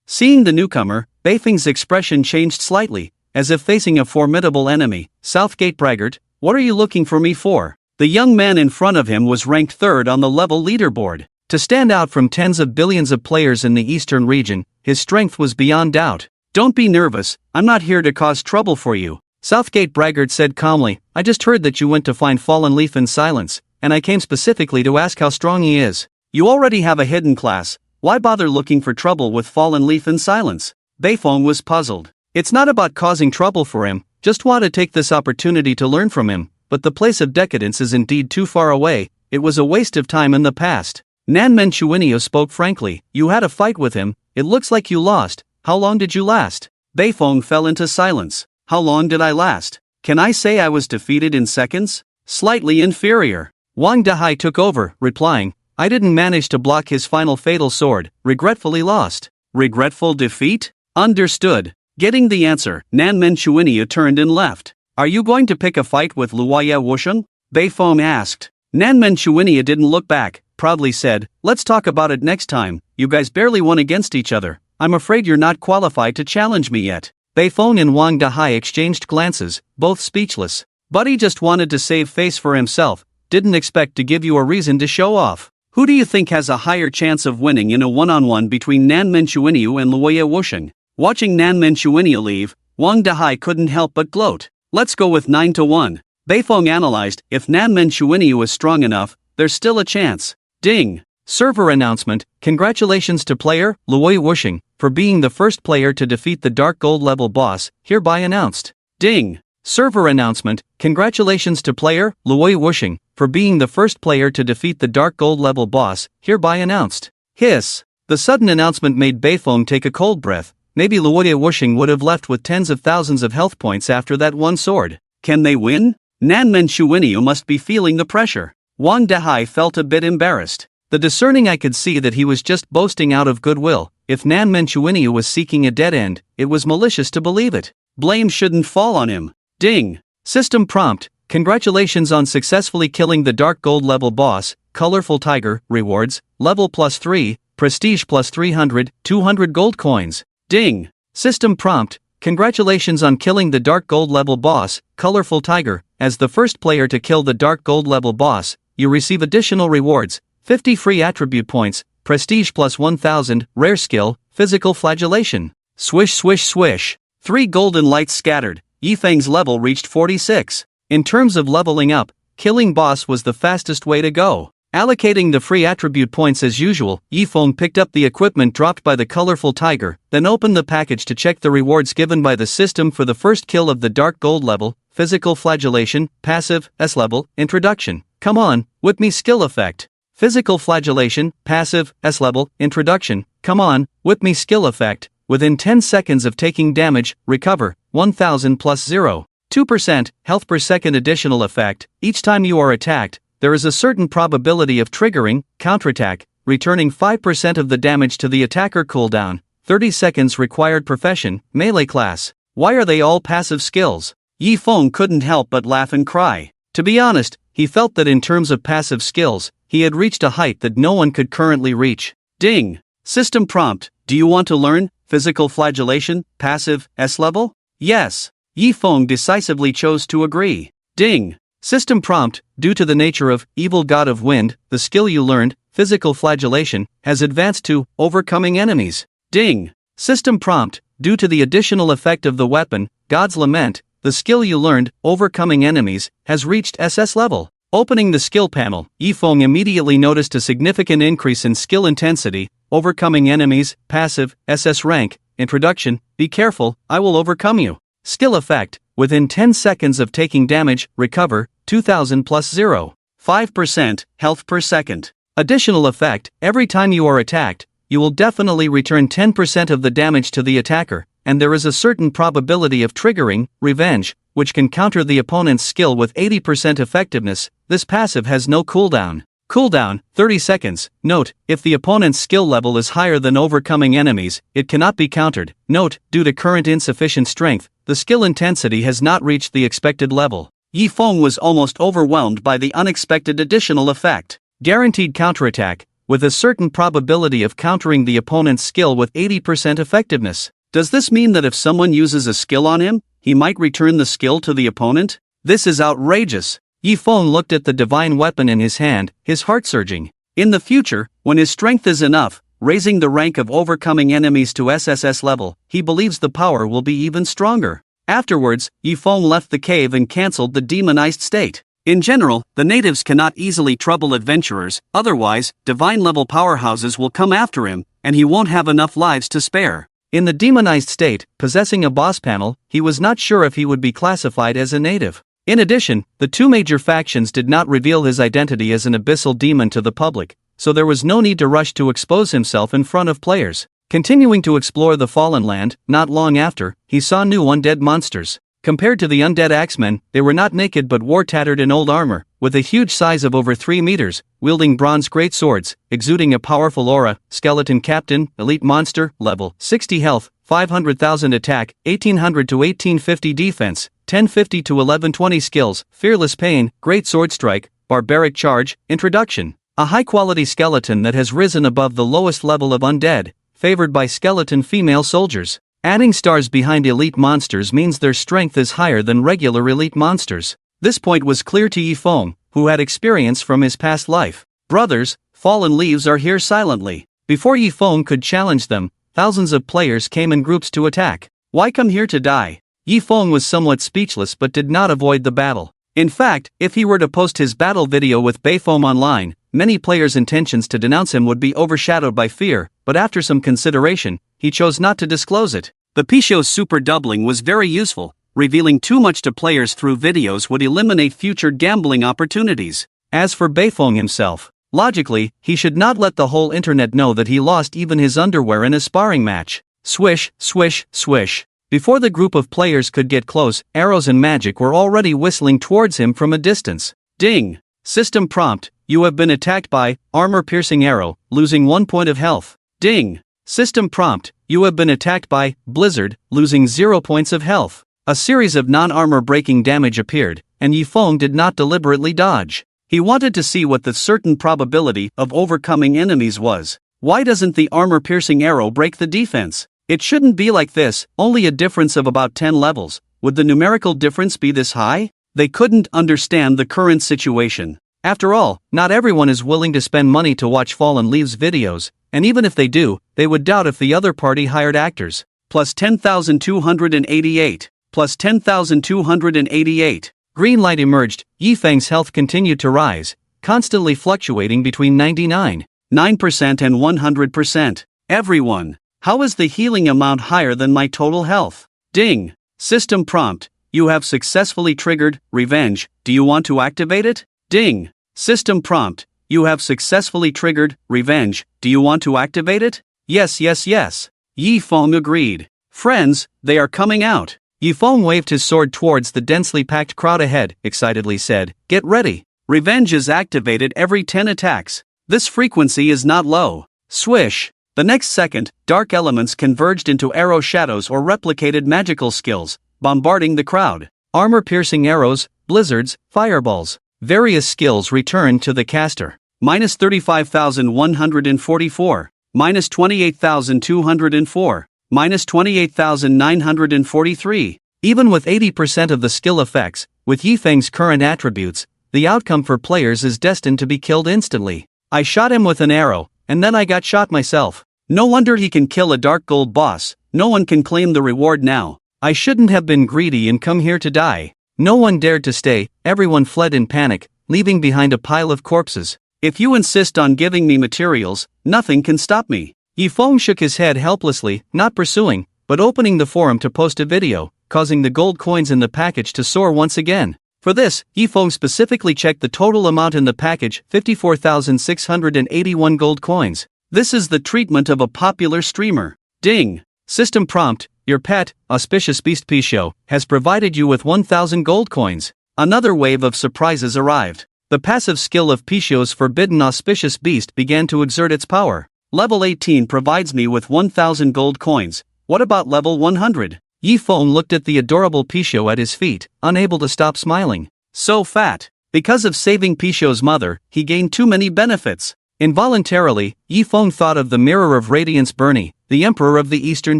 Seeing the newcomer, Beifeng's expression changed slightly, as if facing a formidable enemy. Southgate Braggart, what are you looking for me for? The young man in front of him was ranked 3rd on the level leaderboard. To stand out from tens of billions of players in the eastern region, his strength was beyond doubt. Don't be nervous, I'm not here to cause trouble for you. Southgate Braggart said calmly, I just heard that you went to find Fallen Leaf in silence, and I came specifically to ask how strong he is. You already have a hidden class, why bother looking for trouble with Fallen Leaf in silence? Beifeng was puzzled. It's not about causing trouble for him, just want to take this opportunity to learn from him, but the place of decadence is indeed too far away, it was a waste of time in the past. Nanmen Chuinio spoke frankly, you had a fight with him, it looks like you lost, how long did you last? Beifeng fell into silence. How long did I last? Can I say I was defeated in seconds? Slightly inferior. Wang Dahai took over, replying, I didn't manage to block his final fatal sword, regretfully lost. Regretful defeat? Understood. Getting the answer, Nanmen Chuinio turned and left. Are you going to pick a fight with Luoye Wusheng? Beifeng asked. Nanmen Chuinio didn't look back, proudly said, let's talk about it next time, you guys barely won against each other, I'm afraid you're not qualified to challenge me yet. Beifeng and Wang Dahai exchanged glances, both speechless. Buddy just wanted to save face for himself, didn't expect to give you a reason to show off. Who do you think has a higher chance of winning in a one-on-one between Nanmen Chuinio and Luoye Wusheng? Watching Nanmen Chuinio leave, Wang Dahai couldn't help but gloat. Let's go with 9-1. Beifeng analyzed, if Nanmen Chuinio is strong enough, there's still a chance. Ding! Server announcement, congratulations to player, Luoye Wusheng, for being the first player to defeat the Dark Gold level boss, hereby announced. Ding! Server announcement, congratulations to player, Luoye Wusheng, for being the first player to defeat the Dark Gold level boss, hereby announced. Hiss! The sudden announcement made Beifeng take a cold breath, maybe Luoye Wusheng would have left with tens of thousands of health points after that one sword. Can they win? Nanmen Chuinio must be feeling the pressure. Wang Dahai felt a bit embarrassed. The discerning eye could see that he was just boasting out of goodwill. If Nanmen Chuinio was seeking a dead end, it was malicious to believe it. Blame shouldn't fall on him. Ding! System prompt, congratulations on successfully killing the Dark Gold level boss, Colorful Tiger, rewards, level +3, prestige +300, 200 gold coins. Ding! System prompt, congratulations on killing the Dark Gold level boss, Colorful Tiger. As the first player to kill the Dark Gold level boss, you receive additional rewards, 50 free attribute points, prestige +1000, rare skill, physical flagellation. Swish swish swish. 3 golden lights scattered, Yifeng's level reached 46. In terms of leveling up, killing boss was the fastest way to go. Allocating the free attribute points as usual, Yifeng picked up the equipment dropped by the Colorful Tiger, then opened the package to check the rewards given by the system for the first kill of the Dark Gold level, physical flagellation, passive, S-level, introduction. Come on, whip me skill effect. Physical flagellation, passive, S-level, introduction. Come on, whip me skill effect. Within 10 seconds of taking damage, recover, 1000 plus 0.2% health per second additional effect. Each time you are attacked, there is a certain probability of triggering, counterattack, returning 5% of the damage to the attacker cooldown, 30 seconds required profession, melee class. Why are they all passive skills? Yifeng couldn't help but laugh and cry. To be honest, he felt that in terms of passive skills, he had reached a height that no one could currently reach. Ding! System prompt, do you want to learn physical flagellation, passive, S level? Yes. Yifeng decisively chose to agree. Ding! System prompt, due to the nature of evil god of wind, the skill you learned, physical flagellation, has advanced to overcoming enemies. Ding! System prompt, due to the additional effect of the weapon, God's Lament, the skill you learned, overcoming enemies, has reached SS level. Opening the skill panel, Yifeng immediately noticed a significant increase in skill intensity, overcoming enemies, passive, SS rank, introduction, be careful, I will overcome you. Skill effect, within 10 seconds of taking damage, recover, 2000 plus 0.5% health per second. Additional effect, every time you are attacked, you will definitely return 10% of the damage to the attacker, and there is a certain probability of triggering revenge, which can counter the opponent's skill with 80% effectiveness. This passive has no cooldown. Cooldown, 30 seconds. Note, if the opponent's skill level is higher than overcoming enemies, it cannot be countered. Note, due to current insufficient strength, the skill intensity has not reached the expected level. Yifeng was almost overwhelmed by the unexpected additional effect. Guaranteed counterattack, with a certain probability of countering the opponent's skill with 80% effectiveness. Does this mean that if someone uses a skill on him, he might return the skill to the opponent? This is outrageous. Yifeng looked at the divine weapon in his hand, his heart surging. In the future, when his strength is enough, raising the rank of overcoming enemies to SSS level, he believes the power will be even stronger. Afterwards, Yifeng left the cave and cancelled the demonized state. In general, the natives cannot easily trouble adventurers, otherwise, divine-level powerhouses will come after him, and he won't have enough lives to spare. In the demonized state, possessing a boss panel, he was not sure if he would be classified as a native. In addition, the two major factions did not reveal his identity as an abyssal demon to the public, so there was no need to rush to expose himself in front of players. Continuing to explore the Fallen Land, not long after, he saw new undead monsters. Compared to the undead axemen, they were not naked but wore tattered and old armor, with a huge size of over 3 meters, wielding bronze great swords, exuding a powerful aura. Skeleton Captain, elite monster, level 60 health, 500,000 attack, 1800 to 1850 defense, 1050 to 1120 skills, fearless pain, great sword strike, barbaric charge. Introduction. A high-quality skeleton that has risen above the lowest level of undead, favored by skeleton female soldiers. Adding stars behind elite monsters means their strength is higher than regular elite monsters. This point was clear to Yifeng, who had experience from his past life. Brothers, fallen leaves are here silently. Before Yifeng could challenge them, thousands of players came in groups to attack. Why come here to die? Yifeng was somewhat speechless but did not avoid the battle. In fact, if he were to post his battle video with Beifom online, many players' intentions to denounce him would be overshadowed by fear, but after some consideration, he chose not to disclose it. The Picho super doubling was very useful. Revealing too much to players through videos would eliminate future gambling opportunities. As for Beifong himself, logically, he should not let the whole internet know that he lost even his underwear in a sparring match. Swish, swish, swish. Before the group of players could get close, arrows and magic were already whistling towards him from a distance. Ding! System prompt, you have been attacked by armor-piercing arrow, losing 1 point of health. Ding! System prompt, you have been attacked by blizzard, losing 0 points of health. A series of non-armor breaking damage appeared, and Yifeng did not deliberately dodge. He wanted to see what the certain probability of overcoming enemies was. Why doesn't the armor-piercing arrow break the defense? It shouldn't be like this, only a difference of about 10 levels. Would the numerical difference be this high? They couldn't understand the current situation. After all, not everyone is willing to spend money to watch Fallen Leaves videos, and even if they do, they would doubt if the other party hired actors. Plus 10,288. Plus 10,288. Green light emerged. Yifeng's health continued to rise, constantly fluctuating between 99.9% and 100%. Everyone, how is the healing amount higher than my total health? Ding! System prompt, you have successfully triggered revenge. Do you want to activate it? Ding! System prompt, you have successfully triggered revenge. Do you want to activate it? Yes, yes, yes. Yifeng agreed. Friends, they are coming out. Yifeng waved his sword towards the densely packed crowd ahead, excitedly said, get ready. Revenge is activated every 10 attacks. This frequency is not low. Swish. The next second, dark elements converged into arrow shadows or replicated magical skills, bombarding the crowd. Armor-piercing arrows, blizzards, fireballs. Various skills returned to the caster. Minus 35,144. Minus 28,204. Minus 28,943. Even with 80% of the skill effects, with Yifeng's current attributes, the outcome for players is destined to be killed instantly. I shot him with an arrow, and then I got shot myself. No wonder he can kill a dark gold boss. No one can claim the reward now. I shouldn't have been greedy and come here to die. No one dared to stay, everyone fled in panic, leaving behind a pile of corpses. If you insist on giving me materials, nothing can stop me. Yifeng shook his head helplessly, not pursuing, but opening the forum to post a video, causing the gold coins in the package to soar once again. For this, Yifeng specifically checked the total amount in the package, 54,681 gold coins. This is the treatment of a popular streamer. Ding! System prompt, your pet, auspicious beast Picho, has provided you with 1,000 gold coins. Another wave of surprises arrived. The passive skill of Picho's forbidden auspicious beast began to exert its power. Level 18 provides me with 1,000 gold coins. What about level 100? Yifeng looked at the adorable Picho at his feet, unable to stop smiling. So fat. Because of saving Picho's mother, he gained too many benefits. Involuntarily, Yifeng thought of the Mirror of Radiance Bernie, the Emperor of the Eastern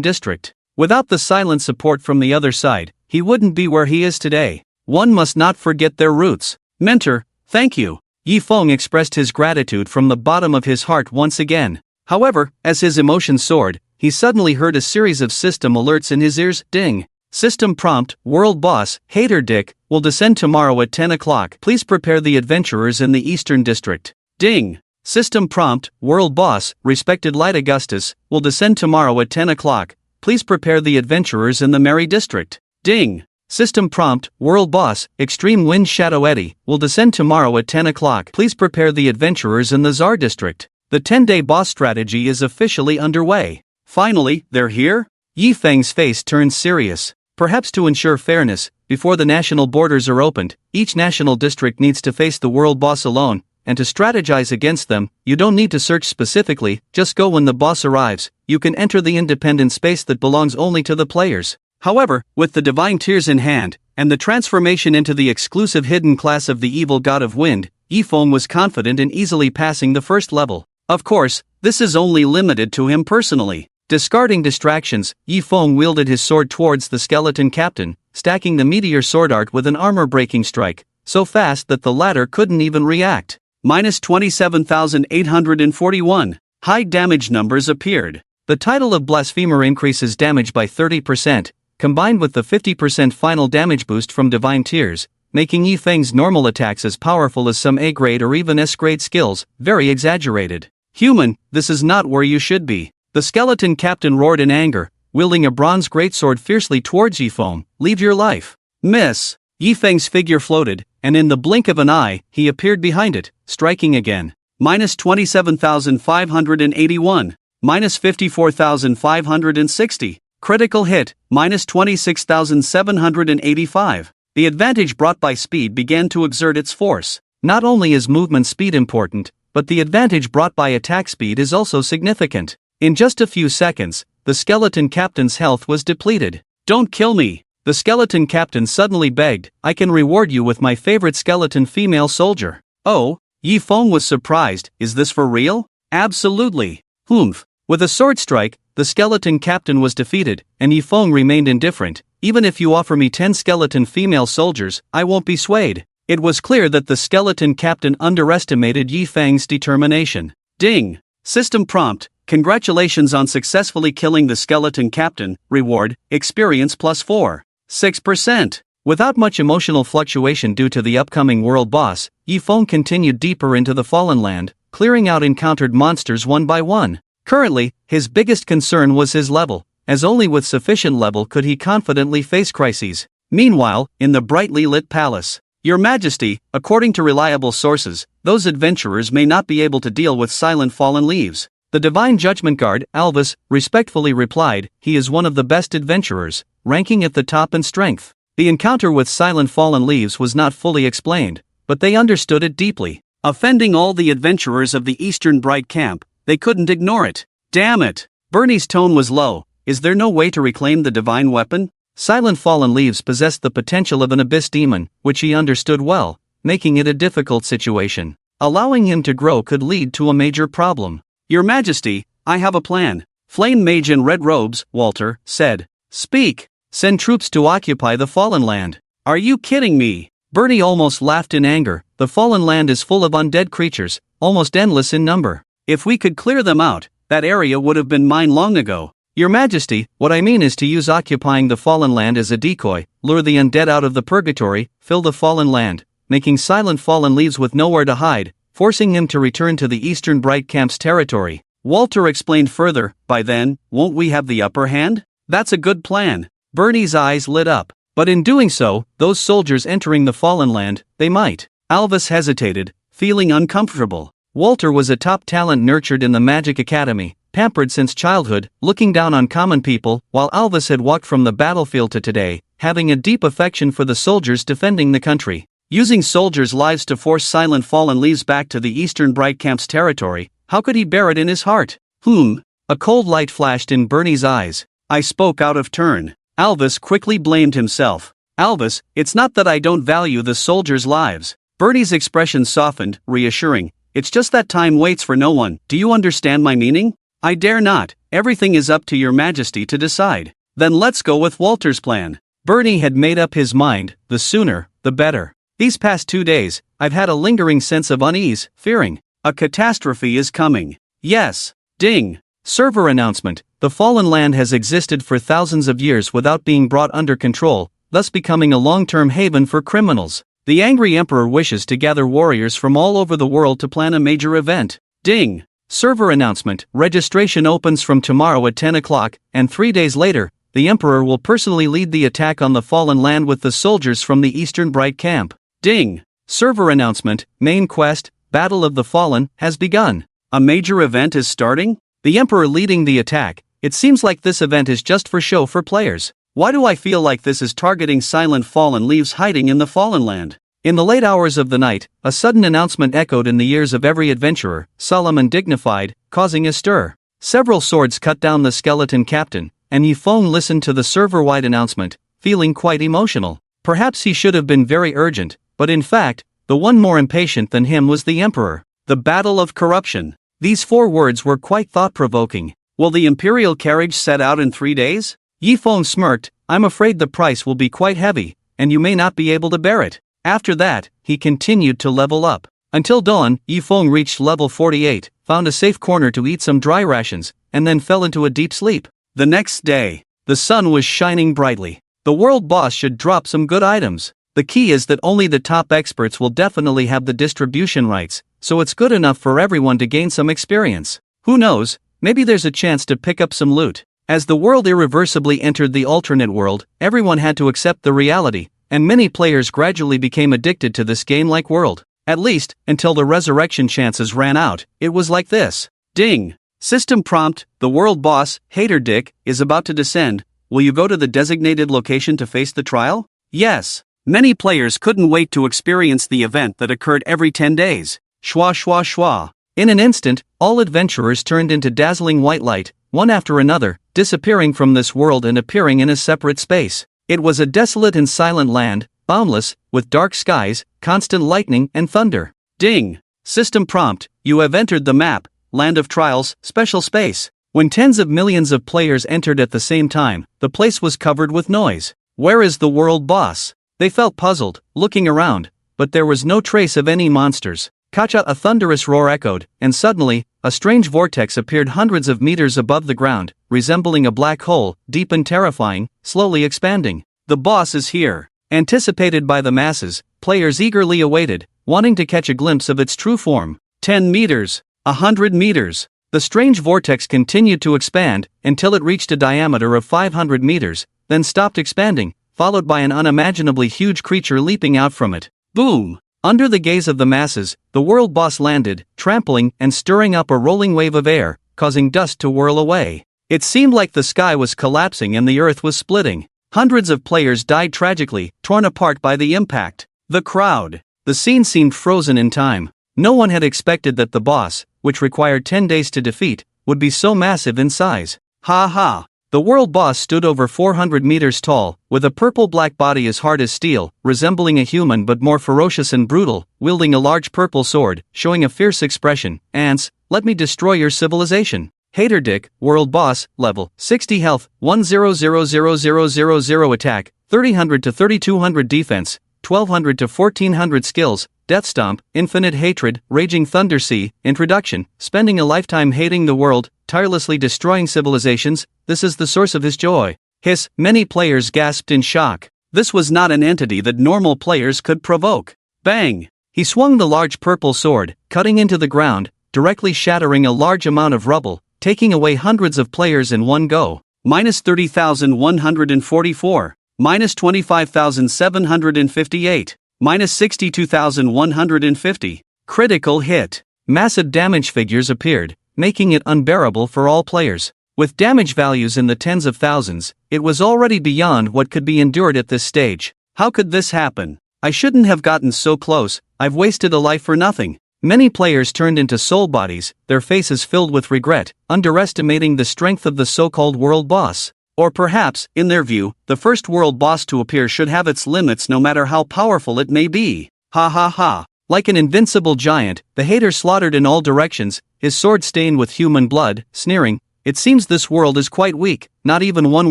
District. Without the silent support from the other side, he wouldn't be where he is today. One must not forget their roots. Mentor, thank you. Yifeng expressed his gratitude from the bottom of his heart once again. However, as his emotions soared, he suddenly heard a series of system alerts in his ears. Ding! System prompt, World Boss, Hater Dick, will descend tomorrow at 10 o'clock. Please prepare the adventurers in the Eastern District. Ding! System prompt, World Boss, Respected Light Augustus, will descend tomorrow at 10 o'clock. Please prepare the adventurers in the Merry District. Ding! System prompt, World Boss, Extreme Wind Shadow Eddy, will descend tomorrow at 10 o'clock. Please prepare the adventurers in the Czar District. The 10-day boss strategy is officially underway. Finally, they're here? Yifeng's face turned serious. Perhaps to ensure fairness, before the national borders are opened, each national district needs to face the world boss alone, and to strategize against them, you don't need to search specifically, just go when the boss arrives. You can enter the independent space that belongs only to the players. However, with the divine tears in hand, and the transformation into the exclusive hidden class of the evil god of wind, Yifeng was confident in easily passing the first level. Of course, this is only limited to him personally. Discarding distractions, Yifeng wielded his sword towards the skeleton captain, stacking the meteor sword art with an armor-breaking strike, so fast that the latter couldn't even react. Minus 27,841. High damage numbers appeared. The title of Blasphemer increases damage by 30%, combined with the 50% final damage boost from Divine Tears, making Yifeng's normal attacks as powerful as some A-grade or even S-grade skills, very exaggerated. Human, this is not where you should be. The skeleton captain roared in anger, wielding a bronze greatsword fiercely towards Yifeng. Leave your life. Miss. Yifeng's figure floated, and in the blink of an eye, he appeared behind it, striking again. Minus 27,581. Minus 54,560. Critical hit, minus 26,785. The advantage brought by speed began to exert its force. Not only is movement speed important, but the advantage brought by attack speed is also significant. In just a few seconds, the skeleton captain's health was depleted. Don't kill me! The skeleton captain suddenly begged. I can reward you with my favorite skeleton female soldier. Oh, Yifeng was surprised. Is this for real? Absolutely. Humph. With a sword strike, the skeleton captain was defeated, and Yifeng remained indifferent. Even if you offer me 10 skeleton female soldiers, I won't be swayed. It was clear that the skeleton captain underestimated Yifeng's determination. Ding! System prompt, congratulations on successfully killing the skeleton captain. Reward, experience plus 4.6%. Without much emotional fluctuation due to the upcoming world boss, Yifeng continued deeper into the Fallen Land, clearing out encountered monsters one by one. Currently, his biggest concern was his level, as only with sufficient level could he confidently face crises. Meanwhile, in the brightly lit palace, Your Majesty, according to reliable sources, those adventurers may not be able to deal with silent fallen leaves. The Divine Judgment Guard, Alvis, respectfully replied, he is one of the best adventurers, ranking at the top in strength. The encounter with silent fallen leaves was not fully explained, but they understood it deeply. offending all the adventurers of the Eastern Bright Camp. They couldn't ignore it. Damn it! Bernie's tone was low. Is there no way to reclaim the divine weapon? Silent fallen leaves possessed the potential of an abyss demon, which he understood well, making it a difficult situation. Allowing him to grow could lead to a major problem. Your Majesty, I have a plan. Flame Mage in red robes, Walter, said. Speak. Send troops to occupy the Fallen Land. Are you kidding me? Bernie almost laughed in anger. The Fallen Land is full of undead creatures, almost endless in number. If we could clear them out, that area would have been mine long ago. Your Majesty, what I mean is to use occupying the Fallen Land as a decoy, lure the undead out of the purgatory, fill the Fallen Land, making Silent Fallen leaves with nowhere to hide, forcing him to return to the Eastern Bright Camp's territory. Walter explained further, by then, won't we have the upper hand? That's a good plan. Bernie's eyes lit up. But in doing so, those soldiers entering the Fallen Land, they might. Alvis hesitated, feeling uncomfortable. Walter was a top talent nurtured in the Magic Academy, pampered since childhood, looking down on common people, while Alvis had walked from the battlefield to today, having a deep affection for the soldiers defending the country. Using soldiers' lives to force Silent Fallen leaves back to the Eastern Bright Camp's territory, how could he bear it in his heart? A cold light flashed in Bernie's eyes. I spoke out of turn. Alvis quickly blamed himself. Alvis, it's not that I don't value the soldiers' lives. Bernie's expression softened, reassuring. It's just that time waits for no one. Do you understand my meaning? I dare not. Everything is up to your Majesty to decide. Then let's go with Walter's plan. Bernie had made up his mind, the sooner, the better. These past 2 days, I've had a lingering sense of unease, fearing a catastrophe is coming. Yes. Ding. Server announcement. The Fallen Land has existed for thousands of years without being brought under control, thus becoming a long-term haven for criminals. The angry Emperor wishes to gather warriors from all over the world to plan a major event. Ding. Server announcement. Registration opens from tomorrow at 10 o'clock, and 3 days later, the Emperor will personally lead the attack on the Fallen Land with the soldiers from the Eastern Bright Camp. Ding. Server announcement. Main quest, Battle of the Fallen, has begun. A major event is starting? The Emperor leading the attack. It seems like this event is just for show for players. Why do I feel like this is targeting Silent Fallen leaves hiding in the Fallen Land? In the late hours of the night, a sudden announcement echoed in the ears of every adventurer, solemn and dignified, causing a stir. Several swords cut down the skeleton captain, and Yifeng listened to the server-wide announcement, feeling quite emotional. Perhaps he should have been very urgent, but in fact, the one more impatient than him was the Emperor. The Battle of Corruption. These 4 words were quite thought-provoking. Will the Imperial carriage set out in 3 days? Yifeng smirked. I'm afraid the price will be quite heavy, and you may not be able to bear it. After that, he continued to level up. Until dawn, Yifeng reached level 48, found a safe corner to eat some dry rations, and then fell into a deep sleep. The next day, the sun was shining brightly. The world boss should drop some good items. The key is that only the top experts will definitely have the distribution rights, so it's good enough for everyone to gain some experience. Who knows, maybe there's a chance to pick up some loot. As the world irreversibly entered the alternate world, everyone had to accept the reality, and many players gradually became addicted to this game-like world. At least, until the resurrection chances ran out, it was like this. Ding. System prompt, the world boss, Hater Dick, is about to descend. Will you go to the designated location to face the trial? Yes. Many players couldn't wait to experience the event that occurred every 10 days. Schwa schwa schwa. In an instant, all adventurers turned into dazzling white light, one after another, disappearing from this world and appearing in a separate space. It was a desolate and silent land, boundless, with dark skies, constant lightning and thunder. Ding. System prompt, you have entered the map, Land of Trials, Special Space. When tens of millions of players entered at the same time, the place was covered with noise. Where is the world boss? They felt puzzled, looking around, but there was no trace of any monsters. Kacha, a thunderous roar echoed, and suddenly, a strange vortex appeared hundreds of meters above the ground, resembling a black hole, deep and terrifying, slowly expanding. The boss is here. Anticipated by the masses, players eagerly awaited, wanting to catch a glimpse of its true form. 10 meters. 100 meters. The strange vortex continued to expand, until it reached a diameter of 500 meters, then stopped expanding, followed by an unimaginably huge creature leaping out from it. Boom! Under the gaze of the masses, the world boss landed, trampling and stirring up a rolling wave of air, causing dust to whirl away. It seemed like the sky was collapsing and the earth was splitting. Hundreds of players died tragically, torn apart by the impact. The crowd. The scene seemed frozen in time. No one had expected that the boss, which required 10 days to defeat, would be so massive in size. Ha ha! The world boss stood over 400 meters tall, with a purple-black body as hard as steel, resembling a human but more ferocious and brutal, wielding a large purple sword, showing a fierce expression. Ants, let me destroy your civilization. Hater Dick, world boss, level 60 health, 1000000 attack, 3000 to 3200 defense, 1200 to 1400 skills, Death Stomp, Infinite Hatred, Raging Thunder Sea, Introduction, spending a lifetime hating the world, tirelessly destroying civilizations, this is the source of his joy. Hiss, many players gasped in shock. This was not an entity that normal players could provoke. Bang! He swung the large purple sword, cutting into the ground, directly shattering a large amount of rubble, taking away hundreds of players in one go. Minus 30,144. Minus 25,758. Minus 62,150. Critical hit. Massive damage figures appeared, making it unbearable for all players. With damage values in the tens of thousands, it was already beyond what could be endured at this stage. How could this happen? I shouldn't have gotten so close, I've wasted a life for nothing. Many players turned into soul bodies, their faces filled with regret, underestimating the strength of the so-called world boss. Or perhaps, in their view, the first world boss to appear should have its limits no matter how powerful it may be. Ha ha ha. Like an invincible giant, the hater slaughtered in all directions, his sword stained with human blood, sneering, it seems this world is quite weak, not even one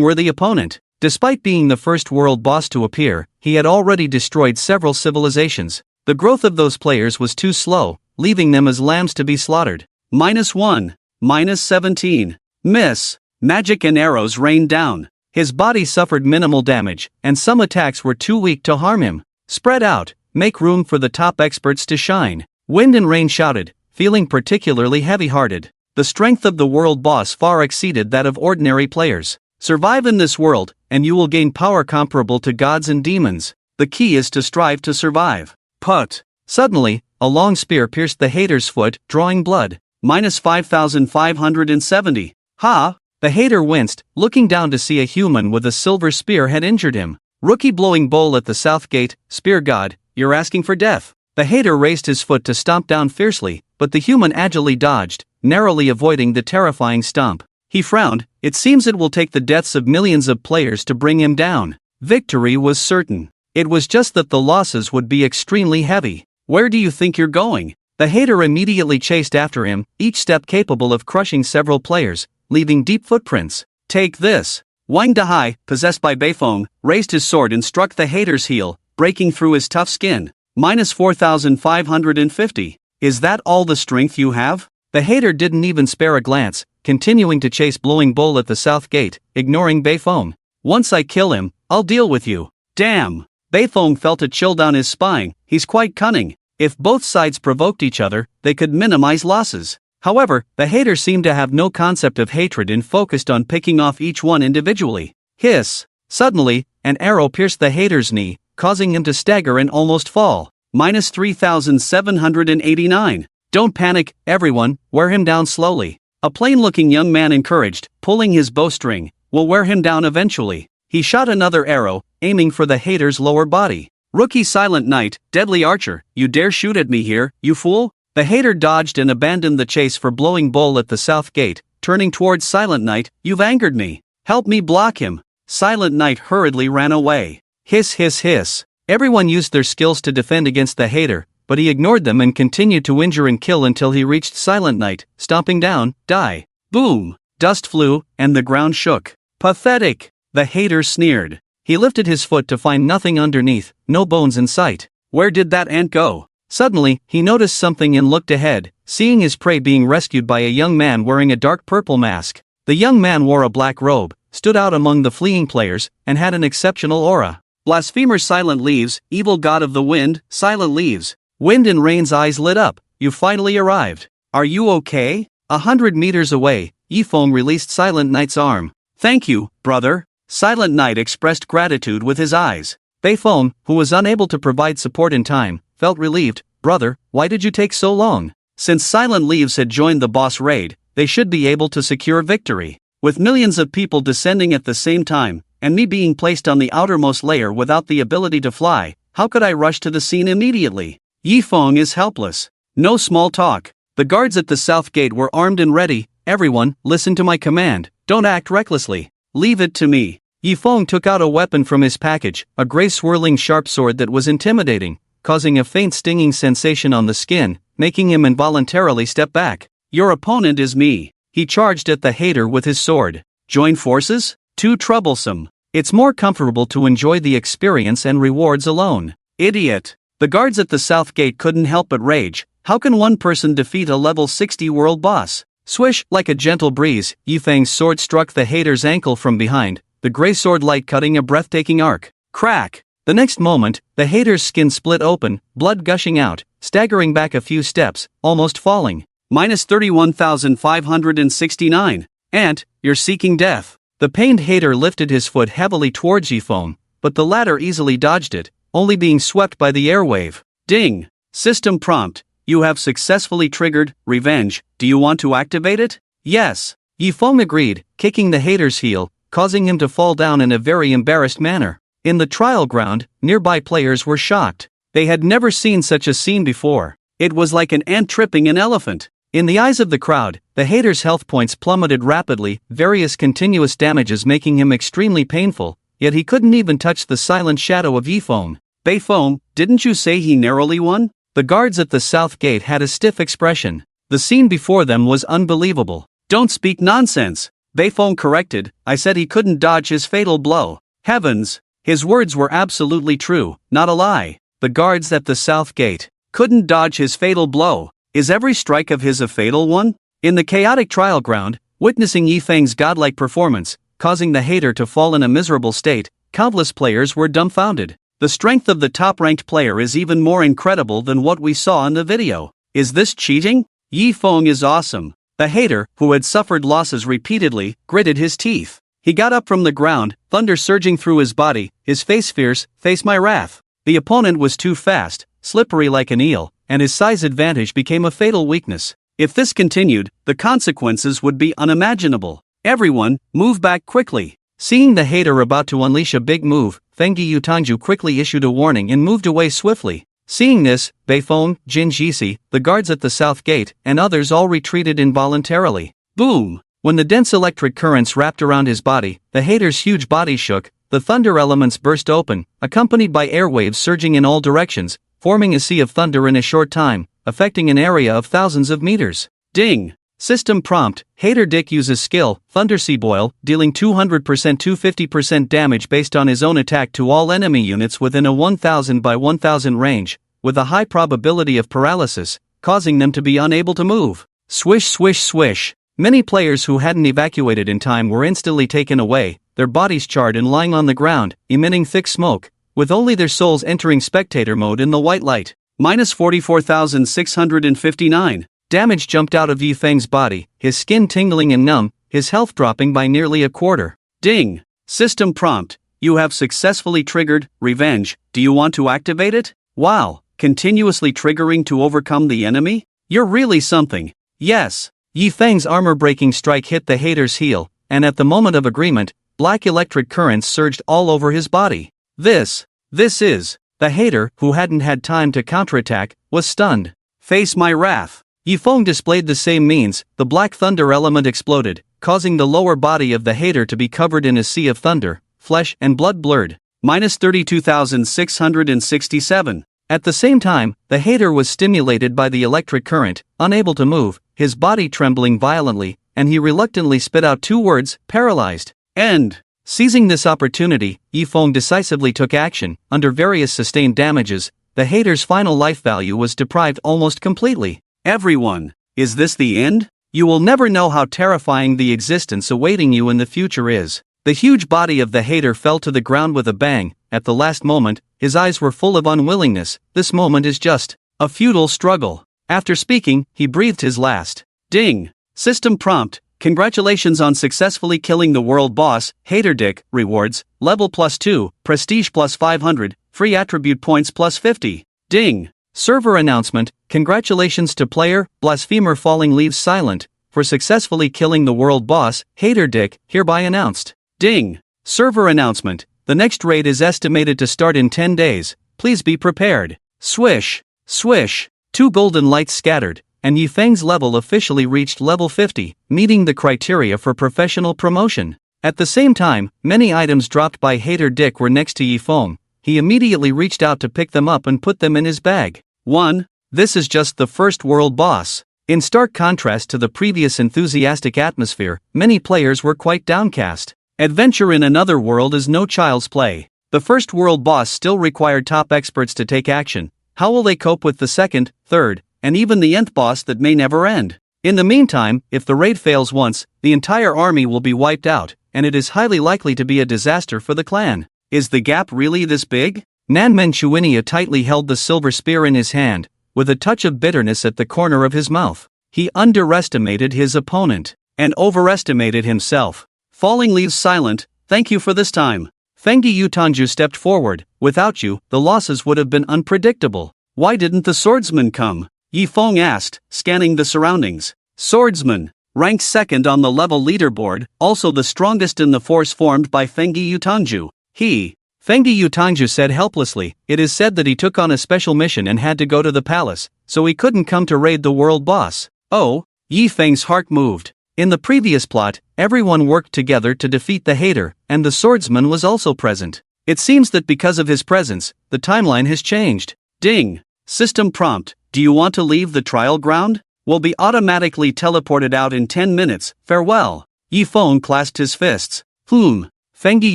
worthy opponent. Despite being the first world boss to appear, he had already destroyed several civilizations. The growth of those players was too slow, leaving them as lambs to be slaughtered. -1. -17. Miss. Magic and arrows rained down. His body suffered minimal damage, and some attacks were too weak to harm him. Spread out, make room for the top experts to shine. Wind and Rain shouted, feeling particularly heavy-hearted. The strength of the world boss far exceeded that of ordinary players. Survive in this world, and you will gain power comparable to gods and demons. The key is to strive to survive. Put. Suddenly, a long spear pierced the hater's foot, drawing blood. -5,570. Ha! The hater winced, looking down to see a human with a silver spear had injured him. Rookie blowing bowl at the south gate, spear god, you're asking for death. The hater raised his foot to stomp down fiercely, but the human agilely dodged, narrowly avoiding the terrifying stomp. He frowned, it seems it will take the deaths of millions of players to bring him down. Victory was certain. It was just that the losses would be extremely heavy. Where do you think you're going? The hater immediately chased after him, each step capable of crushing several players, leaving deep footprints. Take this. Wang Dahai, possessed by Beifong, raised his sword and struck the hater's heel, breaking through his tough skin. -4,550. Is that all the strength you have? The hater didn't even spare a glance, continuing to chase Blowing Bowl at the south gate, ignoring Beifong. Once I kill him, I'll deal with you. Damn! Beifong felt a chill down his spine, he's quite cunning. If both sides provoked each other, they could minimize losses. However, the hater seemed to have no concept of hatred and focused on picking off each one individually. Hiss! Suddenly, an arrow pierced the hater's knee, causing him to stagger and almost fall. -3,789. Don't panic, everyone, wear him down slowly. A plain-looking young man encouraged, pulling his bowstring, we'll wear him down eventually. He shot another arrow, aiming for the hater's lower body. Rookie Silent Knight, deadly archer, you dare shoot at me here, you fool? The hater dodged and abandoned the chase for Blowing Bowl at the south gate, turning towards Silent Knight, you've angered me. Help me block him. Silent Knight hurriedly ran away. Hiss hiss hiss. Everyone used their skills to defend against the hater, but he ignored them and continued to injure and kill until he reached Silent Knight, stomping down, die. Boom! Dust flew, and the ground shook. Pathetic! The hater sneered. He lifted his foot to find nothing underneath, no bones in sight. Where did that ant go? Suddenly, he noticed something and looked ahead, seeing his prey being rescued by a young man wearing a dark purple mask. The young man wore a black robe, stood out among the fleeing players, and had an exceptional aura. Blasphemer Silent Leaves, evil god of the wind, Silent Leaves. Wind and Rain's eyes lit up, you finally arrived. Are you okay? 100 meters away, Yifeng released Silent Knight's arm. Thank you, brother. Silent Knight expressed gratitude with his eyes. Beifong, who was unable to provide support in time, felt relieved. Brother, why did you take so long? Since Silent Leaves had joined the boss raid, they should be able to secure victory. With millions of people descending at the same time, and me being placed on the outermost layer without the ability to fly, how could I rush to the scene immediately? Yifeng is helpless. No small talk. The guards at the south gate were armed and ready. Everyone, listen to my command. Don't act recklessly. Leave it to me. Yifeng took out a weapon from his package, a gray swirling sharp sword that was intimidating, causing a faint stinging sensation on the skin, making him involuntarily step back. Your opponent is me. He charged at the hater with his sword. Join forces? Too troublesome. It's more comfortable to enjoy the experience and rewards alone. Idiot. The guards at the south gate couldn't help but rage. How can one person defeat a level 60 world boss? Swish, like a gentle breeze, Yifeng's sword struck the hater's ankle from behind, the gray sword light cutting a breathtaking arc. Crack! The next moment, the hater's skin split open, blood gushing out, staggering back a few steps, almost falling. Minus 31,569. Ant, you're seeking death. The pained hater lifted his foot heavily towards Yifeng, but the latter easily dodged it, only being swept by the airwave. Ding! System prompt. You have successfully triggered Revenge. Do you want to activate it? Yes. Yifeng agreed, kicking the hater's heel, causing him to fall down in a very embarrassed manner. In the trial ground, nearby players were shocked. They had never seen such a scene before. It was like an ant tripping an elephant. In the eyes of the crowd, the hater's health points plummeted rapidly, various continuous damages making him extremely painful, yet he couldn't even touch the silent shadow of Yifeng. Beifeng, didn't you say he narrowly won? The guards at the south gate had a stiff expression. The scene before them was unbelievable. Don't speak nonsense. Beifeng corrected, I said he couldn't dodge his fatal blow. Heavens! His words were absolutely true, not a lie. The guards at the south gate couldn't dodge his fatal blow. Is every strike of his a fatal one? In the chaotic trial ground, witnessing Yifeng's godlike performance, causing the hater to fall in a miserable state, countless players were dumbfounded. The strength of the top-ranked player is even more incredible than what we saw in the video. Is this cheating? Yifeng is awesome. The hater, who had suffered losses repeatedly, gritted his teeth. He got up from the ground, thunder surging through his body, his face fierce, face my wrath. The opponent was too fast, slippery like an eel, and his size advantage became a fatal weakness. If this continued, the consequences would be unimaginable. Everyone, move back quickly. Seeing the hater about to unleash a big move, Fengdi Yutanju quickly issued a warning and moved away swiftly. Seeing this, Beifeng, Jin Jisi, the guards at the south gate, and others all retreated involuntarily. Boom! When the dense electric currents wrapped around his body, the hater's huge body shook, the thunder elements burst open, accompanied by airwaves surging in all directions, forming a sea of thunder in a short time, affecting an area of thousands of meters. Ding! System prompt, Hater Dick uses skill, Thunder Sea Boil, dealing 200% to 50% damage based on his own attack to all enemy units within a 1000 by 1000 range, with a high probability of paralysis, causing them to be unable to move. Swish swish swish. Many players who hadn't evacuated in time were instantly taken away, their bodies charred and lying on the ground, emitting thick smoke, with only their souls entering spectator mode in the white light. Minus 44,659. Damage jumped out of Yifeng's body, his skin tingling and numb, his health dropping by nearly a quarter. Ding! System prompt, you have successfully triggered Revenge. Do you want to activate it? Wow, continuously triggering to overcome the enemy? You're really something. Yes. Yifeng's armor-breaking strike hit the hater's heel, and at the moment of agreement, black electric currents surged all over his body. This is. The hater, who hadn't had time to counterattack, was stunned. Face my wrath. Yifeng displayed the same means, the black thunder element exploded, causing the lower body of the hater to be covered in a sea of thunder, flesh and blood blurred. Minus 32,667. At the same time, the hater was stimulated by the electric current, unable to move, his body trembling violently, and he reluctantly spit out two words, paralyzed. End. Seizing this opportunity, Yifeng decisively took action. Under various sustained damages, the hater's final life value was deprived almost completely. Everyone, is this the end? You will never know how terrifying the existence awaiting you in the future is. The huge body of the hater fell to the ground with a bang. At the last moment, his eyes were full of unwillingness. This moment is just a futile struggle. After speaking, he breathed his last. Ding! System prompt, congratulations on successfully killing the world boss. Hater Dick, rewards, level +2, prestige +500, free attribute points +50. Ding! Server announcement, congratulations to player, Blasphemer Falling Leaves Silent, for successfully killing the world boss. Hater Dick, hereby announced. Ding! Server announcement, the next raid is estimated to start in 10 days, please be prepared. Swish! Swish! 2 golden lights scattered, and Yifeng's level officially reached level 50, meeting the criteria for professional promotion. At the same time, many items dropped by Hater Dick were next to Yifeng. He immediately reached out to pick them up and put them in his bag. 1. This is just the first world boss. In stark contrast to the previous enthusiastic atmosphere, many players were quite downcast. Adventure in another world is no child's play. The first world boss still required top experts to take action. How will they cope with the second, third, and even the nth boss that may never end? In the meantime, if the raid fails once, the entire army will be wiped out, and it is highly likely to be a disaster for the clan. Is the gap really this big? Nanmen Chuinia tightly held the silver spear in his hand, with a touch of bitterness at the corner of his mouth. He underestimated his opponent, and overestimated himself. Falling Leaves silent. Thank you for this time. Fengdi Yutanju stepped forward. Without you, the losses would have been unpredictable. Why didn't the swordsman come? Yifeng asked, scanning the surroundings. Swordsman, ranked second on the level leaderboard, also the strongest in the force formed by Fengdi Yutanju. Fengdi Yutanju said helplessly. It is said that he took on a special mission and had to go to the palace, so he couldn't come to raid the world boss. Oh, Yifeng's heart moved. In the previous plot, everyone worked together to defeat the hater, and the swordsman was also present. It seems that because of his presence, the timeline has changed. Ding! System prompt, do you want to leave the trial ground? Will be automatically teleported out in 10 minutes, farewell. Yifeng clasped his fists. Fengdi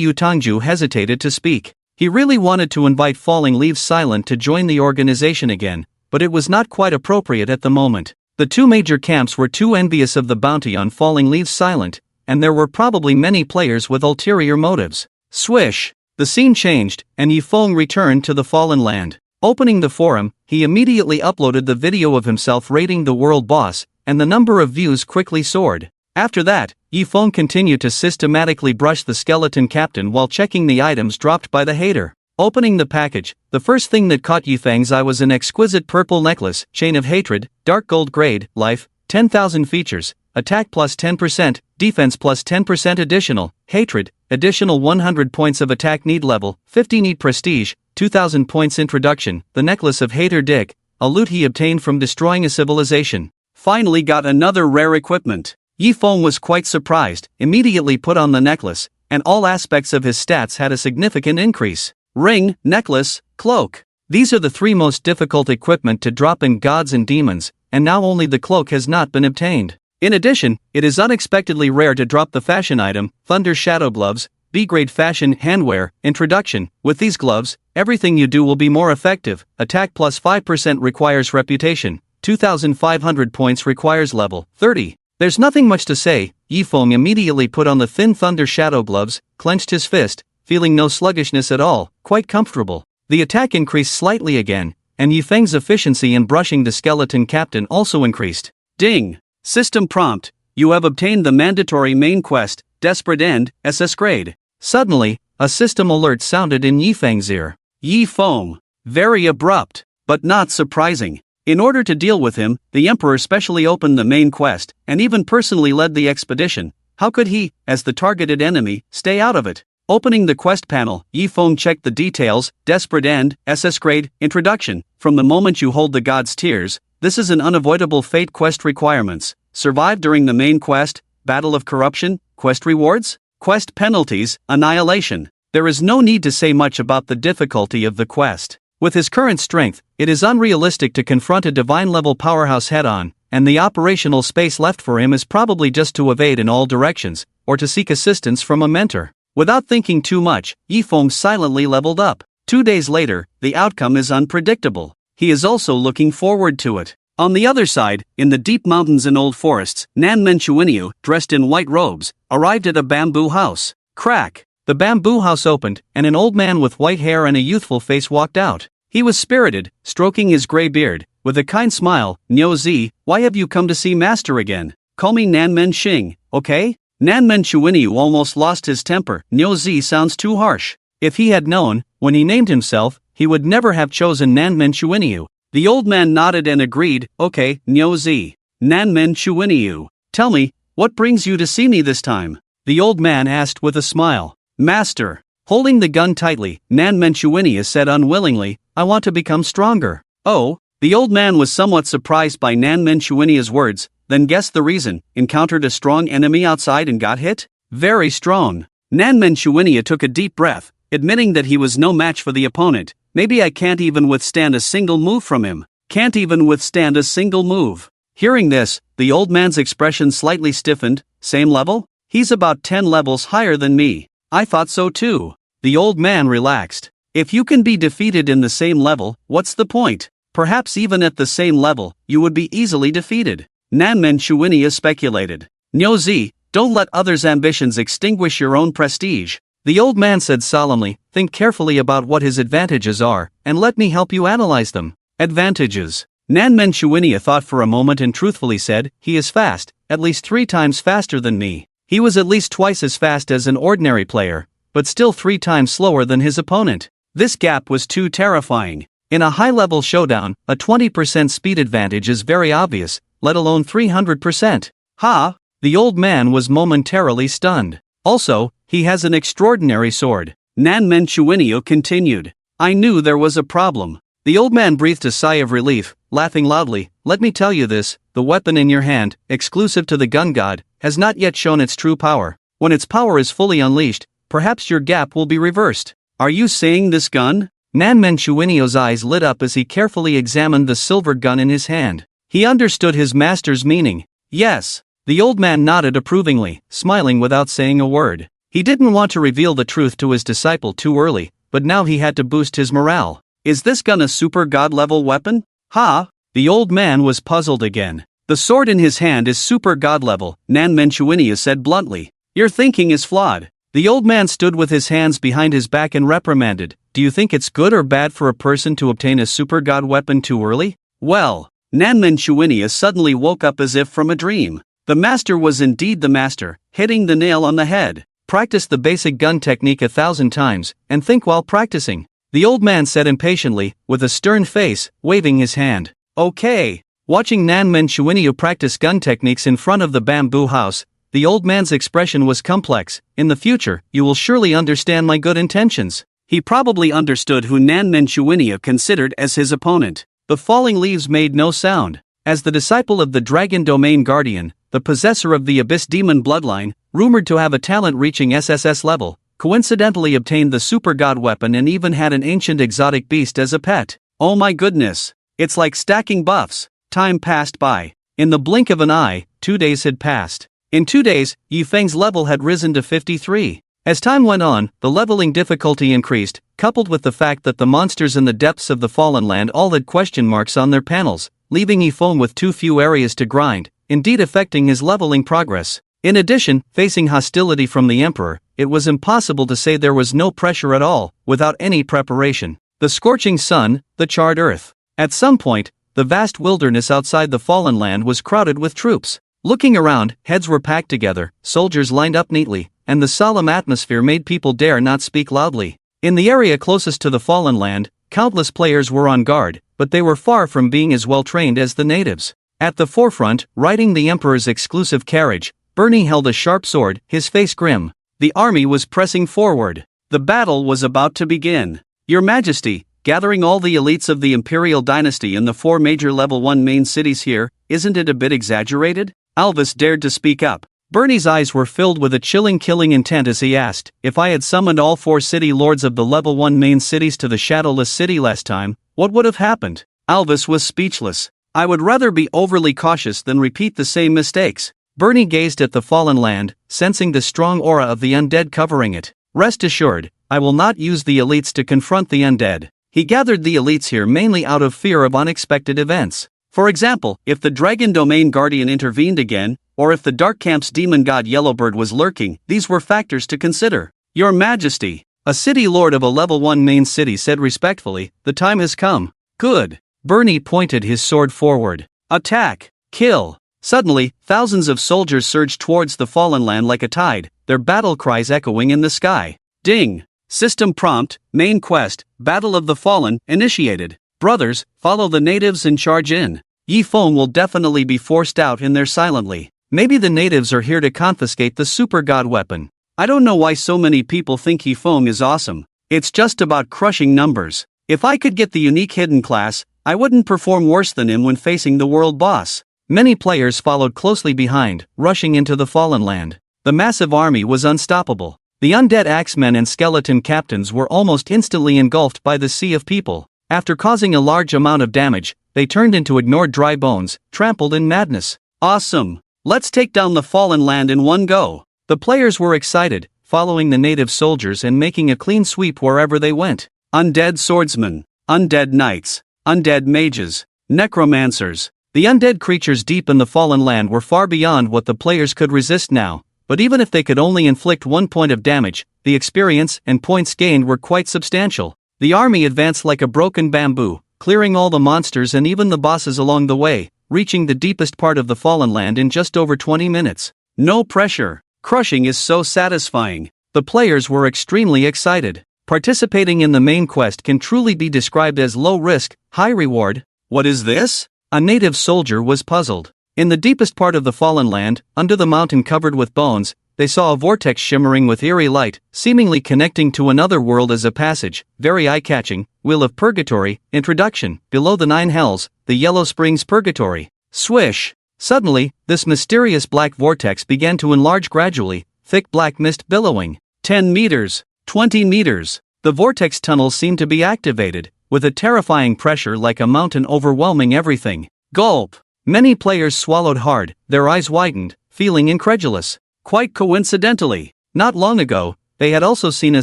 Yutanju hesitated to speak. He really wanted to invite Falling Leaves Silent to join the organization again, but it was not quite appropriate at the moment. The two major camps were too envious of the bounty on Falling Leaves Silent, and there were probably many players with ulterior motives. Swish! The scene changed, and Yifeng returned to the Fallen Land. Opening the forum, he immediately uploaded the video of himself raiding the world boss, and the number of views quickly soared. After that, Yifeng continued to systematically brush the skeleton captain while checking the items dropped by the hater. Opening the package, the first thing that caught Yifeng's eye was an exquisite purple necklace, Chain of Hatred, dark gold grade, life, 10,000 features, attack plus 10%, defense plus 10% additional, hatred, additional 100 points of attack need level, 50 need prestige, 2,000 points introduction, the necklace of Hater Dick, a loot he obtained from destroying a civilization. Finally got another rare equipment. Yifeng was quite surprised, immediately put on the necklace, and all aspects of his stats had a significant increase. Ring, necklace, cloak. These are the three most difficult equipment to drop in Gods and Demons, and now only the cloak has not been obtained. In addition, it is unexpectedly rare to drop the fashion item, Thunder Shadow Gloves, B-grade fashion handwear, introduction. With these gloves, everything you do will be more effective. Attack plus 5% requires reputation, 2,500 points requires level 30. There's nothing much to say. Yifeng immediately put on the thin Thunder Shadow Gloves, clenched his fist, feeling no sluggishness at all, quite comfortable. The attack increased slightly again, and Yifeng's efficiency in brushing the skeleton captain also increased. Ding! System prompt, you have obtained the mandatory main quest, Desperate End, SS grade. Suddenly, a system alert sounded in Yifeng's ear. Yifeng. Very abrupt, but not surprising. In order to deal with him, the Emperor specially opened the main quest, and even personally led the expedition. How could he, as the targeted enemy, stay out of it? Opening the quest panel, Yifeng checked the details, Desperate End, SS grade, introduction. From the moment you hold the God's Tears, this is an unavoidable fate quest requirements. Survive during the main quest, Battle of Corruption, quest rewards, quest penalties, annihilation. There is no need to say much about the difficulty of the quest. With his current strength, it is unrealistic to confront a divine-level powerhouse head-on, and the operational space left for him is probably just to evade in all directions, or to seek assistance from a mentor. Without thinking too much, Yifeng silently leveled up. 2 days later, the outcome is unpredictable. He is also looking forward to it. On the other side, in the deep mountains and old forests, Nanmen Chuinia, dressed in white robes, arrived at a bamboo house. Crack! The bamboo house opened, and an old man with white hair and a youthful face walked out. He was spirited, stroking his gray beard. With a kind smile, Niu Zi, why have you come to see Master again? Call me Nanmen Xing, okay? Nanmen Chuinia almost lost his temper. Niu Zi sounds too harsh. If he had known, when he named himself, he would never have chosen Nanmen Chuinia. The old man nodded and agreed, okay, Niu Zi. Nanmen Chuinia. Tell me, what brings you to see me this time? The old man asked with a smile. Master. Holding the gun tightly, Nanmen Chuinia said unwillingly, I want to become stronger. Oh, The old man was somewhat surprised by Nanmen Shuinia's words, then guessed the reason. Encountered a strong enemy outside and got hit? Very strong. Nanmen Shuinia took a deep breath, admitting that he was no match for the opponent. Maybe I can't even withstand a single move from him. Can't even withstand a single move. Hearing this, the old man's expression slightly stiffened. Same level? He's about 10 levels higher than me. I thought so too. The old man relaxed. If you can be defeated in the same level, what's the point? Perhaps even at the same level, you would be easily defeated. Nanmen Shuinia speculated. Nyozi, don't let others' ambitions extinguish your own prestige. The old man said solemnly, think carefully about what his advantages are, and let me help you analyze them. Advantages. Nanmen Shuinia thought for a moment and truthfully said, he is fast, at least 3 times faster than me. He was at least twice as fast as an ordinary player, but still 3 times slower than his opponent. This gap was too terrifying. In a high-level showdown, a 20% speed advantage is very obvious, let alone 300%. Ha! The old man was momentarily stunned. Also, he has an extraordinary sword. Nanmen Shuinia continued. I knew there was a problem. The old man breathed a sigh of relief, laughing loudly. Let me tell you this, the weapon in your hand, exclusive to the gun god, has not yet shown its true power. When its power is fully unleashed, perhaps your gap will be reversed. Are you saying this gun? Nanmen Shuinio's eyes lit up as he carefully examined the silvered gun in his hand. He understood his master's meaning. Yes. The old man nodded approvingly, smiling without saying a word. He didn't want to reveal the truth to his disciple too early, but now he had to boost his morale. Is this gun a super god-level weapon? Ha! The old man was puzzled again. The sword in his hand is super god-level, Nanmen Shuinia said bluntly. Your thinking is flawed. The old man stood with his hands behind his back and reprimanded. Do you think it's good or bad for a person to obtain a super god weapon too early? Well, Nanmen Shuinia suddenly woke up as if from a dream. The master was indeed the master, hitting the nail on the head. Practice the basic gun technique 1,000 times, and think while practicing. The old man said impatiently, with a stern face, waving his hand. Okay. Watching Nanmen Shuinia practice gun techniques in front of the bamboo house, the old man's expression was complex. In the future, you will surely understand my good intentions. He probably understood who Nanmen Shuinia considered as his opponent. The falling leaves made no sound. As the disciple of the Dragon Domain Guardian, the possessor of the Abyss Demon bloodline, rumored to have a talent reaching SSS level, coincidentally obtained the super god weapon and even had an ancient exotic beast as a pet. Oh my goodness. It's like stacking buffs. Time passed by. In the blink of an eye, 2 days had passed. In 2 days, Yifeng's level had risen to 53. As time went on, the leveling difficulty increased, coupled with the fact that the monsters in the depths of the Fallen Land all had question marks on their panels, leaving Yifeng with too few areas to grind, indeed affecting his leveling progress. In addition, facing hostility from the Emperor, it was impossible to say there was no pressure at all, without any preparation. The scorching sun, the charred earth. At some point, the vast wilderness outside the Fallen Land was crowded with troops. Looking around, heads were packed together, soldiers lined up neatly, and the solemn atmosphere made people dare not speak loudly. In the area closest to the Fallen Land, countless players were on guard, but they were far from being as well trained as the natives. At the forefront, riding the Emperor's exclusive carriage, Bernie held a sharp sword, his face grim. The army was pressing forward. The battle was about to begin. Your Majesty, gathering all the elites of the Imperial dynasty in the 4 major level 1 main cities here, isn't it a bit exaggerated? Alvis dared to speak up. Bernie's eyes were filled with a chilling killing intent as he asked, if I had summoned all 4 city lords of the level 1 main cities to the Shadowless City last time, what would have happened? Alvis was speechless. I would rather be overly cautious than repeat the same mistakes. Bernie gazed at the Fallen Land, sensing the strong aura of the undead covering it. Rest assured, I will not use the elites to confront the undead. He gathered the elites here mainly out of fear of unexpected events. For example, if the Dragon Domain Guardian intervened again, or if the Dark Camp's demon god Yellowbird was lurking, these were factors to consider. Your Majesty, a city lord of a level 1 main city said respectfully, the time has come. Good. Bernie pointed his sword forward. Attack! Kill! Suddenly, thousands of soldiers surged towards the Fallen Land like a tide, their battle cries echoing in the sky. Ding! System prompt, main quest, Battle of the Fallen, initiated. Brothers, follow the natives and charge in. Yifeng will definitely be forced out in there silently. Maybe the natives are here to confiscate the super god weapon. I don't know why so many people think Yifeng is awesome. It's just about crushing numbers. If I could get the unique hidden class, I wouldn't perform worse than him when facing the world boss. Many players followed closely behind, rushing into the fallen land. The massive army was unstoppable. The undead axemen and skeleton captains were almost instantly engulfed by the sea of people. After causing a large amount of damage, they turned into ignored dry bones, trampled in madness. Awesome! Let's take down the fallen land in one go. The players were excited, following the native soldiers and making a clean sweep wherever they went. Undead swordsmen, undead knights, undead mages, necromancers. The undead creatures deep in the fallen land were far beyond what the players could resist now, but even if they could only inflict 1 point of damage, the experience and points gained were quite substantial. The army advanced like a broken bamboo, clearing all the monsters and even the bosses along the way, reaching the deepest part of the fallen land in just over 20 minutes. No pressure. Crushing is so satisfying. The players were extremely excited. Participating in the main quest can truly be described as low risk, high reward. What is this? A native soldier was puzzled. In the deepest part of the fallen land, under the mountain covered with bones, they saw a vortex shimmering with eerie light, seemingly connecting to another world as a passage. Very eye-catching. Wheel of Purgatory. Introduction. Below the 9 hells, the Yellow Springs Purgatory. Swish! Suddenly, this mysterious black vortex began to enlarge gradually, thick black mist billowing. 10 meters. 20 meters. The vortex tunnel seemed to be activated, with a terrifying pressure like a mountain overwhelming everything. Gulp! Many players swallowed hard, their eyes widened, feeling incredulous. Quite coincidentally, not long ago, they had also seen a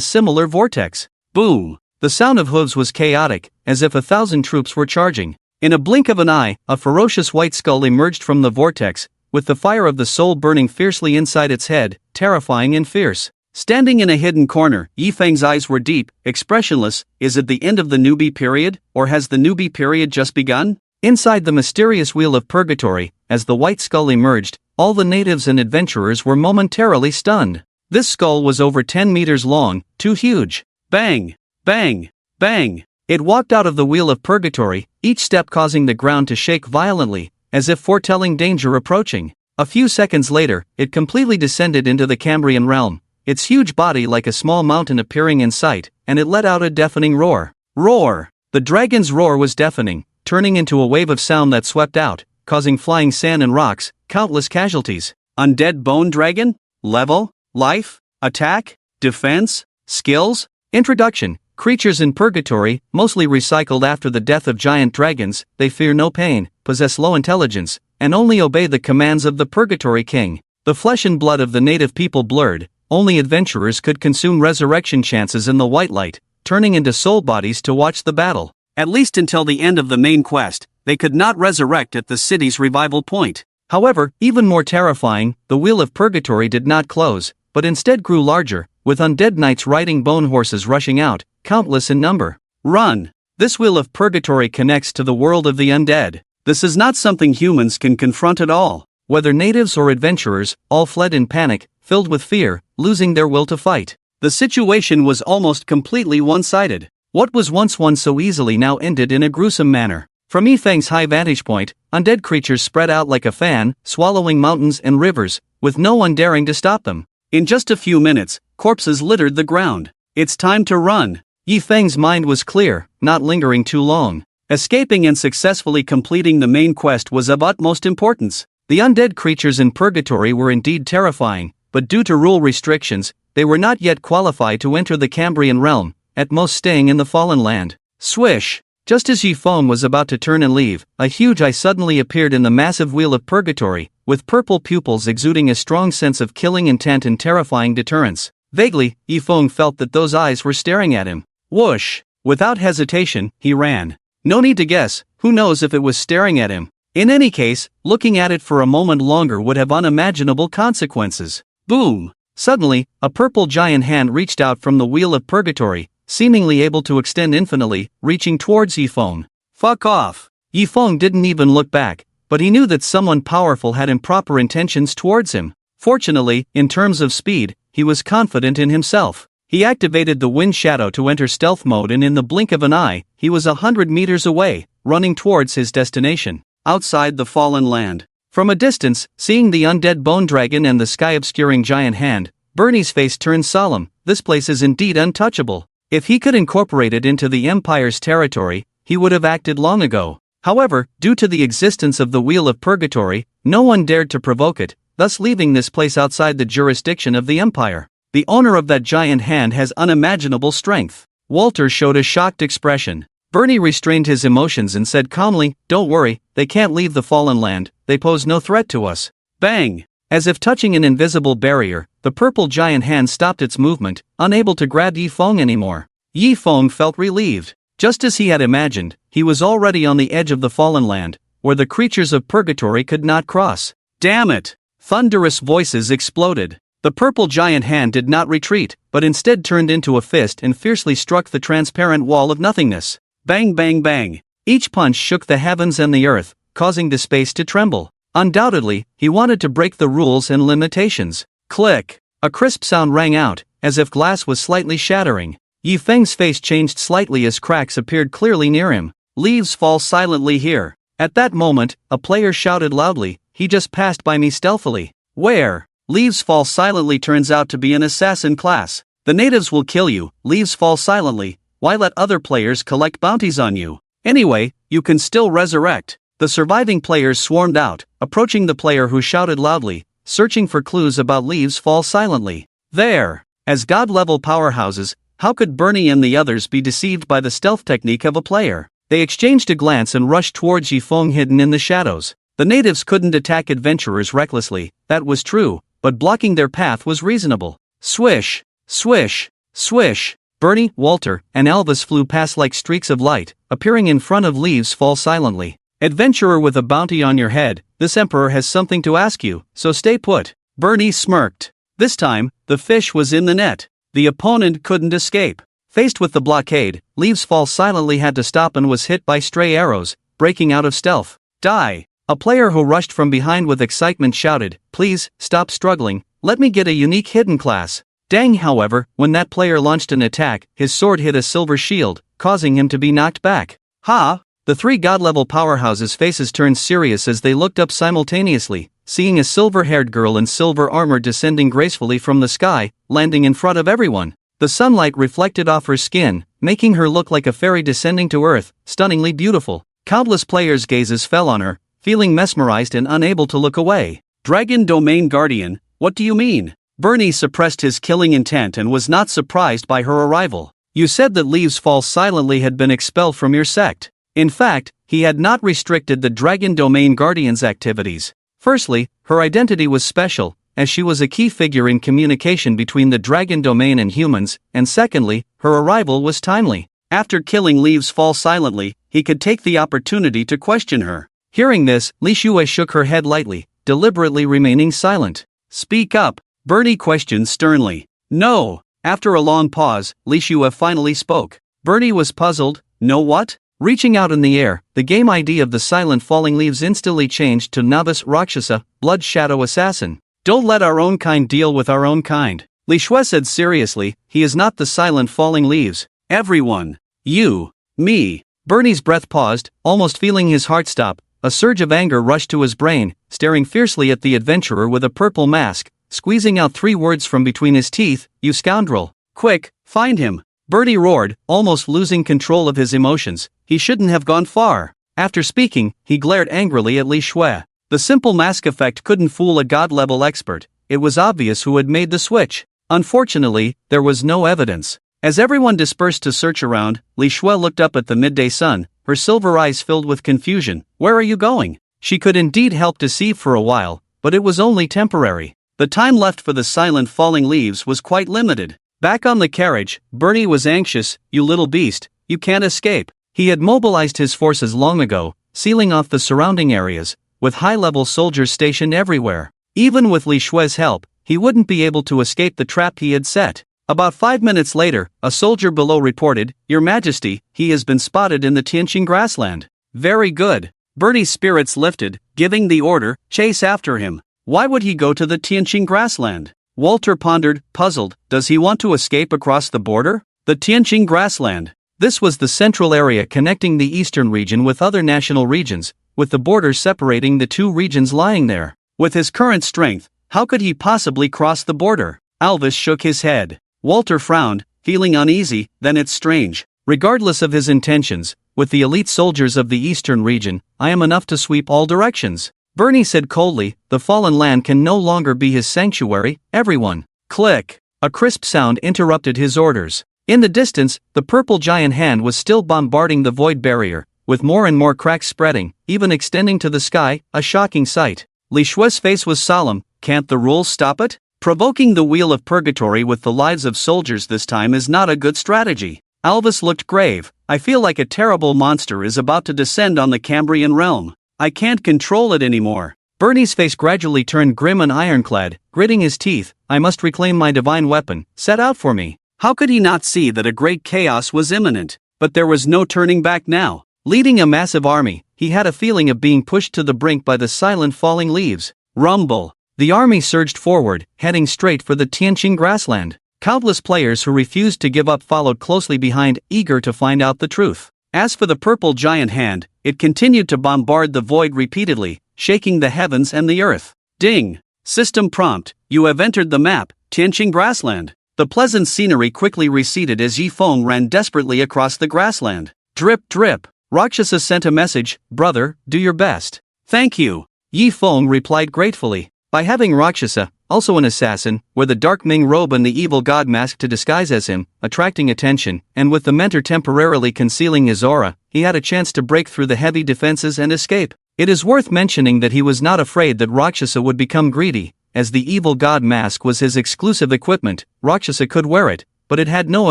similar vortex. Boom! The sound of hooves was chaotic, as if 1,000 troops were charging. In a blink of an eye, a ferocious white skull emerged from the vortex, with the fire of the soul burning fiercely inside its head, terrifying and fierce. Standing in a hidden corner, Yifeng's eyes were deep, expressionless. Is it the end of the newbie period, or has the newbie period just begun? Inside the mysterious Wheel of Purgatory, as the white skull emerged, all the natives and adventurers were momentarily stunned. This skull was over 10 meters long, too huge. Bang! Bang! Bang! It walked out of the Wheel of Purgatory, each step causing the ground to shake violently, as if foretelling danger approaching. A few seconds later, it completely descended into the Cambrian realm, its huge body like a small mountain appearing in sight, and it let out a deafening roar. Roar! The dragon's roar was deafening, turning into a wave of sound that swept out, causing flying sand and rocks, countless casualties. Undead bone dragon? Level? Life? Attack? Defense? Skills? Introduction. Creatures in purgatory, mostly recycled after the death of giant dragons, they fear no pain, possess low intelligence, and only obey the commands of the Purgatory King. The flesh and blood of the native people blurred, only adventurers could consume resurrection chances in the white light, turning into soul bodies to watch the battle. At least until the end of the main quest, they could not resurrect at the city's revival point. However, even more terrifying, the Wheel of Purgatory did not close, but instead grew larger, with undead knights riding bone horses rushing out, countless in number. Run! This Wheel of Purgatory connects to the world of the undead. This is not something humans can confront at all. Whether natives or adventurers, all fled in panic, filled with fear, losing their will to fight. The situation was almost completely one-sided. What was once won so easily now ended in a gruesome manner. From Yifeng's high vantage point, undead creatures spread out like a fan, swallowing mountains and rivers, with no one daring to stop them. In just a few minutes, corpses littered the ground. It's time to run. Yifeng's mind was clear, not lingering too long. Escaping and successfully completing the main quest was of utmost importance. The undead creatures in purgatory were indeed terrifying, but due to rule restrictions, they were not yet qualified to enter the Cambrian realm, at most staying in the fallen land. Swish! Just as Yifeng was about to turn and leave, a huge eye suddenly appeared in the massive Wheel of Purgatory, with purple pupils exuding a strong sense of killing intent and terrifying deterrence. Vaguely, Yifeng felt that those eyes were staring at him. Whoosh! Without hesitation, he ran. No need to guess, who knows if it was staring at him. In any case, looking at it for a moment longer would have unimaginable consequences. Boom! Suddenly, a purple giant hand reached out from the Wheel of Purgatory, seemingly able to extend infinitely, reaching towards Yifeng. Fuck off! Yifeng didn't even look back, but he knew that someone powerful had improper intentions towards him. Fortunately, in terms of speed, he was confident in himself. He activated the wind shadow to enter stealth mode, and in the blink of an eye, he was 100 meters away, running towards his destination. Outside the fallen land. From a distance, seeing the undead bone dragon and the sky-obscuring giant hand, Bernie's face turned solemn. This place is indeed untouchable. If he could incorporate it into the Empire's territory, he would have acted long ago. However, due to the existence of the Wheel of Purgatory, no one dared to provoke it, thus leaving this place outside the jurisdiction of the Empire. The owner of that giant hand has unimaginable strength. Walter showed a shocked expression. Bernie restrained his emotions and said calmly, "Don't worry, they can't leave the fallen land, they pose no threat to us." Bang! As if touching an invisible barrier, the purple giant hand stopped its movement, unable to grab Yifeng anymore. Yifeng felt relieved. Just as he had imagined, he was already on the edge of the fallen land, where the creatures of purgatory could not cross. Damn it! Thunderous voices exploded. The purple giant hand did not retreat, but instead turned into a fist and fiercely struck the transparent wall of nothingness. Bang bang bang! Each punch shook the heavens and the earth, causing the space to tremble. Undoubtedly, he wanted to break the rules and limitations. Click! A crisp sound rang out, as if glass was slightly shattering. Yifeng's face changed slightly as cracks appeared clearly near him. Leaves fall silently here. At that moment, a player shouted loudly, "He just passed by me stealthily." Where? Leaves fall silently turns out to be an assassin class. The natives will kill you. Leaves fall silently. Why let other players collect bounties on you? Anyway, you can still resurrect. The surviving players swarmed out, approaching the player who shouted loudly, searching for clues about Leaves fall silently. There! As god-level powerhouses, how could Bernie and the others be deceived by the stealth technique of a player? They exchanged a glance and rushed towards Yifeng hidden in the shadows. The natives couldn't attack adventurers recklessly, that was true, but blocking their path was reasonable. Swish! Swish! Swish! Bernie, Walter, and Elvis flew past like streaks of light, appearing in front of Leaves fall silently. "Adventurer with a bounty on your head, this emperor has something to ask you, so stay put." Bernie smirked. This time, the fish was in the net. The opponent couldn't escape. Faced with the blockade, Leaves fall silently had to stop and was hit by stray arrows, breaking out of stealth. Die! A player who rushed from behind with excitement shouted, "Please, stop struggling, let me get a unique hidden class." Dang, however, when that player launched an attack, his sword hit a silver shield, causing him to be knocked back. Ha! The three god-level powerhouses' faces turned serious as they looked up simultaneously, seeing a silver-haired girl in silver armor descending gracefully from the sky, landing in front of everyone. The sunlight reflected off her skin, making her look like a fairy descending to earth, stunningly beautiful. Countless players' gazes fell on her, feeling mesmerized and unable to look away. "Dragon Domain Guardian, what do you mean?" Bernie suppressed his killing intent and was not surprised by her arrival. "You said that Leaves fall silently had been expelled from your sect." In fact, he had not restricted the Dragon Domain Guardian's activities. Firstly, her identity was special, as she was a key figure in communication between the Dragon Domain and humans, and secondly, her arrival was timely. After killing Leaves fall silently, he could take the opportunity to question her. Hearing this, Li Shue shook her head lightly, deliberately remaining silent. "Speak up," Bernie questioned sternly. "No." After a long pause, Li Shue finally spoke. Bernie was puzzled. "No what?" Reaching out in the air, the game ID of the silent falling leaves instantly changed to Novice Rakshasa, Blood Shadow Assassin. "Don't let our own kind deal with our own kind," Li Shue said seriously. "He is not the silent falling leaves. Everyone. You. Me." Bernie's breath paused, almost feeling his heart stop. A surge of anger rushed to his brain, staring fiercely at the adventurer with a purple mask, squeezing out 3 words from between his teeth, "You scoundrel. Quick, find him." Bernie roared, almost losing control of his emotions. He shouldn't have gone far. After speaking, he glared angrily at Li Shue. The simple mask effect couldn't fool a god-level expert. It was obvious who had made the switch. Unfortunately, there was no evidence. As everyone dispersed to search around, Li Shue looked up at the midday sun, her silver eyes filled with confusion. "Where are you going?" She could indeed help deceive for a while, but it was only temporary. The time left for the silent falling leaves was quite limited. Back on the carriage, Bernie was anxious. "You little beast, you can't escape." He had mobilized his forces long ago, sealing off the surrounding areas, with high-level soldiers stationed everywhere. Even with Li Shue's help, he wouldn't be able to escape the trap he had set. About 5 minutes later, a soldier below reported, "Your Majesty, he has been spotted in the Tianqing grassland." Very good. Bernie's spirits lifted, giving the order, "Chase after him." Why would he go to the Tianqing grassland? Walter pondered, puzzled. Does he want to escape across the border? The Tianqing grassland. This was the central area connecting the eastern region with other national regions, with the border separating the two regions lying there. With his current strength, how could he possibly cross the border? Elvis shook his head. Walter frowned, feeling uneasy. Then it's strange. Regardless of his intentions, with the elite soldiers of the eastern region, I am enough to sweep all directions. Bernie said coldly, the fallen land can no longer be his sanctuary, everyone. Click. A crisp sound interrupted his orders. In the distance, the purple giant hand was still bombarding the void barrier, with more and more cracks spreading, even extending to the sky, a shocking sight. Li Shui's face was solemn. Can't the rules stop it? Provoking the wheel of purgatory with the lives of soldiers this time is not a good strategy. Alvis looked grave. I feel like a terrible monster is about to descend on the Cambrian realm. I can't control it anymore. Bernie's face gradually turned grim and ironclad, gritting his teeth. I must reclaim my divine weapon, set out for me. How could he not see that a great chaos was imminent? But there was no turning back now. Leading a massive army, he had a feeling of being pushed to the brink by the silent falling leaves. Rumble. The army surged forward, heading straight for the Tianqing grassland. Countless players who refused to give up followed closely behind, eager to find out the truth. As for the purple giant hand, it continued to bombard the void repeatedly, shaking the heavens and the earth. Ding! System prompt, you have entered the map, Tianqing grassland. The pleasant scenery quickly receded as Yi Feng ran desperately across the grassland. Drip drip. Rakshasa sent a message, brother, do your best. Thank you. Yi Feng replied gratefully. By having Rakshasa, also an assassin, wear the dark Ming robe and the evil god mask to disguise as him, attracting attention, and with the mentor temporarily concealing his aura, he had a chance to break through the heavy defenses and escape. It is worth mentioning that he was not afraid that Rakshasa would become greedy, as the evil god mask was his exclusive equipment. Rakshasa could wear it, but it had no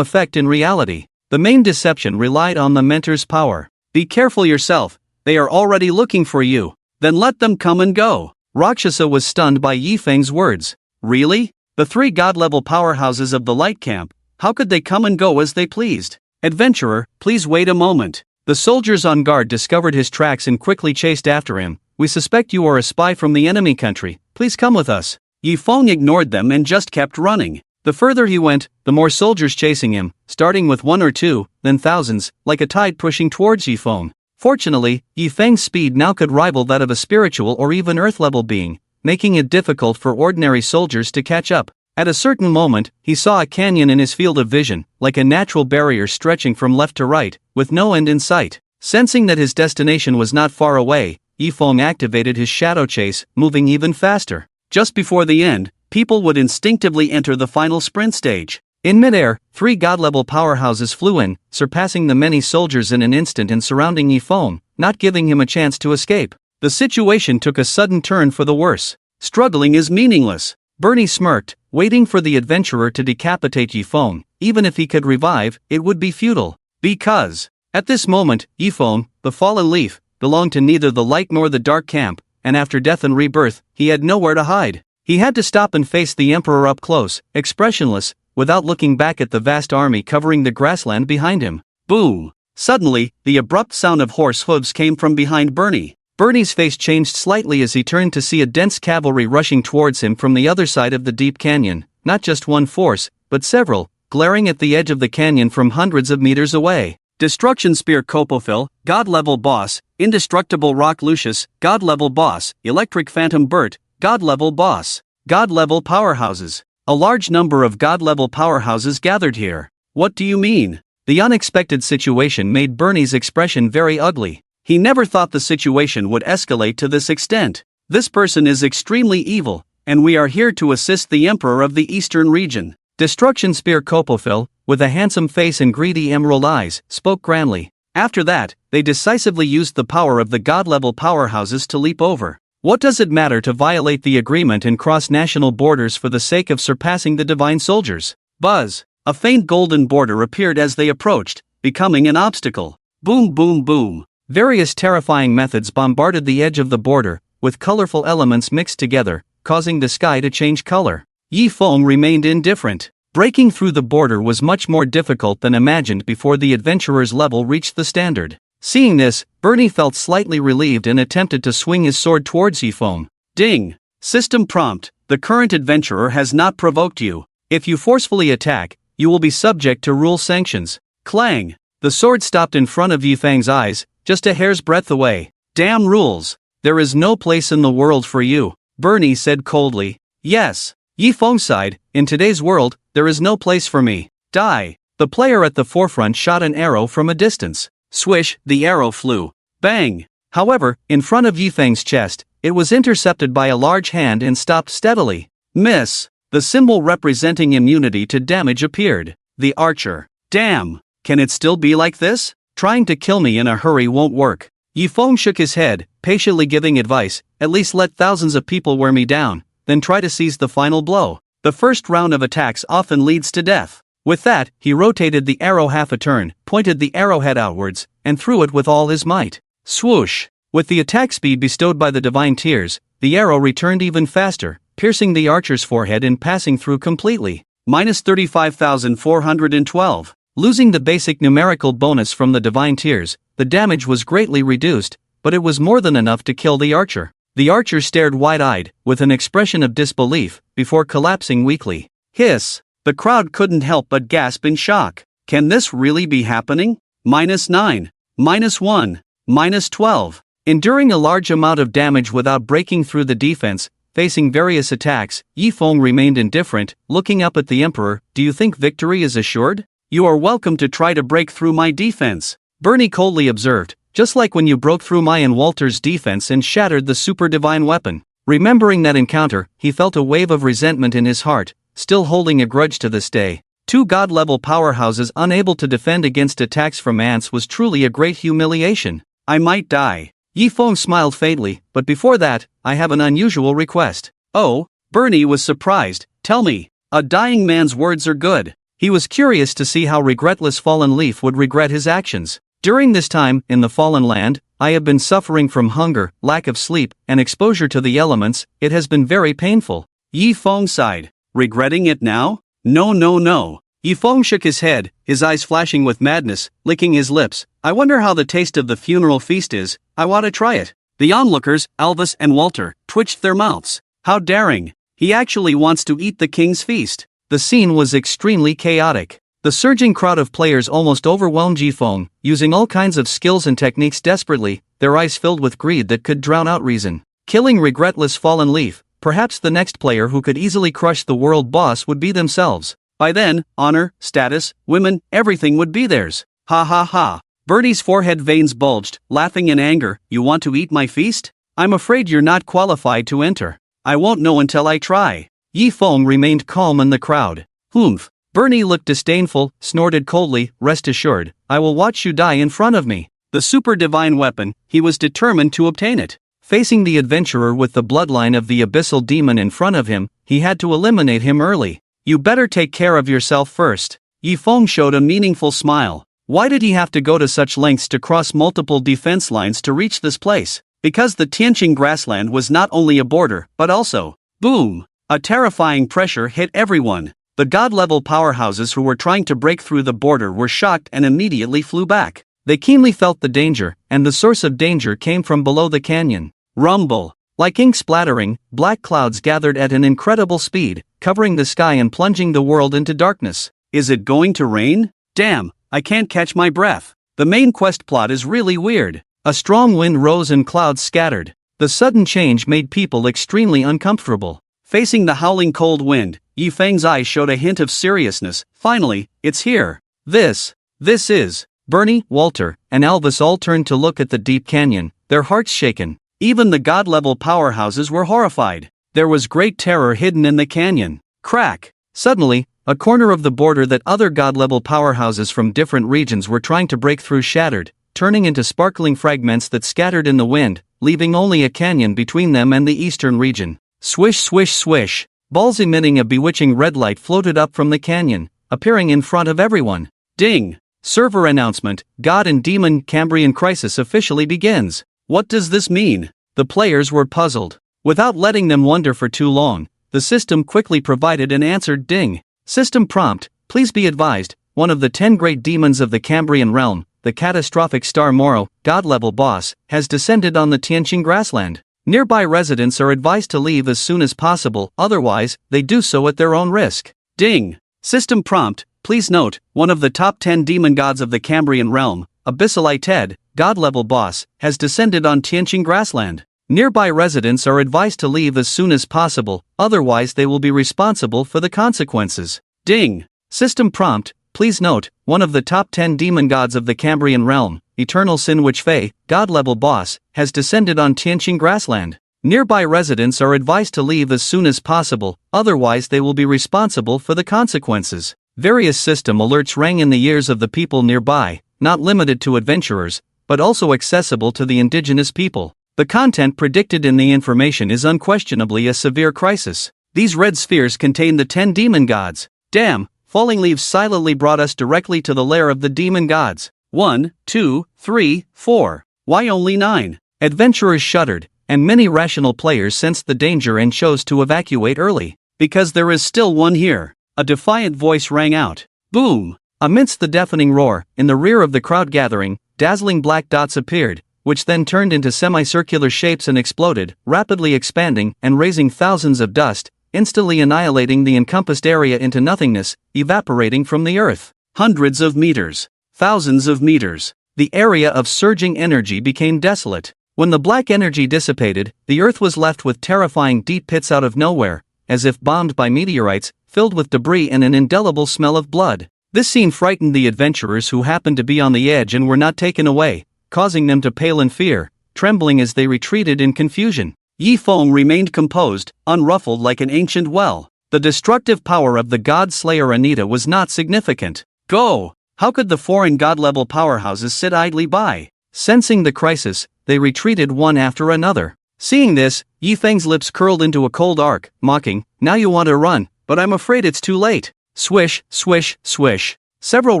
effect in reality. The main deception relied on the mentor's power. Be careful yourself, they are already looking for you. Then let them come and go. Rakshasa was stunned by Yi Feng's words. Really? The three god-level powerhouses of the Light Camp, how could they come and go as they pleased? Adventurer, please wait a moment. The soldiers on guard discovered his tracks and quickly chased after him. We suspect you are a spy from the enemy country, please come with us. Yi Feng ignored them and just kept running. The further he went, the more soldiers chasing him, starting with one or two, then thousands, like a tide pushing towards Yi Feng. Fortunately, Yi Feng's speed now could rival that of a spiritual or even earth-level being, making it difficult for ordinary soldiers to catch up. At a certain moment, he saw a canyon in his field of vision, like a natural barrier stretching from left to right, with no end in sight. Sensing that his destination was not far away, Yi Feng activated his shadow chase, moving even faster. Just before the end, people would instinctively enter the final sprint stage. In midair, three god-level powerhouses flew in, surpassing the many soldiers in an instant and surrounding Yi Feng, not giving him a chance to escape. The situation took a sudden turn for the worse. Struggling is meaningless. Bernie smirked, waiting for the adventurer to decapitate Yi Feng. Even if he could revive, it would be futile. Because, at this moment, Yi Feng, the fallen leaf, belonged to neither the light nor the dark camp, and after death and rebirth, he had nowhere to hide. He had to stop and face the Emperor up close, expressionless, without looking back at the vast army covering the grassland behind him. Boom! Suddenly, the abrupt sound of horse hooves came from behind Bernie. Bernie's face changed slightly as he turned to see a dense cavalry rushing towards him from the other side of the deep canyon. Not just one force, but several, glaring at the edge of the canyon from hundreds of meters away. Destruction Spear Copofil, God-level boss. Indestructible Rock Lucius, God-level boss. Electric Phantom Bert, God-level boss. God-level powerhouses. A large number of god-level powerhouses gathered here. What do you mean? The unexpected situation made Bernie's expression very ugly. He never thought the situation would escalate to this extent. This person is extremely evil, and we are here to assist the Emperor of the Eastern region. Destruction Spear Copofil, with a handsome face and greedy emerald eyes, spoke grandly. After that, they decisively used the power of the god-level powerhouses to leap over. What does it matter to violate the agreement and cross national borders for the sake of surpassing the divine soldiers? Buzz! A faint golden border appeared as they approached, becoming an obstacle. Boom boom boom! Various terrifying methods bombarded the edge of the border, with colorful elements mixed together, causing the sky to change color. Yi Feng remained indifferent. Breaking through the border was much more difficult than imagined before the adventurer's level reached the standard. Seeing this, Bernie felt slightly relieved and attempted to swing his sword towards Yi Feng. Ding! System prompt, the current adventurer has not provoked you. If you forcefully attack, you will be subject to rule sanctions. Clang! The sword stopped in front of Yi Feng's eyes, just a hair's breadth away. Damn rules! There is no place in the world for you, Bernie said coldly. Yes. Yi Feng sighed, in today's world, there is no place for me. Die. The player at the forefront shot an arrow from a distance. Swish, the arrow flew. Bang! However, in front of Yifeng's chest, it was intercepted by a large hand and stopped steadily. Miss! The symbol representing immunity to damage appeared. The archer. Damn! Can it still be like this? Trying to kill me in a hurry won't work. Yifeng shook his head, patiently giving advice, at least let thousands of people wear me down, then try to seize the final blow. The first round of attacks often leads to death. With that, he rotated the arrow half a turn, pointed the arrowhead outwards, and threw it with all his might. Swoosh! With the attack speed bestowed by the divine tears, the arrow returned even faster, piercing the archer's forehead and passing through completely. Minus 35,412. Losing the basic numerical bonus from the divine tears, the damage was greatly reduced, but it was more than enough to kill the archer. The archer stared wide-eyed, with an expression of disbelief, before collapsing weakly. Hiss! The crowd couldn't help but gasp in shock. Can this really be happening? Minus 9. Minus 1. Minus 12. Enduring a large amount of damage without breaking through the defense, facing various attacks, Yifeng remained indifferent, looking up at the emperor. Do you think victory is assured? You are welcome to try to break through my defense, Bernie coldly observed, just like when you broke through my and Walter's defense and shattered the super divine weapon. Remembering that encounter, he felt a wave of resentment in his heart, still holding a grudge to this day. Two god-level powerhouses unable to defend against attacks from ants was truly a great humiliation. I might die. Yifeng smiled faintly, but before that, I have an unusual request. Oh? Bernie was surprised. Tell me. A dying man's words are good. He was curious to see how regretless Fallen Leaf would regret his actions. During this time, in the Fallen Land, I have been suffering from hunger, lack of sleep, and exposure to the elements. It has been very painful. Yifeng sighed. Regretting it now? No. Yifeng shook his head, his eyes flashing with madness, licking his lips. I wonder how the taste of the funeral feast is. I want to try it. The onlookers, Elvis and Walter, twitched their mouths. How daring. He actually wants to eat the king's feast. The scene was extremely chaotic. The surging crowd of players almost overwhelmed Yifeng, using all kinds of skills and techniques desperately, their eyes filled with greed that could drown out reason. Killing regretless Fallen Leaf, perhaps the next player who could easily crush the world boss would be themselves. By then, honor, status, women, everything would be theirs. Ha ha ha. Bertie's forehead veins bulged, laughing in anger. You want to eat my feast? I'm afraid you're not qualified to enter. I won't know until I try. Yifeng remained calm in the crowd. Humph. Bernie looked disdainful, snorted coldly. Rest assured, I will watch you die in front of me. The super divine weapon, he was determined to obtain it. Facing the adventurer with the bloodline of the abyssal demon in front of him, he had to eliminate him early. You better take care of yourself first. Yifeng showed a meaningful smile. Why did he have to go to such lengths to cross multiple defense lines to reach this place? Because the Tianqing grassland was not only a border, but also, boom! A terrifying pressure hit everyone. The god-level powerhouses who were trying to break through the border were shocked and immediately flew back. They keenly felt the danger, and the source of danger came from below the canyon. Rumble. Like ink splattering, black clouds gathered at an incredible speed, covering the sky and plunging the world into darkness. Is it going to rain? Damn, I can't catch my breath. The main quest plot is really weird. A strong wind rose and clouds scattered. The sudden change made people extremely uncomfortable. Facing the howling cold wind, Yifeng's eyes showed a hint of seriousness. Finally, it's here. This is. Bernie, Walter, and Elvis all turned to look at the deep canyon, their hearts shaken. Even the god-level powerhouses were horrified. There was great terror hidden in the canyon. Crack! Suddenly, a corner of the border that other god-level powerhouses from different regions were trying to break through shattered, turning into sparkling fragments that scattered in the wind, leaving only a canyon between them and the eastern region. Swish swish swish! Balls emitting a bewitching red light floated up from the canyon, appearing in front of everyone. Ding! Server announcement, God and Demon Cambrian Crisis officially begins. What does this mean? The players were puzzled. Without letting them wonder for too long, the system quickly provided an answered ding. System prompt, please be advised, one of the 10 great demons of the Cambrian realm, the catastrophic Star Moro, god-level boss, has descended on the Tianqing grassland. Nearby residents are advised to leave as soon as possible, otherwise, they do so at their own risk. Ding! System prompt, please note, one of the top 10 demon gods of the Cambrian realm, Abyssal god-level boss, has descended on Tianqing grassland. Nearby residents are advised to leave as soon as possible, otherwise they will be responsible for the consequences. Ding! System prompt, please note, one of the top 10 demon gods of the Cambrian realm, Eternal Sin Witch Fei, god-level boss, has descended on Tianqing grassland. Nearby residents are advised to leave as soon as possible, otherwise they will be responsible for the consequences. Various system alerts rang in the ears of the people nearby, not limited to adventurers, but also accessible to the indigenous people. The content predicted in the information is unquestionably a severe crisis. These red spheres contain the 10 demon gods. Damn, falling leaves silently brought us directly to the lair of the demon gods. 1, 2, 3, 4. Why only 9? Adventurers shuddered, and many rational players sensed the danger and chose to evacuate early. Because there is still one here. A defiant voice rang out. Boom! Amidst the deafening roar, in the rear of the crowd gathering, dazzling black dots appeared, which then turned into semicircular shapes and exploded, rapidly expanding and raising thousands of dust, instantly annihilating the encompassed area into nothingness, evaporating from the earth. Hundreds of meters. Thousands of meters. The area of surging energy became desolate. When the black energy dissipated, the earth was left with terrifying deep pits out of nowhere, as if bombed by meteorites, filled with debris and an indelible smell of blood. This scene frightened the adventurers who happened to be on the edge and were not taken away, causing them to pale in fear, trembling as they retreated in confusion. Yi Feng remained composed, unruffled like an ancient well. The destructive power of the god-slayer Anita was not significant. Go! How could the foreign god-level powerhouses sit idly by? Sensing the crisis, they retreated one after another. Seeing this, Yi Feng's lips curled into a cold arc, mocking, now you want to run, but I'm afraid it's too late. Swish, swish, swish. Several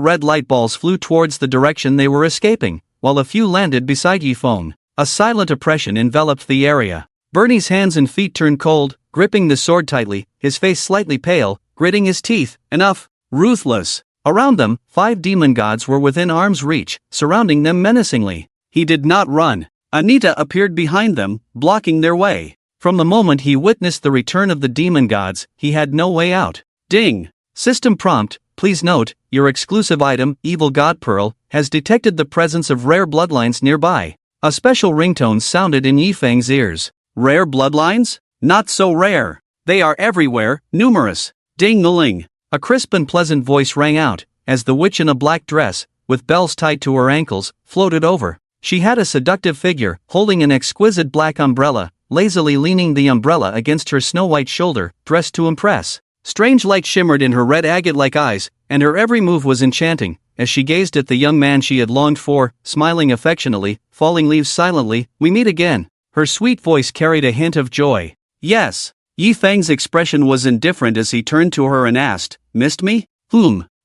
red light balls flew towards the direction they were escaping, while a few landed beside Yi Feng. A silent oppression enveloped the area. Bernie's hands and feet turned cold, gripping the sword tightly, his face slightly pale, gritting his teeth. Enough! Ruthless! Around them, 5 demon gods were within arm's reach, surrounding them menacingly. He did not run. Anita appeared behind them, blocking their way. From the moment he witnessed the return of the demon gods, he had no way out. Ding! System prompt, please note, your exclusive item, Evil God Pearl, has detected the presence of rare bloodlines nearby. A special ringtone sounded in Yi Feng's ears. Rare bloodlines? Not so rare. They are everywhere, numerous. Ding-a-ling. A crisp and pleasant voice rang out, as the witch in a black dress, with bells tied to her ankles, floated over. She had a seductive figure, holding an exquisite black umbrella, lazily leaning the umbrella against her snow-white shoulder, dressed to impress. Strange light shimmered in her red agate-like eyes, and her every move was enchanting, as she gazed at the young man she had longed for, smiling affectionately, falling leaves silently. We meet again. Her sweet voice carried a hint of joy. Yes. Yi Feng's expression was indifferent as he turned to her and asked, missed me?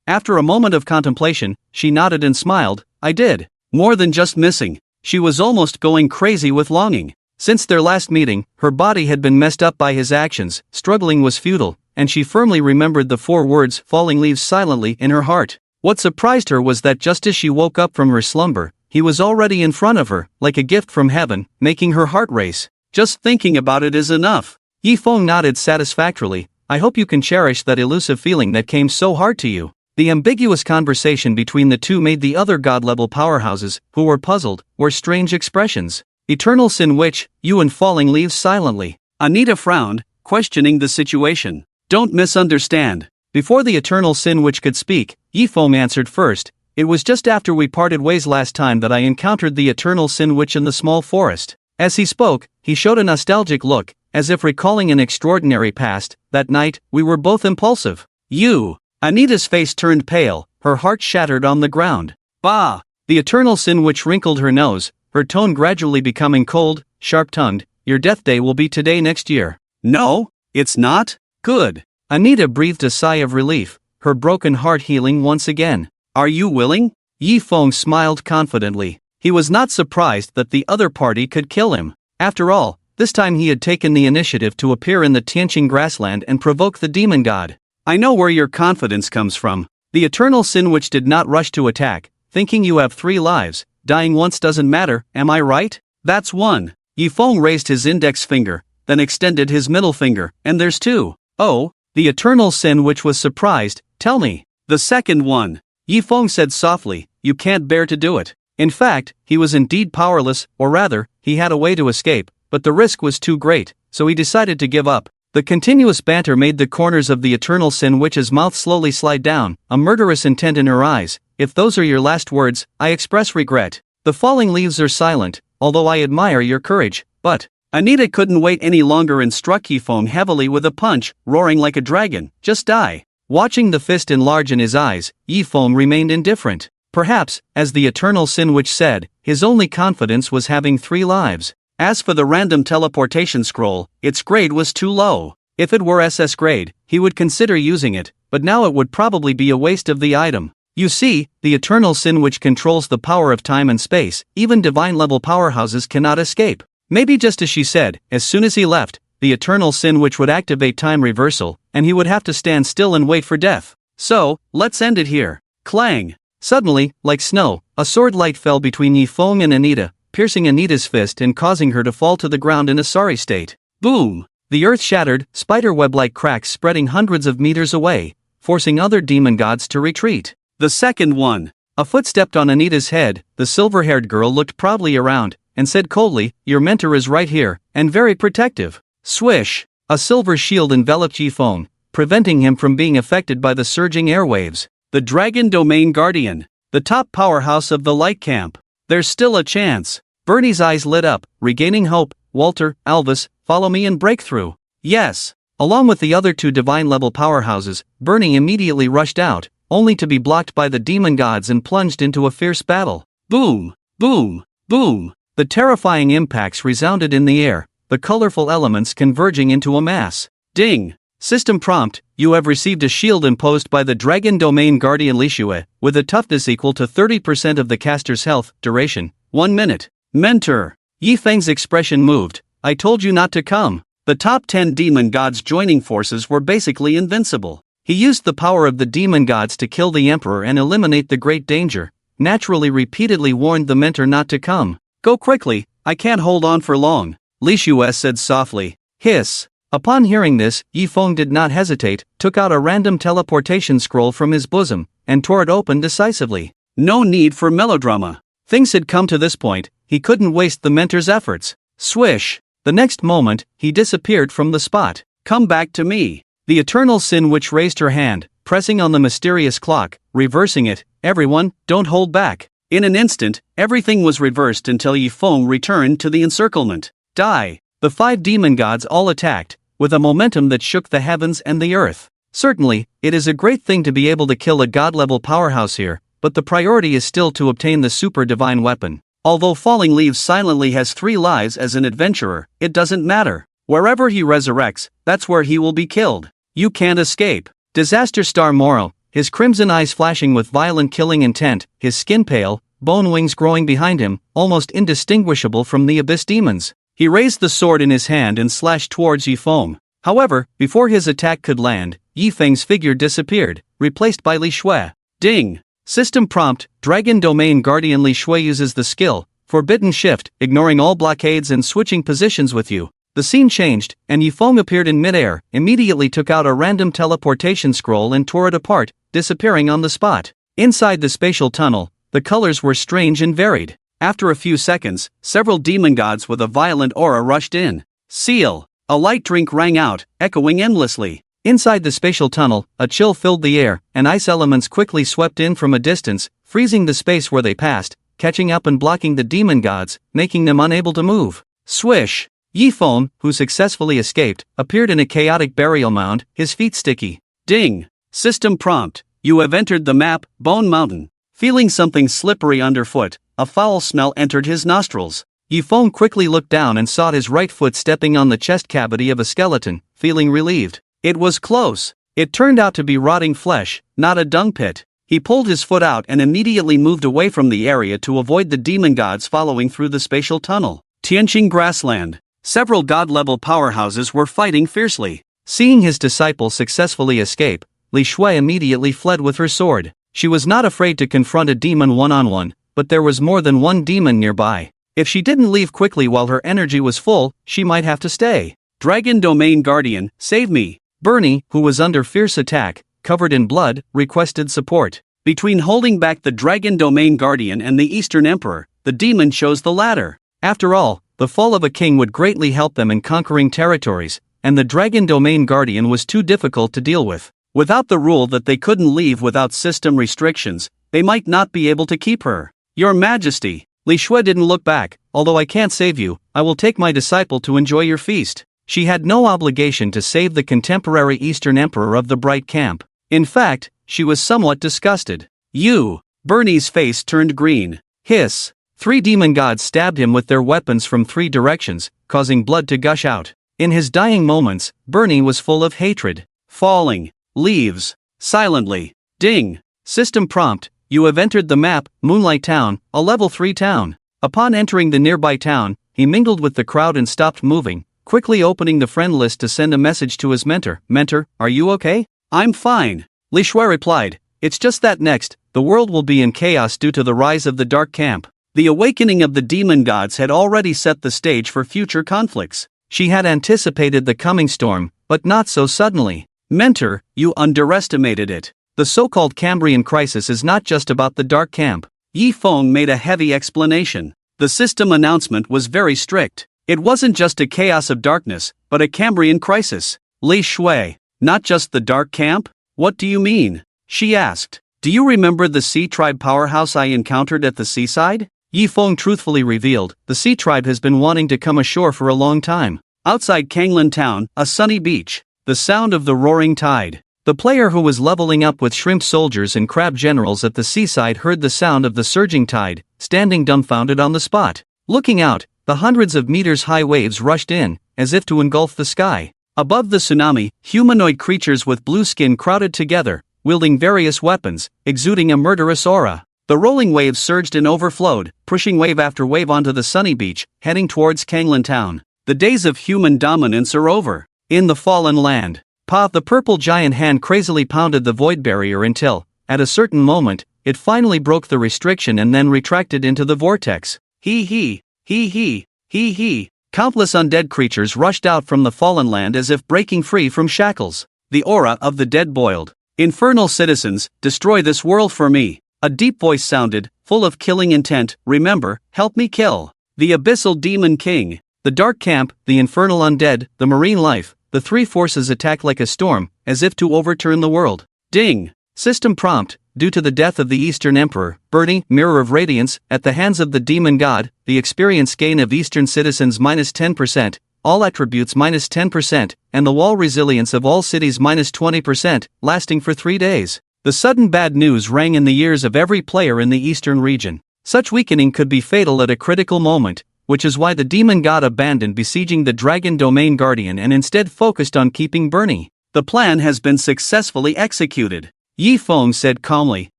After a moment of contemplation, she nodded and smiled. I did. More than just missing. She was almost going crazy with longing. Since their last meeting, her body had been messed up by his actions, struggling was futile, and she firmly remembered the 4 words falling leaves silently in her heart. What surprised her was that just as she woke up from her slumber, he was already in front of her, like a gift from heaven, making her heart race. Just thinking about it is enough. Yi Feng nodded satisfactorily. I hope you can cherish that elusive feeling that came so hard to you. The ambiguous conversation between the two made the other god-level powerhouses, who were puzzled, were strange expressions. Eternal Sin Witch, you and falling leaves silently. Anita frowned, questioning the situation. Don't misunderstand. Before the Eternal Sin Witch could speak, Yi Feng answered first. It was just after we parted ways last time that I encountered the Eternal Sin Witch in the small forest. As he spoke, he showed a nostalgic look, as if recalling an extraordinary past. That night, we were both impulsive. You! Anita's face turned pale, her heart shattered on the ground. Bah! The Eternal Sin Witch wrinkled her nose, her tone gradually becoming cold, sharp-tongued. Your death day will be today next year. No, it's not? Good. Anita breathed a sigh of relief, her broken heart healing once again. Are you willing? Yi Feng smiled confidently. He was not surprised that the other party could kill him. After all, this time he had taken the initiative to appear in the Tianqing grassland and provoke the demon god. I know where your confidence comes from. The Eternal Sin Witch did not rush to attack, thinking you have 3 lives, dying once doesn't matter, am I right? That's 1. Yi Feng raised his index finger, then extended his middle finger, and there's 2. Oh, the Eternal Sin Witch was surprised. Tell me. The second one. Yi Feng said softly, you can't bear to do it. In fact, he was indeed powerless, or rather, he had a way to escape, but the risk was too great, so he decided to give up. The continuous banter made the corners of the Eternal Sin Witch's mouth slowly slide down, a murderous intent in her eyes. If those are your last words, I express regret. The falling leaves are silent, although I admire your courage, but Anita couldn't wait any longer and struck Yifeng heavily with a punch, roaring like a dragon, just die. Watching the fist enlarge in his eyes, Yifeng remained indifferent. Perhaps, as the Eternal Sin Witch said, his only confidence was having 3 lives. As for the random teleportation scroll, its grade was too low. If it were SS grade, he would consider using it, but now it would probably be a waste of the item. You see, the Eternal Sin Witch controls the power of time and space, even divine-level powerhouses cannot escape. Maybe just as she said, as soon as he left, the Eternal Sin Witch would activate time reversal, and he would have to stand still and wait for death. So, let's end it here. Clang! Suddenly, like snow, a sword light fell between Yifeng and Anita, piercing Anita's fist and causing her to fall to the ground in a sorry state. Boom! The earth shattered, spiderweb-like cracks spreading hundreds of meters away, forcing other demon gods to retreat. The second one. A foot stepped on Anita's head. The silver-haired girl looked proudly around, and said coldly, "Your mentor is right here, and very protective." Swish! A silver shield enveloped Yifeng, preventing him from being affected by the surging airwaves. The Dragon Domain Guardian. The top powerhouse of the Light Camp. There's still a chance. Bernie's eyes lit up, regaining hope. Walter, Alvis, follow me and break through. Yes. Along with the other 2 divine-level powerhouses, Bernie immediately rushed out, only to be blocked by the demon gods and plunged into a fierce battle. Boom! Boom! Boom! The terrifying impacts resounded in the air, the colorful elements converging into a mass. Ding! System prompt: you have received a shield imposed by the Dragon Domain Guardian Lishue, with a toughness equal to 30% of the caster's health, duration, 1 minute. Mentor! Yifeng's expression moved. I told you not to come. The top 10 demon gods joining forces were basically invincible. He used the power of the demon gods to kill the emperor and eliminate the great danger, naturally repeatedly warned the mentor not to come. Go quickly, I can't hold on for long, Lishue said softly. Hiss. Upon hearing this, Yifeng did not hesitate, took out a random teleportation scroll from his bosom, and tore it open decisively. No need for melodrama. Things had come to this point, he couldn't waste the mentor's efforts. Swish! The next moment, he disappeared from the spot. Come back to me. The Eternal Sin Witch raised her hand, pressing on the mysterious clock, reversing it. Everyone, don't hold back. In an instant, everything was reversed until Yifeng returned to the encirclement. Die! The 5 demon gods all attacked, with a momentum that shook the heavens and the earth. Certainly, it is a great thing to be able to kill a god-level powerhouse here, but the priority is still to obtain the super divine weapon. Although Falling Leaves silently has 3 lives as an adventurer, it doesn't matter. Wherever he resurrects, that's where he will be killed. You can't escape. Disaster Star Moro, his crimson eyes flashing with violent killing intent, his skin pale, bone wings growing behind him, almost indistinguishable from the abyss demons. He raised the sword in his hand and slashed towards Yifeng. However, before his attack could land, Yifeng's figure disappeared, replaced by Lishue. Ding! System prompt: Dragon Domain Guardian Lishue uses the skill Forbidden Shift, ignoring all blockades and switching positions with you. The scene changed, and Yifeng appeared in midair, immediately took out a random teleportation scroll and tore it apart, disappearing on the spot. Inside the spatial tunnel, the colors were strange and varied. After a few seconds, several demon gods with a violent aura rushed in. Seal! A light drink rang out, echoing endlessly. Inside the spatial tunnel, a chill filled the air, and ice elements quickly swept in from a distance, freezing the space where they passed, catching up and blocking the demon gods, making them unable to move. Swish! Yifeng, who successfully escaped, appeared in a chaotic burial mound, his feet sticky. Ding! System prompt: you have entered the map, Bone Mountain. Feeling something slippery underfoot, a foul smell entered his nostrils. Yifeng quickly looked down and saw his right foot stepping on the chest cavity of a skeleton, feeling relieved. It was close. It turned out to be rotting flesh, not a dung pit. He pulled his foot out and immediately moved away from the area to avoid the demon gods following through the spatial tunnel. Tianqing Grassland. Several god-level powerhouses were fighting fiercely. Seeing his disciple successfully escape, Lishue immediately fled with her sword. She was not afraid to confront a demon one-on-one, but there was more than one demon nearby. If she didn't leave quickly while her energy was full, she might have to stay. Dragon Domain Guardian, save me! Bernie, who was under fierce attack, covered in blood, requested support. Between holding back the Dragon Domain Guardian and the Eastern Emperor, the demon chose the latter. After all, the fall of a king would greatly help them in conquering territories, and the Dragon Domain Guardian was too difficult to deal with. Without the rule that they couldn't leave without system restrictions, they might not be able to keep her. Your Majesty, Li Shui didn't look back. Although I can't save you, I will take my disciple to enjoy your feast. She had no obligation to save the contemporary Eastern Emperor of the Bright Camp. In fact, she was somewhat disgusted. You! Bernie's face turned green. Hiss! 3 demon gods stabbed him with their weapons from 3 directions, causing blood to gush out. In his dying moments, Bernie was full of hatred. Falling. Leaves. Silently. Ding. System prompt. You have entered the map, Moonlight Town, a level 3 town. Upon entering the nearby town, he mingled with the crowd and stopped moving, quickly opening the friend list to send a message to his mentor. Mentor, are you okay? I'm fine. Li Shui replied. It's just that next, the world will be in chaos due to the rise of the Dark Camp. The awakening of the demon gods had already set the stage for future conflicts. She had anticipated the coming storm, but not so suddenly. Mentor, you underestimated it. The so-called Cambrian crisis is not just about the Dark Camp. Yi Feng made a heavy explanation. The system announcement was very strict. It wasn't just a chaos of darkness, but a Cambrian crisis. Li Shui, not just the Dark Camp? What do you mean? She asked. Do you remember the Sea Tribe powerhouse I encountered at the seaside? Yi Feng truthfully revealed, the Sea Tribe has been wanting to come ashore for a long time. Outside Kanglan Town, a sunny beach. The sound of the roaring tide. The player who was leveling up with shrimp soldiers and crab generals at the seaside heard the sound of the surging tide, standing dumbfounded on the spot. Looking out, the hundreds of meters high waves rushed in, as if to engulf the sky. Above the tsunami, humanoid creatures with blue skin crowded together, wielding various weapons, exuding a murderous aura. The rolling waves surged and overflowed, pushing wave after wave onto the sunny beach, heading towards Kanglan Town. The days of human dominance are over. In the fallen land, the purple giant hand crazily pounded the void barrier until, at a certain moment, it finally broke the restriction and then retracted into the vortex. Hee hee, hee hee, hee hee. Countless undead creatures rushed out from the fallen land as if breaking free from shackles. The aura of the dead boiled. Infernal citizens, destroy this world for me. A deep voice sounded, full of killing intent. Remember, help me kill. The Abyssal Demon King. The Dark Camp, the Infernal Undead, the Marine Life. The 3 forces attack like a storm, as if to overturn the world. Ding! System prompt, due to the death of the Eastern Emperor, Bernie, Mirror of Radiance, at the hands of the Demon God, the experience gain of Eastern citizens -10%, all attributes -10%, and the wall resilience of all cities -20%, lasting for 3 days. The sudden bad news rang in the ears of every player in the Eastern region. Such weakening could be fatal at a critical moment, which is why the demon god abandoned besieging the Dragon Domain Guardian and instead focused on keeping Bernie. The plan has been successfully executed. Yi Feng said calmly,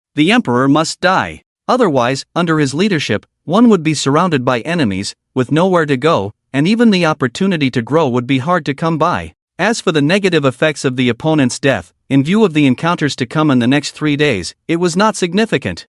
the emperor must die. Otherwise, under his leadership, one would be surrounded by enemies, with nowhere to go, and even the opportunity to grow would be hard to come by. As for the negative effects of the opponent's death, in view of the encounters to come in the next 3 days, it was not significant.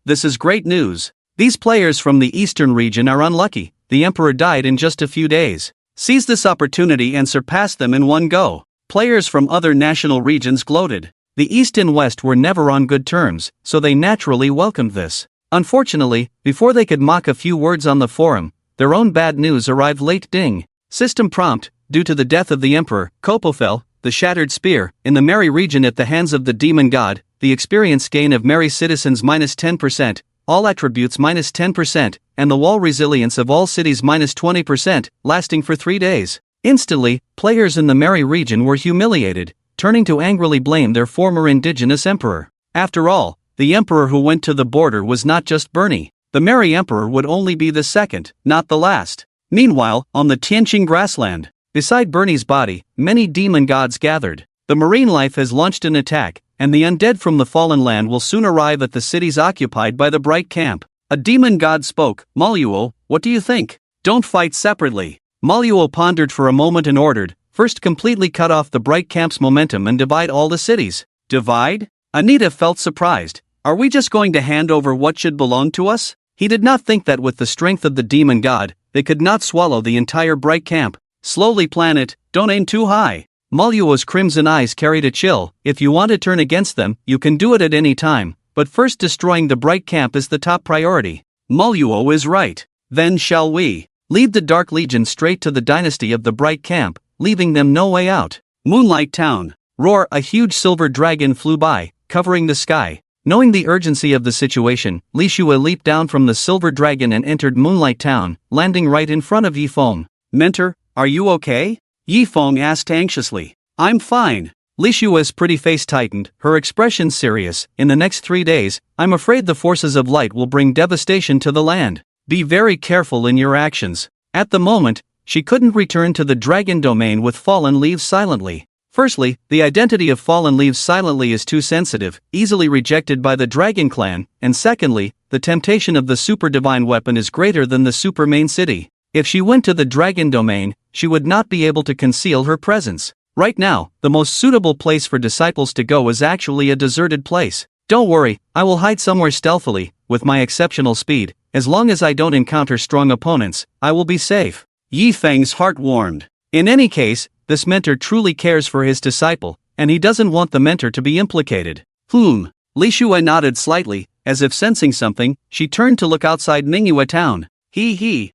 This is great news. These players from the Eastern region are unlucky. The Emperor died in just a few days. Seize this opportunity and surpass them in one go. Players from other national regions gloated. The East and West were never on good terms, so they naturally welcomed this. Unfortunately, before they could mock a few words on the forum, their own bad news arrived late. Ding! System prompt, due to the death of the Emperor, Kopofel, the Shattered Spear, in the Mary region at the hands of the Demon God, the experience gain of Mary citizens -10%, all attributes -10%, and the wall resilience of all cities -20%, lasting for 3 days. Instantly, players in the Mary region were humiliated, turning to angrily blame their former indigenous emperor. After all, the emperor who went to the border was not just Bernie. The Mary emperor would only be the second, not the last. Meanwhile, on the Tianqing grassland, beside Bernie's body, many demon gods gathered. The marine life has launched an attack, and the undead from the fallen land will soon arrive at the cities occupied by the Bright Camp. A demon god spoke. Maluo, what do you think? Don't fight separately. Maluo pondered for a moment and ordered, first completely cut off the Bright Camp's momentum and divide all the cities. Divide? Anita felt surprised. Are we just going to hand over what should belong to us? He did not think that with the strength of the demon god, they could not swallow the entire Bright Camp. Slowly plan it, don't aim too high. Maluo's crimson eyes carried a chill. If you want to turn against them, you can do it at any time, but first destroying the Bright Camp is the top priority. Maluo is right. Then shall we lead the Dark Legion straight to the dynasty of the Bright Camp, leaving them no way out. Moonlight Town. Roar! A huge silver dragon flew by, covering the sky. Knowing the urgency of the situation, Li Shue leaped down from the silver dragon and entered Moonlight Town, landing right in front of Yifeng. Mentor, are you okay? Yifeng asked anxiously. I'm fine. Li Shue's pretty face tightened, her expression serious. In the next 3 days, I'm afraid the forces of light will bring devastation to the land. Be very careful in your actions. At the moment, she couldn't return to the dragon domain with Fallen Leaves silently. Firstly, the identity of Fallen Leaves silently is too sensitive, easily rejected by the Dragon Clan, and secondly, the temptation of the super divine weapon is greater than the super main city. If she went to the dragon domain, she would not be able to conceal her presence. Right now, the most suitable place for disciples to go is actually a deserted place. Don't worry, I will hide somewhere stealthily. With my exceptional speed, as long as I don't encounter strong opponents, I will be safe. Yifeng's heart warmed. In any case, this mentor truly cares for his disciple, and he doesn't want the mentor to be implicated. Li Shue nodded slightly, as if sensing something. She turned to look outside Manhwa Town. He.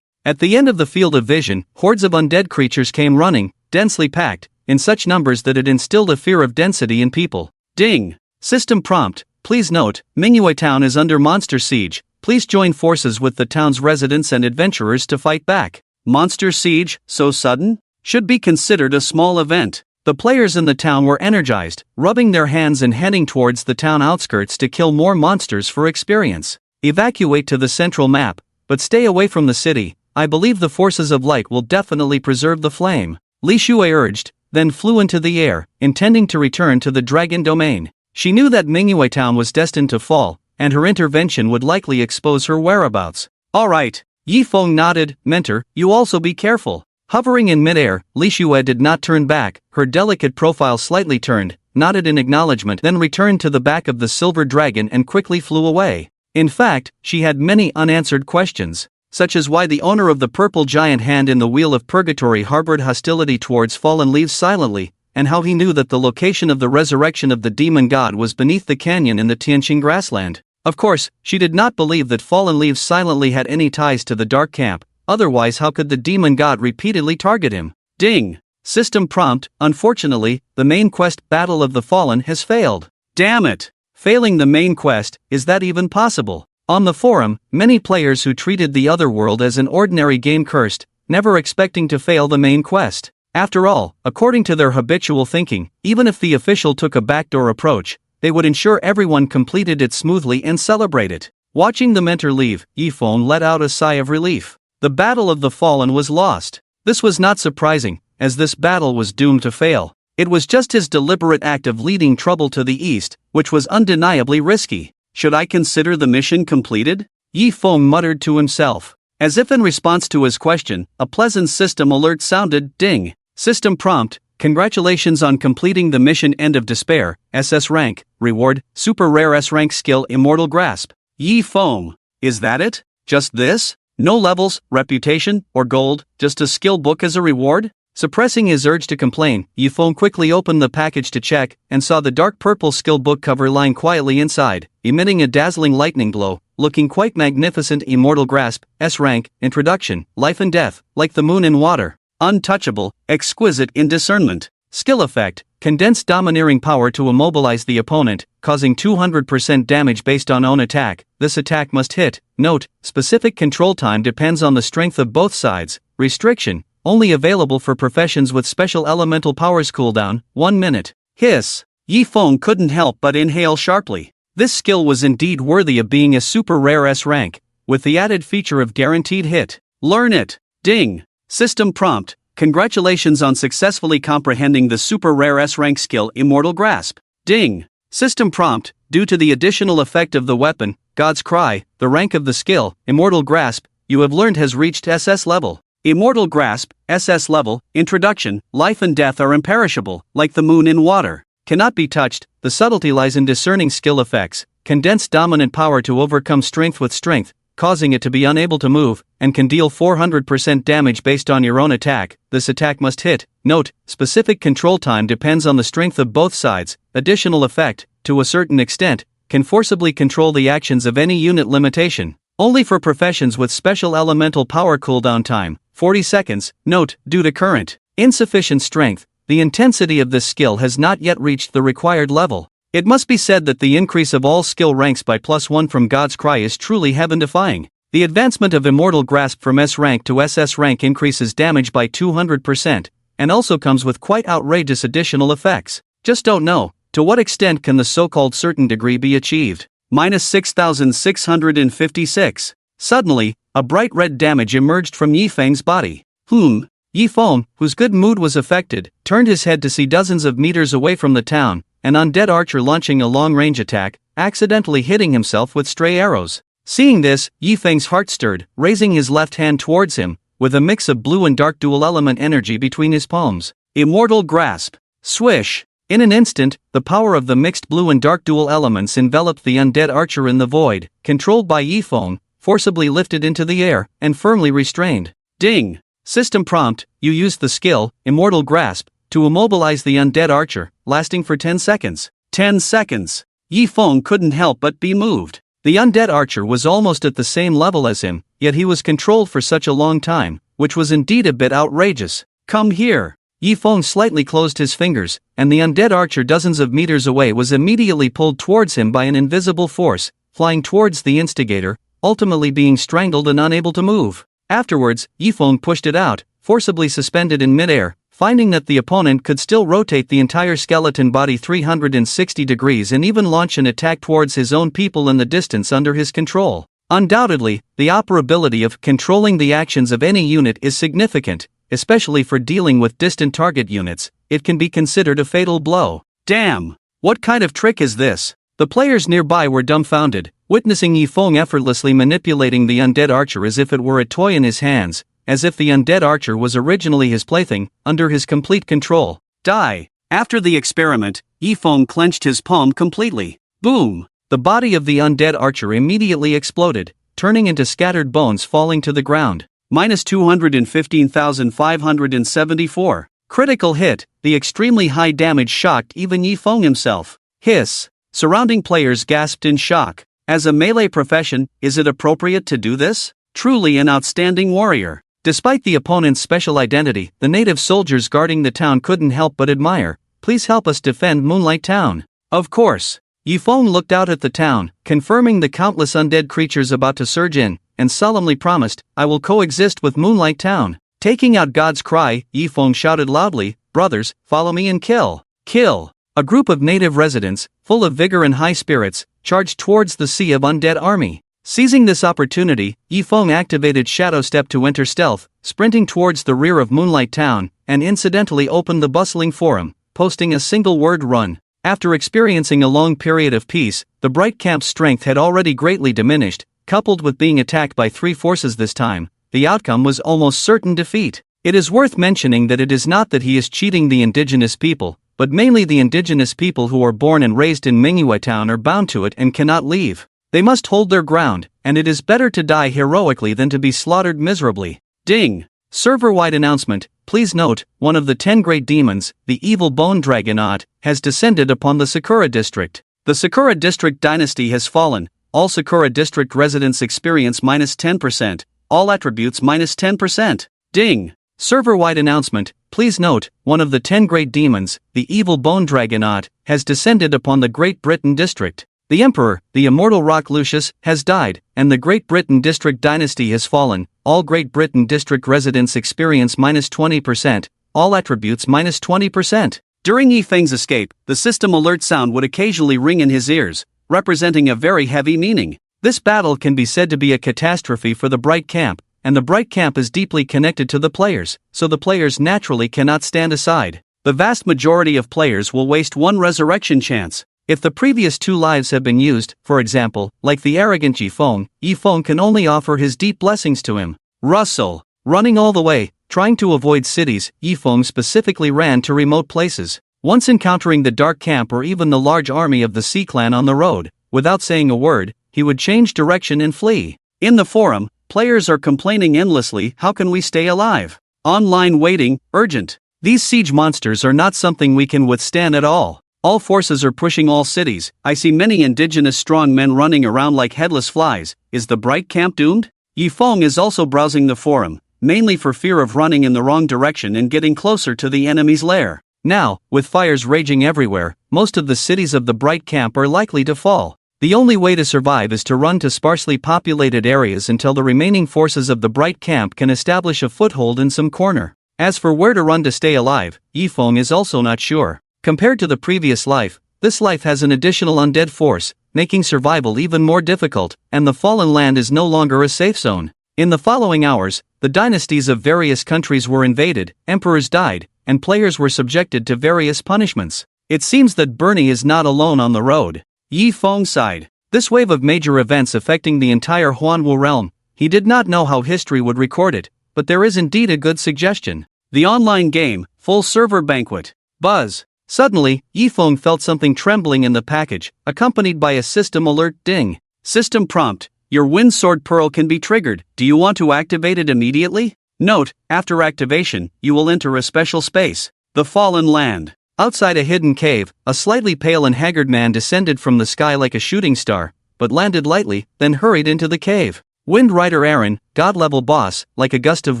At the end of the field of vision, hordes of undead creatures came running, densely packed, in such numbers that it instilled a fear of density in people. Ding! System prompt. Please note, Manhwa Town is under monster siege. Please join forces with the town's residents and adventurers to fight back. Monster siege, so sudden? Should be considered a small event. The players in the town were energized, rubbing their hands and heading towards the town outskirts to kill more monsters for experience. Evacuate to the central map, but stay away from the city. I believe the forces of light will definitely preserve the flame. Li Shue urged, then flew into the air, intending to return to the dragon domain. She knew that Manhwa Town was destined to fall, and her intervention would likely expose her whereabouts. Alright. Yifeng nodded. Mentor, you also be careful. Hovering in midair, Li Shue did not turn back, her delicate profile slightly turned, nodded in acknowledgement, then returned to the back of the silver dragon and quickly flew away. In fact, she had many unanswered questions, such as why the owner of the purple giant hand in the Wheel of Purgatory harbored hostility towards Fallen Leaves silently, and how he knew that the location of the resurrection of the demon god was beneath the canyon in the Tianqing grassland. Of course, she did not believe that Fallen Leaves silently had any ties to the Dark Camp, otherwise how could the demon god repeatedly target him? Ding! System prompt. Unfortunately, the main quest Battle of the Fallen has failed. Damn it! Failing the main quest, is that even possible? On the forum, many players who treated the other world as an ordinary game cursed, never expecting to fail the main quest. After all, according to their habitual thinking, even if the official took a backdoor approach, they would ensure everyone completed it smoothly and celebrate it. Watching the mentor leave, Yifeng let out a sigh of relief. The Battle of the Fallen was lost. This was not surprising, as this battle was doomed to fail. It was just his deliberate act of leading trouble to the east, which was undeniably risky. Should I consider the mission completed? Yifeng muttered to himself. As if in response to his question, a pleasant system alert sounded. Ding! System prompt. Congratulations on completing the mission End of Despair, SS rank, reward, super rare S rank skill Immortal Grasp. Yifeng. Is that it? Just this? No levels, reputation, or gold, just a skill book as a reward? Suppressing his urge to complain, Yifeng quickly opened the package to check, and saw the dark purple skill book cover lying quietly inside, emitting a dazzling lightning glow, looking quite magnificent. Immortal Grasp, S rank, Introduction, Life and Death, like the moon in water. Untouchable, exquisite in discernment. Skill effect, condensed domineering power to immobilize the opponent, causing 200% damage based on own attack. This attack must hit. Note, specific control time depends on the strength of both sides. Restriction, only available for professions with special elemental powers. Cooldown, 1 minute. Hiss. Yifeng couldn't help but inhale sharply. This skill was indeed worthy of being a super rare S rank, with the added feature of guaranteed hit. Learn it. Ding! System prompt. Congratulations on successfully comprehending the super rare S rank skill Immortal Grasp. Ding! System prompt. Due to the additional effect of the weapon, God's Cry, the rank of the skill, Immortal Grasp, you have learned has reached SS level. Immortal Grasp, SS level, Introduction, Life and Death are imperishable, like the moon in water. Cannot be touched. The subtlety lies in discerning skill effects. Condensed dominant power to overcome strength with strength, causing it to be unable to move, and can deal 400% damage based on your own attack. This attack must hit. Note, specific control time depends on the strength of both sides. Additional effect, to a certain extent, can forcibly control the actions of any unit. Limitation, only for professions with special elemental power. Cooldown time, 40 seconds. Note, due to current insufficient strength, the intensity of this skill has not yet reached the required level. It must be said that the increase of all skill ranks by +1 from God's Cry is truly heaven-defying. The advancement of Immortal Grasp from S rank to SS rank increases damage by 200%, and also comes with quite outrageous additional effects. Just don't know, to what extent can the so-called certain degree be achieved? -6,656. Suddenly, a bright red damage emerged from Yifeng's body. Yifeng, whose good mood was affected, turned his head to see dozens of meters away from the town, an undead archer launching a long-range attack, accidentally hitting himself with stray arrows. Seeing this, Yifeng's heart stirred, raising his left hand towards him, with a mix of blue and dark dual-element energy between his palms. Immortal Grasp. Swish! In an instant, the power of the mixed blue and dark dual elements enveloped the undead archer in the void, controlled by Yifeng, forcibly lifted into the air, and firmly restrained. Ding! System prompt, you used the skill, Immortal Grasp, to immobilize the undead archer, lasting for 10 seconds. 10 seconds! Yifeng couldn't help but be moved. The undead archer was almost at the same level as him, yet he was controlled for such a long time, which was indeed a bit outrageous. Come here! Yifeng slightly closed his fingers, and the undead archer dozens of meters away was immediately pulled towards him by an invisible force, flying towards the instigator, ultimately being strangled and unable to move. Afterwards, Yifeng pushed it out, forcibly suspended in midair, finding that the opponent could still rotate the entire skeleton body 360 degrees and even launch an attack towards his own people in the distance under his control. Undoubtedly, the operability of controlling the actions of any unit is significant, especially for dealing with distant target units. It can be considered a fatal blow. Damn! What kind of trick is this? The players nearby were dumbfounded, witnessing Yifeng effortlessly manipulating the undead archer as if it were a toy in his hands, as if the undead archer was originally his plaything, under his complete control. Die! After the experiment, Yifeng clenched his palm completely. Boom! The body of the undead archer immediately exploded, turning into scattered bones falling to the ground. -215,574. Critical hit, the extremely high damage shocked even Yifeng himself. Hiss! Surrounding players gasped in shock. As a melee profession, is it appropriate to do this? Truly an outstanding warrior. Despite the opponent's special identity, the native soldiers guarding the town couldn't help but admire. Please help us defend Moonlight Town. Of course. Yifeng looked out at the town, confirming the countless undead creatures about to surge in, and solemnly promised, I will coexist with Moonlight Town. Taking out God's Cry, Yifeng shouted loudly, brothers, follow me and kill. Kill! A group of native residents, full of vigor and high spirits, charged towards the sea of undead army. Seizing this opportunity, Yifeng activated Shadow Step to enter stealth, sprinting towards the rear of Moonlight Town, and incidentally opened the bustling forum, posting a single word run. After experiencing a long period of peace, the Bright Camp's strength had already greatly diminished, coupled with being attacked by 3 forces this time, the outcome was almost certain defeat. It is worth mentioning that it is not that he is cheating the indigenous people, but mainly the indigenous people who are born and raised in Manhwa Town are bound to it and cannot leave. They must hold their ground, and it is better to die heroically than to be slaughtered miserably. Ding! Server-wide announcement, please note, one of the 10 great demons, the evil bone dragon has descended upon the Sakura district. The Sakura district dynasty has fallen, all Sakura district residents experience -10%, all attributes -10%. Ding! Server-wide announcement, please note, one of the 10 great demons, the evil bone dragon has descended upon the Great Britain district. The Emperor, the immortal Rock Lucius, has died, and the Great Britain district dynasty has fallen, all Great Britain district residents experience -20%, all attributes -20%. During Yifeng's escape, the system alert sound would occasionally ring in his ears, representing a very heavy meaning. This battle can be said to be a catastrophe for the Bright Camp, and the Bright Camp is deeply connected to the players, so the players naturally cannot stand aside. The vast majority of players will waste one resurrection chance. If the previous 2 lives have been used, for example, like the arrogant Yifeng can only offer his deep blessings to him. Russell. Running all the way, trying to avoid cities, Yifeng specifically ran to remote places. Once encountering the Dark Camp or even the large army of the Sea Clan on the road, without saying a word, he would change direction and flee. In the forum, players are complaining endlessly, how can we stay alive? Online waiting, urgent. These siege monsters are not something we can withstand at all. All forces are pushing all cities. I see many indigenous strong men running around like headless flies. Is the Bright Camp doomed? Yifeng is also browsing the forum. mainly for fear of running in the wrong direction and getting closer to the enemy's lair. Now, with fires raging everywhere, most of the cities of the Bright Camp are likely to fall. The only way to survive is to run to sparsely populated areas until the remaining forces of the Bright Camp can establish a foothold in some corner. As for where to run to stay alive, Yifeng is also not sure. Compared to the previous life, this life has an additional undead force, making survival even more difficult, and the fallen land is no longer a safe zone. In the following hours, the dynasties of various countries were invaded, emperors died, and players were subjected to various punishments. It seems that Bernie is not alone on the road. Yifeng sighed. This wave of major events affecting the entire Huanwu realm, he did not know how history would record it, but there is indeed a good suggestion. The online game, full server banquet. Buzz. Suddenly, Yifeng felt something trembling in the package, accompanied by a system alert ding. System prompt. Your wind sword pearl can be triggered. Do you want to activate it immediately? Note, after activation, you will enter a special space. The Fallen Land. Outside a hidden cave, a slightly pale and haggard man descended from the sky like a shooting star, but landed lightly, then hurried into the cave. Wind Rider Aaron, god-level boss, like a gust of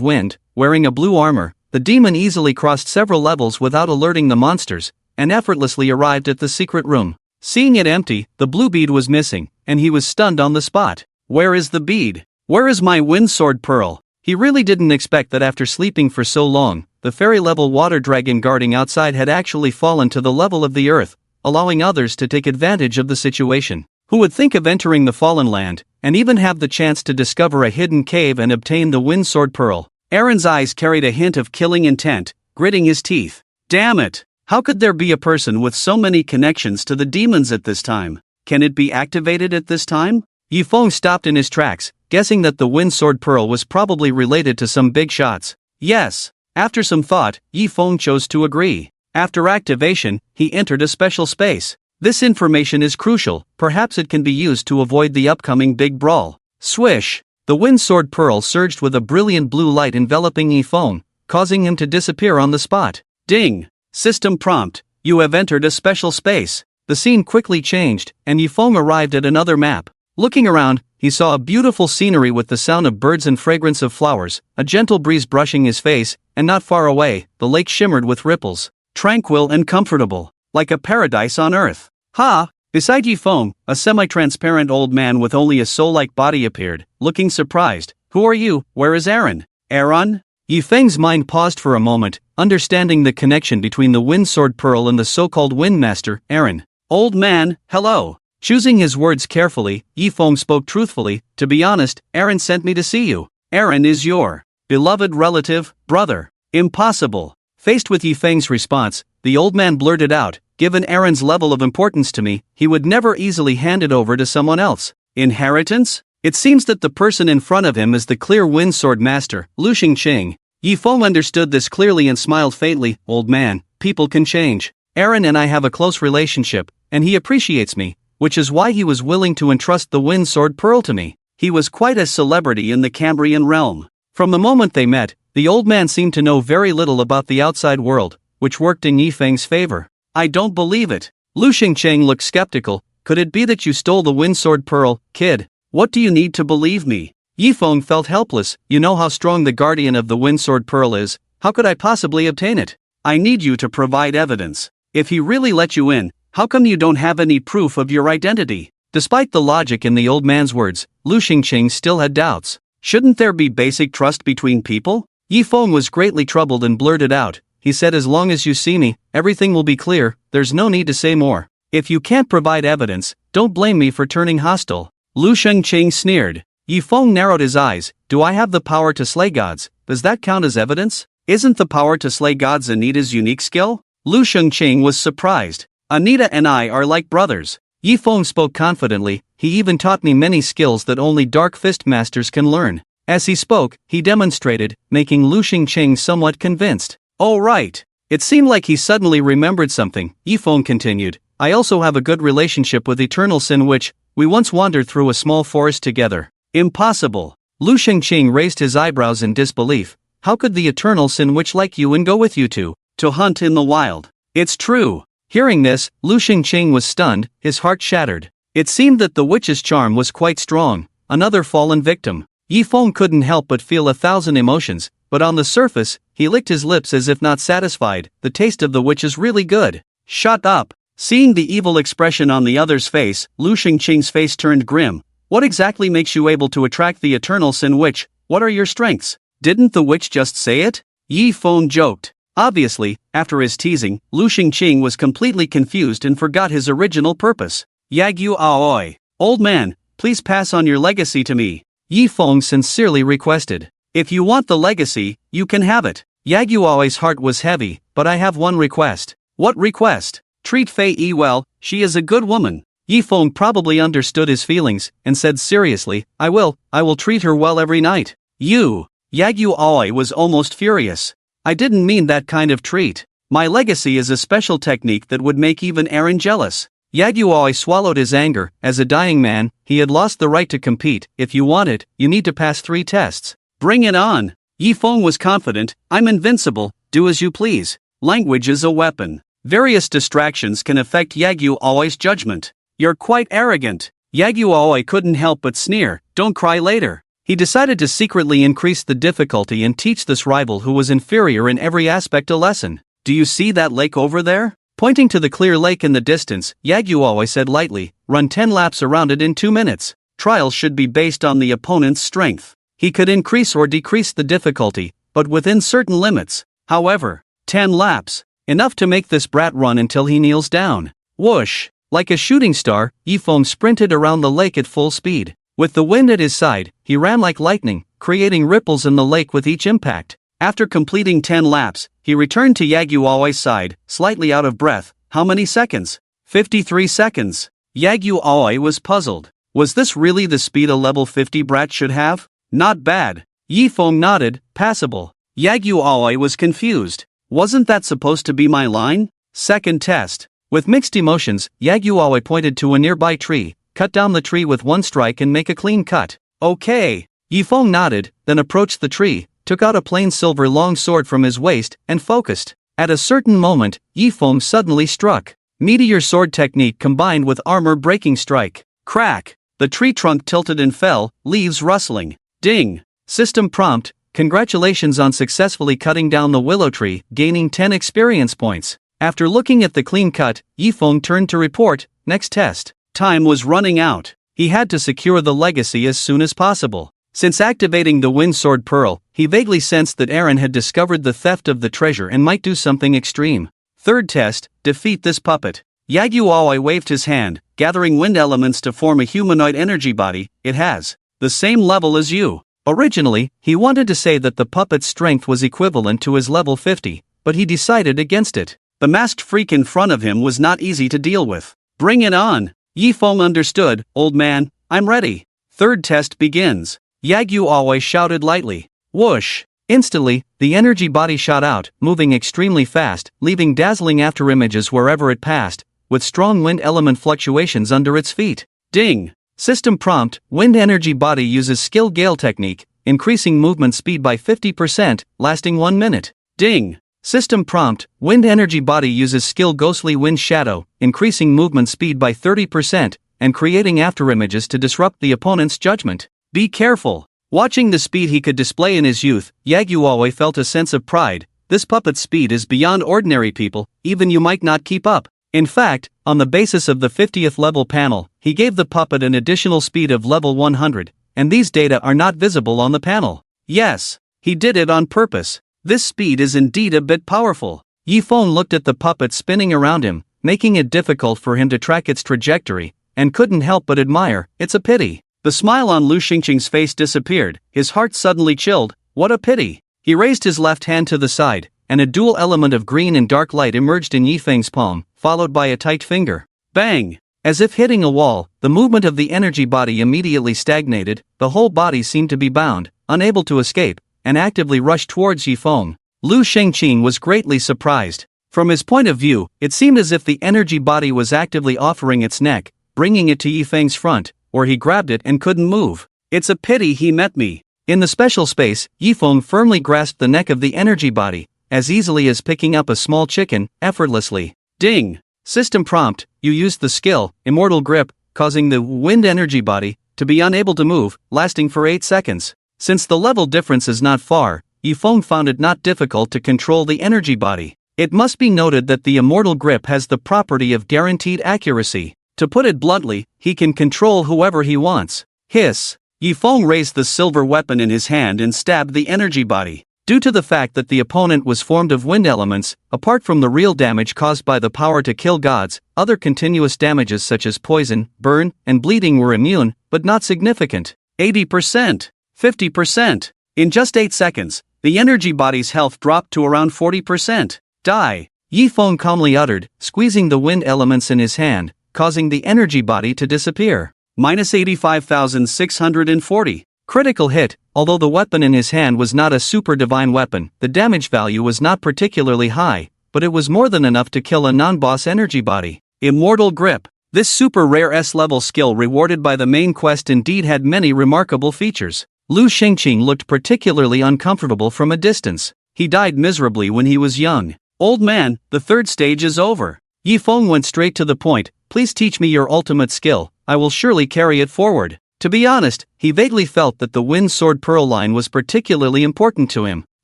wind, wearing a blue armor, the demon easily crossed several levels without alerting the monsters, and effortlessly arrived at the secret room. Seeing it empty, the blue bead was missing, and he was stunned on the spot. Where is the bead? Where is my wind sword pearl? He really didn't expect that after sleeping for so long, the fairy-level water dragon guarding outside had actually fallen to the level of the earth, allowing others to take advantage of the situation. Who would think of entering the Fallen Land, and even have the chance to discover a hidden cave and obtain the wind sword pearl? Aaron's eyes carried a hint of killing intent, gritting his teeth. Damn it! How could there be a person with so many connections to the demons at this time? Can it be activated at this time? Yifeng stopped in his tracks, guessing that the wind sword pearl was probably related to some big shots. Yes. After some thought, Yifeng chose to agree. After activation, he entered a special space. This information is crucial, perhaps it can be used to avoid the upcoming big brawl. Swish! The wind sword pearl surged with a brilliant blue light enveloping Yifeng, causing him to disappear on the spot. Ding! System prompt. You have entered a special space. The scene quickly changed, and Yifeng arrived at another map. Looking around, he saw a beautiful scenery with the sound of birds and fragrance of flowers, a gentle breeze brushing his face, and not far away, the lake shimmered with ripples. Tranquil and comfortable, like a paradise on earth. Ha! Beside Yifeng, a semi-transparent old man with only a soul-like body appeared, looking surprised. Who are you? Where is Aaron? Aaron? Yifeng's mind paused for a moment, understanding the connection between the wind sword pearl and the so-called wind master, Aaron. Old man, hello. Choosing his words carefully, Yifeng spoke truthfully. To be honest, Aaron sent me to see you. Aaron is your beloved relative, brother. Impossible. Faced with Yifeng's response, the old man blurted out, given Aaron's level of importance to me, he would never easily hand it over to someone else. Inheritance? It seems that the person in front of him is the clear wind sword master, Lu Xingqing. Yifeng understood this clearly and smiled faintly. Old man, people can change. Aaron and I have a close relationship, and he appreciates me, which is why he was willing to entrust the wind sword pearl to me. He was quite a celebrity in the Cambrian realm. From the moment they met, the old man seemed to know very little about the outside world, which worked in Yifeng's favor. I don't believe it. Lu Xingqing looked skeptical. Could it be that you stole the wind sword pearl, kid? What do you need to believe me? Yifeng felt helpless. You know how strong the guardian of the wind sword pearl is. How could I possibly obtain it? I need you to provide evidence. If he really let you in, how come you don't have any proof of your identity? Despite the logic in the old man's words, Lu Xingqing still had doubts. Shouldn't there be basic trust between people? Yifeng was greatly troubled and blurted out. He said, as long as you see me, everything will be clear, there's no need to say more. If you can't provide evidence, don't blame me for turning hostile. Lu Xingqing sneered. Yifeng narrowed his eyes. Do I have the power to slay gods? Does that count as evidence? Isn't the power to slay gods Anita's unique skill? Lu Xingqing was surprised. Anita and I are like brothers. Yifeng spoke confidently. He even taught me many skills that only Dark Fist masters can learn. As he spoke, he demonstrated, making Lu Xingqing somewhat convinced. Oh right. It seemed like he suddenly remembered something. Yifeng continued. I also have a good relationship with Eternal Sin which, we once wandered through a small forest together. Impossible. Lu Xingqing raised his eyebrows in disbelief. How could the Eternal Sin witch like you and go with you to hunt in the wild? It's true. Hearing this, Lu Xingqing was stunned, his heart shattered. It seemed that the witch's charm was quite strong. Another fallen victim. Yifeng couldn't help but feel 1,000 emotions, but on the surface, he licked his lips as if not satisfied. The taste of the witch is really good. Shut up. Seeing the evil expression on the other's face, Lu Xingqing's face turned grim. What exactly makes you able to attract the eternal sin witch? What are your strengths? Didn't the witch just say it? Yifeng joked. Obviously, after his teasing, Lu Xingqing was completely confused and forgot his original purpose. Yagyu Aoi. Old man, please pass on your legacy to me. Yifeng sincerely requested. If you want the legacy, you can have it. Yagyu Aoi's heart was heavy, but I have one request. What request? Treat Fei Yi well, she is a good woman. Yifeng probably understood his feelings, and said seriously, I will treat her well every night. You! Yagyu Aoi was almost furious. I didn't mean that kind of treat. My legacy is a special technique that would make even Eren jealous. Yagyu Aoi swallowed his anger. As a dying man, he had lost the right to compete. If you want it, you need to pass 3 tests. Bring it on! Yifeng was confident. I'm invincible, do as you please. Language is a weapon. Various distractions can affect Yagyu Aoi's judgment. You're quite arrogant. Yagyu Aoi couldn't help but sneer. Don't cry later. He decided to secretly increase the difficulty and teach this rival who was inferior in every aspect a lesson. Do you see that lake over there? Pointing to the clear lake in the distance, Yagyu Aoi said lightly, run 10 laps around it in 2 minutes. Trials should be based on the opponent's strength. He could increase or decrease the difficulty, but within certain limits. However, 10 laps. Enough to make this brat run until he kneels down. Whoosh! Like a shooting star, Yifeng sprinted around the lake at full speed. With the wind at his side, he ran like lightning, creating ripples in the lake with each impact. After completing 10 laps, he returned to Yagyu Aoi's side, slightly out of breath. How many seconds? 53 seconds. Yagyu Aoi was puzzled. Was this really the speed a level 50 brat should have? Not bad. Yifeng nodded, passable. Yagyu Aoi was confused. Wasn't that supposed to be my line? Second test. With mixed emotions, Yagyu Aoi pointed to a nearby tree, cut down the tree with one strike and make a clean cut. Okay. Yifeng nodded, then approached the tree, took out a plain silver long sword from his waist, and focused. At a certain moment, Yifeng suddenly struck. Meteor sword technique combined with armor-breaking strike. Crack! The tree trunk tilted and fell, leaves rustling. Ding! System prompt, congratulations on successfully cutting down the willow tree, gaining 10 experience points. After looking at the clean cut, Yifeng turned to report, next test. Time was running out. He had to secure the legacy as soon as possible. Since activating the Wind Sword Pearl, he vaguely sensed that Eren had discovered the theft of the treasure and might do something extreme. Third test, defeat this puppet. Yagyu Aoi waved his hand, gathering wind elements to form a humanoid energy body. It has the same level as you. Originally, he wanted to say that the puppet's strength was equivalent to his level 50, but he decided against it. The masked freak in front of him was not easy to deal with. Bring it on! Yifeng understood, old man, I'm ready. Third test begins. Yagyu Aoi shouted lightly. Whoosh! Instantly, the energy body shot out, moving extremely fast, leaving dazzling afterimages wherever it passed, with strong wind element fluctuations under its feet. Ding! System prompt, wind energy body uses skill gale technique, increasing movement speed by 50%, lasting 1 minute. Ding! System prompt, wind energy body uses skill ghostly wind shadow, increasing movement speed by 30%, and creating afterimages to disrupt the opponent's judgment. Be careful. Watching the speed he could display in his youth, Yagyu Aoi felt a sense of pride. This puppet's speed is beyond ordinary people, even you might not keep up. In fact, on the basis of the 50th level panel, he gave the puppet an additional speed of level 100, and these data are not visible on the panel. Yes, he did it on purpose. This speed is indeed a bit powerful. Yifeng looked at the puppet spinning around him, making it difficult for him to track its trajectory, and couldn't help but admire. It's a pity. The smile on Lu Xingqing's face disappeared, his heart suddenly chilled. What a pity. He raised his left hand to the side, and a dual element of green and dark light emerged in Yifeng's palm, followed by a tight finger. Bang! As if hitting a wall, the movement of the energy body immediately stagnated. The whole body seemed to be bound, unable to escape, and actively rushed towards Yifeng. Lu Xingqing was greatly surprised. From his point of view, it seemed as if the energy body was actively offering its neck, bringing it to Yifeng's front, or he grabbed it and couldn't move. It's a pity he met me. In the special space, Yifeng firmly grasped the neck of the energy body, as easily as picking up a small chicken, effortlessly. Ding! System prompt, you used the skill, Immortal Grip, causing the wind energy body, to be unable to move, lasting for 8 seconds. Since the level difference is not far, Yifeng found it not difficult to control the energy body. It must be noted that the immortal grip has the property of guaranteed accuracy. To put it bluntly, he can control whoever he wants. Hiss! Yifeng raised the silver weapon in his hand and stabbed the energy body. Due to the fact that the opponent was formed of wind elements, apart from the real damage caused by the power to kill gods, other continuous damages such as poison, burn, and bleeding were immune, but not significant. 80%, 50%. In just 8 seconds, the energy body's health dropped to around 40%. Die! Yifeng calmly uttered, squeezing the wind elements in his hand, causing the energy body to disappear. Minus 85,640. Critical hit. Although the weapon in his hand was not a super divine weapon, the damage value was not particularly high, but it was more than enough to kill a non-boss energy body. Immortal Grip. This super rare S-level skill rewarded by the main quest indeed had many remarkable features. Lu Shengqing looked particularly uncomfortable from a distance. He died miserably when he was young. Old man, the third stage is over. Yifeng went straight to the point. Please teach me your ultimate skill, I will surely carry it forward. To be honest, he vaguely felt that the Wind Sword Pearl line was particularly important to him.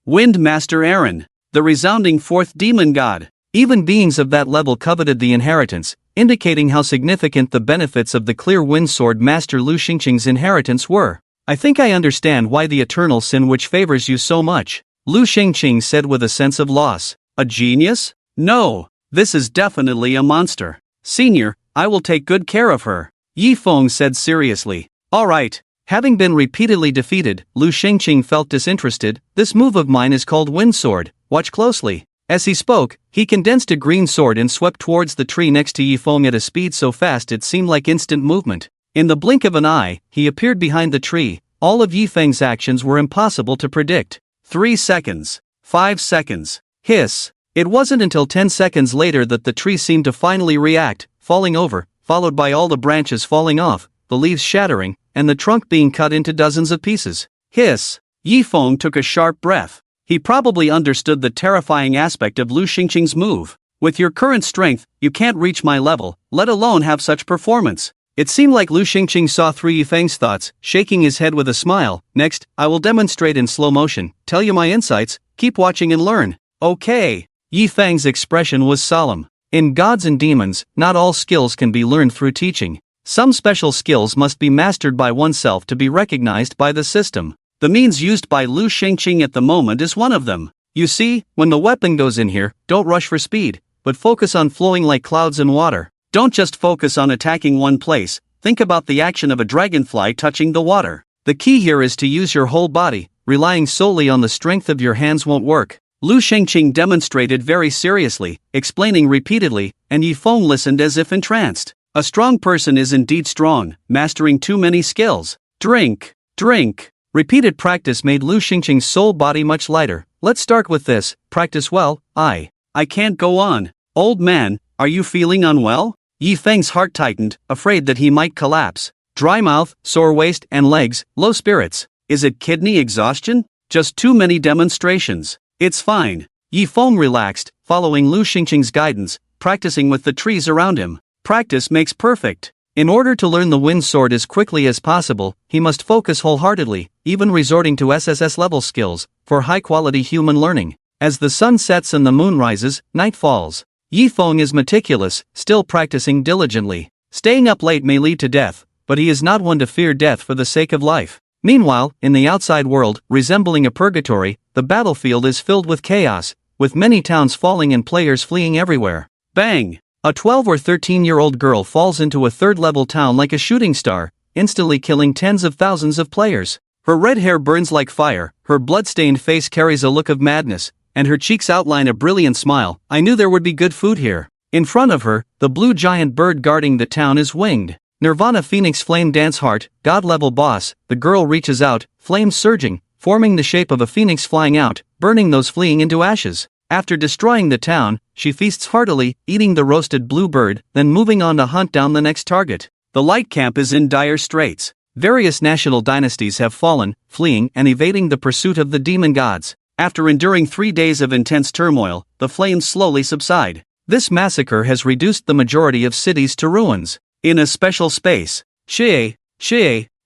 Wind Master Aaron, the resounding fourth demon god. Even beings of that level coveted the inheritance, indicating how significant the benefits of the clear Wind Sword Master Lu Shengqing's inheritance were. I think I understand why the eternal sin which favors you so much, Lu Shengqing said with a sense of loss. A genius? No, this is definitely a monster. Senior, I will take good care of her, Yifeng said seriously. Alright. Having been repeatedly defeated, Lu Shengqing felt disinterested. This move of mine is called Wind Sword, watch closely. As he spoke, he condensed a green sword and swept towards the tree next to Yifeng at a speed so fast it seemed like instant movement. In the blink of an eye, he appeared behind the tree. All of Yifeng's actions were impossible to predict. 3 seconds. 5 seconds. Hiss. It wasn't until 10 seconds later that the tree seemed to finally react, falling over, followed by all the branches falling off, the leaves shattering, and the trunk being cut into dozens of pieces. Hiss! Yifeng took a sharp breath. He probably understood the terrifying aspect of Lu Shengqing's move. With your current strength, you can't reach my level, let alone have such performance. It seemed like Lu Shengqing saw through Yifeng's thoughts, shaking his head with a smile. Next, I will demonstrate in slow motion, tell you my insights, keep watching and learn. Okay. Yifeng's expression was solemn. In Gods and Demons, not all skills can be learned through teaching. Some special skills must be mastered by oneself to be recognized by the system. The means used by Lu Shengqing at the moment is one of them. You see, when the weapon goes in here, don't rush for speed, but focus on flowing like clouds in water. Don't just focus on attacking one place, think about the action of a dragonfly touching the water. The key here is to use your whole body, relying solely on the strength of your hands won't work. Lu Shengqing demonstrated very seriously, explaining repeatedly, and Yifeng listened as if entranced. A strong person is indeed strong, mastering too many skills. Drink, drink. Repeated practice made Lu Shengqing's soul body much lighter. Let's start with this, practice well. I can't go on. Old man, are you feeling unwell? Yifeng's heart tightened, afraid that he might collapse. Dry mouth, sore waist and legs, low spirits. Is it kidney exhaustion? Just too many demonstrations. It's fine. Yifeng relaxed, following Lu Shengqing's guidance, practicing with the trees around him. Practice makes perfect. In order to learn the Wind Sword as quickly as possible, he must focus wholeheartedly, even resorting to SSS level skills, for high-quality human learning. As the sun sets and the moon rises, night falls. Yifeng is meticulous, still practicing diligently. Staying up late may lead to death, but he is not one to fear death for the sake of life. Meanwhile, in the outside world, resembling a purgatory, the battlefield is filled with chaos, with many towns falling and players fleeing everywhere. Bang! A 12 or 13-year-old girl falls into a third-level town like a shooting star, instantly killing tens of thousands of players. Her red hair burns like fire, her blood-stained face carries a look of madness, and her cheeks outline a brilliant smile. I knew there would be good food here. In front of her, the blue giant bird guarding the town is winged. Nirvana Phoenix Flame Dance Heart, God-level boss. The girl reaches out, flames surging, forming the shape of a phoenix flying out, burning those fleeing into ashes. After destroying the town, she feasts heartily, eating the roasted blue bird, then moving on to hunt down the next target. The Light Camp is in dire straits. Various national dynasties have fallen, fleeing and evading the pursuit of the demon gods. After enduring 3 days of intense turmoil, the flames slowly subside. This massacre has reduced the majority of cities to ruins. In a special space, Xie,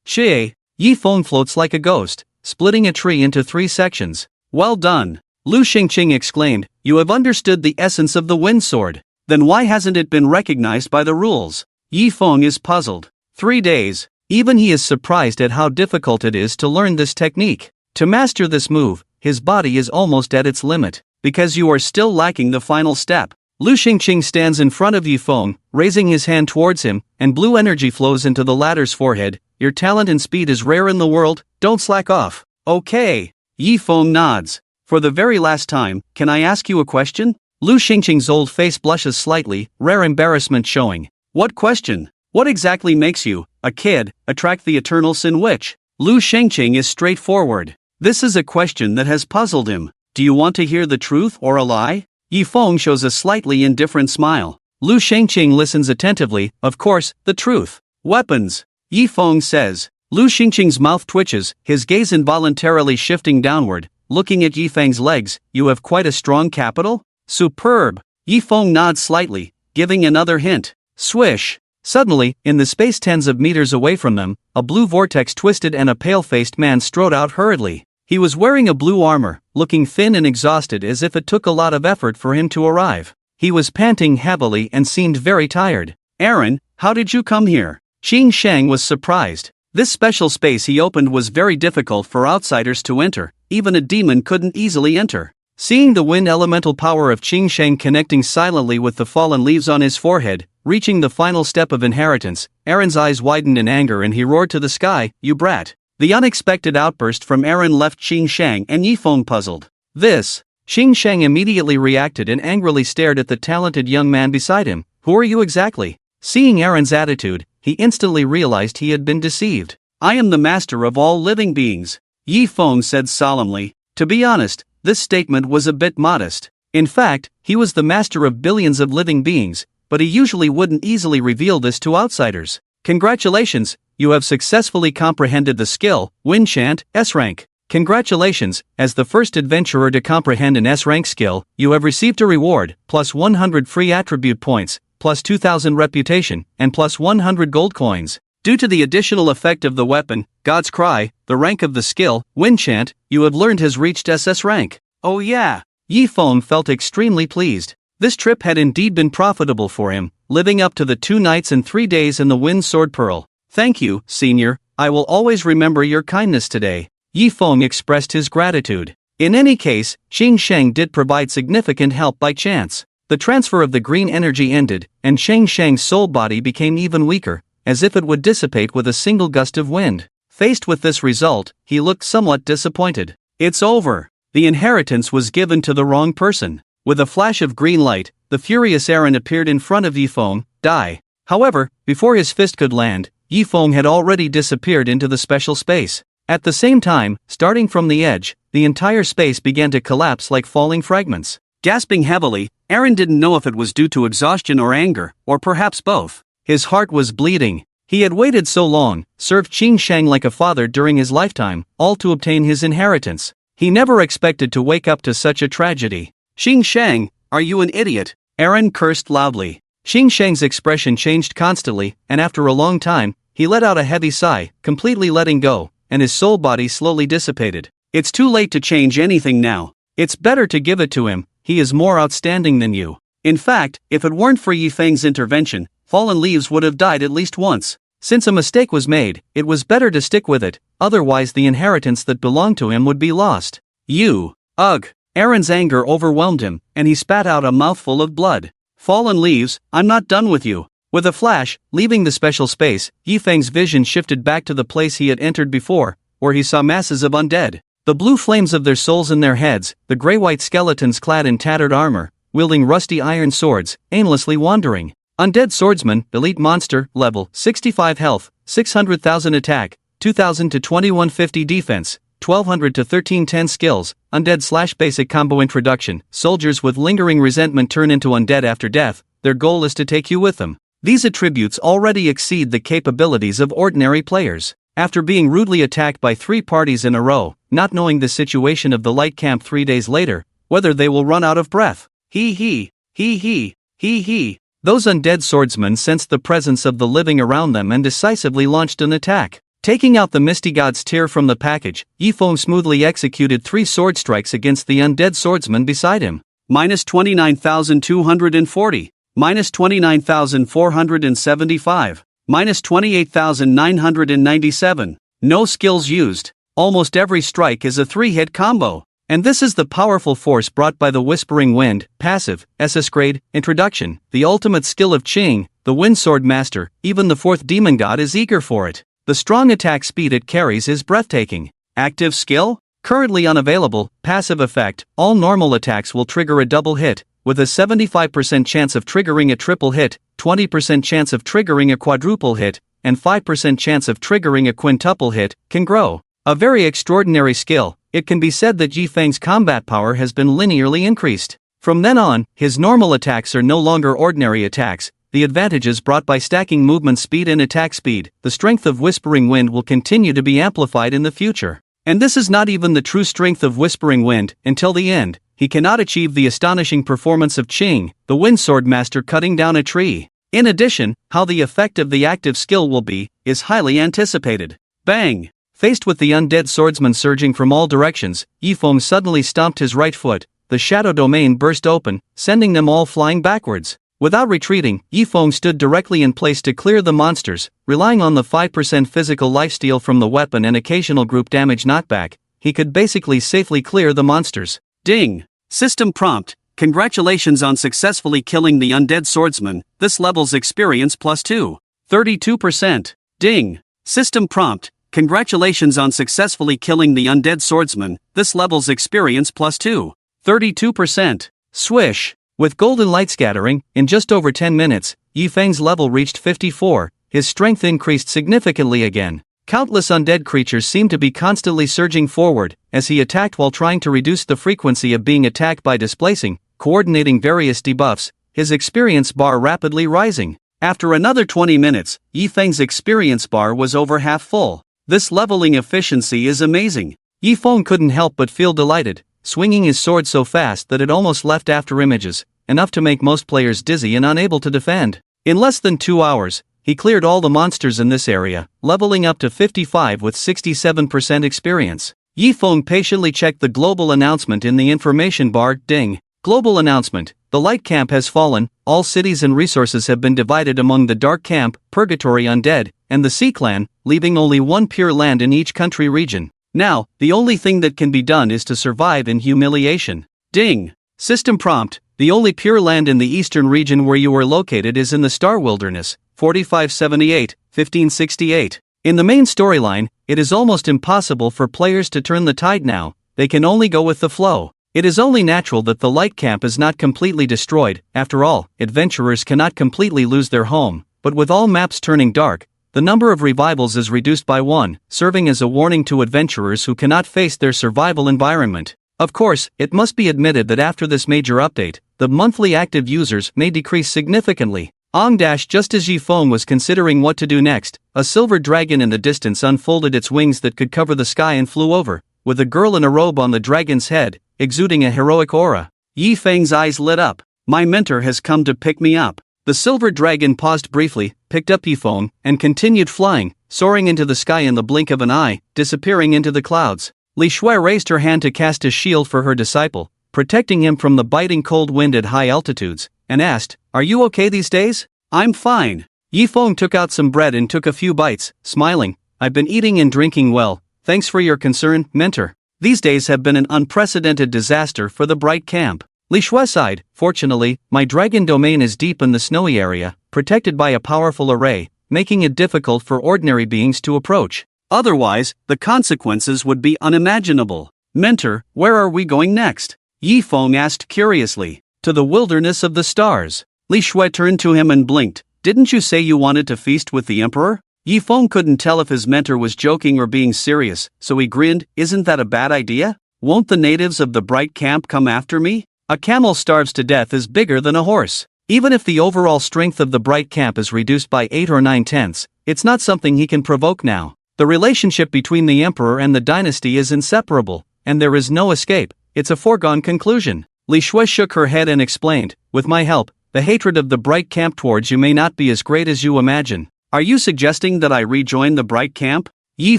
Xie, Yi Feng floats like a ghost, splitting a tree into 3 sections. Well done. Lu Xingqing exclaimed, you have understood the essence of the wind sword. Then why hasn't it been recognized by the rules? Yi Feng is puzzled. 3 days. Even he is surprised at how difficult it is to learn this technique. To master this move, his body is almost at its limit, because you are still lacking the final step. Lu Xingqing stands in front of Yi Feng, raising his hand towards him, and blue energy flows into the latter's forehead. Your talent and speed is rare in the world, don't slack off. Okay. Yi Feng nods. For the very last time, can I ask you a question? Lu Xingqing's old face blushes slightly, rare embarrassment showing. What question? What exactly makes you, a kid, attract the eternal Sin Witch? Lu Xingqing is straightforward. This is a question that has puzzled him. Do you want to hear the truth or a lie? Yi Feng shows a slightly indifferent smile. Lu Xingqing listens attentively, of course, the truth. Weapons. Yi Feng says. Lu Xingqing's mouth twitches, his gaze involuntarily shifting downward, looking at Yi Feng's legs. You have quite a strong capital? Superb. Yi Feng nods slightly, giving another hint. Swish. Suddenly, in the space tens of meters away from them, a blue vortex twisted and a pale-faced man strode out hurriedly. He was wearing a blue armor, looking thin and exhausted as if it took a lot of effort for him to arrive. He was panting heavily and seemed very tired. Aaron, how did you come here? Qing Shang was surprised. This special space he opened was very difficult for outsiders to enter, even a demon couldn't easily enter. Seeing the wind elemental power of Qing Shang connecting silently with the fallen leaves on his forehead, reaching the final step of inheritance, Aaron's eyes widened in anger and he roared to the sky, you brat. The unexpected outburst from Aaron left Qing Shang and Yi Feng puzzled. This. Qing Shang immediately reacted and angrily stared at the talented young man beside him. Who are you exactly? Seeing Aaron's attitude, he instantly realized he had been deceived. I am the master of all living beings, Yi Feng said solemnly. To be honest, this statement was a bit modest. In fact, he was the master of billions of living beings, but he usually wouldn't easily reveal this to outsiders. Congratulations, you have successfully comprehended the skill, Wind Chant, S-Rank. Congratulations, as the first adventurer to comprehend an S-Rank skill, you have received a reward, plus 100 free attribute points, plus 2,000 reputation, and plus 100 gold coins. Due to the additional effect of the weapon, God's Cry, the rank of the skill, Wind Chant, you have learned has reached SS rank. Oh yeah! Yi Feng felt extremely pleased. This trip had indeed been profitable for him, living up to the 2 nights and 3 days in the Wind Sword Pearl. Thank you, senior, I will always remember your kindness today. Yi Feng expressed his gratitude. In any case, Qing Shang did provide significant help by chance. The transfer of the green energy ended, and Qing Shang's soul body became even weaker, as if it would dissipate with a single gust of wind. Faced with this result, he looked somewhat disappointed. It's over. The inheritance was given to the wrong person. With a flash of green light, the furious Aaron appeared in front of Yi Feng. Die. However, before his fist could land, Yi Feng had already disappeared into the special space. At the same time, starting from the edge, the entire space began to collapse like falling fragments. Gasping heavily, Aaron didn't know if it was due to exhaustion or anger, or perhaps both. His heart was bleeding. He had waited so long, served Qing Shang like a father during his lifetime, all to obtain his inheritance. He never expected to wake up to such a tragedy. Qing Shang, are you an idiot? Aaron cursed loudly. Qing Shang's expression changed constantly, and after a long time, he let out a heavy sigh, completely letting go, and his soul body slowly dissipated. It's too late to change anything now. It's better to give it to him, he is more outstanding than you. In fact, if it weren't for Yi Feng's intervention, fallen leaves would have died at least once. Since a mistake was made, it was better to stick with it, otherwise the inheritance that belonged to him would be lost. You. Ugh. Aaron's anger overwhelmed him, and he spat out a mouthful of blood. Fallen leaves, I'm not done with you. With a flash, leaving the special space, Yi Feng's vision shifted back to the place he had entered before, where he saw masses of undead. The blue flames of their souls in their heads, the gray-white skeletons clad in tattered armor, wielding rusty iron swords, aimlessly wandering. Undead swordsman, elite monster, level, 65 health, 600,000 attack, 2,000 to 2150 defense, 1200 to 1310 skills, undead / basic combo introduction. Soldiers with lingering resentment turn into undead after death, their goal is to take you with them. These attributes already exceed the capabilities of ordinary players. After being rudely attacked by 3 parties in a row, not knowing the situation of the light camp 3 days later, whether they will run out of breath. Hee hee, hee hee, hee hee. Those undead swordsmen sensed the presence of the living around them and decisively launched an attack. Taking out the Misty God's Tear from the package, Yifeng smoothly executed 3 sword strikes against the undead swordsman beside him. Minus 29,240. Minus 29,475. Minus 28,997. No skills used. Almost every strike is a 3-hit combo. And this is the powerful force brought by the Whispering Wind, passive, SS grade, introduction, the ultimate skill of Qing, the Wind Sword Master. Even the 4th demon god is eager for it. The strong attack speed it carries is breathtaking. Active skill? Currently unavailable. Passive effect, all normal attacks will trigger a double hit, with a 75% chance of triggering a triple hit, 20% chance of triggering a quadruple hit, and 5% chance of triggering a quintuple hit, can grow. A very extraordinary skill. It can be said that Yifeng's combat power has been linearly increased. From then on, his normal attacks are no longer ordinary attacks. The advantages brought by stacking movement speed and attack speed, the strength of Whispering Wind will continue to be amplified in the future. And this is not even the true strength of Whispering Wind. Until the end, he cannot achieve the astonishing performance of Qing, the Wind Sword Master cutting down a tree. In addition, how the effect of the active skill will be, is highly anticipated. Bang! Faced with the undead swordsman surging from all directions, Yifeng suddenly stomped his right foot. The shadow domain burst open, sending them all flying backwards. Without retreating, Yifeng stood directly in place to clear the monsters, relying on the 5% physical lifesteal from the weapon and occasional group damage knockback. He could basically safely clear the monsters. Ding! System prompt. Congratulations on successfully killing the undead swordsman. This level's experience +2. 32%. Ding! System prompt. Congratulations on successfully killing the undead swordsman. This level's experience +2. 32%. Swish! With golden light scattering, in just over 10 minutes, Yifeng's level reached 54, his strength increased significantly again. Countless undead creatures seemed to be constantly surging forward, as he attacked while trying to reduce the frequency of being attacked by displacing, coordinating various debuffs, his experience bar rapidly rising. After another 20 minutes, Yifeng's experience bar was over half full. This leveling efficiency is amazing. Yifeng couldn't help but feel delighted, swinging his sword so fast that it almost left after images, enough to make most players dizzy and unable to defend. In less than 2 hours, he cleared all the monsters in this area, leveling up to 55 with 67% experience. Yifeng patiently checked the global announcement in the information bar. Ding! Global announcement. The light camp has fallen, all cities and resources have been divided among the dark camp, purgatory undead, and the sea clan, leaving only one pure land in each country region. Now, the only thing that can be done is to survive in humiliation. Ding! System prompt. The only pure land in the eastern region where you are located is in the Star Wilderness, 4578, 1568. In the main storyline, it is almost impossible for players to turn the tide now, they can only go with the flow. It is only natural that the light camp is not completely destroyed. After all, adventurers cannot completely lose their home, but with all maps turning dark, the number of revivals is reduced by 1, serving as a warning to adventurers who cannot face their survival environment. Of course, it must be admitted that after this major update, the monthly active users may decrease significantly. Just as Yifeng was considering what to do next, a silver dragon in the distance unfolded its wings that could cover the sky and flew over, with a girl in a robe on the dragon's head, exuding a heroic aura. Yifeng's eyes lit up. My mentor has come to pick me up. The silver dragon paused briefly, picked up Yifeng, and continued flying, soaring into the sky in the blink of an eye, disappearing into the clouds. Li Shui raised her hand to cast a shield for her disciple, protecting him from the biting cold wind at high altitudes, and asked, "Are you okay these days?" "I'm fine." Yifeng took out some bread and took a few bites, smiling. "I've been eating and drinking well, thanks for your concern, mentor. These days have been an unprecedented disaster for the Bright Camp." Li Shui sighed. "Fortunately, my dragon domain is deep in the snowy area, protected by a powerful array, making it difficult for ordinary beings to approach. Otherwise, the consequences would be unimaginable." "Mentor, where are we going next?" Yifeng asked curiously. "To the wilderness of the stars." Li Shui turned to him and blinked. "Didn't you say you wanted to feast with the emperor?" Yifeng couldn't tell if his mentor was joking or being serious, so he grinned. "Isn't that a bad idea? Won't the natives of the Bright Camp come after me? A camel starves to death is bigger than a horse. Even if the overall strength of the Bright Camp is reduced by 8 or 9/10, it's not something he can provoke now. The relationship between the emperor and the dynasty is inseparable, and there is no escape. It's a foregone conclusion." Li Shui shook her head and explained, "With my help, the hatred of the Bright Camp towards you may not be as great as you imagine." "Are you suggesting that I rejoin the Bright Camp?" Yi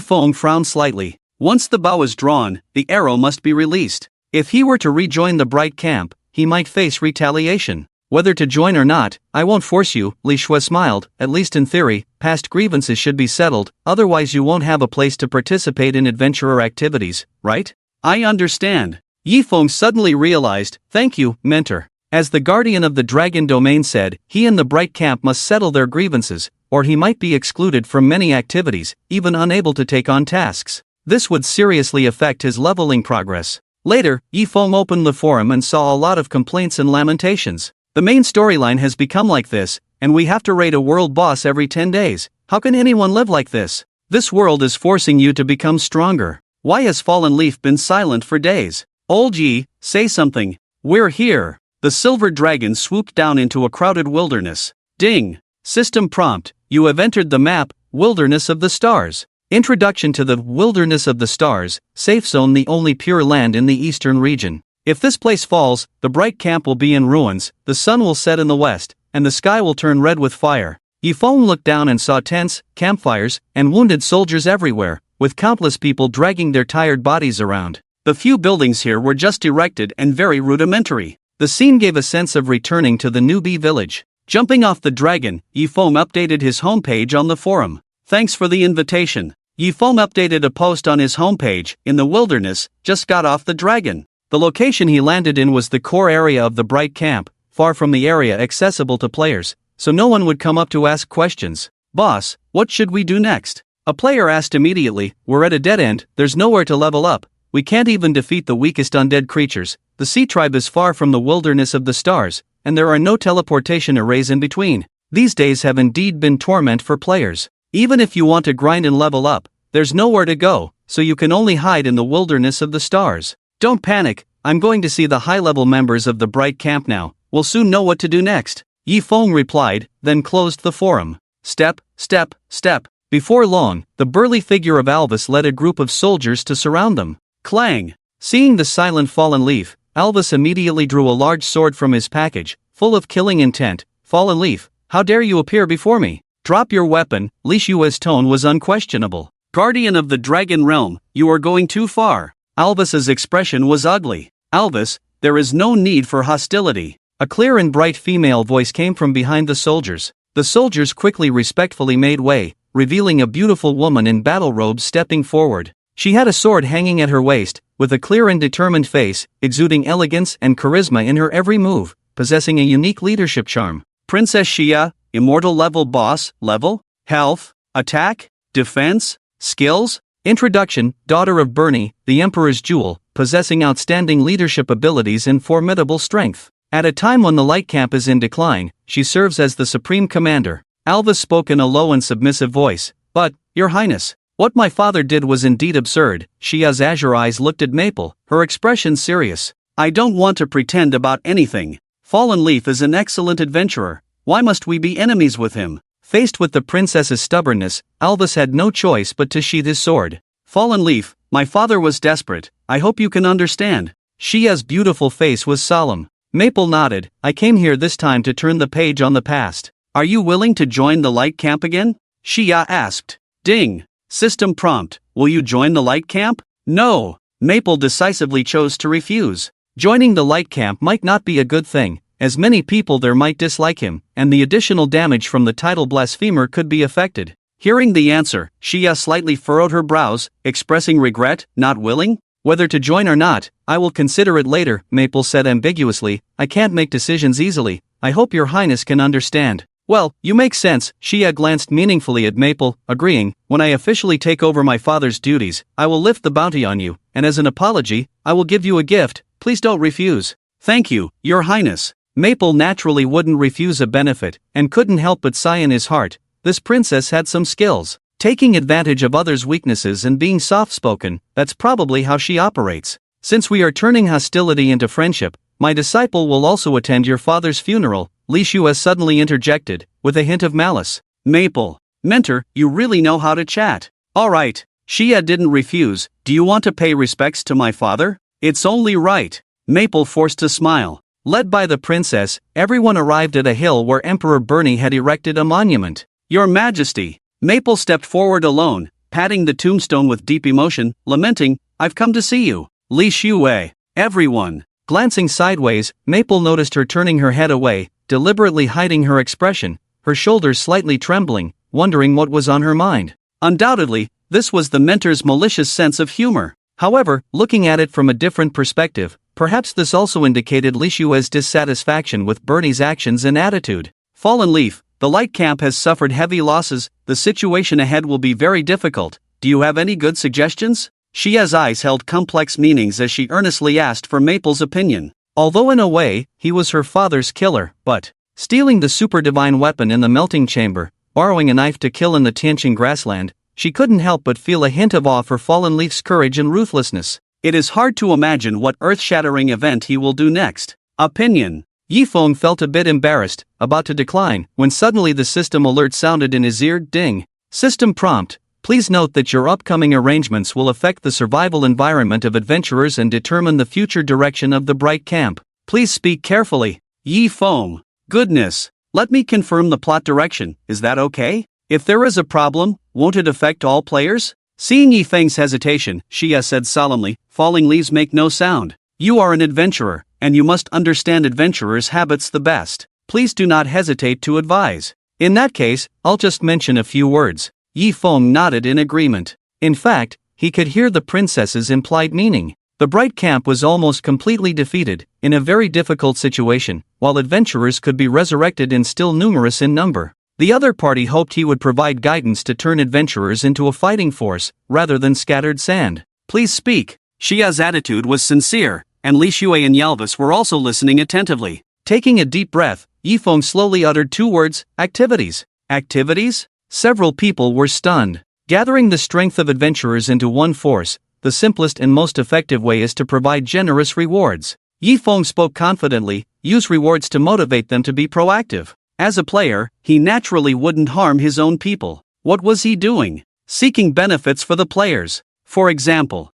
Feng frowned slightly. Once the bow is drawn, the arrow must be released. If he were to rejoin the bright camp, he might face retaliation. Whether to join or not, I won't force you, Li Shui smiled. At least in theory, past grievances should be settled, otherwise you won't have a place to participate in adventurer activities, right? I understand. Yi Feng suddenly realized, thank you, mentor. As the guardian of the dragon domain said, he and the bright camp must settle their grievances, or he might be excluded from many activities, even unable to take on tasks. This would seriously affect his leveling progress. Later, Yi Feng opened the forum and saw a lot of complaints and lamentations. The main storyline has become like this, and we have to raid a world boss every 10 days. How can anyone live like this? This world is forcing you to become stronger. Why has Fallen Leaf been silent for days? Old Yi, say something. We're here. The silver dragon swooped down into a crowded wilderness. Ding. System prompt. You have entered the map, Wilderness of the Stars. Introduction to the Wilderness of the Stars, safe zone, the only pure land in the eastern region. If this place falls, the bright camp will be in ruins, the sun will set in the west, and the sky will turn red with fire. Yi Feng looked down and saw tents, campfires, and wounded soldiers everywhere, with countless people dragging their tired bodies around. The few buildings here were just erected and very rudimentary. The scene gave a sense of returning to the newbie village. Jumping off the dragon, Yi Feng updated his homepage on the forum. Thanks for the invitation. Yi Feng updated a post on his homepage. In the wilderness, just got off the dragon. The location he landed in was the core area of the bright camp, far from the area accessible to players, so no one would come up to ask questions. Boss, what should we do next? A player asked immediately. We're at a dead end, there's nowhere to level up. We can't even defeat the weakest undead creatures. The sea tribe is far from the Wilderness of the Stars, and there are no teleportation arrays in between. These days have indeed been torment for players. Even if you want to grind and level up, there's nowhere to go, so you can only hide in the Wilderness of the Stars. Don't panic, I'm going to see the high-level members of the bright camp now. We'll soon know what to do next. Yi Feng replied, then closed the forum. Step, step, step. Before long, the burly figure of Alvis led a group of soldiers to surround them. Clang! Seeing the silent Fallen Leaf, Alvis immediately drew a large sword from his package, full of killing intent. Fallen Leaf, how dare you appear before me? Drop your weapon. Li Shui's tone was unquestionable. Guardian of the Dragon Realm, you are going too far. Alvis's expression was ugly. Alvis, there is no need for hostility. A clear and bright female voice came from behind the soldiers. The soldiers quickly respectfully made way, revealing a beautiful woman in battle robes stepping forward. She had a sword hanging at her waist, with a clear and determined face, exuding elegance and charisma in her every move, possessing a unique leadership charm. Princess Xia, immortal level boss, level, health, attack, defense, skills. Introduction, daughter of Bernie, the Emperor's Jewel, possessing outstanding leadership abilities and formidable strength. At a time when the light camp is in decline, she serves as the supreme commander. Alvis spoke in a low and submissive voice. But, Your Highness, what my father did was indeed absurd. Xia's azure eyes looked at Maple, her expression serious. I don't want to pretend about anything. Fallen Leaf is an excellent adventurer. Why must we be enemies with him? Faced with the princess's stubbornness, Alvis had no choice but to sheath his sword. Fallen Leaf, my father was desperate. I hope you can understand. Xia's beautiful face was solemn. Maple nodded. I came here this time to turn the page on the past. Are you willing to join the light camp again? Xia asked. Ding. System prompt. Will you join the light camp? No. Maple decisively chose to refuse. Joining the light camp might not be a good thing, as many people there might dislike him, and the additional damage from the title blasphemer could be affected. Hearing the answer, Xia slightly furrowed her brows, expressing regret. Not willing? Whether to join or not, I will consider it later, Maple said ambiguously. I can't make decisions easily. I hope Your Highness can understand. Well, you make sense. Xia glanced meaningfully at Maple, agreeing. When I officially take over my father's duties, I will lift the bounty on you, and as an apology, I will give you a gift. Please don't refuse. Thank you, Your Highness. Maple naturally wouldn't refuse a benefit, and couldn't help but sigh in his heart. This princess had some skills. Taking advantage of others' weaknesses and being soft-spoken, that's probably how she operates. Since we are turning hostility into friendship, my disciple will also attend your father's funeral, Li Shui suddenly interjected, with a hint of malice. Maple, mentor, you really know how to chat. Alright. Xia didn't refuse. Do you want to pay respects to my father? It's only right. Maple forced a smile. Led by the princess, everyone arrived at a hill where Emperor Bernie had erected a monument. Your Majesty. Maple stepped forward alone, patting the tombstone with deep emotion, lamenting, "I've come to see you, Li Shuwei." Everyone. Glancing sideways, Maple noticed her turning her head away, deliberately hiding her expression, her shoulders slightly trembling, wondering what was on her mind. Undoubtedly, this was the mentor's malicious sense of humor. However, looking at it from a different perspective, perhaps this also indicated Li Shui's dissatisfaction with Bernie's actions and attitude. Fallen Leaf, the light camp has suffered heavy losses, the situation ahead will be very difficult. Do you have any good suggestions? Xia's eyes held complex meanings as she earnestly asked for Maple's opinion. Although in a way, he was her father's killer, but stealing the super divine weapon in the melting chamber, borrowing a knife to kill in the Tianqing grassland, she couldn't help but feel a hint of awe for Fallen Leaf's courage and ruthlessness. It is hard to imagine what earth-shattering event he will do next. Opinion. Yifeng felt a bit embarrassed, about to decline, when suddenly the system alert sounded in his ear. Ding. System prompt. Please note that your upcoming arrangements will affect the survival environment of adventurers and determine the future direction of the Bright Camp. Please speak carefully. Yifeng. Goodness. Let me confirm the plot direction, is that okay? If there is a problem, won't it affect all players? Seeing Yifeng's hesitation, Xia said solemnly, "Falling leaves make no sound. You are an adventurer, and you must understand adventurers' habits the best. Please do not hesitate to advise." In that case, I'll just mention a few words. Yifeng nodded in agreement. In fact, he could hear the princess's implied meaning. The Bright Camp was almost completely defeated, in a very difficult situation, while adventurers could be resurrected and still numerous in number. The other party hoped he would provide guidance to turn adventurers into a fighting force, rather than scattered sand. Please speak. Xia's attitude was sincere, and Li Shui and Yalvis were also listening attentively. Taking a deep breath, Yifeng slowly uttered two words, activities. Activities? Several people were stunned. Gathering the strength of adventurers into one force, the simplest and most effective way is to provide generous rewards. Yifeng spoke confidently, use rewards to motivate them to be proactive. As a player, he naturally wouldn't harm his own people. What was he doing? Seeking benefits for the players. For example,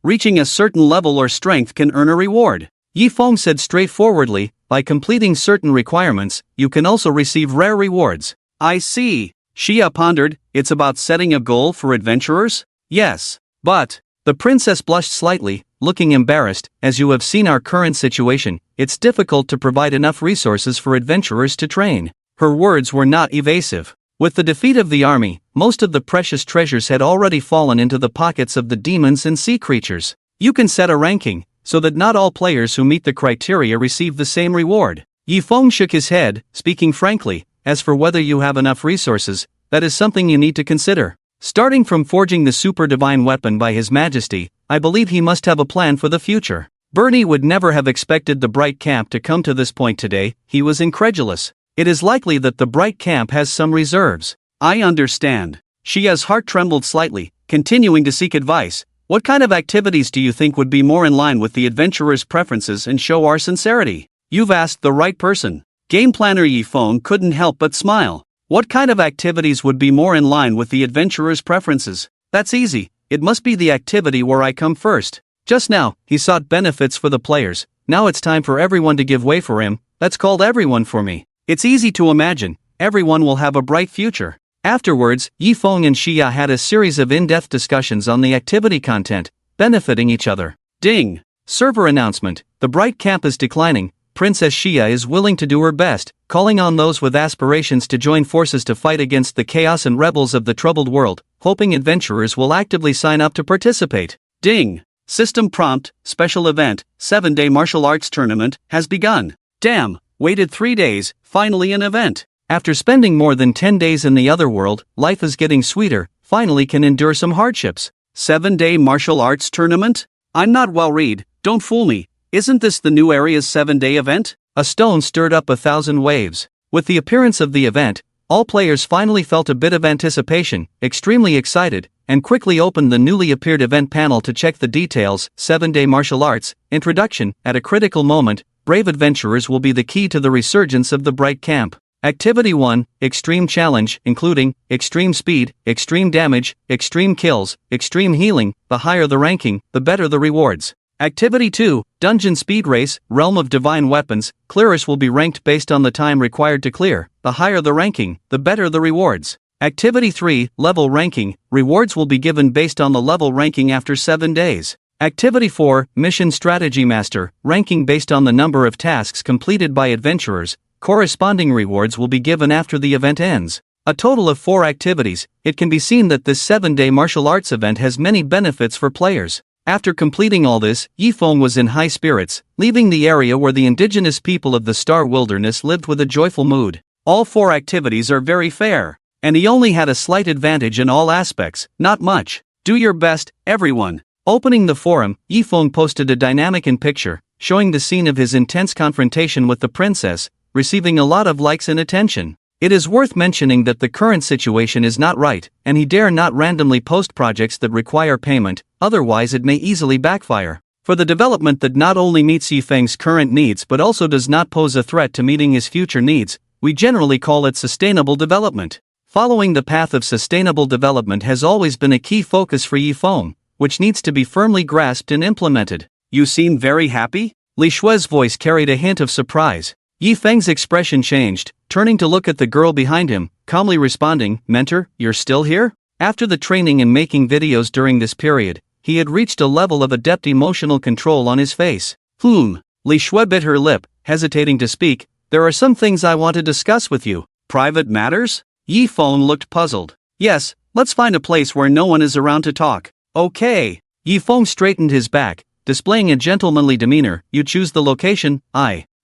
reaching a certain level or strength can earn a reward. Yifeng said straightforwardly, by completing certain requirements, you can also receive rare rewards. I see. Xia pondered, it's about setting a goal for adventurers? Yes. But, the princess blushed slightly, looking embarrassed. As you have seen our current situation, it's difficult to provide enough resources for adventurers to train. Her words were not evasive. With the defeat of the army, most of the precious treasures had already fallen into the pockets of the demons and sea creatures. You can set a ranking, so that not all players who meet the criteria receive the same reward. Yifeng shook his head, speaking frankly, as for whether you have enough resources, that is something you need to consider. Starting from forging the super divine weapon by His Majesty, I believe he must have a plan for the future. Bernie would never have expected the Bright Camp to come to this point today. He was incredulous. It is likely that the Bright Camp has some reserves. I understand. Xia's heart trembled slightly, continuing to seek advice. What kind of activities do you think would be more in line with the adventurer's preferences and show our sincerity? You've asked the right person. Game planner Yifeng couldn't help but smile. What kind of activities would be more in line with the adventurer's preferences? That's easy. It must be the activity where I come first. Just now, he sought benefits for the players. Now it's time for everyone to give way for him. That's called everyone for me. It's easy to imagine. Everyone will have a bright future. Afterwards, Yifeng and Xia had a series of in-depth discussions on the activity content, benefiting each other. Ding! Server announcement. The Bright Camp is declining. Princess Xia is willing to do her best, calling on those with aspirations to join forces to fight against the chaos and rebels of the troubled world, hoping adventurers will actively sign up to participate. Ding! System prompt, special event, 7-day martial arts tournament, has begun. Damn, waited 3 days, finally an event. After spending more than 10 days in the other world, life is getting sweeter, finally can endure some hardships. 7-day martial arts tournament? I'm not well read, don't fool me. Isn't this the new area's 7-day event? A stone stirred up 1,000 waves. With the appearance of the event, all players finally felt a bit of anticipation, extremely excited, and quickly opened the newly appeared event panel to check the details. 7-day martial arts, introduction. At a critical moment, brave adventurers will be the key to the resurgence of the Bright Camp. Activity 1, Extreme Challenge, including extreme speed, extreme damage, extreme kills, extreme healing. The higher the ranking, the better the rewards. Activity 2, Dungeon Speed Race, Realm of Divine Weapons. Clearers will be ranked based on the time required to clear. The higher the ranking, the better the rewards. Activity 3, Level Ranking. Rewards will be given based on the level ranking after 7 days. Activity 4, Mission Strategy Master. Ranking based on the number of tasks completed by adventurers. Corresponding rewards will be given after the event ends. A total of 4 activities. It can be seen that this 7-day martial arts event has many benefits for players. After completing all this, Yifeng was in high spirits, leaving the area where the indigenous people of the Star Wilderness lived with a joyful mood. All 4 activities are very fair, and he only had a slight advantage in all aspects, not much. Do your best, everyone. Opening the forum, Yifeng posted a dynamic picture, showing the scene of his intense confrontation with the princess, receiving a lot of likes and attention. It is worth mentioning that the current situation is not right, and he dare not randomly post projects that require payment, otherwise it may easily backfire. For the development that not only meets Yifeng's current needs but also does not pose a threat to meeting his future needs, we generally call it sustainable development. Following the path of sustainable development has always been a key focus for Yifeng, which needs to be firmly grasped and implemented. You seem very happy? Li Shue's voice carried a hint of surprise. Yifeng's expression changed, turning to look at the girl behind him, calmly responding, "Mentor, you're still here?" After the training and making videos during this period, he had reached a level of adept emotional control on his face. Li Shue bit her lip, hesitating to speak. "There are some things I want to discuss with you." "Private matters?" Yifeng looked puzzled. "Yes, let's find a place where no one is around to talk." "Okay." Yifeng straightened his back, displaying a gentlemanly demeanor. "You choose the location."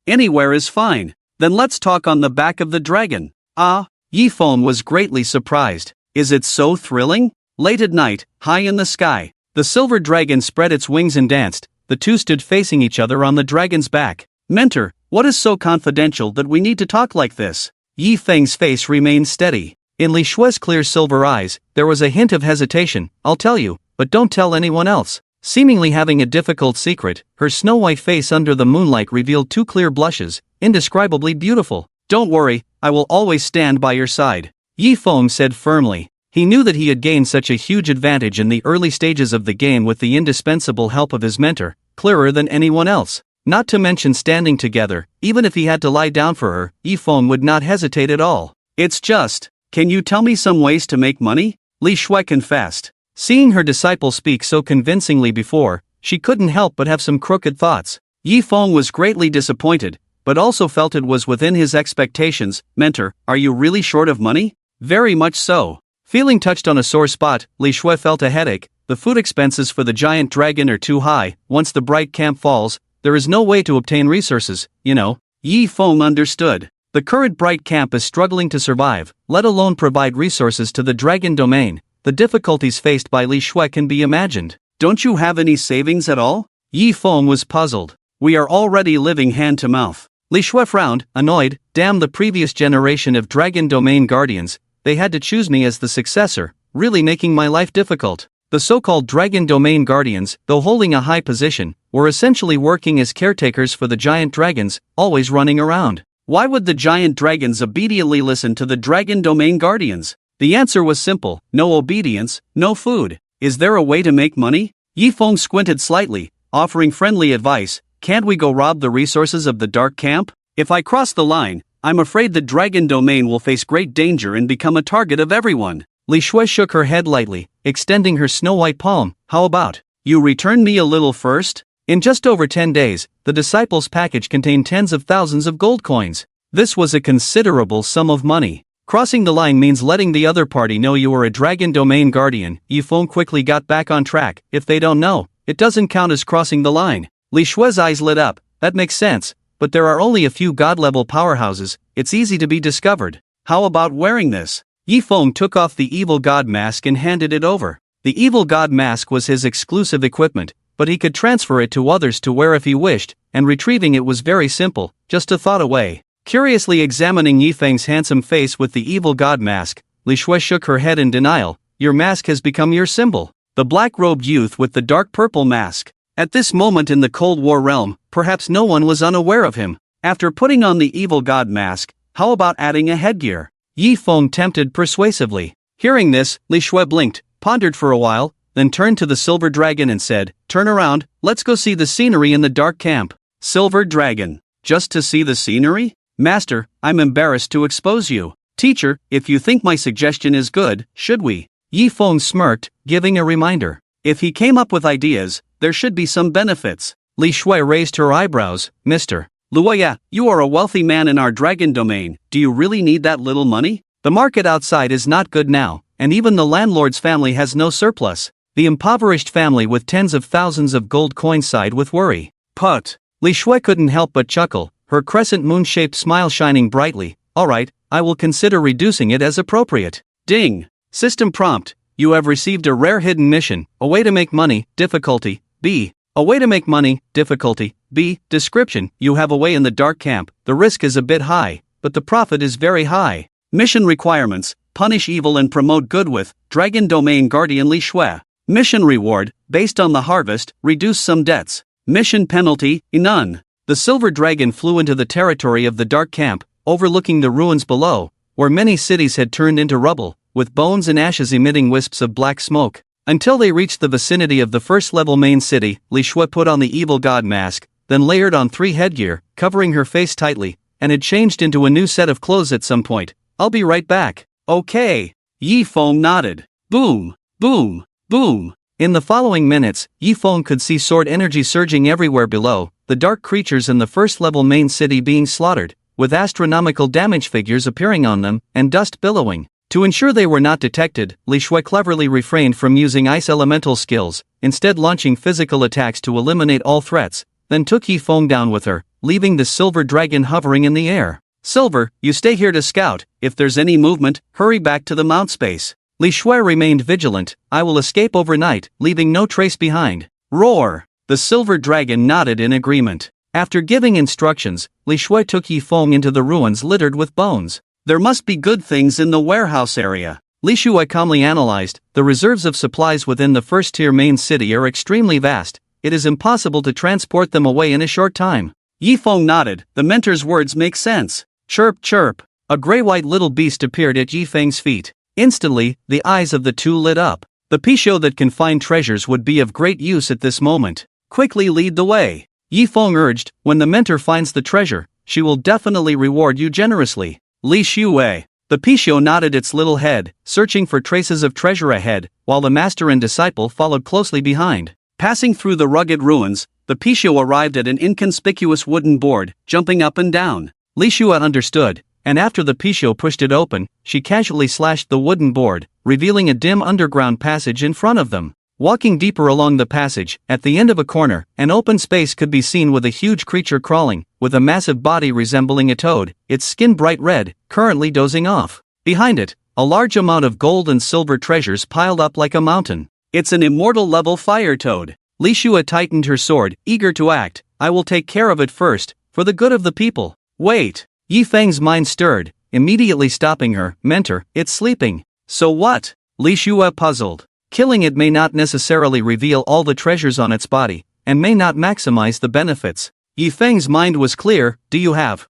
"Anywhere is fine." "Then let's talk on the back of the dragon." "Ah." Yifeng was greatly surprised. "Is it so thrilling?" Late at night, high in the sky, the silver dragon spread its wings and danced. The two stood facing each other on the dragon's back. "Mentor, what is so confidential that we need to talk like this?" Yifeng's face remained steady. In Li Shue's clear silver eyes, there was a hint of hesitation. "I'll tell you, but don't tell anyone else." Seemingly having a difficult secret, her snow-white face under the moonlight revealed 2 clear blushes, indescribably beautiful. "Don't worry, I will always stand by your side," Yifeng said firmly. He knew that he had gained such a huge advantage in the early stages of the game with the indispensable help of his mentor, clearer than anyone else. Not to mention standing together, even if he had to lie down for her, Yifeng would not hesitate at all. "It's just, can you tell me some ways to make money?" Li Shui confessed. Seeing her disciple speak so convincingly before, she couldn't help but have some crooked thoughts. Yifeng was greatly disappointed, but also felt it was within his expectations. "Mentor, are you really short of money?" "Very much so." Feeling touched on a sore spot, Li Shui felt a headache. "The food expenses for the giant dragon are too high. Once the bright camp falls, there is no way to obtain resources, you know." Yifeng understood. The current bright camp is struggling to survive, let alone provide resources to the dragon domain. The difficulties faced by Li Shui can be imagined. "Don't you have any savings at all?" Yifeng was puzzled. "We are already living hand to mouth." Li Shui frowned, annoyed. "Damn the previous generation of dragon domain guardians, they had to choose me as the successor, really making my life difficult." The so-called dragon domain guardians, though holding a high position, were essentially working as caretakers for the giant dragons, always running around. Why would the giant dragons obediently listen to the dragon domain guardians? The answer was simple: no obedience, no food. Is there a way to make money? Yifeng squinted slightly, offering friendly advice. "Can't we go rob the resources of the dark camp? If I cross the line, I'm afraid the dragon domain will face great danger and become a target of everyone." Li Shui shook her head lightly, extending her snow-white palm. "How about, you return me a little first?" In just over 10 days, the disciples' package contained tens of thousands of gold coins. This was a considerable sum of money. Crossing the line means letting the other party know you are a dragon domain guardian. Yifeng quickly got back on track. "If they don't know, it doesn't count as crossing the line." Li Shue's eyes lit up. "That makes sense, but there are only a few god-level powerhouses, it's easy to be discovered." "How about wearing this?" Yifeng took off the evil god mask and handed it over. The evil god mask was his exclusive equipment, but he could transfer it to others to wear if he wished, and retrieving it was very simple, just a thought away. Curiously examining Yifeng's handsome face with the evil god mask, Li Shui shook her head in denial. "Your mask has become your symbol." The black-robed youth with the dark purple mask. At this moment in the Cold War realm, perhaps no one was unaware of him. After putting on the evil god mask, how about adding a headgear? Yifeng tempted persuasively. Hearing this, Li Shui blinked, pondered for a while, then turned to the silver dragon and said, "Turn around, let's go see the scenery in the dark camp." Silver dragon. Just to see the scenery? "Master, I'm embarrassed to expose you." Teacher, if you think my suggestion is good, should we? Yi Feng smirked, giving a reminder. If he came up with ideas, there should be some benefits. Li Shui raised her eyebrows. Mr. Luoya, you are a wealthy man in our dragon domain, do you really need that little money? The market outside is not good now, and even the landlord's family has no surplus. The impoverished family with tens of thousands of gold coins sighed with worry. Put. Li Shui couldn't help but chuckle, her crescent moon-shaped smile shining brightly. Alright, I will consider reducing it as appropriate. Ding. System prompt. You have received a rare hidden mission, a way to make money, difficulty, B. A way to make money, difficulty, B. Description, you have a way in the dark camp, the risk is a bit high, but the profit is very high. Mission requirements, punish evil and promote good with, Dragon Domain Guardian Li Shui. Mission reward, based on the harvest, reduce some debts. Mission penalty, none. The silver dragon flew into the territory of the dark camp, overlooking the ruins below, where many cities had turned into rubble, with bones and ashes emitting wisps of black smoke. Until they reached the vicinity of the first-level main city, Li Shui put on the evil god mask, then layered on 3 headgear, covering her face tightly, and had changed into a new set of clothes at some point. I'll be right back. Okay. Yi Feng nodded. Boom, boom, boom. In the following minutes, Yi Feng could see sword energy surging everywhere below, the dark creatures in the first-level main city being slaughtered, with astronomical damage figures appearing on them, and dust billowing. To ensure they were not detected, Li Shui cleverly refrained from using ice elemental skills, instead launching physical attacks to eliminate all threats, then took Yi Feng down with her, leaving the silver dragon hovering in the air. Silver, you stay here to scout, if there's any movement, hurry back to the mount space. Li Shui remained vigilant, I will escape overnight, leaving no trace behind. Roar! The silver dragon nodded in agreement. After giving instructions, Li Shui took Yi Feng into the ruins littered with bones. There must be good things in the warehouse area. Li Shui calmly analyzed, the reserves of supplies within the first-tier main city are extremely vast, it is impossible to transport them away in a short time. Yi Feng nodded, the mentor's words make sense. Chirp chirp. A gray-white little beast appeared at Yi Feng's feet. Instantly, the eyes of the two lit up. The Picho that can find treasures would be of great use at this moment. Quickly lead the way. Yi Feng urged, when the mentor finds the treasure, she will definitely reward you generously. Li Shui. The Picho nodded its little head, searching for traces of treasure ahead, while the master and disciple followed closely behind. Passing through the rugged ruins, the Picho arrived at an inconspicuous wooden board, jumping up and down. Li Shui understood, and after the Picho pushed it open, she casually slashed the wooden board, revealing a dim underground passage in front of them. Walking deeper along the passage, at the end of a corner, an open space could be seen with a huge creature crawling, with a massive body resembling a toad, its skin bright red, currently dozing off. Behind it, a large amount of gold and silver treasures piled up like a mountain. It's an immortal-level fire toad. Li Shui tightened her sword, eager to act. I will take care of it first, for the good of the people. Wait. Yi Feng's mind stirred, immediately stopping her. Mentor, it's sleeping. So what? Li Shui puzzled. Killing it may not necessarily reveal all the treasures on its body, and may not maximize the benefits. Yi Feng's mind was clear. Do you have,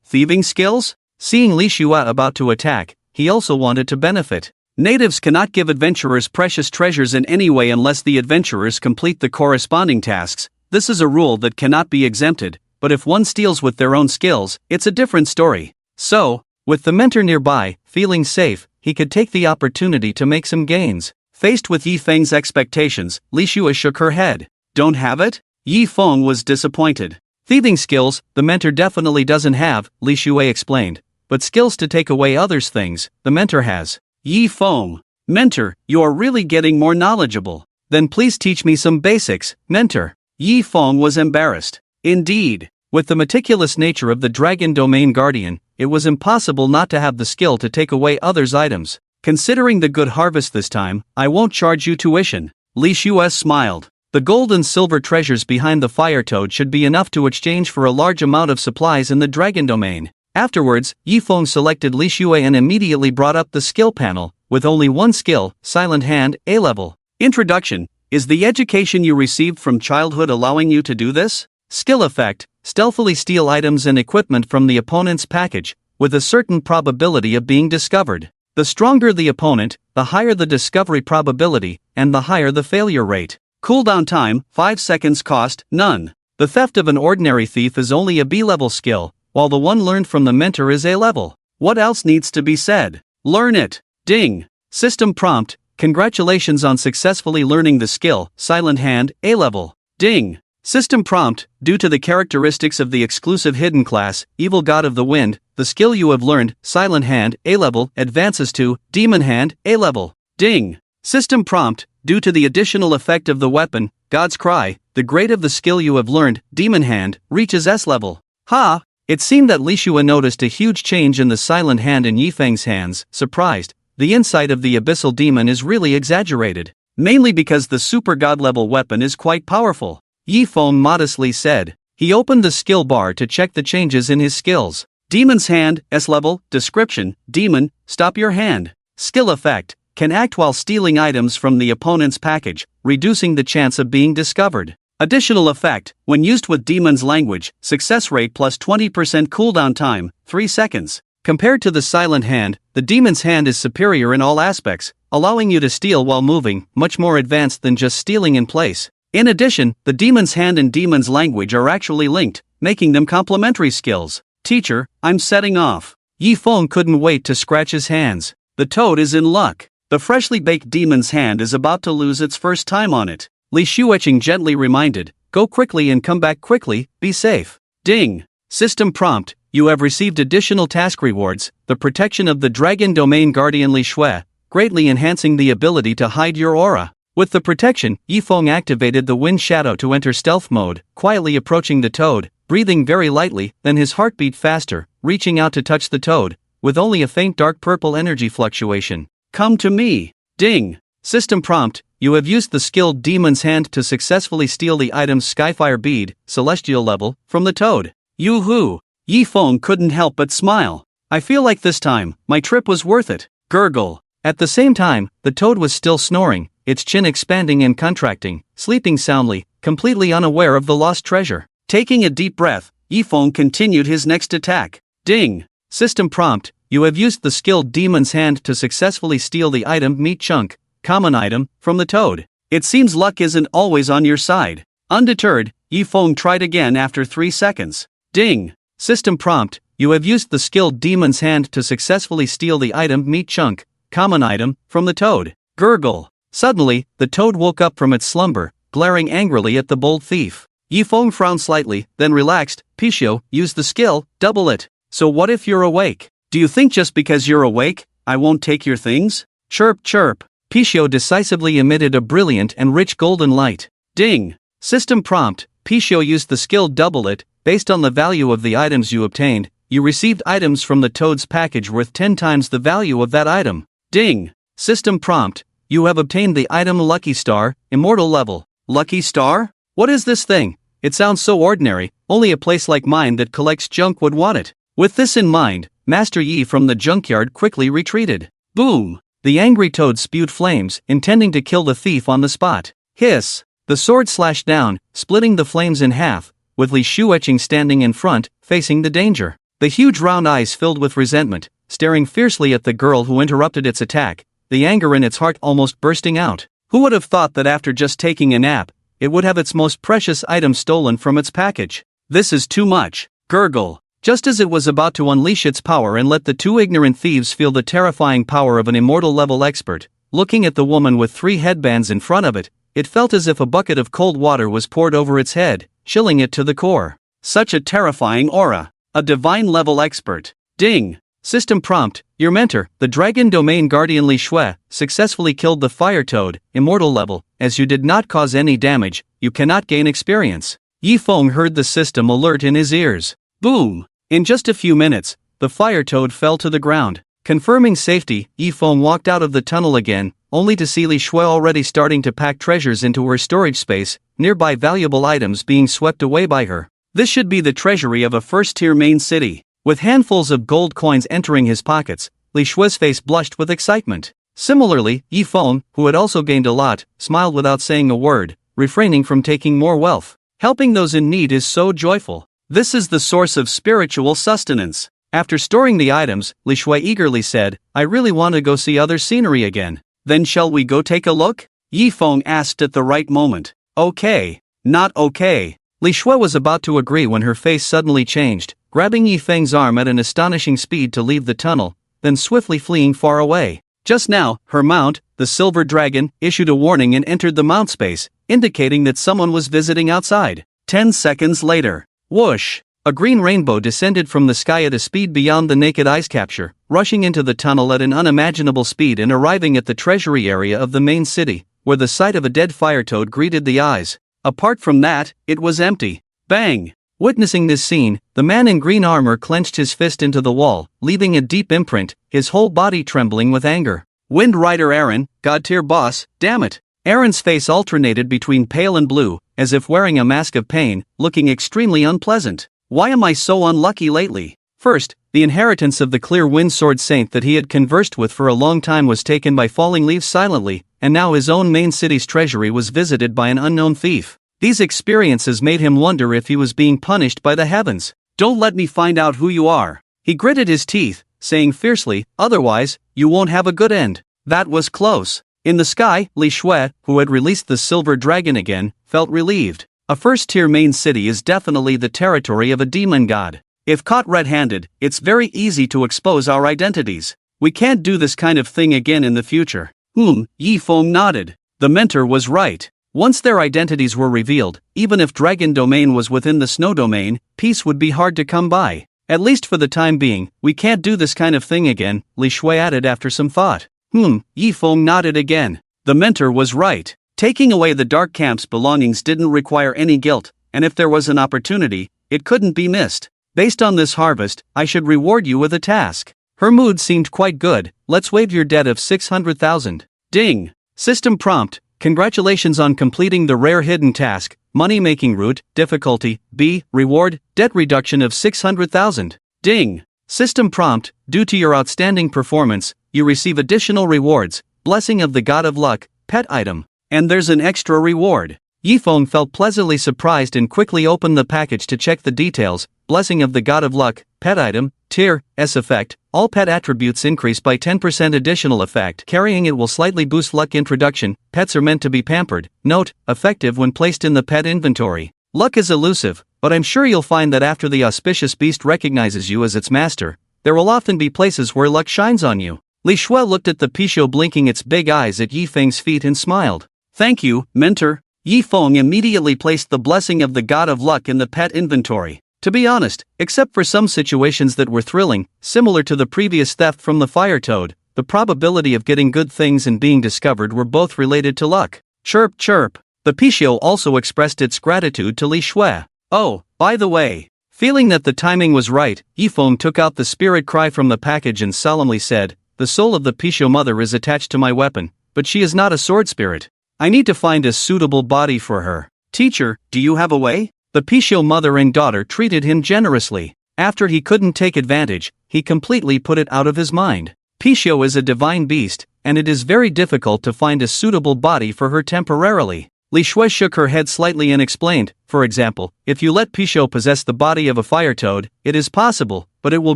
thieving skills? Seeing Li Shui about to attack, he also wanted to benefit. Natives cannot give adventurers precious treasures in any way unless the adventurers complete the corresponding tasks. This is a rule that cannot be exempted, but if one steals with their own skills, it's a different story. So, with the mentor nearby, feeling safe, he could take the opportunity to make some gains. Faced with Yi Feng's expectations, Li Shui shook her head. Don't have it? Yi Feng was disappointed. Thieving skills, the mentor definitely doesn't have, Li Shui explained. But skills to take away others' things, the mentor has. Yi Feng. Mentor, you are really getting more knowledgeable. Then please teach me some basics, mentor. Yi Feng was embarrassed. Indeed. With the meticulous nature of the Dragon Domain Guardian, it was impossible not to have the skill to take away others' items. Considering the good harvest this time, I won't charge you tuition. Li Shui smiled. The gold and silver treasures behind the fire toad should be enough to exchange for a large amount of supplies in the dragon domain. Afterwards, Yi Feng selected Li Shui and immediately brought up the skill panel, with only one skill, Silent Hand, A-level. Introduction. Is the education you received from childhood allowing you to do this? Skill effect. Stealthily steal items and equipment from the opponent's package, with a certain probability of being discovered. The stronger the opponent, the higher the discovery probability, and the higher the failure rate. Cooldown time, 5 seconds. Cost, none. The theft of an ordinary thief is only a B-level skill, while the one learned from the mentor is A-level. What else needs to be said? Learn it. Ding. System prompt. Congratulations on successfully learning the skill, Silent Hand, A-level. Ding. System prompt. Due to the characteristics of the exclusive hidden class, Evil God of the Wind, the skill you have learned, Silent Hand, A-level, advances to Demon Hand, A-level. Ding. System prompt. Due to the additional effect of the weapon, God's Cry, the grade of the skill you have learned, Demon Hand, reaches S-level. Ha! It seemed that Li Shue noticed a huge change in the Silent Hand in Yifeng's hands. Surprised, the insight of the Abyssal Demon is really exaggerated, mainly because the super god-level weapon is quite powerful. Yifeng modestly said. He opened the skill bar to check the changes in his skills. Demon's Hand, S-level, description, Demon, stop your hand. Skill effect, can act while stealing items from the opponent's package, reducing the chance of being discovered. Additional effect, when used with Demon's language, success rate plus 20% cooldown time, 3 seconds. Compared to the Silent Hand, the Demon's Hand is superior in all aspects, allowing you to steal while moving, much more advanced than just stealing in place. In addition, the Demon's Hand and Demon's language are actually linked, making them complementary skills. Teacher, I'm setting off. Yifeng couldn't wait to scratch his hands. The toad is in luck. The freshly baked Demon's Hand is about to lose its first time on it. Li Shueching gently reminded, go quickly and come back quickly, be safe. Ding. System prompt, you have received additional task rewards, the protection of the Dragon Domain Guardian Li Shue, greatly enhancing the ability to hide your aura. With the protection, Yifeng activated the Wind Shadow to enter stealth mode, quietly approaching the toad, breathing very lightly, then his heart beat faster, reaching out to touch the toad, with only a faint dark purple energy fluctuation. Come to me. Ding. System prompt, you have used the skill Demon's Hand to successfully steal the item's Skyfire bead, celestial level, from the toad. Yoo-hoo! Yifeng couldn't help but smile. I feel like this time, my trip was worth it. Gurgle. At the same time, the toad was still snoring, its chin expanding and contracting, sleeping soundly, completely unaware of the lost treasure. Taking a deep breath, Yifeng continued his next attack. Ding! System prompt, you have used the skill Demon's Hand to successfully steal the item Meat Chunk, common item, from the toad. It seems luck isn't always on your side. Undeterred, Yifeng tried again after 3 seconds. Ding! System prompt, you have used the skill Demon's Hand to successfully steal the item Meat Chunk, common item, from the toad. Gurgle. Suddenly, the toad woke up from its slumber, glaring angrily at the bold thief. Yifeng frowned slightly, then relaxed. Picho, use the skill, double it. So what if you're awake? Do you think just because you're awake, I won't take your things? Chirp chirp. Picho decisively emitted a brilliant and rich golden light. Ding! System prompt, Picho used the skill double it. Based on the value of the items you obtained, you received items from the toad's package worth 10 times the value of that item. Ding! System prompt, you have obtained the item Lucky Star, immortal level. Lucky Star? What is this thing? It sounds so ordinary, only a place like mine that collects junk would want it. With this in mind, Master Yi from the junkyard quickly retreated. Boom! The angry toad spewed flames, intending to kill the thief on the spot. Hiss! The sword slashed down, splitting the flames in half, with Li Shueching standing in front, facing the danger. The huge round eyes filled with resentment, staring fiercely at the girl who interrupted its attack, the anger in its heart almost bursting out. Who would have thought that after just taking a nap, it would have its most precious item stolen from its package? This is too much. Gurgle. Just as it was about to unleash its power and let the two ignorant thieves feel the terrifying power of an immortal level expert, looking at the woman with 3 headbands in front of it, it felt as if a bucket of cold water was poured over its head, chilling it to the core. Such a terrifying aura. A divine level expert. Ding! System prompt, your mentor, the Dragon Domain Guardian Li Shue, successfully killed the Fire Toad, immortal level. As you did not cause any damage, you cannot gain experience. Yifeng heard the system alert in his ears. Boom! In just a few minutes, the Fire Toad fell to the ground. Confirming safety, Yifeng walked out of the tunnel again, only to see Li Shue already starting to pack treasures into her storage space, nearby valuable items being swept away by her. This should be the treasury of a first-tier main city. With handfuls of gold coins entering his pockets, Li Shue's face blushed with excitement. Similarly, Yifeng, who had also gained a lot, smiled without saying a word, refraining from taking more wealth. Helping those in need is so joyful. This is the source of spiritual sustenance. After storing the items, Li Shue eagerly said, I really want to go see other scenery again. Then shall we go take a look? Yifeng asked at the right moment. Okay. Not okay. Li Shui was about to agree when her face suddenly changed, grabbing Yi Feng's arm at an astonishing speed to leave the tunnel, then swiftly fleeing far away. Just now, her mount, the silver dragon, issued a warning and entered the mount space, indicating that someone was visiting outside. 10 seconds later, whoosh! A green rainbow descended from the sky at a speed beyond the naked eye's capture, rushing into the tunnel at an unimaginable speed and arriving at the treasury area of the main city, where the sight of a dead fire toad greeted the eyes. Apart from that, it was empty. Bang! Witnessing this scene, the man in green armor clenched his fist into the wall, leaving a deep imprint, his whole body trembling with anger. Wind Rider Aaron, God-tier boss, damn it! Aaron's face alternated between pale and blue, as if wearing a mask of pain, looking extremely unpleasant. Why am I so unlucky lately? First, the inheritance of the clear wind sword saint that he had conversed with for a long time was taken by falling leaves silently, and now his own main city's treasury was visited by an unknown thief. These experiences made him wonder if he was being punished by the heavens. Don't let me find out who you are. He gritted his teeth, saying fiercely, otherwise, you won't have a good end. That was close. In the sky, Li Shui, who had released the silver dragon again, felt relieved. A first-tier main city is definitely the territory of a demon god. If caught red-handed, it's very easy to expose our identities. We can't do this kind of thing again in the future. Yi Feng nodded. The mentor was right. Once their identities were revealed, even if Dragon Domain was within the Snow Domain, peace would be hard to come by. At least for the time being, we can't do this kind of thing again, Li Shui added after some thought. Yi Feng nodded again. The mentor was right. Taking away the Dark Camp's belongings didn't require any guilt, and if there was an opportunity, it couldn't be missed. Based on this harvest, I should reward you with a task. Her mood seemed quite good. Let's waive your debt of 600,000. Ding! System prompt. Congratulations on completing the rare hidden task, money-making route, difficulty, B, reward, debt reduction of 600,000. Ding! System prompt, due to your outstanding performance, you receive additional rewards, blessing of the god of luck, pet item, and there's an extra reward. Yi Feng felt pleasantly surprised and quickly opened the package to check the details. Blessing of the god of luck, pet item, tier, S effect, all pet attributes increase by 10% additional effect. Carrying it will slightly boost luck introduction. Pets are meant to be pampered. Note, effective when placed in the pet inventory. Luck is elusive, but I'm sure you'll find that after the auspicious beast recognizes you as its master, there will often be places where luck shines on you. Li Shui looked at the Picho blinking its big eyes at Yi Feng's feet and smiled. Thank you, mentor. Yi Feng immediately placed the blessing of the god of luck in the pet inventory. To be honest, except for some situations that were thrilling, similar to the previous theft from the fire toad, the probability of getting good things and being discovered were both related to luck. Chirp chirp. The Picho also expressed its gratitude to Li Shui. Oh, by the way. Feeling that the timing was right, Yi Feng took out the spirit cry from the package and solemnly said, the soul of the Picho mother is attached to my weapon, but she is not a sword spirit. I need to find a suitable body for her. Teacher, do you have a way? The Picho mother and daughter treated him generously. After he couldn't take advantage, he completely put it out of his mind. Picho is a divine beast, and it is very difficult to find a suitable body for her temporarily. Li Shui shook her head slightly and explained, for example, if you let Picho possess the body of a fire toad, it is possible, but it will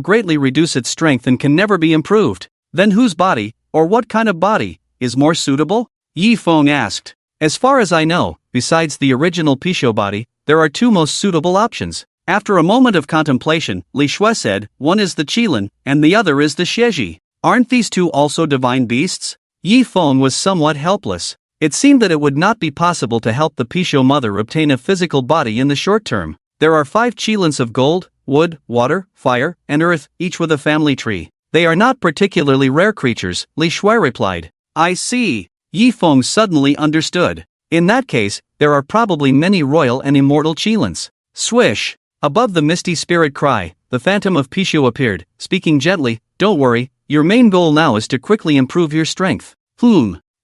greatly reduce its strength and can never be improved. Then whose body, or what kind of body, is more suitable? Yi Feng asked. As far as I know, besides the original Picho body, there are two most suitable options. After a moment of contemplation, Li Shui said, one is the Qilin, and the other is the Xieji. Aren't these two also divine beasts? Yi Feng was somewhat helpless. It seemed that it would not be possible to help the Picho mother obtain a physical body in the short term. There are 5 Qilins of gold, wood, water, fire, and earth, each with a family tree. They are not particularly rare creatures, Li Shui replied. I see. Yi Feng suddenly understood. In that case, there are probably many royal and immortal Qilins. Swish! Above the misty spirit cry, the phantom of Picho appeared, speaking gently, don't worry, your main goal now is to quickly improve your strength.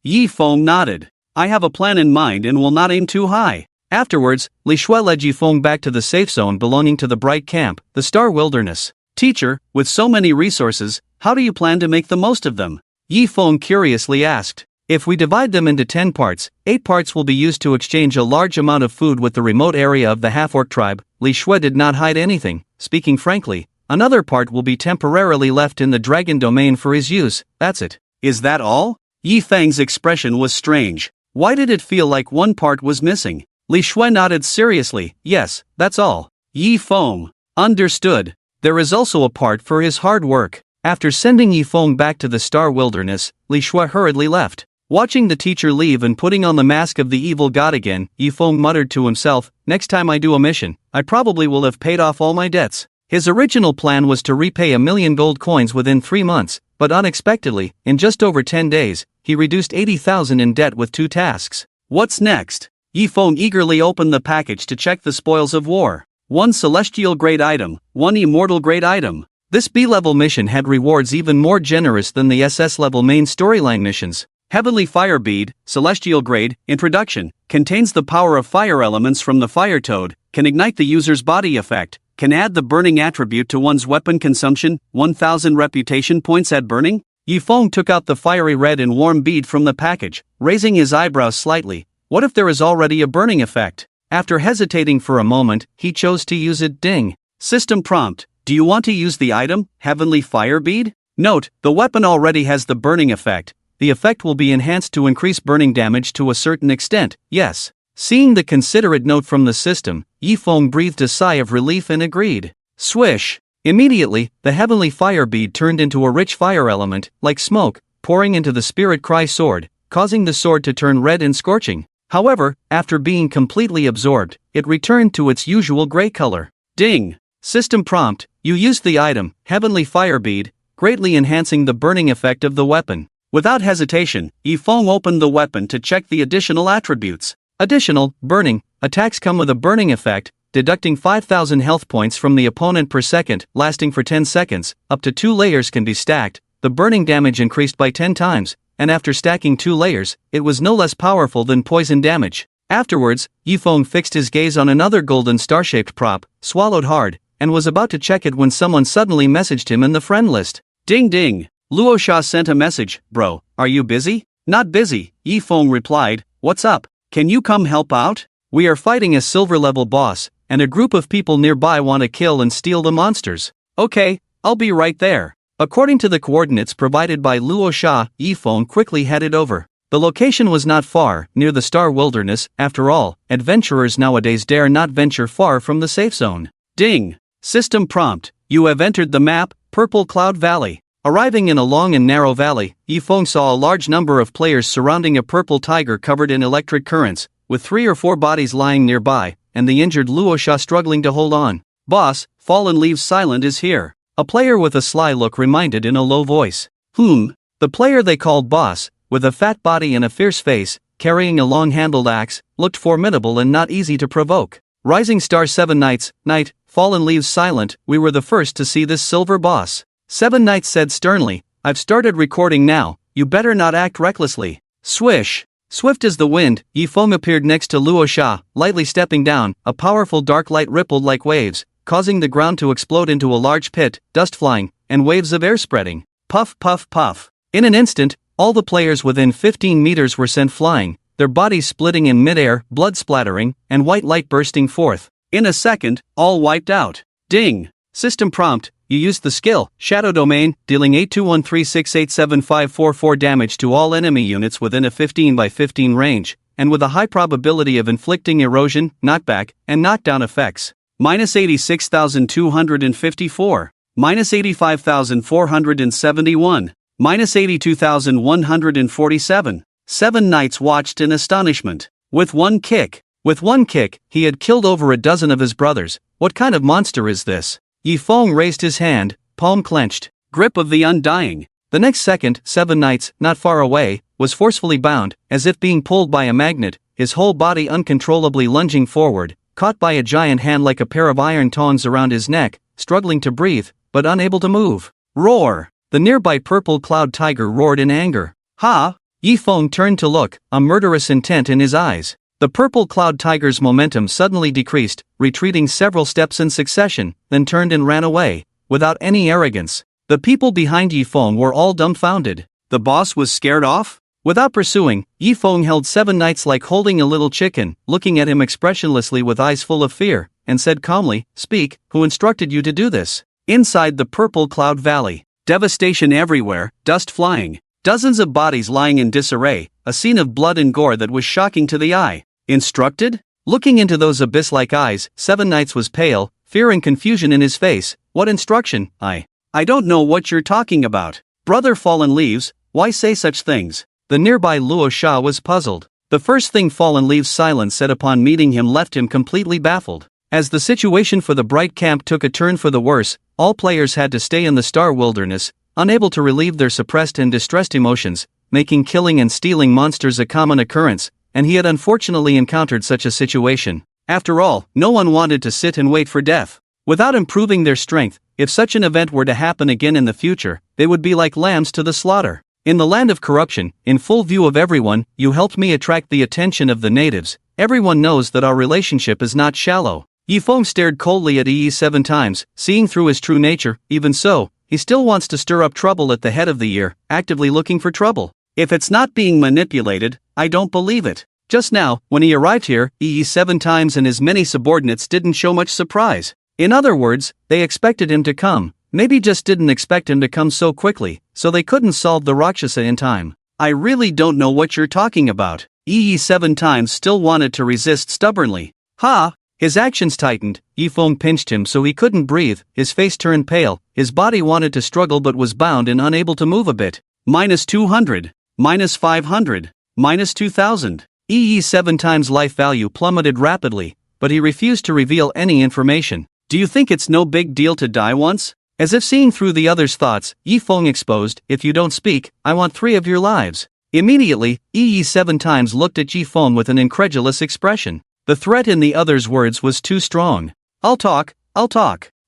Yi Feng nodded. I have a plan in mind and will not aim too high. Afterwards, Li Shui led Yi Feng back to the safe zone belonging to the Bright Camp, the Star Wilderness. Teacher, with so many resources, how do you plan to make the most of them? Yi Feng curiously asked. If we divide them into 10 parts, 8 parts will be used to exchange a large amount of food with the remote area of the half-orc tribe. Li Shui did not hide anything. Speaking frankly, another part will be temporarily left in the dragon domain for his use. That's it. Is that all? Yi Feng's expression was strange. Why did it feel like one part was missing? Li Shui nodded seriously. Yes, that's all. Yi Feng. Understood. There is also a part for his hard work. After sending Yi Feng back to the Star Wilderness, Li Shui hurriedly left. Watching the teacher leave and putting on the mask of the evil god again, Yi Feng muttered to himself, next time I do a mission, I probably will have paid off all my debts. His original plan was to repay 1,000,000 gold coins within 3 months, but unexpectedly, in just over 10 days, he reduced 80,000 in debt with 2 tasks. What's next? Yi Feng eagerly opened the package to check the spoils of war. 1 celestial grade item, 1 immortal grade item. This B-level mission had rewards even more generous than the SS-level main storyline missions. Heavenly Fire Bead, Celestial Grade, Introduction, contains the power of fire elements from the Fire Toad, can ignite the user's body effect, can add the burning attribute to one's weapon consumption, 1,000 reputation points at burning. Yi Feng took out the fiery red and warm bead from the package, raising his eyebrows slightly. What if there is already a burning effect? After hesitating for a moment, he chose to use it. Ding. System prompt. Do you want to use the item, Heavenly Fire Bead? Note, the weapon already has the burning effect. The effect will be enhanced to increase burning damage to a certain extent, yes. Seeing the considerate note from the system, Yi Feng breathed a sigh of relief and agreed. Swish! Immediately, the Heavenly Fire Bead turned into a rich fire element, like smoke, pouring into the Spirit Cry sword, causing the sword to turn red and scorching. However, after being completely absorbed, it returned to its usual gray color. Ding! System prompt, you used the item, Heavenly Fire Bead, greatly enhancing the burning effect of the weapon. Without hesitation, Yi Feng opened the weapon to check the additional attributes. Additional, burning, attacks come with a burning effect, deducting 5,000 health points from the opponent per second, lasting for 10 seconds, up to 2 layers can be stacked, the burning damage increased by 10 times, and after stacking 2 layers, it was no less powerful than poison damage. Afterwards, Yi Feng fixed his gaze on another golden star-shaped prop, swallowed hard, and was about to check it when someone suddenly messaged him in the friend list. Ding ding! Luo Sha sent a message. Bro, are you busy? Not busy, Yi Feng replied. What's up? Can you come help out? We are fighting a silver level boss, and a group of people nearby want to kill and steal the monsters. Okay, I'll be right there. According to the coordinates provided by Luo Sha, Yi Feng quickly headed over. The location was not far, near the Star Wilderness. After all, adventurers nowadays dare not venture far from the safe zone. Ding! System prompt, you have entered the map, Purple Cloud Valley. Arriving in a long and narrow valley, Yi Feng saw a large number of players surrounding a purple tiger covered in electric currents, with 3 or 4 bodies lying nearby, and the injured Luo Sha struggling to hold on. Boss, Fallen Leaves Silent is here. A player with a sly look reminded in a low voice. The player they called Boss, with a fat body and a fierce face, carrying a long-handled axe, looked formidable and not easy to provoke. Rising Star 7 Knights, Knight, Fallen Leaves Silent, we were the first to see this silver boss. 7 Knights said sternly, I've started recording now, you better not act recklessly. Swish! Swift as the wind, Yi Feng appeared next to Luo Sha, lightly stepping down, a powerful dark light rippled like waves, causing the ground to explode into a large pit, dust flying, and waves of air spreading. Puff puff puff. In an instant, all the players within 15 meters were sent flying, their bodies splitting in midair, blood splattering, and white light bursting forth. In a second, all wiped out. Ding! System prompt, you used the skill, Shadow Domain, dealing 8213687544 damage to all enemy units within a 15 by 15 range, and with a high probability of inflicting erosion, knockback, and knockdown effects. Minus 86,254. Minus 85,471. Minus 82,147. 7 Knights watched in astonishment. With one kick, he had killed over a dozen of his brothers. What kind of monster is this? Yi Feng raised his hand, palm clenched. Grip of the Undying. The next second, 7 Knights, not far away, was forcefully bound, as if being pulled by a magnet, his whole body uncontrollably lunging forward, caught by a giant hand like a pair of iron tongs around his neck, struggling to breathe, but unable to move. Roar! The nearby purple cloud tiger roared in anger. Ha! Yi Feng turned to look, a murderous intent in his eyes. The purple cloud tiger's momentum suddenly decreased, retreating several steps in succession, then turned and ran away, without any arrogance. The people behind Yi Feng were all dumbfounded. The boss was scared off? Without pursuing, Yi Feng held 7 Knights like holding a little chicken, looking at him expressionlessly with eyes full of fear, and said calmly, Speak, who instructed you to do this? Inside the purple cloud valley. Devastation everywhere, dust flying. Dozens of bodies lying in disarray, a scene of blood and gore that was shocking to the eye. Instructed? Looking into those abyss-like eyes, Seven Knights was pale, fear and confusion in his face. What instruction? I don't know what you're talking about. Brother Fallen Leaves, why say such things? The nearby Luo Sha was puzzled. The first thing Fallen Leaves' silence said upon meeting him left him completely baffled. As the situation for the Bright Camp took a turn for the worse, all players had to stay in the Star Wilderness, unable to relieve their suppressed and distressed emotions, making killing and stealing monsters a common occurrence, and he had unfortunately encountered such a situation. After all, no one wanted to sit and wait for death. Without improving their strength, if such an event were to happen again in the future, they would be like lambs to the slaughter. In the land of corruption, in full view of everyone, you helped me attract the attention of the natives. Everyone knows that our relationship is not shallow. Yifeng stared coldly at Yi 7 times, seeing through his true nature. Even so, he still wants to stir up trouble at the head of the year, actively looking for trouble. If it's not being manipulated, I don't believe it. Just now, when he arrived here, Yi 7 times and his many subordinates didn't show much surprise. In other words, they expected him to come, maybe just didn't expect him to come so quickly, so they couldn't solve the Rakshasa in time. I really don't know what you're talking about. Yi 7 times still wanted to resist stubbornly. Ha! His actions tightened. Yifeng pinched him so he couldn't breathe, his face turned pale, his body wanted to struggle but was bound and unable to move a bit. -200, -500, -2000. Yi 7 times life value plummeted rapidly, but he refused to reveal any information. Do you think it's no big deal to die once? As if seeing through the other's thoughts, Yifeng exposed, if you don't speak, I want 3 of your lives. Immediately, Yi 7 times looked at Yifeng with an incredulous expression. The threat in the other's words was too strong. I'll talk.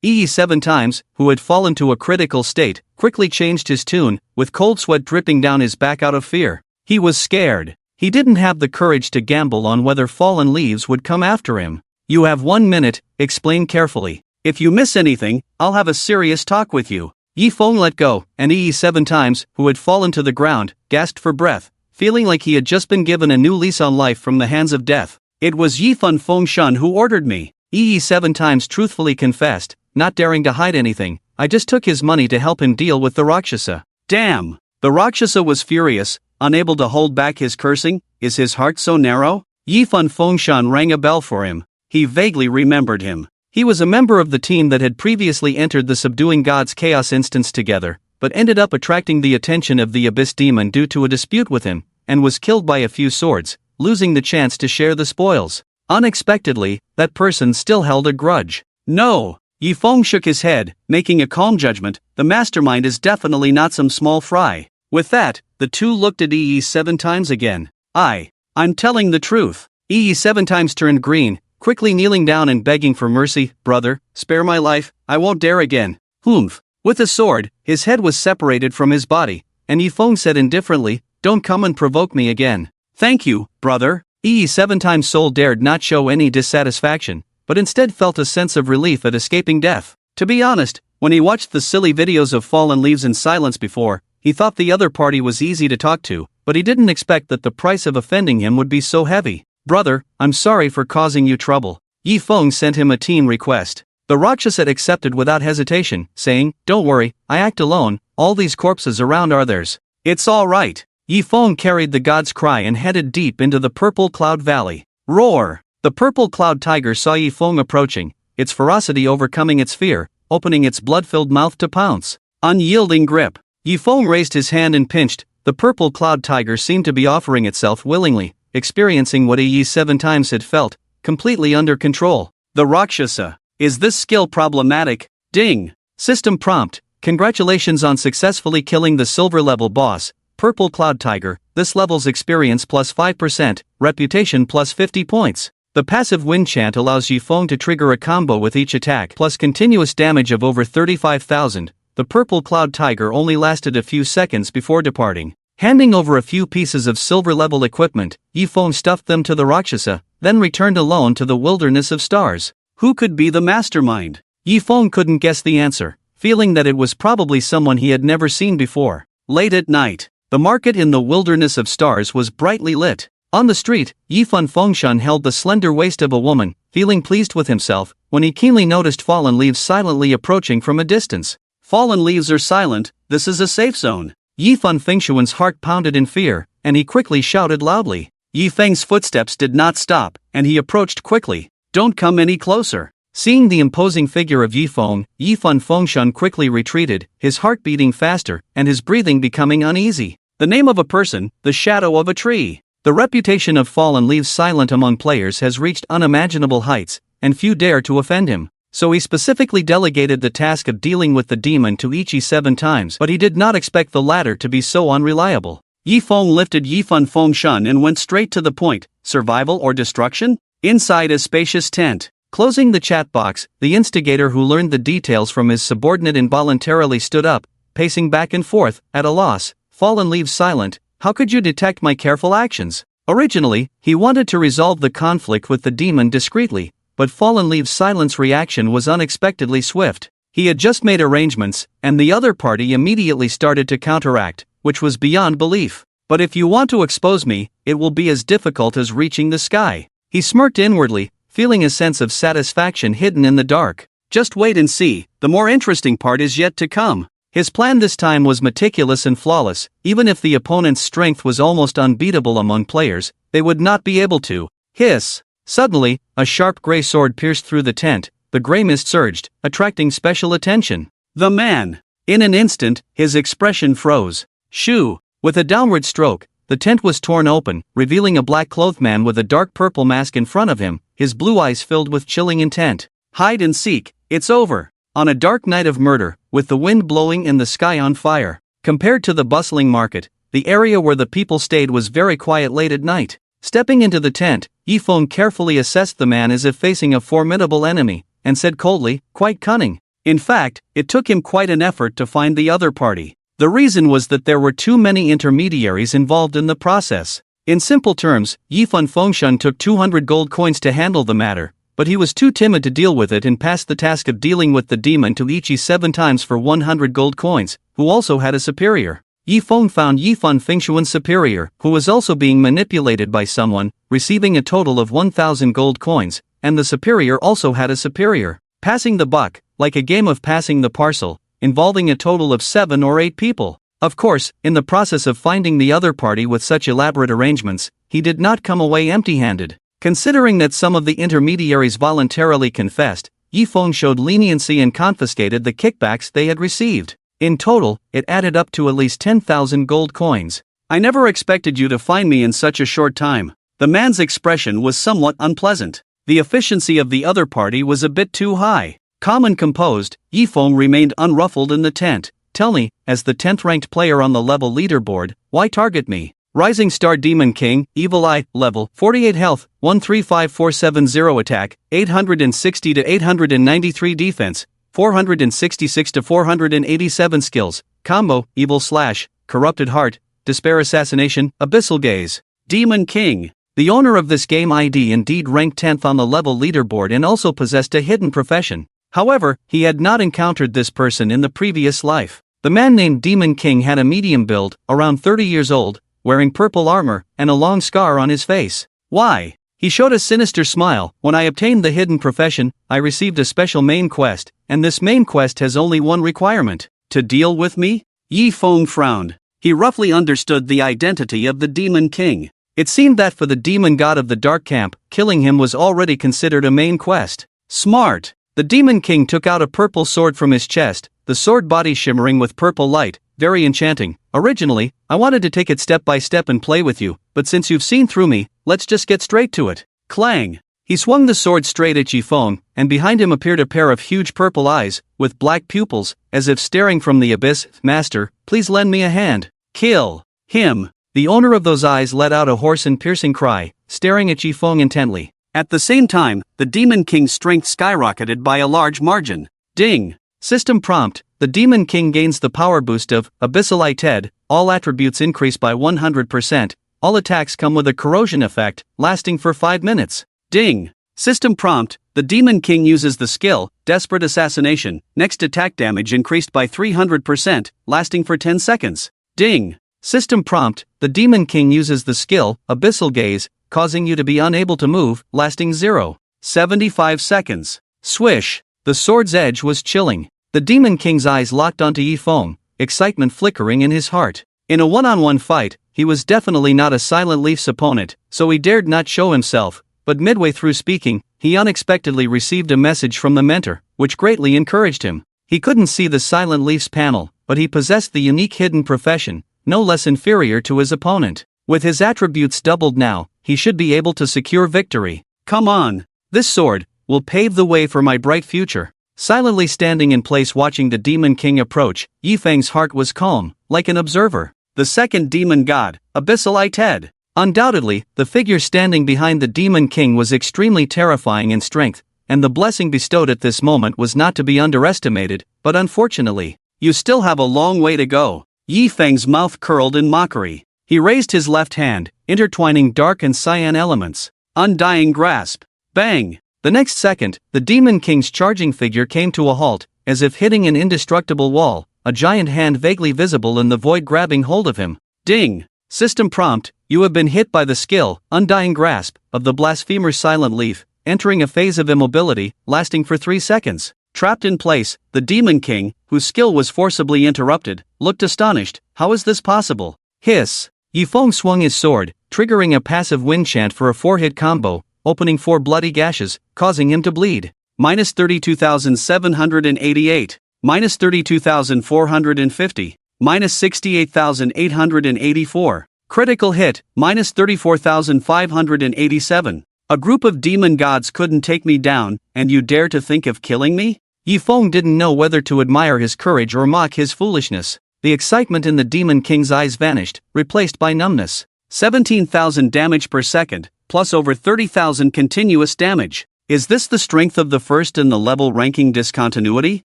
Yi 7 times, who had fallen to a critical state, quickly changed his tune, with cold sweat dripping down his back out of fear. He was scared. He didn't have the courage to gamble on whether Fallen Leaves would come after him. You have 1 minute, explain carefully. If you miss anything, I'll have a serious talk with you. Yifeng let go, and Yi 7 times, who had fallen to the ground, gasped for breath, feeling like he had just been given a new lease on life from the hands of death. It was Yifeng Fengshan who ordered me. Yi 7 times truthfully confessed, not daring to hide anything. I just took his money to help him deal with the Rakshasa. Damn! The Rakshasa was furious, unable to hold back his cursing. Is his heart so narrow? Yifeng Fengshan rang a bell for him. He vaguely remembered him. He was a member of the team that had previously entered the Subduing Gods Chaos instance together, but ended up attracting the attention of the Abyss Demon due to a dispute with him, and was killed by a few swords, losing the chance to share the spoils. Unexpectedly, that person still held a grudge. No! Yifeng shook his head, making a calm judgment. The mastermind is definitely not some small fry. With that, the two looked at Yi 7 times again. I'm telling the truth. Yi 7 times turned green, quickly kneeling down and begging for mercy. Brother, spare my life, I won't dare again. Humph. With a sword, his head was separated from his body, and Yifeng said indifferently, don't come and provoke me again. Thank you, brother. Yi 7 times soul dared not show any dissatisfaction, but instead felt a sense of relief at escaping death. To be honest, when he watched the silly videos of Fallen Leaves in silence before, he thought the other party was easy to talk to, but he didn't expect that the price of offending him would be so heavy. Brother, I'm sorry for causing you trouble. Yifeng sent him a team request. The Rakshasa accepted without hesitation, saying, don't worry, I act alone, all these corpses around are theirs. It's all right. Yifeng carried the god's cry and headed deep into the Purple Cloud Valley. Roar! The Purple Cloud Tiger saw Yifeng approaching, its ferocity overcoming its fear, opening its blood-filled mouth to pounce. Unyielding grip. Yifeng raised his hand and pinched. The Purple Cloud Tiger seemed to be offering itself willingly, experiencing what Yi 7 times had felt, completely under control. The Rakshasa. Is this skill problematic? Ding! System prompt. Congratulations on successfully killing the silver-level boss, Purple Cloud Tiger. This level's experience plus 5%, reputation plus 50 points. The passive wind chant allows Yifeng to trigger a combo with each attack plus continuous damage of over 35,000. The Purple Cloud Tiger only lasted a few seconds before departing. Handing over a few pieces of silver-level equipment, Yifeng stuffed them to the Rakshasa, then returned alone to the wilderness of stars. Who could be the mastermind? Yifeng couldn't guess the answer, feeling that it was probably someone he had never seen before. Late at night, the market in the wilderness of stars was brightly lit. On the street, Yifeng Fengshan held the slender waist of a woman, feeling pleased with himself, when he keenly noticed Fallen Leaves silently approaching from a distance. Fallen Leaves are silent, this is a safe zone. Yifeng Fengshan's heart pounded in fear, and he quickly shouted loudly. Yi Feng's footsteps did not stop, and he approached quickly. Don't come any closer. Seeing the imposing figure of Yi Feng Fengshan quickly retreated, his heart beating faster, and his breathing becoming uneasy. The name of a person, the shadow of a tree. The reputation of Fallen Leaves Silent among players has reached unimaginable heights, and few dare to offend him. So he specifically delegated the task of dealing with the demon to Ichi 7 times, but he did not expect the latter to be so unreliable. Yi Feng lifted Yi Fengshan and went straight to the point. Survival or destruction? Inside a spacious tent. Closing the chat box, the instigator who learned the details from his subordinate involuntarily stood up, pacing back and forth, at a loss. Fallen Leaves Silent, how could you detect my careful actions? Originally, he wanted to resolve the conflict with the demon discreetly, but Fallen Leaves Silent's reaction was unexpectedly swift. He had just made arrangements, and the other party immediately started to counteract, which was beyond belief. But if you want to expose me, it will be as difficult as reaching the sky. He smirked inwardly, feeling a sense of satisfaction hidden in the dark. Just wait and see, the more interesting part is yet to come. His plan this time was meticulous and flawless. Even if the opponent's strength was almost unbeatable among players, they would not be able to. Hiss! Suddenly, a sharp gray sword pierced through the tent. The gray mist surged, attracting special attention. The man! In an instant, his expression froze. Shoo! With a downward stroke, the tent was torn open, revealing a black-clothed man with a dark purple mask in front of him, his blue eyes filled with chilling intent. Hide and seek, it's over. On a dark night of murder, with the wind blowing and the sky on fire. Compared to the bustling market, the area where the people stayed was very quiet late at night. Stepping into the tent, Yi Feng carefully assessed the man as if facing a formidable enemy, and said coldly, quite cunning. In fact, it took him quite an effort to find the other party. The reason was that there were too many intermediaries involved in the process. In simple terms, Yi Fengshan took 200 gold coins to handle the matter, but he was too timid to deal with it and passed the task of dealing with the demon to Ichi 7 times for 100 gold coins, who also had a superior. Yi Feng found Yi Fengshuan's superior, who was also being manipulated by someone, receiving a total of 1,000 gold coins, and the superior also had a superior. Passing the buck, like a game of passing the parcel, involving a total of 7 or 8 people. Of course, in the process of finding the other party with such elaborate arrangements, he did not come away empty-handed. Considering that some of the intermediaries voluntarily confessed, Yi Feng showed leniency and confiscated the kickbacks they had received. In total, it added up to at least 10,000 gold coins. I never expected you to find me in such a short time. The man's expression was somewhat unpleasant. The efficiency of the other party was a bit too high. Calm and composed, Yi Feng remained unruffled in the tent. Tell me, as the 10th ranked player on the level leaderboard, why target me? Rising Star Demon King, Evil Eye, level, 48 health, 135470 attack, 860 to 893 defense, 466 to 487 skills, combo, Evil Slash, Corrupted Heart, Despair Assassination, Abyssal Gaze. Demon King. The owner of this game ID indeed ranked 10th on the level leaderboard and also possessed a hidden profession. However, he had not encountered this person in the previous life. The man named Demon King had a medium build, around 30 years old, wearing purple armor, and a long scar on his face. Why? He showed a sinister smile. When I obtained the hidden profession, I received a special main quest, and this main quest has only one requirement: to deal with me? Yi Feng frowned. He roughly understood the identity of the Demon King. It seemed that for the demon god of the Dark Camp, killing him was already considered a main quest. Smart! The Demon King took out a purple sword from his chest, the sword body shimmering with purple light, very enchanting. Originally, I wanted to take it step by step and play with you, but since you've seen through me, let's just get straight to it. Clang! He swung the sword straight at Yi Feng, and behind him appeared a pair of huge purple eyes, with black pupils, as if staring from the abyss. Master, please lend me a hand. Kill him! The owner of those eyes let out a hoarse and piercing cry, staring at Yi Feng intently. At the same time, the Demon King's strength skyrocketed by a large margin. Ding! System prompt: the Demon King gains the power boost of Abyssal Eye. All attributes increase by 100%. All attacks come with a corrosion effect, lasting for 5 minutes. Ding! System prompt: the Demon King uses the skill Desperate Assassination. Next attack damage increased by 300%, lasting for 10 seconds. Ding! System prompt: the Demon King uses the skill Abyssal Gaze, causing you to be unable to move, lasting 0.75 seconds. Swish! The sword's edge was chilling. The Demon King's eyes locked onto Yi Feng, excitement flickering in his heart. In a one-on-one fight, he was definitely not a Silent Leaf's opponent, so he dared not show himself, but midway through speaking, he unexpectedly received a message from the mentor, which greatly encouraged him. He couldn't see the Silent Leaf's panel, but he possessed the unique hidden profession, no less inferior to his opponent. With his attributes doubled now, he should be able to secure victory. Come on! This sword will pave the way for my bright future. Silently standing in place watching the Demon King approach, Yifeng's heart was calm, like an observer. The second demon god, Enchanted. Undoubtedly, the figure standing behind the Demon King was extremely terrifying in strength, and the blessing bestowed at this moment was not to be underestimated, but unfortunately, you still have a long way to go. Yifeng's mouth curled in mockery. He raised his left hand, intertwining dark and cyan elements. Undying grasp. Bang! The next second, the Demon King's charging figure came to a halt, as if hitting an indestructible wall, a giant hand vaguely visible in the void grabbing hold of him. Ding! System prompt, you have been hit by the skill, Undying Grasp, of the blasphemer Silent Leaf, entering a phase of immobility, lasting for 3 seconds. Trapped in place, the Demon King, whose skill was forcibly interrupted, looked astonished. How is this possible? Hiss! Yifeng swung his sword, triggering a passive wind chant for a 4-hit combo, opening 4 bloody gashes, causing him to bleed. Minus 32,788. Minus 32,450. Minus 68,884. Critical hit, minus 34,587. A group of demon gods couldn't take me down, and you dare to think of killing me? Yifeng didn't know whether to admire his courage or mock his foolishness. The excitement in the Demon King's eyes vanished, replaced by numbness. 17,000 damage per second, plus over 30,000 continuous damage. Is this the strength of the first in the level ranking discontinuity?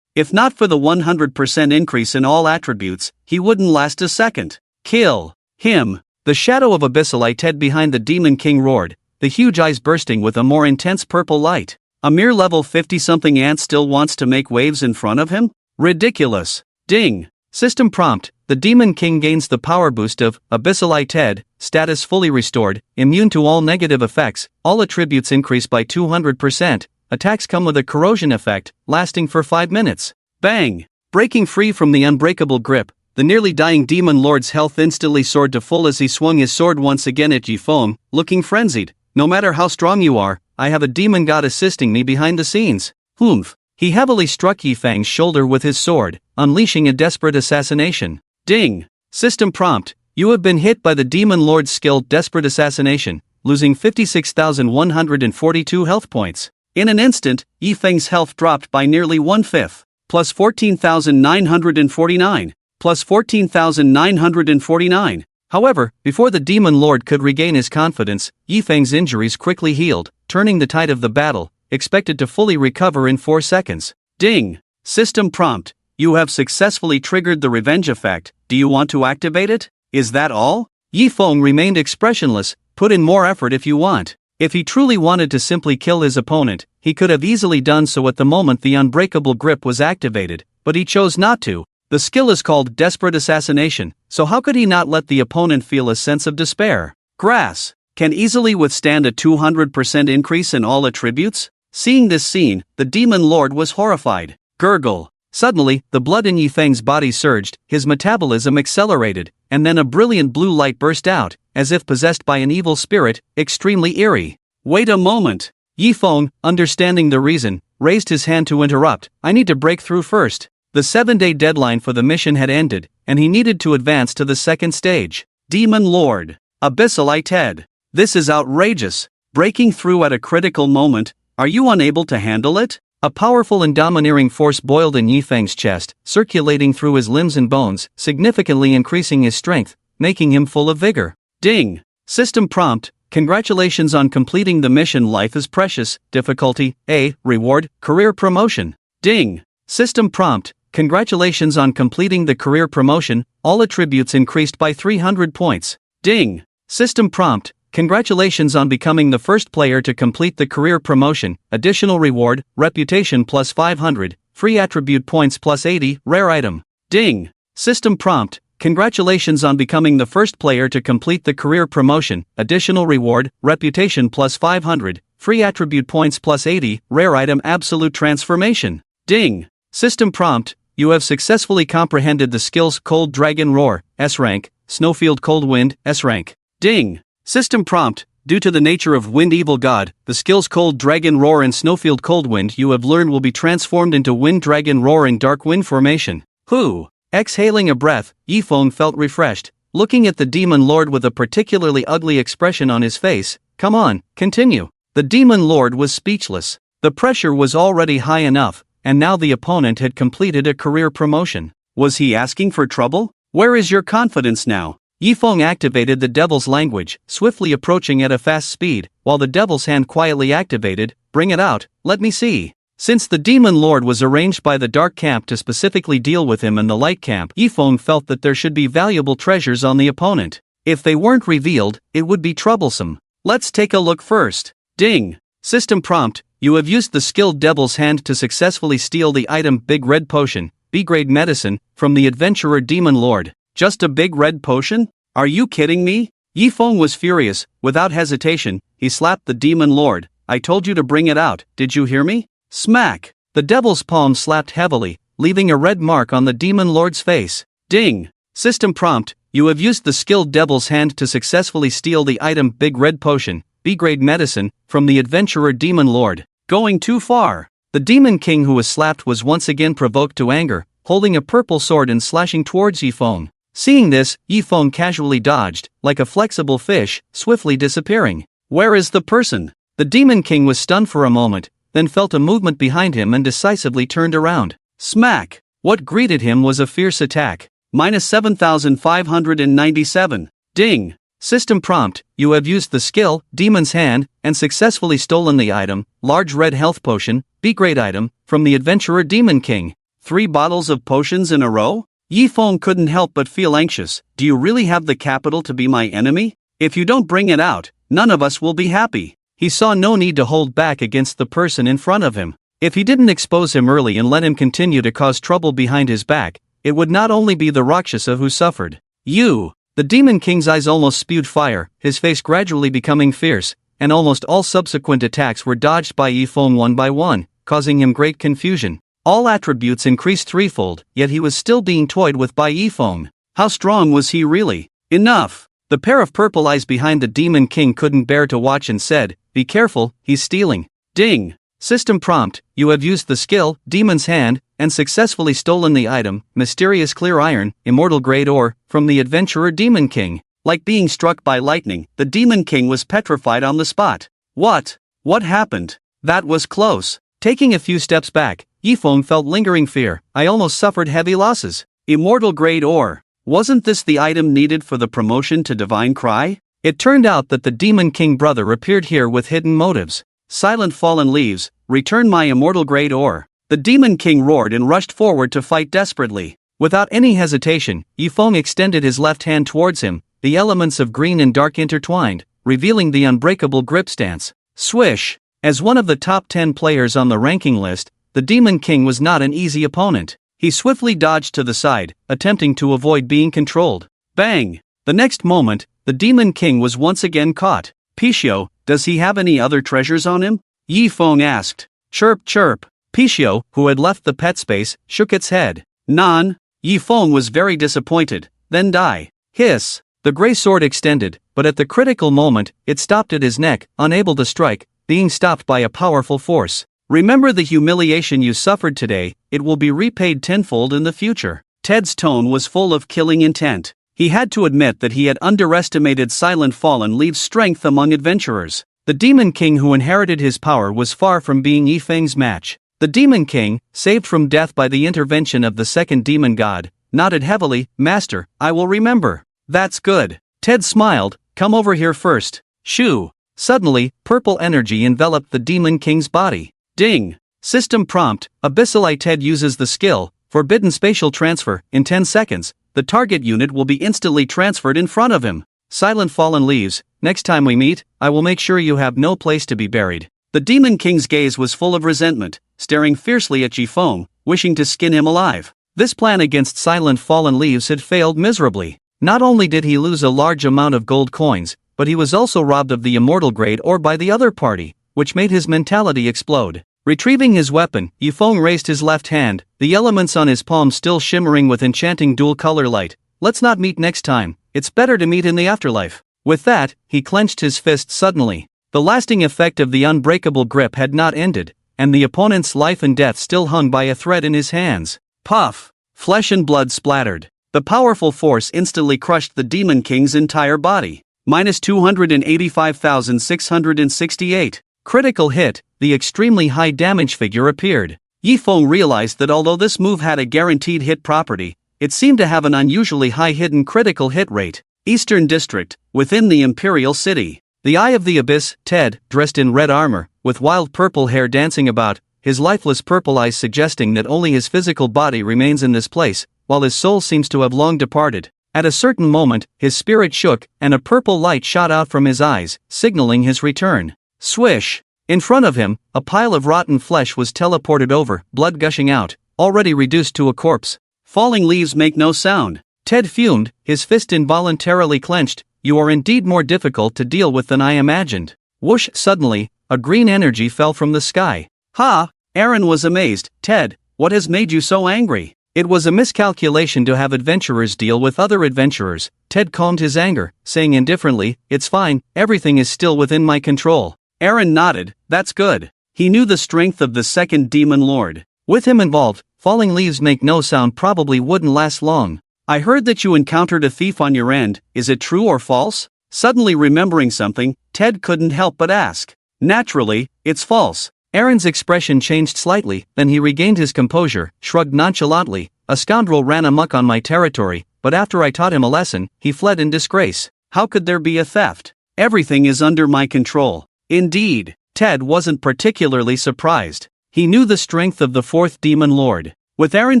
If not for the 100% increase in all attributes, he wouldn't last a second. Kill him! The shadow of Enchanted behind the Demon King roared, the huge eyes bursting with a more intense purple light. A mere level 50-something ant still wants to make waves in front of him? Ridiculous. Ding! System prompt, the Demon King gains the power boost of Enchanted, status fully restored, immune to all negative effects, all attributes increase by 200%, attacks come with a corrosion effect, lasting for 5 minutes. Bang! Breaking free from the unbreakable grip, the nearly dying Demon Lord's health instantly soared to full as he swung his sword once again at Yifeng, looking frenzied. No matter how strong you are, I have a demon god assisting me behind the scenes. Humph! He heavily struck Yifeng's shoulder with his sword, unleashing a desperate assassination. Ding! System prompt, you have been hit by the Demon Lord's skill Desperate Assassination, losing 56,142 health points. In an instant, Yifeng's health dropped by nearly 1/5. Plus 14,949. Plus 14,949. However, before the Demon Lord could regain his confidence, Yifeng's injuries quickly healed, turning the tide of the battle, expected to fully recover in 4 seconds. Ding! System prompt, you have successfully triggered the revenge effect. Do you want to activate it? Is that all? Yifeng remained expressionless. Put in more effort if you want. If he truly wanted to simply kill his opponent, he could have easily done so at the moment the unbreakable grip was activated, but he chose not to. The skill is called Desperate Assassination, so how could he not let the opponent feel a sense of despair? Grass can easily withstand a 200% increase in all attributes? Seeing this scene, the Demon Lord was horrified. Gurgle. Suddenly, the blood in Yifeng's body surged, his metabolism accelerated, and then a brilliant blue light burst out, as if possessed by an evil spirit, extremely eerie. Wait a moment! Yifeng, understanding the reason, raised his hand to interrupt. I need to break through first. The 7-day deadline for the mission had ended, and he needed to advance to the second stage. Demon Lord. Enchanted. This is outrageous. Breaking through at a critical moment. Are you unable to handle it? A powerful and domineering force boiled in Yifeng's chest, circulating through his limbs and bones, significantly increasing his strength, making him full of vigor. Ding! System prompt, congratulations on completing the mission. Life is precious. Difficulty, A. Reward, career promotion. Ding! System prompt, congratulations on completing the career promotion. All attributes increased by 300 points. Ding! System prompt, congratulations on becoming the first player to complete the career promotion. Additional reward, reputation plus 500, free attribute points plus 80, rare item. Ding! System prompt, congratulations on becoming the first player to complete the career promotion. Additional reward, reputation plus 500, free attribute points plus 80, rare item. Absolute transformation. Ding! System prompt, you have successfully comprehended the skills Cold Dragon Roar, S rank, Snowfield Cold Wind, S rank. Ding! System prompt. Due to the nature of Wind Evil God, the skills Cold Dragon Roar and Snowfield Cold Wind you have learned will be transformed into Wind Dragon Roar and Dark Wind formation. Whew! Exhaling a breath, Yifeng felt refreshed, looking at the Demon Lord with a particularly ugly expression on his face. Come on, continue. The Demon Lord was speechless. The pressure was already high enough, and now the opponent had completed a career promotion. Was he asking for trouble? Where is your confidence now? Yifeng activated the Devil's Language, swiftly approaching at a fast speed, while the Devil's Hand quietly activated. Bring it out, let me see. Since the Demon Lord was arranged by the Dark Camp to specifically deal with him and the Light Camp, Yifeng felt that there should be valuable treasures on the opponent. If they weren't revealed, it would be troublesome. Let's take a look first. Ding! System prompt. You have used the skill Devil's Hand to successfully steal the item Big Red Potion, B-grade medicine, from the adventurer Demon Lord. Just a big red potion? Are you kidding me? Yifeng was furious. Without hesitation, he slapped the Demon Lord. I told you to bring it out, did you hear me? Smack! The Devil's palm slapped heavily, leaving a red mark on the Demon Lord's face. Ding! System prompt. You have used the skill Devil's Hand to successfully steal the item Big Red Potion, B-grade medicine, from the adventurer Demon Lord. Going too far. The Demon King who was slapped was once again provoked to anger, holding a purple sword and slashing towards Yifeng. Seeing this, Yifeng casually dodged, like a flexible fish, swiftly disappearing. Where is the person? The Demon King was stunned for a moment, then felt a movement behind him and decisively turned around. Smack! What greeted him was a fierce attack. Minus 7,597. Ding! System prompt. You have used the skill, Demon's Hand, and successfully stolen the item, Large Red Health Potion, B-grade item, from the adventurer Demon King. 3 bottles of potions in a row? Yifeng couldn't help but feel anxious. Do you really have the capital to be my enemy? If you don't bring it out, none of us will be happy. He saw no need to hold back against the person in front of him. If he didn't expose him early and let him continue to cause trouble behind his back, it would not only be the Rakshasa who suffered. You! The Demon King's eyes almost spewed fire, his face gradually becoming fierce, and almost all subsequent attacks were dodged by Yifeng one by one, causing him great confusion. All attributes increased threefold, yet he was still being toyed with by Yifeng. How strong was he really? Enough! The pair of purple eyes behind the Demon King couldn't bear to watch and said, Be careful, he's stealing. Ding! System prompt. You have used the skill, Demon's Hand, and successfully stolen the item, Mysterious Clear Iron, Immortal Grade Ore, from the adventurer Demon King. Like being struck by lightning, the Demon King was petrified on the spot. What? What happened? That was close. Taking a few steps back, Yifeng felt lingering fear. I almost suffered heavy losses. Immortal Grade Ore. Wasn't this the item needed for the promotion to Divine Cry? It turned out that the Demon King brother appeared here with hidden motives. Silent Fallen Leaves, return my Immortal Grade Ore. The Demon King roared and rushed forward to fight desperately. Without any hesitation, Yifeng extended his left hand towards him, the elements of green and dark intertwined, revealing the unbreakable grip stance. Swish! As one of the top 10 players on the ranking list, the Demon King was not an easy opponent. He swiftly dodged to the side, attempting to avoid being controlled. Bang! The next moment, the Demon King was once again caught. Picho, does he have any other treasures on him? Yifeng asked. Chirp chirp. Picho, who had left the pet space, shook its head. None. Yifeng was very disappointed. Then die. Hiss. The grey sword extended, but at the critical moment, it stopped at his neck, unable to strike, being stopped by a powerful force. Remember the humiliation you suffered today, it will be repaid tenfold in the future. Ted's tone was full of killing intent. He had to admit that he had underestimated Silent Fallen Leaves' strength among adventurers. The Demon King who inherited his power was far from being Yifeng's match. The Demon King, saved from death by the intervention of the second demon god, nodded heavily. Master, I will remember. That's good. Ted smiled. Come over here first. Shoo. Suddenly, purple energy enveloped the Demon King's body. Ding! System prompt. Abyssal Ted uses the skill, Forbidden Spatial Transfer. In 10 seconds, the target unit will be instantly transferred in front of him. Silent Fallen Leaves, next time we meet, I will make sure you have no place to be buried. The Demon King's gaze was full of resentment, staring fiercely at Yifeng, wishing to skin him alive. This plan against Silent Fallen Leaves had failed miserably. Not only did he lose a large amount of gold coins, but he was also robbed of the Immortal Grade Ore by the other party, which made his mentality explode. Retrieving his weapon, Yifeng raised his left hand, the elements on his palm still shimmering with enchanting dual-color light. let's not meet next time, it's better to meet in the afterlife. With that, he clenched his fist suddenly. The lasting effect of the unbreakable grip had not ended, and the opponent's life and death still hung by a thread in his hands. Puff! Flesh and blood splattered. The powerful force instantly crushed the Demon King's entire body. Minus 285,668. Critical hit, the extremely high damage figure appeared. Yifeng realized that although this move had a guaranteed hit property, it seemed to have an unusually high hidden critical hit rate. Eastern District, within the Imperial City. The Eye of the Abyss, Ted, dressed in red armor, with wild purple hair dancing about, his lifeless purple eyes suggesting that only his physical body remains in this place, while his soul seems to have long departed. At a certain moment, his spirit shook, and a purple light shot out from his eyes, signaling his return. Swish! In front of him, a pile of rotten flesh was teleported over, blood gushing out, already reduced to a corpse. Falling leaves make no sound. Ted fumed, his fist involuntarily clenched. You are indeed more difficult to deal with than I imagined. Whoosh! Suddenly, a green energy fell from the sky. Ha! Aaron was amazed. Ted, what has made you so angry? It was a miscalculation to have adventurers deal with other adventurers. Ted calmed his anger, saying indifferently, it's fine, everything is still within my control. Aaron nodded, that's good. He knew the strength of the second Demon Lord. With him involved, falling leaves make no sound probably wouldn't last long. I heard that you encountered a thief on your end, is it true or false? Suddenly remembering something, Ted couldn't help but ask. Naturally, it's false. Aaron's expression changed slightly, then he regained his composure, shrugged nonchalantly. A scoundrel ran amok on my territory, but after I taught him a lesson, he fled in disgrace. How could there be a theft? Everything is under my control. Indeed, Ted wasn't particularly surprised. He knew the strength of the fourth Demon Lord. With Aaron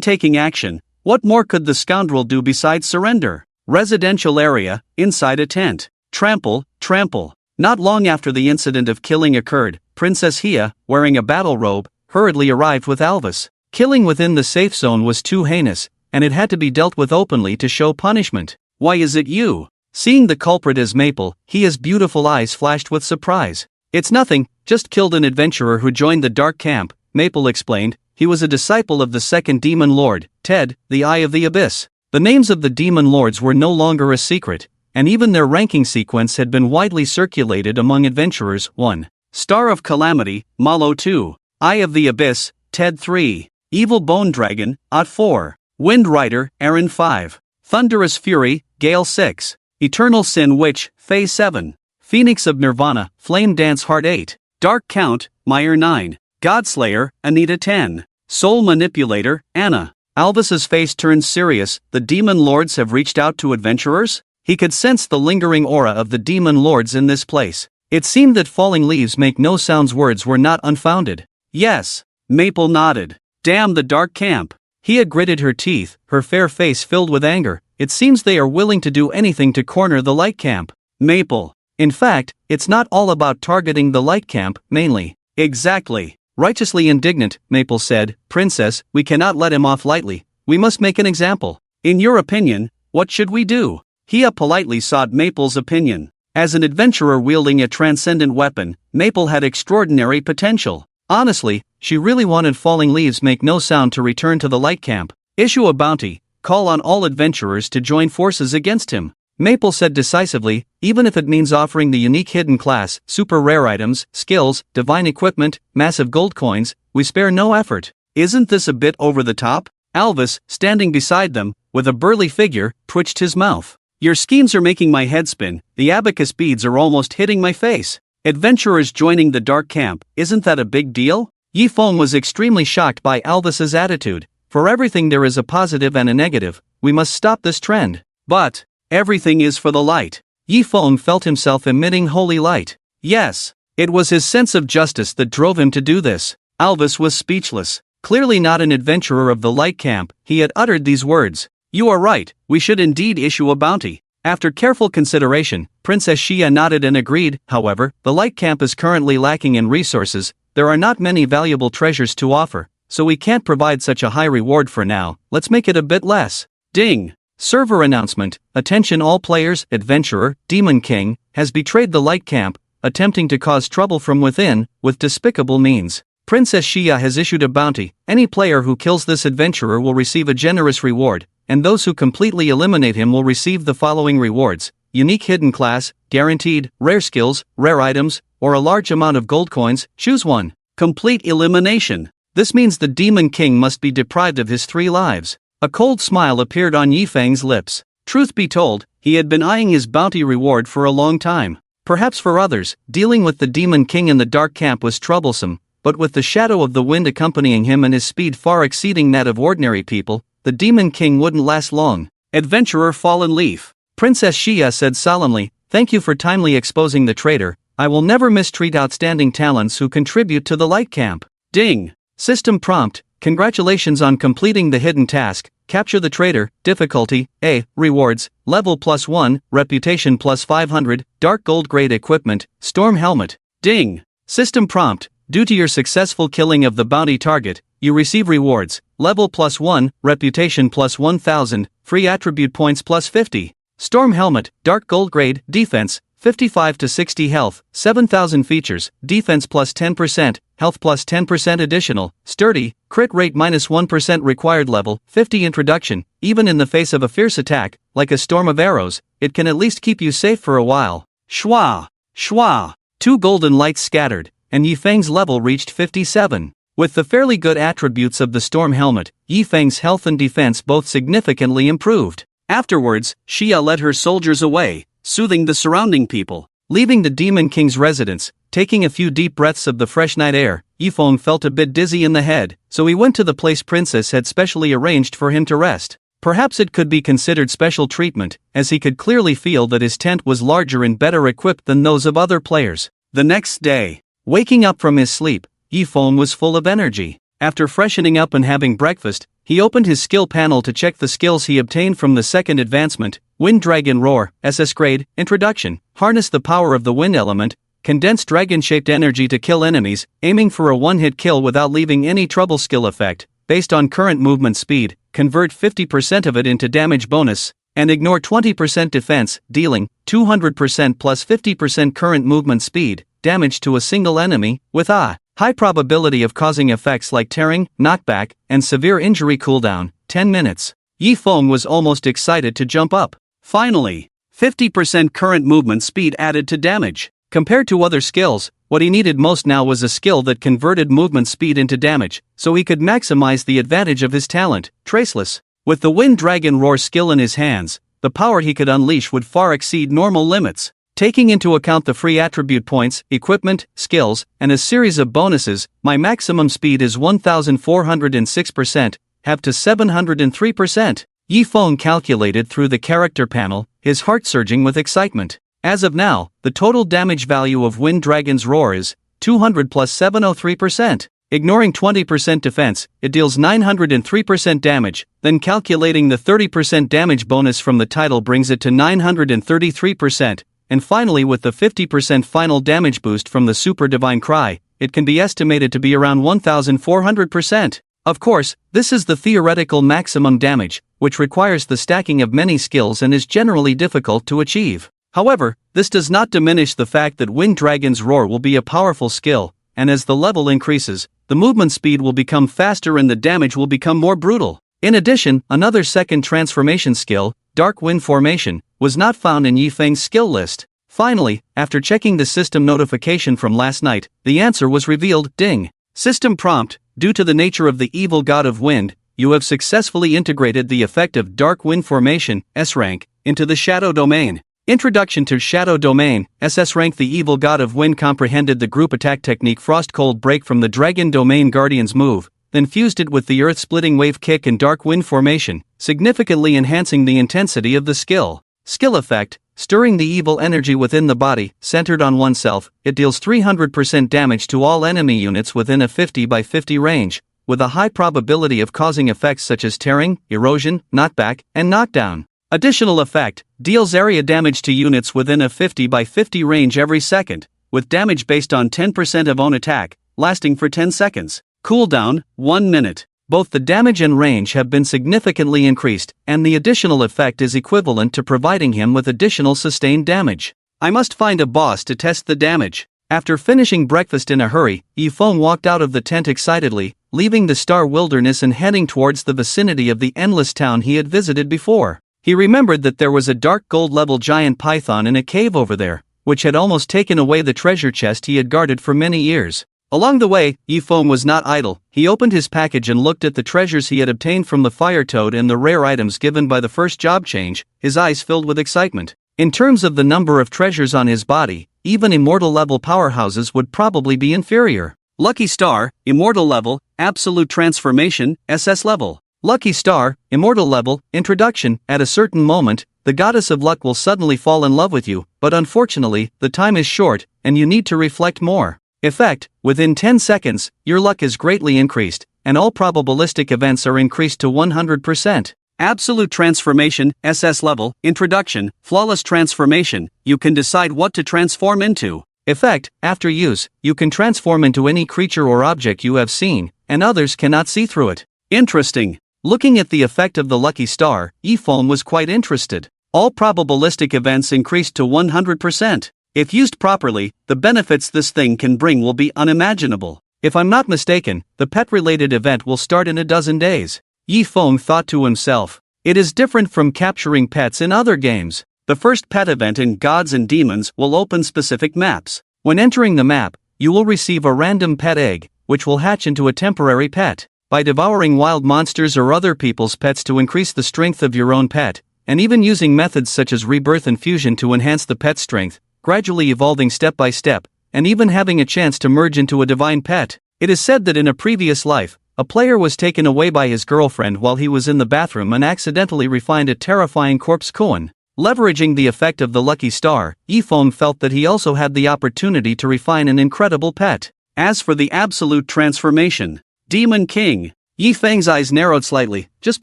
taking action, what more could the scoundrel do besides surrender? Residential area, inside a tent. Trample, trample. Not long after the incident of killing occurred, Princess Hia, wearing a battle robe, hurriedly arrived with Alvis. Killing within the safe zone was too heinous, and it had to be dealt with openly to show punishment. Why is it you? Seeing the culprit as Maple, Hia's beautiful eyes flashed with surprise. It's nothing, just killed an adventurer who joined the Dark Camp, Maple explained. He was a disciple of the second Demon Lord, Ted, the Eye of the Abyss. The names of the Demon Lords were no longer a secret, and even their ranking sequence had been widely circulated among adventurers. 1. Star of Calamity, Malo 2. Eye of the Abyss, Ted 3. Evil Bone Dragon, Ot 4. Wind Rider, Aaron 5. Thunderous Fury, Gale 6. Eternal Sin Witch, Faye 7. Phoenix of Nirvana, Flame Dance Heart 8. Dark Count, Meyer 9. Godslayer, Anita 10. Soul Manipulator, Anna. Alvis's face turned serious. The Demon Lords have reached out to adventurers? He could sense the lingering aura of the Demon Lords in this place. It seemed that falling leaves make no sound's words were not unfounded. Yes. Maple nodded. Damn the Dark Camp. Hia gritted her teeth, her fair face filled with anger. It seems they are willing to do anything to corner the Light Camp. Maple. In fact, it's not all about targeting the Light Camp, mainly. Exactly. Righteously indignant, Maple said, Princess, we cannot let him off lightly. We must make an example. In your opinion, what should we do? Hia politely sought Maple's opinion. As an adventurer wielding a transcendent weapon, Maple had extraordinary potential. Honestly, she really wanted Falling Leaves make no sound to return to the Light Camp. Issue a bounty, call on all adventurers to join forces against him. Maple said decisively, even if it means offering the unique hidden class, super rare items, skills, divine equipment, massive gold coins, we spare no effort. Isn't this a bit over the top? Alvis, standing beside them, with a burly figure, twitched his mouth. Your schemes are making my head spin, the abacus beads are almost hitting my face. Adventurers joining the Dark Camp, isn't that a big deal? Yifeng was extremely shocked by Alvis's attitude. For everything there is a positive and a negative, we must stop this trend. But everything is for the light. Yifeng felt himself emitting holy light. Yes, it was his sense of justice that drove him to do this. Alvis was speechless. Clearly not an adventurer of the Light Camp, he had uttered these words. You are right, we should indeed issue a bounty. After careful consideration, Princess Xia nodded and agreed. However, the Light Camp is currently lacking in resources. There are not many valuable treasures to offer, so we can't provide such a high reward for now. Let's make it a bit less. Ding! Server announcement. Attention all players, adventurer, Demon King, has betrayed the Light Camp, attempting to cause trouble from within, with despicable means. Princess Xia has issued a bounty. Any player who kills this adventurer will receive a generous reward, and those who completely eliminate him will receive the following rewards: unique hidden class, guaranteed, rare skills, rare items, or a large amount of gold coins. Choose one. Complete elimination. This means the Demon King must be deprived of his 3 lives. A cold smile appeared on Yifeng's lips. Truth be told, he had been eyeing his bounty reward for a long time. Perhaps for others, dealing with the Demon King in the Dark Camp was troublesome, but with the shadow of the wind accompanying him and his speed far exceeding that of ordinary people, the Demon King wouldn't last long. Adventurer Fallen Leaf. Princess Xia said solemnly, "Thank you for timely exposing the traitor. I will never mistreat outstanding talents who contribute to the Light Camp." Ding. System prompt: congratulations on completing the hidden task. Capture the traitor. Difficulty A. Rewards: level +1, reputation +500, dark gold grade equipment, storm helmet. Ding. System prompt: due to your successful killing of the bounty target, you receive rewards: level +1, reputation +1000, free attribute points +50. Storm helmet, dark gold grade, defense 55 to 60 health, 7000 features, defense +10%, health +10% additional, sturdy, crit rate -1% required level, 50 introduction. Even in the face of a fierce attack, like a storm of arrows, it can at least keep you safe for a while. Shwa! Shwa! 2 golden lights scattered, and Yifeng's level reached 57. With the fairly good attributes of the storm helmet, Yifeng's health and defense both significantly improved. Afterwards, Xia led her soldiers away, soothing the surrounding people. Leaving the Demon King's residence, taking a few deep breaths of the fresh night air, Yifeng felt a bit dizzy in the head, so he went to the place Princess had specially arranged for him to rest. Perhaps it could be considered special treatment, as he could clearly feel that his tent was larger and better equipped than those of other players. The next day, waking up from his sleep, Yifeng was full of energy. After freshening up and having breakfast, he opened his skill panel to check the skills he obtained from the second advancement: Wind Dragon Roar, SS Grade, Introduction. Harness the power of the wind element, condense dragon-shaped energy to kill enemies, aiming for a one-hit kill without leaving any trouble. Skill effect, based on current movement speed, convert 50% of it into damage bonus, and ignore 20% defense, dealing 200% plus 50% current movement speed, damage to a single enemy, with a high probability of causing effects like tearing, knockback, and severe injury. Cooldown, 10 minutes. Yifeng was almost excited to jump up. Finally, 50% current movement speed added to damage. Compared to other skills, what he needed most now was a skill that converted movement speed into damage, so he could maximize the advantage of his talent, Traceless. With the Wind Dragon Roar skill in his hands, the power he could unleash would far exceed normal limits. Taking into account the free attribute points, equipment, skills, and a series of bonuses, my maximum speed is 1406%, have to 703%. Yifeng calculated through the character panel, his heart surging with excitement. As of now, the total damage value of Wind Dragon's Roar is 200 plus 703%. Ignoring 20% defense, it deals 903% damage, then calculating the 30% damage bonus from the title brings it to 933%. And finally, with the 50% final damage boost from the Super Divine Cry, it can be estimated to be around 1400%. Of course, this is the theoretical maximum damage, which requires the stacking of many skills and is generally difficult to achieve. However, this does not diminish the fact that Wind Dragon's Roar will be a powerful skill, and as the level increases, the movement speed will become faster and the damage will become more brutal. In addition, another second transformation skill, Dark Wind Formation, was not found in Yifeng's skill list. Finally, after checking the system notification from last night, the answer was revealed. Ding. System prompt: due to the nature of the evil god of wind, you have successfully integrated the effect of Dark Wind Formation, S-Rank, into the Shadow Domain. Introduction to Shadow Domain, SS Rank. The evil god of wind comprehended the group attack technique Frost Cold Break from the Dragon Domain Guardian's move, then fused it with the Earth-Splitting Wave Kick and Dark Wind Formation, significantly enhancing the intensity of the skill. Skill effect: stirring the evil energy within the body, centered on oneself, it deals 300% damage to all enemy units within a 50 by 50 range, with a high probability of causing effects such as tearing, erosion, knockback, and knockdown. Additional effect: deals area damage to units within a 50 by 50 range every second, with damage based on 10% of own attack, lasting for 10 seconds. Cooldown, 1 minute. Both the damage and range have been significantly increased, and the additional effect is equivalent to providing him with additional sustained damage. I must find a boss to test the damage. After finishing breakfast in a hurry, Yifeng walked out of the tent excitedly, leaving the Star Wilderness and heading towards the vicinity of the endless town he had visited before. He remembered that there was a dark gold-level giant python in a cave over there, which had almost taken away the treasure chest he had guarded for many years. Along the way, Yifeng was not idle. He opened his package and looked at the treasures he had obtained from the fire toad and the rare items given by the first job change, his eyes filled with excitement. In terms of the number of treasures on his body, even immortal level powerhouses would probably be inferior. Lucky Star, Immortal level, Absolute Transformation, SS level. Lucky Star, Immortal level, Introduction. At a certain moment, the goddess of luck will suddenly fall in love with you, but unfortunately, the time is short, and you need to reflect more. Effect: within 10 seconds, your luck is greatly increased, and all probabilistic events are increased to 100%. Absolute Transformation, SS level, Introduction, Flawless Transformation, you can decide what to transform into. Effect: after use, you can transform into any creature or object you have seen, and others cannot see through it. Interesting. Looking at the effect of the Lucky Star, Yifeng was quite interested. All probabilistic events increased to 100%. If used properly, the benefits this thing can bring will be unimaginable. If I'm not mistaken, the pet-related event will start in a dozen days. Yifeng thought to himself. It is different from capturing pets in other games. The first pet event in Gods and Demons will open specific maps. When entering the map, you will receive a random pet egg, which will hatch into a temporary pet. By devouring wild monsters or other people's pets to increase the strength of your own pet, and even using methods such as rebirth and fusion to enhance the pet's strength, gradually evolving step by step, and even having a chance to merge into a divine pet. It is said that in a previous life, a player was taken away by his girlfriend while he was in the bathroom and accidentally refined a terrifying corpse koan. Leveraging the effect of the Lucky Star, Yifeng felt that he also had the opportunity to refine an incredible pet. As for the Absolute Transformation, Demon King, Yifeng's eyes narrowed slightly. Just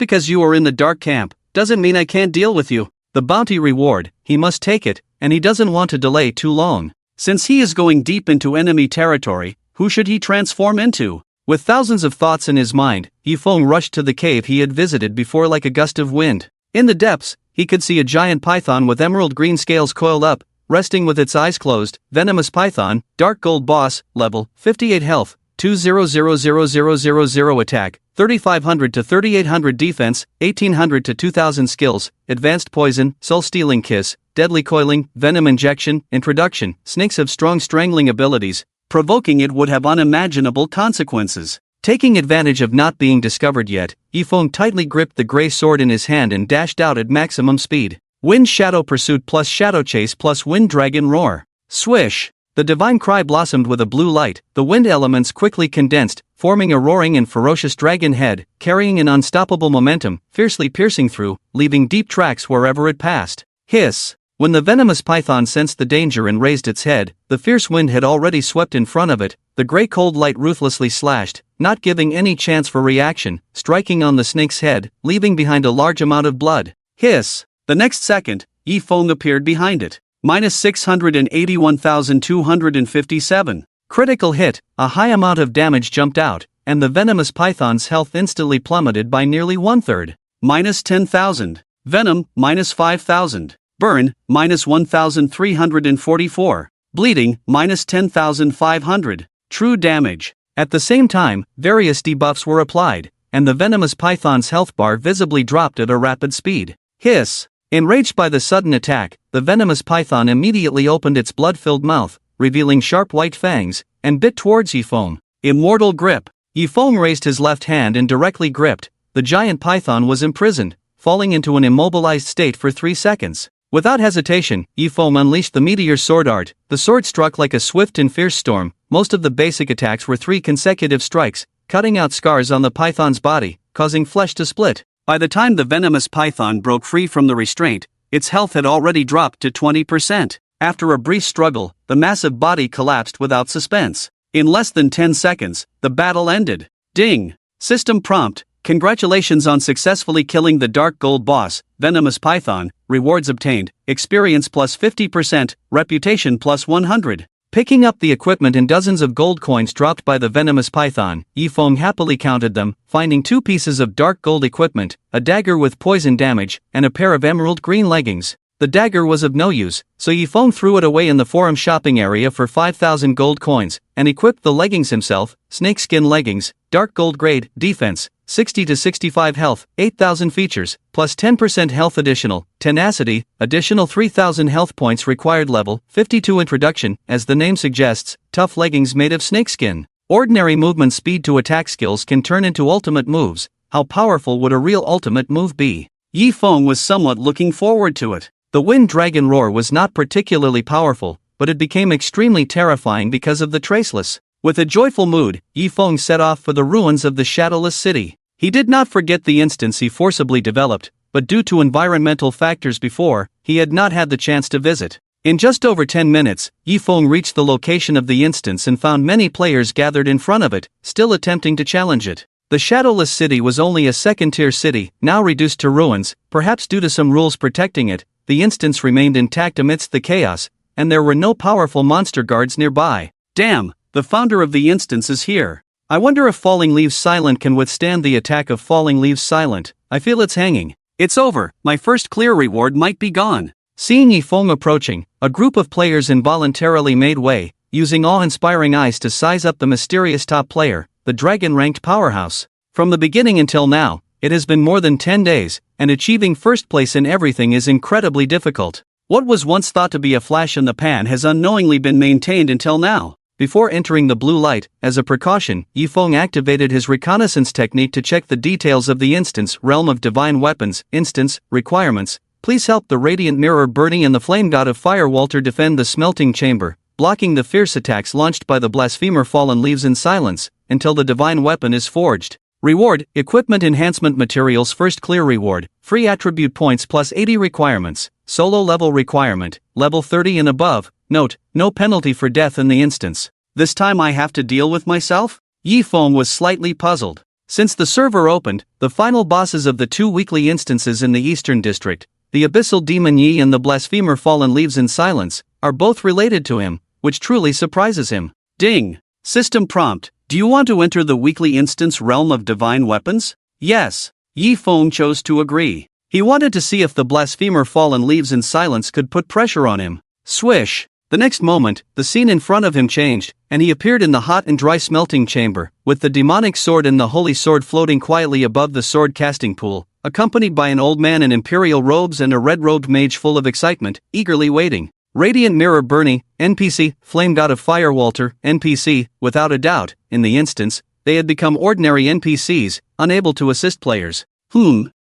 because you are in the dark camp, doesn't mean I can't deal with you. The bounty reward, he must take it, and he doesn't want to delay too long. Since he is going deep into enemy territory, who should he transform into? With thousands of thoughts in his mind, Yifeng rushed to the cave he had visited before like a gust of wind. In the depths, he could see a giant python with emerald green scales coiled up, resting with its eyes closed. Venomous python, dark gold boss, level, 58 health, 2000000 attack, 3500 to 3800 defense, 1800 to 2000 skills, advanced poison, soul-stealing kiss, deadly coiling, venom injection, introduction. Snakes have strong strangling abilities. Provoking it would have unimaginable consequences. Taking advantage of not being discovered yet, Yifeng tightly gripped the gray sword in his hand and dashed out at maximum speed. Wind Shadow Pursuit plus Shadow Chase plus Wind Dragon Roar. Swish! The divine cry blossomed with a blue light. The wind elements quickly condensed, forming a roaring and ferocious dragon head, carrying an unstoppable momentum, fiercely piercing through, leaving deep tracks wherever it passed. Hiss! When the venomous python sensed the danger and raised its head, the fierce wind had already swept in front of it. The gray cold light ruthlessly slashed, not giving any chance for reaction, striking on the snake's head, leaving behind a large amount of blood. Hiss! The next second, Yifeng appeared behind it. Minus 681,257. Critical hit, a high amount of damage jumped out, and the venomous python's health instantly plummeted by nearly 1/3. Minus 10,000. Venom, minus 5,000. Burn, minus 1,344. Bleeding, minus 10,500. True damage. At the same time, various debuffs were applied, and the venomous python's health bar visibly dropped at a rapid speed. Hiss! Enraged by the sudden attack, the venomous python immediately opened its blood-filled mouth, revealing sharp white fangs, and bit towards Yifeng. Immortal Grip. Yifeng raised his left hand and directly gripped. The giant python was imprisoned, falling into an immobilized state for 3 seconds. Without hesitation, Yifeng unleashed the meteor sword art. The sword struck like a swift and fierce storm. Most of the basic attacks were 3 consecutive strikes, cutting out scars on the python's body, causing flesh to split. By the time the venomous python broke free from the restraint, its health had already dropped to 20%. After a brief struggle, the massive body collapsed without suspense. In less than 10 seconds, the battle ended. Ding! System prompt. Congratulations on successfully killing the dark gold boss, venomous python. Rewards obtained. Experience plus 50%, reputation plus 100. Picking up the equipment and dozens of gold coins dropped by the venomous python, Yifeng happily counted them, finding 2 pieces of dark gold equipment, a dagger with poison damage, and a pair of emerald green leggings. The dagger was of no use, so Yifeng threw it away in the forum shopping area for 5,000 gold coins, and equipped the leggings himself, snakeskin leggings, dark gold grade, defense, 60 to 65 health, 8,000 features, plus 10% health additional, tenacity, additional 3,000 health points required level, 52 introduction, as the name suggests, tough leggings made of snakeskin. Ordinary movement speed to attack skills can turn into ultimate moves. How powerful would a real ultimate move be? Yifeng was somewhat looking forward to it. The Wind Dragon Roar was not particularly powerful, but it became extremely terrifying because of the Traceless. With a joyful mood, Yifeng set off for the ruins of the Shadowless City. He did not forget the instance he forcibly developed, but due to environmental factors before, he had not had the chance to visit. In just over 10 minutes, Yifeng reached the location of the instance and found many players gathered in front of it, still attempting to challenge it. The Shadowless City was only a second-tier city, now reduced to ruins, perhaps due to some rules protecting it. The instance remained intact amidst the chaos, and there were no powerful monster guards nearby. Damn, the founder of the instance is here. I wonder if Falling Leaves Silent can withstand the attack of Falling Leaves Silent. I feel it's hanging. It's over, my first clear reward might be gone. Seeing Yifeng approaching, a group of players involuntarily made way, using awe-inspiring eyes to size up the mysterious top player, the dragon-ranked powerhouse. From the beginning until now, it has been more than 10 days, and achieving first place in everything is incredibly difficult. What was once thought to be a flash in the pan has unknowingly been maintained until now. Before entering the blue light, as a precaution, Yifeng activated his reconnaissance technique to check the details of the instance. Realm of Divine Weapons, instance, requirements. Please help the Radiant Mirror Burning and the Flame God of Fire Walter defend the Smelting Chamber, blocking the fierce attacks launched by the Blasphemer Fallen Leaves in silence, until the divine weapon is forged. Reward, Equipment Enhancement Materials. First clear reward, free attribute points plus 80 requirements, solo level requirement, level 30 and above. Note, no penalty for death in the instance. This time I have to deal with myself? Yifeng was slightly puzzled. Since the server opened, the final bosses of the two weekly instances in the Eastern District, the Abyssal Demon Yi and the Blasphemer Fallen Leaves in silence, are both related to him, which truly surprises him. Ding! System prompt. Do you want to enter the weekly instance Realm of Divine Weapons? Yes. Yifeng chose to agree. He wanted to see if the Blasphemer Fallen Leaves in silence could put pressure on him. Swish! The next moment, the scene in front of him changed, and he appeared in the hot and dry smelting chamber, with the demonic sword and the holy sword floating quietly above the sword casting pool, accompanied by an old man in imperial robes and a red-robed mage full of excitement, eagerly waiting. Radiant Mirror Burning, NPC, Flame God of Fire Walter, NPC. Without a doubt, in the instance, they had become ordinary NPCs, unable to assist players.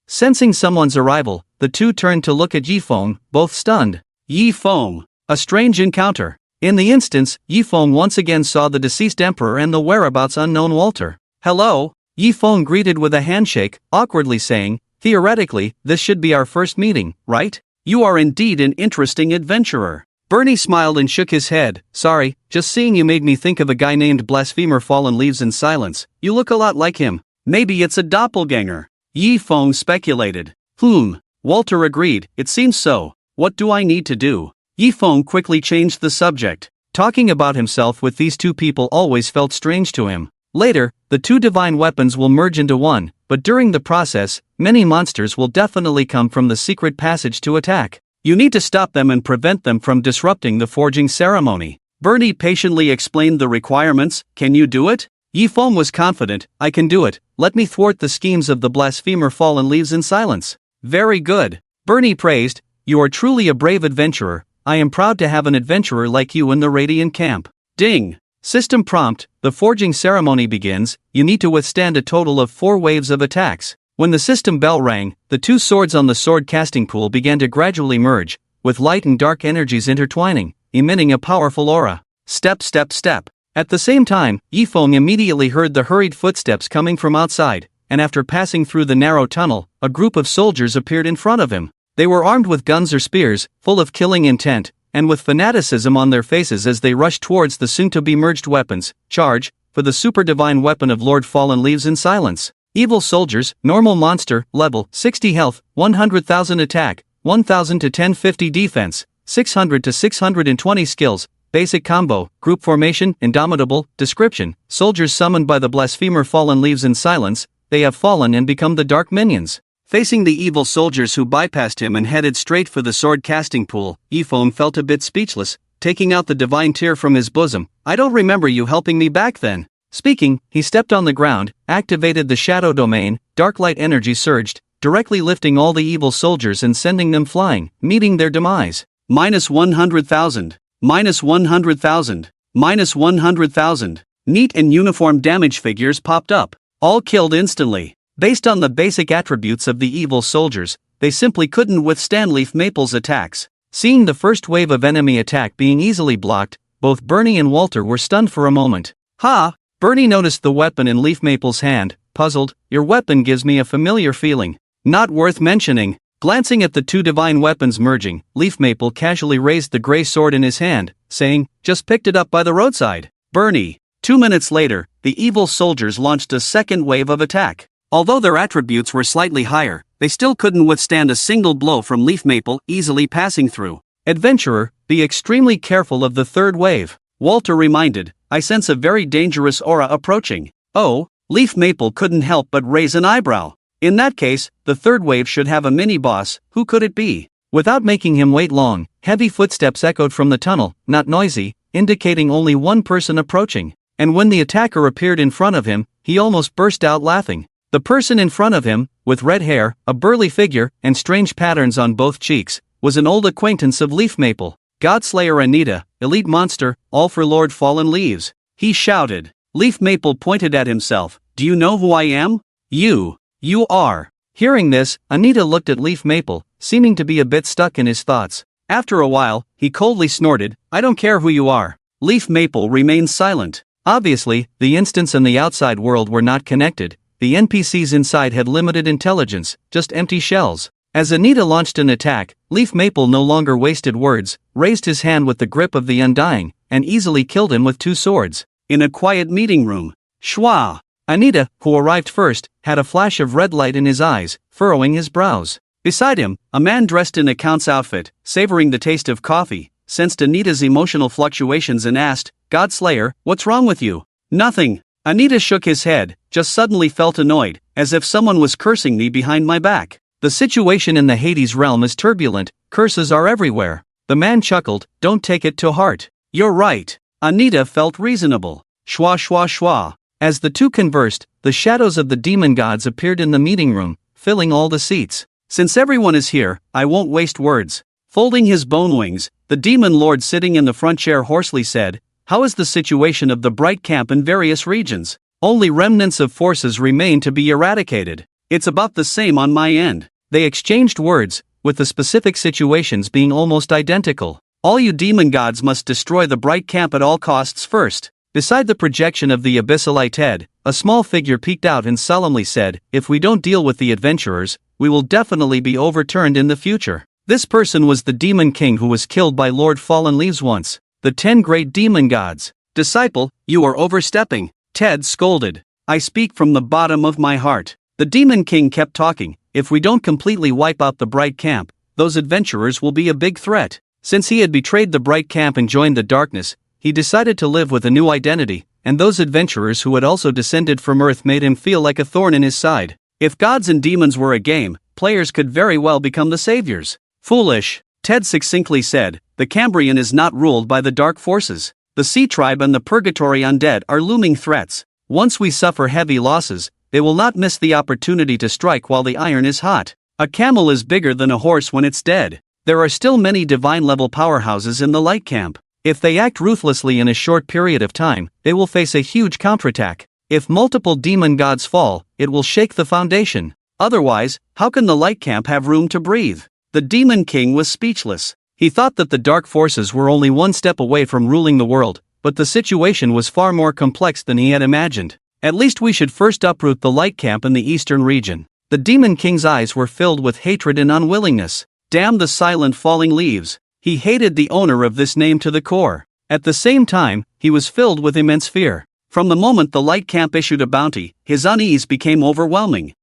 Sensing someone's arrival, the two turned to look at Yifeng, both stunned. Yifeng! A strange encounter. In the instance, Yifeng once again saw the deceased emperor and the whereabouts unknown Walter. Hello? Yifeng greeted with a handshake, awkwardly saying, theoretically, this should be our first meeting, right? You are indeed an interesting adventurer. Bernie smiled and shook his head. Sorry, just seeing you made me think of a guy named Blasphemer Fallen Leaves in silence. You look a lot like him. Maybe it's a doppelganger. Yifeng speculated. Walter agreed, it seems so. What do I need to do? Yifeng quickly changed the subject. Talking about himself with these two people always felt strange to him. Later, the two divine weapons will merge into one, but during the process, many monsters will definitely come from the secret passage to attack. You need to stop them and prevent them from disrupting the forging ceremony. Bernie patiently explained the requirements. Can you do it? Yifeng was confident. I can do it. Let me thwart the schemes of the Blasphemer Fallen Leaves in silence. Very good. Bernie praised. You are truly a brave adventurer. I am proud to have an adventurer like you in the Radiant camp. Ding! System prompt. The forging ceremony begins. You need to withstand a total of 4 waves of attacks. When the system bell rang, the two swords on the sword casting pool began to gradually merge, with light and dark energies intertwining, emitting a powerful aura. Step, step, step. At the same time, Yifeng immediately heard the hurried footsteps coming from outside, and after passing through the narrow tunnel, a group of soldiers appeared in front of him. They were armed with guns or spears, full of killing intent, and with fanaticism on their faces as they rushed towards the soon-to-be merged weapons. Charge, for the super divine weapon of Lord Fallen Leaves in silence. Evil soldiers, normal monster, level, 60 health, 100,000 attack, 1,000 to 1050 defense, 600 to 620 skills, basic combo, group formation, indomitable, description, soldiers summoned by the Blasphemer Fallen Leaves in silence, they have fallen and become the dark minions. Facing the evil soldiers who bypassed him and headed straight for the sword casting pool, Ephone felt a bit speechless, taking out the divine tear from his bosom. I don't remember you helping me back then. Speaking, he stepped on the ground, activated the shadow domain, dark light energy surged, directly lifting all the evil soldiers and sending them flying, meeting their demise. -100,000. -100,000. -100,000. Neat and uniform damage figures popped up, all killed instantly. Based on the basic attributes of the evil soldiers, they simply couldn't withstand Leaf Maple's attacks. Seeing the first wave of enemy attack being easily blocked, both Bernie and Walter were stunned for a moment. Ha! Bernie noticed the weapon in Leaf Maple's hand, puzzled. Your weapon gives me a familiar feeling. Not worth mentioning. Glancing at the two divine weapons merging, Leaf Maple casually raised the gray sword in his hand, saying, just picked it up by the roadside. Bernie. 2 minutes later, the evil soldiers launched a second wave of attack. Although their attributes were slightly higher, they still couldn't withstand a single blow from Leaf Maple, easily passing through. Adventurer, be extremely careful of the third wave. Walter reminded, I sense a very dangerous aura approaching. Oh, Leaf Maple couldn't help but raise an eyebrow. In that case, the third wave should have a mini-boss. Who could it be? Without making him wait long, heavy footsteps echoed from the tunnel, not noisy, indicating only one person approaching. And when the attacker appeared in front of him, he almost burst out laughing. The person in front of him, with red hair, a burly figure, and strange patterns on both cheeks, was an old acquaintance of Leaf Maple. Godslayer Anita, elite monster, all for Lord Fallen Leaves. He shouted. Leaf Maple pointed at himself. Do you know who I am? You are. Hearing this, Anita looked at Leaf Maple, seeming to be a bit stuck in his thoughts. After a while, he coldly snorted, I don't care who you are. Leaf Maple remained silent. Obviously, the instance and the outside world were not connected. The NPCs inside had limited intelligence, just empty shells. As Anita launched an attack, Leaf Maple no longer wasted words, raised his hand with the grip of the Undying, and easily killed him with 2 swords. In a quiet meeting room. Schwa! Anita, who arrived first, had a flash of red light in his eyes, furrowing his brows. Beside him, a man dressed in a count's outfit, savoring the taste of coffee, sensed Anita's emotional fluctuations and asked, Godslayer, what's wrong with you? Nothing. Anita shook his head, just suddenly felt annoyed, as if someone was cursing me behind my back. The situation in the Hades realm is turbulent, curses are everywhere. The man chuckled, don't take it to heart. You're right. Anita felt reasonable. Schwa schwa schwa. As the two conversed, the shadows of the demon gods appeared in the meeting room, filling all the seats. Since everyone is here, I won't waste words. Folding his bone wings, the demon lord sitting in the front chair hoarsely said, how is the situation of the Bright Camp in various regions? Only remnants of forces remain to be eradicated. It's about the same on my end. They exchanged words, with the specific situations being almost identical. All you demon gods must destroy the Bright Camp at all costs first. Beside the projection of the Abyssalite head, a small figure peeked out and solemnly said, if we don't deal with the adventurers, we will definitely be overturned in the future. This person was the demon king who was killed by Lord Fallen Leaves once. The 10 great demon gods. Disciple, you are overstepping. Ted scolded. I speak from the bottom of my heart. The demon king kept talking. If we don't completely wipe out the Bright Camp, those adventurers will be a big threat. Since he had betrayed the Bright Camp and joined the darkness, he decided to live with a new identity, and those adventurers who had also descended from Earth made him feel like a thorn in his side. If gods and demons were a game, players could very well become the saviors. Foolish. Ted succinctly said, the Cambrian is not ruled by the dark forces. The Sea Tribe and the Purgatory Undead are looming threats. Once we suffer heavy losses, they will not miss the opportunity to strike while the iron is hot. A camel is bigger than a horse when it's dead. There are still many divine-level powerhouses in the Light Camp. If they act ruthlessly in a short period of time, they will face a huge counterattack. If multiple demon gods fall, it will shake the foundation. Otherwise, how can the Light Camp have room to breathe? The Demon King was speechless. He thought that the dark forces were only one step away from ruling the world, but the situation was far more complex than he had imagined. At least we should first uproot the Light Camp in the eastern region. The Demon King's eyes were filled with hatred and unwillingness. Damn the silent falling leaves. He hated the owner of this name to the core. At the same time, he was filled with immense fear. From the moment the Light Camp issued a bounty, his unease became overwhelming.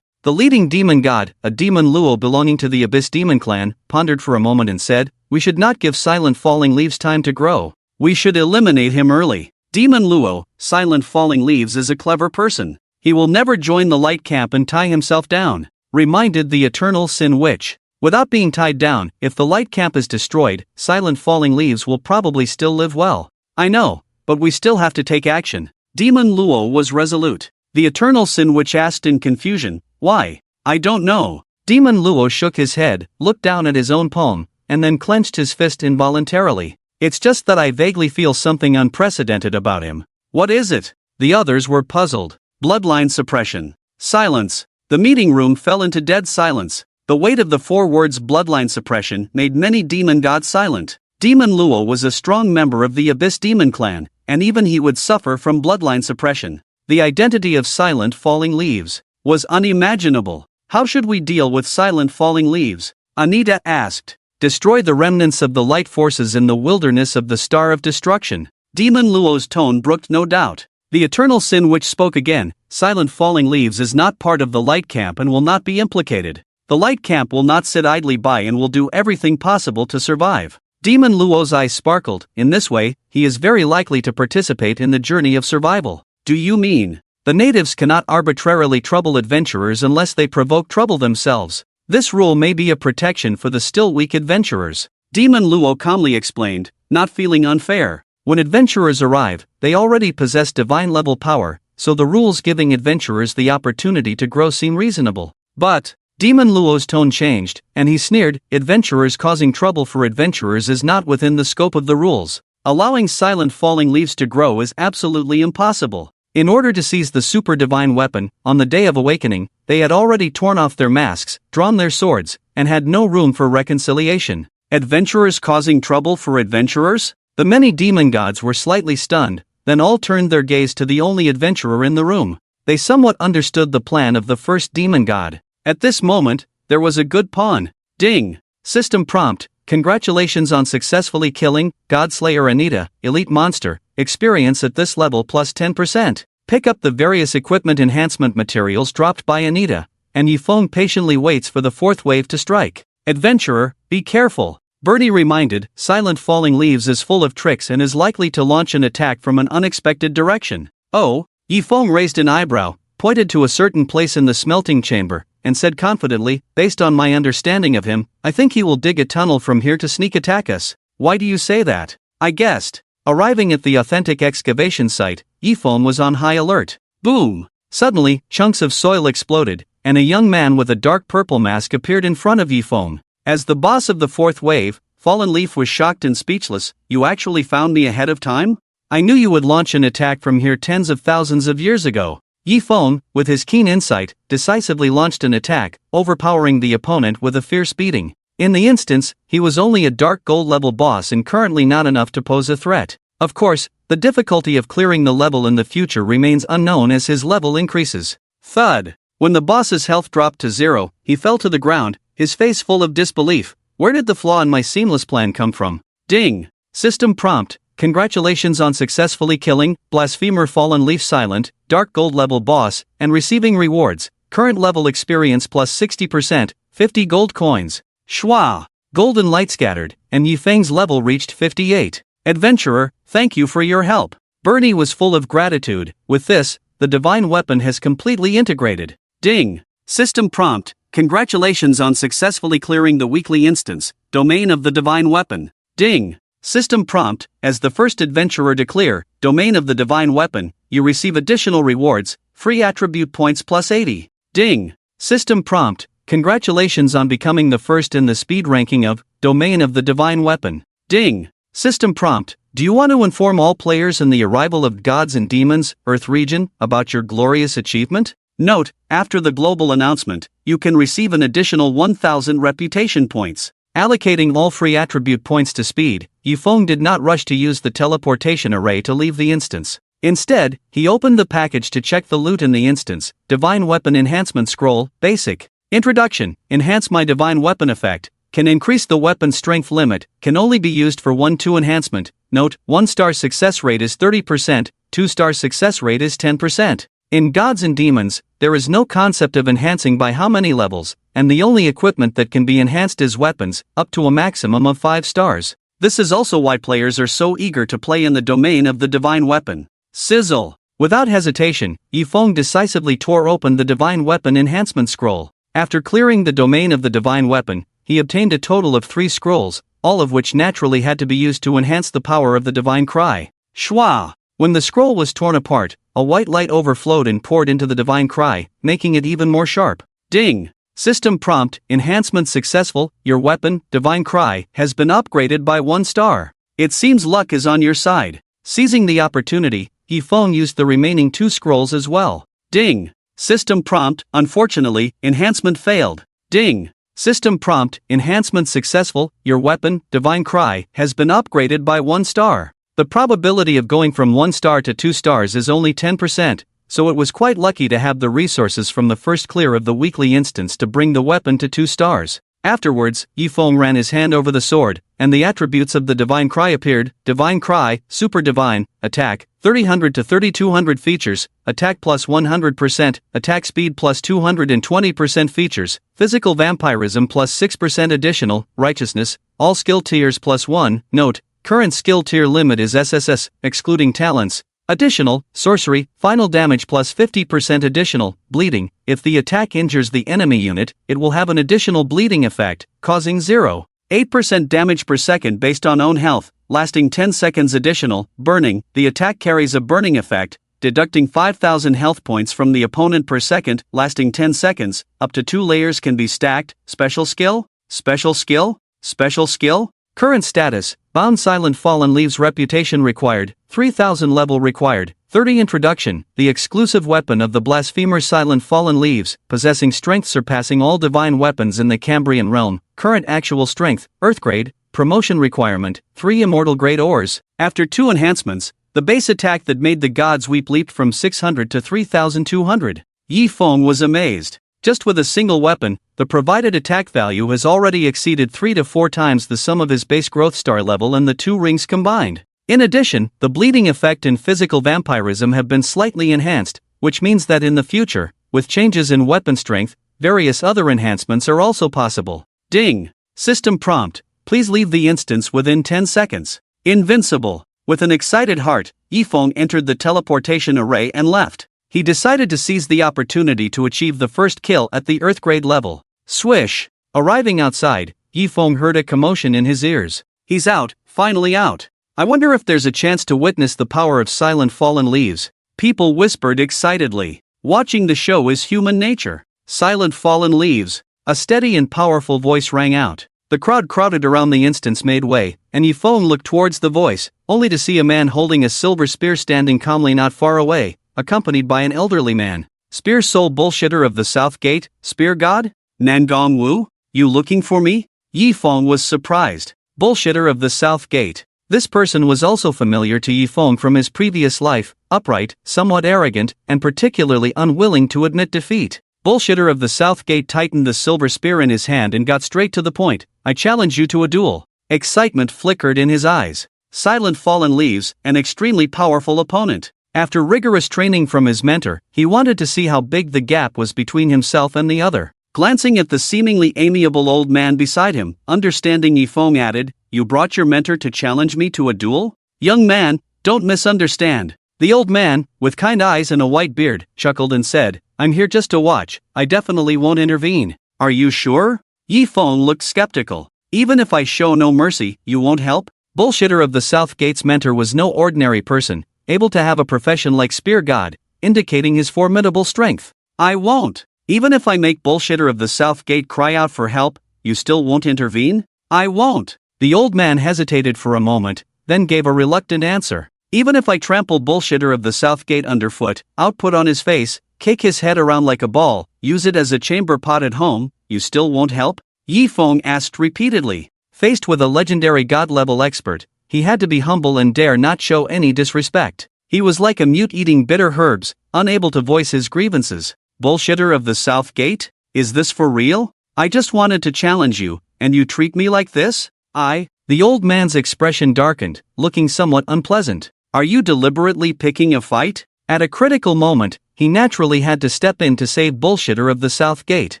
The leading demon god, a demon Luo belonging to the Abyss Demon Clan, pondered for a moment and said, we should not give Silent Falling Leaves time to grow. We should eliminate him early. Demon Luo, Silent Falling Leaves is a clever person. He will never join the Light Camp and tie himself down. reminded the Eternal Sin Witch. Without being tied down, if the light camp is destroyed, Silent Falling Leaves will probably still live well. I know, but we still have to take action. Demon Luo was resolute. The Eternal Sin Witch asked in confusion, why? I don't know. Demon Luo shook his head, looked down at his own palm, and then clenched his fist involuntarily. It's just that I vaguely feel something unprecedented about him. What is it? The others were puzzled. Bloodline suppression. Silence. The meeting room fell into dead silence. The weight of the 4 words bloodline suppression made many demon gods silent. Demon Luo was a strong member of the Abyss Demon clan, and even he would suffer from bloodline suppression. The identity of Silent Falling Leaves was unimaginable. How should we deal with Silent Falling Leaves? Anita asked. Destroy the remnants of the light forces in the wilderness of the Star of Destruction. Demon Luo's tone brooked no doubt. The Eternal Sin Witch spoke again. Silent Falling Leaves is not part of the light camp and will not be implicated. The light camp will not sit idly by and will do everything possible to survive. Demon Luo's eyes sparkled. In this way, he is very likely to participate in the journey of survival. Do you mean? The natives cannot arbitrarily trouble adventurers unless they provoke trouble themselves. This rule may be a protection for the still weak adventurers. Demon Luo calmly explained, not feeling unfair. When adventurers arrive, they already possess divine-level power, so the rules giving adventurers the opportunity to grow seem reasonable. But, Demon Luo's tone changed, and he sneered, adventurers causing trouble for adventurers is not within the scope of the rules. Allowing Silent Falling Leaves to grow is absolutely impossible. In order to seize the super divine weapon, on the day of awakening, they had already torn off their masks, drawn their swords, and had no room for reconciliation. Adventurers causing trouble for adventurers? The many demon gods were slightly stunned, then all turned their gaze to the only adventurer in the room. They somewhat understood the plan of the first demon god. At this moment, there was a good pawn. Ding! System prompt, congratulations on successfully killing Godslayer Anita, Elite Monster, experience at this level plus 10%. Pick up the various equipment enhancement materials dropped by Anita, and Yifeng patiently waits for the 4th wave to strike. Adventurer, be careful. Birdie reminded, Silent Falling Leaves is full of tricks and is likely to launch an attack from an unexpected direction. Oh? Yifeng raised an eyebrow, pointed to a certain place in the smelting chamber, and said confidently, based on my understanding of him, I think he will dig a tunnel from here to sneak attack us. Why do you say that? I guessed. Arriving at the authentic excavation site, Yifeng was on high alert. Boom! Suddenly, chunks of soil exploded, and a young man with a dark purple mask appeared in front of Yifeng. As the boss of the 4th wave, Fallen Leaf was shocked and speechless. You actually found me ahead of time? I knew you would launch an attack from here tens of thousands of years ago. Yifeng, with his keen insight, decisively launched an attack, overpowering the opponent with a fierce beating. In the instance, he was only a dark gold level boss and currently not enough to pose a threat. Of course, the difficulty of clearing the level in the future remains unknown as his level increases. Thud! When the boss's health dropped to 0, he fell to the ground, his face full of disbelief. Where did the flaw in my seamless plan come from? Ding! System prompt, congratulations on successfully killing Blasphemer Fallen Leaf Silent, Dark Gold level boss, and receiving rewards. Current level experience plus 60%, 50 gold coins. Shwa! Golden light scattered, and Yifeng's level reached 58. Adventurer, thank you for your help. Bernie was full of gratitude. With this, the divine weapon has completely integrated. Ding! System prompt, congratulations on successfully clearing the weekly instance, domain of the divine weapon. Ding! System prompt, as the first adventurer to clear, domain of the divine weapon, you receive additional rewards, free attribute points plus 80. Ding! System prompt, congratulations on becoming the first in the speed ranking of, domain of the divine weapon. Ding! System prompt, do you want to inform all players in the arrival of gods and demons, Earth region, about your glorious achievement? Note, after the global announcement, you can receive an additional 1,000 reputation points. Allocating all free attribute points to speed, Yifeng did not rush to use the teleportation array to leave the instance. Instead, he opened the package to check the loot in the instance. Divine Weapon Enhancement Scroll, Basic. Introduction, enhance my divine weapon effect. Can increase the weapon strength limit, can only be used for 1-2 enhancement. Note, 1-star success rate is 30%, 2-star success rate is 10%. In Gods and Demons, there is no concept of enhancing by how many levels, and the only equipment that can be enhanced is weapons, up to a maximum of 5 stars. This is also why players are so eager to play in the domain of the divine weapon. Sizzle! Without hesitation, Yifeng decisively tore open the divine weapon enhancement scroll. After clearing the domain of the divine weapon, he obtained a total of 3 scrolls, all of which naturally had to be used to enhance the power of the divine cry. Shwa! When the scroll was torn apart, a white light overflowed and poured into the divine cry, making it even more sharp. Ding! System prompt, enhancement successful, your weapon, divine cry, has been upgraded by 1 star. It seems luck is on your side. Seizing the opportunity, Yifeng used the remaining 2 scrolls as well. Ding! System prompt, unfortunately, enhancement failed. Ding! System prompt, enhancement successful, your weapon, divine cry, has been upgraded by 1 star. The probability of going from 1 star to 2 stars is only 10%, so it was quite lucky to have the resources from the first clear of the weekly instance to bring the weapon to 2 stars. Afterwards, Yifeng ran his hand over the sword, and the attributes of the divine cry appeared. Divine cry, super divine, attack, 3000 to 3200 features, attack plus 100%, attack speed plus 220% features, physical vampirism plus 6% additional, righteousness, all skill tiers plus 1, note, current skill tier limit is SSS, excluding talents. Additional, sorcery, final damage plus 50% additional, bleeding. If the attack injures the enemy unit, it will have an additional bleeding effect, causing 0.8% damage per second based on own health, lasting 10 seconds additional, burning. The attack carries a burning effect, deducting 5000 health points from the opponent per second, lasting 10 seconds, up to 2 layers can be stacked. Special skill? Special skill? Special skill? Current status, Bound Silent Fallen Leaves reputation required, 3000 level required, 30 introduction, the exclusive weapon of the blasphemer Silent Fallen Leaves, possessing strength surpassing all divine weapons in the Cambrian realm, current actual strength, Earth grade, promotion requirement, 3 immortal grade ores. After 2 enhancements, the base attack that made the gods weep leaped from 600 to 3200. Yifeng was amazed. Just with a single weapon, the provided attack value has already exceeded 3 to 4 times the sum of his base growth star level and the 2 rings combined. In addition, the bleeding effect and physical vampirism have been slightly enhanced, which means that in the future, with changes in weapon strength, various other enhancements are also possible. Ding! System prompt, please leave the instance within 10 seconds. Invincible. With an excited heart, Yifeng entered the teleportation array and left. He decided to seize the opportunity to achieve the first kill at the Earth grade level. Swish! Arriving outside, Yifeng heard a commotion in his ears. He's out, finally out. I wonder if there's a chance to witness the power of Silent Fallen Leaves. People whispered excitedly. Watching the show is human nature. Silent Fallen Leaves. A steady and powerful voice rang out. The crowd crowded around the instance made way, and Yifeng looked towards the voice, only to see a man holding a silver spear standing calmly not far away, accompanied by an elderly man. Spear Soul Bullshitter of the South Gate, Spear God? Nangong Wu? You looking for me? Yifeng was surprised. Bullshitter of the South Gate. This person was also familiar to Yifeng from his previous life, upright, somewhat arrogant, and particularly unwilling to admit defeat. Bullshitter of the South Gate tightened the silver spear in his hand and got straight to the point. I challenge you to a duel. Excitement flickered in his eyes. Silent Fallen Leaves, an extremely powerful opponent. After rigorous training from his mentor, he wanted to see how big the gap was between himself and the other. Glancing at the seemingly amiable old man beside him, understanding Yifeng added, "You brought your mentor to challenge me to a duel? Young man, don't misunderstand." The old man, with kind eyes and a white beard, chuckled and said, "I'm here just to watch, I definitely won't intervene." "Are you sure?" Yifeng looked skeptical. "Even if I show no mercy, you won't help?" Bullshitter of the South Gate's mentor was no ordinary person, able to have a profession like Spear God, indicating his formidable strength. "I won't. Even if I make Bullshitter of the South Gate cry out for help, you still won't intervene?" "I won't." The old man hesitated for a moment, then gave a reluctant answer. "Even if I trample Bullshitter of the South Gate underfoot, output on his face, kick his head around like a ball, use it as a chamber pot at home, you still won't help?" Yifeng asked repeatedly. Faced with a legendary god-level expert, he had to be humble and dare not show any disrespect. He was like a mute eating bitter herbs, unable to voice his grievances. "Bullshitter of the South Gate? Is this for real? I just wanted to challenge you, and you treat me like this?" The old man's expression darkened, looking somewhat unpleasant. "Are you deliberately picking a fight?" At a critical moment, he naturally had to step in to save Bullshitter of the South Gate.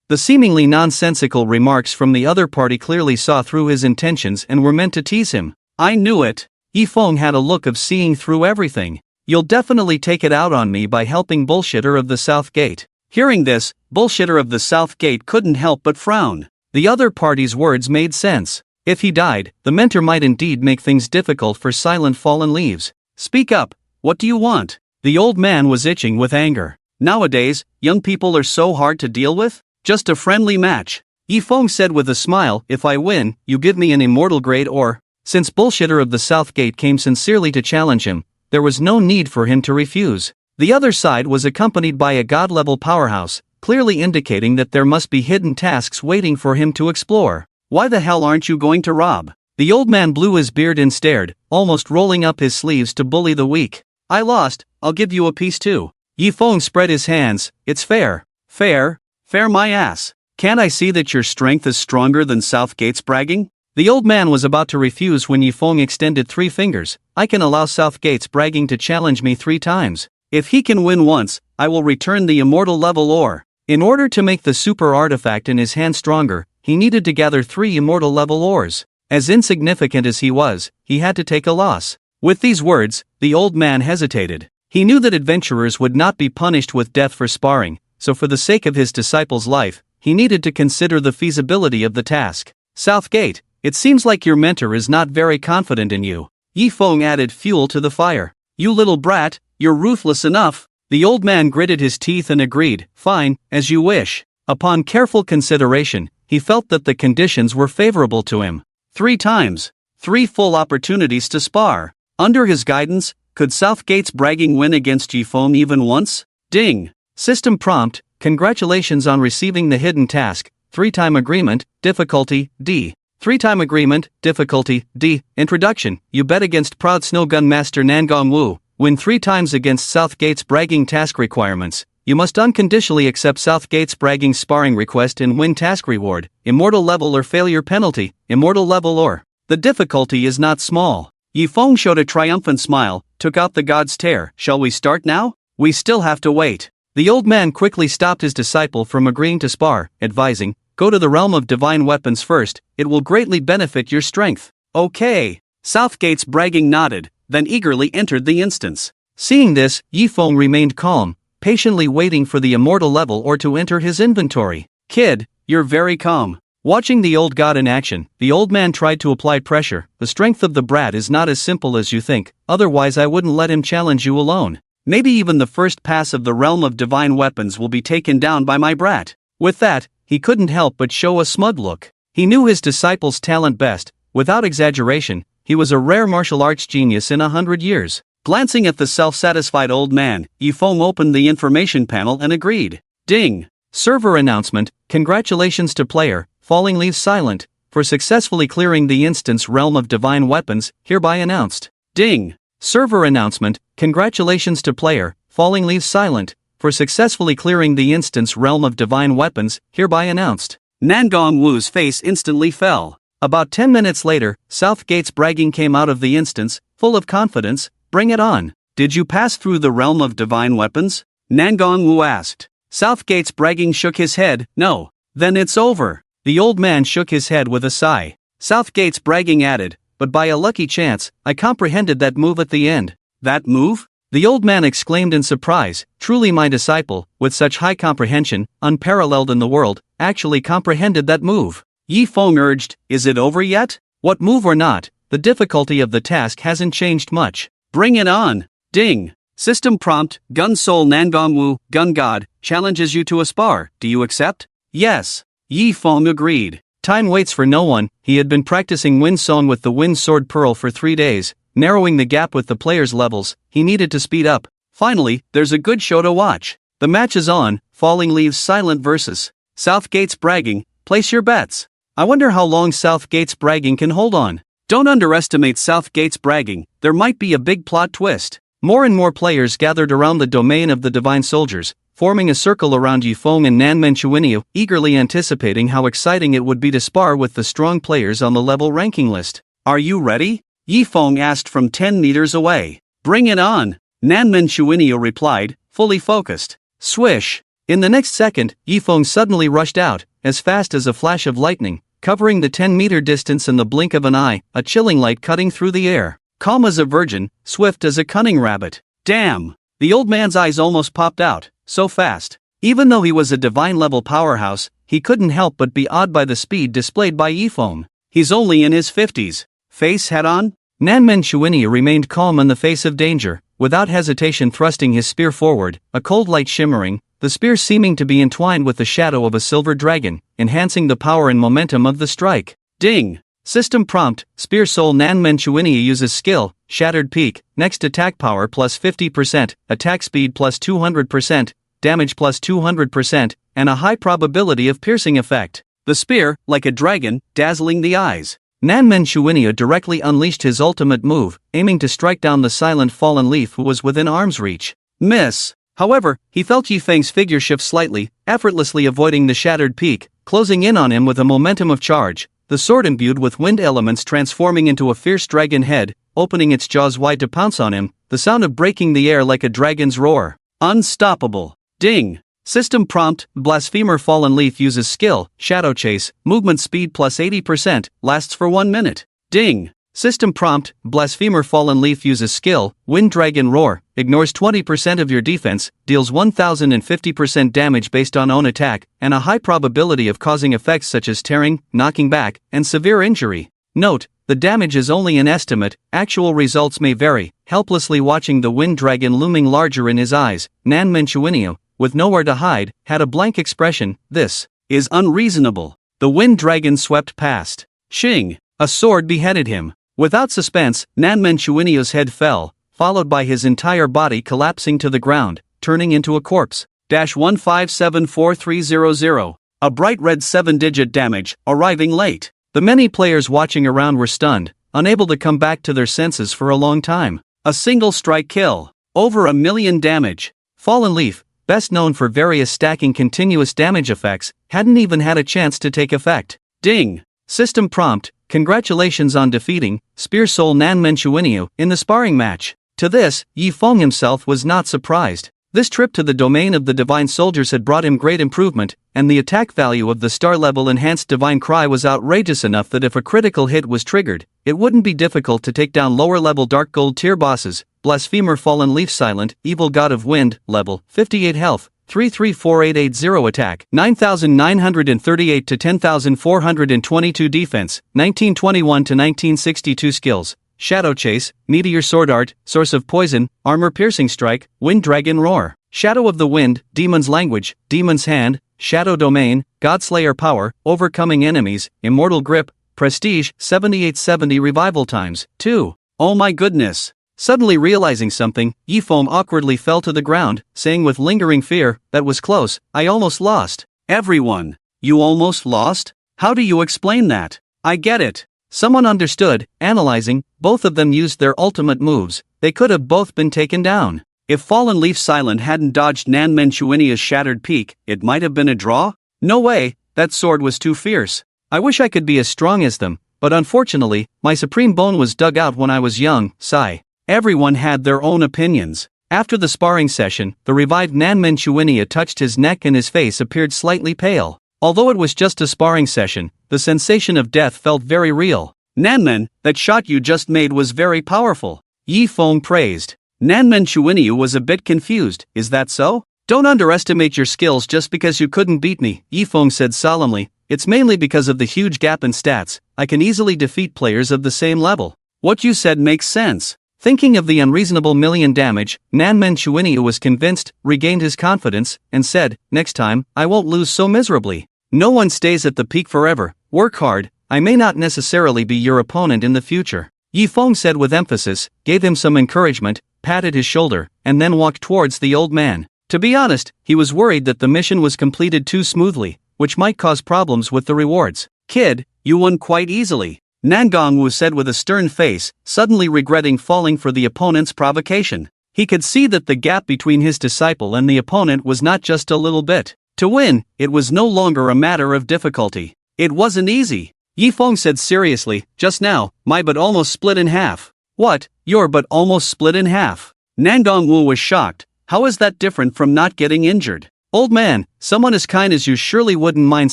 The seemingly nonsensical remarks from the other party clearly saw through his intentions and were meant to tease him. "I knew it." Yifeng had a look of seeing through everything. "You'll definitely take it out on me by helping Bullshitter of the South Gate." Hearing this, bullshitter of the South Gate couldn't help but frown. The other party's words made sense. If he died, the mentor might indeed make things difficult for silent fallen leaves. Speak up, what do you want? The old man was itching with anger. Nowadays, young people are so hard to deal with? Just a friendly match. Yifeng said with a smile, if I win, you give me an immortal grade or... Since bullshitter of the South Gate came sincerely to challenge him, there was no need for him to refuse. The other side was accompanied by a god-level powerhouse, clearly indicating that there must be hidden tasks waiting for him to explore. Why the hell aren't you going to rob? The old man blew his beard and stared, almost rolling up his sleeves to bully the weak. I lost, I'll give you a piece too. Yifeng spread his hands, it's fair. Fair? Fair my ass. Can't I see that your strength is stronger than Southgate's bragging? The old man was about to refuse when Yifeng extended 3 fingers. I can allow Southgate's bragging to challenge me 3 times. If he can win once, I will return the immortal level ore. In order to make the super artifact in his hand stronger, he needed to gather 3 immortal level ores. As insignificant as he was, he had to take a loss. With these words, the old man hesitated. He knew that adventurers would not be punished with death for sparring, so for the sake of his disciple's life, he needed to consider the feasibility of the task. Southgate, it seems like your mentor is not very confident in you. Yifeng added fuel to the fire. You little brat, you're ruthless enough. The old man gritted his teeth and agreed, fine, as you wish. Upon careful consideration, he felt that the conditions were favorable to him. 3 times. 3 full opportunities to spar. Under his guidance, could Southgate's bragging win against Yifeng even once? Ding. System prompt, congratulations on receiving the hidden task, 3-time agreement, difficulty, D. 3-time agreement, difficulty, D. Introduction, you bet against proud snowgun master Nangong Wu. Win 3 times against Southgate's bragging task requirements. You must unconditionally accept Southgate's bragging sparring request and win task reward, immortal level or failure penalty, immortal level or. The difficulty is not small. Yifeng showed a triumphant smile, took out the god's tear. Shall we start now? We still have to wait. The old man quickly stopped his disciple from agreeing to spar, advising, go to the realm of divine weapons first, it will greatly benefit your strength. Okay. Southgate's bragging nodded, then eagerly entered the instance. Seeing this, Yifeng remained calm, patiently waiting for the immortal level or to enter his inventory. Kid, you're very calm. Watching the old god in action, the old man tried to apply pressure. The strength of the brat is not as simple as you think, otherwise I wouldn't let him challenge you alone. Maybe even the first pass of the realm of divine weapons will be taken down by my brat. With that, he couldn't help but show a smug look. He knew his disciple's talent best. Without exaggeration, he was a rare martial arts genius in 100 years. Glancing at the self-satisfied old man, Yifeng opened the information panel and agreed. Ding! Server announcement, congratulations to player, Falling Leaves Silent, for successfully clearing the instance realm of divine weapons, hereby announced. Ding! Server announcement, congratulations to player, Falling Leaves Silent, for successfully clearing the instance realm of divine weapons, hereby announced. Nangong Wu's face instantly fell. About 10 minutes later, Southgate's bragging came out of the instance, full of confidence. Bring it on. Did you pass through the realm of divine weapons? Nangong Wu asked. Southgate's bragging shook his head. No. Then it's over. The old man shook his head with a sigh. Southgate's bragging added, but by a lucky chance, I comprehended that move at the end. That move? The old man exclaimed in surprise. Truly my disciple, with such high comprehension, unparalleled in the world, actually comprehended that move. Yifeng urged, is it over yet? What move or not, the difficulty of the task hasn't changed much. Bring it on. Ding. System prompt, Gun Soul Nangong Wu, Gun God, challenges you to a spar. Do you accept? Yes. Yifeng agreed. Time waits for no one. He had been practicing Wind Song with the Wind Sword Pearl for 3 days, narrowing the gap with the players' levels. He needed to speed up. Finally, there's a good show to watch. The match is on. Falling Leaves Silent versus Southgate's bragging. Place your bets. I wonder how long Southgate's bragging can hold on. Don't underestimate Southgate's bragging, there might be a big plot twist. More and more players gathered around the domain of the divine soldiers, forming a circle around Yifeng and Nanmen Chuinyu, eagerly anticipating how exciting it would be to spar with the strong players on the level ranking list. Are you ready? Yifeng asked from 10 meters away. Bring it on. Nanmen Chuinyu replied, fully focused. Swish. In the next second, Yifeng suddenly rushed out, as fast as a flash of lightning, covering the 10-meter distance in the blink of an eye, a chilling light cutting through the air. Calm as a virgin, swift as a cunning rabbit. Damn! The old man's eyes almost popped out, so fast. Even though he was a divine-level powerhouse, he couldn't help but be awed by the speed displayed by Yifeng. He's only in his 50s. Face head-on? Nanmen Shuinia remained calm in the face of danger, without hesitation thrusting his spear forward, a cold light shimmering, the spear seeming to be entwined with the shadow of a silver dragon, enhancing the power and momentum of the strike. Ding! System prompt, Spear Soul Nanmen Shuinia uses skill, Shattered Peak, next attack power plus 50%, attack speed plus 200%, damage plus 200%, and a high probability of piercing effect. The spear, like a dragon, dazzling the eyes. Nanmen Shuinia directly unleashed his ultimate move, aiming to strike down the silent fallen leaf who was within arm's reach. Miss! However, he felt Yifeng's figure shift slightly, effortlessly avoiding the shattered peak, closing in on him with a momentum of charge, the sword imbued with wind elements transforming into a fierce dragon head, opening its jaws wide to pounce on him, the sound of breaking the air like a dragon's roar. Unstoppable. Ding! System prompt, Blasphemer Fallen Leaf uses skill, Shadow Chase, movement speed plus 80%, lasts for 1 minute. Ding! System prompt, Blasphemer Fallen Leaf uses skill, Wind Dragon Roar, ignores 20% of your defense, deals 1050% damage based on own attack, and a high probability of causing effects such as tearing, knocking back, and severe injury. Note, the damage is only an estimate, actual results may vary. Helplessly watching the Wind Dragon looming larger in his eyes, Nanmen Shuinia, with nowhere to hide, had a blank expression. This is unreasonable. The Wind Dragon swept past. Shing! A sword beheaded him. Without suspense, Nanmen Shuinia's head fell, followed by his entire body collapsing to the ground, turning into a corpse. 1574300. A bright red 7-digit damage, arriving late. The many players watching around were stunned, unable to come back to their senses for a long time. A single strike kill. Over 1 million damage. Fallen Leaf, best known for various stacking continuous damage effects, hadn't even had a chance to take effect. Ding! System prompt, congratulations on defeating Spear Soul Nanmen Shuinia in the sparring match. To this, Yifeng himself was not surprised. This trip to the domain of the divine soldiers had brought him great improvement, and the attack value of the star-level enhanced divine cry was outrageous enough that if a critical hit was triggered, it wouldn't be difficult to take down lower-level Dark Gold tier bosses. Blasphemer Fallen Leaf Silent, Evil God of Wind, level, 58 health, 334880 attack, 9938 to 10422 defense, 1921 to 1962 skills. Shadow Chase, Meteor Sword Art, Source of Poison, Armor Piercing Strike, Wind Dragon Roar, Shadow of the Wind, Demon's Language, Demon's Hand, Shadow Domain, Godslayer Power, Overcoming Enemies, Immortal Grip, Prestige, 7870 Revival Times, 2. Oh my goodness! Suddenly realizing something, Yifeng awkwardly fell to the ground, saying with lingering fear, that was close, I almost lost. Everyone. You almost lost? How do you explain that? I get it. Someone understood, analyzing, both of them used their ultimate moves, they could have both been taken down. If Fallen Leaf Silent hadn't dodged Nanmen Shuinia's shattered peak, it might have been a draw? No way, that sword was too fierce. I wish I could be as strong as them, but unfortunately, my supreme bone was dug out when I was young. Sigh. Everyone had their own opinions. After the sparring session, the revived Nanmen Shuinia touched his neck and his face appeared slightly pale. Although it was just a sparring session, the sensation of death felt very real. Nanmen, that shot you just made was very powerful. Yifeng praised. Nanmen Shuinia was a bit confused. Is that so? Don't underestimate your skills just because you couldn't beat me, Yifeng said solemnly. It's mainly because of the huge gap in stats. I can easily defeat players of the same level. What you said makes sense. Thinking of the unreasonable million damage, Nanmen Shuinia was convinced, regained his confidence, and said, next time, I won't lose so miserably. No one stays at the peak forever. Work hard. I may not necessarily be your opponent in the future. Yifeng said with emphasis, gave him some encouragement, patted his shoulder, and then walked towards the old man. To be honest, he was worried that the mission was completed too smoothly, which might cause problems with the rewards. Kid, you won quite easily. Nangongwu said with a stern face, suddenly regretting falling for the opponent's provocation. He could see that the gap between his disciple and the opponent was not just a little bit. To win, it was no longer a matter of difficulty. It wasn't easy. Yifeng said seriously, just now, my butt almost split in half. What, your butt almost split in half? Nangongwu was shocked. How is that different from not getting injured? Old man, someone as kind as you surely wouldn't mind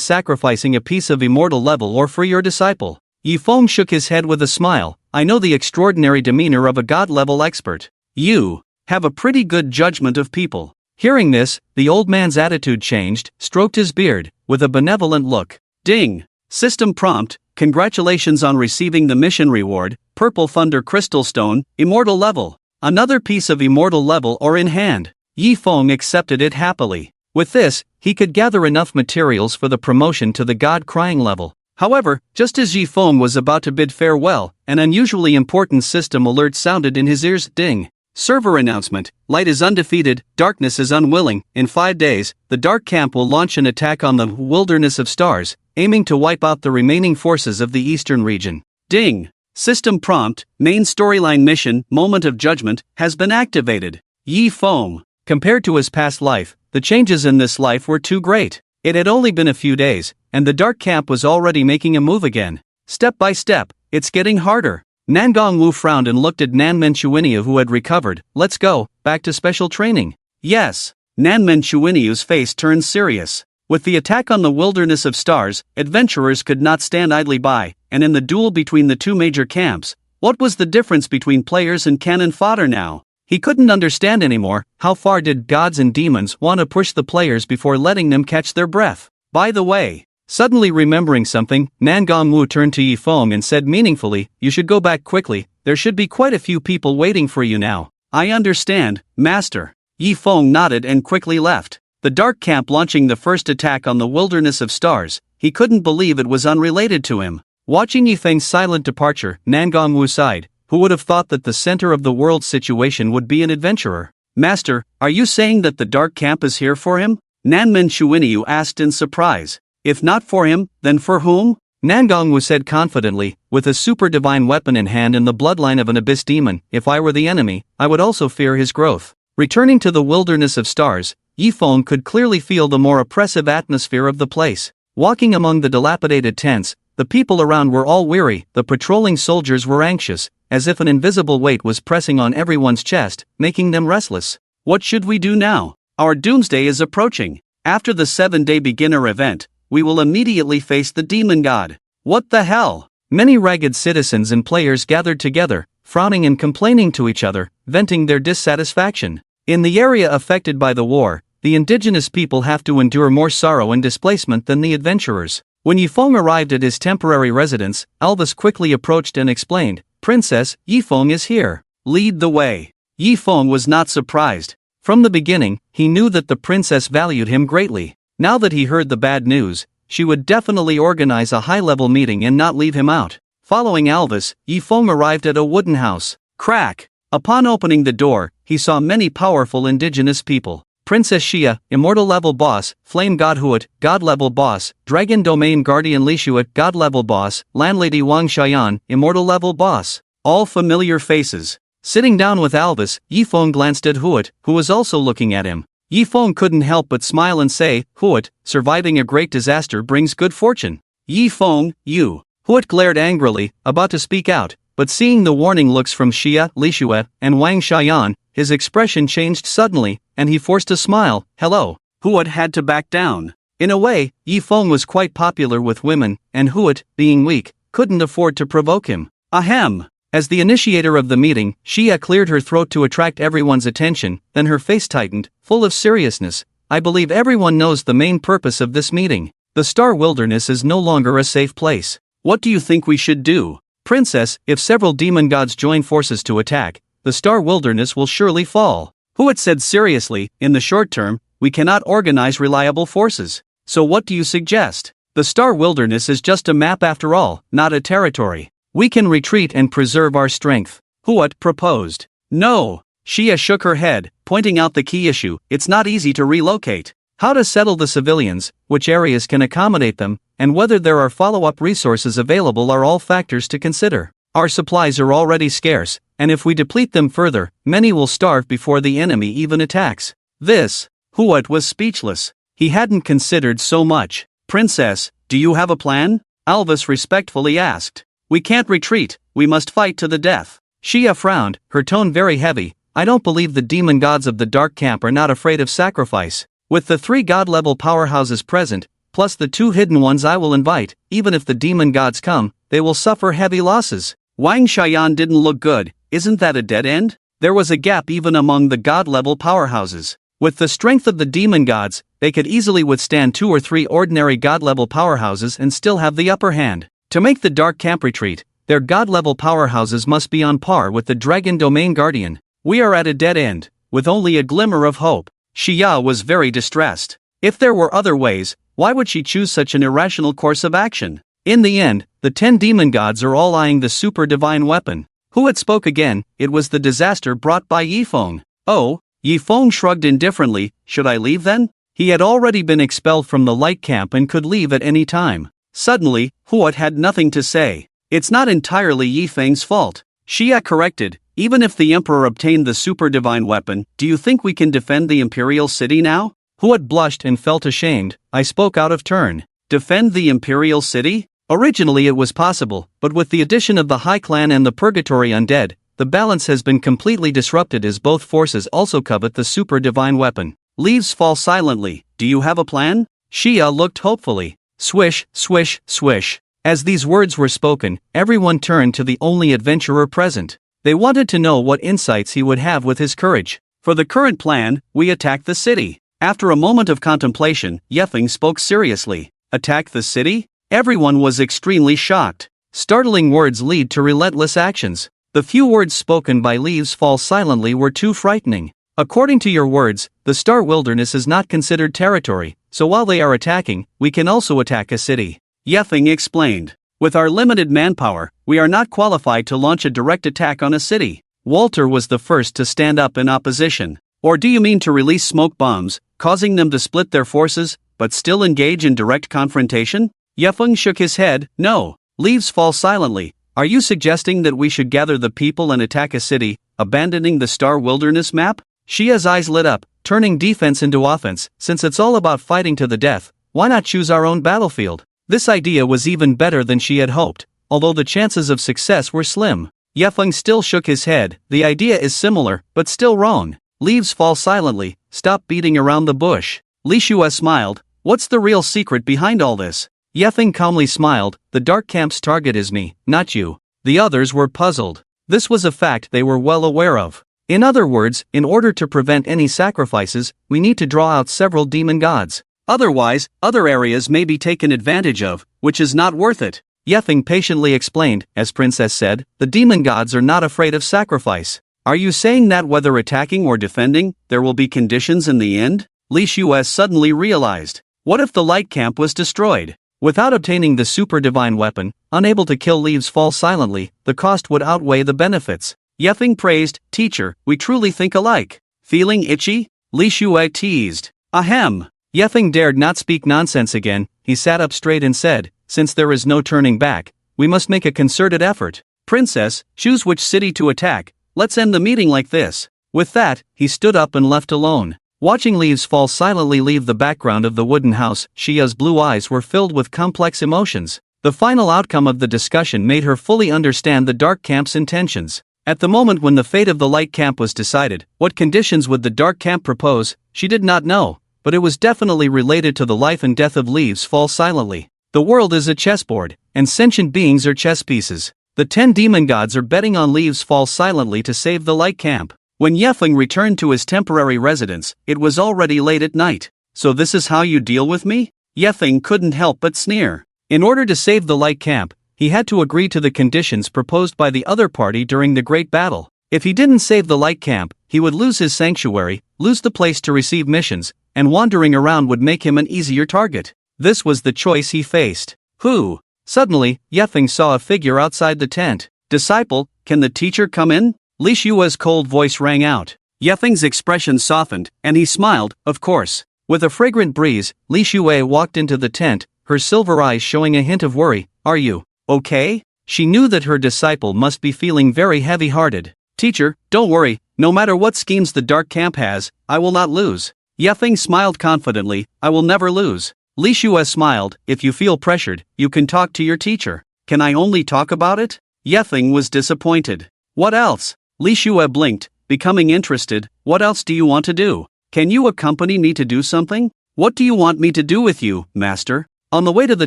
sacrificing a piece of immortal level or for your disciple. Yifeng shook his head with a smile. I know the extraordinary demeanor of a god-level expert. You have a pretty good judgment of people. Hearing this, the old man's attitude changed, stroked his beard, with a benevolent look. Ding! System prompt, congratulations on receiving the mission reward, Purple Thunder Crystal Stone, Immortal Level. Another piece of Immortal Level or in hand. Yi Feng accepted it happily. With this, he could gather enough materials for the promotion to the God Crying level. However, just as Yi Feng was about to bid farewell, an unusually important system alert sounded in his ears. Ding! Server announcement, light is undefeated, darkness is unwilling. In 5 days, the Dark Camp will launch an attack on the Wilderness of Stars, aiming to wipe out the remaining forces of the eastern region. Ding! System prompt, main storyline mission, Moment of Judgment, has been activated. Yi Feng. Compared to his past life, the changes in this life were too great. It had only been a few days, and the Dark Camp was already making a move again. Step by step, it's getting harder. Nan Gongwu frowned and looked at Nan Menchuinyu, who had recovered. Let's go, back to special training. Yes. Nan Menchuinyu's face turned serious. With the attack on the Wilderness of Stars, adventurers could not stand idly by, and in the duel between the two major camps, what was the difference between players and cannon fodder now? He couldn't understand anymore. How far did gods and demons want to push the players before letting them catch their breath? By the way, suddenly remembering something, Nan Gongwu turned to Yi Feng and said meaningfully, you should go back quickly, there should be quite a few people waiting for you now. I understand, Master. Yi Feng nodded and quickly left. The Dark Camp launching the first attack on the Wilderness of Stars, he couldn't believe it was unrelated to him. Watching Yi Feng's silent departure, Nan Gongwu sighed. Who would have thought that the center of the world situation would be an adventurer? Master, are you saying that the Dark Camp is here for him? Nan Menchuinyu asked in surprise. If not for him, then for whom? Nan Gongwu said confidently, with a super divine weapon in hand and the bloodline of an abyss demon, if I were the enemy, I would also fear his growth. Returning to the Wilderness of Stars, Yi Feng could clearly feel the more oppressive atmosphere of the place. Walking among the dilapidated tents, the people around were all weary, the patrolling soldiers were anxious, as if an invisible weight was pressing on everyone's chest, making them restless. What should we do now? Our doomsday is approaching. After the 7-day beginner event, we will immediately face the demon god. What the hell? Many ragged citizens and players gathered together, frowning and complaining to each other, venting their dissatisfaction. In the area affected by the war, the indigenous people have to endure more sorrow and displacement than the adventurers. When Yi Feng arrived at his temporary residence, Alvis quickly approached and explained, Princess, Yi Feng is here. Lead the way. Yi Feng was not surprised. From the beginning, he knew that the princess valued him greatly. Now that he heard the bad news, she would definitely organize a high-level meeting and not leave him out. Following Alvis, Yi Feng arrived at a wooden house. Crack! Upon opening the door, he saw many powerful indigenous people. Princess Xia, Immortal Level Boss, Flame God Huat, God Level Boss, Dragon Domain Guardian Li Shuat, God Level Boss, Landlady Wang Xiayan, Immortal Level Boss. All familiar faces. Sitting down with Alvis, Yi Feng glanced at Huat, who was also looking at him. Yi Feng couldn't help but smile and say, Huat, surviving a great disaster brings good fortune. Yi Feng, you. Huat glared angrily, about to speak out, but seeing the warning looks from Xia, Li Shuat, and Wang Xiayan, his expression changed suddenly, and he forced a smile. Hello. Huat had to back down. In a way, Yi Feng was quite popular with women, and Huat, being weak, couldn't afford to provoke him. Ahem. As the initiator of the meeting, Xia cleared her throat to attract everyone's attention, then her face tightened, full of seriousness. I believe everyone knows the main purpose of this meeting. The Star Wilderness is no longer a safe place. What do you think we should do? Princess, if several demon gods join forces to attack, the Star Wilderness will surely fall. Huat said seriously, in the short term, we cannot organize reliable forces. So what do you suggest? The Star Wilderness is just a map after all, not a territory. We can retreat and preserve our strength. Huat proposed. No. Xia shook her head, pointing out the key issue, it's not easy to relocate. How to settle the civilians, which areas can accommodate them, and whether there are follow-up resources available are all factors to consider. Our supplies are already scarce, and if we deplete them further, many will starve before the enemy even attacks. Huat was speechless. He hadn't considered so much. Princess, do you have a plan? Alvis respectfully asked. We can't retreat, we must fight to the death. Xia frowned, her tone very heavy. I don't believe the demon gods of the Dark Camp are not afraid of sacrifice. With the 3 god-level powerhouses present, plus the 2 hidden ones I will invite, even if the demon gods come, they will suffer heavy losses. Wang Xiayan didn't look good. Isn't that a dead end? There was a gap even among the god-level powerhouses. With the strength of the demon gods, they could easily withstand 2 or 3 ordinary god-level powerhouses and still have the upper hand. To make the dark camp retreat, their god-level powerhouses must be on par with the Dragon Domain Guardian. We are at a dead end, with only a glimmer of hope. Xia was very distressed. If there were other ways, why would she choose such an irrational course of action? In the end, the 10 demon gods are all eyeing the super divine weapon. Who had spoke again? It was the disaster brought by Yifeng. Oh, Yifeng shrugged indifferently. Should I leave then? He had already been expelled from the light camp and could leave at any time. Suddenly, Huat had nothing to say. It's not entirely Yifeng's fault. Xia corrected. Even if the emperor obtained the super divine weapon, do you think we can defend the imperial city now? Huat blushed and felt ashamed. I spoke out of turn. Defend the imperial city? Originally it was possible, but with the addition of the High Clan and the Purgatory Undead, the balance has been completely disrupted as both forces also covet the super divine weapon. Leaves fall silently. Do you have a plan? Xia looked hopefully. Swish, swish, swish. As these words were spoken, everyone turned to the only adventurer present. They wanted to know what insights he would have with his courage. For the current plan, we attack the city. After a moment of contemplation, Yefeng spoke seriously. Attack the city? Everyone was extremely shocked. Startling words lead to relentless actions. The few words spoken by Leaves Fall silently were too frightening. According to your words, the Star Wilderness is not considered territory, so while they are attacking, we can also attack a city. Yefeng explained. With our limited manpower, we are not qualified to launch a direct attack on a city. Walter was the first to stand up in opposition. Or do you mean to release smoke bombs, causing them to split their forces, but still engage in direct confrontation? Yefeng shook his head. No. Leaves fall silently. Are you suggesting that we should gather the people and attack a city, abandoning the Star Wilderness map? Xia's eyes lit up, turning defense into offense. Since it's all about fighting to the death, why not choose our own battlefield? This idea was even better than she had hoped, although the chances of success were slim. Yefeng still shook his head. The idea is similar, but still wrong. Leaves fall silently. Stop beating around the bush. Li Shue smiled. What's the real secret behind all this? Yefeng calmly smiled. The dark camp's target is me, not you. The others were puzzled. This was a fact they were well aware of. In other words, in order to prevent any sacrifices, we need to draw out several demon gods. Otherwise, other areas may be taken advantage of, which is not worth it. Yefeng patiently explained. As Princess said, the demon gods are not afraid of sacrifice. Are you saying that whether attacking or defending, there will be conditions in the end? Li Shue suddenly realized. What if the light camp was destroyed? Without obtaining the super divine weapon, unable to kill Leaves Fall silently, the cost would outweigh the benefits. Yefeng praised. Teacher, we truly think alike. Feeling itchy? Li Shue teased. Ahem. Yefeng dared not speak nonsense again. He sat up straight and said, since there is no turning back, we must make a concerted effort. Princess, choose which city to attack. Let's end the meeting like this. With that, he stood up and left alone. Watching Leaves Fall silently leave the background of the wooden house, Xia's blue eyes were filled with complex emotions. The final outcome of the discussion made her fully understand the dark camp's intentions. At the moment when the fate of the light camp was decided, what conditions would the dark camp propose, she did not know, but it was definitely related to the life and death of Leaves Fall silently. The world is a chessboard, and sentient beings are chess pieces. The 10 demon gods are betting on Leaves Fall silently to save the light camp. When Yefeng returned to his temporary residence, it was already late at night. So this is how you deal with me? Yefeng couldn't help but sneer. In order to save the light camp, he had to agree to the conditions proposed by the other party during the great battle. If he didn't save the light camp, he would lose his sanctuary, lose the place to receive missions, and wandering around would make him an easier target. This was the choice he faced. Who? Suddenly, Yefeng saw a figure outside the tent. Disciple, can the teacher come in? Li Shue's cold voice rang out. Yefeng's expression softened, and he smiled, of course. With a fragrant breeze, Li Shue walked into the tent, her silver eyes showing a hint of worry. Are you okay? She knew that her disciple must be feeling very heavy-hearted. Teacher, don't worry, no matter what schemes the dark camp has, I will not lose. Yefeng smiled confidently. I will never lose. Li Shue smiled. If you feel pressured, you can talk to your teacher. Can I only talk about it? Yefeng was disappointed. What else? Li Shue blinked, becoming interested. What else do you want to do? Can you accompany me to do something? What do you want me to do with you, master? On the way to the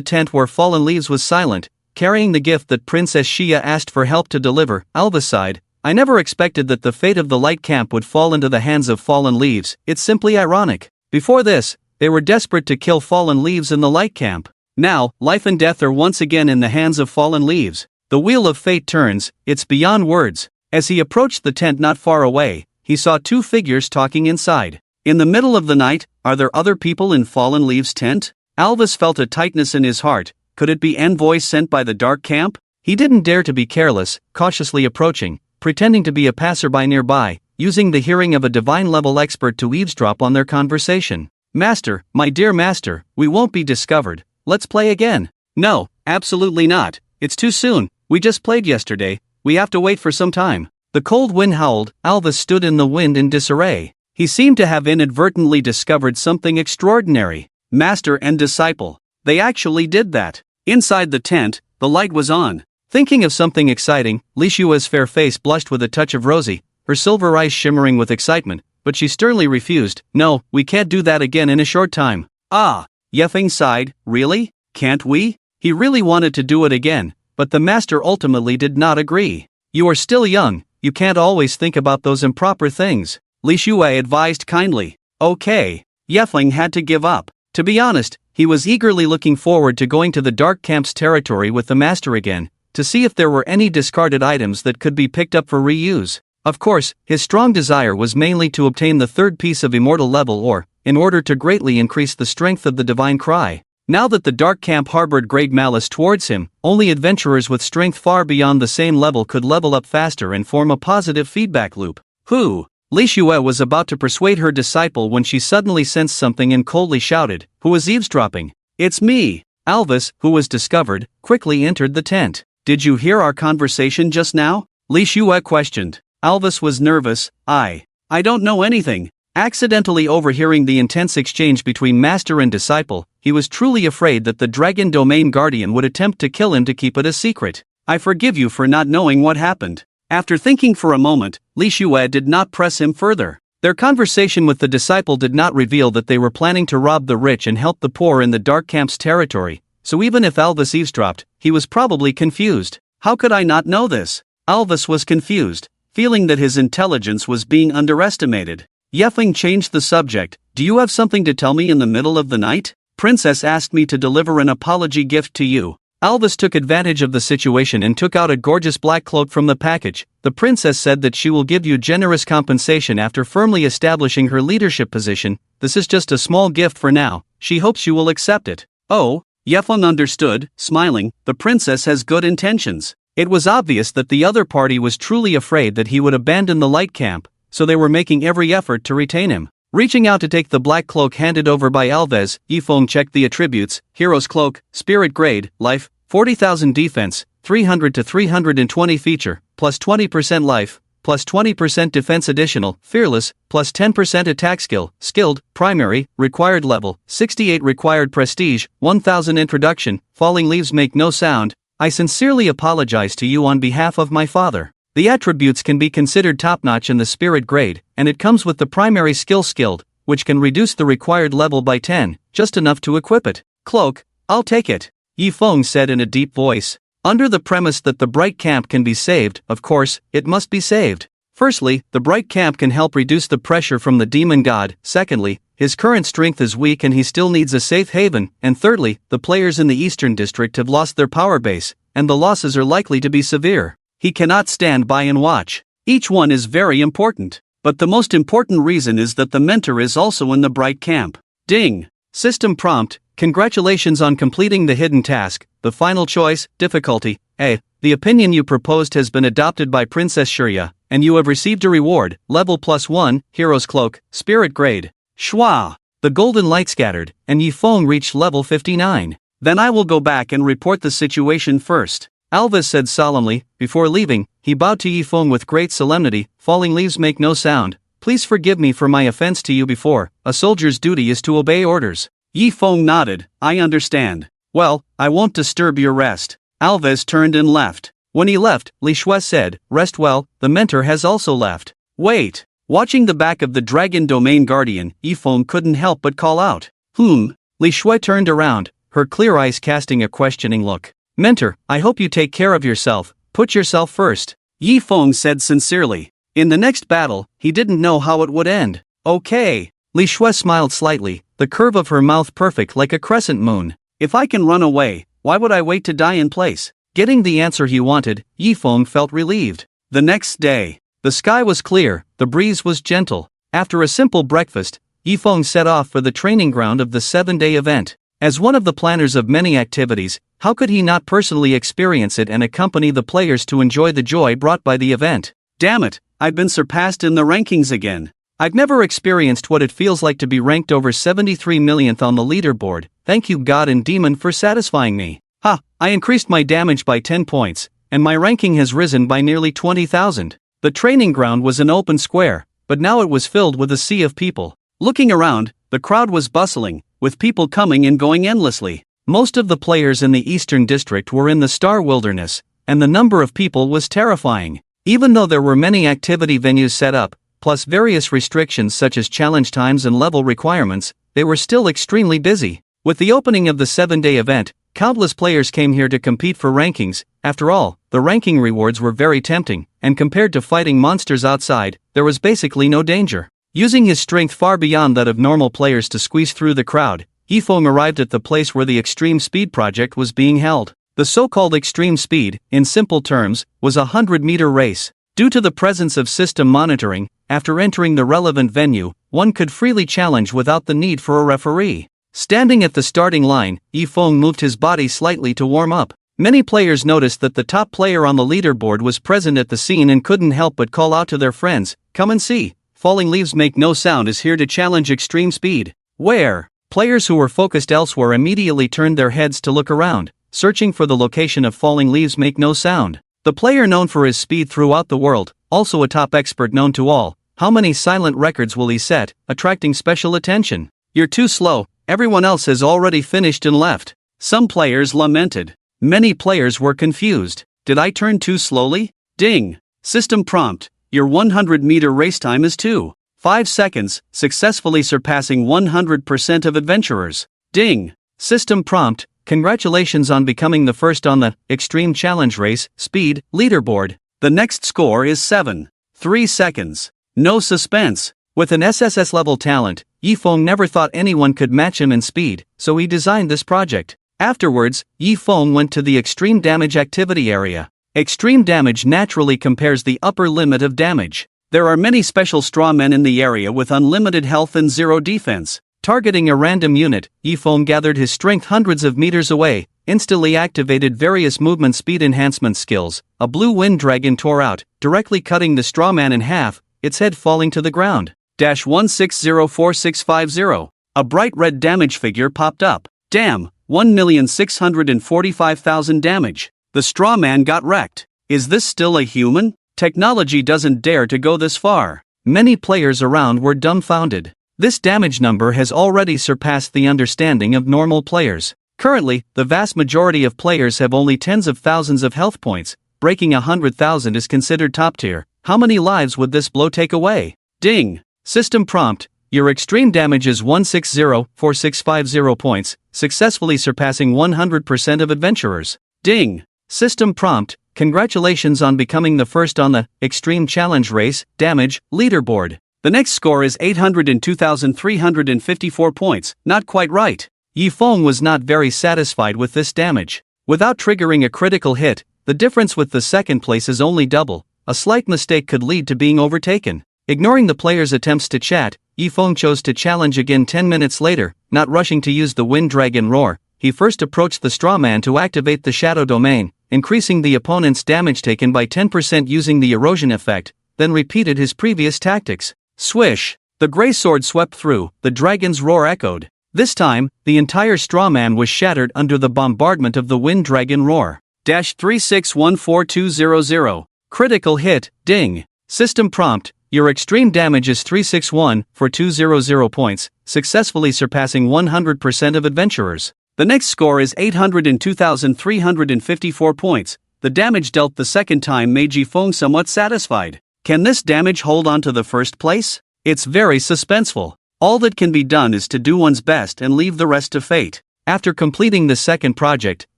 tent where Fallen Leaves was silent, carrying the gift that Princess Xia asked for help to deliver, Alva sighed. I never expected that the fate of the light camp would fall into the hands of fallen leaves. It's simply ironic. Before this, they were desperate to kill fallen leaves in the light camp. Now, life and death are once again in the hands of fallen leaves. The wheel of fate turns, it's beyond words. As he approached the tent not far away, he saw two figures talking inside. In the middle of the night, are there other people in fallen leaves' tent? Alvis felt a tightness in his heart. Could it be envoys sent by the dark camp? He didn't dare to be careless, cautiously approaching, pretending to be a passerby nearby, using the hearing of a divine-level expert to eavesdrop on their conversation. Master, my dear master, we won't be discovered. Let's play again. No, absolutely not. It's too soon. We just played yesterday. We have to wait for some time. The cold wind howled. Alvis stood in the wind in disarray. He seemed to have inadvertently discovered something extraordinary. Master and disciple. They actually did that. Inside the tent, the light was on. Thinking of something exciting, Li Shua's fair face blushed with a touch of rosy, her silver eyes shimmering with excitement, but she sternly refused. No, we can't do that again in a short time. Ah! Yefeng sighed. Really? Can't we? He really wanted to do it again, but the master ultimately did not agree. You are still young, you can't always think about those improper things. Li Shue advised kindly. Okay. Yefeng had to give up. To be honest, he was eagerly looking forward to going to the Dark Camp's territory with the master again, to see if there were any discarded items that could be picked up for reuse. Of course, his strong desire was mainly to obtain the third piece of immortal level ore, in order to greatly increase the strength of the divine cry. Now that the Dark Camp harbored great malice towards him, only adventurers with strength far beyond the same level could level up faster and form a positive feedback loop. Who? Li Shue was about to persuade her disciple when she suddenly sensed something and coldly shouted, "Who was eavesdropping?" "It's me." Alvis, who was discovered, quickly entered the tent. "Did you hear our conversation just now?" Li Shue questioned. Alvis was nervous. I don't know anything." Accidentally overhearing the intense exchange between master and disciple, he was truly afraid that the Dragon Domain Guardian would attempt to kill him to keep it a secret. "I forgive you for not knowing what happened." After thinking for a moment, Li Shue did not press him further. Their conversation with the disciple did not reveal that they were planning to rob the rich and help the poor in the Dark Camp's territory, so even if Alvis eavesdropped, he was probably confused. How could I not know this? Alvis was confused, feeling that his intelligence was being underestimated. Yefeng changed the subject. "Do you have something to tell me in the middle of the night? Princess asked me to deliver an apology gift to you." Alvis took advantage of the situation and took out a gorgeous black cloak from the package. "The princess said that she will give you generous compensation after firmly establishing her leadership position. This is just a small gift for now. She hopes you will accept it." Oh, Yefeng understood, smiling. The princess has good intentions. It was obvious that the other party was truly afraid that he would abandon the light camp, so they were making every effort to retain him. Reaching out to take the black cloak handed over by Alves, Yifeng checked the attributes: Hero's Cloak, Spirit Grade, Life, 40,000 Defense, 300 to 320 Feature, plus 20% Life, plus 20% Defense Additional, Fearless, plus 10% Attack Skill, Skilled, Primary, Required Level, 68 Required Prestige, 1000 Introduction, Falling Leaves Make No Sound. I sincerely apologize to you on behalf of my father. The attributes can be considered top-notch in the Spirit Grade, and it comes with the primary skill Skilled, which can reduce the required level by 10, just enough to equip it. Cloak, I'll take it, Yifeng said in a deep voice. Under the premise that the Bright Camp can be saved, of course, it must be saved. Firstly, the Bright Camp can help reduce the pressure from the demon god. Secondly, his current strength is weak and he still needs a safe haven. And thirdly, the players in the Eastern District have lost their power base, and the losses are likely to be severe. He cannot stand by and watch. Each one is very important. But the most important reason is that the mentor is also in the Bright Camp. Ding! System prompt: congratulations on completing the hidden task. The final choice, difficulty, A. The opinion you proposed has been adopted by Princess Shurya, and you have received a reward, level +1, Hero's Cloak, Spirit Grade. Shwa! The golden light scattered, and Yifeng reached level 59. Then I will go back and report the situation first, Alvis said solemnly. Before leaving, he bowed to Yifeng with great solemnity. Falling leaves make no sound. Please forgive me for my offense to you before. A soldier's duty is to obey orders. Yifeng nodded. I understand. Well, I won't disturb your rest. Alves turned and left. When he left, Li Shui said, rest well. The mentor has also left. Wait. Watching the back of the Dragon Domain Guardian, Yifeng couldn't help but call out. Li Shui turned around, her clear eyes casting a questioning look. Mentor, I hope you take care of yourself. Put yourself first. Yifeng said sincerely. In the next battle, he didn't know how it would end. Okay. Li Shui smiled slightly, the curve of her mouth perfect like a crescent moon. If I can run away, why would I wait to die in place? Getting the answer he wanted, Yifeng felt relieved. The next day, the sky was clear, the breeze was gentle. After a simple breakfast, Yifeng set off for the training ground of the 7-day event. As one of the planners of many activities, how could he not personally experience it and accompany the players to enjoy the joy brought by the event? Damn it, I've been surpassed in the rankings again. I've never experienced what it feels like to be ranked over 73 millionth on the leaderboard. Thank you God and Demon for satisfying me. Ha, I increased my damage by 10 points, and my ranking has risen by nearly 20,000. The training ground was an open square, but now it was filled with a sea of people. Looking around, the crowd was bustling, with people coming and going endlessly. Most of the players in the Eastern District were in the Star Wilderness, and the number of people was terrifying. Even though there were many activity venues set up, plus various restrictions such as challenge times and level requirements, they were still extremely busy. With the opening of the 7-day event, countless players came here to compete for rankings. After all, the ranking rewards were very tempting, and compared to fighting monsters outside, there was basically no danger. Using his strength far beyond that of normal players to squeeze through the crowd, Yifeng arrived at the place where the Extreme Speed project was being held. The so-called Extreme Speed, in simple terms, was a 100-meter race. Due to the presence of system monitoring, after entering the relevant venue, one could freely challenge without the need for a referee. Standing at the starting line, Yifeng moved his body slightly to warm up. Many players noticed that the top player on the leaderboard was present at the scene and couldn't help but call out to their friends, "Come and see, Falling Leaves Make No Sound is here to challenge Extreme Speed." Where? Players who were focused elsewhere immediately turned their heads to look around, searching for the location of Falling Leaves Make No Sound. The player known for his speed throughout the world, also a top expert known to all. How many silent records will he set, attracting special attention? You're too slow, everyone else has already finished and left. Some players lamented. Many players were confused. Did I turn too slowly? Ding. System prompt. Your 100-meter race time is 2.5 seconds, successfully surpassing 100% of adventurers. Ding. System prompt. Congratulations on becoming the first on the Extreme Challenge Race Speed leaderboard. The next score is 7.3 seconds. No suspense. With an SSS level talent, Yifeng never thought anyone could match him in speed, so he designed this project. Afterwards, Yifeng went to the extreme damage activity area. Extreme damage naturally compares the upper limit of damage. There are many special straw men in the area with unlimited health and zero defense. Targeting a random unit, Yifeng gathered his strength hundreds of meters away, instantly activated various movement speed enhancement skills. A blue wind dragon tore out, directly cutting the straw man in half, its head falling to the ground. -1604650. A bright red damage figure popped up. Damn, 1,645,000 damage. The straw man got wrecked. Is this still a human? Technology doesn't dare to go this far. Many players around were dumbfounded. This damage number has already surpassed the understanding of normal players. Currently, the vast majority of players have only tens of thousands of health points. Breaking 100,000 is considered top tier. How many lives would this blow take away? Ding. System prompt. Your extreme damage is 1604650 points, successfully surpassing 100% of adventurers. Ding. System prompt. Congratulations on becoming the first on the Extreme Challenge Race Damage leaderboard. The next score is 802,354 points, not quite right. Yifeng was not very satisfied with this damage. Without triggering a critical hit, the difference with the second place is only double. A slight mistake could lead to being overtaken. Ignoring the players' attempts to chat, Yifeng chose to challenge again 10 minutes later. Not rushing to use the Wind Dragon Roar, he first approached the straw man to activate the Shadow Domain, increasing the opponent's damage taken by 10% using the erosion effect, then repeated his previous tactics. Swish! The gray sword swept through, the dragon's roar echoed. This time, the entire straw man was shattered under the bombardment of the Wind Dragon Roar. -3614200. Critical hit, ding. System prompt. Your extreme damage is 361,420 points, successfully surpassing 100% of adventurers. The next score is 802,354 points. The damage dealt the second time made Yifeng somewhat satisfied. Can this damage hold on to the first place? It's very suspenseful. All that can be done is to do one's best and leave the rest to fate. After completing the second project,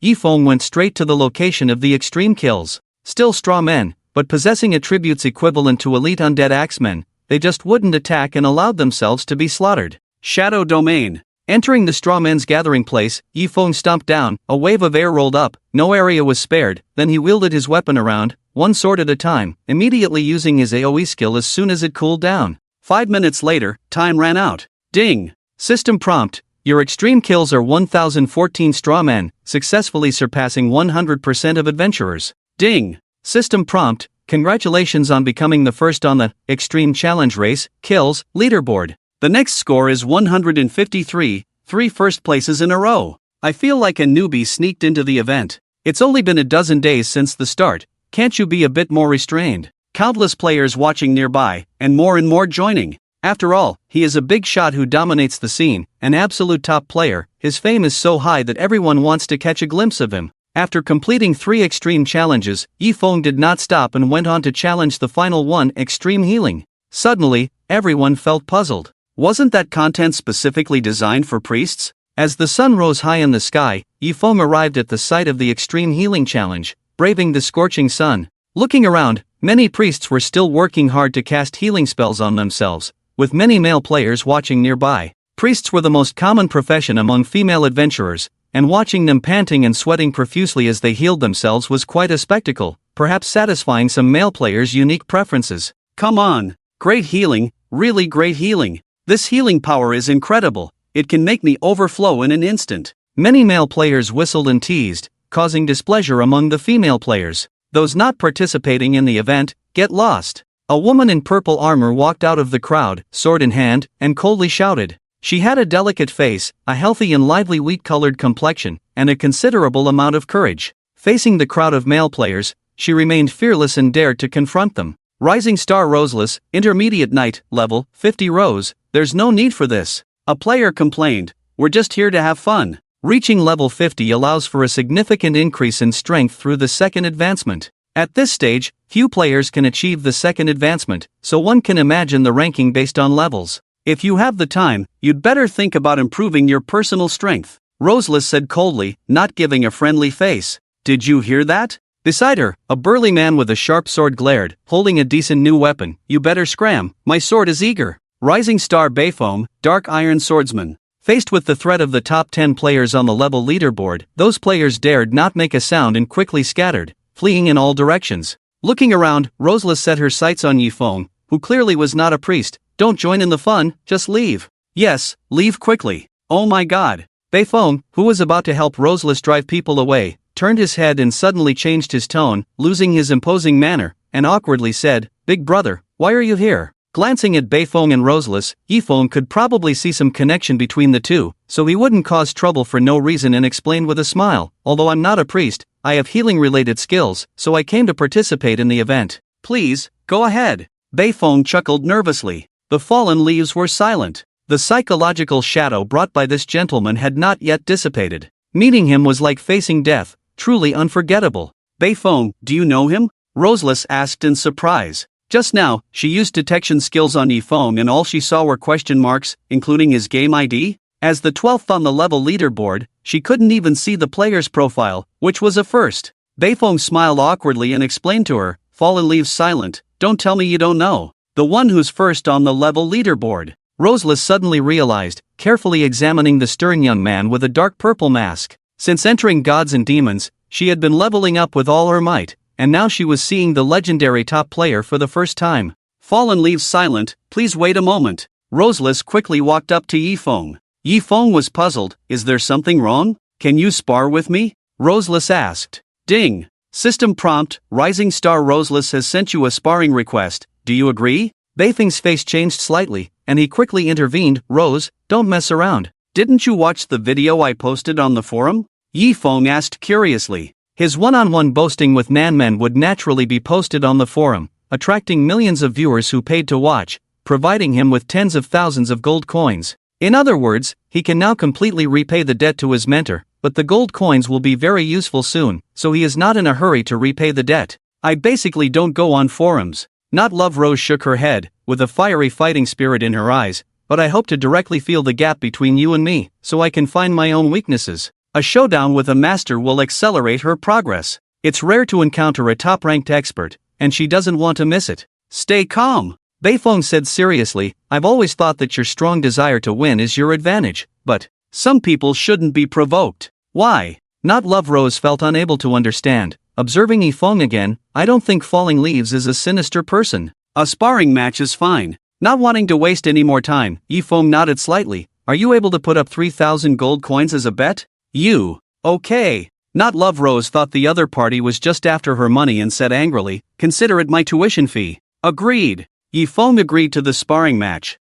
Yifeng went straight to the location of the extreme kills. Still straw men, but possessing attributes equivalent to elite undead axemen, they just wouldn't attack and allowed themselves to be slaughtered. Shadow Domain. Entering the strawman's gathering place, Yifeng stomped down, a wave of air rolled up, no area was spared, then he wielded his weapon around, one sword at a time, immediately using his AoE skill as soon as it cooled down. 5 minutes later, time ran out. Ding! System prompt: your extreme kills are 1014 strawmen, successfully surpassing 100% of adventurers. Ding! System prompt: congratulations on becoming the first on the Extreme Challenge Race Kills leaderboard. The next score is 153, 3 first places in a row. I feel like a newbie sneaked into the event. It's only been a dozen days since the start, can't you be a bit more restrained? Countless players watching nearby, and more joining. After all, he is a big shot who dominates the scene, an absolute top player. His fame is so high that everyone wants to catch a glimpse of him. After completing 3 extreme challenges, Yifeng did not stop and went on to challenge the final one, Extreme Healing. Suddenly, everyone felt puzzled. Wasn't that content specifically designed for priests? As the sun rose high in the sky, Yifeng arrived at the site of the Extreme Healing Challenge, braving the scorching sun. Looking around, many priests were still working hard to cast healing spells on themselves, with many male players watching nearby. Priests were the most common profession among female adventurers, and watching them panting and sweating profusely as they healed themselves was quite a spectacle, perhaps satisfying some male players' unique preferences. Come on! Great healing, really great healing. This healing power is incredible, it can make me overflow in an instant. Many male players whistled and teased, causing displeasure among the female players. Those not participating in the event, get lost. A woman in purple armor walked out of the crowd, sword in hand, and coldly shouted. She had a delicate face, a healthy and lively wheat-colored complexion, and a considerable amount of courage. Facing the crowd of male players, she remained fearless and dared to confront them. Rising Star Roseless, Intermediate Knight, level 50 Rose, there's no need for this. A player complained, we're just here to have fun. Reaching level 50 allows for a significant increase in strength through the second advancement. At this stage, few players can achieve the second advancement, so one can imagine the ranking based on levels. If you have the time, you'd better think about improving your personal strength. Roseless said coldly, not giving a friendly face. Did you hear that? Beside her, a burly man with a sharp sword glared, holding a decent new weapon. You better scram, my sword is eager. Rising Star Bayfoam, Dark Iron Swordsman. Faced with the threat of the top 10 players on the level leaderboard, those players dared not make a sound and quickly scattered, fleeing in all directions. Looking around, Roseless set her sights on Yifeng, who clearly was not a priest. Don't join in the fun, just leave. Yes, leave quickly. Oh my god. Bayfeng, who was about to help Roseless drive people away, turned his head and suddenly changed his tone, losing his imposing manner, and awkwardly said, Big brother, why are you here? Glancing at Bayfeng and Roseless, Yifeng could probably see some connection between the two, so he wouldn't cause trouble for no reason and explained with a smile, although I'm not a priest, I have healing-related skills, so I came to participate in the event. Please, go ahead. Bayfeng chuckled nervously. The fallen leaves were silent. The psychological shadow brought by this gentleman had not yet dissipated. Meeting him was like facing death, truly unforgettable. Bayfeng, do you know him? Roseless asked in surprise. Just now, she used detection skills on Yifeng and all she saw were question marks, including his game ID. As the 12th on the level leaderboard, she couldn't even see the player's profile, which was a first. Bayfeng smiled awkwardly and explained to her, Fallen leaves silent, don't tell me you don't know. The one who's first on the level leaderboard. Roseless suddenly realized, carefully examining the stern young man with a dark purple mask. Since entering Gods and Demons, she had been leveling up with all her might, and now she was seeing the legendary top player for the first time. Fallen leaves silent, please wait a moment. Roseless quickly walked up to Yifeng. Yifeng was puzzled, is there something wrong? Can you spar with me? Roseless asked. Ding! System prompt, Rising Star Roseless has sent you a sparring request, do you agree? Bayfeng's face changed slightly, and he quickly intervened, Rose, don't mess around. Didn't you watch the video I posted on the forum? Yifeng asked curiously. His one-on-one boasting with Nanmen would naturally be posted on the forum, attracting millions of viewers who paid to watch, providing him with tens of thousands of gold coins. In other words, he can now completely repay the debt to his mentor, but the gold coins will be very useful soon, so he is not in a hurry to repay the debt. I basically don't go on forums. Not Love. Rose shook her head, with a fiery fighting spirit in her eyes, but I hope to directly feel the gap between you and me, so I can find my own weaknesses. A showdown with a master will accelerate her progress. It's rare to encounter a top-ranked expert, and she doesn't want to miss it. Stay calm, Beifeng said seriously. I've always thought that your strong desire to win is your advantage, but some people shouldn't be provoked. Why? Not Love Rose felt unable to understand. Observing Yifeng again, I don't think Falling Leaves is a sinister person. A sparring match is fine. Not wanting to waste any more time, Yifeng nodded slightly. Are you able to put up 3,000 gold coins as a bet? You. Okay. Not Love Rose thought the other party was just after her money and said angrily, consider it my tuition fee. Agreed. Yifeng agreed to the sparring match.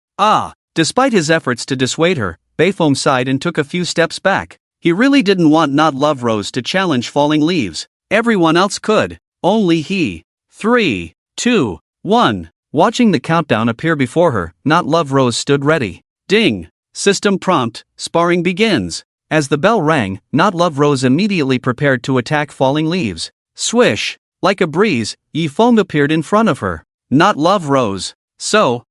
Despite his efforts to dissuade her, Beifeng sighed and took a few steps back. He really didn't want Not Love Rose to challenge Falling Leaves. Everyone else could. Only he. 3, 2, 1. Watching the countdown appear before her, Not Love Rose stood ready. Ding. System prompt, sparring begins. As the bell rang, Not Love Rose immediately prepared to attack Falling Leaves. Swish. Like a breeze, Yifeng appeared in front of her. Not Love Rose. So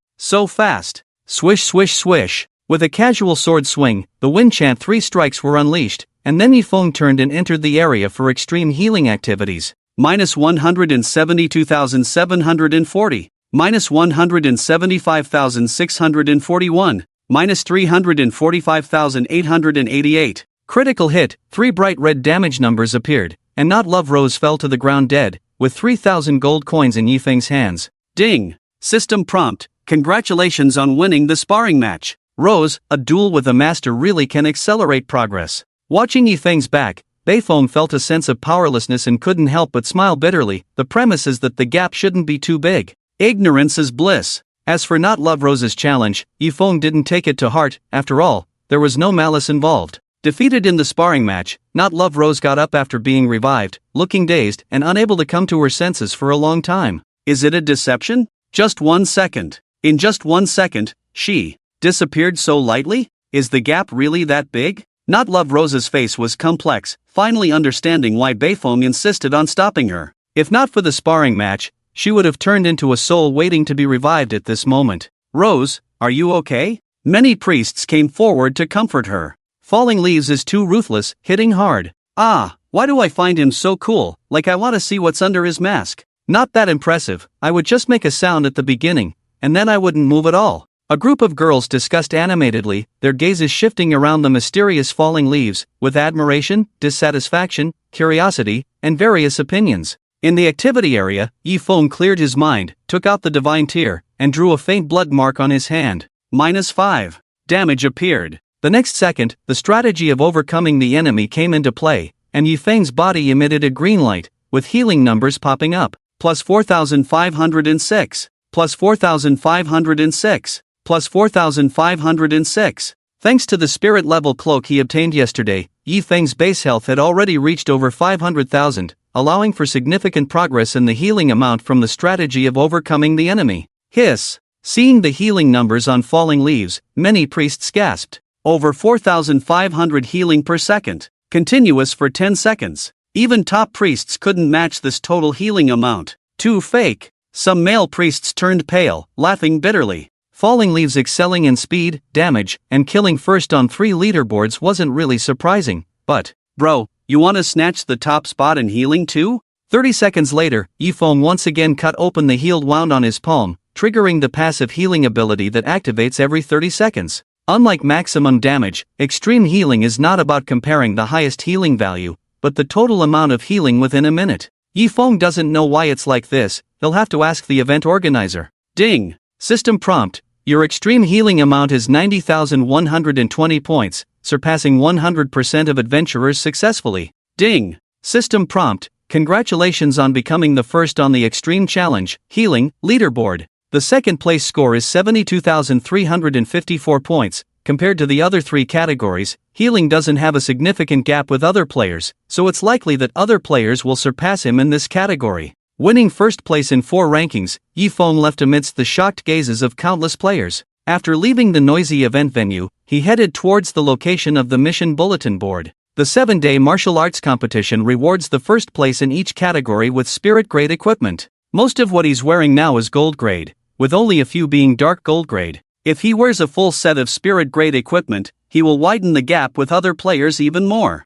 fast. Swish swish swish. With a casual sword swing, the wind chant 3 strikes were unleashed, and then Yifeng turned and entered the area for extreme healing activities. Minus 172,740. Minus 175,641. Minus 345,888. Critical hit. 3 bright red damage numbers appeared, and Not Love Rose fell to the ground dead, with 3,000 gold coins in Yifeng's hands. Ding. System prompt. Congratulations on winning the sparring match. Rose, a duel with a master really can accelerate progress. Watching Yifeng's back, Beifeng felt a sense of powerlessness and couldn't help but smile bitterly. The premise is that the gap shouldn't be too big. Ignorance is bliss. As for Not Love Rose's challenge, Yifeng didn't take it to heart. After all, there was no malice involved. Defeated in the sparring match, Not Love Rose got up after being revived, looking dazed and unable to come to her senses for a long time. Is it a deception? Just 1 second. In just 1 second, she disappeared so lightly? Is the gap really that big? Not Love Rose's face was complex, finally understanding why Beifeng insisted on stopping her. If not for the sparring match, she would have turned into a soul waiting to be revived at this moment. Rose, are you okay? Many priests came forward to comfort her. Falling Leaves is too ruthless, hitting hard. Why do I find him so cool, like I want to see what's under his mask? Not that impressive. I would just make a sound at the beginning, and then I wouldn't move at all. A group of girls discussed animatedly, their gazes shifting around the mysterious Falling Leaves, with admiration, dissatisfaction, curiosity, and various opinions. In the activity area, Yifeng cleared his mind, took out the divine tear, and drew a faint blood mark on his hand. Minus 5. Damage appeared. The next second, the strategy of overcoming the enemy came into play, and Yifeng's body emitted a green light, with healing numbers popping up. Plus 4,506. Plus 4,506. Plus 4,506. Thanks to the spirit level cloak he obtained yesterday, Yifeng's base health had already reached over 500,000, allowing for significant progress in the healing amount from the strategy of overcoming the enemy. Hiss. Seeing the healing numbers on Falling Leaves, many priests gasped. Over 4,500 healing per second. Continuous for 10 seconds. Even top priests couldn't match this total healing amount. Too fake. Some male priests turned pale, laughing bitterly. Falling Leaves excelling in speed, damage, and killing first on 3 leaderboards wasn't really surprising, but, bro, you wanna snatch the top spot in healing too? 30 seconds later, Yifeng once again cut open the healed wound on his palm, triggering the passive healing ability that activates every 30 seconds. Unlike maximum damage, extreme healing is not about comparing the highest healing value, but the total amount of healing within a minute. Yifeng doesn't know why it's like this, he'll have to ask the event organizer. Ding! System prompt. Your extreme healing amount is 90,120 points, surpassing 100% of adventurers successfully. Ding! System prompt. Congratulations on becoming the first on the Extreme Challenge, Healing, leaderboard. The second place score is 72,354 points. Compared to the other 3 categories, healing doesn't have a significant gap with other players, so it's likely that other players will surpass him in this category. Winning first place in 4 rankings, Yifeng left amidst the shocked gazes of countless players. After leaving the noisy event venue, he headed towards the location of the mission bulletin board. The 7-day martial arts competition rewards the first place in each category with spirit grade equipment. Most of what he's wearing now is gold grade, with only a few being dark gold grade. If he wears a full set of spirit grade equipment, he will widen the gap with other players even more.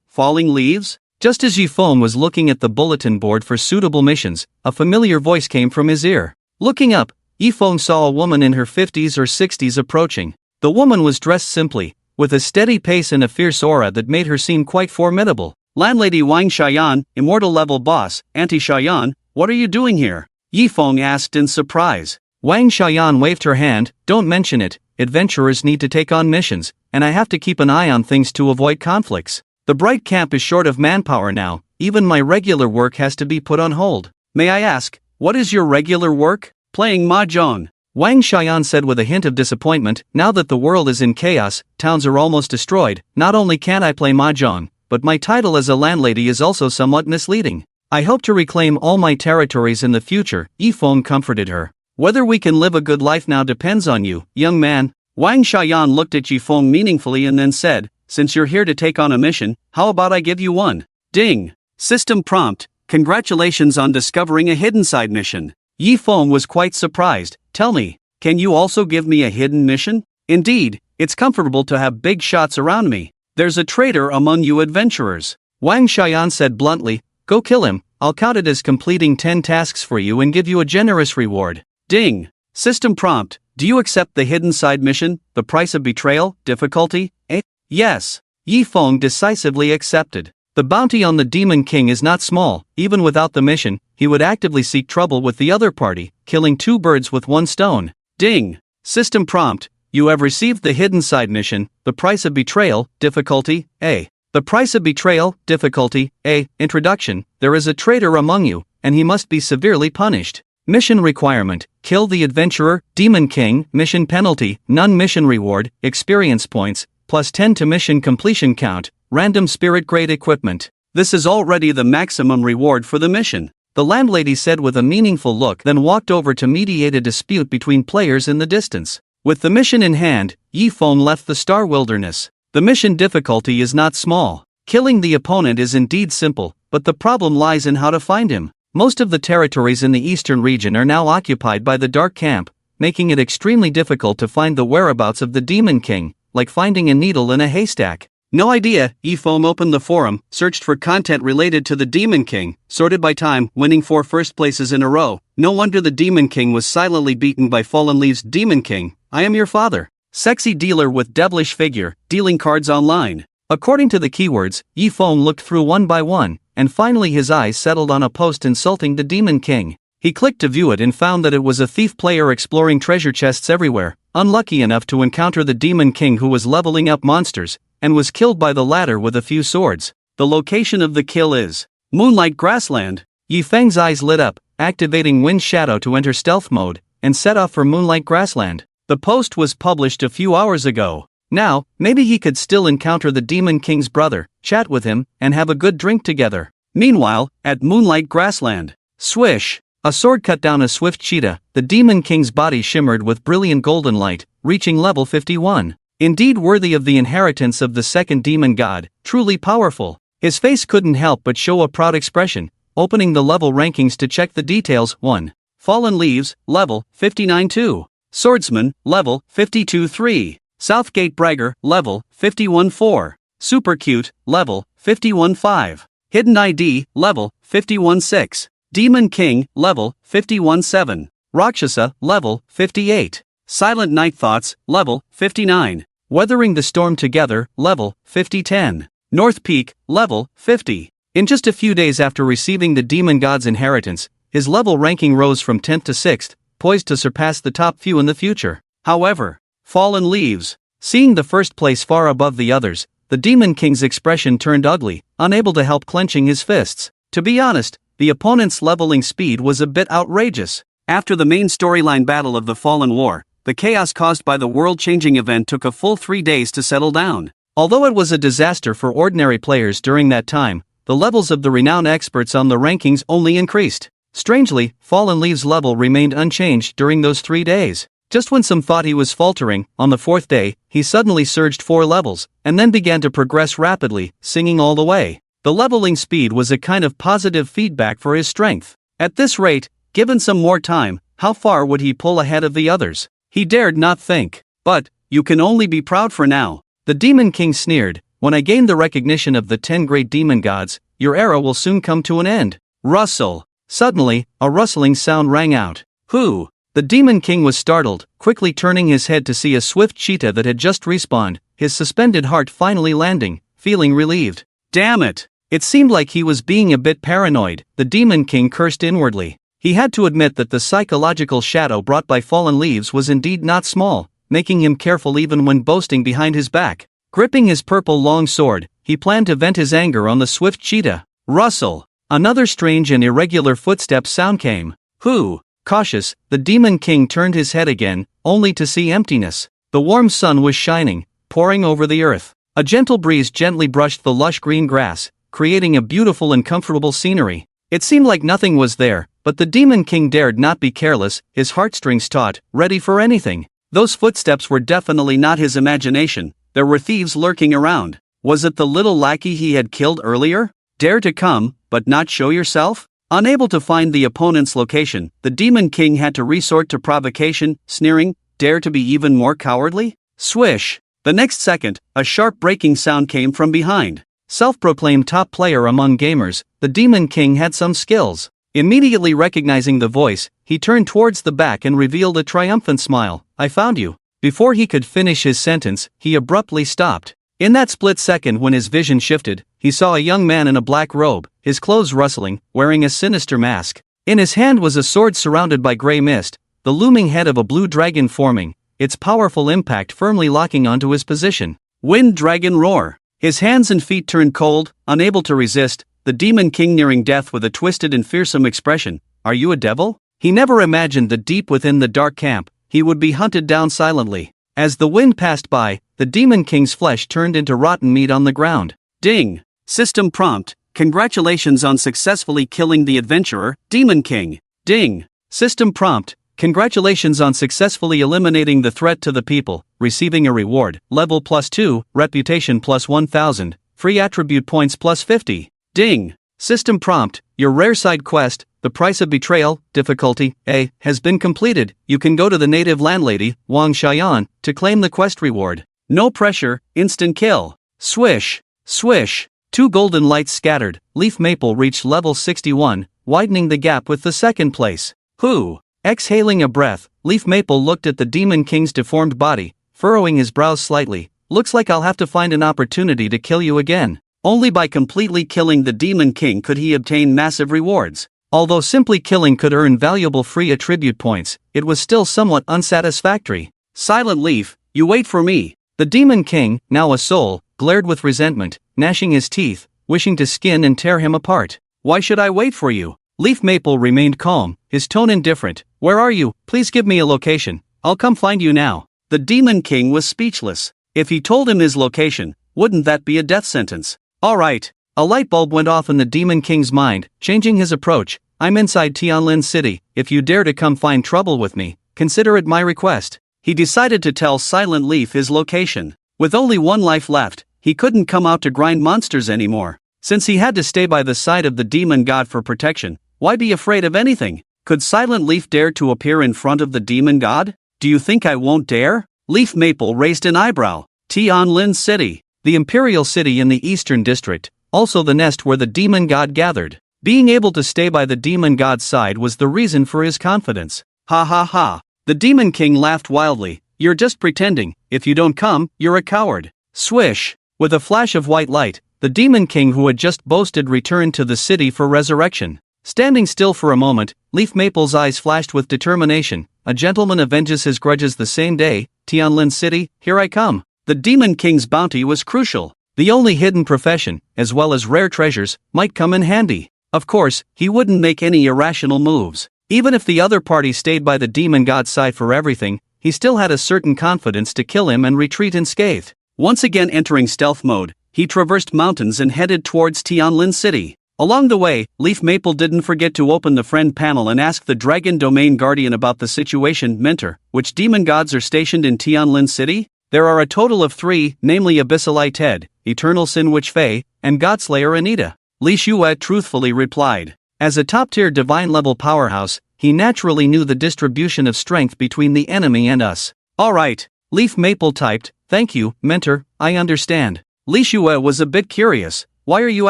Falling Leaves? Just as Yifeng was looking at the bulletin board for suitable missions, a familiar voice came from his ear. Looking up, Yifeng saw a woman in her 50s or 60s approaching. The woman was dressed simply, with a steady pace and a fierce aura that made her seem quite formidable. "Landlady Wang Xiaoyan, immortal level boss, Auntie Xiaoyan, what are you doing here?" Yifeng asked in surprise. Wang Xiaoyan waved her hand. "Don't mention it, adventurers need to take on missions, and I have to keep an eye on things to avoid conflicts. The Bright Camp is short of manpower now, even my regular work has to be put on hold." "May I ask, what is your regular work?" "Playing mahjong," Wang Xiaoyan said with a hint of disappointment. "Now that the world is in chaos, towns are almost destroyed, not only can't I play mahjong, but my title as a landlady is also somewhat misleading. I hope to reclaim all my territories in the future," Yifeng comforted her. "Whether we can live a good life now depends on you, young man." Wang Xiaoyan looked at Yifeng meaningfully and then said, "Since you're here to take on a mission, how about I give you one?" Ding! System prompt: "Congratulations on discovering a hidden side mission." Yifeng was quite surprised. "Tell me, can you also give me a hidden mission?" "Indeed, it's comfortable to have big shots around me. There's a traitor among you adventurers," Wang Xiaoyan said bluntly. "Go kill him, I'll count it as completing 10 tasks for you and give you a generous reward." Ding! System prompt: "Do you accept the hidden side mission, the price of betrayal, difficulty, eh?" "Yes." Yifeng decisively accepted. The bounty on the Demon King is not small. Even without the mission, he would actively seek trouble with the other party, killing 2 birds with 1 stone. Ding! System prompt: "You have received the hidden side mission, the price of betrayal, difficulty, A. The price of betrayal, difficulty, A. Introduction: there is a traitor among you, and he must be severely punished. Mission requirement: kill the adventurer, Demon King. Mission penalty: none. Mission reward: experience points, plus 10 to mission completion count, random spirit grade equipment." "This is already the maximum reward for the mission," the landlady said with a meaningful look, then walked over to mediate a dispute between players in the distance. With the mission in hand, Yifeng left the Star Wilderness. The mission difficulty is not small. Killing the opponent is indeed simple, but the problem lies in how to find him. Most of the territories in the eastern region are now occupied by the Dark Camp, making it extremely difficult to find the whereabouts of the Demon King, like finding a needle in a haystack. "No idea." Yifeng opened the forum, searched for content related to the Demon King, sorted by time, winning 4 first places in a row. "No wonder the Demon King was silently beaten by Fallen Leaves. Demon King, I am your father. Sexy dealer with devilish figure, dealing cards online." According to the keywords, Yifeng looked through one by one, and finally his eyes settled on a post insulting the Demon King. He clicked to view it and found that it was a thief player exploring treasure chests everywhere, unlucky enough to encounter the Demon King who was leveling up monsters, and was killed by the latter with a few swords. The location of the kill is Moonlight Grassland. Yifeng's eyes lit up, activating Wind Shadow to enter stealth mode, and set off for Moonlight Grassland. The post was published a few hours ago. Now, maybe he could still encounter the Demon King's brother, chat with him, and have a good drink together. Meanwhile, at Moonlight Grassland, swish! A sword cut down a swift cheetah. The Demon King's body shimmered with brilliant golden light, reaching level 51. Indeed worthy of the inheritance of the second demon god, truly powerful. His face couldn't help but show a proud expression. Opening the level rankings to check the details. 1. Fallen Leaves, level 59-2. Swordsman, level 52-3. Southgate Bragger, level 51-4. Super Cute, level 51-5. Hidden ID, level 51-6. Demon King, level 51-7. Rakshasa, level 58. Silent Night Thoughts, level 59. Weathering the Storm Together, level 50-10. North Peak, level 50. In just a few days after receiving the Demon God's inheritance, his level ranking rose from 10th to 6th, poised to surpass the top few in the future. However, Fallen Leaves. Seeing the first place far above the others, the Demon King's expression turned ugly, unable to help clenching his fists. To be honest, the opponent's leveling speed was a bit outrageous. After the main storyline battle of the Fallen War, the chaos caused by the world-changing event took a full 3 days to settle down. Although it was a disaster for ordinary players during that time, the levels of the renowned experts on the rankings only increased. Strangely, Fallen Leaves' level remained unchanged during those 3 days. Just when some thought he was faltering, on the 4th day, he suddenly surged 4 levels, and then began to progress rapidly, singing all the way. The leveling speed was a kind of positive feedback for his strength. At this rate, given some more time, how far would he pull ahead of the others? He dared not think. But, you can only be proud for now. The Demon King sneered. When I gained the recognition of the 10 great demon gods, your era will soon come to an end. Rustle. Suddenly, a rustling sound rang out. Who? The Demon King was startled, quickly turning his head to see a swift cheetah that had just respawned, his suspended heart finally landing, feeling relieved. Damn it! It seemed like he was being a bit paranoid, the Demon King cursed inwardly. He had to admit that the psychological shadow brought by fallen leaves was indeed not small, making him careful even when boasting behind his back. Gripping his purple long sword, he planned to vent his anger on the swift cheetah. Rustle! Another strange and irregular footstep sound came. Who? Cautious, the Demon King turned his head again, only to see emptiness. The warm sun was shining, pouring over the earth. A gentle breeze gently brushed the lush green grass, creating a beautiful and comfortable scenery. It seemed like nothing was there, but the Demon King dared not be careless, his heartstrings taut, ready for anything. Those footsteps were definitely not his imagination, there were thieves lurking around. Was it the little lackey he had killed earlier? Dare to come, but not show yourself? Unable to find the opponent's location, the Demon King had to resort to provocation, sneering, dare to be even more cowardly? Swish! The next second, a sharp breaking sound came from behind. Self-proclaimed top player among gamers, the Demon King had some skills. Immediately recognizing the voice, he turned towards the back and revealed a triumphant smile. I found you. Before he could finish his sentence, he abruptly stopped. In that split second when his vision shifted, he saw a young man in a black robe, his clothes rustling, wearing a sinister mask. In his hand was a sword surrounded by gray mist, the looming head of a blue dragon forming, its powerful impact firmly locking onto his position. Wind Dragon Roar! His hands and feet turned cold, unable to resist, the Demon King nearing death with a twisted and fearsome expression. Are you a devil? He never imagined that deep within the dark camp, he would be hunted down silently. As the wind passed by, the Demon King's flesh turned into rotten meat on the ground. Ding! System prompt, congratulations on successfully killing the adventurer, Demon King. Ding! System prompt, congratulations on successfully eliminating the threat to the people, receiving a reward, level +2, reputation +1000, free attribute points +50. Ding! System prompt, your rare side quest, the price of betrayal, difficulty A, has been completed. You can go to the native landlady, Wang Xian, to claim the quest reward. No pressure, instant kill. Swish! Swish! 2 golden lights scattered, Leaf Maple reached level 61, widening the gap with the second place. Who? Exhaling a breath, Leaf Maple looked at the Demon King's deformed body, furrowing his brows slightly. Looks like I'll have to find an opportunity to kill you again. Only by completely killing the Demon King could he obtain massive rewards. Although simply killing could earn valuable free attribute points, it was still somewhat unsatisfactory. Silent Leaf, you wait for me. The Demon King, now a soul, glared with resentment, gnashing his teeth, wishing to skin and tear him apart. Why should I wait for you? Leaf Maple remained calm, his tone indifferent. Where are you? Please give me a location. I'll come find you now. The Demon King was speechless. If he told him his location, wouldn't that be a death sentence? Alright. A light bulb went off in the Demon King's mind, changing his approach. I'm inside Tianlin City. If you dare to come find trouble with me, consider it my request. He decided to tell Silent Leaf his location. With only one life left, he couldn't come out to grind monsters anymore. Since he had to stay by the side of the demon god for protection, why be afraid of anything? Could Silent Leaf dare to appear in front of the demon god? Do you think I won't dare? Leaf Maple raised an eyebrow. Tianlin City, the imperial city in the eastern district, also the nest where the demon god gathered. Being able to stay by the demon god's side was the reason for his confidence. Ha ha ha. The Demon King laughed wildly. You're just pretending. If you don't come, you're a coward. Swish. With a flash of white light, the Demon King who had just boasted returned to the city for resurrection. Standing still for a moment, Leaf Maple's eyes flashed with determination. A gentleman avenges his grudges the same day. Tianlin City, here I come. The Demon King's bounty was crucial. The only hidden profession, as well as rare treasures, might come in handy. Of course, he wouldn't make any irrational moves. Even if the other party stayed by the demon god's side for everything, he still had a certain confidence to kill him and retreat unscathed. Once again entering stealth mode, he traversed mountains and headed towards Tianlin City. Along the way, Leaf Maple didn't forget to open the friend panel and ask the Dragon Domain Guardian about the situation. Mentor, which demon gods are stationed in Tianlin City? There are a total of 3, namely Abyssalite Ted, Eternal Sin Witch Fae, and Godslayer Anita. Li Shue truthfully replied. As a top-tier divine-level powerhouse, he naturally knew the distribution of strength between the enemy and us. Alright, Leaf Maple typed, thank you, mentor, I understand. Li Shue was a bit curious. Why are you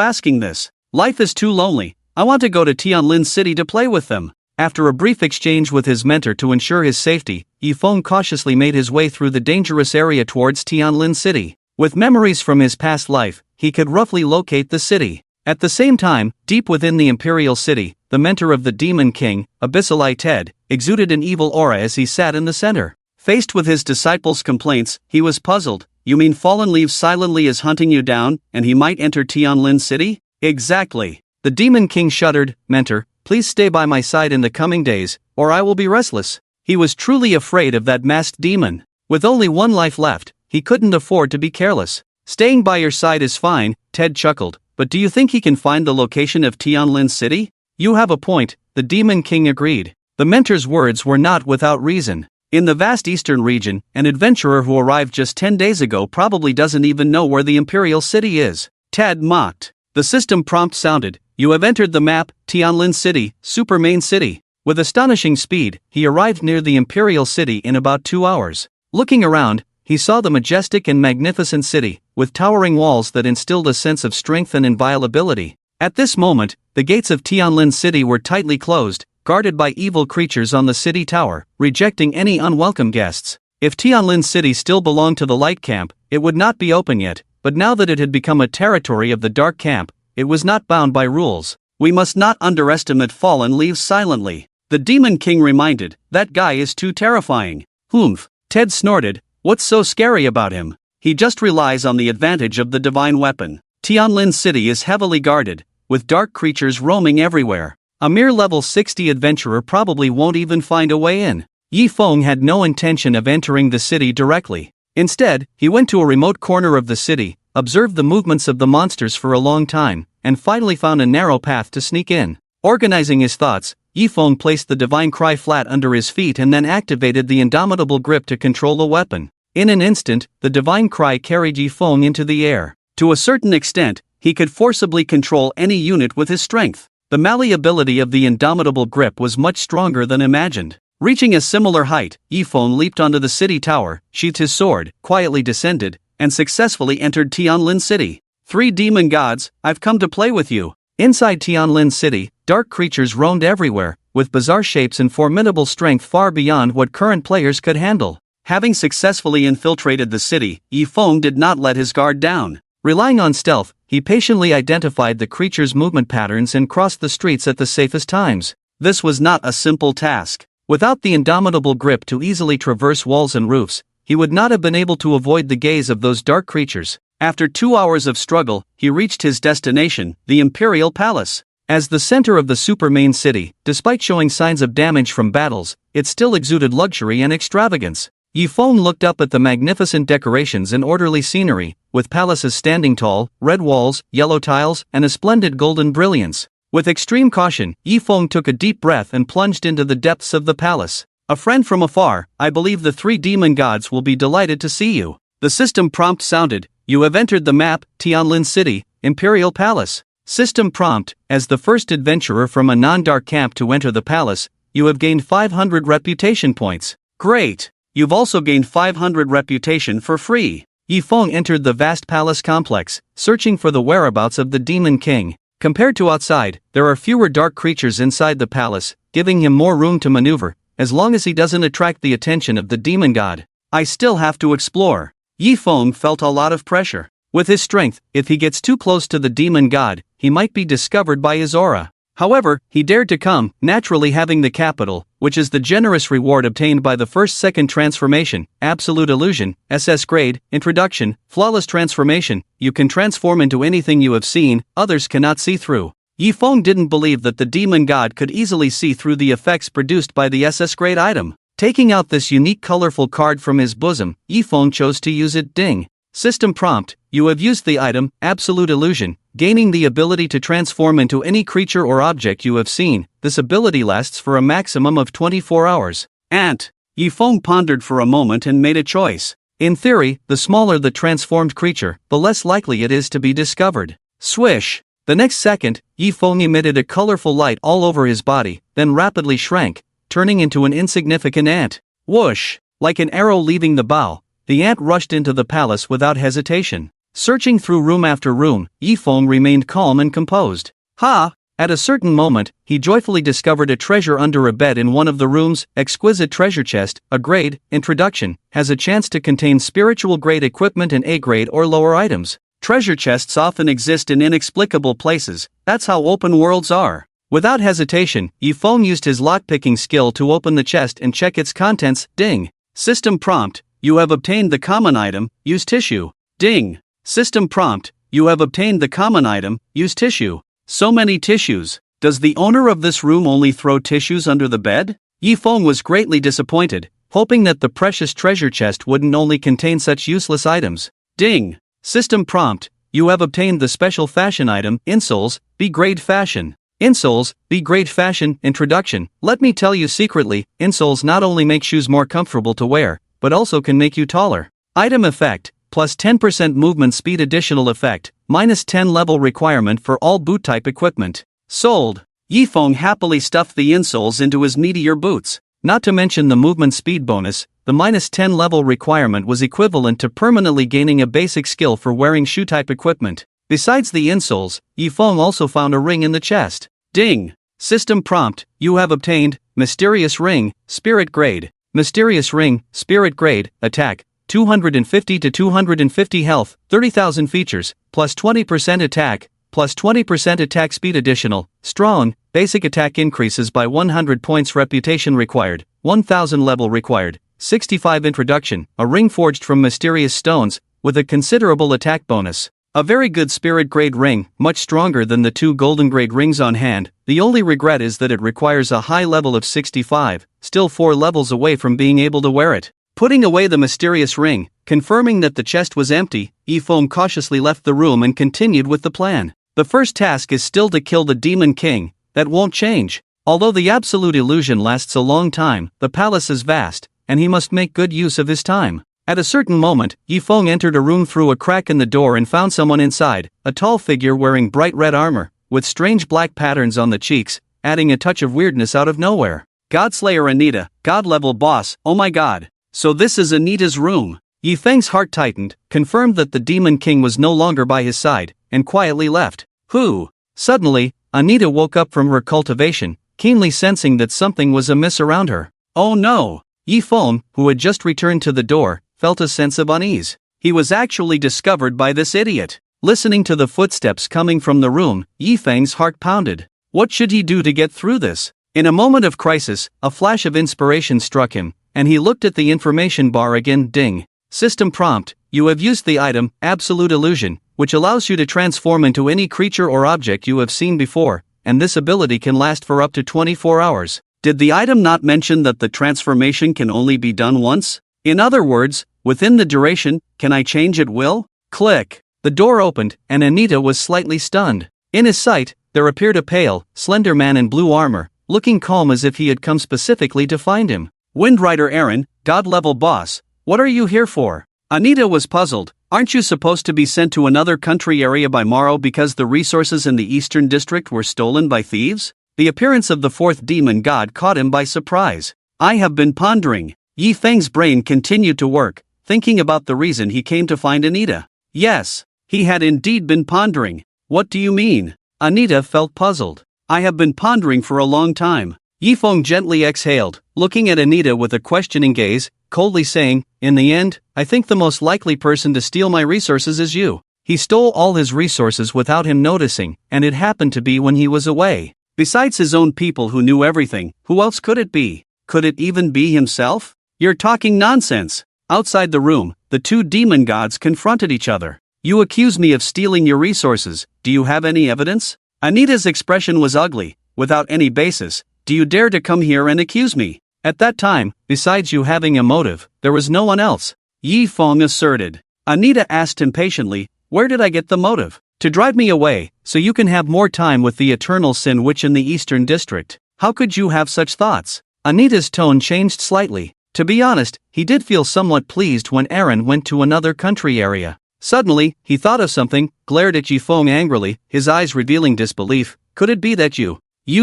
asking this? Life is too lonely. I want to go to Tianlin City to play with them. After a brief exchange with his mentor to ensure his safety, Yifeng cautiously made his way through the dangerous area towards Tianlin City. With memories from his past life, he could roughly locate the city. At the same time, deep within the Imperial City, the mentor of the Demon King, Abyssal Ted, exuded an evil aura as he sat in the center. Faced with his disciples' complaints, he was puzzled. You mean Fallen Leaves silently is hunting you down, and he might enter Tianlin City? Exactly. The Demon King shuddered. Mentor, please stay by my side in the coming days, or I will be restless. He was truly afraid of that masked demon. With only one life left, he couldn't afford to be careless. Staying by your side is fine, Ted chuckled, but do you think he can find the location of Tianlin City? You have a point, the Demon King agreed. The mentor's words were not without reason. In the vast eastern region, an adventurer who arrived just 10 days ago probably doesn't even know where the Imperial City is. Ted mocked. The system prompt sounded. You have entered the map, Tianlin City, Super Main City. With astonishing speed, he arrived near the Imperial City in about 2 hours. Looking around, he saw the majestic and magnificent city, with towering walls that instilled a sense of strength and inviolability. At this moment, the gates of Tianlin City were tightly closed, guarded by evil creatures on the city tower, rejecting any unwelcome guests. If Tianlin City still belonged to the Light Camp, it would not be open yet, but now that it had become a territory of the Dark Camp, it was not bound by rules. We must not underestimate Fallen Leaves silently. The Demon King reminded, that guy is too terrifying. Humph. Ted snorted, what's so scary about him? He just relies on the advantage of the divine weapon. Tianlin City is heavily guarded, with dark creatures roaming everywhere. A mere level 60 adventurer probably won't even find a way in. Yifeng had no intention of entering the city directly. Instead, he went to a remote corner of the city, observed the movements of the monsters for a long time, and finally found a narrow path to sneak in. Organizing his thoughts, Yifeng placed the divine cry flat under his feet and then activated the indomitable grip to control the weapon. In an instant, the divine cry carried Yifeng into the air. To a certain extent, he could forcibly control any unit with his strength. The malleability of the indomitable grip was much stronger than imagined. Reaching a similar height, Yifeng leaped onto the city tower, sheathed his sword, quietly descended, and successfully entered Tianlin City. 3 demon gods, I've come to play with you. Inside Tianlin City, dark creatures roamed everywhere, with bizarre shapes and formidable strength far beyond what current players could handle. Having successfully infiltrated the city, Yifeng did not let his guard down. Relying on stealth, he patiently identified the creatures' movement patterns and crossed the streets at the safest times. This was not a simple task. Without the indomitable grip to easily traverse walls and roofs, he would not have been able to avoid the gaze of those dark creatures. After 2 hours of struggle, he reached his destination, the Imperial Palace. As the center of the super main city, despite showing signs of damage from battles, it still exuded luxury and extravagance. Yifeng looked up at the magnificent decorations and orderly scenery, with palaces standing tall, red walls, yellow tiles, and a splendid golden brilliance. With extreme caution, Yifeng took a deep breath and plunged into the depths of the palace. A friend from afar, I believe the 3 demon gods will be delighted to see you. The system prompt sounded, you have entered the map, Tianlin City, Imperial Palace. System prompt, as the first adventurer from a non-dark camp to enter the palace, you have gained 500 reputation points. Great! You've also gained 500 reputation for free. Yifeng entered the vast palace complex, searching for the whereabouts of the Demon King. Compared to outside, there are fewer dark creatures inside the palace, giving him more room to maneuver, as long as he doesn't attract the attention of the demon god. I still have to explore. Yifeng felt a lot of pressure. With his strength, if he gets too close to the demon god, he might be discovered by his aura. However, he dared to come, naturally having the capital, which is the generous reward obtained by the second transformation, Absolute Illusion, SS grade, Introduction, Flawless Transformation. You can transform into anything you have seen, others cannot see through. Yifeng didn't believe that the demon god could easily see through the effects produced by the SS grade item. Taking out this unique colorful card from his bosom, Yifeng chose to use it. Ding. System prompt, you have used the item, Absolute Illusion, gaining the ability to transform into any creature or object you have seen. This ability lasts for a maximum of 24 hours. Yifeng pondered for a moment and made a choice. In theory, the smaller the transformed creature, the less likely it is to be discovered. Swish! The next second, Yifeng emitted a colorful light all over his body, then rapidly shrank, turning into an insignificant ant. Whoosh! Like an arrow leaving the bow, the ant rushed into the palace without hesitation. Searching through room after room, Yifeng remained calm and composed. Ha! At a certain moment, he joyfully discovered a treasure under a bed in one of the rooms. Exquisite treasure chest, a grade, introduction, has a chance to contain spiritual grade equipment and A grade or lower items. Treasure chests often exist in inexplicable places, that's how open worlds are. Without hesitation, Yifeng used his lockpicking skill to open the chest and check its contents. Ding. System prompt, you have obtained the common item, use tissue. Ding. System prompt, you have obtained the common item, use tissue. So many tissues. Does the owner of this room only throw tissues under the bed? Yifeng was greatly disappointed, hoping that the precious treasure chest wouldn't only contain such useless items. Ding. System prompt, you have obtained the special fashion item, insoles, B-grade fashion. Insoles, B-grade fashion, introduction. Let me tell you secretly, insoles not only make shoes more comfortable to wear, but also can make you taller. Item effect, plus 10% movement speed additional effect, minus 10 level requirement for all boot type equipment. Sold. Yifeng happily stuffed the insoles into his meteor boots. Not to mention the movement speed bonus, the minus 10 level requirement was equivalent to permanently gaining a basic skill for wearing shoe type equipment. Besides the insoles, Yifeng also found a ring in the chest. Ding. System prompt, you have obtained, Mysterious Ring, Spirit Grade. Mysterious Ring, Spirit Grade, attack, 250 to 250 health, 30,000 features, plus 20% attack, plus 20% attack speed additional, strong, basic attack increases by 100 points reputation required, 1000 level required, 65 introduction, a ring forged from mysterious stones, with a considerable attack bonus. A very good spirit grade ring, much stronger than the 2 golden grade rings on hand. The only regret is that it requires a high level of 65, still 4 levels away from being able to wear it. Putting away the mysterious ring, confirming that the chest was empty, Yifeng cautiously left the room and continued with the plan. The first task is still to kill the Demon King, that won't change. Although the absolute illusion lasts a long time, the palace is vast, and he must make good use of his time. At a certain moment, Yifeng entered a room through a crack in the door and found someone inside, a tall figure wearing bright red armor, with strange black patterns on the cheeks, adding a touch of weirdness out of nowhere. Godslayer Anita, God-level boss, oh my god. So this is Anita's room. Yifeng's heart tightened, confirmed that the Demon King was no longer by his side, and quietly left. Who? Suddenly, Anita woke up from her cultivation, keenly sensing that something was amiss around her. Oh no! Yifeng, who had just returned to the door, felt a sense of unease. He was actually discovered by this idiot. Listening to the footsteps coming from the room, Yifeng's heart pounded. What should he do to get through this? In a moment of crisis, a flash of inspiration struck him, and he looked at the information bar again. Ding. System prompt, you have used the item, Absolute Illusion, which allows you to transform into any creature or object you have seen before, and this ability can last for up to 24 hours. Did the item not mention that the transformation can only be done once? In other words, within the duration, can I change at will? Click. The door opened, and Anita was slightly stunned. In his sight, there appeared a pale, slender man in blue armor, looking calm as if he had come specifically to find him. Windrider Aaron, God-level boss, what are you here for? Anita was puzzled. Aren't you supposed to be sent to another country area by Morrow because the resources in the Eastern District were stolen by thieves? The appearance of the fourth demon god caught him by surprise. I have been pondering. Yifeng's brain continued to work, thinking about the reason he came to find Anita. Yes, he had indeed been pondering. What do you mean? Anita felt puzzled. I have been pondering for a long time. Yifeng gently exhaled, looking at Anita with a questioning gaze, coldly saying, in the end, I think the most likely person to steal my resources is you. He stole all his resources without him noticing, and it happened to be when he was away. Besides his own people who knew everything, who else could it be? Could it even be himself? You're talking nonsense. Outside the room, the two demon gods confronted each other. You accuse me of stealing your resources. Do you have any evidence? Anita's expression was ugly, without any basis. Do you dare to come here and accuse me? At that time, besides you having a motive, there was no one else. Yifeng asserted. Anita asked impatiently, where did I get the motive? To drive me away, so you can have more time with the Eternal Sin Witch in the Eastern District. How could you have such thoughts? Anita's tone changed slightly. To be honest, he did feel somewhat pleased when Aaron went to another country area. Suddenly, he thought of something, glared at Yifeng angrily, his eyes revealing disbelief. Could it be that you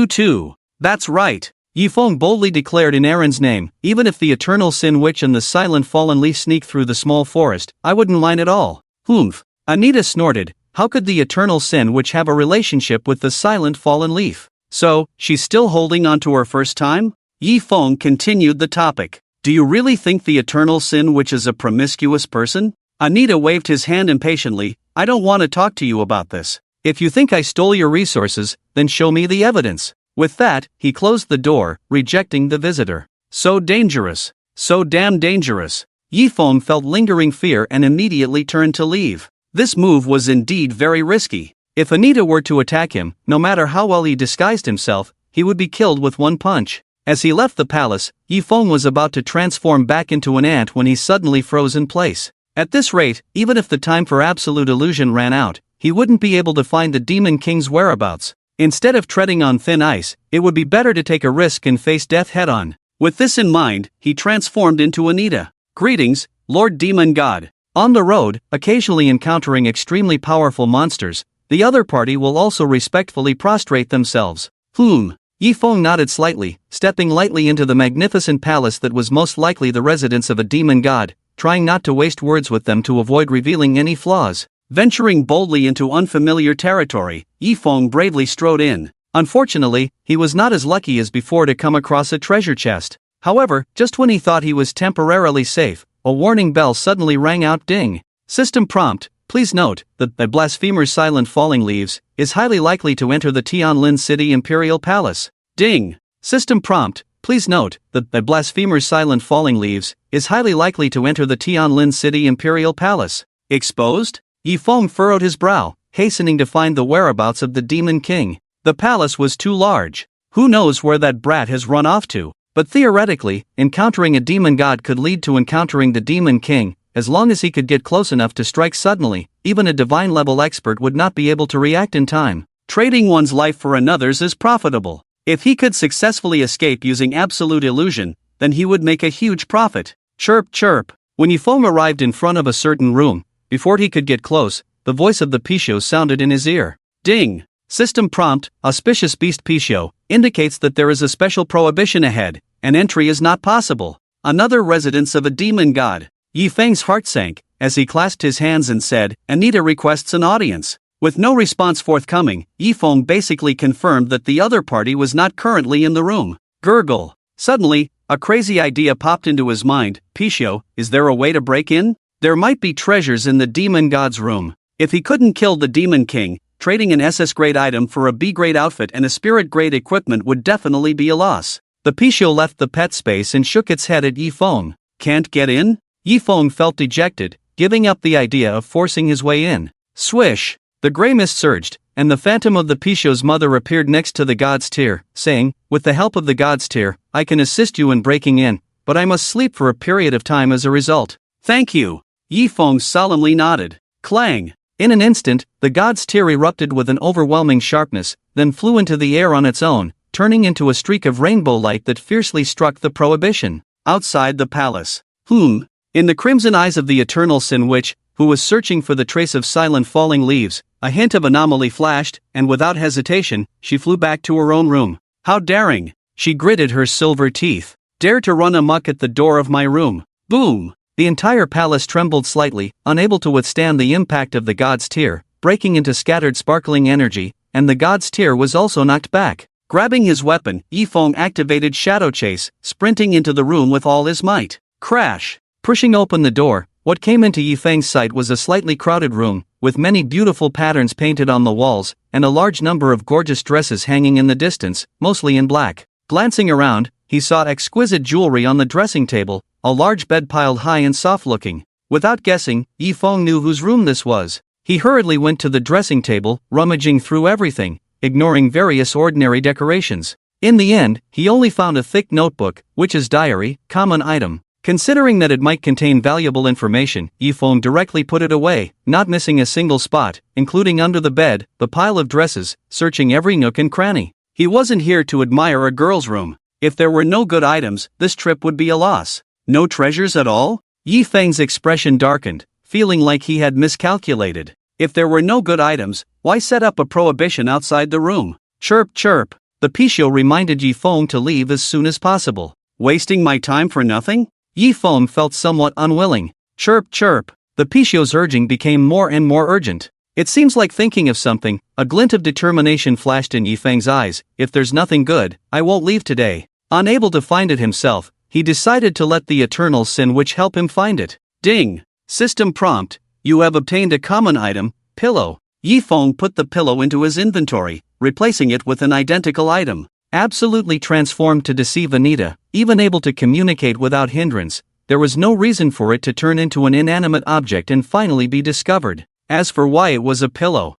too? That's right. Yifeng boldly declared in Aaron's name, even if the Eternal Sin Witch and the Silent Fallen Leaf sneak through the small forest, I wouldn't mind at all. Humph. Anita snorted, How could the eternal sin witch have a relationship with the silent fallen leaf? So, she's still holding on to her first time? Yi Feng continued the topic. Do you really think the eternal sin witch is a promiscuous person? Anita waved his hand impatiently. I don't want to talk to you about this. If you think I stole your resources, then show me the evidence. With that, he closed the door, rejecting the visitor. So dangerous. So damn dangerous. Yi Feng felt lingering fear and immediately turned to leave. This move was indeed very risky. If Anita were to attack him, no matter how well he disguised himself, he would be killed with one punch. As he left the palace, Yi Feng was about to transform back into an ant when he suddenly froze in place. At this rate, even if the time for absolute illusion ran out, he wouldn't be able to find the Demon King's whereabouts. Instead of treading on thin ice, it would be better to take a risk and face death head-on. With this in mind, he transformed into Anita. Greetings, Lord Demon God. On the road, occasionally encountering extremely powerful monsters, the other party will also respectfully prostrate themselves. Yi Feng nodded slightly, stepping lightly into the magnificent palace that was most likely the residence of a demon god, trying not to waste words with them to avoid revealing any flaws. Venturing boldly into unfamiliar territory, Yi Feng bravely strode in. Unfortunately, he was not as lucky as before to come across a treasure chest. However, just when he thought he was temporarily safe, a warning bell suddenly rang out. Ding. System prompt. Please note that the blasphemer's silent falling leaves is highly likely to enter the Tianlin City Imperial Palace. Ding. System prompt. Please note that the blasphemer's silent falling leaves is highly likely to enter the Tianlin City Imperial Palace. Exposed? Yi Feng furrowed his brow, hastening to find the whereabouts of the Demon King. The palace was too large. Who knows where that brat has run off to? But theoretically, encountering a demon god could lead to encountering the Demon King. As long as he could get close enough to strike suddenly, even a divine-level expert would not be able to react in time. Trading one's life for another's is profitable. If he could successfully escape using absolute illusion, then he would make a huge profit. Chirp chirp. When Yi Feng arrived in front of a certain room, before he could get close, the voice of the Picho sounded in his ear. Ding. System prompt, auspicious beast Picho, indicates that there is a special prohibition ahead, and entry is not possible. Another residence of a demon god. Yi Feng's heart sank, as he clasped his hands and said, Anita requests an audience. With no response forthcoming, Yi Feng basically confirmed that the other party was not currently in the room. Gurgle. Suddenly, a crazy idea popped into his mind. Picho, is there a way to break in? There might be treasures in the demon god's room. If he couldn't kill the Demon King, trading an SS-grade item for a B-grade outfit and a spirit-grade equipment would definitely be a loss. The Picho left the pet space and shook its head at Yi Feng. Can't get in? Yi Feng felt dejected, giving up the idea of forcing his way in. Swish! The grey mist surged, and the phantom of the Picho's mother appeared next to the god's tear, saying, with the help of the god's tear, I can assist you in breaking in, but I must sleep for a period of time as a result. Thank you. Yi Feng solemnly nodded. Clang! In an instant, the god's tear erupted with an overwhelming sharpness, then flew into the air on its own, turning into a streak of rainbow light that fiercely struck the prohibition. Outside the palace. In the crimson eyes of the eternal sin witch, who was searching for the trace of silent falling leaves, a hint of anomaly flashed, and without hesitation, she flew back to her own room. How daring! She gritted her silver teeth. Dare to run amok at the door of my room. Boom! The entire palace trembled slightly, unable to withstand the impact of the god's tear, breaking into scattered sparkling energy, and the god's tear was also knocked back. Grabbing his weapon, Yi Feng activated Shadow Chase, sprinting into the room with all his might. Crash! Pushing open the door, what came into Yi Feng's sight was a slightly crowded room, with many beautiful patterns painted on the walls, and a large number of gorgeous dresses hanging in the distance, mostly in black. Glancing around, he saw exquisite jewelry on the dressing table, a large bed piled high and soft-looking. Without guessing, Yi Feng knew whose room this was. He hurriedly went to the dressing table, rummaging through everything, ignoring various ordinary decorations. In the end, he only found a thick notebook, witch's diary, common item. Considering that it might contain valuable information, Yi Feng directly put it away, not missing a single spot, including under the bed, the pile of dresses, searching every nook and cranny. He wasn't here to admire a girl's room. If there were no good items, this trip would be a loss. No treasures at all? Yi Feng's expression darkened, feeling like he had miscalculated. If there were no good items, why set up a prohibition outside the room? Chirp chirp. The Picho reminded Yi Feng to leave as soon as possible. Wasting my time for nothing? Yi Feng felt somewhat unwilling. Chirp chirp. The Picho's urging became more and more urgent. It seems like thinking of something. A glint of determination flashed in Yifeng's eyes. If there's nothing good, I won't leave today. Unable to find it himself, he decided to let the eternal sin witch help him find it. Ding! System prompt. You have obtained a common item, pillow. Yifeng put the pillow into his inventory, replacing it with an identical item. Absolutely transformed to deceive Anita, even able to communicate without hindrance, there was no reason for it to turn into an inanimate object and finally be discovered. As for why it was a pillow,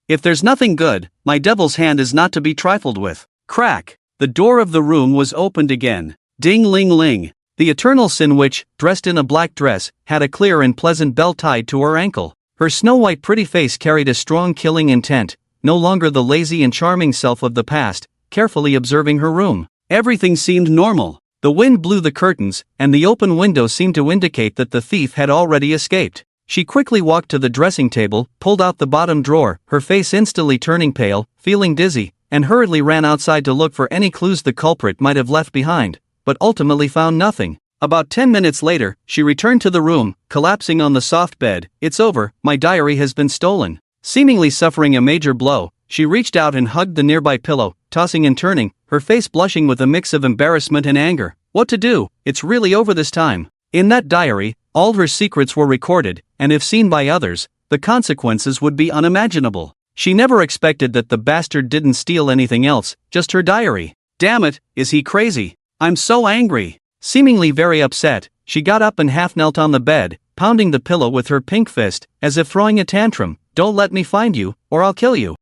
if there's nothing good, my devil's hand is not to be trifled with. Crack! The door of the room was opened again. Ding-ling-ling. The eternal sin witch, dressed in a black dress, had a clear and pleasant belt tied to her ankle. Her snow-white pretty face carried a strong killing intent, no longer the lazy and charming self of the past. Carefully observing her room, everything seemed normal. The wind blew the curtains, and the open window seemed to indicate that the thief had already escaped. She quickly walked to the dressing table, pulled out the bottom drawer, her face instantly turning pale, feeling dizzy, and hurriedly ran outside to look for any clues the culprit might have left behind, but ultimately found nothing. About 10 minutes later, she returned to the room, collapsing on the soft bed. It's over, my diary has been stolen. Seemingly suffering a major blow, she reached out and hugged the nearby pillow, tossing and turning, her face blushing with a mix of embarrassment and anger. What to do? It's really over this time. In that diary, all her secrets were recorded, and if seen by others, the consequences would be unimaginable. She never expected that the bastard didn't steal anything else, just her diary. Damn it, is he crazy? I'm so angry. Seemingly very upset, she got up and half knelt on the bed, pounding the pillow with her pink fist, as if throwing a tantrum. Don't let me find you, or I'll kill you.